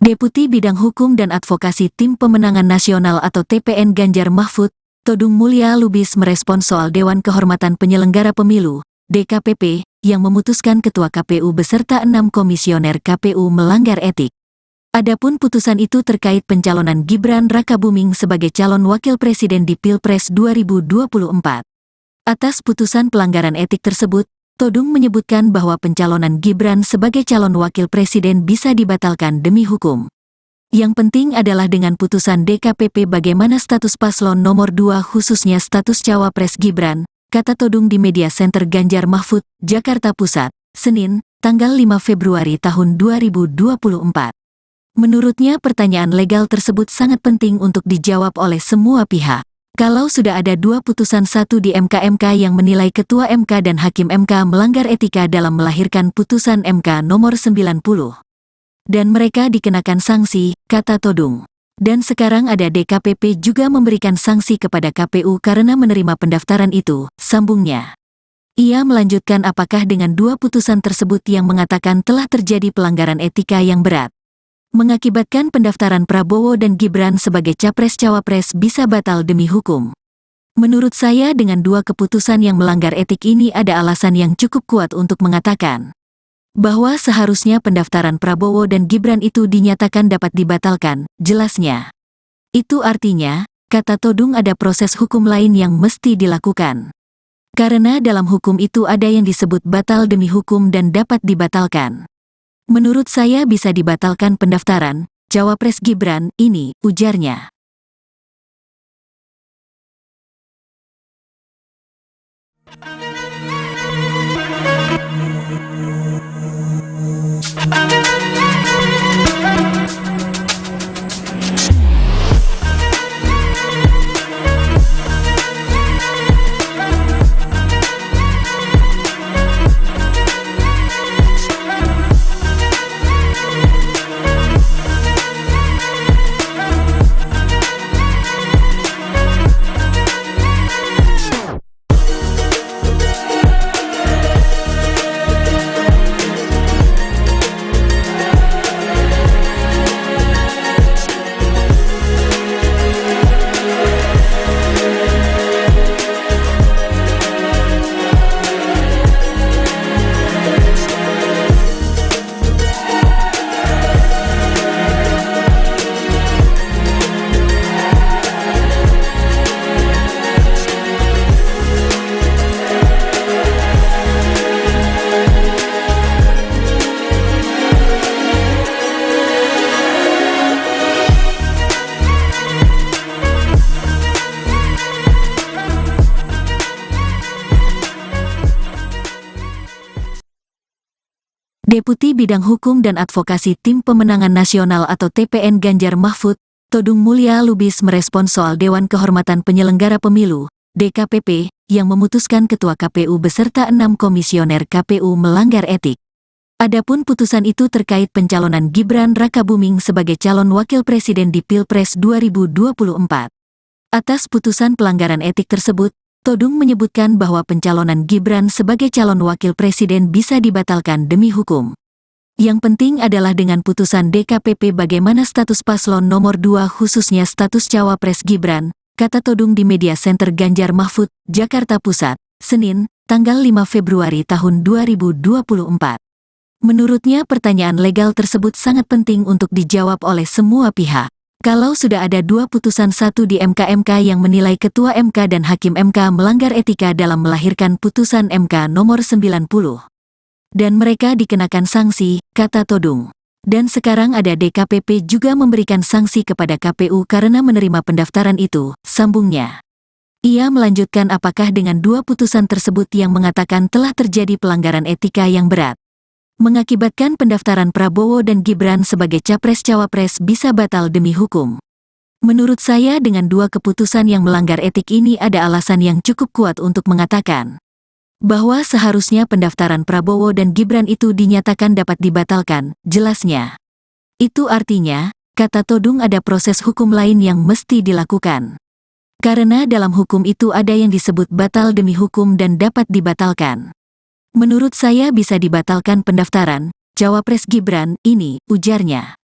Deputi Bidang Hukum dan Advokasi Tim Pemenangan Nasional atau TPN Ganjar Mahfud, Todung Mulya Lubis merespons soal Dewan Kehormatan Penyelenggara Pemilu, DKPP, yang memutuskan Ketua KPU beserta 6 komisioner KPU melanggar etik. Adapun putusan itu terkait pencalonan Gibran Rakabuming sebagai calon wakil presiden di Pilpres 2024. Atas putusan pelanggaran etik tersebut, Todung menyebutkan bahwa pencalonan Gibran sebagai calon wakil presiden bisa dibatalkan demi hukum. Yang penting adalah dengan putusan DKPP bagaimana status paslon nomor 2 khususnya status Cawapres Gibran, kata Todung di Media Center Ganjar Mahfud, Jakarta Pusat, Senin, tanggal 5 Februari tahun 2024. Menurutnya pertanyaan legal tersebut sangat penting untuk dijawab oleh semua pihak. Kalau sudah ada 2 putusan 1 di MK yang menilai Ketua MK dan Hakim MK melanggar etika dalam melahirkan putusan MK nomor 90. Dan mereka dikenakan sanksi, kata Todung. Dan sekarang ada DKPP juga memberikan sanksi kepada KPU karena menerima pendaftaran itu, sambungnya. Ia melanjutkan apakah dengan 2 putusan tersebut yang mengatakan telah terjadi pelanggaran etika yang berat, mengakibatkan pendaftaran Prabowo dan Gibran sebagai Capres-Cawapres bisa batal demi hukum. Menurut saya dengan 2 keputusan yang melanggar etik ini ada alasan yang cukup kuat untuk mengatakan bahwa seharusnya pendaftaran Prabowo dan Gibran itu dinyatakan dapat dibatalkan, jelasnya. Itu artinya, kata Todung ada proses hukum lain yang mesti dilakukan. Karena dalam hukum itu ada yang disebut batal demi hukum dan dapat dibatalkan. Menurut saya bisa dibatalkan pendaftaran Cawapres Gibran ini, ujarnya. Deputi Bidang Hukum dan Advokasi Tim Pemenangan Nasional atau TPN Ganjar Mahfud, Todung Mulya Lubis merespons soal Dewan Kehormatan Penyelenggara Pemilu, DKPP, yang memutuskan Ketua KPU beserta 6 komisioner KPU melanggar etik. Adapun putusan itu terkait pencalonan Gibran Rakabuming sebagai calon wakil presiden di Pilpres 2024. Atas putusan pelanggaran etik tersebut, Todung menyebutkan bahwa pencalonan Gibran sebagai calon wakil presiden bisa dibatalkan demi hukum. Yang penting adalah dengan putusan DKPP bagaimana status paslon nomor 2 khususnya status cawapres Gibran, kata Todung di Media Center Ganjar Mahfud, Jakarta Pusat, Senin, tanggal 5 Februari tahun 2024. Menurutnya pertanyaan legal tersebut sangat penting untuk dijawab oleh semua pihak. Kalau sudah ada 2 putusan, satu di MK yang menilai Ketua MK dan Hakim MK melanggar etika dalam melahirkan putusan MK nomor 90. Dan mereka dikenakan sanksi, kata Todung. Dan sekarang ada DKPP juga memberikan sanksi kepada KPU karena menerima pendaftaran itu, sambungnya. Ia melanjutkan apakah dengan 2 putusan tersebut yang mengatakan telah terjadi pelanggaran etika yang berat, mengakibatkan pendaftaran Prabowo dan Gibran sebagai capres-cawapres bisa batal demi hukum. Menurut saya dengan 2 keputusan yang melanggar etik ini ada alasan yang cukup kuat untuk mengatakan bahwa seharusnya pendaftaran Prabowo dan Gibran itu dinyatakan dapat dibatalkan, jelasnya. Itu artinya, kata Todung, ada proses hukum lain yang mesti dilakukan. Karena dalam hukum itu ada yang disebut batal demi hukum dan dapat dibatalkan. Menurut saya bisa dibatalkan pendaftaran cawapres Gibran ini, ujarnya.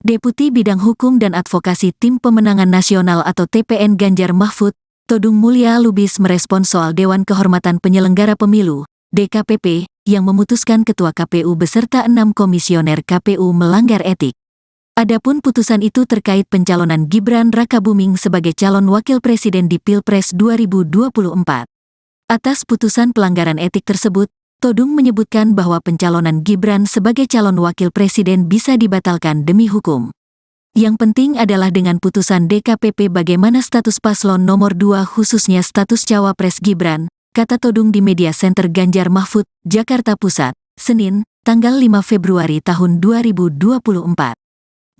Deputi Bidang Hukum dan Advokasi Tim Pemenangan Nasional atau TPN Ganjar Mahfud, Todung Mulya Lubis merespons soal Dewan Kehormatan Penyelenggara Pemilu, DKPP, yang memutuskan Ketua KPU beserta 6 komisioner KPU melanggar etik. Adapun putusan itu terkait pencalonan Gibran Rakabuming sebagai calon wakil presiden di Pilpres 2024. Atas putusan pelanggaran etik tersebut, Todung menyebutkan bahwa pencalonan Gibran sebagai calon wakil presiden bisa dibatalkan demi hukum. Yang penting adalah dengan putusan DKPP bagaimana status paslon nomor 2 khususnya status cawapres Gibran, kata Todung di Media Center Ganjar Mahfud, Jakarta Pusat, Senin, tanggal 5 Februari tahun 2024.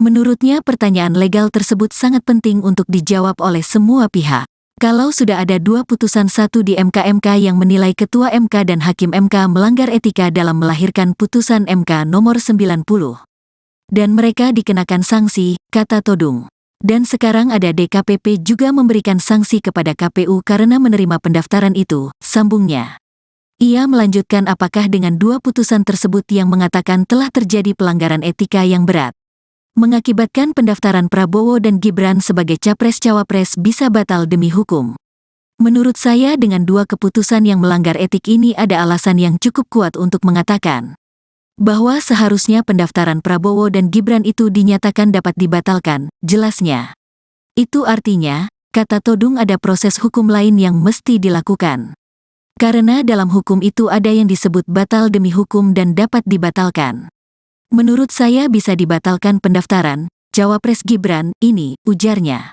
Menurutnya pertanyaan legal tersebut sangat penting untuk dijawab oleh semua pihak. Kalau sudah ada 2 putusan, satu di MK yang menilai Ketua MK dan Hakim MK melanggar etika dalam melahirkan putusan MK nomor 90. Dan mereka dikenakan sanksi, kata Todung. Dan sekarang ada DKPP juga memberikan sanksi kepada KPU karena menerima pendaftaran itu, sambungnya. Ia melanjutkan apakah dengan 2 putusan tersebut yang mengatakan telah terjadi pelanggaran etika yang berat, mengakibatkan pendaftaran Prabowo dan Gibran sebagai capres-cawapres bisa batal demi hukum. Menurut saya dengan 2 keputusan yang melanggar etik ini ada alasan yang cukup kuat untuk mengatakan bahwa seharusnya pendaftaran Prabowo dan Gibran itu dinyatakan dapat dibatalkan, jelasnya. Itu artinya, kata Todung, ada proses hukum lain yang mesti dilakukan. Karena dalam hukum itu ada yang disebut batal demi hukum dan dapat dibatalkan. Menurut saya bisa dibatalkan pendaftaran cawapres Gibran ini, ujarnya.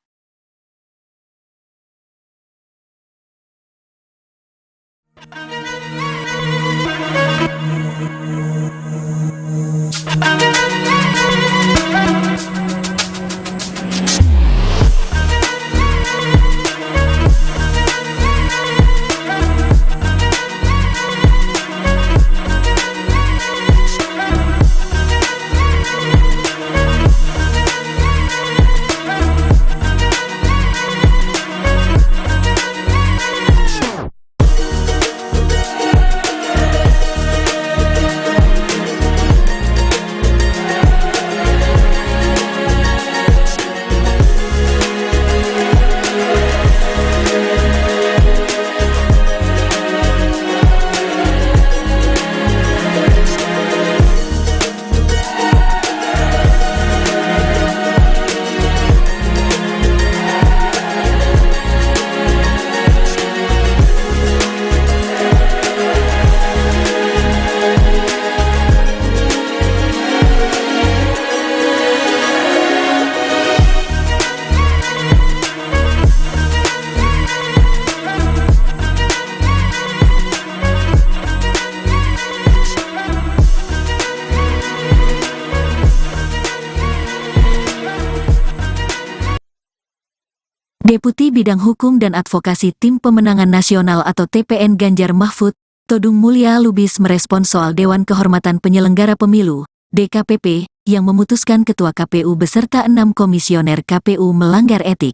Deputi Bidang Hukum dan Advokasi Tim Pemenangan Nasional atau TPN Ganjar Mahfud, Todung Mulya Lubis merespons soal Dewan Kehormatan Penyelenggara Pemilu, DKPP, yang memutuskan Ketua KPU beserta 6 komisioner KPU melanggar etik.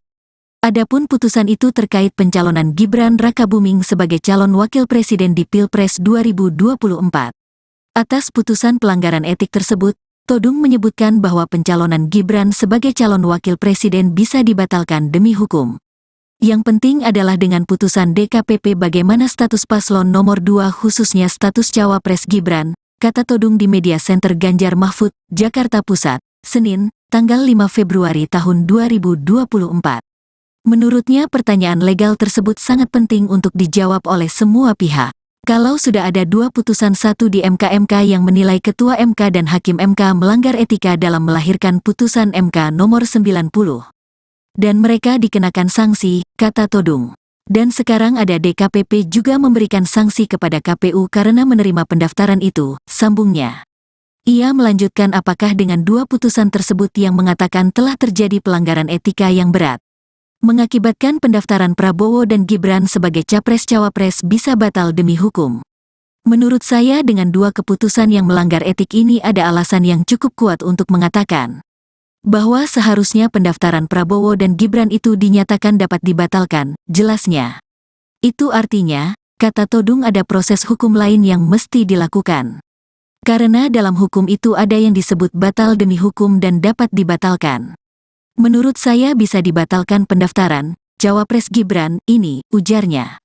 Adapun putusan itu terkait pencalonan Gibran Rakabuming sebagai calon wakil presiden di Pilpres 2024. Atas putusan pelanggaran etik tersebut, Todung menyebutkan bahwa pencalonan Gibran sebagai calon wakil presiden bisa dibatalkan demi hukum. Yang penting adalah dengan putusan DKPP bagaimana status paslon nomor 2 khususnya status cawapres Gibran, kata Todung di Media Center Ganjar Mahfud, Jakarta Pusat, Senin, tanggal 5 Februari tahun 2024. Menurutnya pertanyaan legal tersebut sangat penting untuk dijawab oleh semua pihak. Kalau sudah ada 2 putusan, satu di MK yang menilai Ketua MK dan Hakim MK melanggar etika dalam melahirkan putusan MK nomor 90. Dan mereka dikenakan sanksi, kata Todung. Dan sekarang ada DKPP juga memberikan sanksi kepada KPU karena menerima pendaftaran itu, sambungnya. Ia melanjutkan apakah dengan 2 putusan tersebut yang mengatakan telah terjadi pelanggaran etika yang berat, mengakibatkan pendaftaran Prabowo dan Gibran sebagai capres-cawapres bisa batal demi hukum. Menurut saya dengan 2 keputusan yang melanggar etik ini ada alasan yang cukup kuat untuk mengatakan bahwa seharusnya pendaftaran Prabowo dan Gibran itu dinyatakan dapat dibatalkan, jelasnya. Itu artinya, kata Todung, ada proses hukum lain yang mesti dilakukan. Karena dalam hukum itu ada yang disebut batal demi hukum dan dapat dibatalkan. Menurut saya bisa dibatalkan pendaftaran cawapres Gibran ini, ujarnya.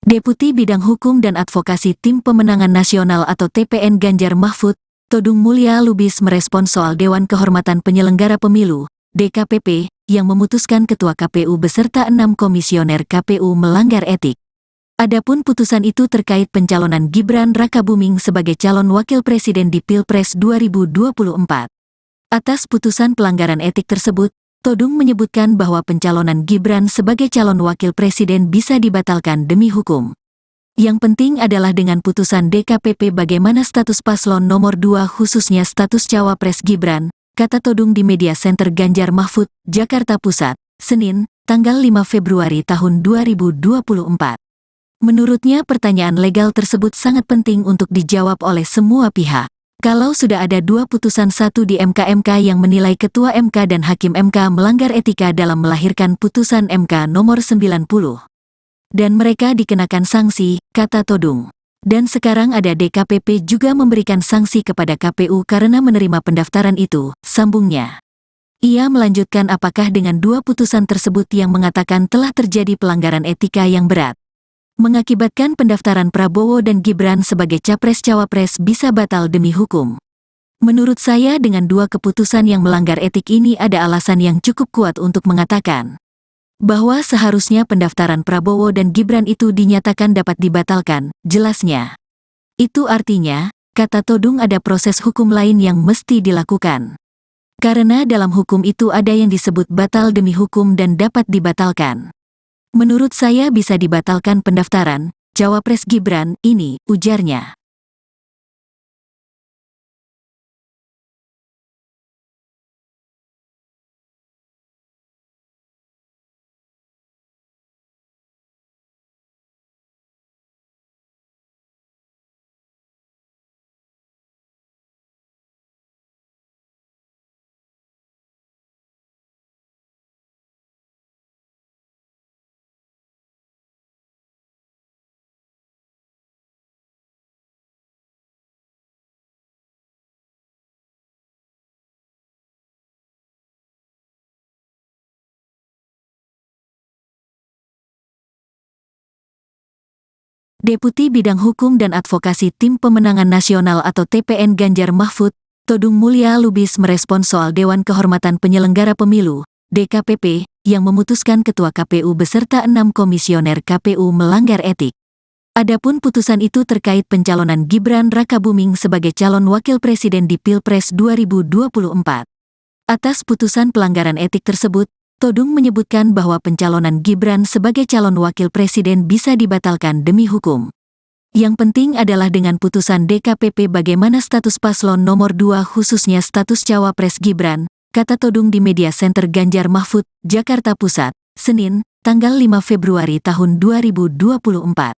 Deputi Bidang Hukum dan Advokasi Tim Pemenangan Nasional atau TPN Ganjar Mahfud, Todung Mulya Lubis merespons soal Dewan Kehormatan Penyelenggara Pemilu, DKPP, yang memutuskan Ketua KPU beserta 6 komisioner KPU melanggar etik. Adapun putusan itu terkait pencalonan Gibran Rakabuming sebagai calon wakil presiden di Pilpres 2024. Atas putusan pelanggaran etik tersebut, Todung menyebutkan bahwa pencalonan Gibran sebagai calon wakil presiden bisa dibatalkan demi hukum. Yang penting adalah dengan putusan DKPP bagaimana status paslon nomor 2 khususnya status cawapres Gibran, kata Todung di Media Center Ganjar Mahfud, Jakarta Pusat, Senin, tanggal 5 Februari tahun 2024. Menurutnya pertanyaan legal tersebut sangat penting untuk dijawab oleh semua pihak. Kalau sudah ada 2 putusan, satu di MK yang menilai Ketua MK dan Hakim MK melanggar etika dalam melahirkan putusan MK nomor 90. Dan mereka dikenakan sanksi, kata Todung. Dan sekarang ada DKPP juga memberikan sanksi kepada KPU karena menerima pendaftaran itu, sambungnya. Ia melanjutkan apakah dengan 2 putusan tersebut yang mengatakan telah terjadi pelanggaran etika yang berat, mengakibatkan pendaftaran Prabowo dan Gibran sebagai capres-cawapres bisa batal demi hukum. Menurut saya dengan 2 keputusan yang melanggar etik ini ada alasan yang cukup kuat untuk mengatakan bahwa seharusnya pendaftaran Prabowo dan Gibran itu dinyatakan dapat dibatalkan, jelasnya. Itu artinya, kata Todung, ada proses hukum lain yang mesti dilakukan. Karena dalam hukum itu ada yang disebut batal demi hukum dan dapat dibatalkan. Menurut saya bisa dibatalkan pendaftaran cawapres Gibran ini, ujarnya. Deputi Bidang Hukum dan Advokasi Tim Pemenangan Nasional atau TPN Ganjar Mahfud, Todung Mulya Lubis merespons soal Dewan Kehormatan Penyelenggara Pemilu, DKPP, yang memutuskan Ketua KPU beserta 6 komisioner KPU melanggar etik. Adapun putusan itu terkait pencalonan Gibran Rakabuming sebagai calon wakil presiden di Pilpres 2024. Atas putusan pelanggaran etik tersebut, Todung menyebutkan bahwa pencalonan Gibran sebagai calon wakil presiden bisa dibatalkan demi hukum. Yang penting adalah dengan putusan DKPP bagaimana status paslon nomor 2 khususnya status cawapres Gibran, kata Todung di Media Center Ganjar Mahfud, Jakarta Pusat, Senin, tanggal 5 Februari tahun 2024.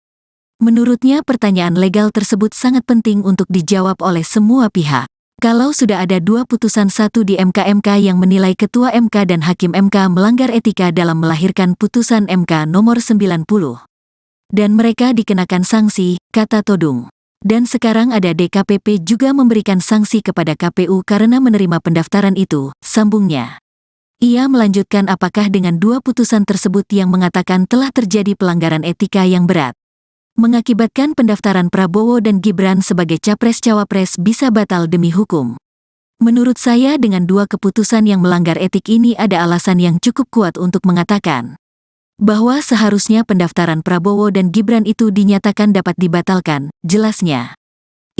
Menurutnya pertanyaan legal tersebut sangat penting untuk dijawab oleh semua pihak. Kalau sudah ada 2 putusan, satu di MK yang menilai Ketua MK dan Hakim MK melanggar etika dalam melahirkan putusan MK nomor 90. Dan mereka dikenakan sanksi, kata Todung. Dan sekarang ada DKPP juga memberikan sanksi kepada KPU karena menerima pendaftaran itu, sambungnya. Ia melanjutkan apakah dengan 2 putusan tersebut yang mengatakan telah terjadi pelanggaran etika yang berat, mengakibatkan pendaftaran Prabowo dan Gibran sebagai capres-cawapres bisa batal demi hukum. Menurut saya dengan 2 keputusan yang melanggar etik ini ada alasan yang cukup kuat untuk mengatakan bahwa seharusnya pendaftaran Prabowo dan Gibran itu dinyatakan dapat dibatalkan, jelasnya.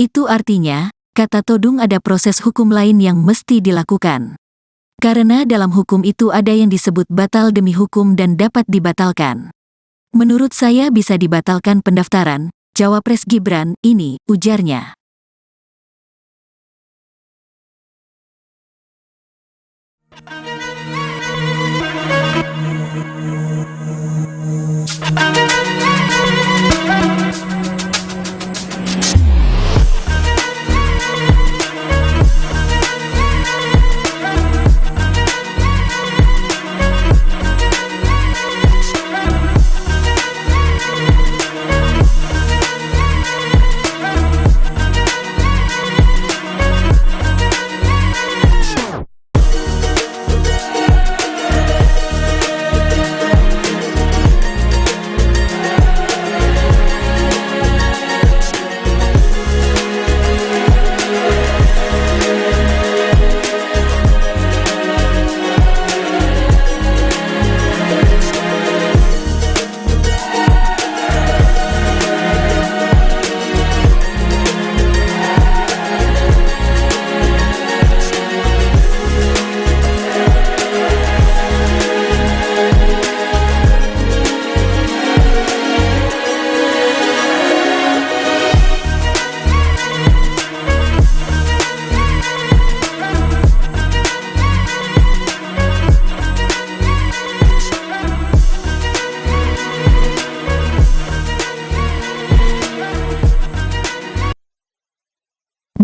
Itu artinya, kata Todung, ada proses hukum lain yang mesti dilakukan. Karena dalam hukum itu ada yang disebut batal demi hukum dan dapat dibatalkan. Menurut saya bisa dibatalkan pendaftaran cawapres Gibran ini, ujarnya.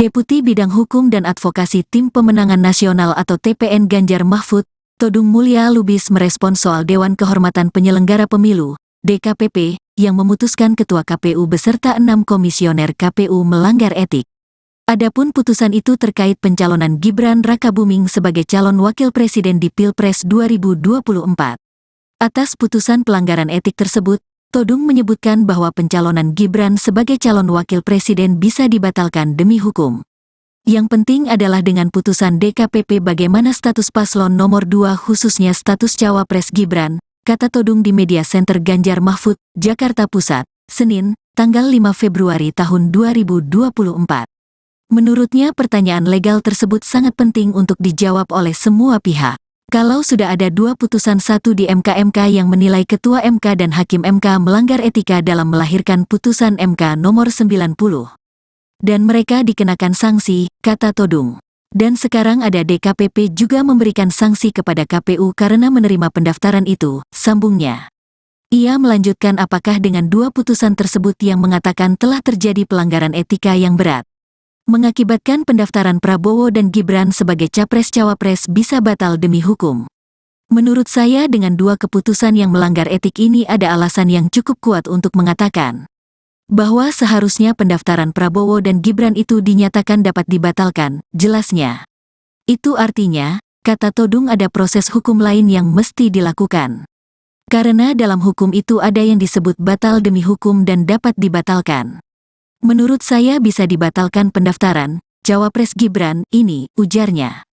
Deputi Bidang Hukum dan Advokasi Tim Pemenangan Nasional atau TPN Ganjar Mahfud, Todung Mulya Lubis merespons soal Dewan Kehormatan Penyelenggara Pemilu, DKPP, yang memutuskan Ketua KPU beserta 6 komisioner KPU melanggar etik. Adapun putusan itu terkait pencalonan Gibran Rakabuming sebagai calon wakil presiden di Pilpres 2024. Atas putusan pelanggaran etik tersebut, Todung menyebutkan bahwa pencalonan Gibran sebagai calon wakil presiden bisa dibatalkan demi hukum. Yang penting adalah dengan putusan DKPP bagaimana status paslon nomor 2 khususnya status cawapres Gibran, kata Todung di Media Center Ganjar Mahfud, Jakarta Pusat, Senin, tanggal 5 Februari tahun 2024. Menurutnya pertanyaan legal tersebut sangat penting untuk dijawab oleh semua pihak. Kalau sudah ada 2 putusan, satu di MK yang menilai Ketua MK dan Hakim MK melanggar etika dalam melahirkan putusan MK nomor 90. Dan mereka dikenakan sanksi, kata Todung. Dan sekarang ada DKPP juga memberikan sanksi kepada KPU karena menerima pendaftaran itu, sambungnya. Ia melanjutkan apakah dengan 2 putusan tersebut yang mengatakan telah terjadi pelanggaran etika yang berat, mengakibatkan pendaftaran Prabowo dan Gibran sebagai capres-cawapres bisa batal demi hukum. Menurut saya dengan 2 keputusan yang melanggar etik ini ada alasan yang cukup kuat untuk mengatakan bahwa seharusnya pendaftaran Prabowo dan Gibran itu dinyatakan dapat dibatalkan, jelasnya. Itu artinya, kata Todung, ada proses hukum lain yang mesti dilakukan. Karena dalam hukum itu ada yang disebut batal demi hukum dan dapat dibatalkan. Menurut saya bisa dibatalkan pendaftaran Cawapres Gibran ini, ujarnya.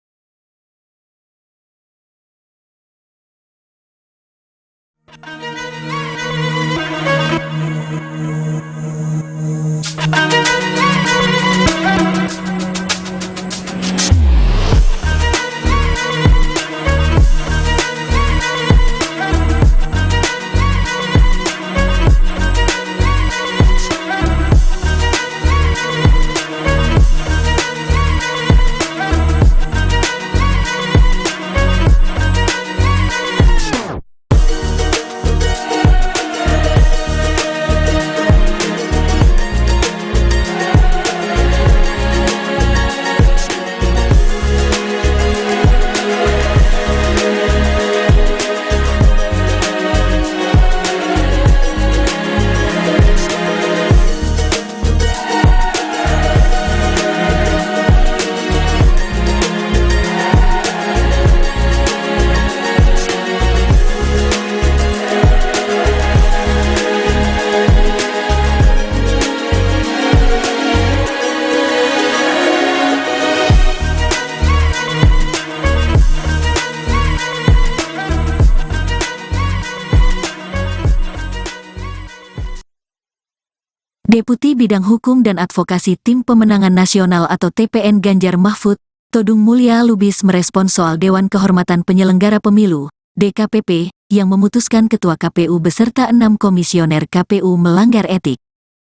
Deputi Bidang Hukum dan Advokasi Tim Pemenangan Nasional atau TPN Ganjar Mahfud, Todung Mulya Lubis merespons soal Dewan Kehormatan Penyelenggara Pemilu, DKPP, yang memutuskan Ketua KPU beserta 6 komisioner KPU melanggar etik.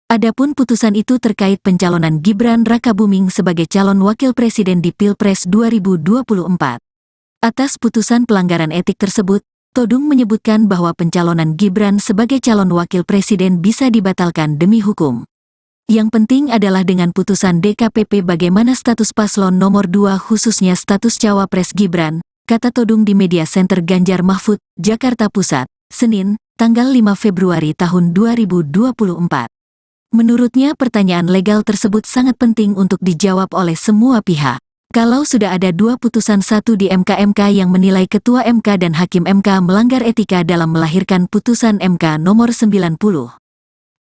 Adapun putusan itu terkait pencalonan Gibran Rakabuming sebagai calon wakil presiden di Pilpres 2024. Atas putusan pelanggaran etik tersebut, Todung menyebutkan bahwa pencalonan Gibran sebagai calon wakil presiden bisa dibatalkan demi hukum. Yang penting adalah dengan putusan DKPP bagaimana status paslon nomor 2 khususnya status Cawapres Gibran, kata Todung di Media Center Ganjar Mahfud, Jakarta Pusat, Senin, tanggal 5 Februari tahun 2024. Menurutnya pertanyaan legal tersebut sangat penting untuk dijawab oleh semua pihak. Kalau sudah ada 2 putusan, satu di MK yang menilai Ketua MK dan Hakim MK melanggar etika dalam melahirkan putusan MK nomor 90.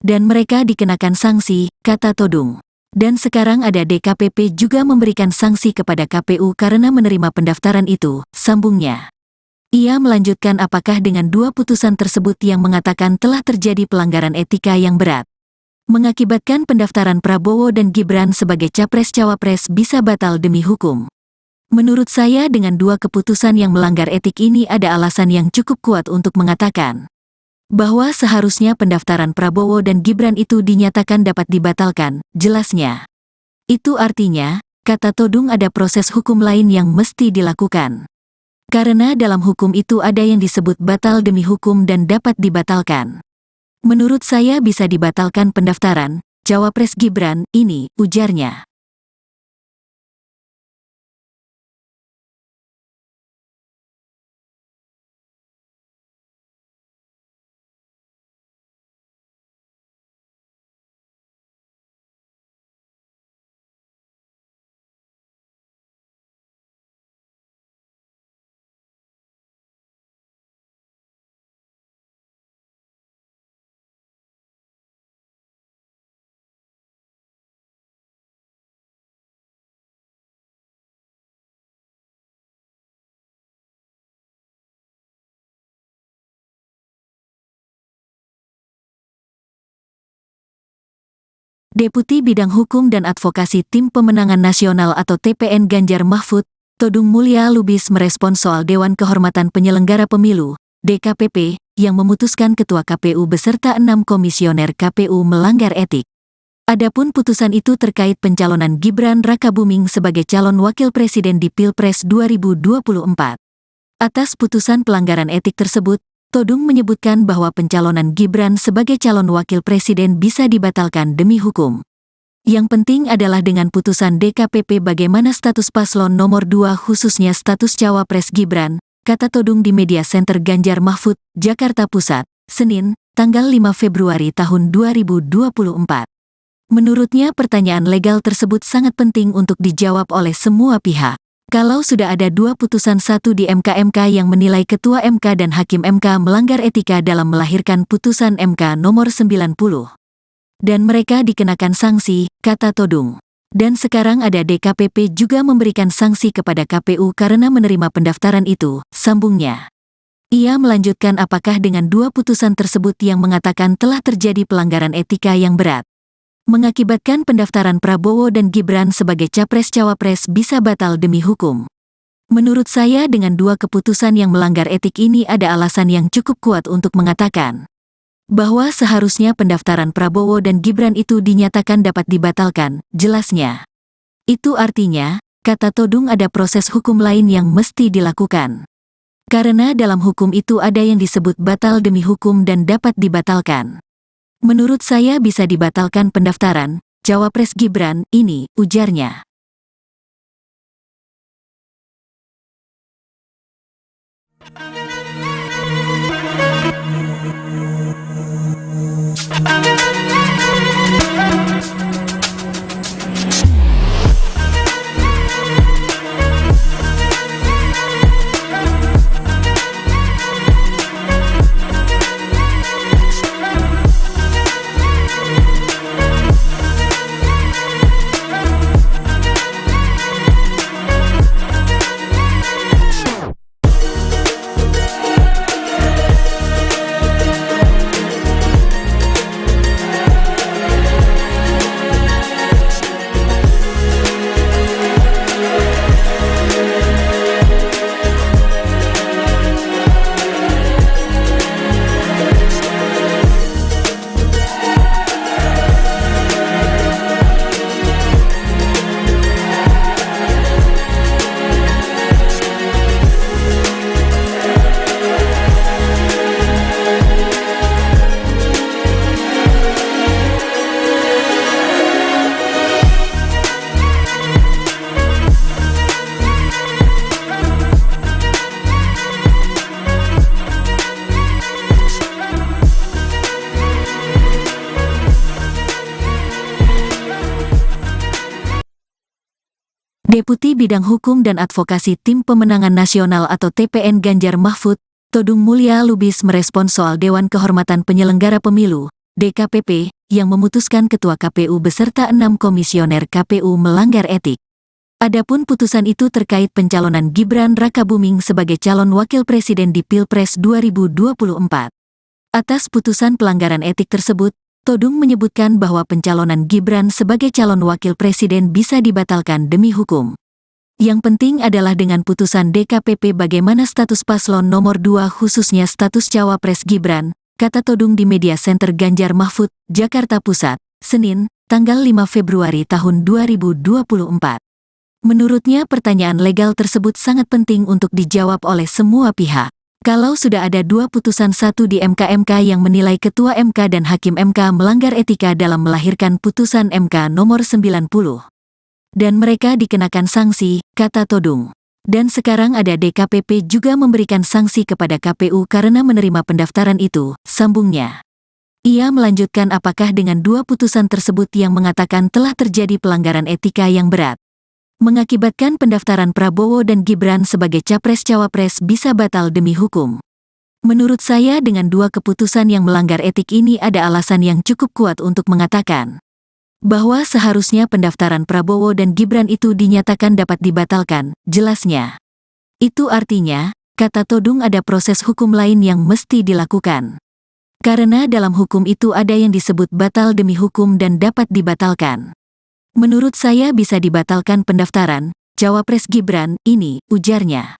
Dan mereka dikenakan sanksi, kata Todung. Dan sekarang ada DKPP juga memberikan sanksi kepada KPU karena menerima pendaftaran itu, sambungnya. Ia melanjutkan apakah dengan 2 putusan tersebut yang mengatakan telah terjadi pelanggaran etika yang berat, mengakibatkan pendaftaran Prabowo dan Gibran sebagai Capres-Cawapres bisa batal demi hukum. Menurut saya dengan 2 keputusan yang melanggar etik ini ada alasan yang cukup kuat untuk mengatakan bahwa seharusnya pendaftaran Prabowo dan Gibran itu dinyatakan dapat dibatalkan, jelasnya. Itu artinya, kata Todung, ada proses hukum lain yang mesti dilakukan. Karena dalam hukum itu ada yang disebut batal demi hukum dan dapat dibatalkan. Menurut saya bisa dibatalkan pendaftaran Cawapres Gibran ini, ujarnya. Deputi Bidang Hukum dan Advokasi Tim Pemenangan Nasional atau TPN Ganjar Mahfud, Todung Mulya Lubis merespons soal Dewan Kehormatan Penyelenggara Pemilu, DKPP, yang memutuskan Ketua KPU beserta 6 komisioner KPU melanggar etik. Adapun putusan itu terkait pencalonan Gibran Rakabuming sebagai calon wakil presiden di Pilpres 2024. Atas putusan pelanggaran etik tersebut, Todung menyebutkan bahwa pencalonan Gibran sebagai calon wakil presiden bisa dibatalkan demi hukum. Yang penting adalah dengan putusan DKPP bagaimana status paslon nomor 2 khususnya status Cawapres Gibran, kata Todung di Media Center Ganjar Mahfud, Jakarta Pusat, Senin, tanggal 5 Februari tahun 2024. Menurutnya pertanyaan legal tersebut sangat penting untuk dijawab oleh semua pihak. Kalau sudah ada 2 putusan 1 di MK yang menilai Ketua MK dan Hakim MK melanggar etika dalam melahirkan putusan MK nomor 90. Dan mereka dikenakan sanksi, kata Todung. Dan sekarang ada DKPP juga memberikan sanksi kepada KPU karena menerima pendaftaran itu, sambungnya. Ia melanjutkan apakah dengan 2 putusan tersebut yang mengatakan telah terjadi pelanggaran etika yang berat, mengakibatkan pendaftaran Prabowo dan Gibran sebagai Capres-Cawapres bisa batal demi hukum. Menurut saya dengan 2 keputusan yang melanggar etik ini ada alasan yang cukup kuat untuk mengatakan bahwa seharusnya pendaftaran Prabowo dan Gibran itu dinyatakan dapat dibatalkan, jelasnya. Itu artinya, kata Todung ada proses hukum lain yang mesti dilakukan. Karena dalam hukum itu ada yang disebut batal demi hukum dan dapat dibatalkan. Menurut saya bisa dibatalkan pendaftaran Cawapres Gibran ini, ujarnya. Deputi Bidang Hukum dan Advokasi Tim Pemenangan Nasional atau TPN Ganjar Mahfud, Todung Mulya Lubis merespons soal Dewan Kehormatan Penyelenggara Pemilu, DKPP, yang memutuskan Ketua KPU beserta 6 komisioner KPU melanggar etik. Adapun putusan itu terkait pencalonan Gibran Rakabuming sebagai calon wakil presiden di Pilpres 2024. Atas putusan pelanggaran etik tersebut, Todung menyebutkan bahwa pencalonan Gibran sebagai calon wakil presiden bisa dibatalkan demi hukum. Yang penting adalah dengan putusan DKPP bagaimana status paslon nomor 2 khususnya status Cawapres Gibran, kata Todung di Media Center Ganjar Mahfud, Jakarta Pusat, Senin, tanggal 5 Februari tahun 2024. Menurutnya pertanyaan legal tersebut sangat penting untuk dijawab oleh semua pihak. Kalau sudah ada 2 putusan 1 di MK yang menilai Ketua MK dan Hakim MK melanggar etika dalam melahirkan putusan MK nomor 90. Dan mereka dikenakan sanksi, kata Todung. Dan sekarang ada DKPP juga memberikan sanksi kepada KPU karena menerima pendaftaran itu, sambungnya. Ia melanjutkan apakah dengan 2 putusan tersebut yang mengatakan telah terjadi pelanggaran etika yang berat, mengakibatkan pendaftaran Prabowo dan Gibran sebagai Capres-Cawapres bisa batal demi hukum. Menurut saya dengan 2 keputusan yang melanggar etik ini ada alasan yang cukup kuat untuk mengatakan bahwa seharusnya pendaftaran Prabowo dan Gibran itu dinyatakan dapat dibatalkan, jelasnya. Itu artinya, kata Todung ada proses hukum lain yang mesti dilakukan. Karena dalam hukum itu ada yang disebut batal demi hukum dan dapat dibatalkan. Menurut saya bisa dibatalkan pendaftaran Cawapres Gibran ini, ujarnya.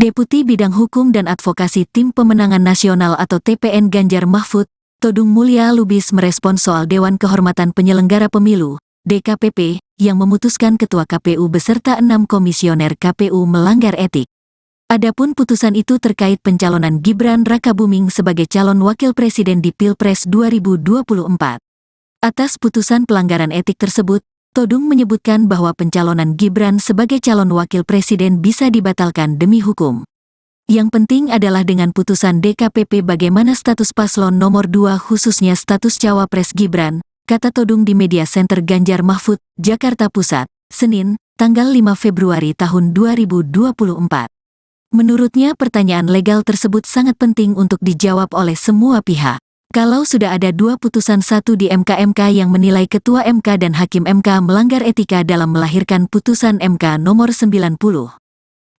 Deputi Bidang Hukum dan Advokasi Tim Pemenangan Nasional atau TPN Ganjar Mahfud, Todung Mulya Lubis merespons soal Dewan Kehormatan Penyelenggara Pemilu, DKPP, yang memutuskan Ketua KPU beserta 6 komisioner KPU melanggar etik. Adapun putusan itu terkait pencalonan Gibran Rakabuming sebagai calon wakil presiden di Pilpres 2024. Atas putusan pelanggaran etik tersebut, Todung menyebutkan bahwa pencalonan Gibran sebagai calon wakil presiden bisa dibatalkan demi hukum. Yang penting adalah dengan putusan DKPP bagaimana status paslon nomor 2 khususnya status cawapres Gibran, kata Todung di Media Center Ganjar Mahfud, Jakarta Pusat, Senin, tanggal 5 Februari tahun 2024. Menurutnya pertanyaan legal tersebut sangat penting untuk dijawab oleh semua pihak. Kalau sudah ada 2 putusan, satu di MK yang menilai Ketua MK dan Hakim MK melanggar etika dalam melahirkan putusan MK nomor 90.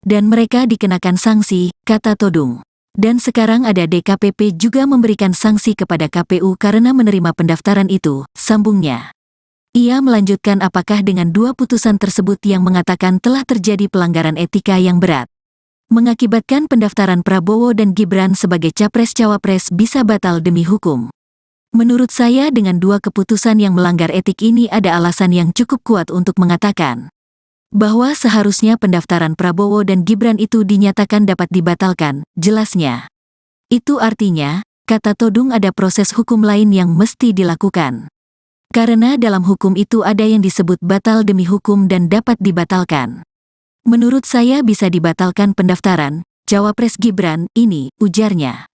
Dan mereka dikenakan sanksi, kata Todung. Dan sekarang ada DKPP juga memberikan sanksi kepada KPU karena menerima pendaftaran itu, sambungnya. Ia melanjutkan apakah dengan 2 putusan tersebut yang mengatakan telah terjadi pelanggaran etika yang berat, mengakibatkan pendaftaran Prabowo dan Gibran sebagai capres-cawapres bisa batal demi hukum. Menurut saya dengan 2 keputusan yang melanggar etik ini ada alasan yang cukup kuat untuk mengatakan bahwa seharusnya pendaftaran Prabowo dan Gibran itu dinyatakan dapat dibatalkan, jelasnya. Itu artinya, kata Todung, ada proses hukum lain yang mesti dilakukan. Karena dalam hukum itu ada yang disebut batal demi hukum dan dapat dibatalkan. Menurut saya bisa dibatalkan pendaftaran cawapres Gibran ini, ujarnya.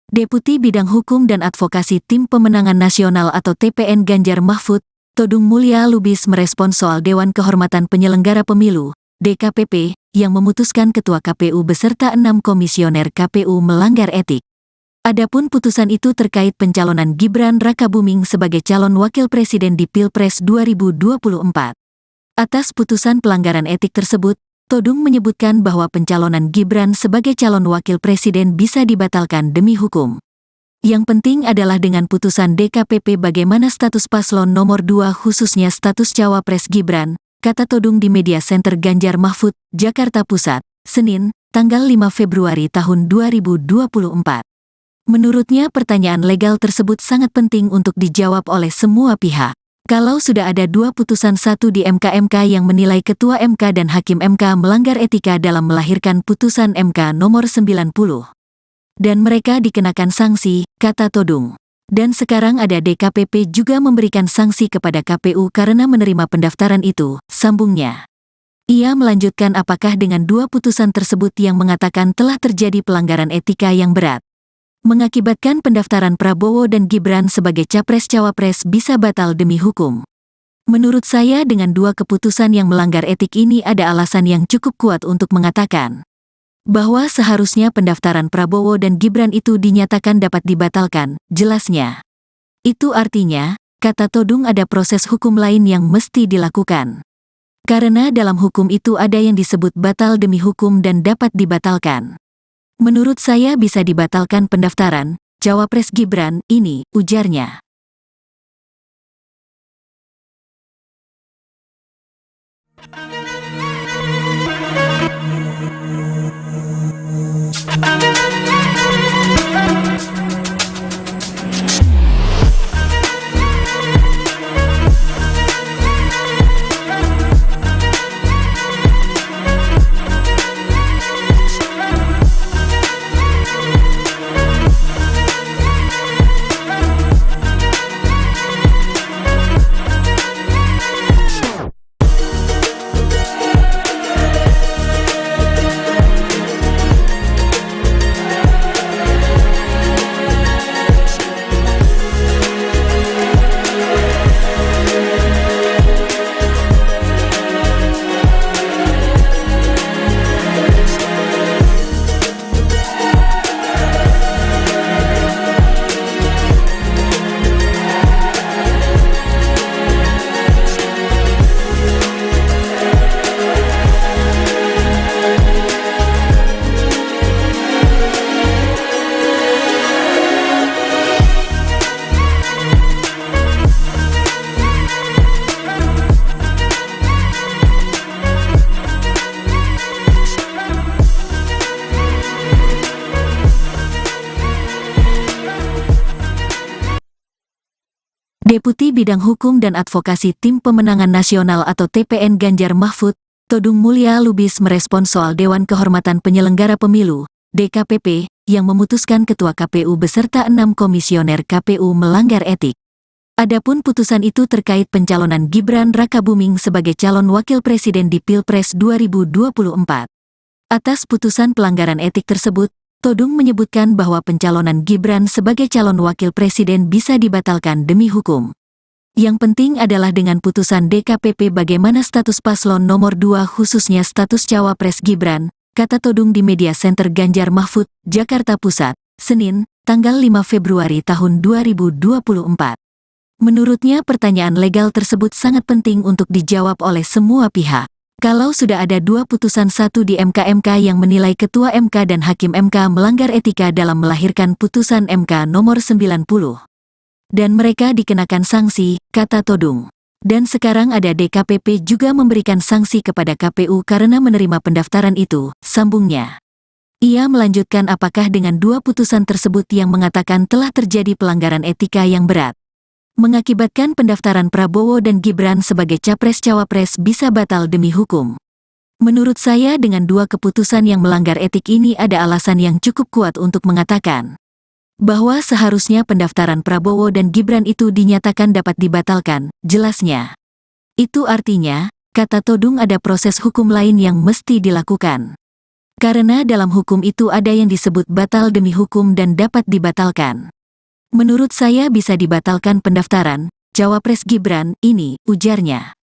Deputi Bidang Hukum dan Advokasi Tim Pemenangan Nasional atau TPN Ganjar Mahfud, Todung Mulya Lubis merespons soal Dewan Kehormatan Penyelenggara Pemilu, DKPP, yang memutuskan Ketua KPU beserta 6 komisioner KPU melanggar etik. Adapun putusan itu terkait pencalonan Gibran Rakabuming sebagai calon wakil presiden di Pilpres 2024. Atas putusan pelanggaran etik tersebut, Todung menyebutkan bahwa pencalonan Gibran sebagai calon wakil presiden bisa dibatalkan demi hukum. Yang penting adalah dengan putusan DKPP bagaimana status paslon nomor 2 khususnya status cawapres Gibran, kata Todung di Media Center Ganjar Mahfud, Jakarta Pusat, Senin, tanggal 5 Februari tahun 2024. Menurutnya pertanyaan legal tersebut sangat penting untuk dijawab oleh semua pihak. Kalau sudah ada 2 putusan, satu di MK yang menilai Ketua MK dan Hakim MK melanggar etika dalam melahirkan putusan MK nomor 90. Dan mereka dikenakan sanksi, kata Todung. Dan sekarang ada DKPP juga memberikan sanksi kepada KPU karena menerima pendaftaran itu, sambungnya. Ia melanjutkan apakah dengan 2 putusan tersebut yang mengatakan telah terjadi pelanggaran etika yang berat, mengakibatkan pendaftaran Prabowo dan Gibran sebagai capres-cawapres bisa batal demi hukum. Menurut saya dengan 2 keputusan yang melanggar etik ini ada alasan yang cukup kuat untuk mengatakan bahwa seharusnya pendaftaran Prabowo dan Gibran itu dinyatakan dapat dibatalkan, jelasnya. Itu artinya, kata Todung, ada proses hukum lain yang mesti dilakukan. Karena dalam hukum itu ada yang disebut batal demi hukum dan dapat dibatalkan. Menurut saya bisa dibatalkan pendaftaran cawapres Gibran ini, ujarnya. Deputi Bidang Hukum dan Advokasi Tim Pemenangan Nasional atau TPN Ganjar Mahfud, Todung Mulya Lubis merespons soal Dewan Kehormatan Penyelenggara Pemilu, DKPP, yang memutuskan Ketua KPU beserta 6 komisioner KPU melanggar etik. Adapun putusan itu terkait pencalonan Gibran Rakabuming sebagai calon wakil presiden di Pilpres 2024. Atas putusan pelanggaran etik tersebut, Todung menyebutkan bahwa pencalonan Gibran sebagai calon wakil presiden bisa dibatalkan demi hukum. Yang penting adalah dengan putusan DKPP bagaimana status paslon nomor 2 khususnya status cawapres Gibran, kata Todung di Media Center Ganjar Mahfud, Jakarta Pusat, Senin, tanggal 5 Februari tahun 2024. Menurutnya pertanyaan legal tersebut sangat penting untuk dijawab oleh semua pihak. Kalau sudah ada 2 putusan, satu di MK yang menilai Ketua MK dan Hakim MK melanggar etika dalam melahirkan putusan MK nomor 90. Dan mereka dikenakan sanksi, kata Todung. Dan sekarang ada DKPP juga memberikan sanksi kepada KPU karena menerima pendaftaran itu, sambungnya. Ia melanjutkan apakah dengan 2 putusan tersebut yang mengatakan telah terjadi pelanggaran etika yang berat, mengakibatkan pendaftaran Prabowo dan Gibran sebagai capres-cawapres bisa batal demi hukum. Menurut saya dengan 2 keputusan yang melanggar etik ini ada alasan yang cukup kuat untuk mengatakan bahwa seharusnya pendaftaran Prabowo dan Gibran itu dinyatakan dapat dibatalkan, jelasnya. Itu artinya, kata Todung, ada proses hukum lain yang mesti dilakukan. Karena dalam hukum itu ada yang disebut batal demi hukum dan dapat dibatalkan. Menurut saya bisa dibatalkan pendaftaran cawapres Gibran ini, ujarnya.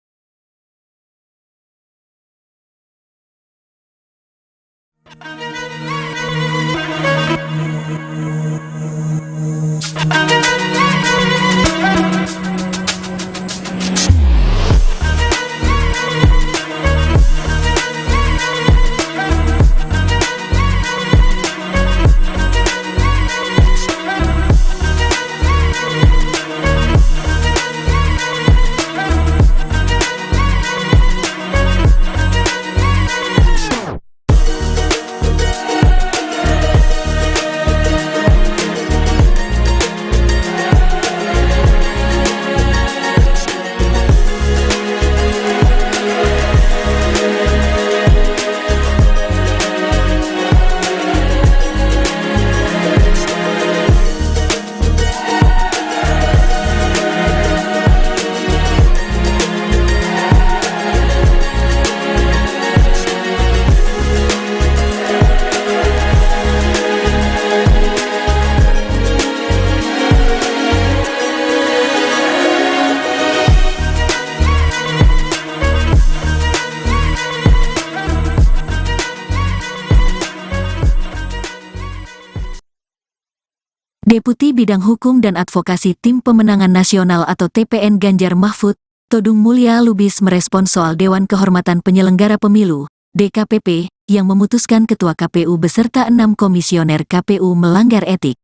Deputi Bidang Hukum dan Advokasi Tim Pemenangan Nasional atau TPN Ganjar Mahfud, Todung Mulya Lubis merespons soal Dewan Kehormatan Penyelenggara Pemilu, DKPP, yang memutuskan Ketua KPU beserta 6 komisioner KPU melanggar etik.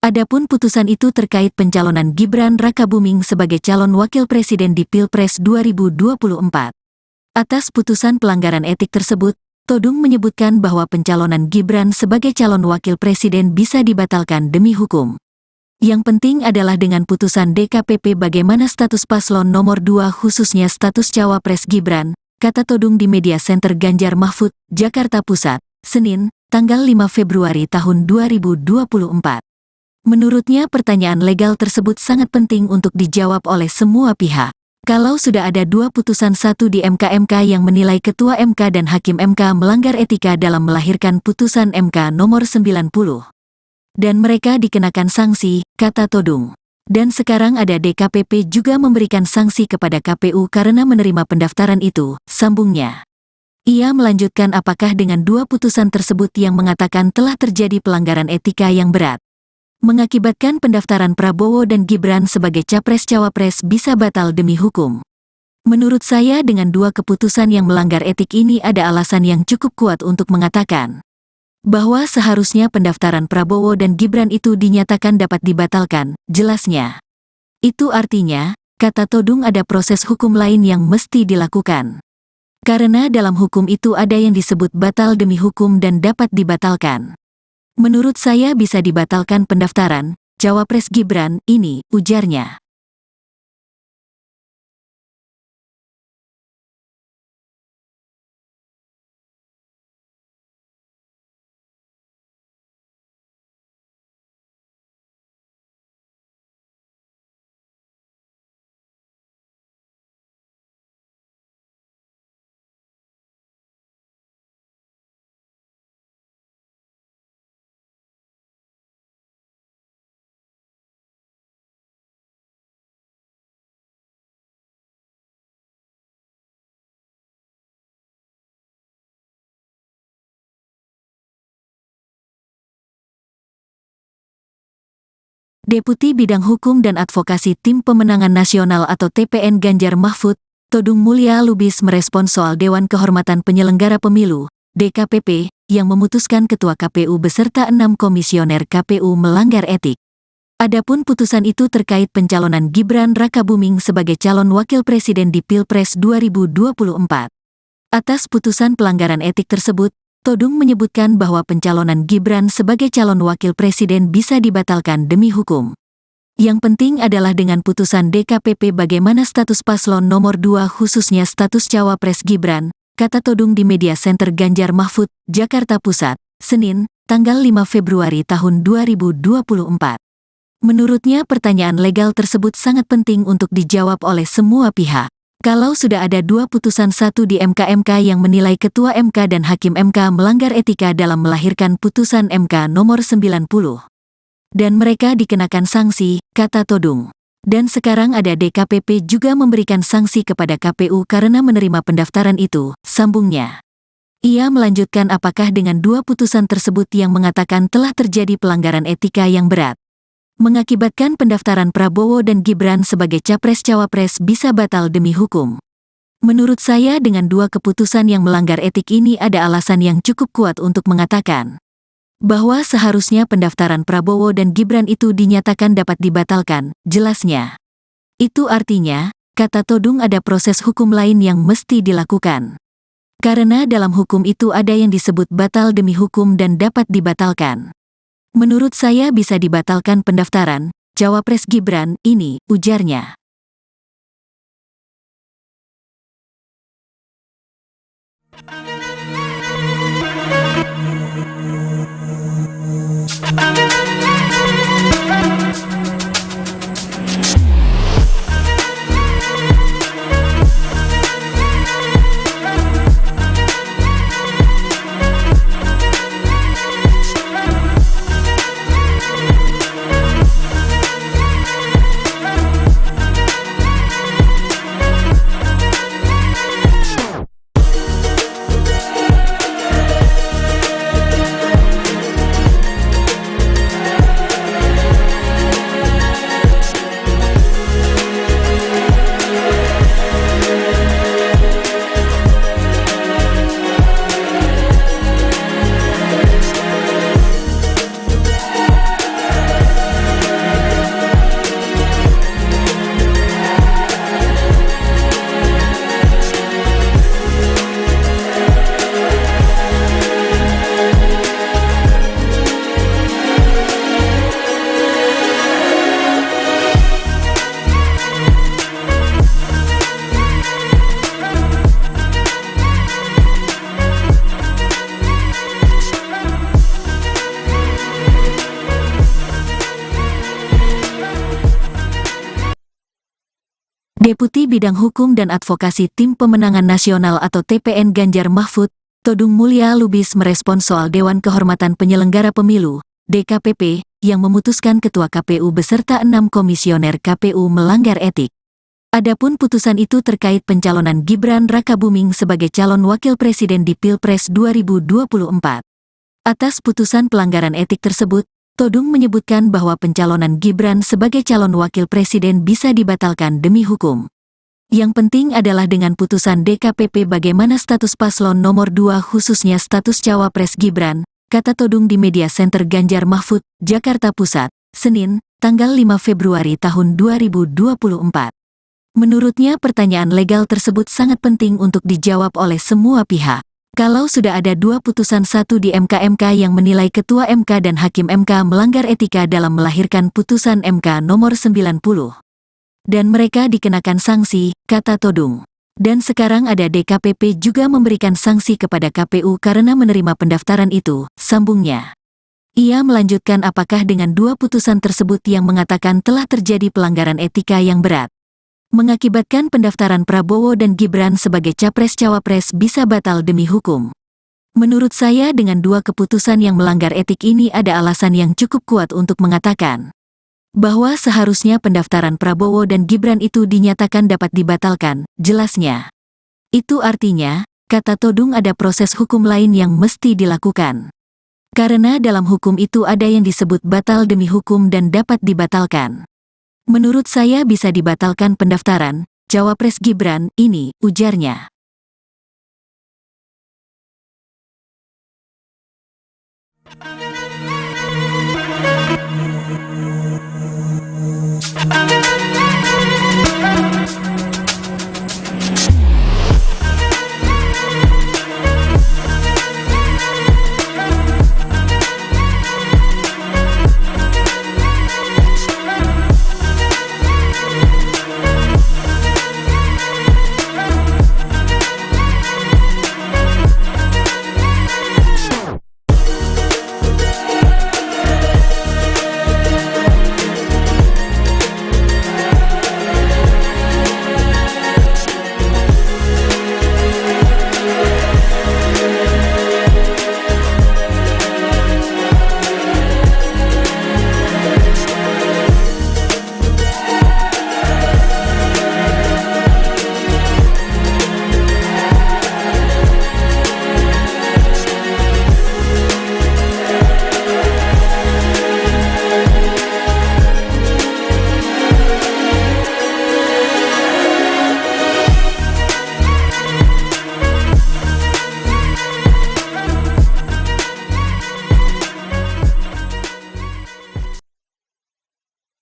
Adapun putusan itu terkait pencalonan Gibran Rakabuming sebagai calon wakil presiden di Pilpres 2024. Atas putusan pelanggaran etik tersebut, Todung menyebutkan bahwa pencalonan Gibran sebagai calon wakil presiden bisa dibatalkan demi hukum. Yang penting adalah dengan putusan DKPP bagaimana status paslon nomor 2 khususnya status cawapres Gibran, kata Todung di Media Center Ganjar Mahfud, Jakarta Pusat, Senin, tanggal 5 Februari tahun 2024. Menurutnya pertanyaan legal tersebut sangat penting untuk dijawab oleh semua pihak. Kalau sudah ada 2 putusan, satu di MK yang menilai Ketua MK dan Hakim MK melanggar etika dalam melahirkan putusan MK nomor 90. Dan mereka dikenakan sanksi, kata Todung. Dan sekarang ada DKPP juga memberikan sanksi kepada KPU karena menerima pendaftaran itu, sambungnya. Ia melanjutkan apakah dengan 2 putusan tersebut yang mengatakan telah terjadi pelanggaran etika yang berat, mengakibatkan pendaftaran Prabowo dan Gibran sebagai capres-cawapres bisa batal demi hukum. Menurut saya dengan 2 keputusan yang melanggar etik ini ada alasan yang cukup kuat untuk mengatakan bahwa seharusnya pendaftaran Prabowo dan Gibran itu dinyatakan dapat dibatalkan, jelasnya. Itu artinya, kata Todung, ada proses hukum lain yang mesti dilakukan. Karena dalam hukum itu ada yang disebut batal demi hukum dan dapat dibatalkan. Menurut saya bisa dibatalkan pendaftaran cawapres Gibran ini, ujarnya. Deputi Bidang Hukum dan Advokasi Tim Pemenangan Nasional atau TPN Ganjar Mahfud, Todung Mulya Lubis merespons soal Dewan Kehormatan Penyelenggara Pemilu, DKPP, yang memutuskan Ketua KPU beserta 6 komisioner KPU melanggar etik. Adapun putusan itu terkait pencalonan Gibran Rakabuming sebagai calon wakil presiden di Pilpres 2024. Atas putusan pelanggaran etik tersebut, Todung menyebutkan bahwa pencalonan Gibran sebagai calon wakil presiden bisa dibatalkan demi hukum. Yang penting adalah dengan putusan DKPP bagaimana status paslon nomor 2 khususnya status cawapres Gibran, kata Todung di Media Center Ganjar Mahfud, Jakarta Pusat, Senin, tanggal 5 Februari tahun 2024. Menurutnya pertanyaan legal tersebut sangat penting untuk dijawab oleh semua pihak. Kalau sudah ada 2 putusan, satu di MK yang menilai Ketua MK dan Hakim MK melanggar etika dalam melahirkan putusan MK nomor 90. Dan mereka dikenakan sanksi, kata Todung. Dan sekarang ada DKPP juga memberikan sanksi kepada KPU karena menerima pendaftaran itu, sambungnya. Ia melanjutkan apakah dengan 2 putusan tersebut yang mengatakan telah terjadi pelanggaran etika yang berat, mengakibatkan pendaftaran Prabowo dan Gibran sebagai capres-cawapres bisa batal demi hukum. Menurut saya dengan 2 keputusan yang melanggar etik ini ada alasan yang cukup kuat untuk mengatakan bahwa seharusnya pendaftaran Prabowo dan Gibran itu dinyatakan dapat dibatalkan, jelasnya. Itu artinya, kata Todung, ada proses hukum lain yang mesti dilakukan. Karena dalam hukum itu ada yang disebut batal demi hukum dan dapat dibatalkan. Menurut saya bisa dibatalkan pendaftaran cawapres Gibran ini, ujarnya. Deputi Bidang Hukum dan Advokasi Tim Pemenangan Nasional atau TPN Ganjar Mahfud, Todung Mulya Lubis merespons soal Dewan Kehormatan Penyelenggara Pemilu, DKPP, yang memutuskan Ketua KPU beserta 6 komisioner KPU melanggar etik. Adapun putusan itu terkait pencalonan Gibran Rakabuming sebagai calon wakil presiden di Pilpres 2024. Atas putusan pelanggaran etik tersebut, Todung menyebutkan bahwa pencalonan Gibran sebagai calon wakil presiden bisa dibatalkan demi hukum. Yang penting adalah dengan putusan DKPP bagaimana status paslon nomor 2 khususnya status cawapres Gibran, kata Todung di Media Center Ganjar Mahfud, Jakarta Pusat, Senin, tanggal 5 Februari tahun 2024. Menurutnya pertanyaan legal tersebut sangat penting untuk dijawab oleh semua pihak. Kalau sudah ada 2 putusan, satu di MK yang menilai Ketua MK dan Hakim MK melanggar etika dalam melahirkan putusan MK nomor 90. Dan mereka dikenakan sanksi, kata Todung. Dan sekarang ada DKPP juga memberikan sanksi kepada KPU karena menerima pendaftaran itu, sambungnya. Ia melanjutkan apakah dengan 2 putusan tersebut yang mengatakan telah terjadi pelanggaran etika yang berat, mengakibatkan pendaftaran Prabowo dan Gibran sebagai capres-cawapres bisa batal demi hukum. Menurut saya dengan 2 keputusan yang melanggar etik ini ada alasan yang cukup kuat untuk mengatakan bahwa seharusnya pendaftaran Prabowo dan Gibran itu dinyatakan dapat dibatalkan, jelasnya. Itu artinya, kata Todung, ada proses hukum lain yang mesti dilakukan. Karena dalam hukum itu ada yang disebut batal demi hukum dan dapat dibatalkan. Menurut saya bisa dibatalkan pendaftaran Cawapres Gibran ini, ujarnya.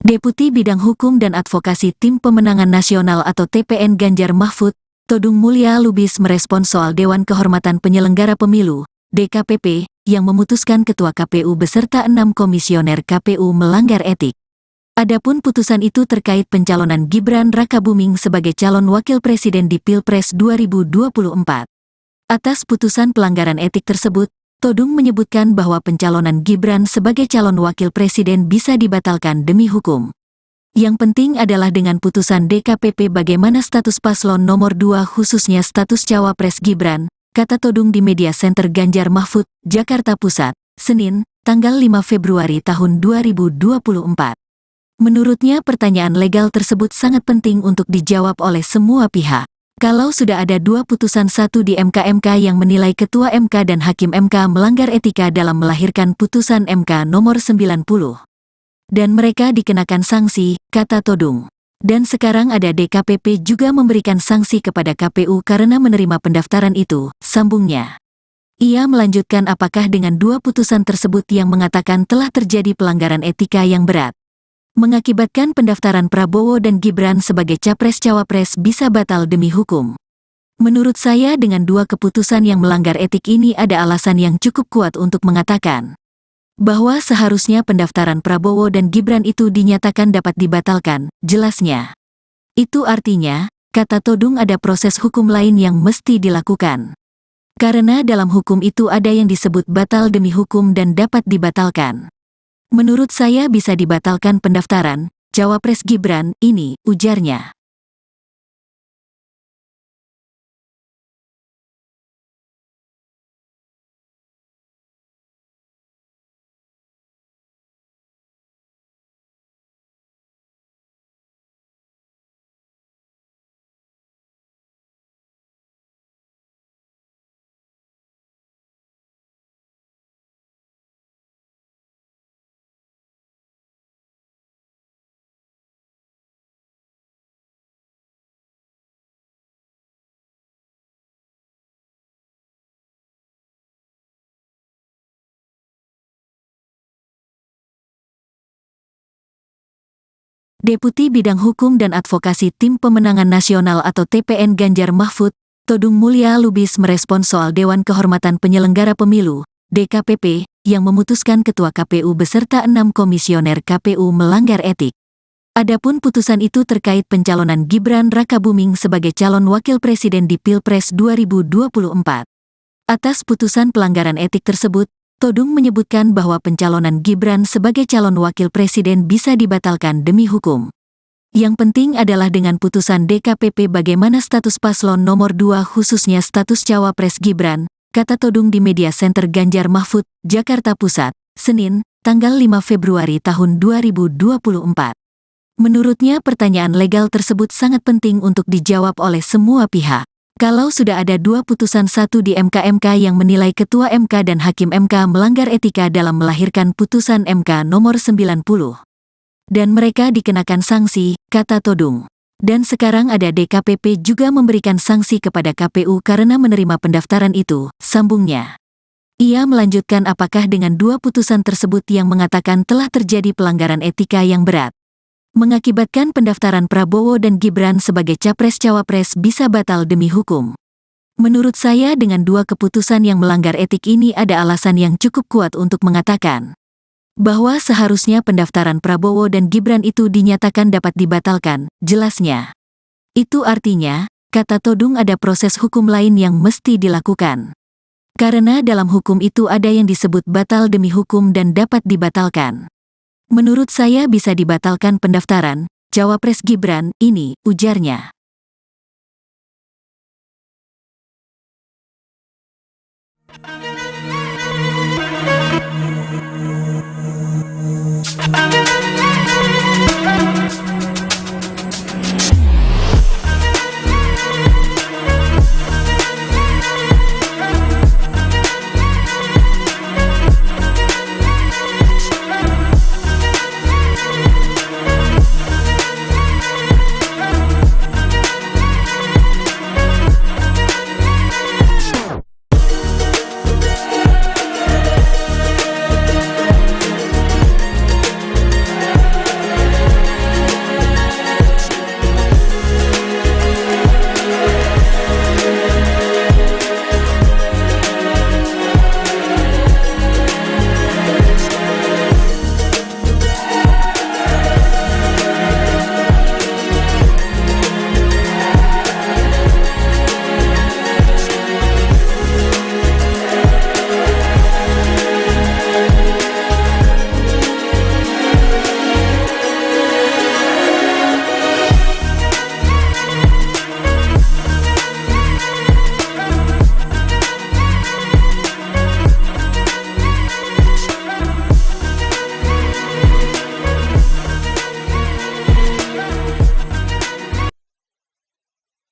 Deputi Bidang Hukum dan Advokasi Tim Pemenangan Nasional atau TPN Ganjar Mahfud, Todung Mulya Lubis merespons soal Dewan Kehormatan Penyelenggara Pemilu, DKPP, yang memutuskan Ketua KPU beserta 6 komisioner KPU melanggar etik. Adapun putusan itu terkait pencalonan Gibran Rakabuming sebagai calon wakil presiden di Pilpres 2024. Atas putusan pelanggaran etik tersebut, Todung menyebutkan bahwa pencalonan Gibran sebagai calon wakil presiden bisa dibatalkan demi hukum. Yang penting adalah dengan putusan DKPP bagaimana status paslon nomor 2 khususnya status Cawapres Gibran, kata Todung di Media Center Ganjar Mahfud, Jakarta Pusat, Senin, tanggal 5 Februari tahun 2024. Menurutnya pertanyaan legal tersebut sangat penting untuk dijawab oleh semua pihak. Kalau sudah ada 2 putusan, satu di MK yang menilai Ketua MK dan Hakim MK melanggar etika dalam melahirkan putusan MK nomor 90. Dan mereka dikenakan sanksi, kata Todung. Dan sekarang ada DKPP juga memberikan sanksi kepada KPU karena menerima pendaftaran itu, sambungnya. Ia melanjutkan apakah dengan 2 putusan tersebut yang mengatakan telah terjadi pelanggaran etika yang berat, mengakibatkan pendaftaran Prabowo dan Gibran sebagai Capres-Cawapres bisa batal demi hukum. Menurut saya dengan 2 keputusan yang melanggar etik ini ada alasan yang cukup kuat untuk mengatakan bahwa seharusnya pendaftaran Prabowo dan Gibran itu dinyatakan dapat dibatalkan, jelasnya. Itu artinya, kata Todung, ada proses hukum lain yang mesti dilakukan. Karena dalam hukum itu ada yang disebut batal demi hukum dan dapat dibatalkan. Menurut saya bisa dibatalkan pendaftaran Cawapres Gibran ini, ujarnya. Deputi Bidang Hukum dan Advokasi Tim Pemenangan Nasional atau TPN Ganjar Mahfud, Todung Mulya Lubis merespons soal Dewan Kehormatan Penyelenggara Pemilu, DKPP, yang memutuskan Ketua KPU beserta 6 komisioner KPU melanggar etik. Adapun putusan itu terkait pencalonan Gibran Rakabuming sebagai calon wakil presiden di Pilpres 2024. Atas putusan pelanggaran etik tersebut, Todung menyebutkan bahwa pencalonan Gibran sebagai calon wakil presiden bisa dibatalkan demi hukum. Yang penting adalah dengan putusan DKPP bagaimana status paslon nomor 2 khususnya status Cawapres Gibran, kata Todung di Media Center Ganjar Mahfud, Jakarta Pusat, Senin, tanggal 5 Februari tahun 2024. Menurutnya pertanyaan legal tersebut sangat penting untuk dijawab oleh semua pihak. Kalau sudah ada 2 putusan 1 di MK yang menilai Ketua MK dan Hakim MK melanggar etika dalam melahirkan putusan MK nomor 90. Dan mereka dikenakan sanksi, kata Todung. Dan sekarang ada DKPP juga memberikan sanksi kepada KPU karena menerima pendaftaran itu, sambungnya. Ia melanjutkan apakah dengan 2 putusan tersebut yang mengatakan telah terjadi pelanggaran etika yang berat, mengakibatkan pendaftaran Prabowo dan Gibran sebagai Capres-Cawapres bisa batal demi hukum. Menurut saya dengan 2 keputusan yang melanggar etik ini ada alasan yang cukup kuat untuk mengatakan bahwa seharusnya pendaftaran Prabowo dan Gibran itu dinyatakan dapat dibatalkan, jelasnya. Itu artinya, kata Todung ada proses hukum lain yang mesti dilakukan. Karena dalam hukum itu ada yang disebut batal demi hukum dan dapat dibatalkan. Menurut saya bisa dibatalkan pendaftaran Cawapres Gibran ini, ujarnya.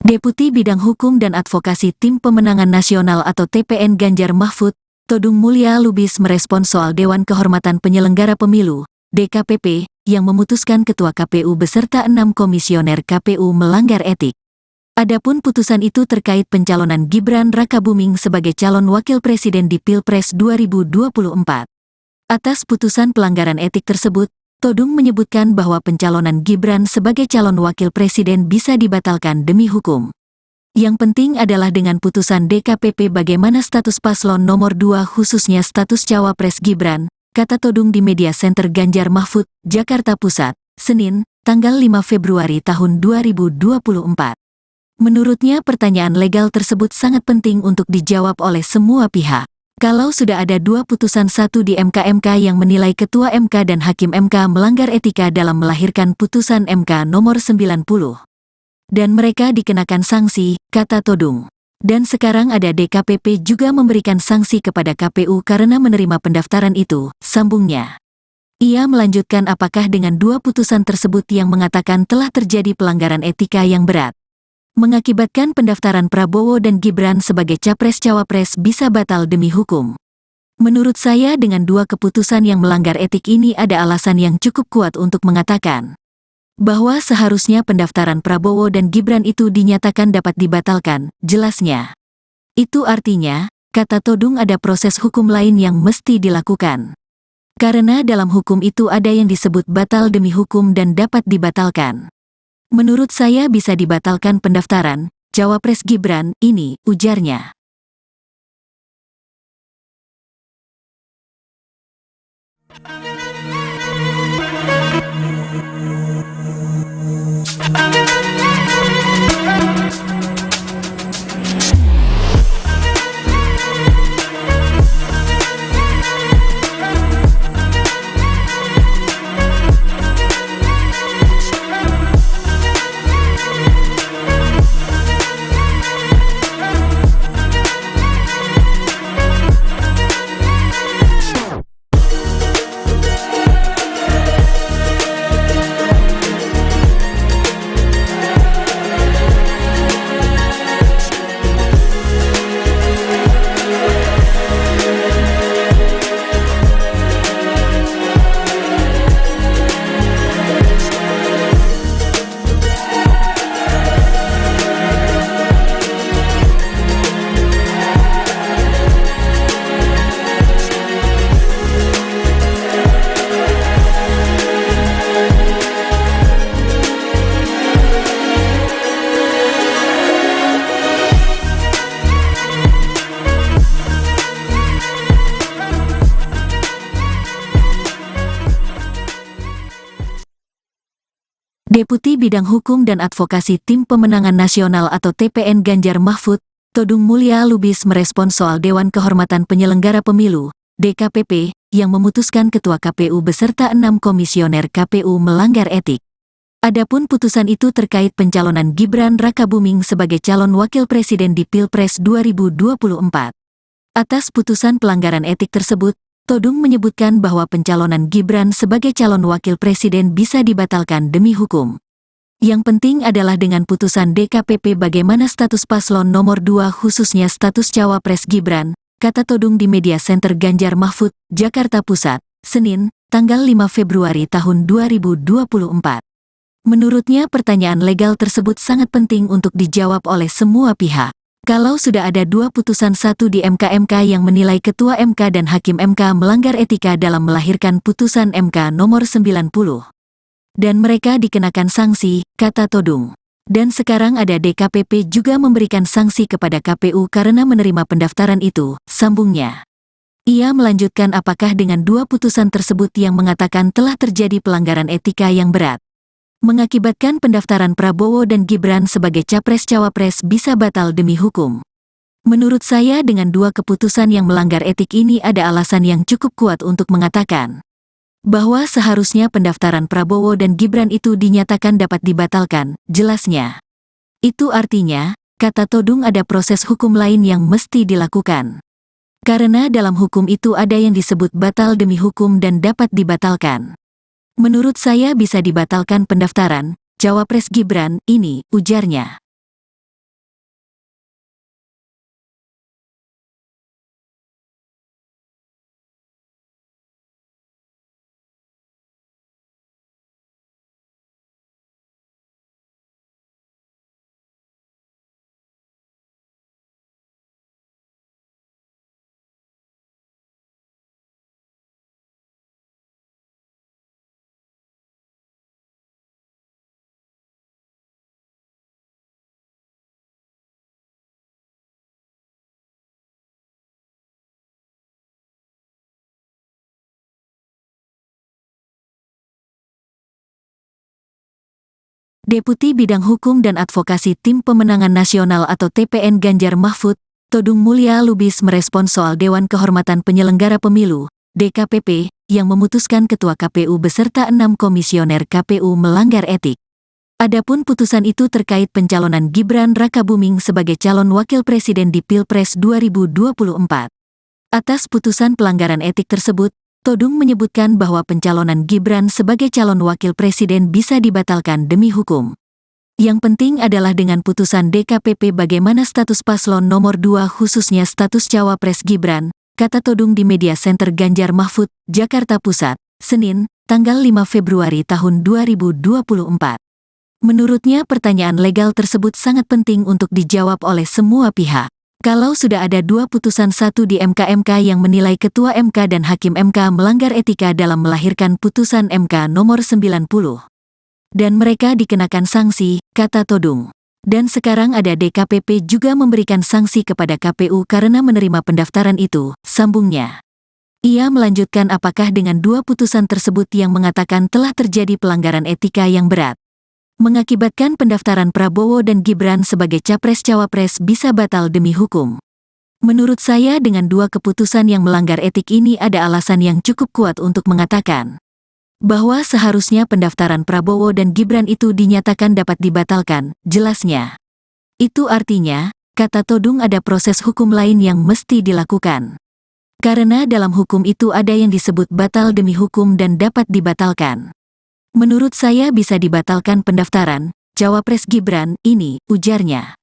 Deputi Bidang Hukum dan Advokasi Tim Pemenangan Nasional atau TPN Ganjar Mahfud, Todung Mulya Lubis merespons soal Dewan Kehormatan Penyelenggara Pemilu, DKPP, yang memutuskan Ketua KPU beserta 6 komisioner KPU melanggar etik. Adapun putusan itu terkait pencalonan Gibran Rakabuming sebagai calon wakil presiden di Pilpres 2024. Atas putusan pelanggaran etik tersebut, Todung menyebutkan bahwa pencalonan Gibran sebagai calon wakil presiden bisa dibatalkan demi hukum. Yang penting adalah dengan putusan DKPP bagaimana status paslon nomor 2 khususnya status Cawapres Gibran, kata Todung di Media Center Ganjar Mahfud, Jakarta Pusat, Senin, tanggal 5 Februari tahun 2024. Menurutnya pertanyaan legal tersebut sangat penting untuk dijawab oleh semua pihak. Kalau sudah ada 2 putusan 1 di MK yang menilai Ketua MK dan Hakim MK melanggar etika dalam melahirkan putusan MK nomor 90. Dan mereka dikenakan sanksi, kata Todung. Dan sekarang ada DKPP juga memberikan sanksi kepada KPU karena menerima pendaftaran itu, sambungnya. Ia melanjutkan apakah dengan 2 putusan tersebut yang mengatakan telah terjadi pelanggaran etika yang berat, mengakibatkan pendaftaran Prabowo dan Gibran sebagai Capres-Cawapres bisa batal demi hukum. Menurut saya dengan 2 keputusan yang melanggar etik ini ada alasan yang cukup kuat untuk mengatakan bahwa seharusnya pendaftaran Prabowo dan Gibran itu dinyatakan dapat dibatalkan, jelasnya. Itu artinya, kata Todung ada proses hukum lain yang mesti dilakukan. Karena dalam hukum itu ada yang disebut batal demi hukum dan dapat dibatalkan. Menurut saya bisa dibatalkan pendaftaran Cawapres Gibran ini, ujarnya. Deputi Bidang Hukum dan Advokasi Tim Pemenangan Nasional atau TPN Ganjar Mahfud, Todung Mulya Lubis merespons soal Dewan Kehormatan Penyelenggara Pemilu, DKPP, yang memutuskan Ketua KPU beserta 6 komisioner KPU melanggar etik. Adapun putusan itu terkait pencalonan Gibran Rakabuming sebagai calon wakil presiden di Pilpres 2024. Atas putusan pelanggaran etik tersebut, Todung menyebutkan bahwa pencalonan Gibran sebagai calon wakil presiden bisa dibatalkan demi hukum. Yang penting adalah dengan putusan DKPP bagaimana status paslon nomor 2 khususnya status cawapres Gibran, kata Todung di Media Center Ganjar Mahfud, Jakarta Pusat, Senin, tanggal 5 Februari tahun 2024. Menurutnya pertanyaan legal tersebut sangat penting untuk dijawab oleh semua pihak. Kalau sudah ada 2 putusan, satu di MK yang menilai Ketua MK dan Hakim MK melanggar etika dalam melahirkan putusan MK nomor 90. Dan mereka dikenakan sanksi, kata Todung. Dan sekarang ada DKPP juga memberikan sanksi kepada KPU karena menerima pendaftaran itu, sambungnya. Ia melanjutkan apakah dengan 2 putusan tersebut yang mengatakan telah terjadi pelanggaran etika yang berat, mengakibatkan pendaftaran Prabowo dan Gibran sebagai capres-cawapres bisa batal demi hukum. Menurut saya dengan 2 keputusan yang melanggar etik ini ada alasan yang cukup kuat untuk mengatakan bahwa seharusnya pendaftaran Prabowo dan Gibran itu dinyatakan dapat dibatalkan, jelasnya. Itu artinya, kata Todung, ada proses hukum lain yang mesti dilakukan. Karena dalam hukum itu ada yang disebut batal demi hukum dan dapat dibatalkan. Menurut saya bisa dibatalkan pendaftaran cawapres Gibran ini, ujarnya. Deputi Bidang Hukum dan Advokasi Tim Pemenangan Nasional atau TPN Ganjar Mahfud, Todung Mulya Lubis merespons soal Dewan Kehormatan Penyelenggara Pemilu, DKPP, yang memutuskan Ketua KPU beserta 6 komisioner KPU melanggar etik. Adapun putusan itu terkait pencalonan Gibran Rakabuming sebagai calon wakil presiden di Pilpres 2024. Atas putusan pelanggaran etik tersebut, Todung menyebutkan bahwa pencalonan Gibran sebagai calon wakil presiden bisa dibatalkan demi hukum. Yang penting adalah dengan putusan DKPP bagaimana status paslon nomor 2 khususnya status cawapres Gibran, kata Todung di Media Center Ganjar Mahfud, Jakarta Pusat, Senin, tanggal 5 Februari tahun 2024. Menurutnya pertanyaan legal tersebut sangat penting untuk dijawab oleh semua pihak. Kalau sudah ada 2 putusan, satu di MK yang menilai Ketua MK dan Hakim MK melanggar etika dalam melahirkan putusan MK nomor 90. Dan mereka dikenakan sanksi, kata Todung. Dan sekarang ada DKPP juga memberikan sanksi kepada KPU karena menerima pendaftaran itu, sambungnya. Ia melanjutkan apakah dengan 2 putusan tersebut yang mengatakan telah terjadi pelanggaran etika yang berat, mengakibatkan pendaftaran Prabowo dan Gibran sebagai capres-cawapres bisa batal demi hukum. Menurut saya dengan 2 keputusan yang melanggar etik ini ada alasan yang cukup kuat untuk mengatakan bahwa seharusnya pendaftaran Prabowo dan Gibran itu dinyatakan dapat dibatalkan, jelasnya. Itu artinya, kata Todung, ada proses hukum lain yang mesti dilakukan. Karena dalam hukum itu ada yang disebut batal demi hukum dan dapat dibatalkan. Menurut saya bisa dibatalkan pendaftaran cawapres Gibran ini, ujarnya.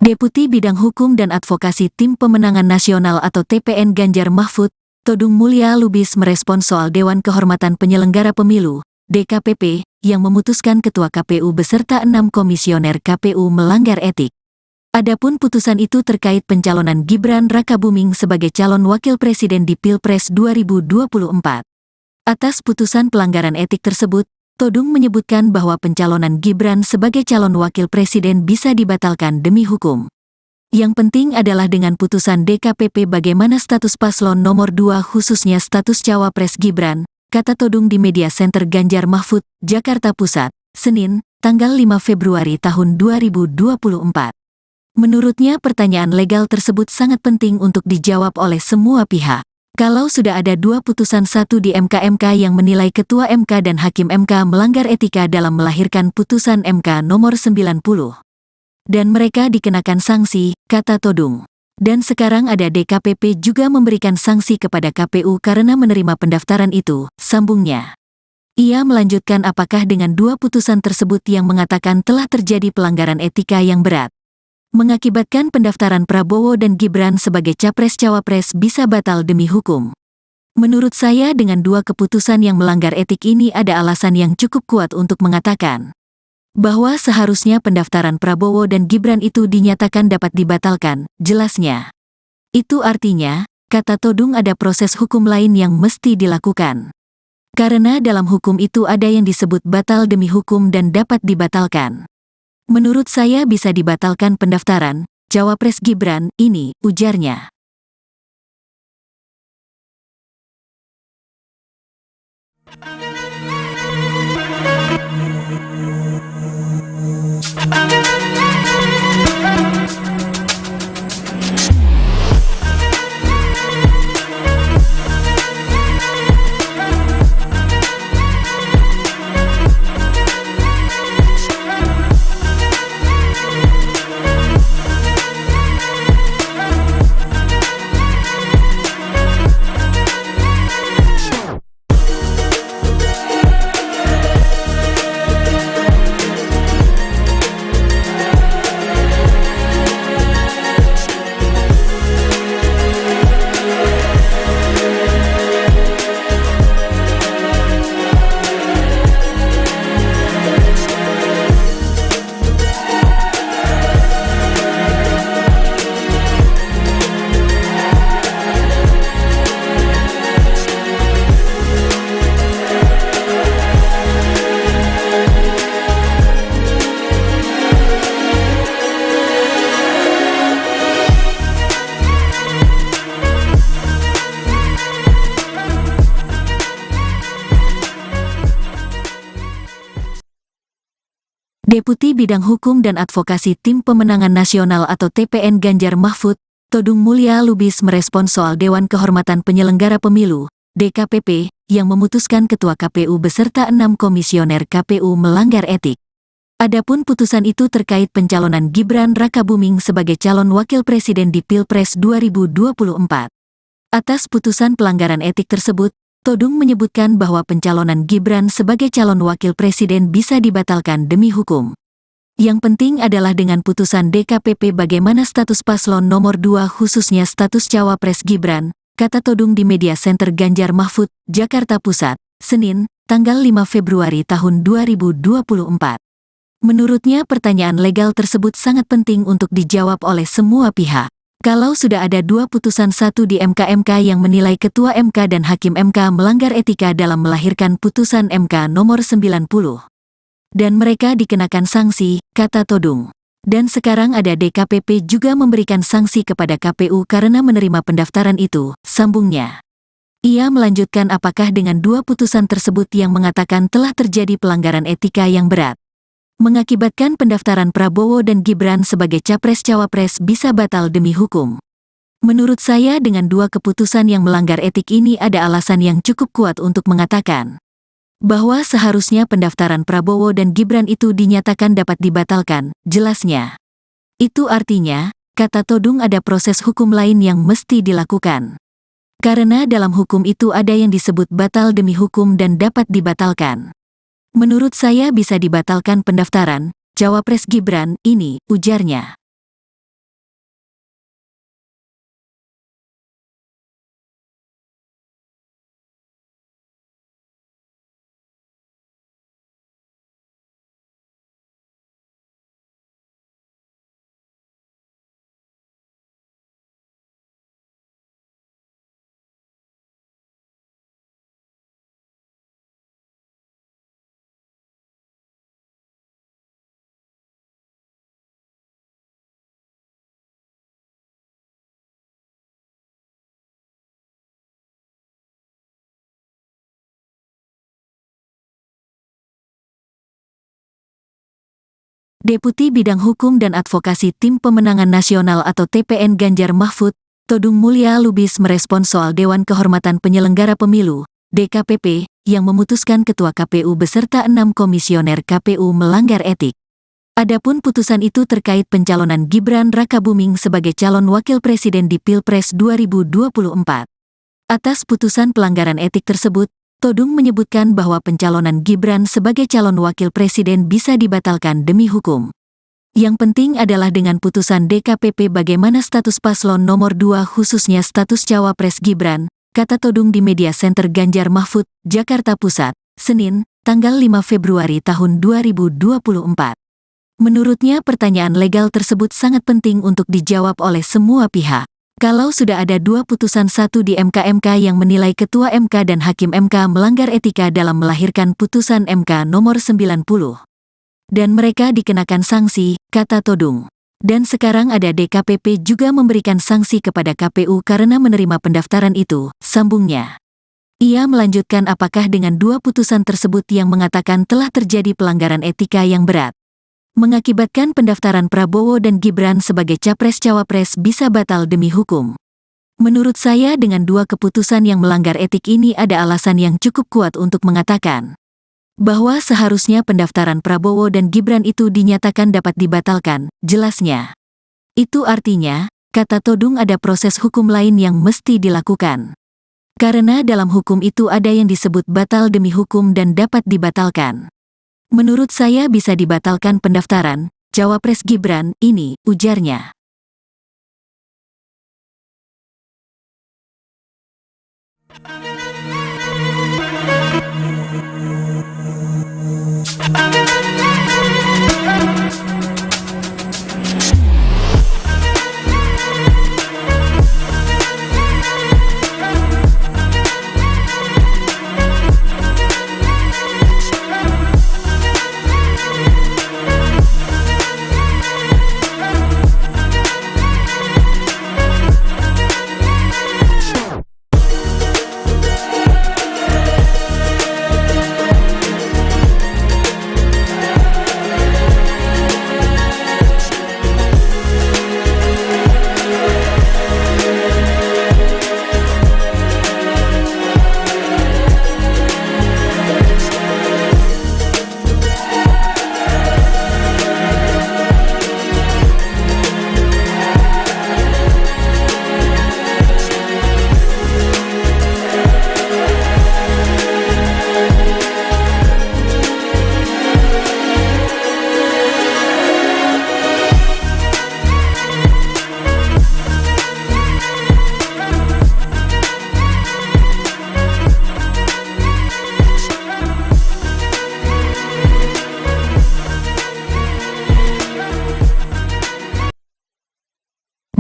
Deputi Bidang Hukum dan Advokasi Tim Pemenangan Nasional atau TPN Ganjar Mahfud, Todung Mulya Lubis merespons soal Dewan Kehormatan Penyelenggara Pemilu, DKPP, yang memutuskan Ketua KPU beserta 6 komisioner KPU melanggar etik. Adapun putusan itu terkait pencalonan Gibran Rakabuming sebagai calon wakil presiden di Pilpres 2024. Atas putusan pelanggaran etik tersebut, Todung menyebutkan bahwa pencalonan Gibran sebagai calon wakil presiden bisa dibatalkan demi hukum. Yang penting adalah dengan putusan DKPP bagaimana status paslon nomor 2 khususnya status cawapres Gibran, kata Todung di Media Center Ganjar Mahfud, Jakarta Pusat, Senin, tanggal 5 Februari tahun 2024. Menurutnya pertanyaan legal tersebut sangat penting untuk dijawab oleh semua pihak. Kalau sudah ada 2 putusan, satu di MK yang menilai Ketua MK dan Hakim MK melanggar etika dalam melahirkan putusan MK nomor 90. Dan mereka dikenakan sanksi, kata Todung. Dan sekarang ada DKPP juga memberikan sanksi kepada KPU karena menerima pendaftaran itu, sambungnya. Ia melanjutkan apakah dengan 2 putusan tersebut yang mengatakan telah terjadi pelanggaran etika yang berat, mengakibatkan pendaftaran Prabowo dan Gibran sebagai capres-cawapres bisa batal demi hukum. Menurut saya dengan 2 keputusan yang melanggar etik ini ada alasan yang cukup kuat untuk mengatakan bahwa seharusnya pendaftaran Prabowo dan Gibran itu dinyatakan dapat dibatalkan, jelasnya. Itu artinya, kata Todung, ada proses hukum lain yang mesti dilakukan. Karena dalam hukum itu ada yang disebut batal demi hukum dan dapat dibatalkan. Menurut saya bisa dibatalkan pendaftaran cawapres Gibran ini, ujarnya. Deputi Bidang Hukum dan Advokasi Tim Pemenangan Nasional atau TPN Ganjar Mahfud, Todung Mulya Lubis merespons soal Dewan Kehormatan Penyelenggara Pemilu, DKPP, yang memutuskan Ketua KPU beserta 6 komisioner KPU melanggar etik. Adapun putusan itu terkait pencalonan Gibran Rakabuming sebagai calon wakil presiden di Pilpres 2024. Atas putusan pelanggaran etik tersebut, Todung menyebutkan bahwa pencalonan Gibran sebagai calon wakil presiden bisa dibatalkan demi hukum. Yang penting adalah dengan putusan DKPP bagaimana status paslon nomor 2 khususnya status cawapres Gibran, kata Todung di Media Center Ganjar Mahfud, Jakarta Pusat, Senin, tanggal 5 Februari tahun 2024. Menurutnya pertanyaan legal tersebut sangat penting untuk dijawab oleh semua pihak. Kalau sudah ada 2 putusan, satu di MK yang menilai Ketua MK dan Hakim MK melanggar etika dalam melahirkan putusan MK nomor 90. Dan mereka dikenakan sanksi, kata Todung. Dan sekarang ada DKPP juga memberikan sanksi kepada KPU karena menerima pendaftaran itu, sambungnya. Ia melanjutkan apakah dengan 2 putusan tersebut yang mengatakan telah terjadi pelanggaran etika yang berat, mengakibatkan pendaftaran Prabowo dan Gibran sebagai capres-cawapres bisa batal demi hukum. Menurut saya dengan 2 keputusan yang melanggar etik ini ada alasan yang cukup kuat untuk mengatakan bahwa seharusnya pendaftaran Prabowo dan Gibran itu dinyatakan dapat dibatalkan, jelasnya. Itu artinya, kata Todung, ada proses hukum lain yang mesti dilakukan. Karena dalam hukum itu ada yang disebut batal demi hukum dan dapat dibatalkan. Menurut saya bisa dibatalkan pendaftaran cawapres Gibran ini, ujarnya. Deputi Bidang Hukum dan Advokasi Tim Pemenangan Nasional atau TPN Ganjar Mahfud, Todung Mulya Lubis merespons soal Dewan Kehormatan Penyelenggara Pemilu, DKPP, yang memutuskan Ketua KPU beserta 6 komisioner KPU melanggar etik. Adapun putusan itu terkait pencalonan Gibran Rakabuming sebagai calon wakil presiden di Pilpres 2024. Atas putusan pelanggaran etik tersebut, Todung menyebutkan bahwa pencalonan Gibran sebagai calon wakil presiden bisa dibatalkan demi hukum. Yang penting adalah dengan putusan DKPP bagaimana status paslon nomor 2 khususnya status cawapres Gibran, kata Todung di Media Center Ganjar Mahfud, Jakarta Pusat, Senin, tanggal 5 Februari tahun 2024. Menurutnya pertanyaan legal tersebut sangat penting untuk dijawab oleh semua pihak. Kalau sudah ada 2 putusan, satu di MK yang menilai Ketua MK dan Hakim MK melanggar etika dalam melahirkan putusan MK nomor 90. Dan mereka dikenakan sanksi, kata Todung. Dan sekarang ada DKPP juga memberikan sanksi kepada KPU karena menerima pendaftaran itu, sambungnya. Ia melanjutkan apakah dengan 2 putusan tersebut yang mengatakan telah terjadi pelanggaran etika yang berat, mengakibatkan pendaftaran Prabowo dan Gibran sebagai capres-cawapres bisa batal demi hukum. Menurut saya dengan 2 keputusan yang melanggar etik ini ada alasan yang cukup kuat untuk mengatakan bahwa seharusnya pendaftaran Prabowo dan Gibran itu dinyatakan dapat dibatalkan, jelasnya. Itu artinya, kata Todung, ada proses hukum lain yang mesti dilakukan. Karena dalam hukum itu ada yang disebut batal demi hukum dan dapat dibatalkan. Menurut saya bisa dibatalkan pendaftaran cawapres Gibran ini, ujarnya.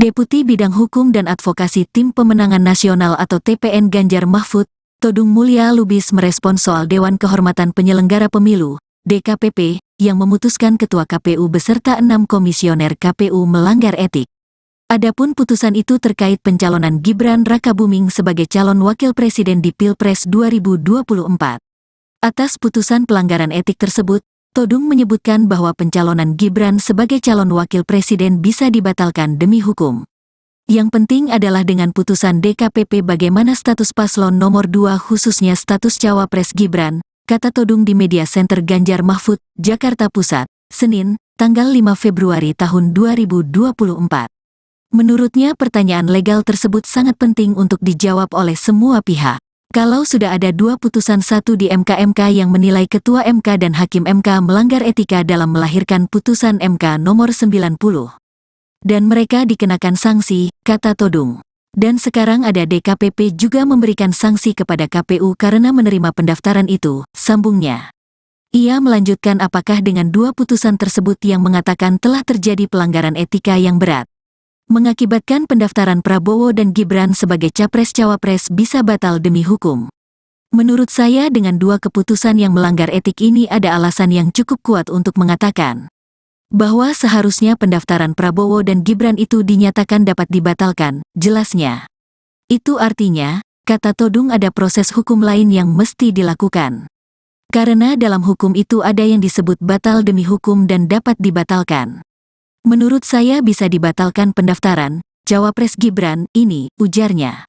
Deputi Bidang Hukum dan Advokasi Tim Pemenangan Nasional atau TPN Ganjar Mahfud, Todung Mulya Lubis merespons soal Dewan Kehormatan Penyelenggara Pemilu, DKPP, yang memutuskan Ketua KPU beserta 6 komisioner KPU melanggar etik. Adapun putusan itu terkait pencalonan Gibran Rakabuming sebagai calon wakil presiden di Pilpres 2024. Atas putusan pelanggaran etik tersebut, Todung menyebutkan bahwa pencalonan Gibran sebagai calon wakil presiden bisa dibatalkan demi hukum. Yang penting adalah dengan putusan DKPP bagaimana status paslon nomor 2 khususnya status cawapres Gibran, kata Todung di Media Center Ganjar Mahfud, Jakarta Pusat, Senin, tanggal 5 Februari tahun 2024. Menurutnya pertanyaan legal tersebut sangat penting untuk dijawab oleh semua pihak. Kalau sudah ada 2 putusan, satu di MK yang menilai Ketua MK dan Hakim MK melanggar etika dalam melahirkan putusan MK nomor 90. Dan mereka dikenakan sanksi, kata Todung. Dan sekarang ada DKPP juga memberikan sanksi kepada KPU karena menerima pendaftaran itu, sambungnya. Ia melanjutkan apakah dengan 2 putusan tersebut yang mengatakan telah terjadi pelanggaran etika yang berat, mengakibatkan pendaftaran Prabowo dan Gibran sebagai capres-cawapres bisa batal demi hukum. Menurut saya dengan 2 keputusan yang melanggar etik ini ada alasan yang cukup kuat untuk mengatakan bahwa seharusnya pendaftaran Prabowo dan Gibran itu dinyatakan dapat dibatalkan, jelasnya. Itu artinya, kata Todung, ada proses hukum lain yang mesti dilakukan. Karena dalam hukum itu ada yang disebut batal demi hukum dan dapat dibatalkan. Menurut saya bisa dibatalkan pendaftaran Cawapres Gibran ini, ujarnya.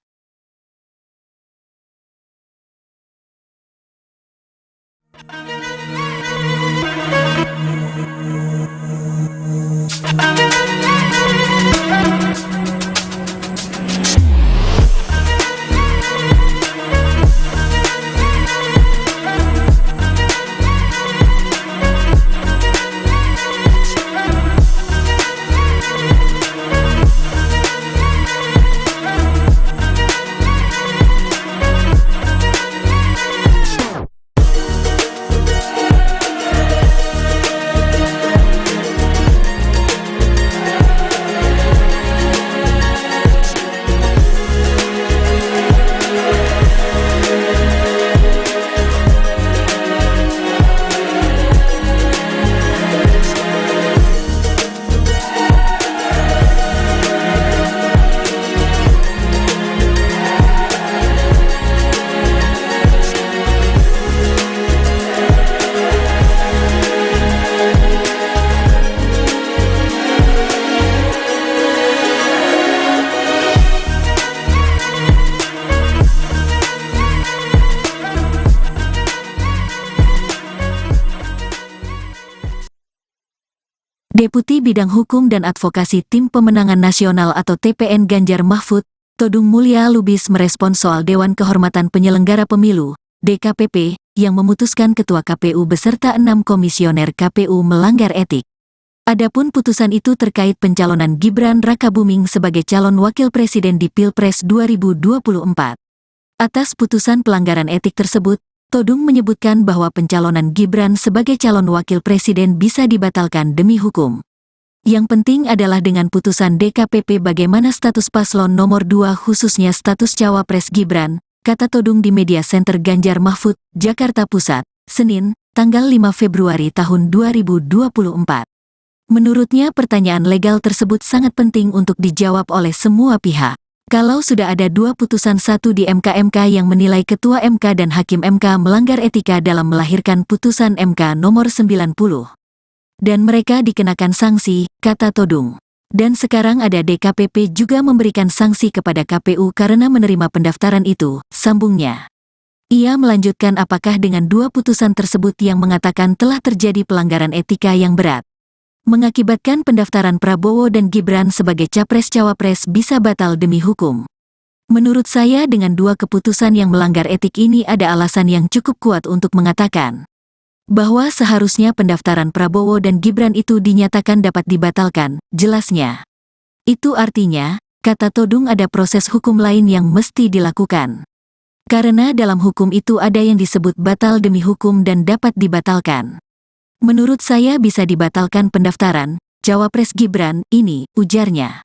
Deputi Bidang Hukum dan Advokasi Tim Pemenangan Nasional atau TPN Ganjar Mahfud, Todung Mulya Lubis merespons soal Dewan Kehormatan Penyelenggara Pemilu, DKPP, yang memutuskan Ketua KPU beserta 6 komisioner KPU melanggar etik. Adapun putusan itu terkait pencalonan Gibran Rakabuming sebagai calon wakil presiden di Pilpres 2024. Atas putusan pelanggaran etik tersebut, Todung menyebutkan bahwa pencalonan Gibran sebagai calon wakil presiden bisa dibatalkan demi hukum. Yang penting adalah dengan putusan DKPP bagaimana status paslon nomor 2 khususnya status Cawapres Gibran, kata Todung di Media Center Ganjar Mahfud, Jakarta Pusat, Senin, tanggal 5 Februari tahun 2024. Menurutnya pertanyaan legal tersebut sangat penting untuk dijawab oleh semua pihak. Kalau sudah ada 2 putusan, satu di MK yang menilai Ketua MK dan Hakim MK melanggar etika dalam melahirkan putusan MK nomor 90. Dan mereka dikenakan sanksi, kata Todung. Dan sekarang ada DKPP juga memberikan sanksi kepada KPU karena menerima pendaftaran itu, sambungnya. Ia melanjutkan apakah dengan 2 putusan tersebut yang mengatakan telah terjadi pelanggaran etika yang berat, mengakibatkan pendaftaran Prabowo dan Gibran sebagai Capres-Cawapres bisa batal demi hukum. Menurut saya dengan 2 keputusan yang melanggar etik ini ada alasan yang cukup kuat untuk mengatakan bahwa seharusnya pendaftaran Prabowo dan Gibran itu dinyatakan dapat dibatalkan, jelasnya. Itu artinya, kata Todung, ada proses hukum lain yang mesti dilakukan. Karena dalam hukum itu ada yang disebut batal demi hukum dan dapat dibatalkan. Menurut saya bisa dibatalkan pendaftaran Cawapres Gibran ini, ujarnya.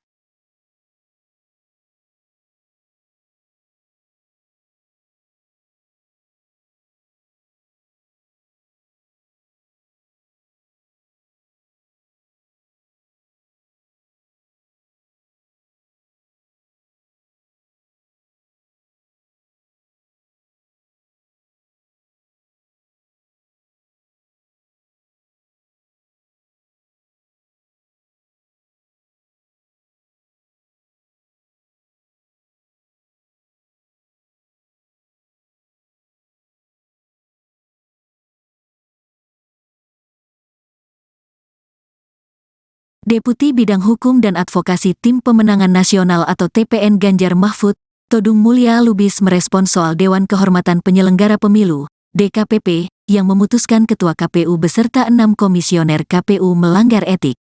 Deputi Bidang Hukum dan Advokasi Tim Pemenangan Nasional atau TPN Ganjar Mahfud, Todung Mulya Lubis merespons soal Dewan Kehormatan Penyelenggara Pemilu, DKPP, yang memutuskan Ketua KPU beserta 6 komisioner KPU melanggar etik.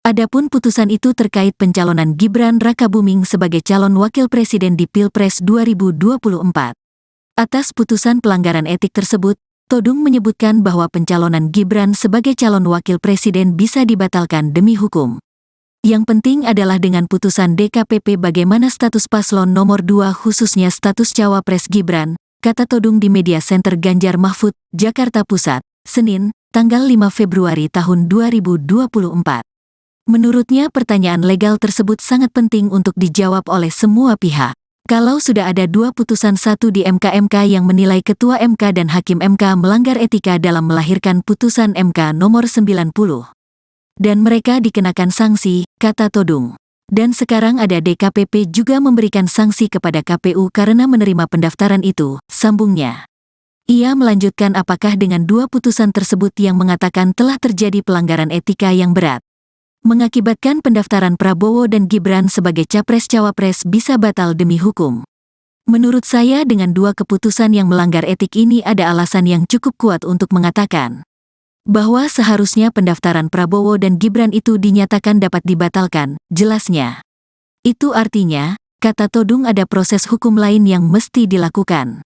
Adapun putusan itu terkait pencalonan Gibran Rakabuming sebagai calon wakil presiden di Pilpres 2024. Atas putusan pelanggaran etik tersebut, Todung menyebutkan bahwa pencalonan Gibran sebagai calon wakil presiden bisa dibatalkan demi hukum. Yang penting adalah dengan putusan DKPP bagaimana status paslon nomor 2 khususnya status Cawapres Gibran, kata Todung di Media Center Ganjar Mahfud, Jakarta Pusat, Senin, tanggal 5 Februari tahun 2024. Menurutnya pertanyaan legal tersebut sangat penting untuk dijawab oleh semua pihak. Kalau sudah ada 2 putusan 1 di MK yang menilai Ketua MK dan Hakim MK melanggar etika dalam melahirkan putusan MK nomor 90. Dan mereka dikenakan sanksi, kata Todung. Dan sekarang ada DKPP juga memberikan sanksi kepada KPU karena menerima pendaftaran itu, sambungnya. Ia melanjutkan apakah dengan 2 putusan tersebut yang mengatakan telah terjadi pelanggaran etika yang berat, mengakibatkan pendaftaran Prabowo dan Gibran sebagai Capres-Cawapres bisa batal demi hukum. Menurut saya dengan 2 keputusan yang melanggar etik ini ada alasan yang cukup kuat untuk mengatakan bahwa seharusnya pendaftaran Prabowo dan Gibran itu dinyatakan dapat dibatalkan, jelasnya. Itu artinya, kata Todung ada proses hukum lain yang mesti dilakukan.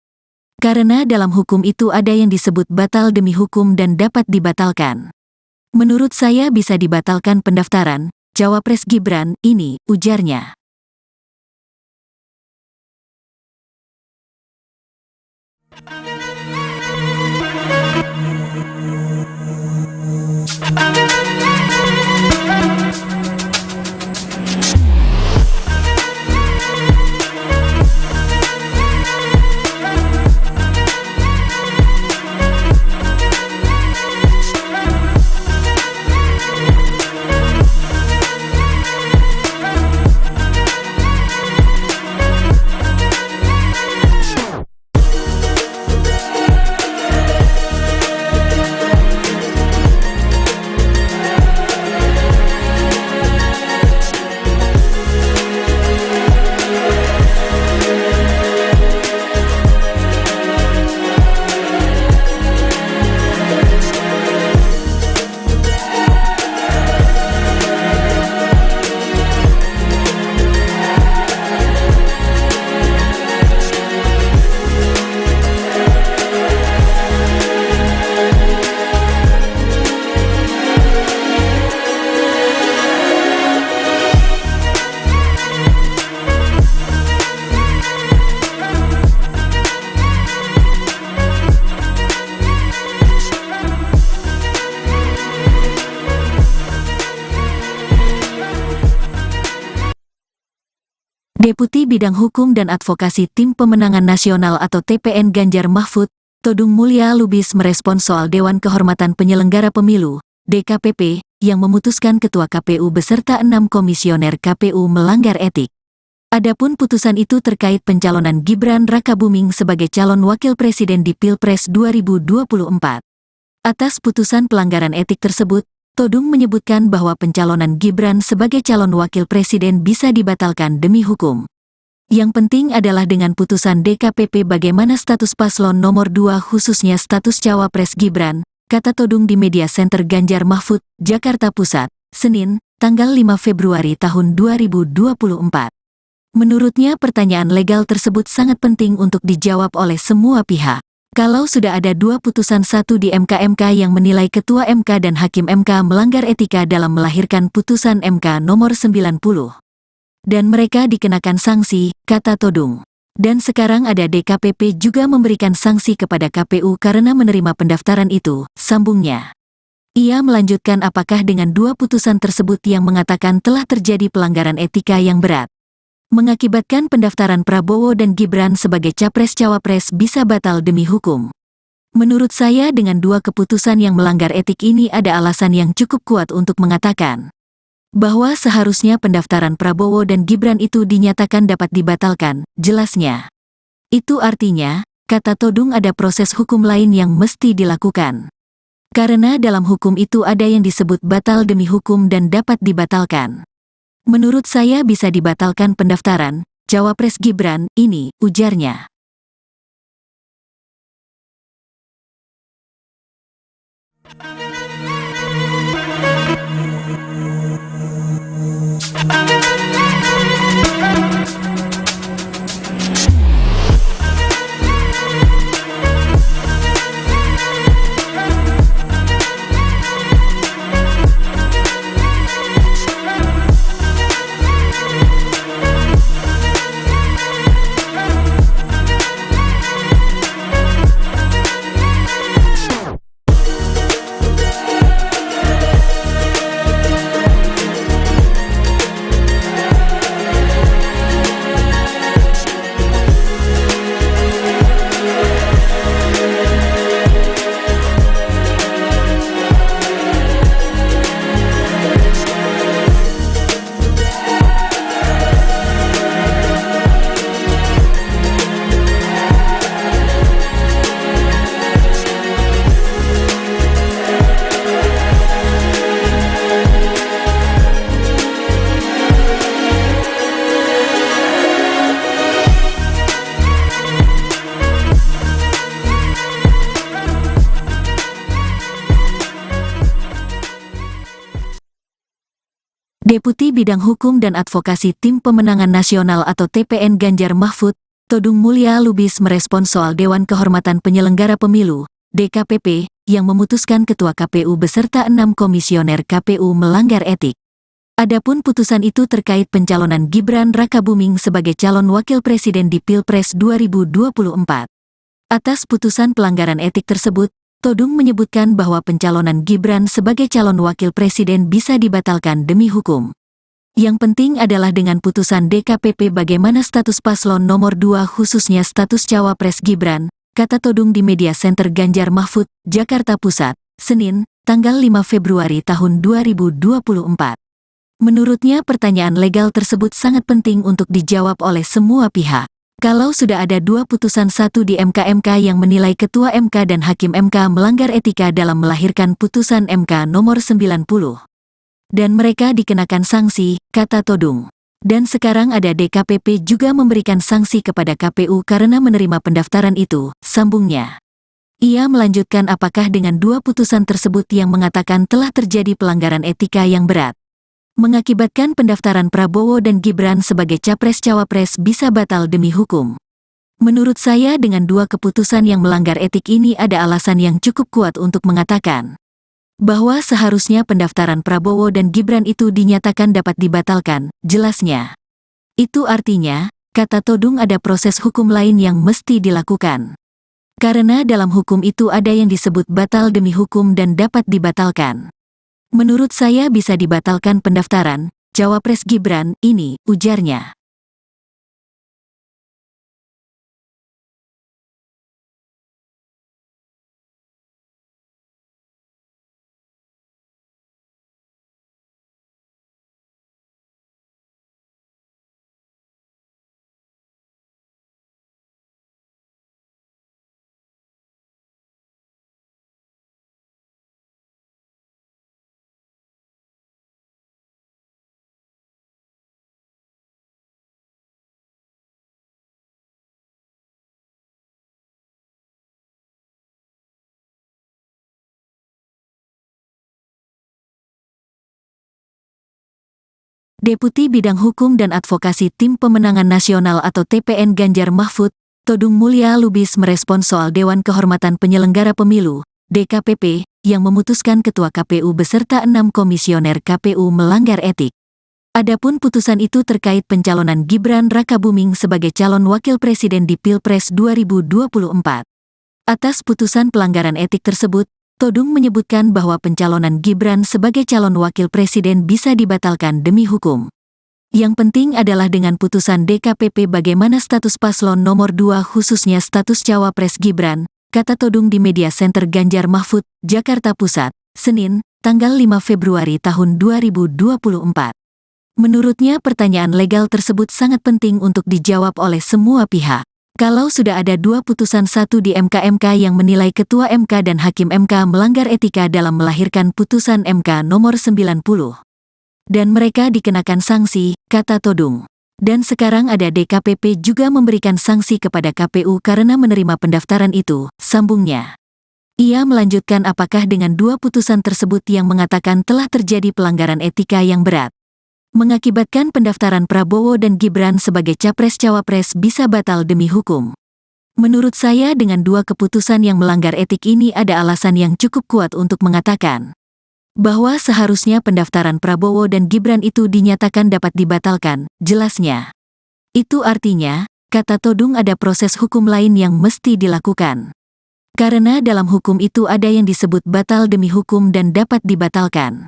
Karena dalam hukum itu ada yang disebut batal demi hukum dan dapat dibatalkan. Menurut saya bisa dibatalkan pendaftaran Cawapres Gibran ini, ujarnya. Deputi Bidang Hukum dan Advokasi Tim Pemenangan Nasional atau TPN Ganjar Mahfud, Todung Mulya Lubis merespon soal Dewan Kehormatan Penyelenggara Pemilu, DKPP, yang memutuskan Ketua KPU beserta 6 komisioner KPU melanggar etik. Adapun putusan itu terkait pencalonan Gibran Rakabuming sebagai calon wakil presiden di Pilpres 2024. Atas putusan pelanggaran etik tersebut, Todung menyebutkan bahwa pencalonan Gibran sebagai calon wakil presiden bisa dibatalkan demi hukum. Yang penting adalah dengan putusan DKPP bagaimana status paslon nomor 2 khususnya status Cawapres Gibran, kata Todung di Media Center Ganjar Mahfud, Jakarta Pusat, Senin, tanggal 5 Februari tahun 2024. Menurutnya pertanyaan legal tersebut sangat penting untuk dijawab oleh semua pihak. Kalau sudah ada 2 putusan 1 di MK yang menilai Ketua MK dan Hakim MK melanggar etika dalam melahirkan putusan MK nomor 90. Dan mereka dikenakan sanksi, kata Todung. Dan sekarang ada DKPP juga memberikan sanksi kepada KPU karena menerima pendaftaran itu, sambungnya. Ia melanjutkan apakah dengan 2 putusan tersebut yang mengatakan telah terjadi pelanggaran etika yang berat, mengakibatkan pendaftaran Prabowo dan Gibran sebagai Capres-Cawapres bisa batal demi hukum. Menurut saya dengan 2 keputusan yang melanggar etik ini ada alasan yang cukup kuat untuk mengatakan bahwa seharusnya pendaftaran Prabowo dan Gibran itu dinyatakan dapat dibatalkan, jelasnya. Itu artinya, kata Todung ada proses hukum lain yang mesti dilakukan. Karena dalam hukum itu ada yang disebut batal demi hukum dan dapat dibatalkan. Menurut saya bisa dibatalkan pendaftaran Cawapres Gibran ini, ujarnya. Deputi Bidang Hukum dan Advokasi Tim Pemenangan Nasional atau TPN Ganjar Mahfud, Todung Mulya Lubis merespons soal Dewan Kehormatan Penyelenggara Pemilu, DKPP, yang memutuskan Ketua KPU beserta 6 komisioner KPU melanggar etik. Adapun putusan itu terkait pencalonan Gibran Rakabuming sebagai calon wakil presiden di Pilpres 2024. Atas putusan pelanggaran etik tersebut, Todung menyebutkan bahwa pencalonan Gibran sebagai calon wakil presiden bisa dibatalkan demi hukum. Yang penting adalah dengan putusan DKPP bagaimana status paslon nomor 2 khususnya status cawapres Gibran, kata Todung di Media Center Ganjar Mahfud, Jakarta Pusat, Senin, tanggal 5 Februari tahun 2024. Menurutnya pertanyaan legal tersebut sangat penting untuk dijawab oleh semua pihak. Kalau sudah ada 2 putusan, satu di MK yang menilai Ketua MK dan Hakim MK melanggar etika dalam melahirkan putusan MK nomor 90. Dan mereka dikenakan sanksi, kata Todung. Dan sekarang ada DKPP juga memberikan sanksi kepada KPU karena menerima pendaftaran itu, sambungnya. Ia melanjutkan apakah dengan 2 putusan tersebut yang mengatakan telah terjadi pelanggaran etika yang berat, mengakibatkan pendaftaran Prabowo dan Gibran sebagai capres-cawapres bisa batal demi hukum. Menurut saya dengan 2 keputusan yang melanggar etik ini ada alasan yang cukup kuat untuk mengatakan bahwa seharusnya pendaftaran Prabowo dan Gibran itu dinyatakan dapat dibatalkan, jelasnya. Itu artinya, kata Todung, ada proses hukum lain yang mesti dilakukan. Karena dalam hukum itu ada yang disebut batal demi hukum dan dapat dibatalkan. Menurut saya bisa dibatalkan pendaftaran cawapres Gibran ini, ujarnya. Deputi Bidang Hukum dan Advokasi Tim Pemenangan Nasional atau TPN Ganjar Mahfud, Todung Mulya Lubis merespons soal Dewan Kehormatan Penyelenggara Pemilu, DKPP, yang memutuskan Ketua KPU beserta 6 komisioner KPU melanggar etik. Adapun putusan itu terkait pencalonan Gibran Rakabuming sebagai calon wakil presiden di Pilpres 2024. Atas putusan pelanggaran etik tersebut, Todung menyebutkan bahwa pencalonan Gibran sebagai calon wakil presiden bisa dibatalkan demi hukum. Yang penting adalah dengan putusan DKPP bagaimana status paslon nomor 2 khususnya status cawapres Gibran, kata Todung di Media Center Ganjar Mahfud, Jakarta Pusat, Senin, tanggal 5 Februari tahun 2024. Menurutnya pertanyaan legal tersebut sangat penting untuk dijawab oleh semua pihak. Kalau sudah ada 2 putusan, satu di MK yang menilai Ketua MK dan Hakim MK melanggar etika dalam melahirkan putusan MK nomor 90. Dan mereka dikenakan sanksi, kata Todung. Dan sekarang ada DKPP juga memberikan sanksi kepada KPU karena menerima pendaftaran itu, sambungnya. Ia melanjutkan apakah dengan 2 putusan tersebut yang mengatakan telah terjadi pelanggaran etika yang berat, mengakibatkan pendaftaran Prabowo dan Gibran sebagai capres-cawapres bisa batal demi hukum. Menurut saya dengan 2 keputusan yang melanggar etik ini ada alasan yang cukup kuat untuk mengatakan bahwa seharusnya pendaftaran Prabowo dan Gibran itu dinyatakan dapat dibatalkan, jelasnya. Itu artinya, kata Todung, ada proses hukum lain yang mesti dilakukan. Karena dalam hukum itu ada yang disebut batal demi hukum dan dapat dibatalkan.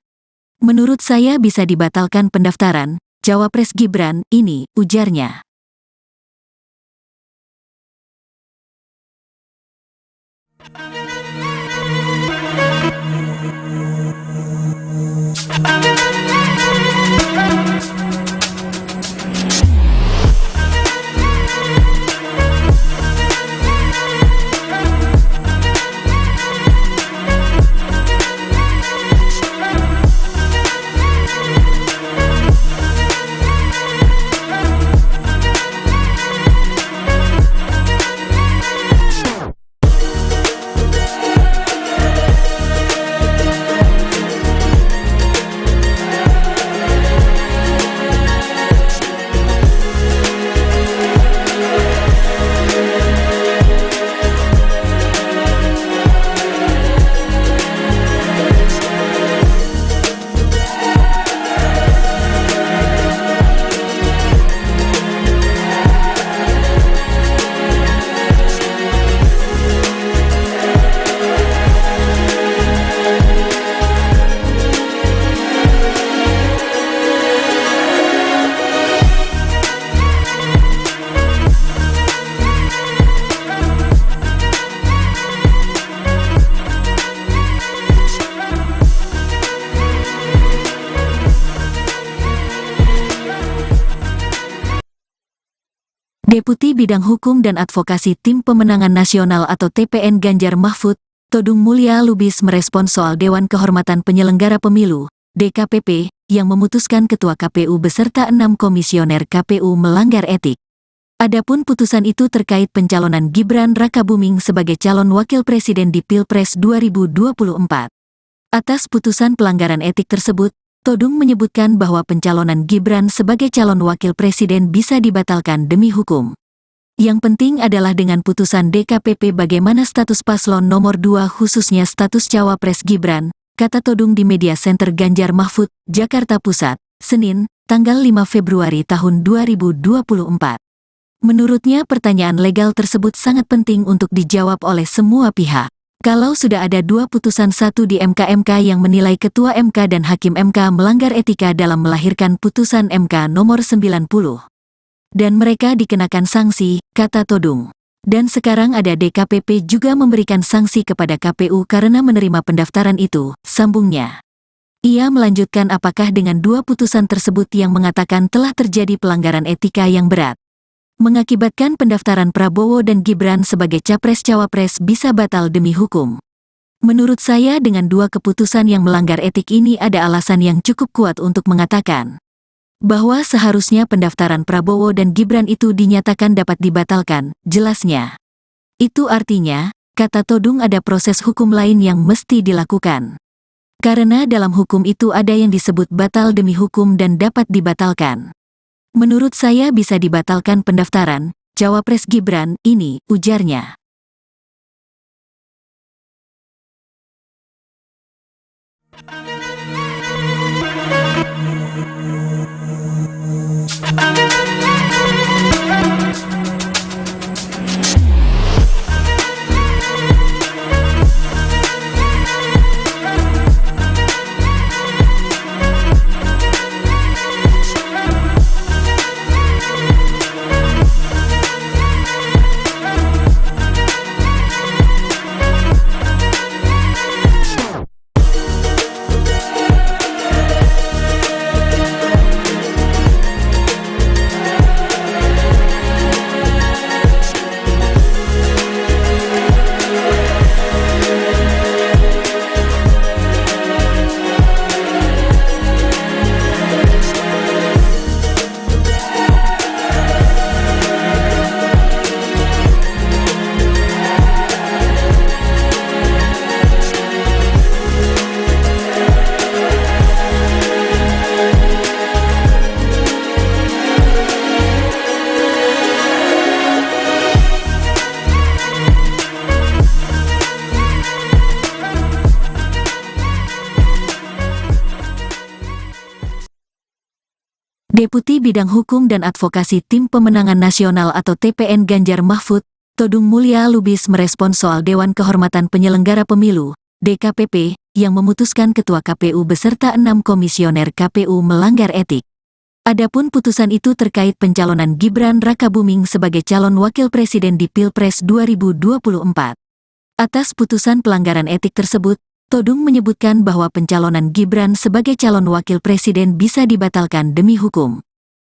Menurut saya bisa dibatalkan pendaftaran cawapres Gibran ini, ujarnya. Deputi Bidang Hukum dan Advokasi Tim Pemenangan Nasional atau TPN Ganjar Mahfud, Todung Mulya Lubis merespons soal Dewan Kehormatan Penyelenggara Pemilu, DKPP, yang memutuskan Ketua KPU beserta 6 komisioner KPU melanggar etik. Adapun putusan itu terkait pencalonan Gibran Rakabuming sebagai calon wakil presiden di Pilpres 2024. Atas putusan pelanggaran etik tersebut, Todung menyebutkan bahwa pencalonan Gibran sebagai calon wakil presiden bisa dibatalkan demi hukum. Yang penting adalah dengan putusan DKPP bagaimana status paslon nomor 2 khususnya status cawapres Gibran, kata Todung di Media Center Ganjar Mahfud, Jakarta Pusat, Senin, tanggal 5 Februari tahun 2024. Menurutnya pertanyaan legal tersebut sangat penting untuk dijawab oleh semua pihak. Kalau sudah ada 2 putusan, satu di MK yang menilai Ketua MK dan Hakim MK melanggar etika dalam melahirkan putusan MK nomor 90. Dan mereka dikenakan sanksi, kata Todung. Dan sekarang ada DKPP juga memberikan sanksi kepada KPU karena menerima pendaftaran itu, sambungnya. Ia melanjutkan apakah dengan 2 putusan tersebut yang mengatakan telah terjadi pelanggaran etika yang berat, mengakibatkan pendaftaran Prabowo dan Gibran sebagai capres-cawapres bisa batal demi hukum. Menurut saya dengan 2 keputusan yang melanggar etik ini ada alasan yang cukup kuat untuk mengatakan bahwa seharusnya pendaftaran Prabowo dan Gibran itu dinyatakan dapat dibatalkan, jelasnya. Itu artinya, kata Todung, ada proses hukum lain yang mesti dilakukan. Karena dalam hukum itu ada yang disebut batal demi hukum dan dapat dibatalkan. Menurut saya bisa dibatalkan pendaftaran cawapres Gibran ini, ujarnya. Deputi Bidang Hukum dan Advokasi Tim Pemenangan Nasional atau TPN Ganjar Mahfud, Todung Mulya Lubis merespons soal Dewan Kehormatan Penyelenggara Pemilu, DKPP, yang memutuskan Ketua KPU beserta 6 komisioner KPU melanggar etik. Adapun putusan itu terkait pencalonan Gibran Rakabuming sebagai calon wakil presiden di Pilpres 2024. Atas putusan pelanggaran etik tersebut, Todung menyebutkan bahwa pencalonan Gibran sebagai calon wakil presiden bisa dibatalkan demi hukum.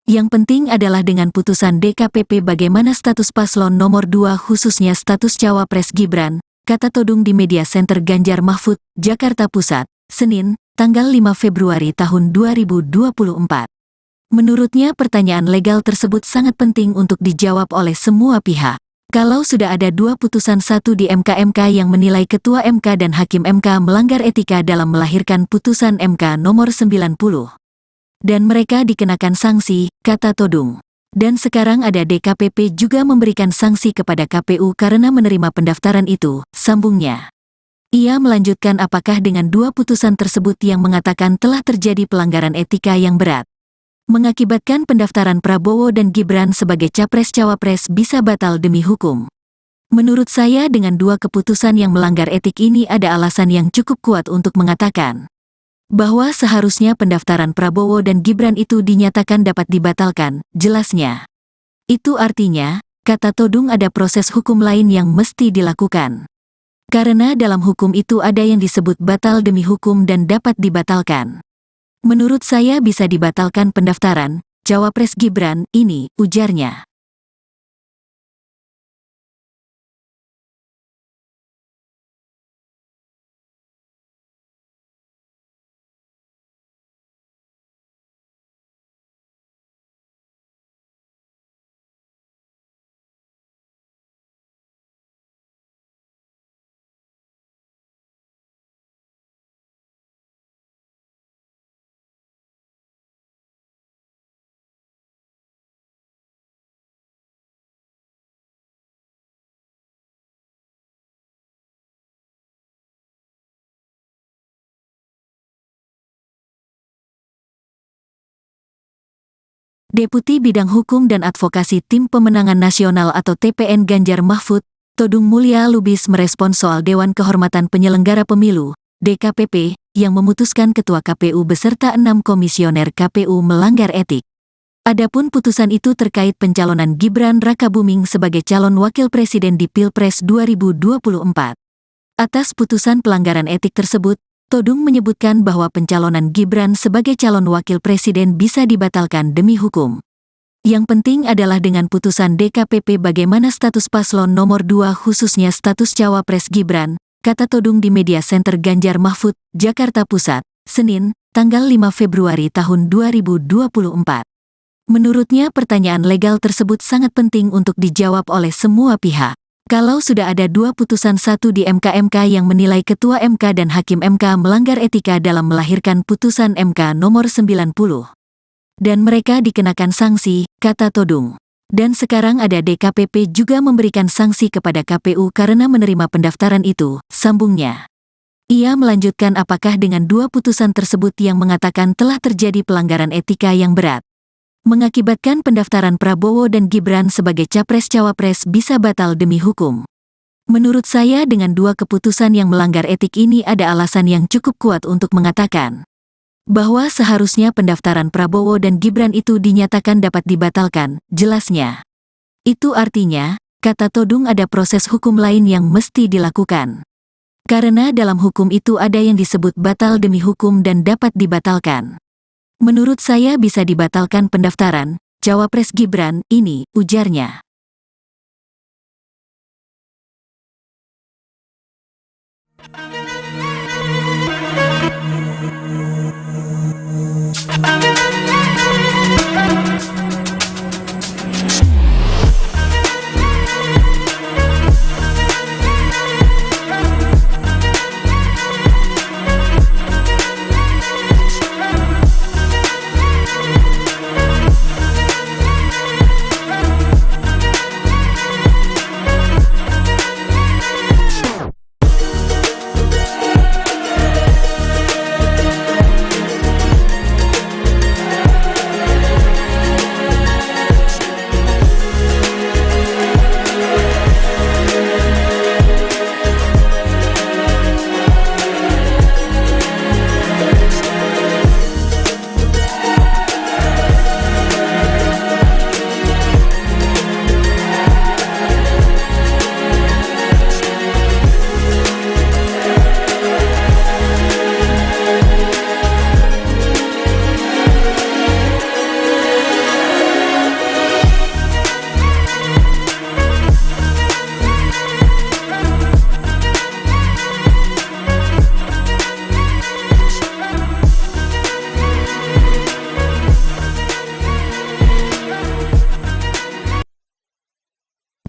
Yang penting adalah dengan putusan DKPP bagaimana status paslon nomor 2 khususnya status cawapres Gibran, kata Todung di Media Center Ganjar Mahfud, Jakarta Pusat, Senin, tanggal 5 Februari tahun 2024. Menurutnya pertanyaan legal tersebut sangat penting untuk dijawab oleh semua pihak. Kalau sudah ada 2 putusan, satu di MK yang menilai Ketua MK dan Hakim MK melanggar etika dalam melahirkan putusan MK nomor 90. Dan mereka dikenakan sanksi, kata Todung. Dan sekarang ada DKPP juga memberikan sanksi kepada KPU karena menerima pendaftaran itu, sambungnya. Ia melanjutkan apakah dengan 2 putusan tersebut yang mengatakan telah terjadi pelanggaran etika yang berat, mengakibatkan pendaftaran Prabowo dan Gibran sebagai capres-cawapres bisa batal demi hukum. Menurut saya dengan 2 keputusan yang melanggar etik ini ada alasan yang cukup kuat untuk mengatakan bahwa seharusnya pendaftaran Prabowo dan Gibran itu dinyatakan dapat dibatalkan, jelasnya. Itu artinya, kata Todung, ada proses hukum lain yang mesti dilakukan. Karena dalam hukum itu ada yang disebut batal demi hukum dan dapat dibatalkan. Menurut saya bisa dibatalkan pendaftaran cawapres Gibran ini, ujarnya. Deputi Bidang Hukum dan Advokasi Tim Pemenangan Nasional atau TPN Ganjar Mahfud, Todung Mulya Lubis merespons soal Dewan Kehormatan Penyelenggara Pemilu, DKPP, yang memutuskan Ketua KPU beserta 6 komisioner KPU melanggar etik. Adapun putusan itu terkait pencalonan Gibran Rakabuming sebagai calon wakil presiden di Pilpres 2024. Atas putusan pelanggaran etik tersebut, Todung menyebutkan bahwa pencalonan Gibran sebagai calon wakil presiden bisa dibatalkan demi hukum. Yang penting adalah dengan putusan DKPP bagaimana status paslon nomor 2 khususnya status cawapres Gibran, kata Todung di Media Center Ganjar Mahfud, Jakarta Pusat, Senin, tanggal 5 Februari tahun 2024. Menurutnya pertanyaan legal tersebut sangat penting untuk dijawab oleh semua pihak. Kalau sudah ada 2 putusan, satu di MK yang menilai Ketua MK dan Hakim MK melanggar etika dalam melahirkan putusan MK nomor 90. Dan mereka dikenakan sanksi, kata Todung. Dan sekarang ada DKPP juga memberikan sanksi kepada KPU karena menerima pendaftaran itu, sambungnya. Ia melanjutkan apakah dengan 2 putusan tersebut yang mengatakan telah terjadi pelanggaran etika yang berat, mengakibatkan pendaftaran Prabowo dan Gibran sebagai capres-cawapres bisa batal demi hukum. Menurut saya dengan 2 keputusan yang melanggar etik ini ada alasan yang cukup kuat untuk mengatakan bahwa seharusnya pendaftaran Prabowo dan Gibran itu dinyatakan dapat dibatalkan, jelasnya. Itu artinya, kata Todung, ada proses hukum lain yang mesti dilakukan. Karena dalam hukum itu ada yang disebut batal demi hukum dan dapat dibatalkan. Menurut saya bisa dibatalkan pendaftaran cawapres Gibran ini, ujarnya.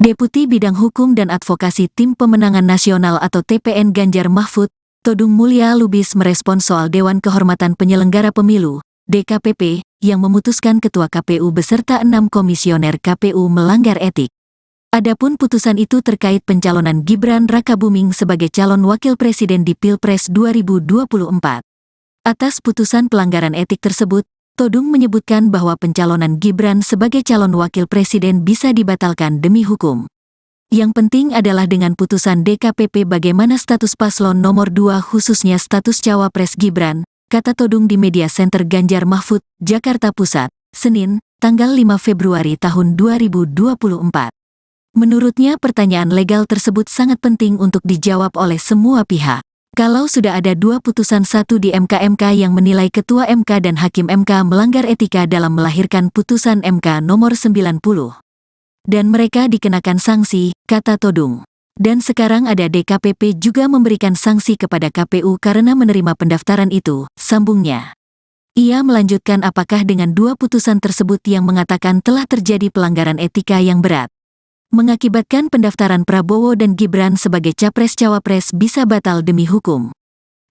Deputi Bidang Hukum dan Advokasi Tim Pemenangan Nasional atau TPN Ganjar Mahfud, Todung Mulya Lubis merespons soal Dewan Kehormatan Penyelenggara Pemilu, DKPP, yang memutuskan Ketua KPU beserta 6 komisioner KPU melanggar etik. Adapun putusan itu terkait pencalonan Gibran Rakabuming sebagai calon wakil presiden di Pilpres 2024. Atas putusan pelanggaran etik tersebut, Todung menyebutkan bahwa pencalonan Gibran sebagai calon wakil presiden bisa dibatalkan demi hukum. Yang penting adalah dengan putusan DKPP bagaimana status paslon nomor 2 khususnya status cawapres Gibran, kata Todung di Media Center Ganjar Mahfud, Jakarta Pusat, Senin, tanggal 5 Februari tahun 2024. Menurutnya pertanyaan legal tersebut sangat penting untuk dijawab oleh semua pihak. Kalau sudah ada 2 putusan, satu di MK yang menilai Ketua MK dan Hakim MK melanggar etika dalam melahirkan putusan MK nomor 90. Dan mereka dikenakan sanksi, kata Todung. Dan sekarang ada DKPP juga memberikan sanksi kepada KPU karena menerima pendaftaran itu, sambungnya. Ia melanjutkan apakah dengan 2 putusan tersebut yang mengatakan telah terjadi pelanggaran etika yang berat, mengakibatkan pendaftaran Prabowo dan Gibran sebagai capres-cawapres bisa batal demi hukum.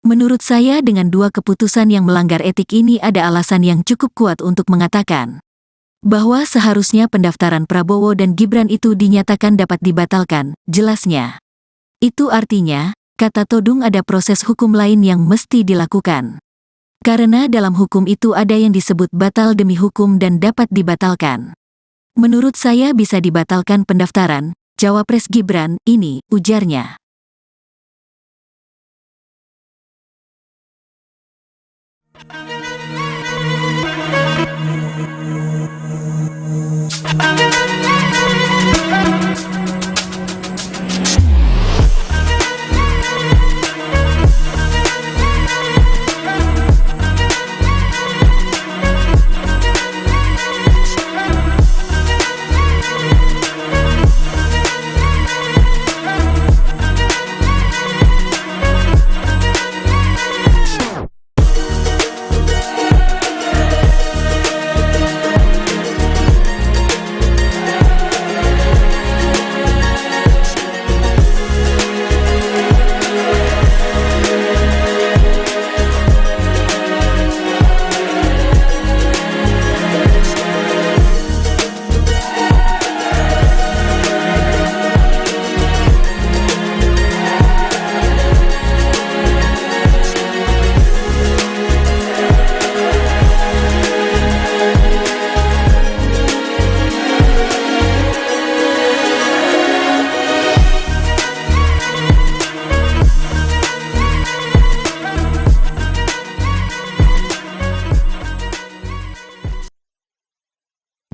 Menurut saya dengan 2 keputusan yang melanggar etik ini ada alasan yang cukup kuat untuk mengatakan bahwa seharusnya pendaftaran Prabowo dan Gibran itu dinyatakan dapat dibatalkan, jelasnya. Itu artinya, kata Todung, ada proses hukum lain yang mesti dilakukan. Karena dalam hukum itu ada yang disebut batal demi hukum dan dapat dibatalkan. Menurut saya bisa dibatalkan pendaftaran Cawapres Gibran ini, ujarnya.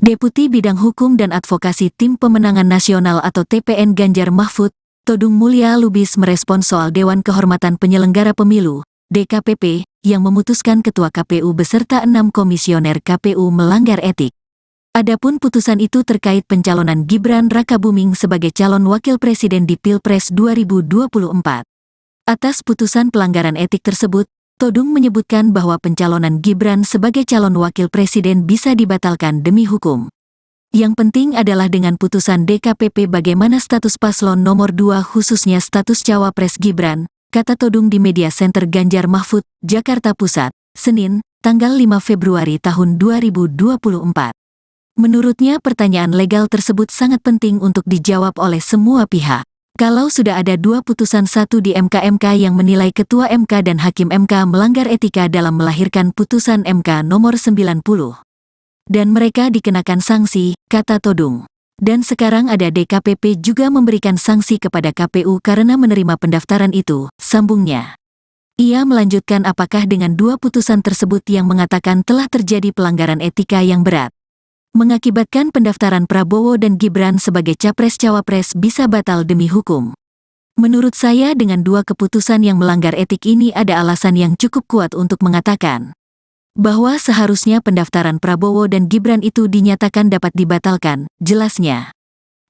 Deputi Bidang Hukum dan Advokasi Tim Pemenangan Nasional atau TPN Ganjar Mahfud, Todung Mulya Lubis merespons soal Dewan Kehormatan Penyelenggara Pemilu, DKPP, yang memutuskan Ketua KPU beserta 6 komisioner KPU melanggar etik. Adapun putusan itu terkait pencalonan Gibran Rakabuming sebagai calon wakil presiden di Pilpres 2024. Atas putusan pelanggaran etik tersebut, Todung menyebutkan bahwa pencalonan Gibran sebagai calon wakil presiden bisa dibatalkan demi hukum. Yang penting adalah dengan putusan DKPP bagaimana status paslon nomor 2 khususnya status Cawapres Gibran, kata Todung di Media Center Ganjar Mahfud, Jakarta Pusat, Senin, tanggal 5 Februari tahun 2024. Menurutnya pertanyaan legal tersebut sangat penting untuk dijawab oleh semua pihak. Kalau sudah ada 2 putusan, satu di MK yang menilai Ketua MK dan Hakim MK melanggar etika dalam melahirkan putusan MK nomor 90. Dan mereka dikenakan sanksi, kata Todung. Dan sekarang ada DKPP juga memberikan sanksi kepada KPU karena menerima pendaftaran itu, sambungnya. Ia melanjutkan apakah dengan 2 putusan tersebut yang mengatakan telah terjadi pelanggaran etika yang berat, mengakibatkan pendaftaran Prabowo dan Gibran sebagai Capres-Cawapres bisa batal demi hukum. Menurut saya dengan 2 keputusan yang melanggar etik ini ada alasan yang cukup kuat untuk mengatakan bahwa seharusnya pendaftaran Prabowo dan Gibran itu dinyatakan dapat dibatalkan, jelasnya.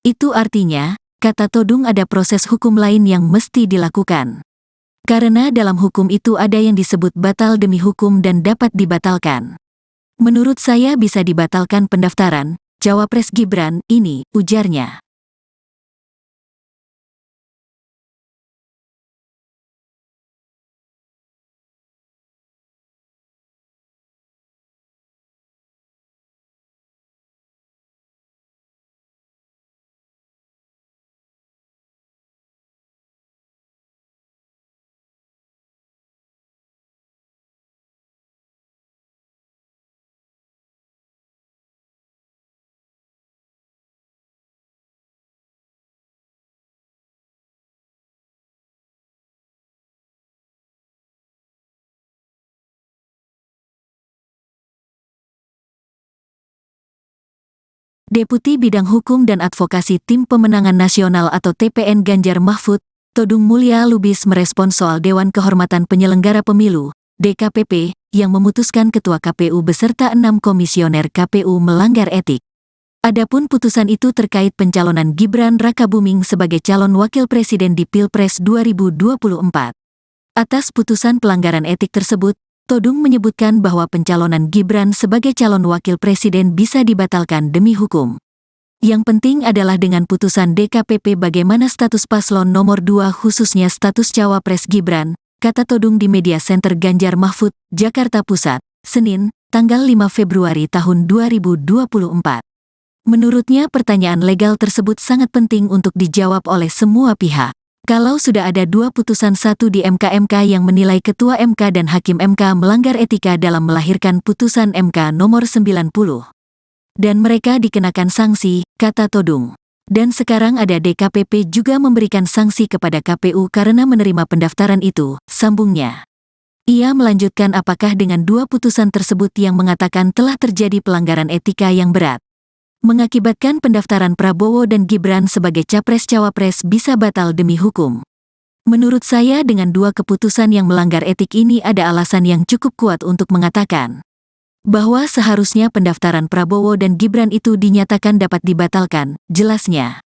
Itu artinya, kata Todung, ada proses hukum lain yang mesti dilakukan. Karena dalam hukum itu ada yang disebut batal demi hukum dan dapat dibatalkan. Menurut saya bisa dibatalkan pendaftaran Cawapres Gibran ini, ujarnya. Deputi Bidang Hukum dan Advokasi Tim Pemenangan Nasional atau TPN Ganjar Mahfud, Todung Mulya Lubis merespons soal Dewan Kehormatan Penyelenggara Pemilu, DKPP, yang memutuskan Ketua KPU beserta 6 komisioner KPU melanggar etik. Adapun putusan itu terkait pencalonan Gibran Rakabuming sebagai calon wakil presiden di Pilpres 2024. Atas putusan pelanggaran etik tersebut, Todung menyebutkan bahwa pencalonan Gibran sebagai calon wakil presiden bisa dibatalkan demi hukum. Yang penting adalah dengan putusan DKPP bagaimana status paslon nomor 2 khususnya status Cawapres Gibran, kata Todung di Media Center Ganjar Mahfud, Jakarta Pusat, Senin, tanggal 5 Februari tahun 2024. Menurutnya pertanyaan legal tersebut sangat penting untuk dijawab oleh semua pihak. Kalau sudah ada dua putusan satu di MK yang menilai Ketua MK dan Hakim MK melanggar etika dalam melahirkan putusan MK nomor 90. Dan mereka dikenakan sanksi, kata Todung. Dan sekarang ada DKPP juga memberikan sanksi kepada KPU karena menerima pendaftaran itu, sambungnya. Ia melanjutkan apakah dengan dua putusan tersebut yang mengatakan telah terjadi pelanggaran etika yang berat, mengakibatkan pendaftaran Prabowo dan Gibran sebagai Capres-Cawapres bisa batal demi hukum. Menurut saya dengan dua keputusan yang melanggar etik ini ada alasan yang cukup kuat untuk mengatakan bahwa seharusnya pendaftaran Prabowo dan Gibran itu dinyatakan dapat dibatalkan, jelasnya.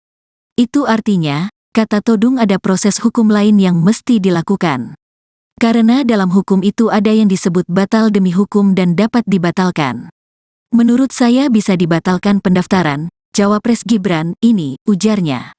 Itu artinya, kata Todung ada proses hukum lain yang mesti dilakukan. Karena dalam hukum itu ada yang disebut batal demi hukum dan dapat dibatalkan. Menurut saya bisa dibatalkan pendaftaran Cawapres Gibran ini, ujarnya.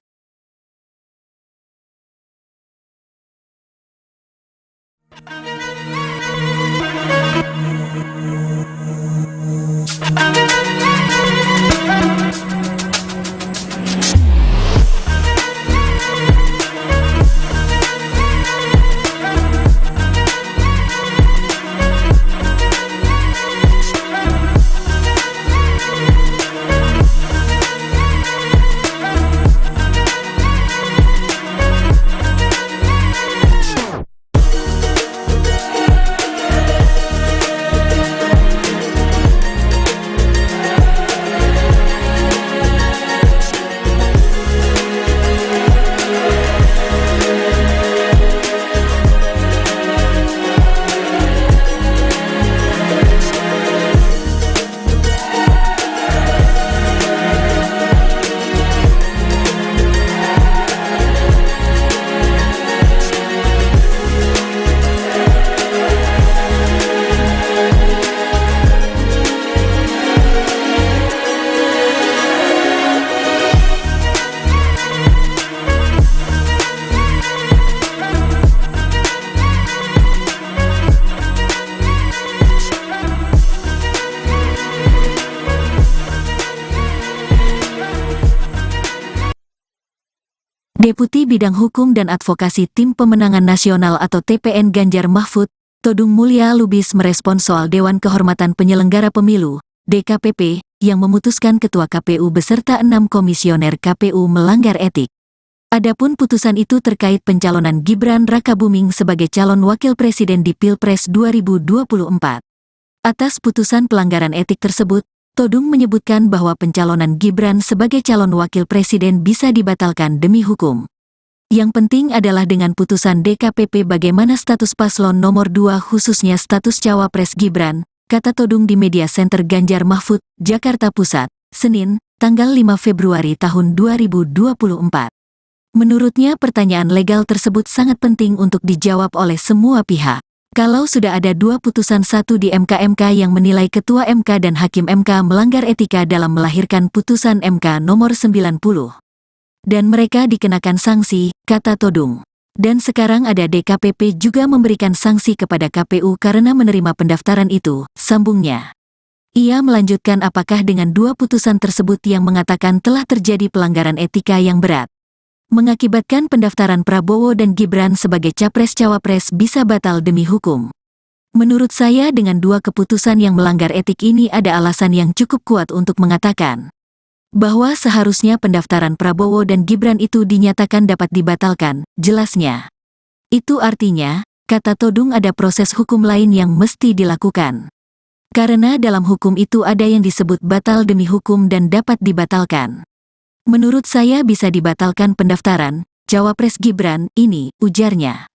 Deputi Bidang Hukum dan Advokasi Tim Pemenangan Nasional atau TPN Ganjar Mahfud, Todung Mulya Lubis merespons soal Dewan Kehormatan Penyelenggara Pemilu, DKPP, yang memutuskan Ketua KPU beserta 6 komisioner KPU melanggar etik. Adapun putusan itu terkait pencalonan Gibran Rakabuming sebagai calon wakil presiden di Pilpres 2024. Atas putusan pelanggaran etik tersebut, Todung menyebutkan bahwa pencalonan Gibran sebagai calon wakil presiden bisa dibatalkan demi hukum. Yang penting adalah dengan putusan DKPP bagaimana status paslon nomor 2 khususnya status Cawapres Gibran, kata Todung di Media Center Ganjar Mahfud, Jakarta Pusat, Senin, tanggal 5 Februari tahun 2024. Menurutnya pertanyaan legal tersebut sangat penting untuk dijawab oleh semua pihak. Kalau sudah ada dua putusan satu di MK yang menilai Ketua MK dan Hakim MK melanggar etika dalam melahirkan putusan MK nomor 90. Dan mereka dikenakan sanksi, kata Todung. Dan sekarang ada DKPP juga memberikan sanksi kepada KPU karena menerima pendaftaran itu, sambungnya. Ia melanjutkan apakah dengan dua putusan tersebut yang mengatakan telah terjadi pelanggaran etika yang berat, mengakibatkan pendaftaran Prabowo dan Gibran sebagai Capres-Cawapres bisa batal demi hukum. Menurut saya dengan dua keputusan yang melanggar etik ini ada alasan yang cukup kuat untuk mengatakan bahwa seharusnya pendaftaran Prabowo dan Gibran itu dinyatakan dapat dibatalkan, jelasnya. Itu artinya, kata Todung ada proses hukum lain yang mesti dilakukan. Karena dalam hukum itu ada yang disebut batal demi hukum dan dapat dibatalkan. Menurut saya bisa dibatalkan pendaftaran Cawapres Gibran ini, ujarnya.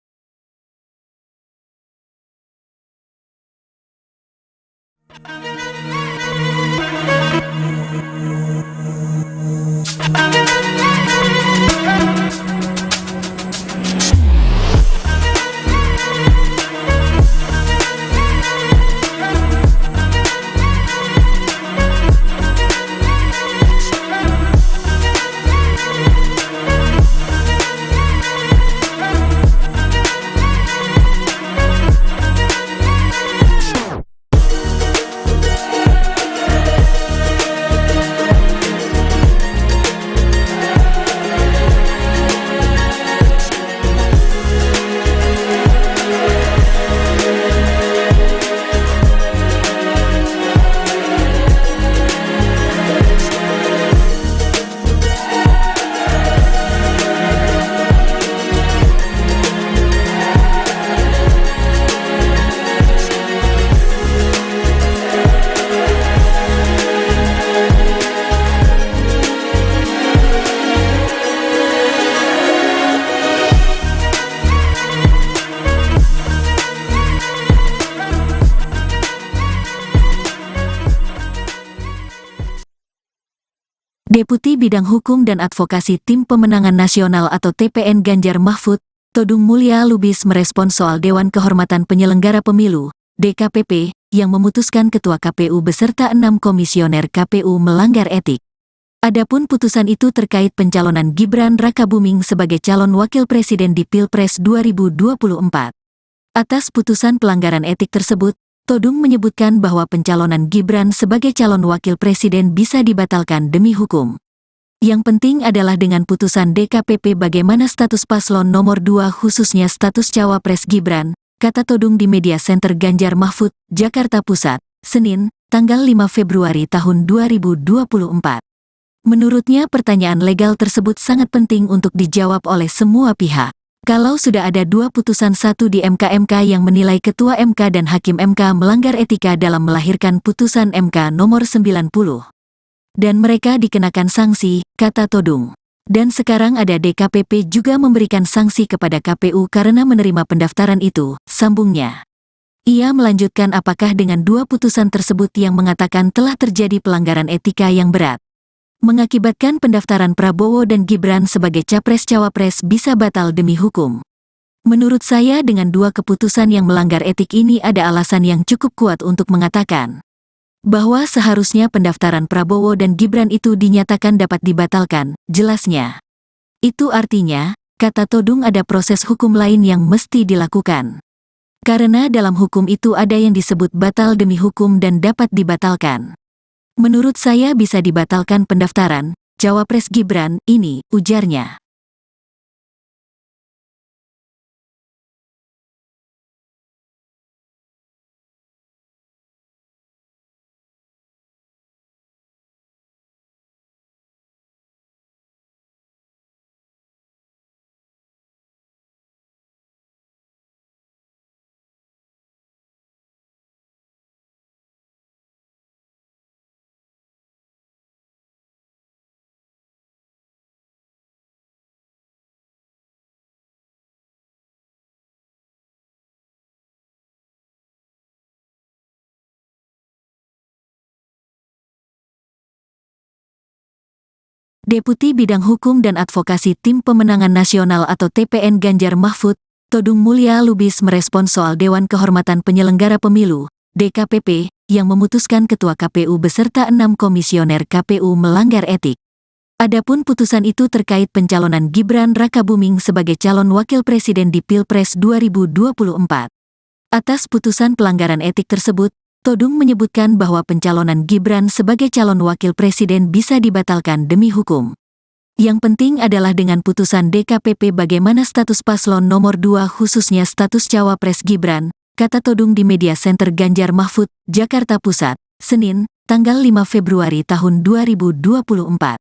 Deputi Bidang Hukum dan Advokasi Tim Pemenangan Nasional atau TPN Ganjar Mahfud, Todung Mulya Lubis merespons soal Dewan Kehormatan Penyelenggara Pemilu, DKPP, yang memutuskan Ketua KPU beserta 6 komisioner KPU melanggar etik. Adapun putusan itu terkait pencalonan Gibran Rakabuming sebagai calon wakil presiden di Pilpres 2024. Atas putusan pelanggaran etik tersebut, Todung menyebutkan bahwa pencalonan Gibran sebagai calon wakil presiden bisa dibatalkan demi hukum. Yang penting adalah dengan putusan DKPP bagaimana status paslon nomor 2 khususnya status cawapres Gibran, kata Todung di Media Center Ganjar Mahfud, Jakarta Pusat, Senin, tanggal 5 Februari tahun 2024. Menurutnya pertanyaan legal tersebut sangat penting untuk dijawab oleh semua pihak. Kalau sudah ada 2 putusan, satu di MK yang menilai Ketua MK dan Hakim MK melanggar etika dalam melahirkan putusan MK nomor 90. Dan mereka dikenakan sanksi, kata Todung. Dan sekarang ada DKPP juga memberikan sanksi kepada KPU karena menerima pendaftaran itu, sambungnya. Ia melanjutkan apakah dengan 2 putusan tersebut yang mengatakan telah terjadi pelanggaran etika yang berat, mengakibatkan pendaftaran Prabowo dan Gibran sebagai capres-cawapres bisa batal demi hukum. Menurut saya dengan 2 keputusan yang melanggar etik ini ada alasan yang cukup kuat untuk mengatakan bahwa seharusnya pendaftaran Prabowo dan Gibran itu dinyatakan dapat dibatalkan, jelasnya. Itu artinya, kata Todung, ada proses hukum lain yang mesti dilakukan. Karena dalam hukum itu ada yang disebut batal demi hukum dan dapat dibatalkan. Menurut saya bisa dibatalkan pendaftaran cawapres Gibran ini, ujarnya. Deputi Bidang Hukum dan Advokasi Tim Pemenangan Nasional atau TPN Ganjar Mahfud, Todung Mulya Lubis merespons soal Dewan Kehormatan Penyelenggara Pemilu, DKPP, yang memutuskan Ketua KPU beserta 6 komisioner KPU melanggar etik. Adapun putusan itu terkait pencalonan Gibran Rakabuming sebagai calon wakil presiden di Pilpres 2024. Atas putusan pelanggaran etik tersebut, Todung menyebutkan bahwa pencalonan Gibran sebagai calon wakil presiden bisa dibatalkan demi hukum. Yang penting adalah dengan putusan DKPP bagaimana status paslon nomor 2 khususnya status cawapres Gibran, kata Todung di Media Center Ganjar Mahfud, Jakarta Pusat, Senin, tanggal 5 Februari tahun 2024.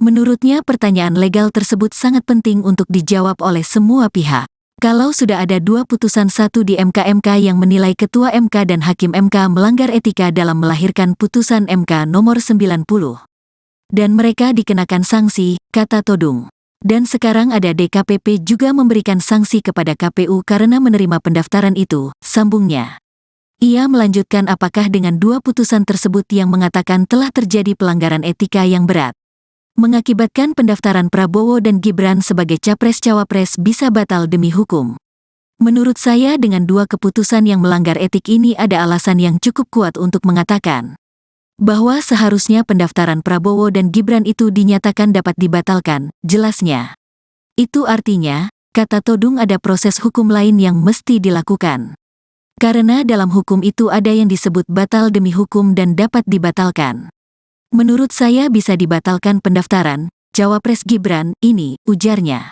Menurutnya pertanyaan legal tersebut sangat penting untuk dijawab oleh semua pihak. Kalau sudah ada 2 putusan, satu di MK yang menilai Ketua MK dan Hakim MK melanggar etika dalam melahirkan putusan MK nomor 90. Dan mereka dikenakan sanksi, kata Todung. Dan sekarang ada DKPP juga memberikan sanksi kepada KPU karena menerima pendaftaran itu, sambungnya. Ia melanjutkan apakah dengan 2 putusan tersebut yang mengatakan telah terjadi pelanggaran etika yang berat, mengakibatkan pendaftaran Prabowo dan Gibran sebagai capres-cawapres bisa batal demi hukum. Menurut saya dengan 2 keputusan yang melanggar etik ini ada alasan yang cukup kuat untuk mengatakan bahwa seharusnya pendaftaran Prabowo dan Gibran itu dinyatakan dapat dibatalkan, jelasnya. Itu artinya, kata Todung, ada proses hukum lain yang mesti dilakukan. Karena dalam hukum itu ada yang disebut batal demi hukum dan dapat dibatalkan. Menurut saya bisa dibatalkan pendaftaran cawapres Gibran ini, ujarnya.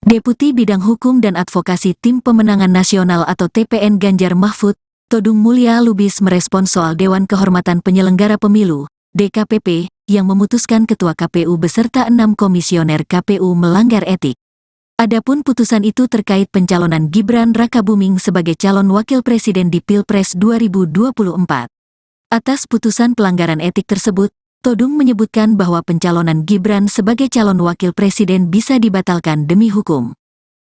Deputi Bidang Hukum dan Advokasi Tim Pemenangan Nasional atau TPN Ganjar Mahfud, Todung Mulya Lubis merespons soal Dewan Kehormatan Penyelenggara Pemilu, DKPP, yang memutuskan Ketua KPU beserta 6 komisioner KPU melanggar etik. Adapun putusan itu terkait pencalonan Gibran Rakabuming sebagai calon wakil presiden di Pilpres 2024. Atas putusan pelanggaran etik tersebut, Todung menyebutkan bahwa pencalonan Gibran sebagai calon wakil presiden bisa dibatalkan demi hukum.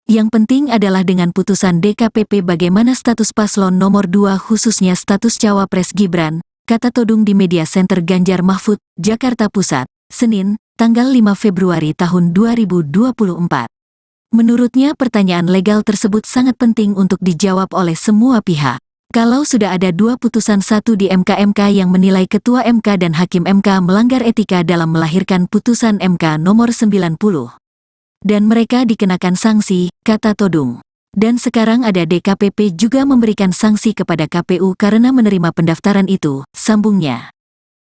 Yang penting adalah dengan putusan DKPP bagaimana status paslon nomor 2 khususnya status cawapres Gibran, kata Todung di Media Center Ganjar Mahfud, Jakarta Pusat, Senin, tanggal 5 Februari tahun 2024. Menurutnya pertanyaan legal tersebut sangat penting untuk dijawab oleh semua pihak. Kalau sudah ada 2 putusan, satu di MK yang menilai Ketua MK dan Hakim MK melanggar etika dalam melahirkan putusan MK nomor 90. Dan mereka dikenakan sanksi, kata Todung. Dan sekarang ada DKPP juga memberikan sanksi kepada KPU karena menerima pendaftaran itu, sambungnya.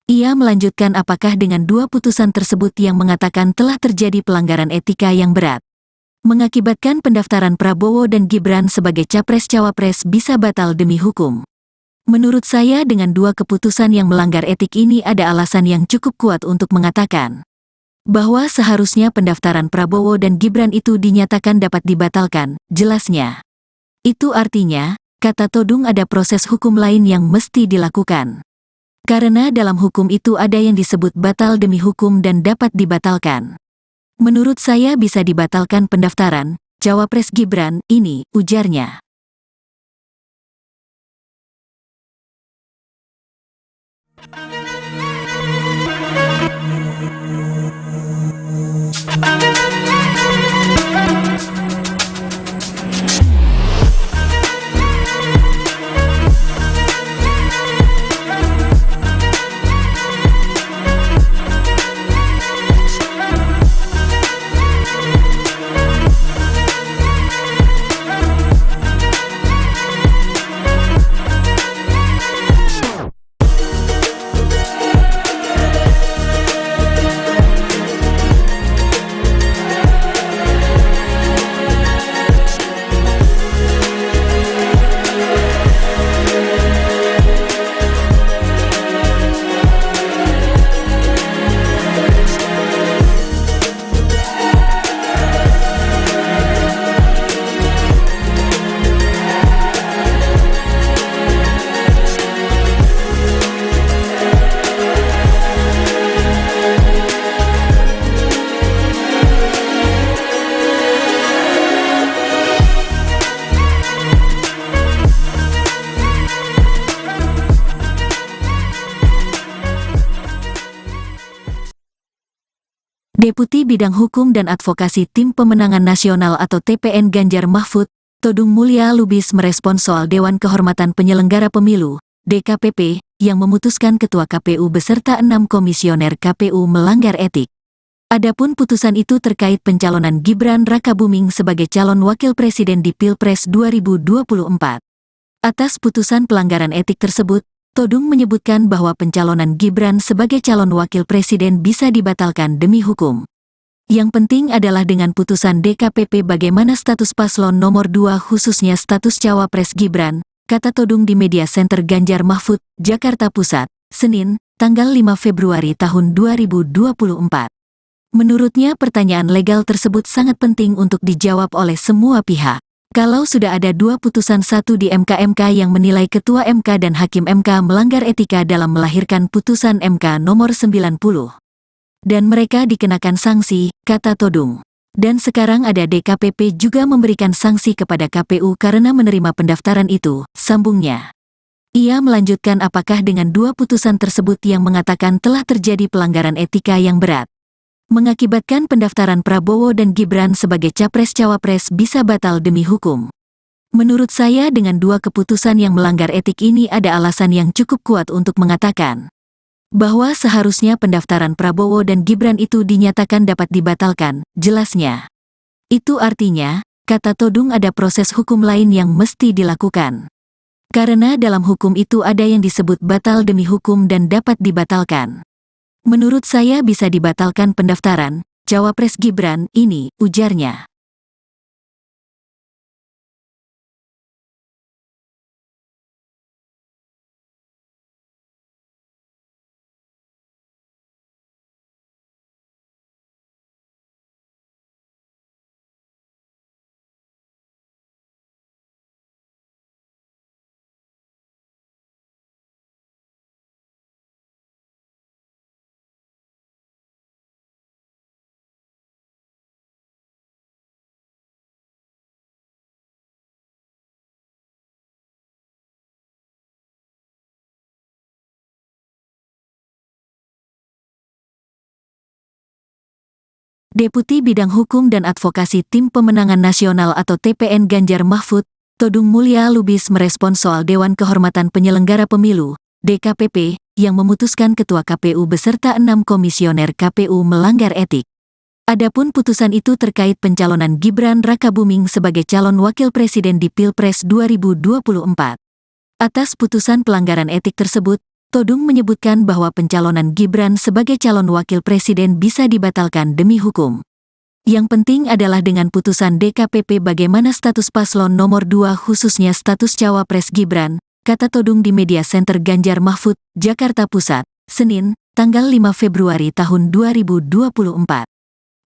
Ia melanjutkan apakah dengan 2 putusan tersebut yang mengatakan telah terjadi pelanggaran etika yang berat, mengakibatkan pendaftaran Prabowo dan Gibran sebagai capres-cawapres bisa batal demi hukum. Menurut saya dengan 2 keputusan yang melanggar etik ini ada alasan yang cukup kuat untuk mengatakan bahwa seharusnya pendaftaran Prabowo dan Gibran itu dinyatakan dapat dibatalkan, jelasnya. Itu artinya, kata Todung, ada proses hukum lain yang mesti dilakukan. Karena dalam hukum itu ada yang disebut batal demi hukum dan dapat dibatalkan. Menurut saya bisa dibatalkan pendaftaran cawapres Gibran ini, ujarnya. Deputi Bidang Hukum dan Advokasi Tim Pemenangan Nasional atau TPN Ganjar Mahfud, Todung Mulya Lubis merespons soal Dewan Kehormatan Penyelenggara Pemilu, DKPP, yang memutuskan Ketua KPU beserta 6 komisioner KPU melanggar etik. Adapun putusan itu terkait pencalonan Gibran Rakabuming sebagai calon wakil presiden di Pilpres 2024. Atas putusan pelanggaran etik tersebut, Todung menyebutkan bahwa pencalonan Gibran sebagai calon wakil presiden bisa dibatalkan demi hukum. Yang penting adalah dengan putusan DKPP bagaimana status paslon nomor 2 khususnya status cawapres Gibran, kata Todung di Media Center Ganjar Mahfud, Jakarta Pusat, Senin, tanggal 5 Februari tahun 2024. Menurutnya pertanyaan legal tersebut sangat penting untuk dijawab oleh semua pihak. Kalau sudah ada 2 putusan, satu di MK yang menilai Ketua MK dan Hakim MK melanggar etika dalam melahirkan putusan MK nomor 90. Dan mereka dikenakan sanksi, kata Todung. Dan sekarang ada DKPP juga memberikan sanksi kepada KPU karena menerima pendaftaran itu, sambungnya. Ia melanjutkan apakah dengan 2 putusan tersebut yang mengatakan telah terjadi pelanggaran etika yang berat, mengakibatkan pendaftaran Prabowo dan Gibran sebagai capres-cawapres bisa batal demi hukum. Menurut saya dengan 2 keputusan yang melanggar etik ini ada alasan yang cukup kuat untuk mengatakan bahwa seharusnya pendaftaran Prabowo dan Gibran itu dinyatakan dapat dibatalkan, jelasnya. Itu artinya, kata Todung, ada proses hukum lain yang mesti dilakukan. Karena dalam hukum itu ada yang disebut batal demi hukum dan dapat dibatalkan. Menurut saya bisa dibatalkan pendaftaran cawapres Gibran ini, ujarnya. Deputi Bidang Hukum dan Advokasi Tim Pemenangan Nasional atau TPN Ganjar Mahfud, Todung Mulya Lubis merespons soal Dewan Kehormatan Penyelenggara Pemilu, DKPP, yang memutuskan Ketua KPU beserta 6 komisioner KPU melanggar etik. Adapun putusan itu terkait pencalonan Gibran Rakabuming sebagai calon wakil presiden di Pilpres 2024. Atas putusan pelanggaran etik tersebut, Todung menyebutkan bahwa pencalonan Gibran sebagai calon wakil presiden bisa dibatalkan demi hukum. Yang penting adalah dengan putusan DKPP bagaimana status paslon nomor 2 khususnya status cawapres Gibran, kata Todung di Media Center Ganjar Mahfud, Jakarta Pusat, Senin, tanggal 5 Februari tahun 2024.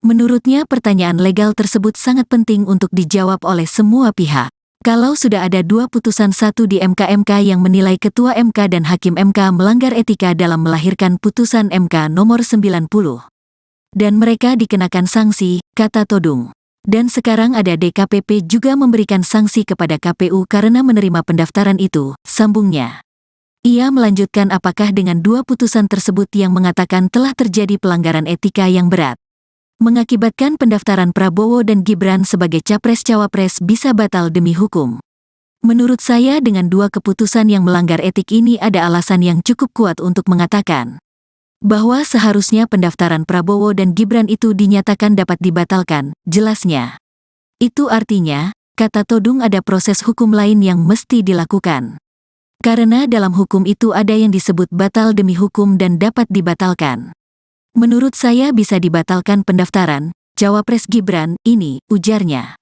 Menurutnya pertanyaan legal tersebut sangat penting untuk dijawab oleh semua pihak. Kalau sudah ada 2 putusan, satu di MK yang menilai Ketua MK dan Hakim MK melanggar etika dalam melahirkan putusan MK nomor 90. Dan mereka dikenakan sanksi, kata Todung. Dan sekarang ada DKPP juga memberikan sanksi kepada KPU karena menerima pendaftaran itu, sambungnya. Ia melanjutkan apakah dengan 2 putusan tersebut yang mengatakan telah terjadi pelanggaran etika yang berat, mengakibatkan pendaftaran Prabowo dan Gibran sebagai capres-cawapres bisa batal demi hukum. Menurut saya dengan 2 keputusan yang melanggar etik ini ada alasan yang cukup kuat untuk mengatakan bahwa seharusnya pendaftaran Prabowo dan Gibran itu dinyatakan dapat dibatalkan, jelasnya. Itu artinya, kata Todung, ada proses hukum lain yang mesti dilakukan. Karena dalam hukum itu ada yang disebut batal demi hukum dan dapat dibatalkan. Menurut saya bisa dibatalkan pendaftaran cawapres Gibran ini, ujarnya.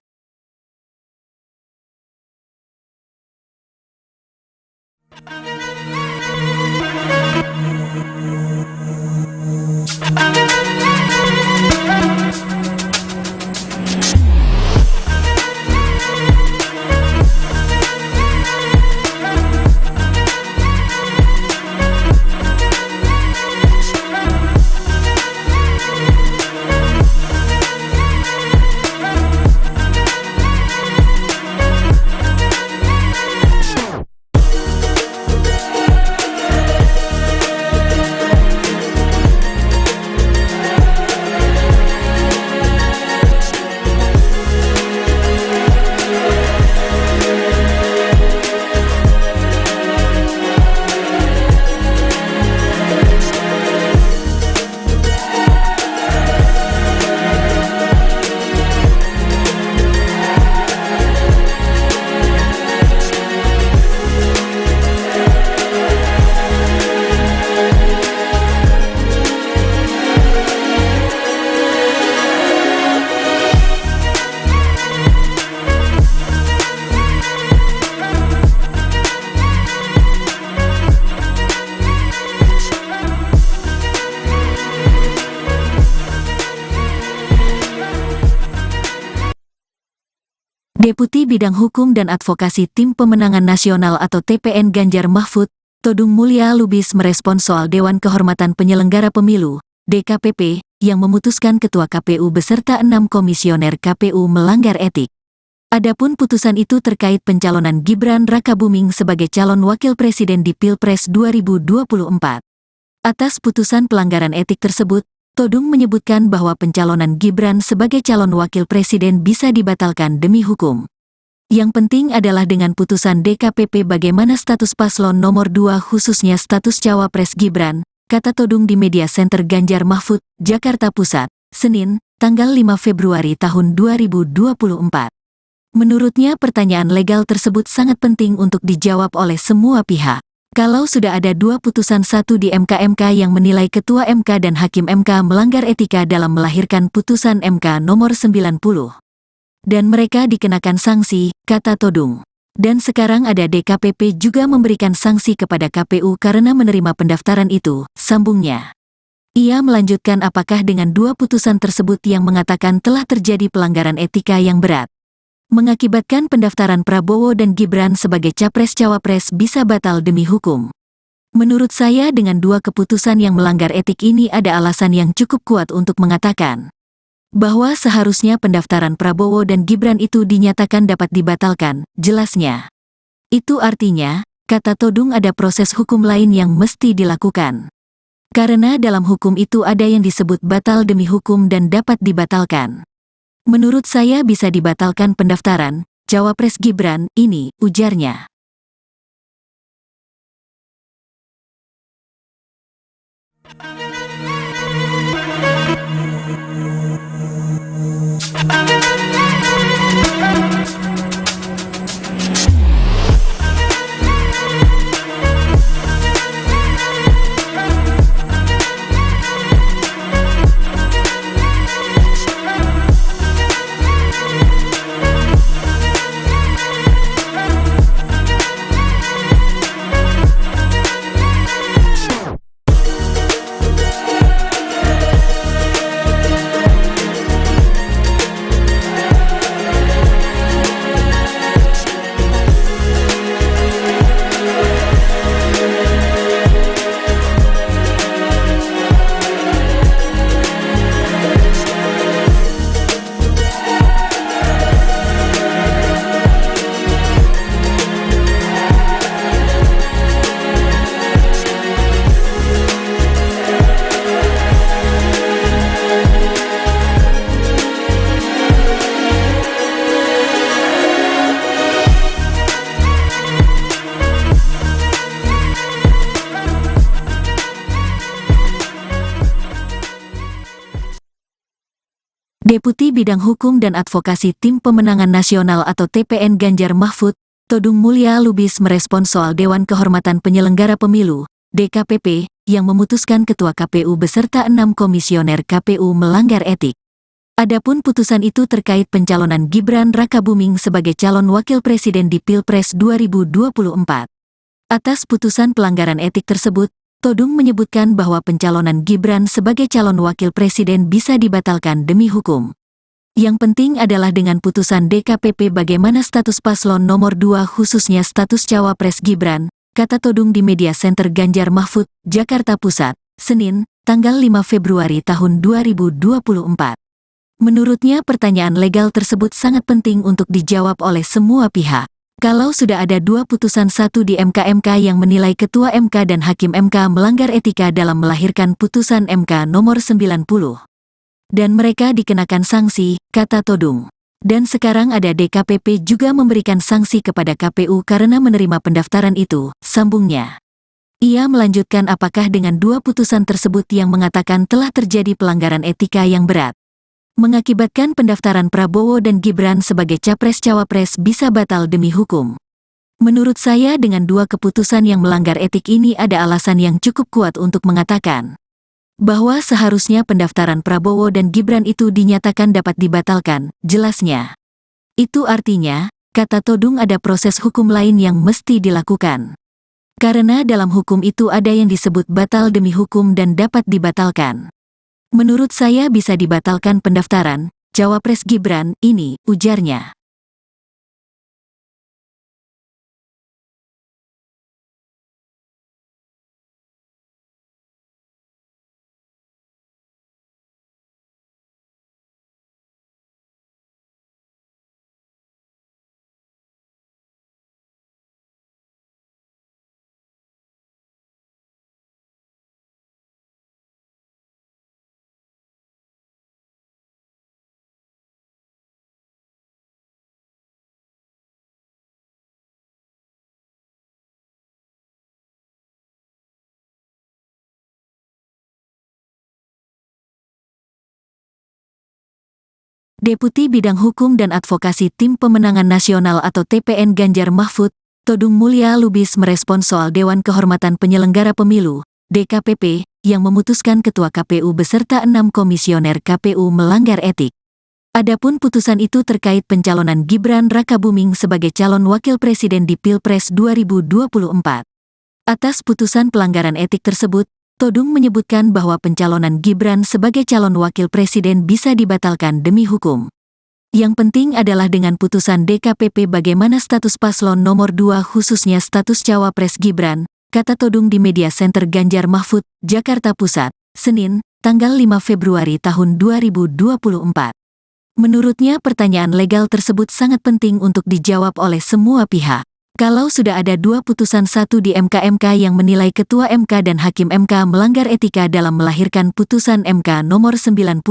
Deputi Bidang Hukum dan Advokasi Tim Pemenangan Nasional atau TPN Ganjar Mahfud, Todung Mulya Lubis merespons soal Dewan Kehormatan Penyelenggara Pemilu, DKPP, yang memutuskan Ketua KPU beserta 6 komisioner KPU melanggar etik. Adapun putusan itu terkait pencalonan Gibran Rakabuming sebagai calon wakil presiden di Pilpres 2024. Atas putusan pelanggaran etik tersebut, Todung menyebutkan bahwa pencalonan Gibran sebagai calon wakil presiden bisa dibatalkan demi hukum. Yang penting adalah dengan putusan DKPP bagaimana status paslon nomor 2 khususnya status cawapres Gibran, kata Todung di Media Center Ganjar Mahfud, Jakarta Pusat, Senin, tanggal 5 Februari tahun 2024. Menurutnya pertanyaan legal tersebut sangat penting untuk dijawab oleh semua pihak. Kalau sudah ada 2 putusan, satu di MK yang menilai Ketua MK dan Hakim MK melanggar etika dalam melahirkan putusan MK nomor 90. Dan mereka dikenakan sanksi, kata Todung. Dan sekarang ada DKPP juga memberikan sanksi kepada KPU karena menerima pendaftaran itu, sambungnya. Ia melanjutkan apakah dengan 2 putusan tersebut yang mengatakan telah terjadi pelanggaran etika yang berat, mengakibatkan pendaftaran Prabowo dan Gibran sebagai capres-cawapres bisa batal demi hukum. Menurut saya dengan 2 keputusan yang melanggar etik ini ada alasan yang cukup kuat untuk mengatakan bahwa seharusnya pendaftaran Prabowo dan Gibran itu dinyatakan dapat dibatalkan, jelasnya. Itu artinya, kata Todung, ada proses hukum lain yang mesti dilakukan. Karena dalam hukum itu ada yang disebut batal demi hukum dan dapat dibatalkan. Menurut saya bisa dibatalkan pendaftaran Cawapres Gibran ini, ujarnya. Deputi Bidang Hukum dan Advokasi Tim Pemenangan Nasional atau TPN Ganjar Mahfud, Todung Mulya Lubis merespon soal Dewan Kehormatan Penyelenggara Pemilu, DKPP, yang memutuskan Ketua KPU beserta 6 komisioner KPU melanggar etik. Adapun putusan itu terkait pencalonan Gibran Rakabuming sebagai calon wakil presiden di Pilpres 2024. Atas putusan pelanggaran etik tersebut, Todung menyebutkan bahwa pencalonan Gibran sebagai calon wakil presiden bisa dibatalkan demi hukum. Yang penting adalah dengan putusan DKPP bagaimana status paslon nomor 2 khususnya status Cawapres Gibran, kata Todung di Media Center Ganjar Mahfud, Jakarta Pusat, Senin, tanggal 5 Februari tahun 2024. Menurutnya pertanyaan legal tersebut sangat penting untuk dijawab oleh semua pihak. Kalau sudah ada 2 putusan, satu di MK yang menilai Ketua MK dan Hakim MK melanggar etika dalam melahirkan putusan MK nomor 90. Dan mereka dikenakan sanksi, kata Todung. Dan sekarang ada DKPP juga memberikan sanksi kepada KPU karena menerima pendaftaran itu, sambungnya. Ia melanjutkan apakah dengan 2 putusan tersebut yang mengatakan telah terjadi pelanggaran etika yang berat, mengakibatkan pendaftaran Prabowo dan Gibran sebagai Capres-Cawapres bisa batal demi hukum. Menurut saya dengan 2 keputusan yang melanggar etik ini ada alasan yang cukup kuat untuk mengatakan bahwa seharusnya pendaftaran Prabowo dan Gibran itu dinyatakan dapat dibatalkan, jelasnya. Itu artinya, kata Todung, ada proses hukum lain yang mesti dilakukan. Karena dalam hukum itu ada yang disebut batal demi hukum dan dapat dibatalkan. Menurut saya bisa dibatalkan pendaftaran Cawapres Gibran ini, ujarnya. Deputi Bidang Hukum dan Advokasi Tim Pemenangan Nasional atau TPN Ganjar Mahfud, Todung Mulya Lubis merespon soal Dewan Kehormatan Penyelenggara Pemilu, DKPP, yang memutuskan Ketua KPU beserta 6 komisioner KPU melanggar etik. Adapun putusan itu terkait pencalonan Gibran Rakabuming sebagai calon wakil presiden di Pilpres 2024. Atas putusan pelanggaran etik tersebut, Todung menyebutkan bahwa pencalonan Gibran sebagai calon wakil presiden bisa dibatalkan demi hukum. Yang penting adalah dengan putusan DKPP bagaimana status paslon nomor 2 khususnya status Cawapres Gibran, kata Todung di Media Center Ganjar Mahfud, Jakarta Pusat, Senin, tanggal 5 Februari tahun 2024. Menurutnya pertanyaan legal tersebut sangat penting untuk dijawab oleh semua pihak. Kalau sudah ada 2 putusan 1 di MK yang menilai Ketua MK dan Hakim MK melanggar etika dalam melahirkan putusan MK nomor 90.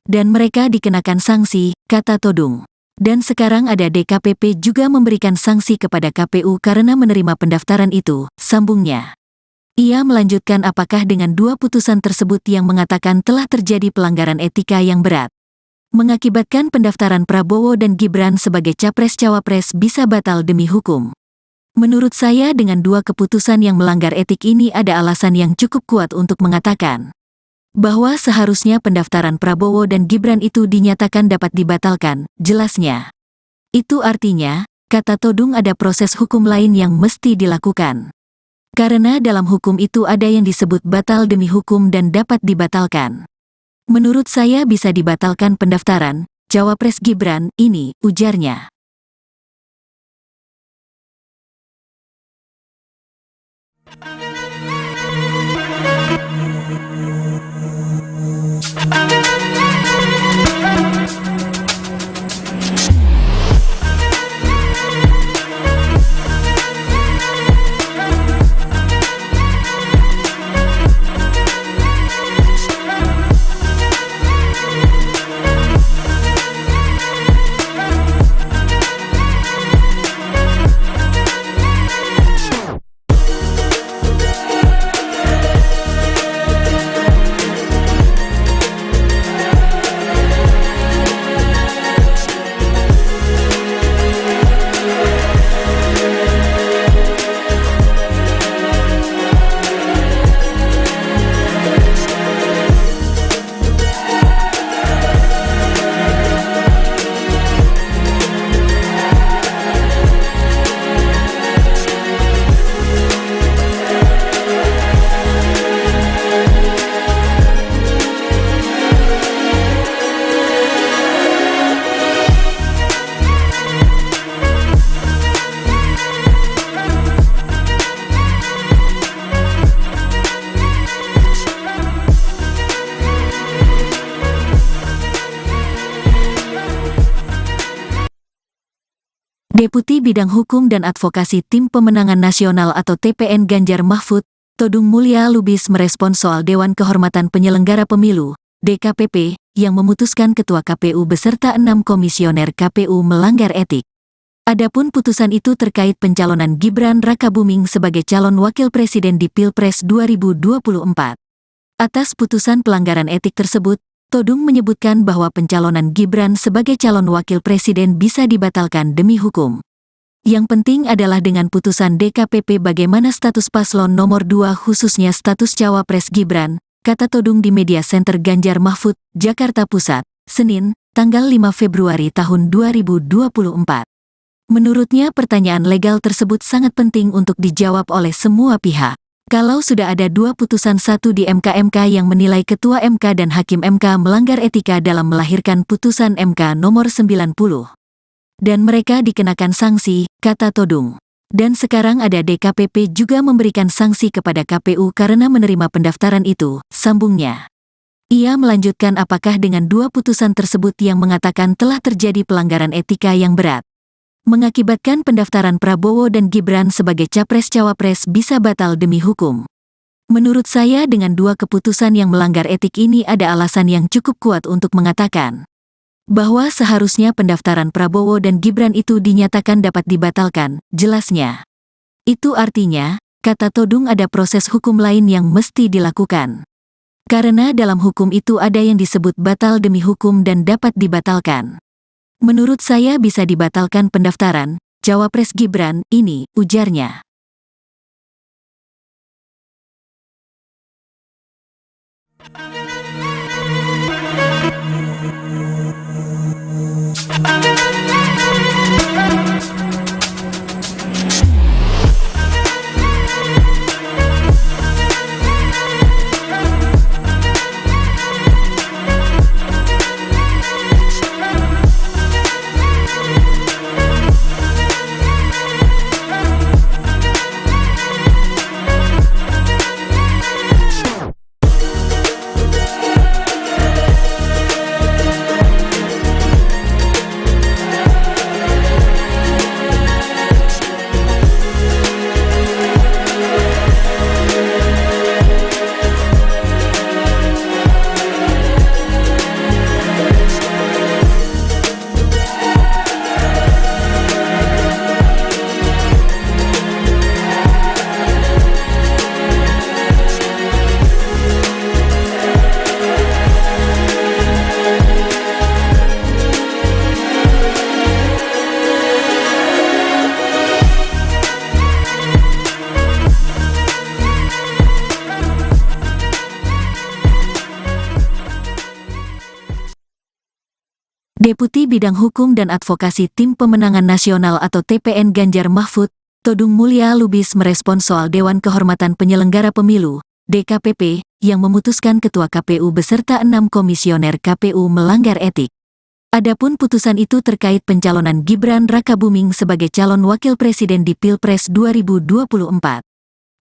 Dan mereka dikenakan sanksi, kata Todung. Dan sekarang ada DKPP juga memberikan sanksi kepada KPU karena menerima pendaftaran itu, sambungnya. Ia melanjutkan apakah dengan 2 putusan tersebut yang mengatakan telah terjadi pelanggaran etika yang berat, mengakibatkan pendaftaran Prabowo dan Gibran sebagai Capres-Cawapres bisa batal demi hukum. Menurut saya dengan 2 keputusan yang melanggar etik ini ada alasan yang cukup kuat untuk mengatakan bahwa seharusnya pendaftaran Prabowo dan Gibran itu dinyatakan dapat dibatalkan, jelasnya. Itu artinya, kata Todung ada proses hukum lain yang mesti dilakukan. Karena dalam hukum itu ada yang disebut batal demi hukum dan dapat dibatalkan. Menurut saya bisa dibatalkan pendaftaran Cawapres Gibran ini, ujarnya. Deputi Bidang Hukum dan Advokasi Tim Pemenangan Nasional atau TPN Ganjar Mahfud, Todung Mulya Lubis merespon soal Dewan Kehormatan Penyelenggara Pemilu, DKPP, yang memutuskan Ketua KPU beserta 6 komisioner KPU melanggar etik. Adapun putusan itu terkait pencalonan Gibran Rakabuming sebagai calon wakil presiden di Pilpres 2024. Atas putusan pelanggaran etik tersebut, Todung menyebutkan bahwa pencalonan Gibran sebagai calon wakil presiden bisa dibatalkan demi hukum. Yang penting adalah dengan putusan DKPP bagaimana status paslon nomor 2 khususnya status Cawapres Gibran, kata Todung di Media Center Ganjar Mahfud, Jakarta Pusat, Senin, tanggal 5 Februari tahun 2024. Menurutnya pertanyaan legal tersebut sangat penting untuk dijawab oleh semua pihak. Kalau sudah ada 2 putusan 1 di MK yang menilai Ketua MK dan Hakim MK melanggar etika dalam melahirkan putusan MK nomor 90. Dan mereka dikenakan sanksi, kata Todung. Dan sekarang ada DKPP juga memberikan sanksi kepada KPU karena menerima pendaftaran itu, sambungnya. Ia melanjutkan apakah dengan 2 putusan tersebut yang mengatakan telah terjadi pelanggaran etika yang berat, mengakibatkan pendaftaran Prabowo dan Gibran sebagai Capres-Cawapres bisa batal demi hukum. Menurut saya dengan 2 keputusan yang melanggar etik ini ada alasan yang cukup kuat untuk mengatakan bahwa seharusnya pendaftaran Prabowo dan Gibran itu dinyatakan dapat dibatalkan, jelasnya. Itu artinya, kata Todung ada proses hukum lain yang mesti dilakukan. Karena dalam hukum itu ada yang disebut batal demi hukum dan dapat dibatalkan. Menurut saya bisa dibatalkan pendaftaran Cawapres Gibran ini, ujarnya. Deputi Bidang Hukum dan Advokasi Tim Pemenangan Nasional atau TPN Ganjar Mahfud, Todung Mulya Lubis merespons soal Dewan Kehormatan Penyelenggara Pemilu, DKPP, yang memutuskan Ketua KPU beserta 6 komisioner KPU melanggar etik. Adapun putusan itu terkait pencalonan Gibran Rakabuming sebagai calon wakil presiden di Pilpres 2024.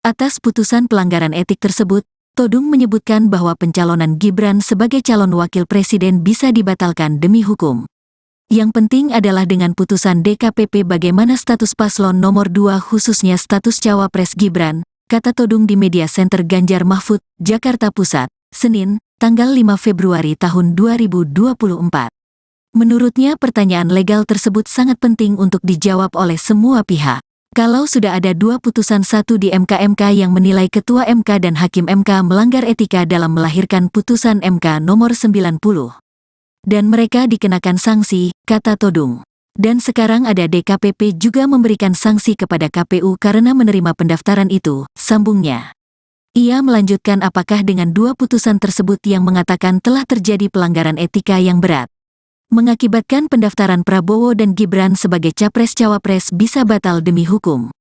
Atas putusan pelanggaran etik tersebut, Todung menyebutkan bahwa pencalonan Gibran sebagai calon wakil presiden bisa dibatalkan demi hukum. Yang penting adalah dengan putusan DKPP bagaimana status paslon nomor 2 khususnya status cawapres Gibran, kata Todung di Media Center Ganjar Mahfud, Jakarta Pusat, Senin, tanggal 5 Februari tahun 2024. Menurutnya pertanyaan legal tersebut sangat penting untuk dijawab oleh semua pihak. Kalau sudah ada 2 putusan, satu di MK yang menilai Ketua MK dan Hakim MK melanggar etika dalam melahirkan putusan MK nomor 90. Dan mereka dikenakan sanksi, kata Todung. Dan sekarang ada DKPP juga memberikan sanksi kepada KPU karena menerima pendaftaran itu, sambungnya. Ia melanjutkan apakah dengan 2 putusan tersebut yang mengatakan telah terjadi pelanggaran etika yang berat, mengakibatkan pendaftaran Prabowo dan Gibran sebagai capres-cawapres bisa batal demi hukum.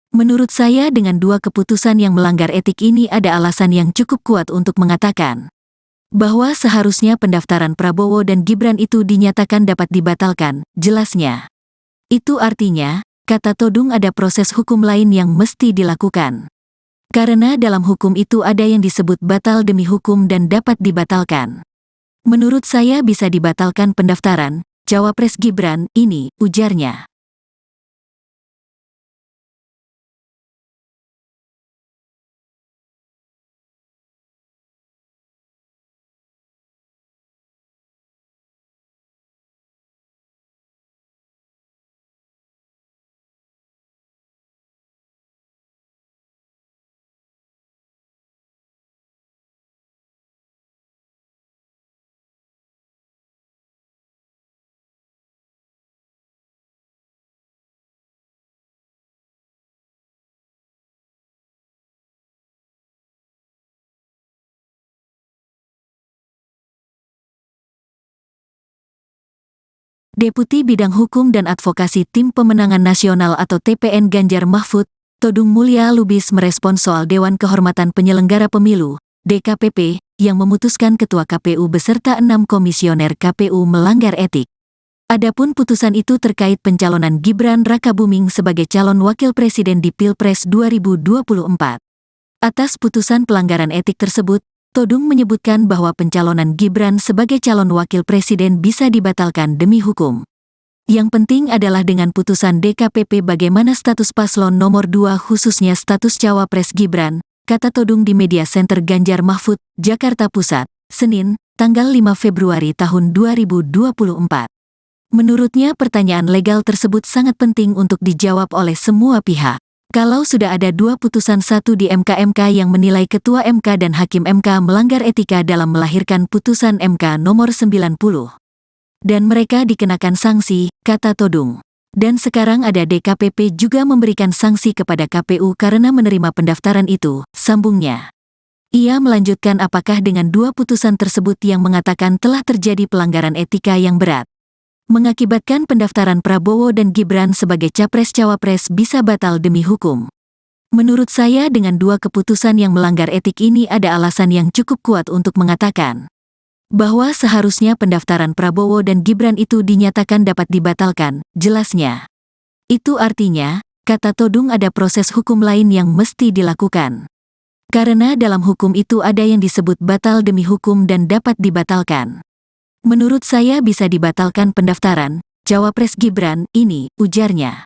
Menurut saya dengan 2 keputusan yang melanggar etik ini ada alasan yang cukup kuat untuk mengatakan bahwa seharusnya pendaftaran Prabowo dan Gibran itu dinyatakan dapat dibatalkan, jelasnya. Itu artinya, kata Todung, ada proses hukum lain yang mesti dilakukan. Karena dalam hukum itu ada yang disebut batal demi hukum dan dapat dibatalkan. Menurut saya bisa dibatalkan pendaftaran cawapres Gibran ini, ujarnya. Deputi Bidang Hukum dan Advokasi Tim Pemenangan Nasional atau TPN Ganjar Mahfud, Todung Mulya Lubis merespons soal Dewan Kehormatan Penyelenggara Pemilu, DKPP, yang memutuskan Ketua KPU beserta 6 komisioner KPU melanggar etik. Adapun putusan itu terkait pencalonan Gibran Rakabuming sebagai calon wakil presiden di Pilpres 2024. Atas putusan pelanggaran etik tersebut, Todung menyebutkan bahwa pencalonan Gibran sebagai calon wakil presiden bisa dibatalkan demi hukum. Yang penting adalah dengan putusan DKPP bagaimana status paslon nomor 2 khususnya status cawapres Gibran, kata Todung di Media Center Ganjar Mahfud, Jakarta Pusat, Senin, tanggal 5 Februari tahun 2024. Menurutnya pertanyaan legal tersebut sangat penting untuk dijawab oleh semua pihak. Kalau sudah ada 2 putusan, satu di MK yang menilai Ketua MK dan Hakim MK melanggar etika dalam melahirkan putusan MK nomor 90. Dan mereka dikenakan sanksi, kata Todung. Dan sekarang ada DKPP juga memberikan sanksi kepada KPU karena menerima pendaftaran itu, sambungnya. Ia melanjutkan apakah dengan 2 putusan tersebut yang mengatakan telah terjadi pelanggaran etika yang berat, mengakibatkan pendaftaran Prabowo dan Gibran sebagai capres-cawapres bisa batal demi hukum. Menurut saya dengan 2 keputusan yang melanggar etik ini ada alasan yang cukup kuat untuk mengatakan bahwa seharusnya pendaftaran Prabowo dan Gibran itu dinyatakan dapat dibatalkan, jelasnya. Itu artinya, kata Todung, ada proses hukum lain yang mesti dilakukan. Karena dalam hukum itu ada yang disebut batal demi hukum dan dapat dibatalkan. Menurut saya bisa dibatalkan pendaftaran cawapres Gibran ini, ujarnya.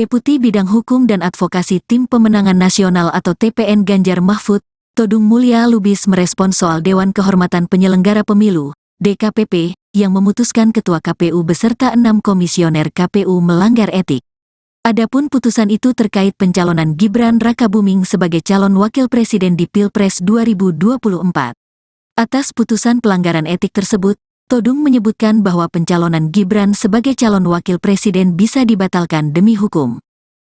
Deputi Bidang Hukum dan Advokasi Tim Pemenangan Nasional atau TPN Ganjar Mahfud, Todung Mulya Lubis merespons soal Dewan Kehormatan Penyelenggara Pemilu, DKPP, yang memutuskan Ketua KPU beserta 6 komisioner KPU melanggar etik. Adapun putusan itu terkait pencalonan Gibran Rakabuming sebagai calon wakil presiden di Pilpres 2024. Atas putusan pelanggaran etik tersebut, Todung menyebutkan bahwa pencalonan Gibran sebagai calon wakil presiden bisa dibatalkan demi hukum.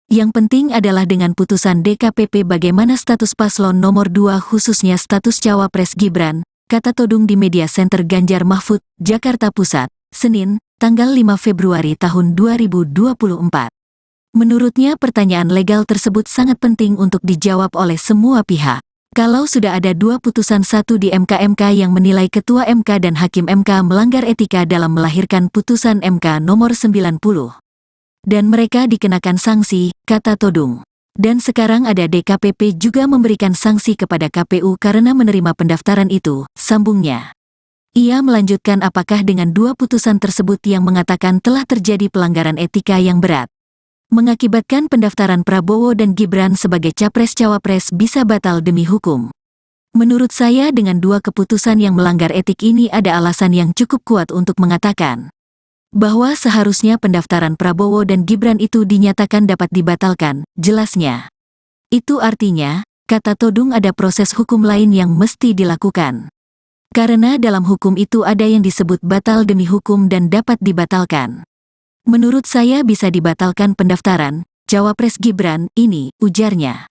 Yang penting adalah dengan putusan DKPP bagaimana status paslon nomor 2 khususnya status cawapres Gibran, kata Todung di Media Center Ganjar Mahfud, Jakarta Pusat, Senin, tanggal 5 Februari tahun 2024. Menurutnya pertanyaan legal tersebut sangat penting untuk dijawab oleh semua pihak. Kalau sudah ada 2 putusan, satu di MK yang menilai Ketua MK dan Hakim MK melanggar etika dalam melahirkan putusan MK nomor 90. Dan mereka dikenakan sanksi, kata Todung. Dan sekarang ada DKPP juga memberikan sanksi kepada KPU karena menerima pendaftaran itu, sambungnya. Ia melanjutkan apakah dengan 2 putusan tersebut yang mengatakan telah terjadi pelanggaran etika yang berat, mengakibatkan pendaftaran Prabowo dan Gibran sebagai capres-cawapres bisa batal demi hukum. Menurut saya dengan 2 keputusan yang melanggar etik ini ada alasan yang cukup kuat untuk mengatakan bahwa seharusnya pendaftaran Prabowo dan Gibran itu dinyatakan dapat dibatalkan, jelasnya. Itu artinya, kata Todung, ada proses hukum lain yang mesti dilakukan. Karena dalam hukum itu ada yang disebut batal demi hukum dan dapat dibatalkan. Menurut saya bisa dibatalkan pendaftaran cawapres Gibran ini, ujarnya.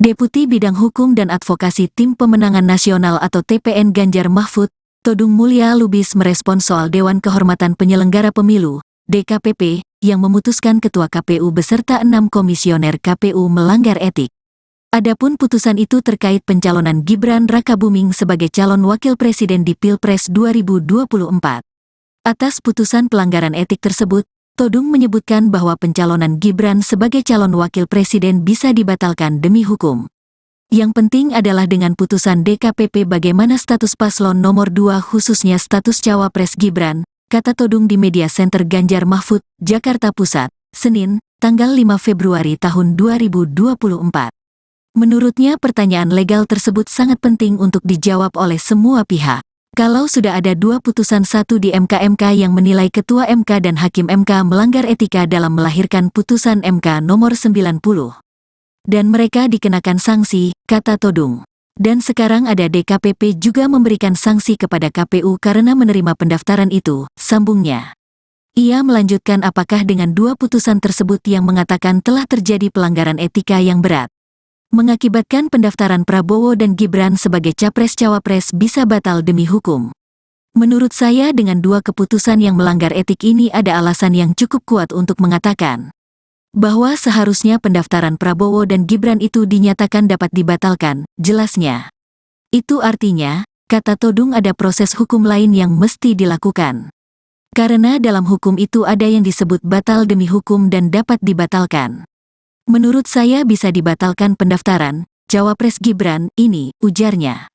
Deputi Bidang Hukum dan Advokasi Tim Pemenangan Nasional atau TPN Ganjar Mahfud, Todung Mulya Lubis merespons soal Dewan Kehormatan Penyelenggara Pemilu, DKPP, yang memutuskan Ketua KPU beserta 6 komisioner KPU melanggar etik. Adapun putusan itu terkait pencalonan Gibran Rakabuming sebagai calon wakil presiden di Pilpres 2024. Atas putusan pelanggaran etik tersebut, Todung menyebutkan bahwa pencalonan Gibran sebagai calon wakil presiden bisa dibatalkan demi hukum. Yang penting adalah dengan putusan DKPP bagaimana status paslon nomor 2 khususnya status cawapres Gibran, kata Todung di Media Center Ganjar Mahfud, Jakarta Pusat, Senin, tanggal 5 Februari tahun 2024. Menurutnya pertanyaan legal tersebut sangat penting untuk dijawab oleh semua pihak. Kalau sudah ada 2 putusan, satu di MK yang menilai Ketua MK dan Hakim MK melanggar etika dalam melahirkan putusan MK nomor 90. Dan mereka dikenakan sanksi, kata Todung. Dan sekarang ada DKPP juga memberikan sanksi kepada KPU karena menerima pendaftaran itu, sambungnya. Ia melanjutkan apakah dengan 2 putusan tersebut yang mengatakan telah terjadi pelanggaran etika yang berat, mengakibatkan pendaftaran Prabowo dan Gibran sebagai capres-cawapres bisa batal demi hukum. Menurut saya dengan 2 keputusan yang melanggar etik ini ada alasan yang cukup kuat untuk mengatakan bahwa seharusnya pendaftaran Prabowo dan Gibran itu dinyatakan dapat dibatalkan, jelasnya. Itu artinya, kata Todung, ada proses hukum lain yang mesti dilakukan. Karena dalam hukum itu ada yang disebut batal demi hukum dan dapat dibatalkan. Menurut saya bisa dibatalkan pendaftaran cawapres Gibran ini, ujarnya.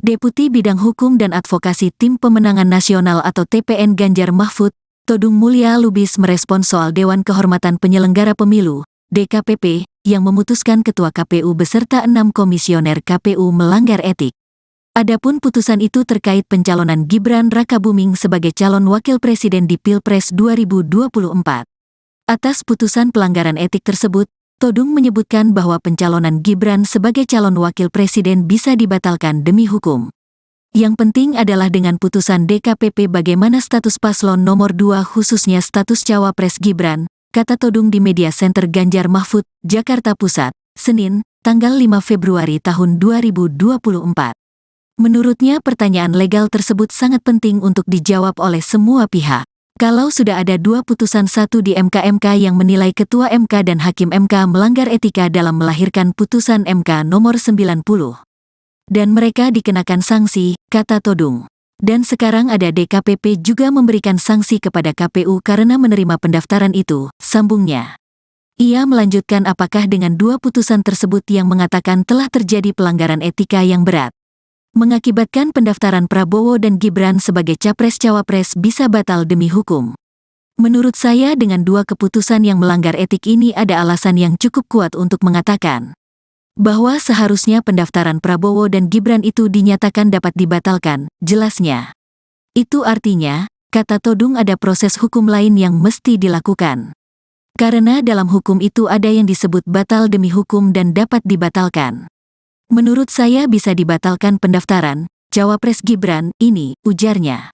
Deputi Bidang Hukum dan Advokasi Tim Pemenangan Nasional atau TPN Ganjar Mahfud, Todung Mulya Lubis merespons soal Dewan Kehormatan Penyelenggara Pemilu, DKPP, yang memutuskan Ketua KPU beserta 6 komisioner KPU melanggar etik. Adapun putusan itu terkait pencalonan Gibran Rakabuming sebagai calon wakil presiden di Pilpres 2024. Atas putusan pelanggaran etik tersebut, Todung menyebutkan bahwa pencalonan Gibran sebagai calon wakil presiden bisa dibatalkan demi hukum. Yang penting adalah dengan putusan DKPP bagaimana status paslon nomor 2 khususnya status cawapres Gibran, kata Todung di Media Center Ganjar Mahfud, Jakarta Pusat, Senin, tanggal 5 Februari tahun 2024. Menurutnya pertanyaan legal tersebut sangat penting untuk dijawab oleh semua pihak. Kalau sudah ada 2 putusan, satu di MK yang menilai Ketua MK dan Hakim MK melanggar etika dalam melahirkan putusan MK nomor 90. Dan mereka dikenakan sanksi, kata Todung. Dan sekarang ada DKPP juga memberikan sanksi kepada KPU karena menerima pendaftaran itu, sambungnya. Ia melanjutkan apakah dengan 2 putusan tersebut yang mengatakan telah terjadi pelanggaran etika yang berat, mengakibatkan pendaftaran Prabowo dan Gibran sebagai capres-cawapres bisa batal demi hukum. Menurut saya dengan 2 keputusan yang melanggar etik ini ada alasan yang cukup kuat untuk mengatakan bahwa seharusnya pendaftaran Prabowo dan Gibran itu dinyatakan dapat dibatalkan, jelasnya. Itu artinya, kata Todung, ada proses hukum lain yang mesti dilakukan. Karena dalam hukum itu ada yang disebut batal demi hukum dan dapat dibatalkan. Menurut saya bisa dibatalkan pendaftaran cawapres Gibran ini, ujarnya.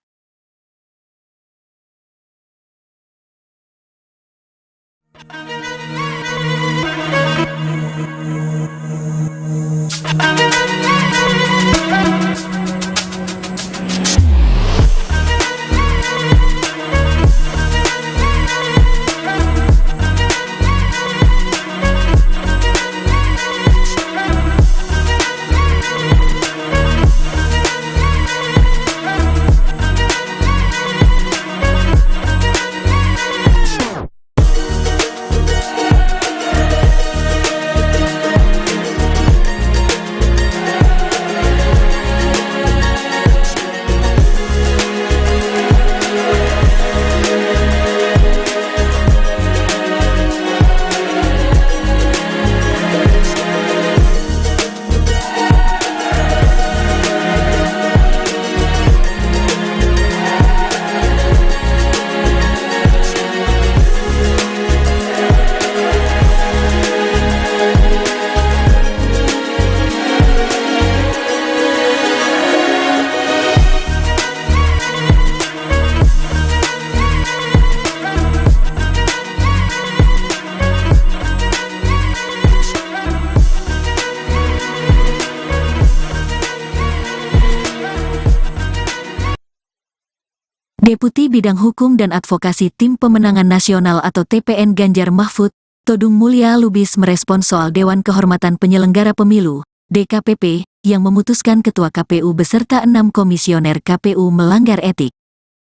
Deputi Bidang Hukum dan Advokasi Tim Pemenangan Nasional atau TPN Ganjar Mahfud, Todung Mulya Lubis merespons soal Dewan Kehormatan Penyelenggara Pemilu, DKPP, yang memutuskan Ketua KPU beserta 6 komisioner KPU melanggar etik.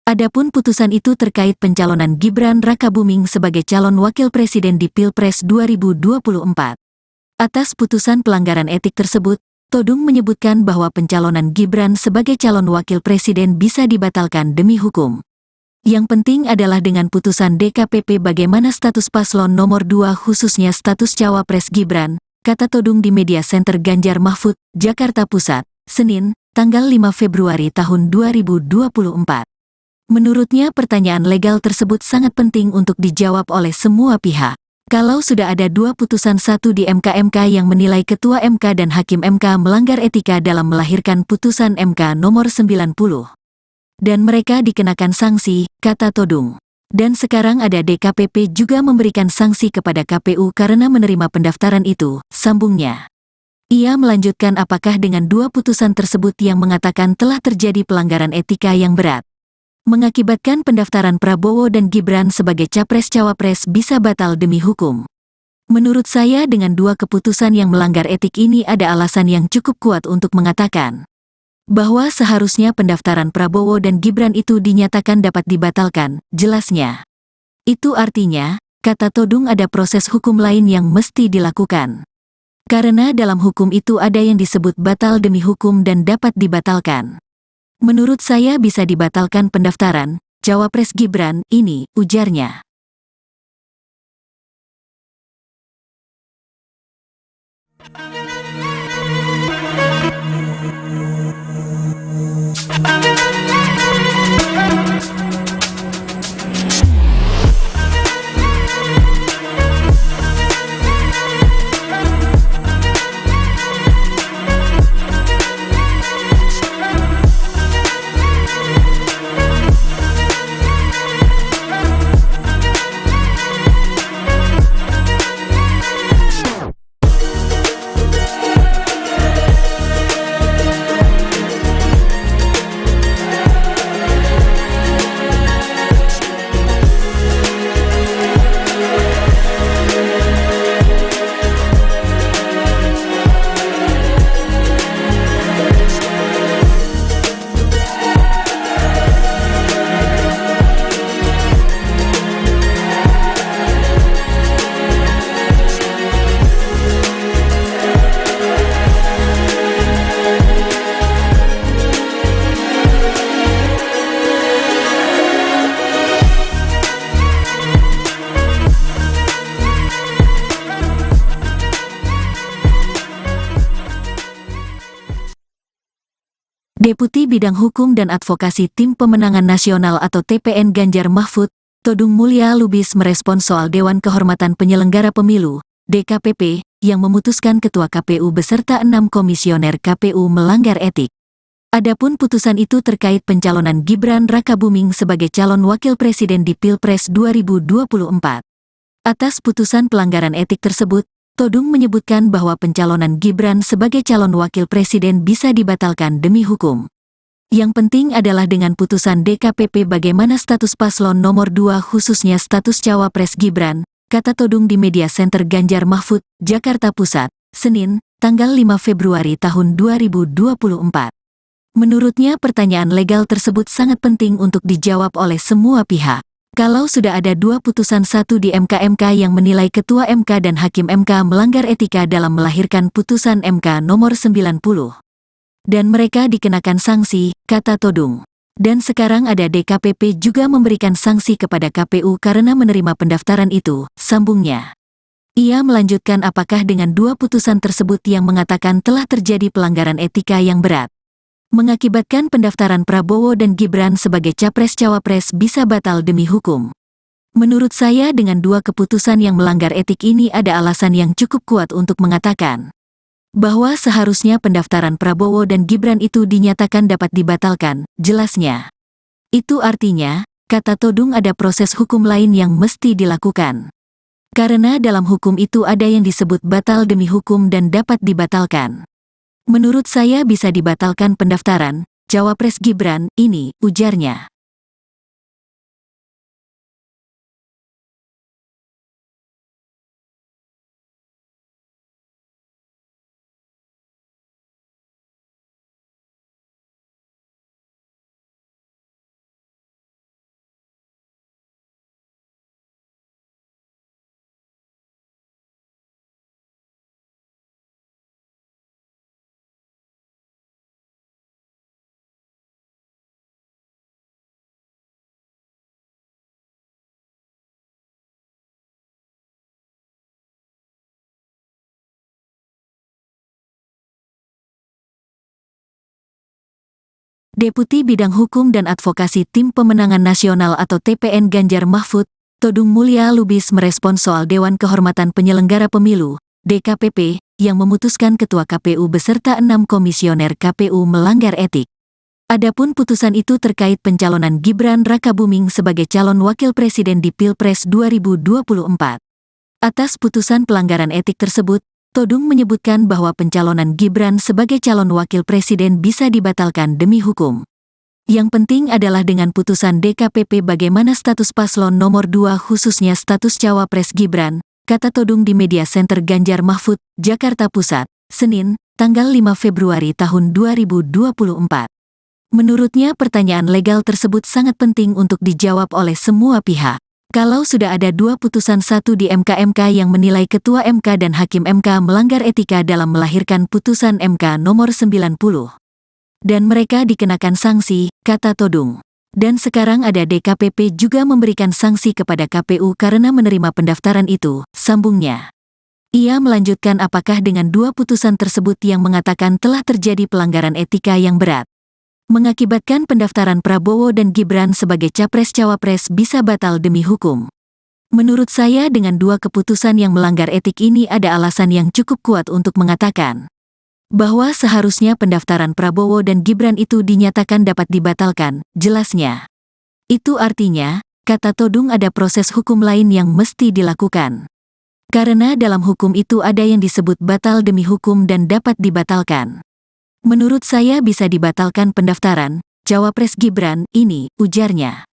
Adapun putusan itu terkait pencalonan Gibran Rakabuming sebagai calon wakil presiden di Pilpres 2024. Atas putusan pelanggaran etik tersebut, Todung menyebutkan bahwa pencalonan Gibran sebagai calon wakil presiden bisa dibatalkan demi hukum. Yang penting adalah dengan putusan DKPP bagaimana status paslon nomor 2 khususnya status cawapres Gibran, kata Todung di Media Center Ganjar Mahfud, Jakarta Pusat, Senin, tanggal 5 Februari tahun 2024. Menurutnya pertanyaan legal tersebut sangat penting untuk dijawab oleh semua pihak. Kalau sudah ada 2 putusan, satu di MK yang menilai Ketua MK dan Hakim MK melanggar etika dalam melahirkan putusan MK nomor 90. Dan mereka dikenakan sanksi, kata Todung. Dan sekarang ada DKPP juga memberikan sanksi kepada KPU karena menerima pendaftaran itu, sambungnya. Ia melanjutkan apakah dengan 2 putusan tersebut yang mengatakan telah terjadi pelanggaran etika yang berat, mengakibatkan pendaftaran Prabowo dan Gibran sebagai capres-cawapres bisa batal demi hukum. Menurut saya dengan 2 keputusan yang melanggar etik ini ada alasan yang cukup kuat untuk mengatakan bahwa seharusnya pendaftaran Prabowo dan Gibran itu dinyatakan dapat dibatalkan, jelasnya. Itu artinya, kata Todung, ada proses hukum lain yang mesti dilakukan. Karena dalam hukum itu ada yang disebut batal demi hukum dan dapat dibatalkan. Menurut saya bisa dibatalkan pendaftaran Cawapres Gibran ini, ujarnya. Deputi Bidang Hukum dan Advokasi Tim Pemenangan Nasional atau TPN Ganjar Mahfud, Todung Mulya Lubis merespon soal Dewan Kehormatan Penyelenggara Pemilu, DKPP, yang memutuskan Ketua KPU beserta 6 komisioner KPU melanggar etik. Adapun putusan itu terkait pencalonan Gibran Rakabuming sebagai calon wakil presiden di Pilpres 2024. Atas putusan pelanggaran etik tersebut, Todung menyebutkan bahwa pencalonan Gibran sebagai calon wakil presiden bisa dibatalkan demi hukum. Yang penting adalah dengan putusan DKPP bagaimana status paslon nomor 2 khususnya status Cawapres Gibran, kata Todung di Media Center Ganjar Mahfud, Jakarta Pusat, Senin, tanggal 5 Februari tahun 2024. Menurutnya pertanyaan legal tersebut sangat penting untuk dijawab oleh semua pihak. Kalau sudah ada 2 putusan, satu di MK yang menilai Ketua MK dan Hakim MK melanggar etika dalam melahirkan putusan MK nomor 90. Dan mereka dikenakan sanksi, kata Todung. Dan sekarang ada DKPP juga memberikan sanksi kepada KPU karena menerima pendaftaran itu, sambungnya. Ia melanjutkan apakah dengan 2 putusan tersebut yang mengatakan telah terjadi pelanggaran etika yang berat, mengakibatkan pendaftaran Prabowo dan Gibran sebagai Capres-Cawapres bisa batal demi hukum. Menurut saya dengan 2 keputusan yang melanggar etik ini ada alasan yang cukup kuat untuk mengatakan bahwa seharusnya pendaftaran Prabowo dan Gibran itu dinyatakan dapat dibatalkan, jelasnya. Itu artinya, kata Todung, ada proses hukum lain yang mesti dilakukan. Karena dalam hukum itu ada yang disebut batal demi hukum dan dapat dibatalkan. Menurut saya bisa dibatalkan pendaftaran Cawapres Gibran ini, ujarnya. Deputi Bidang Hukum dan Advokasi Tim Pemenangan Nasional atau TPN Ganjar Mahfud, Todung Mulya Lubis merespon soal Dewan Kehormatan Penyelenggara Pemilu, DKPP, yang memutuskan Ketua KPU beserta 6 komisioner KPU melanggar etik. Adapun putusan itu terkait pencalonan Gibran Rakabuming sebagai calon wakil presiden di Pilpres 2024. Atas putusan pelanggaran etik tersebut, Todung menyebutkan bahwa pencalonan Gibran sebagai calon wakil presiden bisa dibatalkan demi hukum. Yang penting adalah dengan putusan DKPP bagaimana status paslon nomor 2 khususnya status Cawapres Gibran, kata Todung di Media Center Ganjar Mahfud, Jakarta Pusat, Senin, tanggal 5 Februari tahun 2024. Menurutnya pertanyaan legal tersebut sangat penting untuk dijawab oleh semua pihak. Kalau sudah ada 2 putusan 1 di MK yang menilai Ketua MK dan Hakim MK melanggar etika dalam melahirkan putusan MK nomor 90. Dan mereka dikenakan sanksi, kata Todung. Dan sekarang ada DKPP juga memberikan sanksi kepada KPU karena menerima pendaftaran itu, sambungnya. Ia melanjutkan apakah dengan 2 putusan tersebut yang mengatakan telah terjadi pelanggaran etika yang berat, mengakibatkan pendaftaran Prabowo dan Gibran sebagai Capres-Cawapres bisa batal demi hukum. Menurut saya dengan 2 keputusan yang melanggar etik ini ada alasan yang cukup kuat untuk mengatakan bahwa seharusnya pendaftaran Prabowo dan Gibran itu dinyatakan dapat dibatalkan, jelasnya. Itu artinya, kata Todung ada proses hukum lain yang mesti dilakukan. Karena dalam hukum itu ada yang disebut batal demi hukum dan dapat dibatalkan. Menurut saya bisa dibatalkan pendaftaran Cawapres Gibran ini, ujarnya.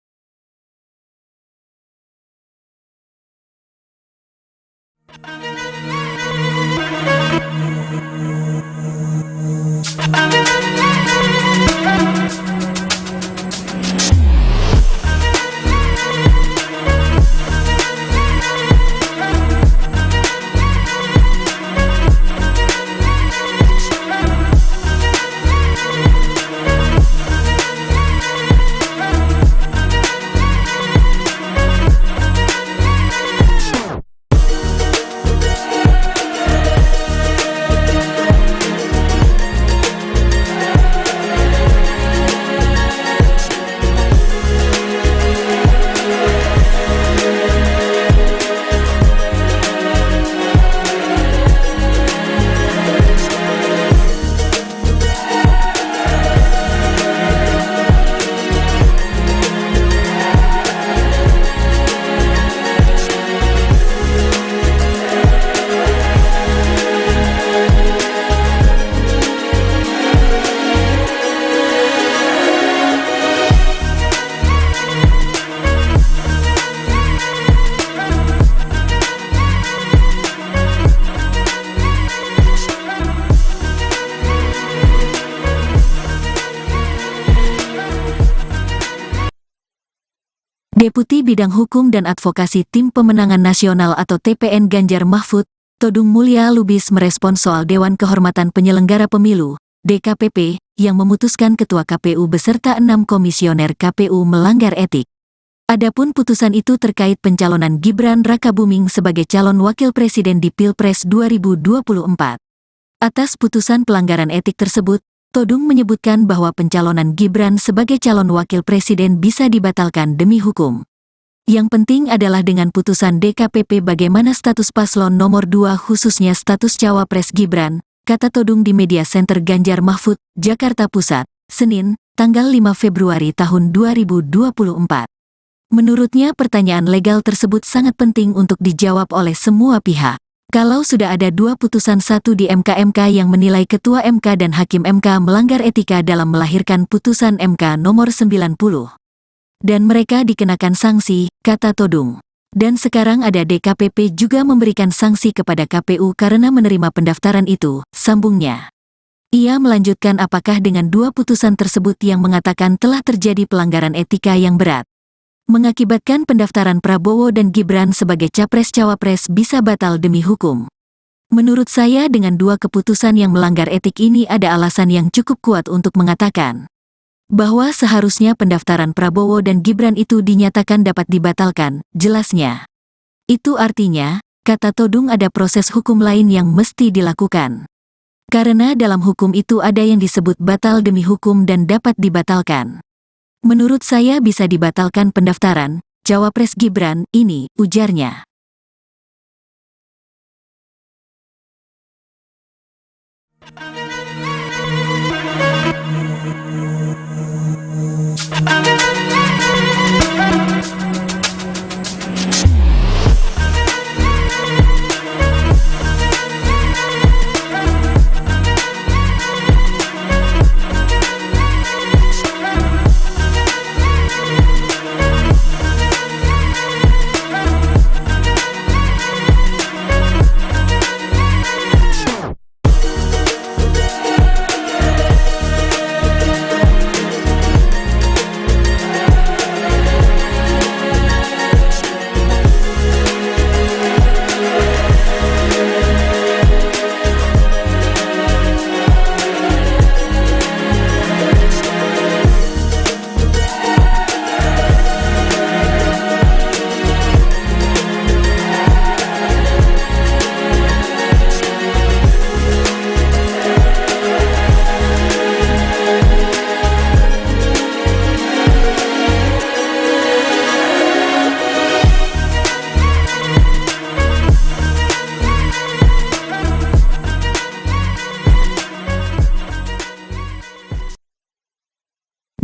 Deputi Bidang Hukum dan Advokasi Tim Pemenangan Nasional atau TPN Ganjar Mahfud, Todung Mulya Lubis merespon soal Dewan Kehormatan Penyelenggara Pemilu, DKPP, yang memutuskan Ketua KPU beserta 6 komisioner KPU melanggar etik. Adapun putusan itu terkait pencalonan Gibran Rakabuming sebagai calon wakil presiden di Pilpres 2024. Atas putusan pelanggaran etik tersebut, Todung menyebutkan bahwa pencalonan Gibran sebagai calon wakil presiden bisa dibatalkan demi hukum. Yang penting adalah dengan putusan DKPP bagaimana status paslon nomor 2 khususnya status Cawapres Gibran, kata Todung di Media Center Ganjar Mahfud, Jakarta Pusat, Senin, tanggal 5 Februari tahun 2024. Menurutnya pertanyaan legal tersebut sangat penting untuk dijawab oleh semua pihak. Kalau sudah ada 2 putusan 1 di MK yang menilai Ketua MK dan Hakim MK melanggar etika dalam melahirkan putusan MK nomor 90. Dan mereka dikenakan sanksi, kata Todung. Dan sekarang ada DKPP juga memberikan sanksi kepada KPU karena menerima pendaftaran itu, sambungnya. Ia melanjutkan apakah dengan 2 putusan tersebut yang mengatakan telah terjadi pelanggaran etika yang berat, mengakibatkan pendaftaran Prabowo dan Gibran sebagai Capres-Cawapres bisa batal demi hukum. Menurut saya dengan 2 keputusan yang melanggar etik ini ada alasan yang cukup kuat untuk mengatakan bahwa seharusnya pendaftaran Prabowo dan Gibran itu dinyatakan dapat dibatalkan, jelasnya. Itu artinya, kata Todung ada proses hukum lain yang mesti dilakukan. Karena dalam hukum itu ada yang disebut batal demi hukum dan dapat dibatalkan. Menurut saya bisa dibatalkan pendaftaran Cawapres Gibran ini, ujarnya.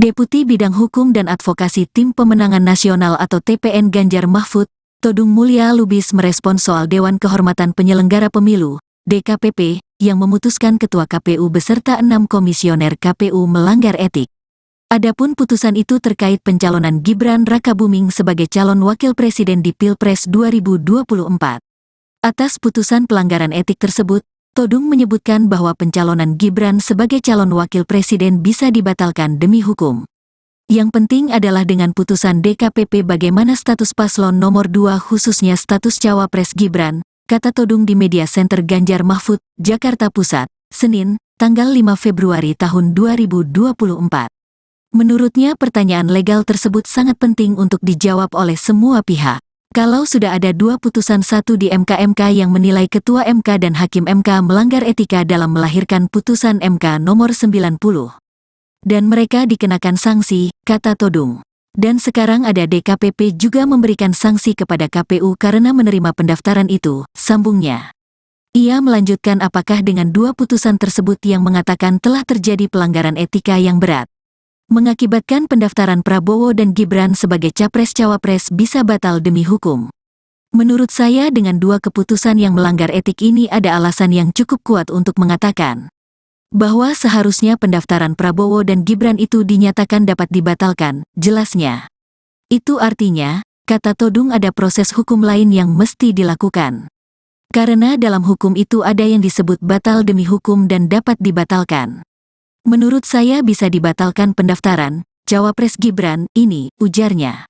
Deputi Bidang Hukum dan Advokasi Tim Pemenangan Nasional atau TPN Ganjar Mahfud, Todung Mulya Lubis merespons soal Dewan Kehormatan Penyelenggara Pemilu, DKPP, yang memutuskan Ketua KPU beserta 6 komisioner KPU melanggar etik. Adapun putusan itu terkait pencalonan Gibran Rakabuming sebagai calon wakil presiden di Pilpres 2024. Atas putusan pelanggaran etik tersebut, Todung menyebutkan bahwa pencalonan Gibran sebagai calon wakil presiden bisa dibatalkan demi hukum. Yang penting adalah dengan putusan DKPP bagaimana status paslon nomor 2 khususnya status cawapres Gibran, kata Todung di Media Center Ganjar Mahfud, Jakarta Pusat, Senin, tanggal 5 Februari tahun 2024. Menurutnya pertanyaan legal tersebut sangat penting untuk dijawab oleh semua pihak. Kalau sudah ada 2 putusan, satu di MK yang menilai Ketua MK dan Hakim MK melanggar etika dalam melahirkan putusan MK nomor 90. Dan mereka dikenakan sanksi, kata Todung. Dan sekarang ada DKPP juga memberikan sanksi kepada KPU karena menerima pendaftaran itu, sambungnya. Ia melanjutkan apakah dengan 2 putusan tersebut yang mengatakan telah terjadi pelanggaran etika yang berat, mengakibatkan pendaftaran Prabowo dan Gibran sebagai capres-cawapres bisa batal demi hukum. Menurut saya dengan 2 keputusan yang melanggar etik ini ada alasan yang cukup kuat untuk mengatakan bahwa seharusnya pendaftaran Prabowo dan Gibran itu dinyatakan dapat dibatalkan, jelasnya. Itu artinya, kata Todung, ada proses hukum lain yang mesti dilakukan. Karena dalam hukum itu ada yang disebut batal demi hukum dan dapat dibatalkan. Menurut saya bisa dibatalkan pendaftaran cawapres Gibran ini, ujarnya.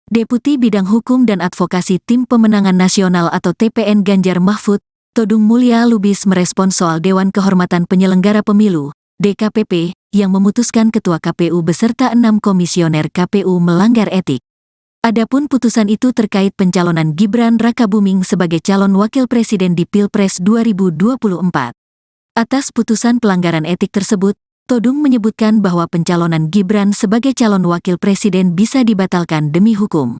Deputi Bidang Hukum dan Advokasi Tim Pemenangan Nasional atau TPN Ganjar Mahfud, Todung Mulya Lubis merespons soal Dewan Kehormatan Penyelenggara Pemilu, DKPP, yang memutuskan Ketua KPU beserta 6 komisioner KPU melanggar etik. Adapun putusan itu terkait pencalonan Gibran Rakabuming sebagai calon wakil presiden di Pilpres 2024. Atas putusan pelanggaran etik tersebut, Todung menyebutkan bahwa pencalonan Gibran sebagai calon wakil presiden bisa dibatalkan demi hukum.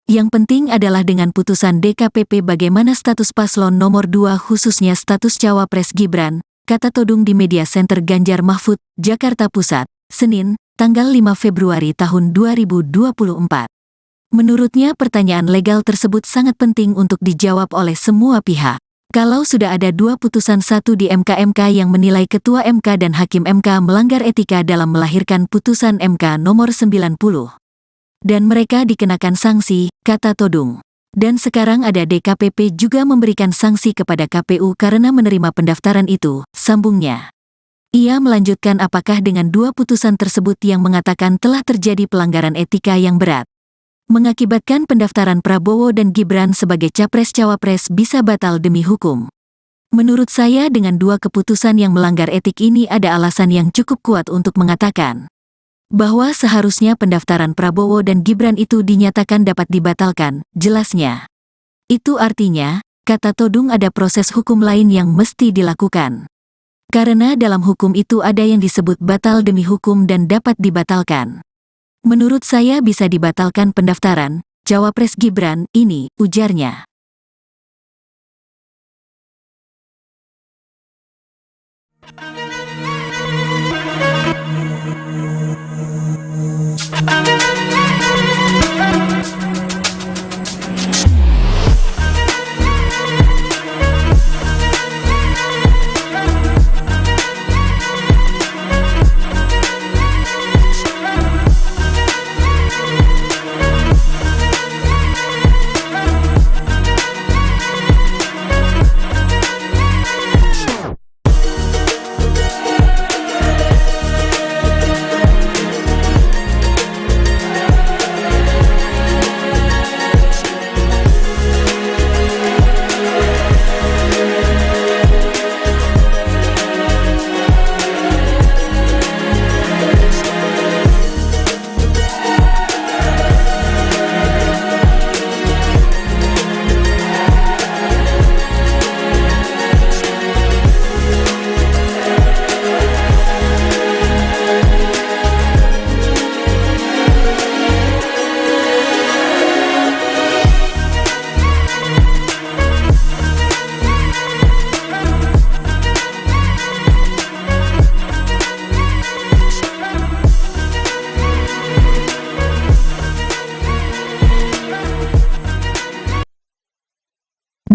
Yang penting adalah dengan putusan DKPP bagaimana status paslon nomor 2 khususnya status cawapres Gibran, kata Todung di Media Center Ganjar Mahfud, Jakarta Pusat, Senin, tanggal 5 Februari tahun 2024. Menurutnya pertanyaan legal tersebut sangat penting untuk dijawab oleh semua pihak. Kalau sudah ada 2 putusan, satu di MK yang menilai Ketua MK dan Hakim MK melanggar etika dalam melahirkan putusan MK nomor 90. Dan mereka dikenakan sanksi, kata Todung. Dan sekarang ada DKPP juga memberikan sanksi kepada KPU karena menerima pendaftaran itu, sambungnya. Ia melanjutkan apakah dengan 2 putusan tersebut yang mengatakan telah terjadi pelanggaran etika yang berat, mengakibatkan pendaftaran Prabowo dan Gibran sebagai capres-cawapres bisa batal demi hukum. Menurut saya dengan 2 keputusan yang melanggar etik ini ada alasan yang cukup kuat untuk mengatakan bahwa seharusnya pendaftaran Prabowo dan Gibran itu dinyatakan dapat dibatalkan, jelasnya. Itu artinya, kata Todung, ada proses hukum lain yang mesti dilakukan. Karena dalam hukum itu ada yang disebut batal demi hukum dan dapat dibatalkan. Menurut saya bisa dibatalkan pendaftaran cawapres Gibran ini, ujarnya.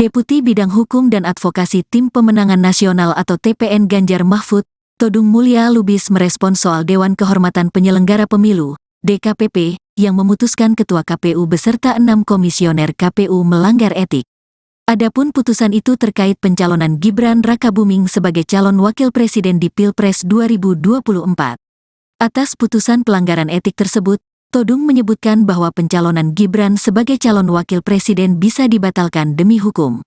Deputi Bidang Hukum dan Advokasi Tim Pemenangan Nasional atau TPN Ganjar Mahfud, Todung Mulya Lubis merespons soal Dewan Kehormatan Penyelenggara Pemilu, DKPP, yang memutuskan Ketua KPU beserta 6 komisioner KPU melanggar etik. Adapun putusan itu terkait pencalonan Gibran Rakabuming sebagai calon wakil presiden di Pilpres 2024. Atas putusan pelanggaran etik tersebut, Todung menyebutkan bahwa pencalonan Gibran sebagai calon wakil presiden bisa dibatalkan demi hukum.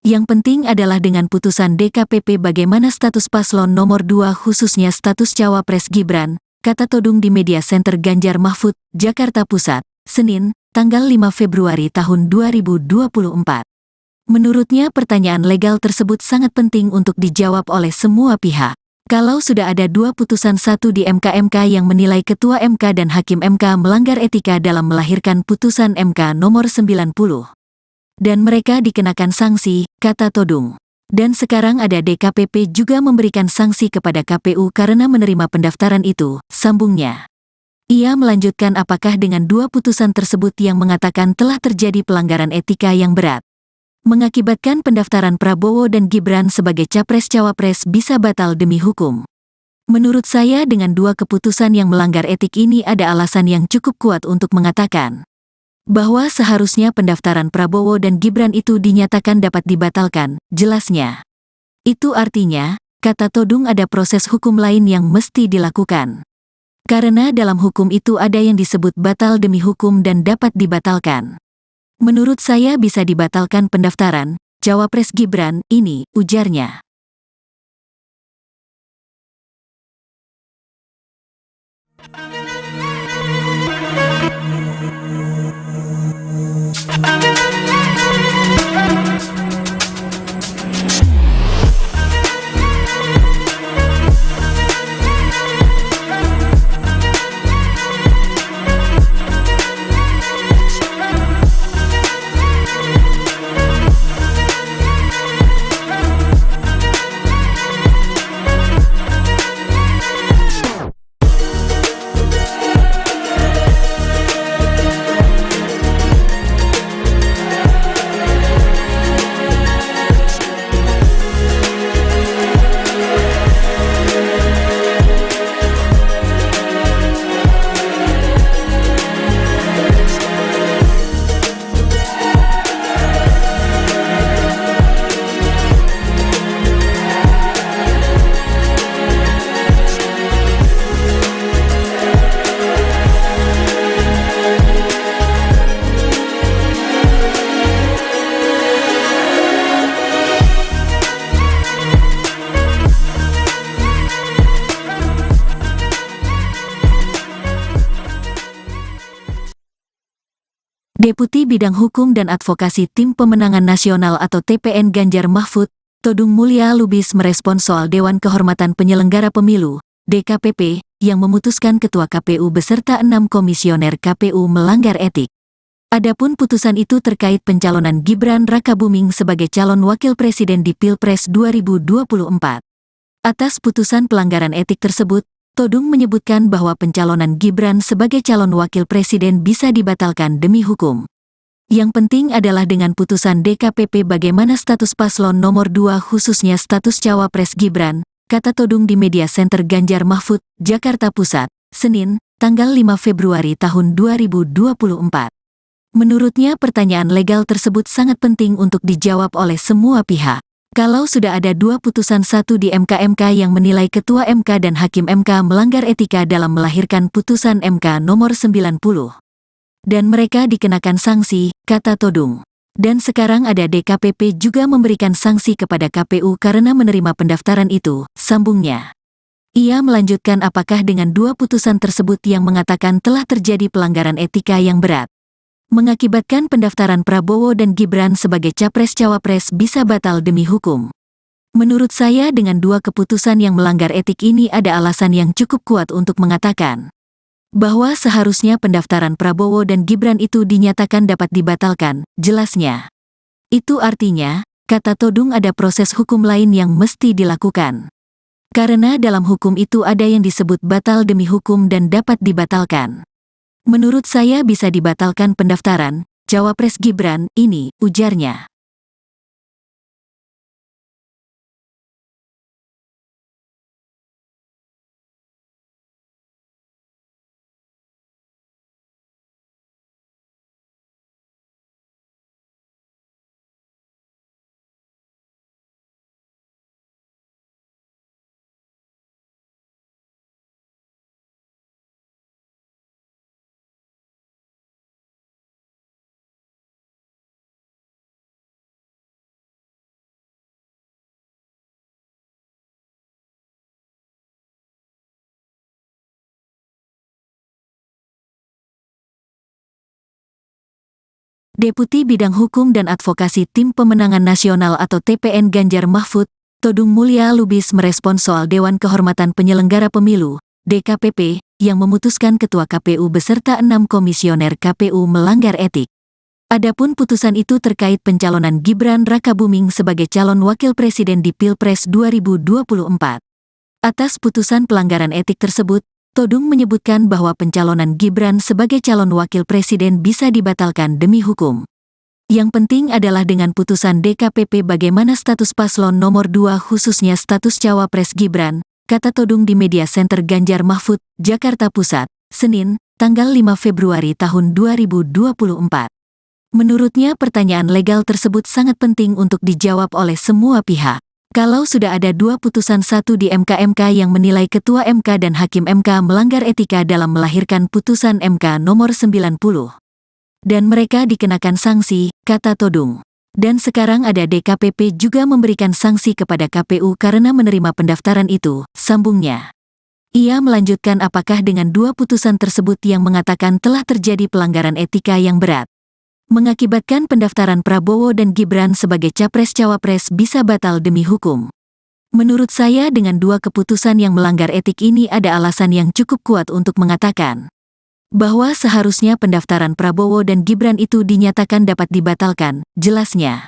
Yang penting adalah dengan putusan DKPP bagaimana status paslon nomor 2 khususnya status cawapres Gibran, kata Todung di Media Center Ganjar Mahfud, Jakarta Pusat, Senin, tanggal 5 Februari tahun 2024. Menurutnya pertanyaan legal tersebut sangat penting untuk dijawab oleh semua pihak. Kalau sudah ada 2 putusan satu di MK yang menilai Ketua MK dan Hakim MK melanggar etika dalam melahirkan putusan MK nomor 90. Dan mereka dikenakan sanksi, kata Todung. Dan sekarang ada DKPP juga memberikan sanksi kepada KPU karena menerima pendaftaran itu, sambungnya. Ia melanjutkan apakah dengan 2 putusan tersebut yang mengatakan telah terjadi pelanggaran etika yang berat, mengakibatkan pendaftaran Prabowo dan Gibran sebagai capres-cawapres bisa batal demi hukum. Menurut saya dengan 2 keputusan yang melanggar etik ini ada alasan yang cukup kuat untuk mengatakan bahwa seharusnya pendaftaran Prabowo dan Gibran itu dinyatakan dapat dibatalkan, jelasnya. Itu artinya, kata Todung ada proses hukum lain yang mesti dilakukan. Karena dalam hukum itu ada yang disebut batal demi hukum dan dapat dibatalkan. Menurut saya bisa dibatalkan pendaftaran cawapres Gibran ini, ujarnya. Deputi Bidang Hukum dan Advokasi Tim Pemenangan Nasional atau TPN Ganjar Mahfud, Todung Mulya Lubis merespons soal Dewan Kehormatan Penyelenggara Pemilu, DKPP, yang memutuskan Ketua KPU beserta 6 komisioner KPU melanggar etik. Adapun putusan itu terkait pencalonan Gibran Rakabuming sebagai calon wakil presiden di Pilpres 2024. Atas putusan pelanggaran etik tersebut, Todung menyebutkan bahwa pencalonan Gibran sebagai calon wakil presiden bisa dibatalkan demi hukum. Yang penting adalah dengan putusan DKPP bagaimana status paslon nomor 2 khususnya status cawapres Gibran, kata Todung di Media Center Ganjar Mahfud, Jakarta Pusat, Senin, tanggal 5 Februari tahun 2024. Menurutnya pertanyaan legal tersebut sangat penting untuk dijawab oleh semua pihak. Kalau sudah ada 2 putusan satu di MK yang menilai Ketua MK dan Hakim MK melanggar etika dalam melahirkan putusan MK nomor 90. Dan mereka dikenakan sanksi, kata Todung. Dan sekarang ada DKPP juga memberikan sanksi kepada KPU karena menerima pendaftaran itu, sambungnya. Ia melanjutkan apakah dengan 2 putusan tersebut yang mengatakan telah terjadi pelanggaran etika yang berat, mengakibatkan pendaftaran Prabowo dan Gibran sebagai capres-cawapres bisa batal demi hukum. Menurut saya dengan 2 keputusan yang melanggar etik ini ada alasan yang cukup kuat untuk mengatakan bahwa seharusnya pendaftaran Prabowo dan Gibran itu dinyatakan dapat dibatalkan, jelasnya. Itu artinya, kata Todung ada proses hukum lain yang mesti dilakukan. Karena dalam hukum itu ada yang disebut batal demi hukum dan dapat dibatalkan. Menurut saya bisa dibatalkan pendaftaran cawapres Gibran ini, ujarnya. Deputi Bidang Hukum dan Advokasi Tim Pemenangan Nasional atau TPN Ganjar Mahfud, Todung Mulya Lubis merespons soal Dewan Kehormatan Penyelenggara Pemilu, DKPP, yang memutuskan Ketua KPU beserta 6 komisioner KPU melanggar etik. Adapun putusan itu terkait pencalonan Gibran Rakabuming sebagai calon wakil presiden di Pilpres 2024. Atas putusan pelanggaran etik tersebut, Todung menyebutkan bahwa pencalonan Gibran sebagai calon wakil presiden bisa dibatalkan demi hukum. Yang penting adalah dengan putusan DKPP bagaimana status paslon nomor 2 khususnya status cawapres Gibran, kata Todung di Media Center Ganjar Mahfud, Jakarta Pusat, Senin, tanggal 5 Februari tahun 2024. Menurutnya pertanyaan legal tersebut sangat penting untuk dijawab oleh semua pihak. Kalau sudah ada 2 putusan, satu di MK yang menilai Ketua MK dan Hakim MK melanggar etika dalam melahirkan putusan MK nomor 90. Dan mereka dikenakan sanksi, kata Todung. Dan sekarang ada DKPP juga memberikan sanksi kepada KPU karena menerima pendaftaran itu, sambungnya. Ia melanjutkan apakah dengan 2 putusan tersebut yang mengatakan telah terjadi pelanggaran etika yang berat, mengakibatkan pendaftaran Prabowo dan Gibran sebagai capres-cawapres bisa batal demi hukum. Menurut saya dengan 2 keputusan yang melanggar etik ini ada alasan yang cukup kuat untuk mengatakan bahwa seharusnya pendaftaran Prabowo dan Gibran itu dinyatakan dapat dibatalkan, jelasnya.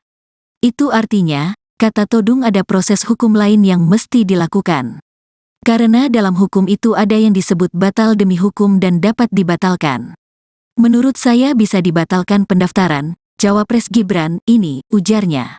Itu artinya, kata Todung, ada proses hukum lain yang mesti dilakukan. Karena dalam hukum itu ada yang disebut batal demi hukum dan dapat dibatalkan. Menurut saya bisa dibatalkan pendaftaran cawapres Gibran ini, ujarnya.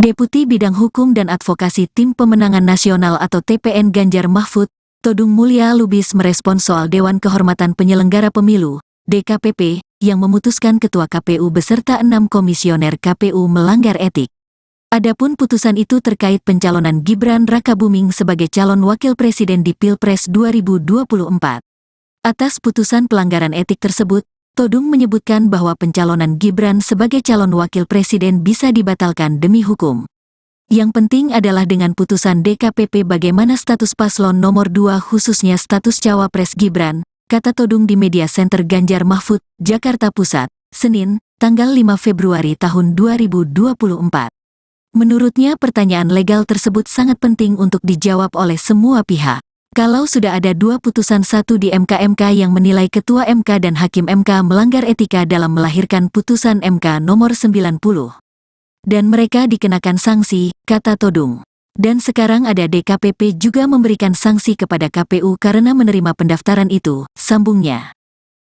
Deputi Bidang Hukum dan Advokasi Tim Pemenangan Nasional atau TPN Ganjar Mahfud, Todung Mulya Lubis merespons soal Dewan Kehormatan Penyelenggara Pemilu, DKPP, yang memutuskan Ketua KPU beserta 6 komisioner KPU melanggar etik. Adapun putusan itu terkait pencalonan Gibran Rakabuming sebagai calon wakil presiden di Pilpres 2024. Atas putusan pelanggaran etik tersebut, Todung menyebutkan bahwa pencalonan Gibran sebagai calon wakil presiden bisa dibatalkan demi hukum. Yang penting adalah dengan putusan DKPP bagaimana status paslon nomor 2 khususnya status cawapres Gibran, kata Todung di Media Center Ganjar Mahfud, Jakarta Pusat, Senin, tanggal 5 Februari tahun 2024. Menurutnya pertanyaan legal tersebut sangat penting untuk dijawab oleh semua pihak. Kalau sudah ada 2 putusan, satu di MK yang menilai Ketua MK dan Hakim MK melanggar etika dalam melahirkan putusan MK nomor 90. Dan mereka dikenakan sanksi, kata Todung. Dan sekarang ada DKPP juga memberikan sanksi kepada KPU karena menerima pendaftaran itu, sambungnya.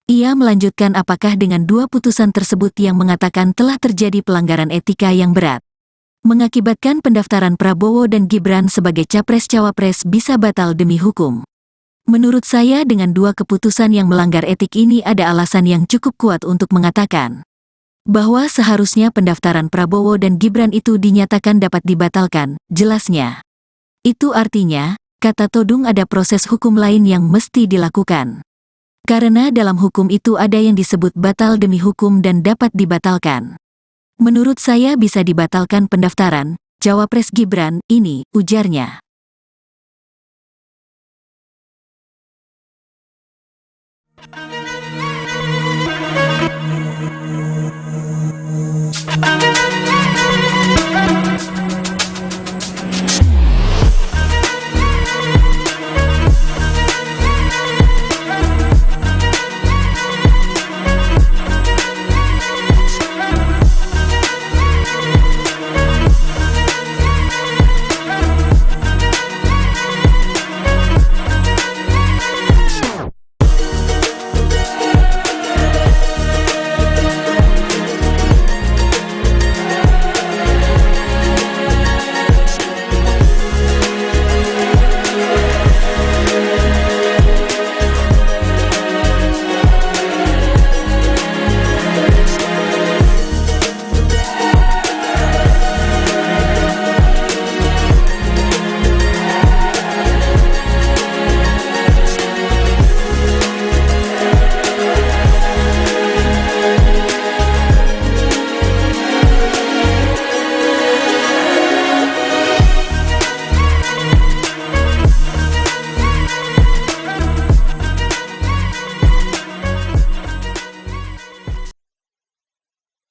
Ia melanjutkan apakah dengan 2 putusan tersebut yang mengatakan telah terjadi pelanggaran etika yang berat, mengakibatkan pendaftaran Prabowo dan Gibran sebagai capres-cawapres bisa batal demi hukum. Menurut saya dengan 2 keputusan yang melanggar etik ini ada alasan yang cukup kuat untuk mengatakan bahwa seharusnya pendaftaran Prabowo dan Gibran itu dinyatakan dapat dibatalkan, jelasnya. Itu artinya, kata Todung, ada proses hukum lain yang mesti dilakukan. Karena dalam hukum itu ada yang disebut batal demi hukum dan dapat dibatalkan. Menurut saya bisa dibatalkan pendaftaran Cawapres Gibran ini, ujarnya.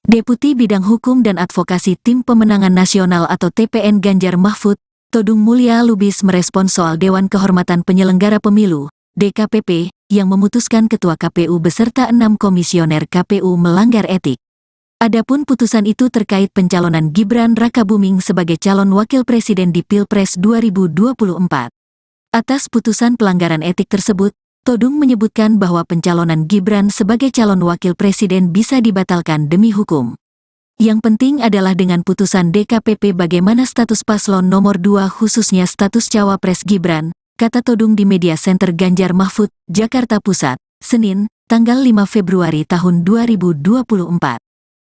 Deputi Bidang Hukum dan Advokasi Tim Pemenangan Nasional atau TPN Ganjar Mahfud, Todung Mulya Lubis merespons soal Dewan Kehormatan Penyelenggara Pemilu, DKPP, yang memutuskan Ketua KPU beserta 6 komisioner KPU melanggar etik. Adapun putusan itu terkait pencalonan Gibran Rakabuming sebagai calon wakil presiden di Pilpres 2024. Atas putusan pelanggaran etik tersebut, Todung menyebutkan bahwa pencalonan Gibran sebagai calon wakil presiden bisa dibatalkan demi hukum. Yang penting adalah dengan putusan DKPP bagaimana status paslon nomor 2 khususnya status Cawapres Gibran, kata Todung di Media Center Ganjar Mahfud, Jakarta Pusat, Senin, tanggal 5 Februari tahun 2024.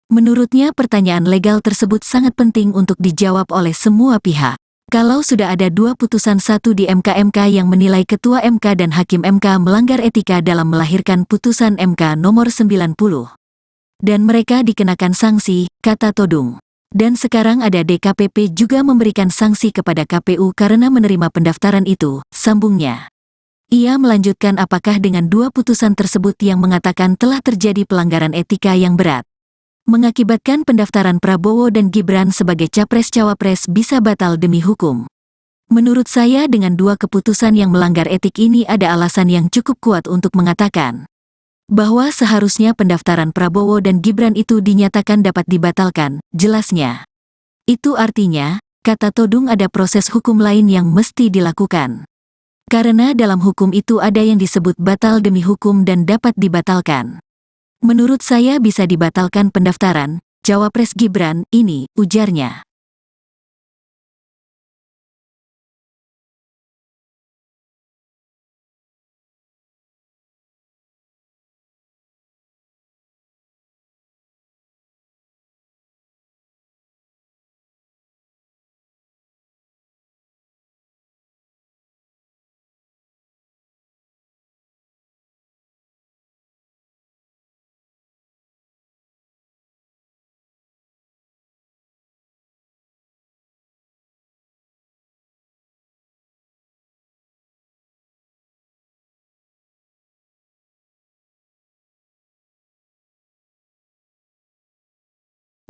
Menurutnya pertanyaan legal tersebut sangat penting untuk dijawab oleh semua pihak. Kalau sudah ada 2 putusan, satu di MK yang menilai Ketua MK dan Hakim MK melanggar etika dalam melahirkan putusan MK nomor 90. Dan mereka dikenakan sanksi, kata Todung. Dan sekarang ada DKPP juga memberikan sanksi kepada KPU karena menerima pendaftaran itu, sambungnya. Ia melanjutkan apakah dengan 2 putusan tersebut yang mengatakan telah terjadi pelanggaran etika yang berat, mengakibatkan pendaftaran Prabowo dan Gibran sebagai Capres-Cawapres bisa batal demi hukum. Menurut saya dengan 2 keputusan yang melanggar etik ini ada alasan yang cukup kuat untuk mengatakan bahwa seharusnya pendaftaran Prabowo dan Gibran itu dinyatakan dapat dibatalkan, jelasnya. Itu artinya, kata Todung ada proses hukum lain yang mesti dilakukan. Karena dalam hukum itu ada yang disebut batal demi hukum dan dapat dibatalkan. Menurut saya bisa dibatalkan pendaftaran Cawapres Gibran ini, ujarnya.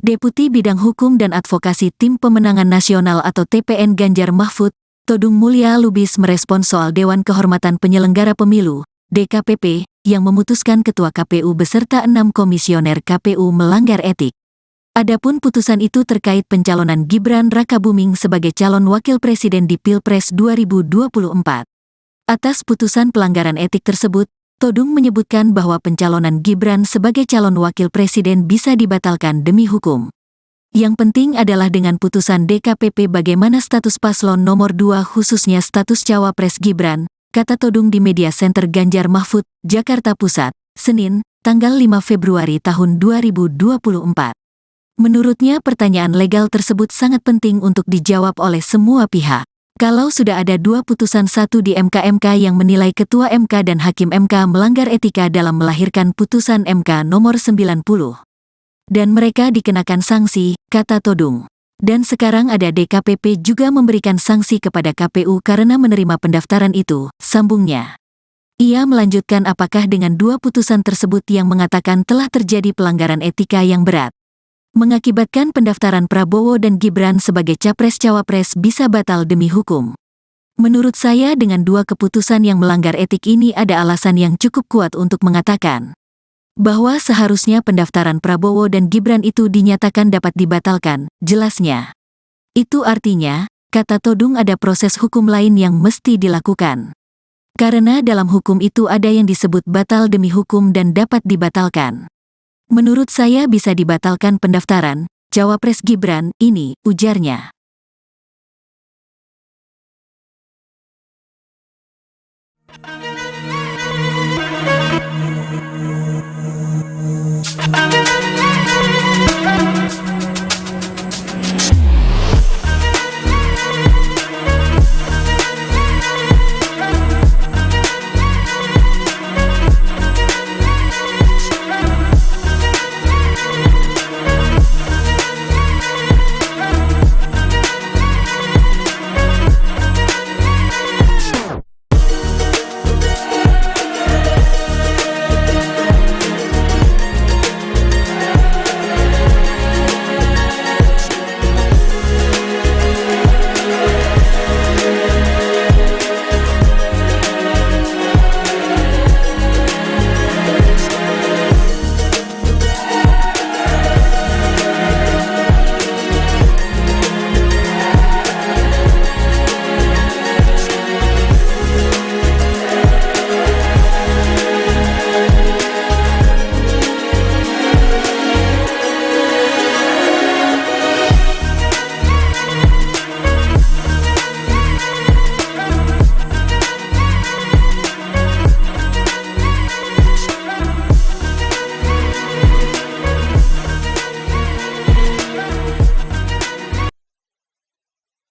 Deputi Bidang Hukum dan Advokasi Tim Pemenangan Nasional atau TPN Ganjar Mahfud, Todung Mulya Lubis merespons soal Dewan Kehormatan Penyelenggara Pemilu, DKPP, yang memutuskan Ketua KPU beserta 6 komisioner KPU melanggar etik. Adapun putusan itu terkait pencalonan Gibran Rakabuming sebagai calon wakil presiden di Pilpres 2024. Atas putusan pelanggaran etik tersebut, Todung menyebutkan bahwa pencalonan Gibran sebagai calon wakil presiden bisa dibatalkan demi hukum. Yang penting adalah dengan putusan DKPP bagaimana status paslon nomor 2 khususnya status Cawapres Gibran, kata Todung di Media Center Ganjar Mahfud, Jakarta Pusat, Senin, tanggal 5 Februari tahun 2024. Menurutnya pertanyaan legal tersebut sangat penting untuk dijawab oleh semua pihak. Kalau sudah ada 2 putusan 1 di MK yang menilai Ketua MK dan Hakim MK melanggar etika dalam melahirkan putusan MK nomor 90. Dan mereka dikenakan sanksi, kata Todung. Dan sekarang ada DKPP juga memberikan sanksi kepada KPU karena menerima pendaftaran itu, sambungnya. Ia melanjutkan apakah dengan 2 putusan tersebut yang mengatakan telah terjadi pelanggaran etika yang berat, mengakibatkan pendaftaran Prabowo dan Gibran sebagai Capres-Cawapres bisa batal demi hukum. Menurut saya dengan 2 keputusan yang melanggar etik ini ada alasan yang cukup kuat untuk mengatakan bahwa seharusnya pendaftaran Prabowo dan Gibran itu dinyatakan dapat dibatalkan, jelasnya. Itu artinya, kata Todung ada proses hukum lain yang mesti dilakukan. Karena dalam hukum itu ada yang disebut batal demi hukum dan dapat dibatalkan. Menurut saya bisa dibatalkan pendaftaran Cawapres Gibran ini, ujarnya.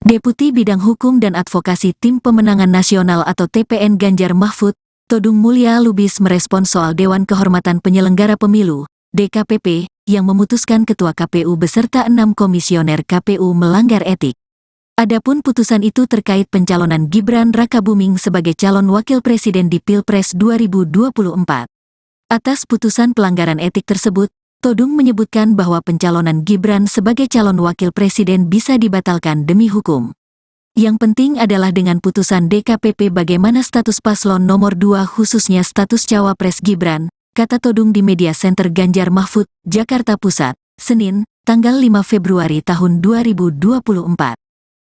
Deputi Bidang Hukum dan Advokasi Tim Pemenangan Nasional atau TPN Ganjar Mahfud, Todung Mulya Lubis merespons soal Dewan Kehormatan Penyelenggara Pemilu, DKPP, yang memutuskan Ketua KPU beserta 6 komisioner KPU melanggar etik. Adapun putusan itu terkait pencalonan Gibran Rakabuming sebagai calon wakil presiden di Pilpres 2024. Atas putusan pelanggaran etik tersebut, Todung menyebutkan bahwa pencalonan Gibran sebagai calon wakil presiden bisa dibatalkan demi hukum. Yang penting adalah dengan putusan DKPP bagaimana status paslon nomor 2 khususnya status Cawapres Gibran, kata Todung di Media Center Ganjar Mahfud, Jakarta Pusat, Senin, tanggal 5 Februari tahun 2024.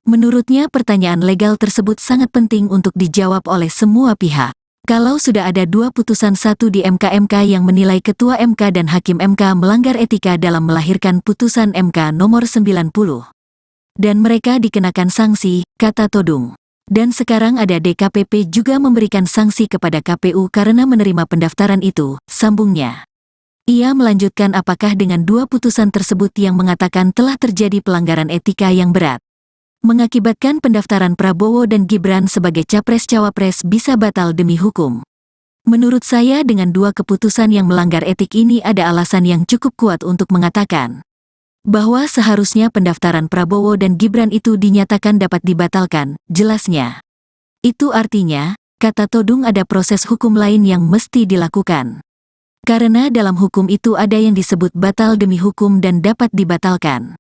Menurutnya pertanyaan legal tersebut sangat penting untuk dijawab oleh semua pihak. Kalau sudah ada 2 putusan 1 di MK yang menilai Ketua MK dan Hakim MK melanggar etika dalam melahirkan putusan MK nomor 90. Dan mereka dikenakan sanksi, kata Todung. Dan sekarang ada DKPP juga memberikan sanksi kepada KPU karena menerima pendaftaran itu, sambungnya. Ia melanjutkan apakah dengan 2 putusan tersebut yang mengatakan telah terjadi pelanggaran etika yang berat, mengakibatkan pendaftaran Prabowo dan Gibran sebagai Capres-Cawapres bisa batal demi hukum. Menurut saya dengan 2 keputusan yang melanggar etik ini ada alasan yang cukup kuat untuk mengatakan bahwa seharusnya pendaftaran Prabowo dan Gibran itu dinyatakan dapat dibatalkan, jelasnya. Itu artinya, kata Todung ada proses hukum lain yang mesti dilakukan. Karena dalam hukum itu ada yang disebut batal demi hukum dan dapat dibatalkan.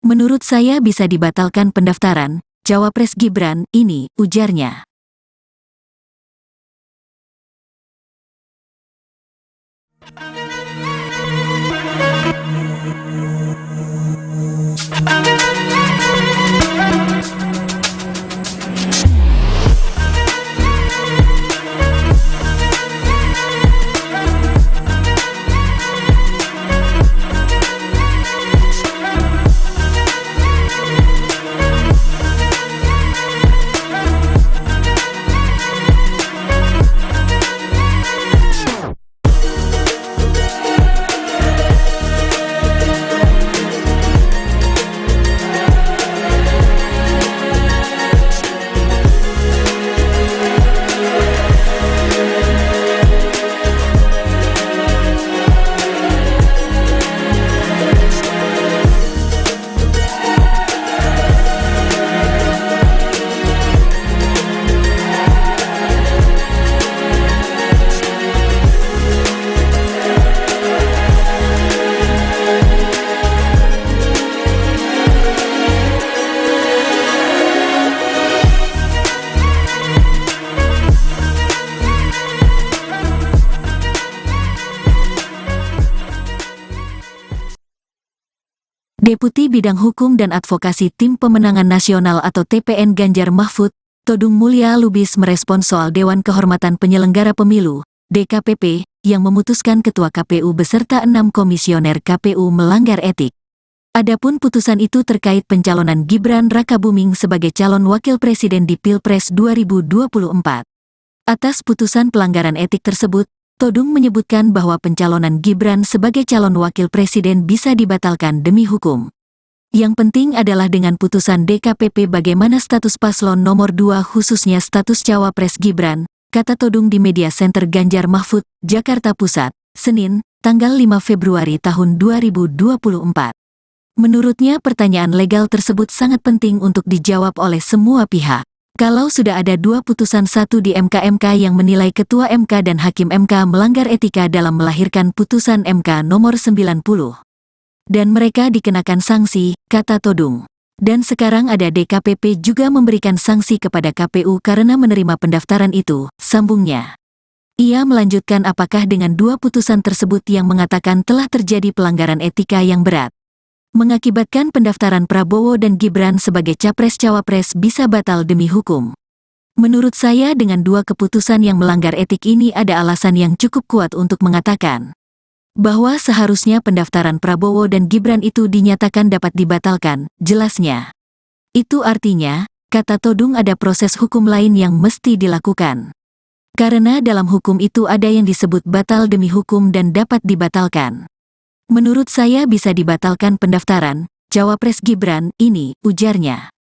Menurut saya bisa dibatalkan pendaftaran Cawapres Gibran ini, ujarnya. Deputi Bidang Hukum dan Advokasi Tim Pemenangan Nasional atau TPN Ganjar Mahfud, Todung Mulya Lubis merespons soal Dewan Kehormatan Penyelenggara Pemilu, DKPP, yang memutuskan Ketua KPU beserta 6 komisioner KPU melanggar etik. Adapun putusan itu terkait pencalonan Gibran Rakabuming sebagai calon wakil presiden di Pilpres 2024. Atas putusan pelanggaran etik tersebut, Todung menyebutkan bahwa pencalonan Gibran sebagai calon wakil presiden bisa dibatalkan demi hukum. Yang penting adalah dengan putusan DKPP bagaimana status paslon nomor 2 khususnya status cawapres Gibran, kata Todung di Media Center Ganjar Mahfud, Jakarta Pusat, Senin, tanggal 5 Februari tahun 2024. Menurutnya pertanyaan legal tersebut sangat penting untuk dijawab oleh semua pihak. Kalau sudah ada 2 putusan, satu di MK yang menilai Ketua MK dan Hakim MK melanggar etika dalam melahirkan putusan MK nomor 90. Dan mereka dikenakan sanksi, kata Todung. Dan sekarang ada DKPP juga memberikan sanksi kepada KPU karena menerima pendaftaran itu, sambungnya. Ia melanjutkan apakah dengan 2 putusan tersebut yang mengatakan telah terjadi pelanggaran etika yang berat, mengakibatkan pendaftaran Prabowo dan Gibran sebagai capres-cawapres bisa batal demi hukum. Menurut saya dengan 2 keputusan yang melanggar etik ini ada alasan yang cukup kuat untuk mengatakan bahwa seharusnya pendaftaran Prabowo dan Gibran itu dinyatakan dapat dibatalkan, jelasnya. Itu artinya, kata Todung, ada proses hukum lain yang mesti dilakukan. Karena dalam hukum itu ada yang disebut batal demi hukum dan dapat dibatalkan. Menurut saya bisa dibatalkan pendaftaran cawapres Gibran ini, ujarnya.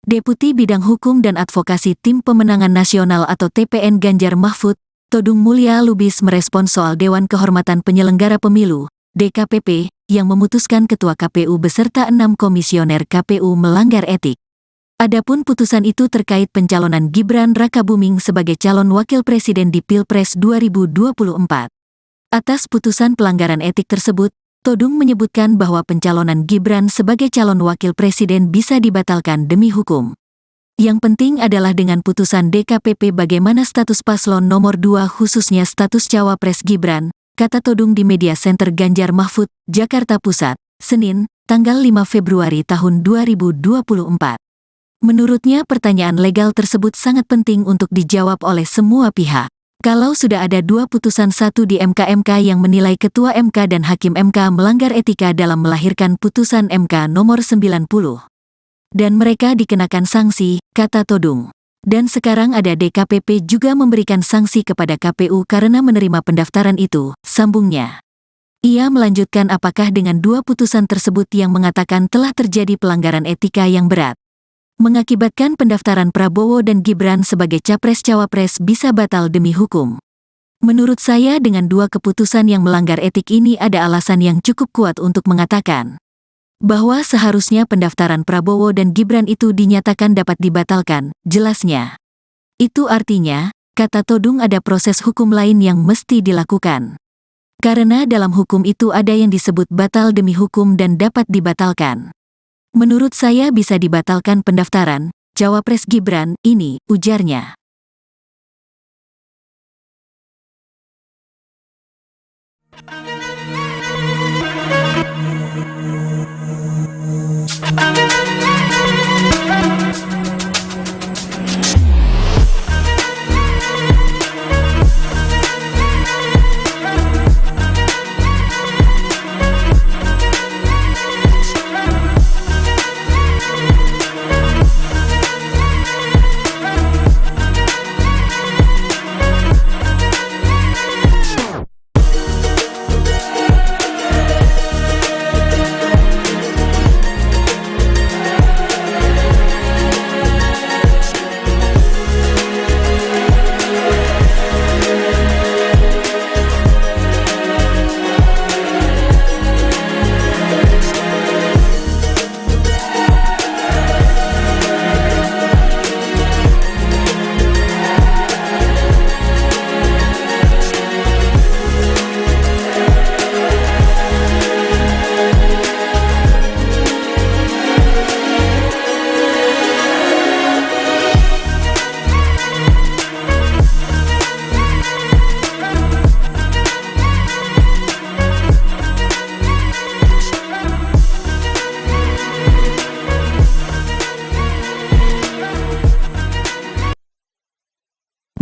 Deputi Bidang Hukum dan Advokasi Tim Pemenangan Nasional atau TPN Ganjar Mahfud, Todung Mulya Lubis merespons soal Dewan Kehormatan Penyelenggara Pemilu, DKPP, yang memutuskan Ketua KPU beserta 6 komisioner KPU melanggar etik. Adapun putusan itu terkait pencalonan Gibran Rakabuming sebagai calon wakil presiden di Pilpres 2024. Atas putusan pelanggaran etik tersebut, Todung menyebutkan bahwa pencalonan Gibran sebagai calon wakil presiden bisa dibatalkan demi hukum. Yang penting adalah dengan putusan DKPP bagaimana status paslon nomor 2 khususnya status cawapres Gibran, kata Todung di Media Center Ganjar Mahfud, Jakarta Pusat, Senin, tanggal 5 Februari tahun 2024. Menurutnya pertanyaan legal tersebut sangat penting untuk dijawab oleh semua pihak. Kalau sudah ada 2 putusan, satu di MK yang menilai Ketua MK dan Hakim MK melanggar etika dalam melahirkan putusan MK nomor 90. Dan mereka dikenakan sanksi, kata Todung. Dan sekarang ada DKPP juga memberikan sanksi kepada KPU karena menerima pendaftaran itu, sambungnya. Ia melanjutkan apakah dengan 2 putusan tersebut yang mengatakan telah terjadi pelanggaran etika yang berat, mengakibatkan pendaftaran Prabowo dan Gibran sebagai capres-cawapres bisa batal demi hukum. Menurut saya dengan 2 keputusan yang melanggar etik ini ada alasan yang cukup kuat untuk mengatakan bahwa seharusnya pendaftaran Prabowo dan Gibran itu dinyatakan dapat dibatalkan, jelasnya. Itu artinya, kata Todung, ada proses hukum lain yang mesti dilakukan. Karena dalam hukum itu ada yang disebut batal demi hukum dan dapat dibatalkan. Menurut saya bisa dibatalkan pendaftaran cawapres Gibran ini, ujarnya.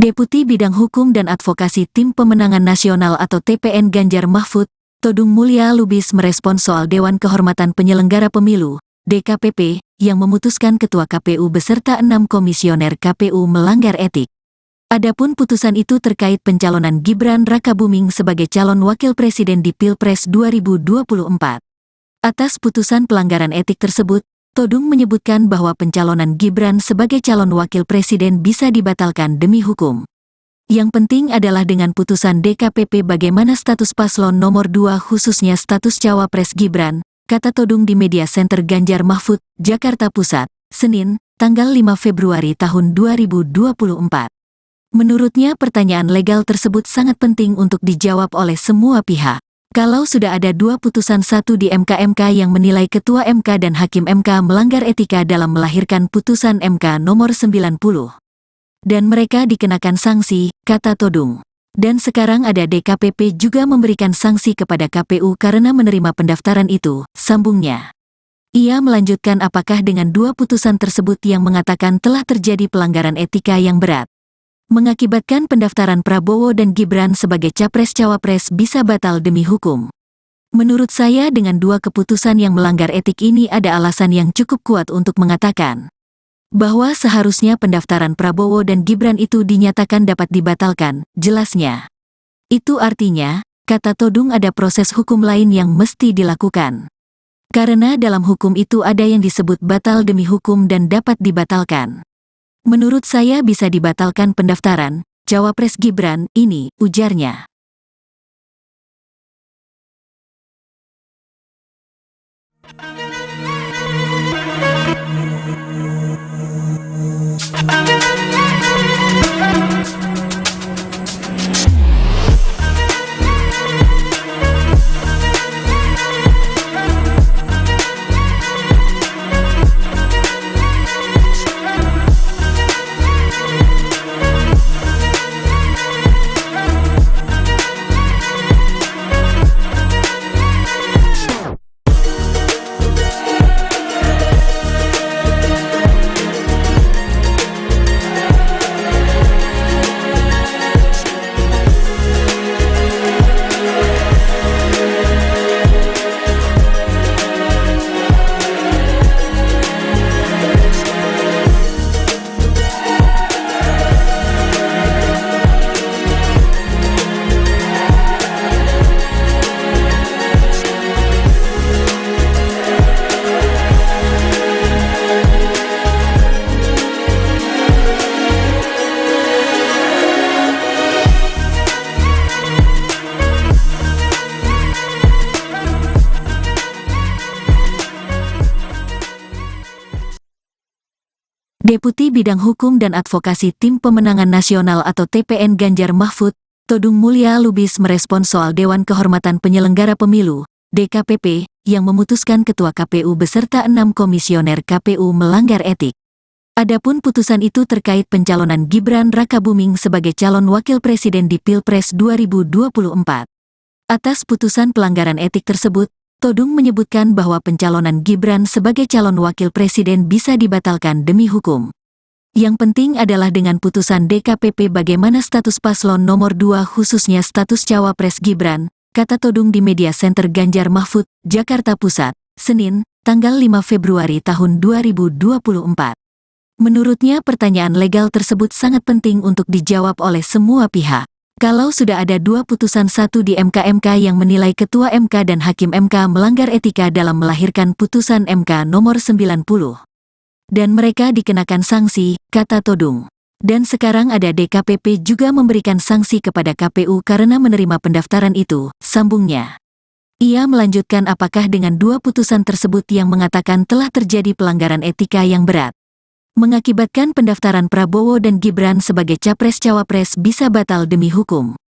Deputi Bidang Hukum dan Advokasi Tim Pemenangan Nasional atau TPN Ganjar Mahfud, Todung Mulya Lubis merespons soal Dewan Kehormatan Penyelenggara Pemilu, DKPP, yang memutuskan Ketua KPU beserta 6 komisioner KPU melanggar etik. Adapun putusan itu terkait pencalonan Gibran Rakabuming sebagai calon wakil presiden di Pilpres 2024. Atas putusan pelanggaran etik tersebut, Todung menyebutkan bahwa pencalonan Gibran sebagai calon wakil presiden bisa dibatalkan demi hukum. Yang penting adalah dengan putusan DKPP bagaimana status paslon nomor 2 khususnya status cawapres Gibran, kata Todung di Media Center Ganjar Mahfud, Jakarta Pusat, Senin, tanggal 5 Februari tahun 2024. Menurutnya pertanyaan legal tersebut sangat penting untuk dijawab oleh semua pihak. Kalau sudah ada 2 putusan, satu di MK yang menilai Ketua MK dan Hakim MK melanggar etika dalam melahirkan putusan MK nomor 90. Dan mereka dikenakan sanksi, kata Todung. Dan sekarang ada DKPP juga memberikan sanksi kepada KPU karena menerima pendaftaran itu, sambungnya. Ia melanjutkan apakah dengan 2 putusan tersebut yang mengatakan telah terjadi pelanggaran etika yang berat, mengakibatkan pendaftaran Prabowo dan Gibran sebagai capres-cawapres bisa batal demi hukum. Menurut saya dengan 2 keputusan yang melanggar etik ini ada alasan yang cukup kuat untuk mengatakan bahwa seharusnya pendaftaran Prabowo dan Gibran itu dinyatakan dapat dibatalkan, jelasnya. Itu artinya, kata Todung, ada proses hukum lain yang mesti dilakukan. Karena dalam hukum itu ada yang disebut batal demi hukum dan dapat dibatalkan. Menurut saya bisa dibatalkan pendaftaran cawapres Gibran ini, ujarnya. Deputi Bidang Hukum dan Advokasi Tim Pemenangan Nasional atau TPN Ganjar Mahfud, Todung Mulya Lubis merespons soal Dewan Kehormatan Penyelenggara Pemilu, DKPP, yang memutuskan Ketua KPU beserta 6 komisioner KPU melanggar etik. Adapun putusan itu terkait pencalonan Gibran Rakabuming sebagai calon wakil presiden di Pilpres 2024. Atas putusan pelanggaran etik tersebut, Todung menyebutkan bahwa pencalonan Gibran sebagai calon wakil presiden bisa dibatalkan demi hukum. Yang penting adalah dengan putusan DKPP bagaimana status paslon nomor 2 khususnya status cawapres Gibran, kata Todung di Media Center Ganjar Mahfud, Jakarta Pusat, Senin, tanggal 5 Februari tahun 2024. Menurutnya pertanyaan legal tersebut sangat penting untuk dijawab oleh semua pihak. Kalau sudah ada 2 putusan, satu di MK yang menilai Ketua MK dan Hakim MK melanggar etika dalam melahirkan putusan MK nomor 90. Dan mereka dikenakan sanksi, kata Todung. Dan sekarang ada DKPP juga memberikan sanksi kepada KPU karena menerima pendaftaran itu, sambungnya. Ia melanjutkan apakah dengan 2 putusan tersebut yang mengatakan telah terjadi pelanggaran etika yang berat, mengakibatkan pendaftaran Prabowo dan Gibran sebagai capres-cawapres bisa batal demi hukum.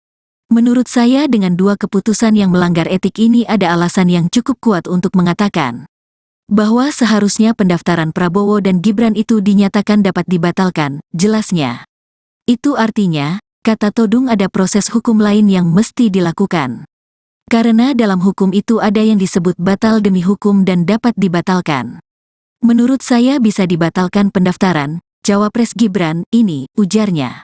Menurut saya dengan 2 keputusan yang melanggar etik ini ada alasan yang cukup kuat untuk mengatakan bahwa seharusnya pendaftaran Prabowo dan Gibran itu dinyatakan dapat dibatalkan, jelasnya. Itu artinya, kata Todung, ada proses hukum lain yang mesti dilakukan. Karena dalam hukum itu ada yang disebut batal demi hukum dan dapat dibatalkan. Menurut saya bisa dibatalkan pendaftaran cawapres Gibran ini, ujarnya.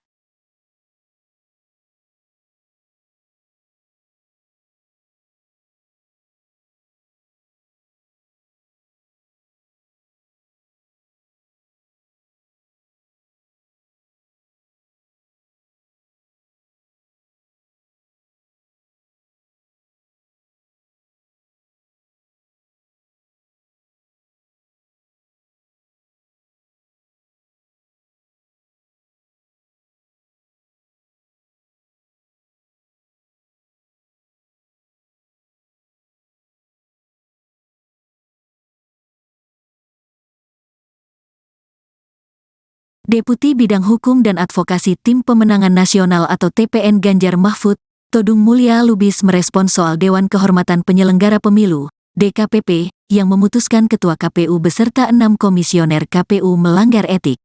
Deputi Bidang Hukum dan Advokasi Tim Pemenangan Nasional atau TPN Ganjar Mahfud, Todung Mulya Lubis merespons soal Dewan Kehormatan Penyelenggara Pemilu, DKPP, yang memutuskan Ketua KPU beserta 6 komisioner KPU melanggar etik.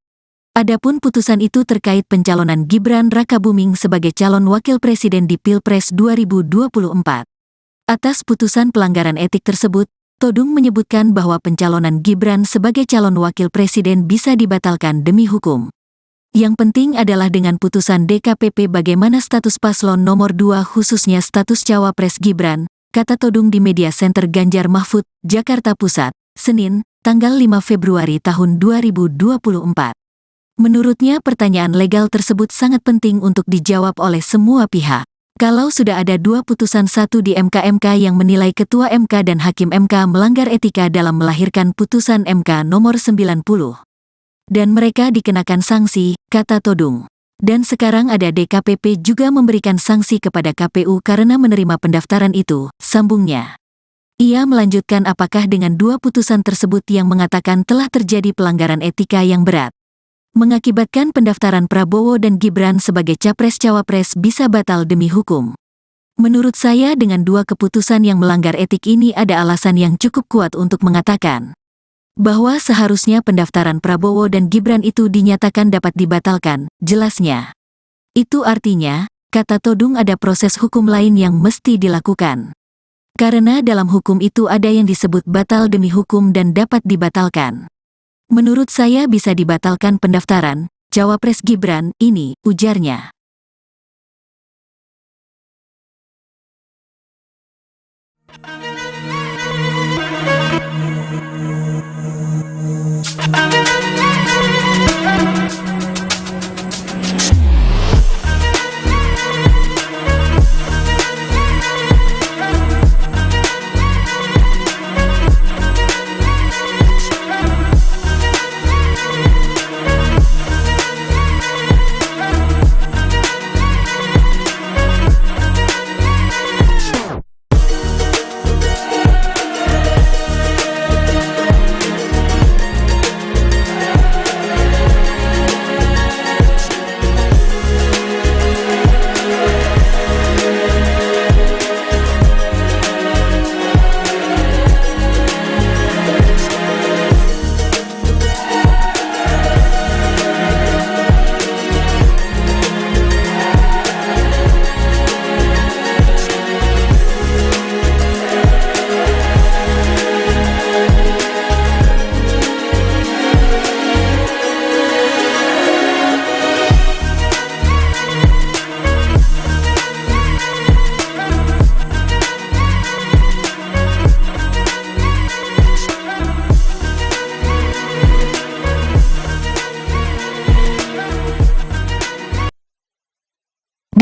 Adapun putusan itu terkait pencalonan Gibran Rakabuming sebagai calon wakil presiden di Pilpres 2024. Atas putusan pelanggaran etik tersebut, Todung menyebutkan bahwa pencalonan Gibran sebagai calon wakil presiden bisa dibatalkan demi hukum. Yang penting adalah dengan putusan DKPP bagaimana status paslon nomor 2 khususnya status cawapres Gibran, kata Todung di Media Center Ganjar Mahfud, Jakarta Pusat, Senin, tanggal 5 Februari tahun 2024. Menurutnya pertanyaan legal tersebut sangat penting untuk dijawab oleh semua pihak. Kalau sudah ada 2 putusan, satu di MK yang menilai Ketua MK dan Hakim MK melanggar etika dalam melahirkan putusan MK nomor 90. Dan mereka dikenakan sanksi, kata Todung. Dan sekarang ada DKPP juga memberikan sanksi kepada KPU karena menerima pendaftaran itu, sambungnya. Ia melanjutkan apakah dengan 2 putusan tersebut yang mengatakan telah terjadi pelanggaran etika yang berat, mengakibatkan pendaftaran Prabowo dan Gibran sebagai capres-cawapres bisa batal demi hukum. Menurut saya dengan 2 keputusan yang melanggar etik ini ada alasan yang cukup kuat untuk mengatakan bahwa seharusnya pendaftaran Prabowo dan Gibran itu dinyatakan dapat dibatalkan, jelasnya. Itu artinya, kata Todung, ada proses hukum lain yang mesti dilakukan. Karena dalam hukum itu ada yang disebut batal demi hukum dan dapat dibatalkan. Menurut saya bisa dibatalkan pendaftaran cawapres Gibran ini, ujarnya.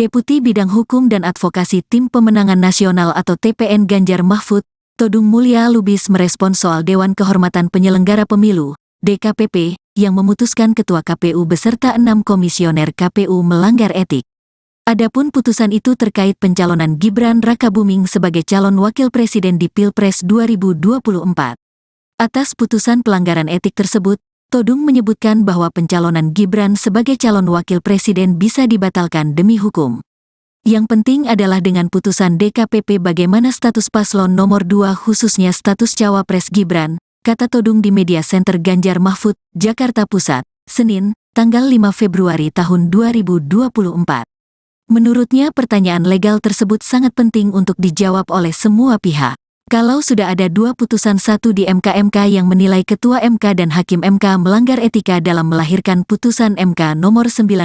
Deputi Bidang Hukum dan Advokasi Tim Pemenangan Nasional atau TPN Ganjar Mahfud, Todung Mulya Lubis merespons soal Dewan Kehormatan Penyelenggara Pemilu, DKPP, yang memutuskan Ketua KPU beserta 6 komisioner KPU melanggar etik. Adapun putusan itu terkait pencalonan Gibran Rakabuming sebagai calon wakil presiden di Pilpres 2024. Atas putusan pelanggaran etik tersebut, Todung menyebutkan bahwa pencalonan Gibran sebagai calon wakil presiden bisa dibatalkan demi hukum. Yang penting adalah dengan putusan DKPP bagaimana status paslon nomor 2 khususnya status cawapres Gibran, kata Todung di Media Center Ganjar Mahfud, Jakarta Pusat, Senin, tanggal 5 Februari tahun 2024. Menurutnya pertanyaan legal tersebut sangat penting untuk dijawab oleh semua pihak. Kalau sudah ada 2 putusan, satu di MK yang menilai Ketua MK dan Hakim MK melanggar etika dalam melahirkan putusan MK nomor 90.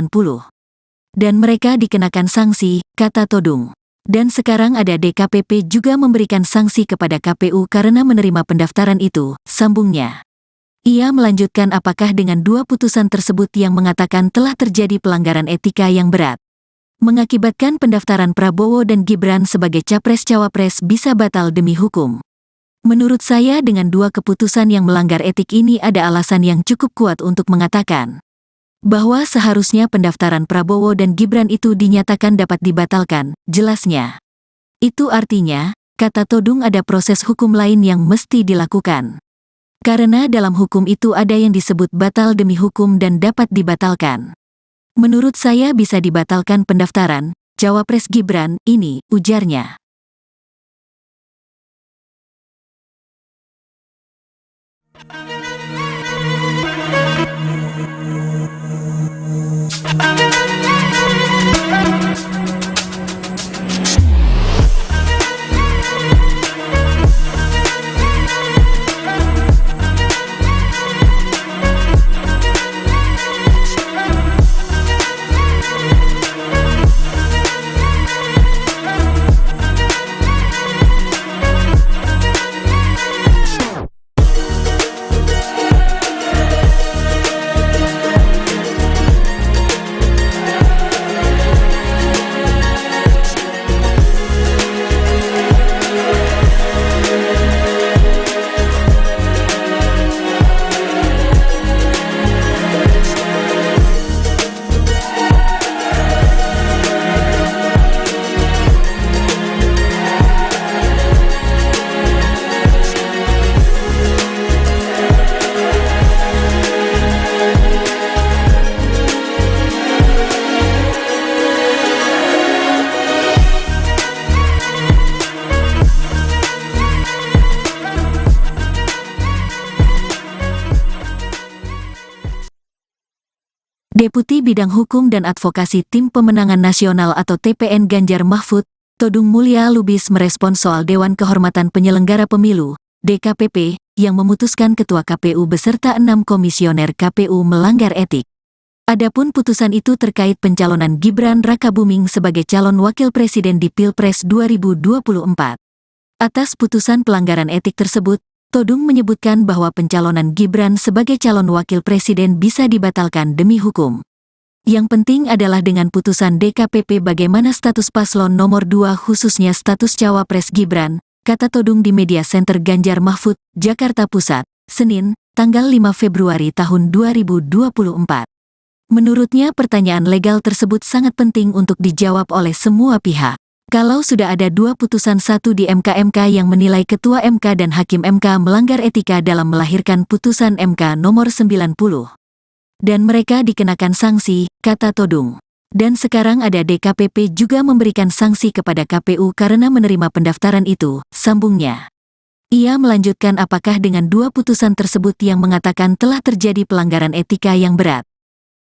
Dan mereka dikenakan sanksi, kata Todung. Dan sekarang ada DKPP juga memberikan sanksi kepada KPU karena menerima pendaftaran itu, sambungnya. Ia melanjutkan apakah dengan 2 putusan tersebut yang mengatakan telah terjadi pelanggaran etika yang berat, mengakibatkan pendaftaran Prabowo dan Gibran sebagai capres-cawapres bisa batal demi hukum. Menurut saya dengan 2 keputusan yang melanggar etik ini ada alasan yang cukup kuat untuk mengatakan bahwa seharusnya pendaftaran Prabowo dan Gibran itu dinyatakan dapat dibatalkan, jelasnya. Itu artinya, kata Todung, ada proses hukum lain yang mesti dilakukan. Karena dalam hukum itu ada yang disebut batal demi hukum dan dapat dibatalkan. Menurut saya bisa dibatalkan pendaftaran Cawapres Gibran ini, ujarnya. Deputi Bidang Hukum dan Advokasi Tim Pemenangan Nasional atau TPN Ganjar Mahfud, Todung Mulya Lubis merespons soal Dewan Kehormatan Penyelenggara Pemilu, DKPP, yang memutuskan Ketua KPU beserta 6 komisioner KPU melanggar etik. Adapun putusan itu terkait pencalonan Gibran Rakabuming sebagai calon wakil presiden di Pilpres 2024. Atas putusan pelanggaran etik tersebut, Todung menyebutkan bahwa pencalonan Gibran sebagai calon wakil presiden bisa dibatalkan demi hukum. Yang penting adalah dengan putusan DKPP bagaimana status paslon nomor 2 khususnya status Cawapres Gibran, kata Todung di Media Center Ganjar Mahfud, Jakarta Pusat, Senin, tanggal 5 Februari tahun 2024. Menurutnya pertanyaan legal tersebut sangat penting untuk dijawab oleh semua pihak. Kalau sudah ada 2 putusan, satu di MK yang menilai Ketua MK dan Hakim MK melanggar etika dalam melahirkan putusan MK nomor 90. Dan mereka dikenakan sanksi, kata Todung. Dan sekarang ada DKPP juga memberikan sanksi kepada KPU karena menerima pendaftaran itu, sambungnya. Ia melanjutkan apakah dengan 2 putusan tersebut yang mengatakan telah terjadi pelanggaran etika yang berat,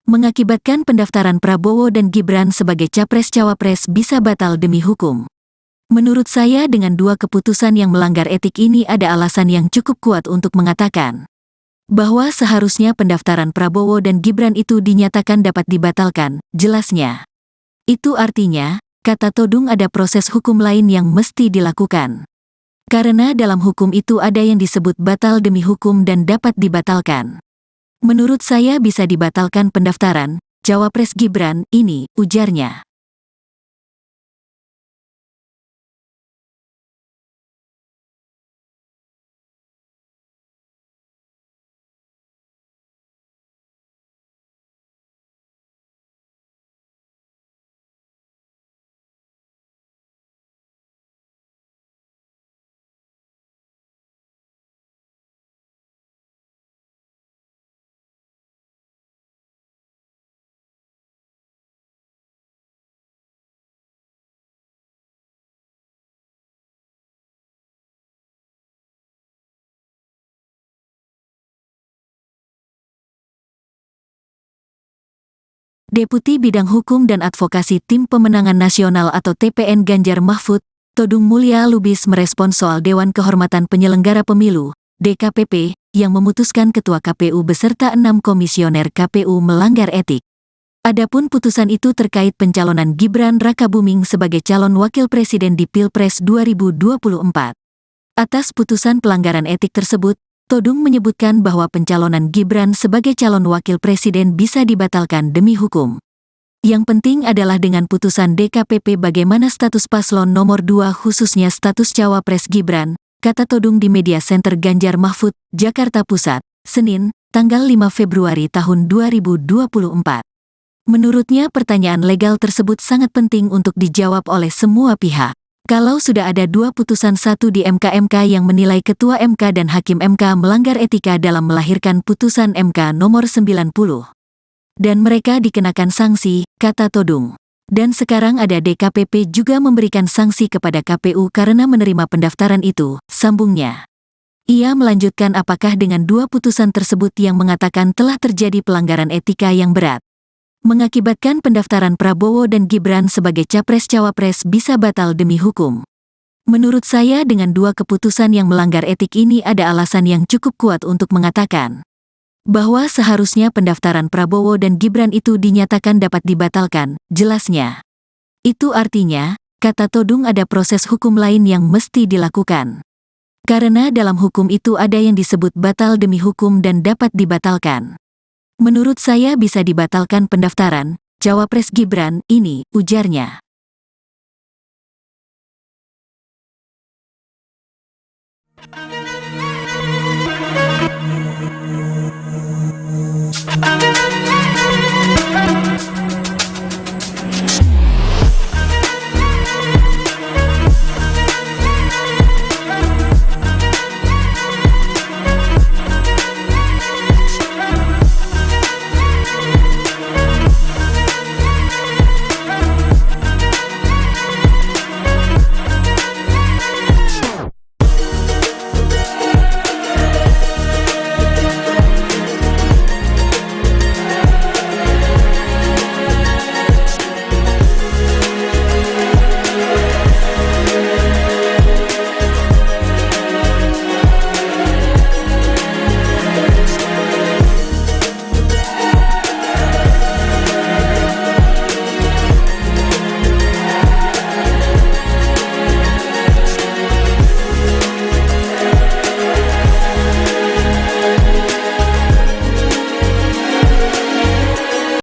mengakibatkan pendaftaran Prabowo dan Gibran sebagai Capres-Cawapres bisa batal demi hukum. Menurut saya dengan 2 keputusan yang melanggar etik ini ada alasan yang cukup kuat untuk mengatakan bahwa seharusnya pendaftaran Prabowo dan Gibran itu dinyatakan dapat dibatalkan, jelasnya. Itu artinya, kata Todung, ada proses hukum lain yang mesti dilakukan. Karena dalam hukum itu ada yang disebut batal demi hukum dan dapat dibatalkan. Menurut saya bisa dibatalkan pendaftaran Cawapres Gibran ini, ujarnya. Deputi Bidang Hukum dan Advokasi Tim Pemenangan Nasional atau TPN Ganjar Mahfud, Todung Mulya Lubis merespons soal Dewan Kehormatan Penyelenggara Pemilu, DKPP, yang memutuskan Ketua KPU beserta 6 komisioner KPU melanggar etik. Adapun putusan itu terkait pencalonan Gibran Rakabuming sebagai calon wakil presiden di Pilpres 2024. Atas putusan pelanggaran etik tersebut, Todung menyebutkan bahwa pencalonan Gibran sebagai calon wakil presiden bisa dibatalkan demi hukum. Yang penting adalah dengan putusan DKPP bagaimana status paslon nomor 2 khususnya status Cawapres Gibran, kata Todung di Media Center Ganjar Mahfud, Jakarta Pusat, Senin, tanggal 5 Februari tahun 2024. Menurutnya pertanyaan legal tersebut sangat penting untuk dijawab oleh semua pihak. Kalau sudah ada 2 putusan satu di MK yang menilai Ketua MK dan Hakim MK melanggar etika dalam melahirkan putusan MK nomor 90. Dan mereka dikenakan sanksi, kata Todung. Dan sekarang ada DKPP juga memberikan sanksi kepada KPU karena menerima pendaftaran itu, sambungnya. Ia melanjutkan apakah dengan 2 putusan tersebut yang mengatakan telah terjadi pelanggaran etika yang berat, mengakibatkan pendaftaran Prabowo dan Gibran sebagai Capres-Cawapres bisa batal demi hukum. Menurut saya dengan 2 keputusan yang melanggar etik ini ada alasan yang cukup kuat untuk mengatakan bahwa seharusnya pendaftaran Prabowo dan Gibran itu dinyatakan dapat dibatalkan, jelasnya. Itu artinya, kata Todung ada proses hukum lain yang mesti dilakukan. Karena dalam hukum itu ada yang disebut batal demi hukum dan dapat dibatalkan. Menurut saya bisa dibatalkan pendaftaran Cawapres Gibran ini, ujarnya.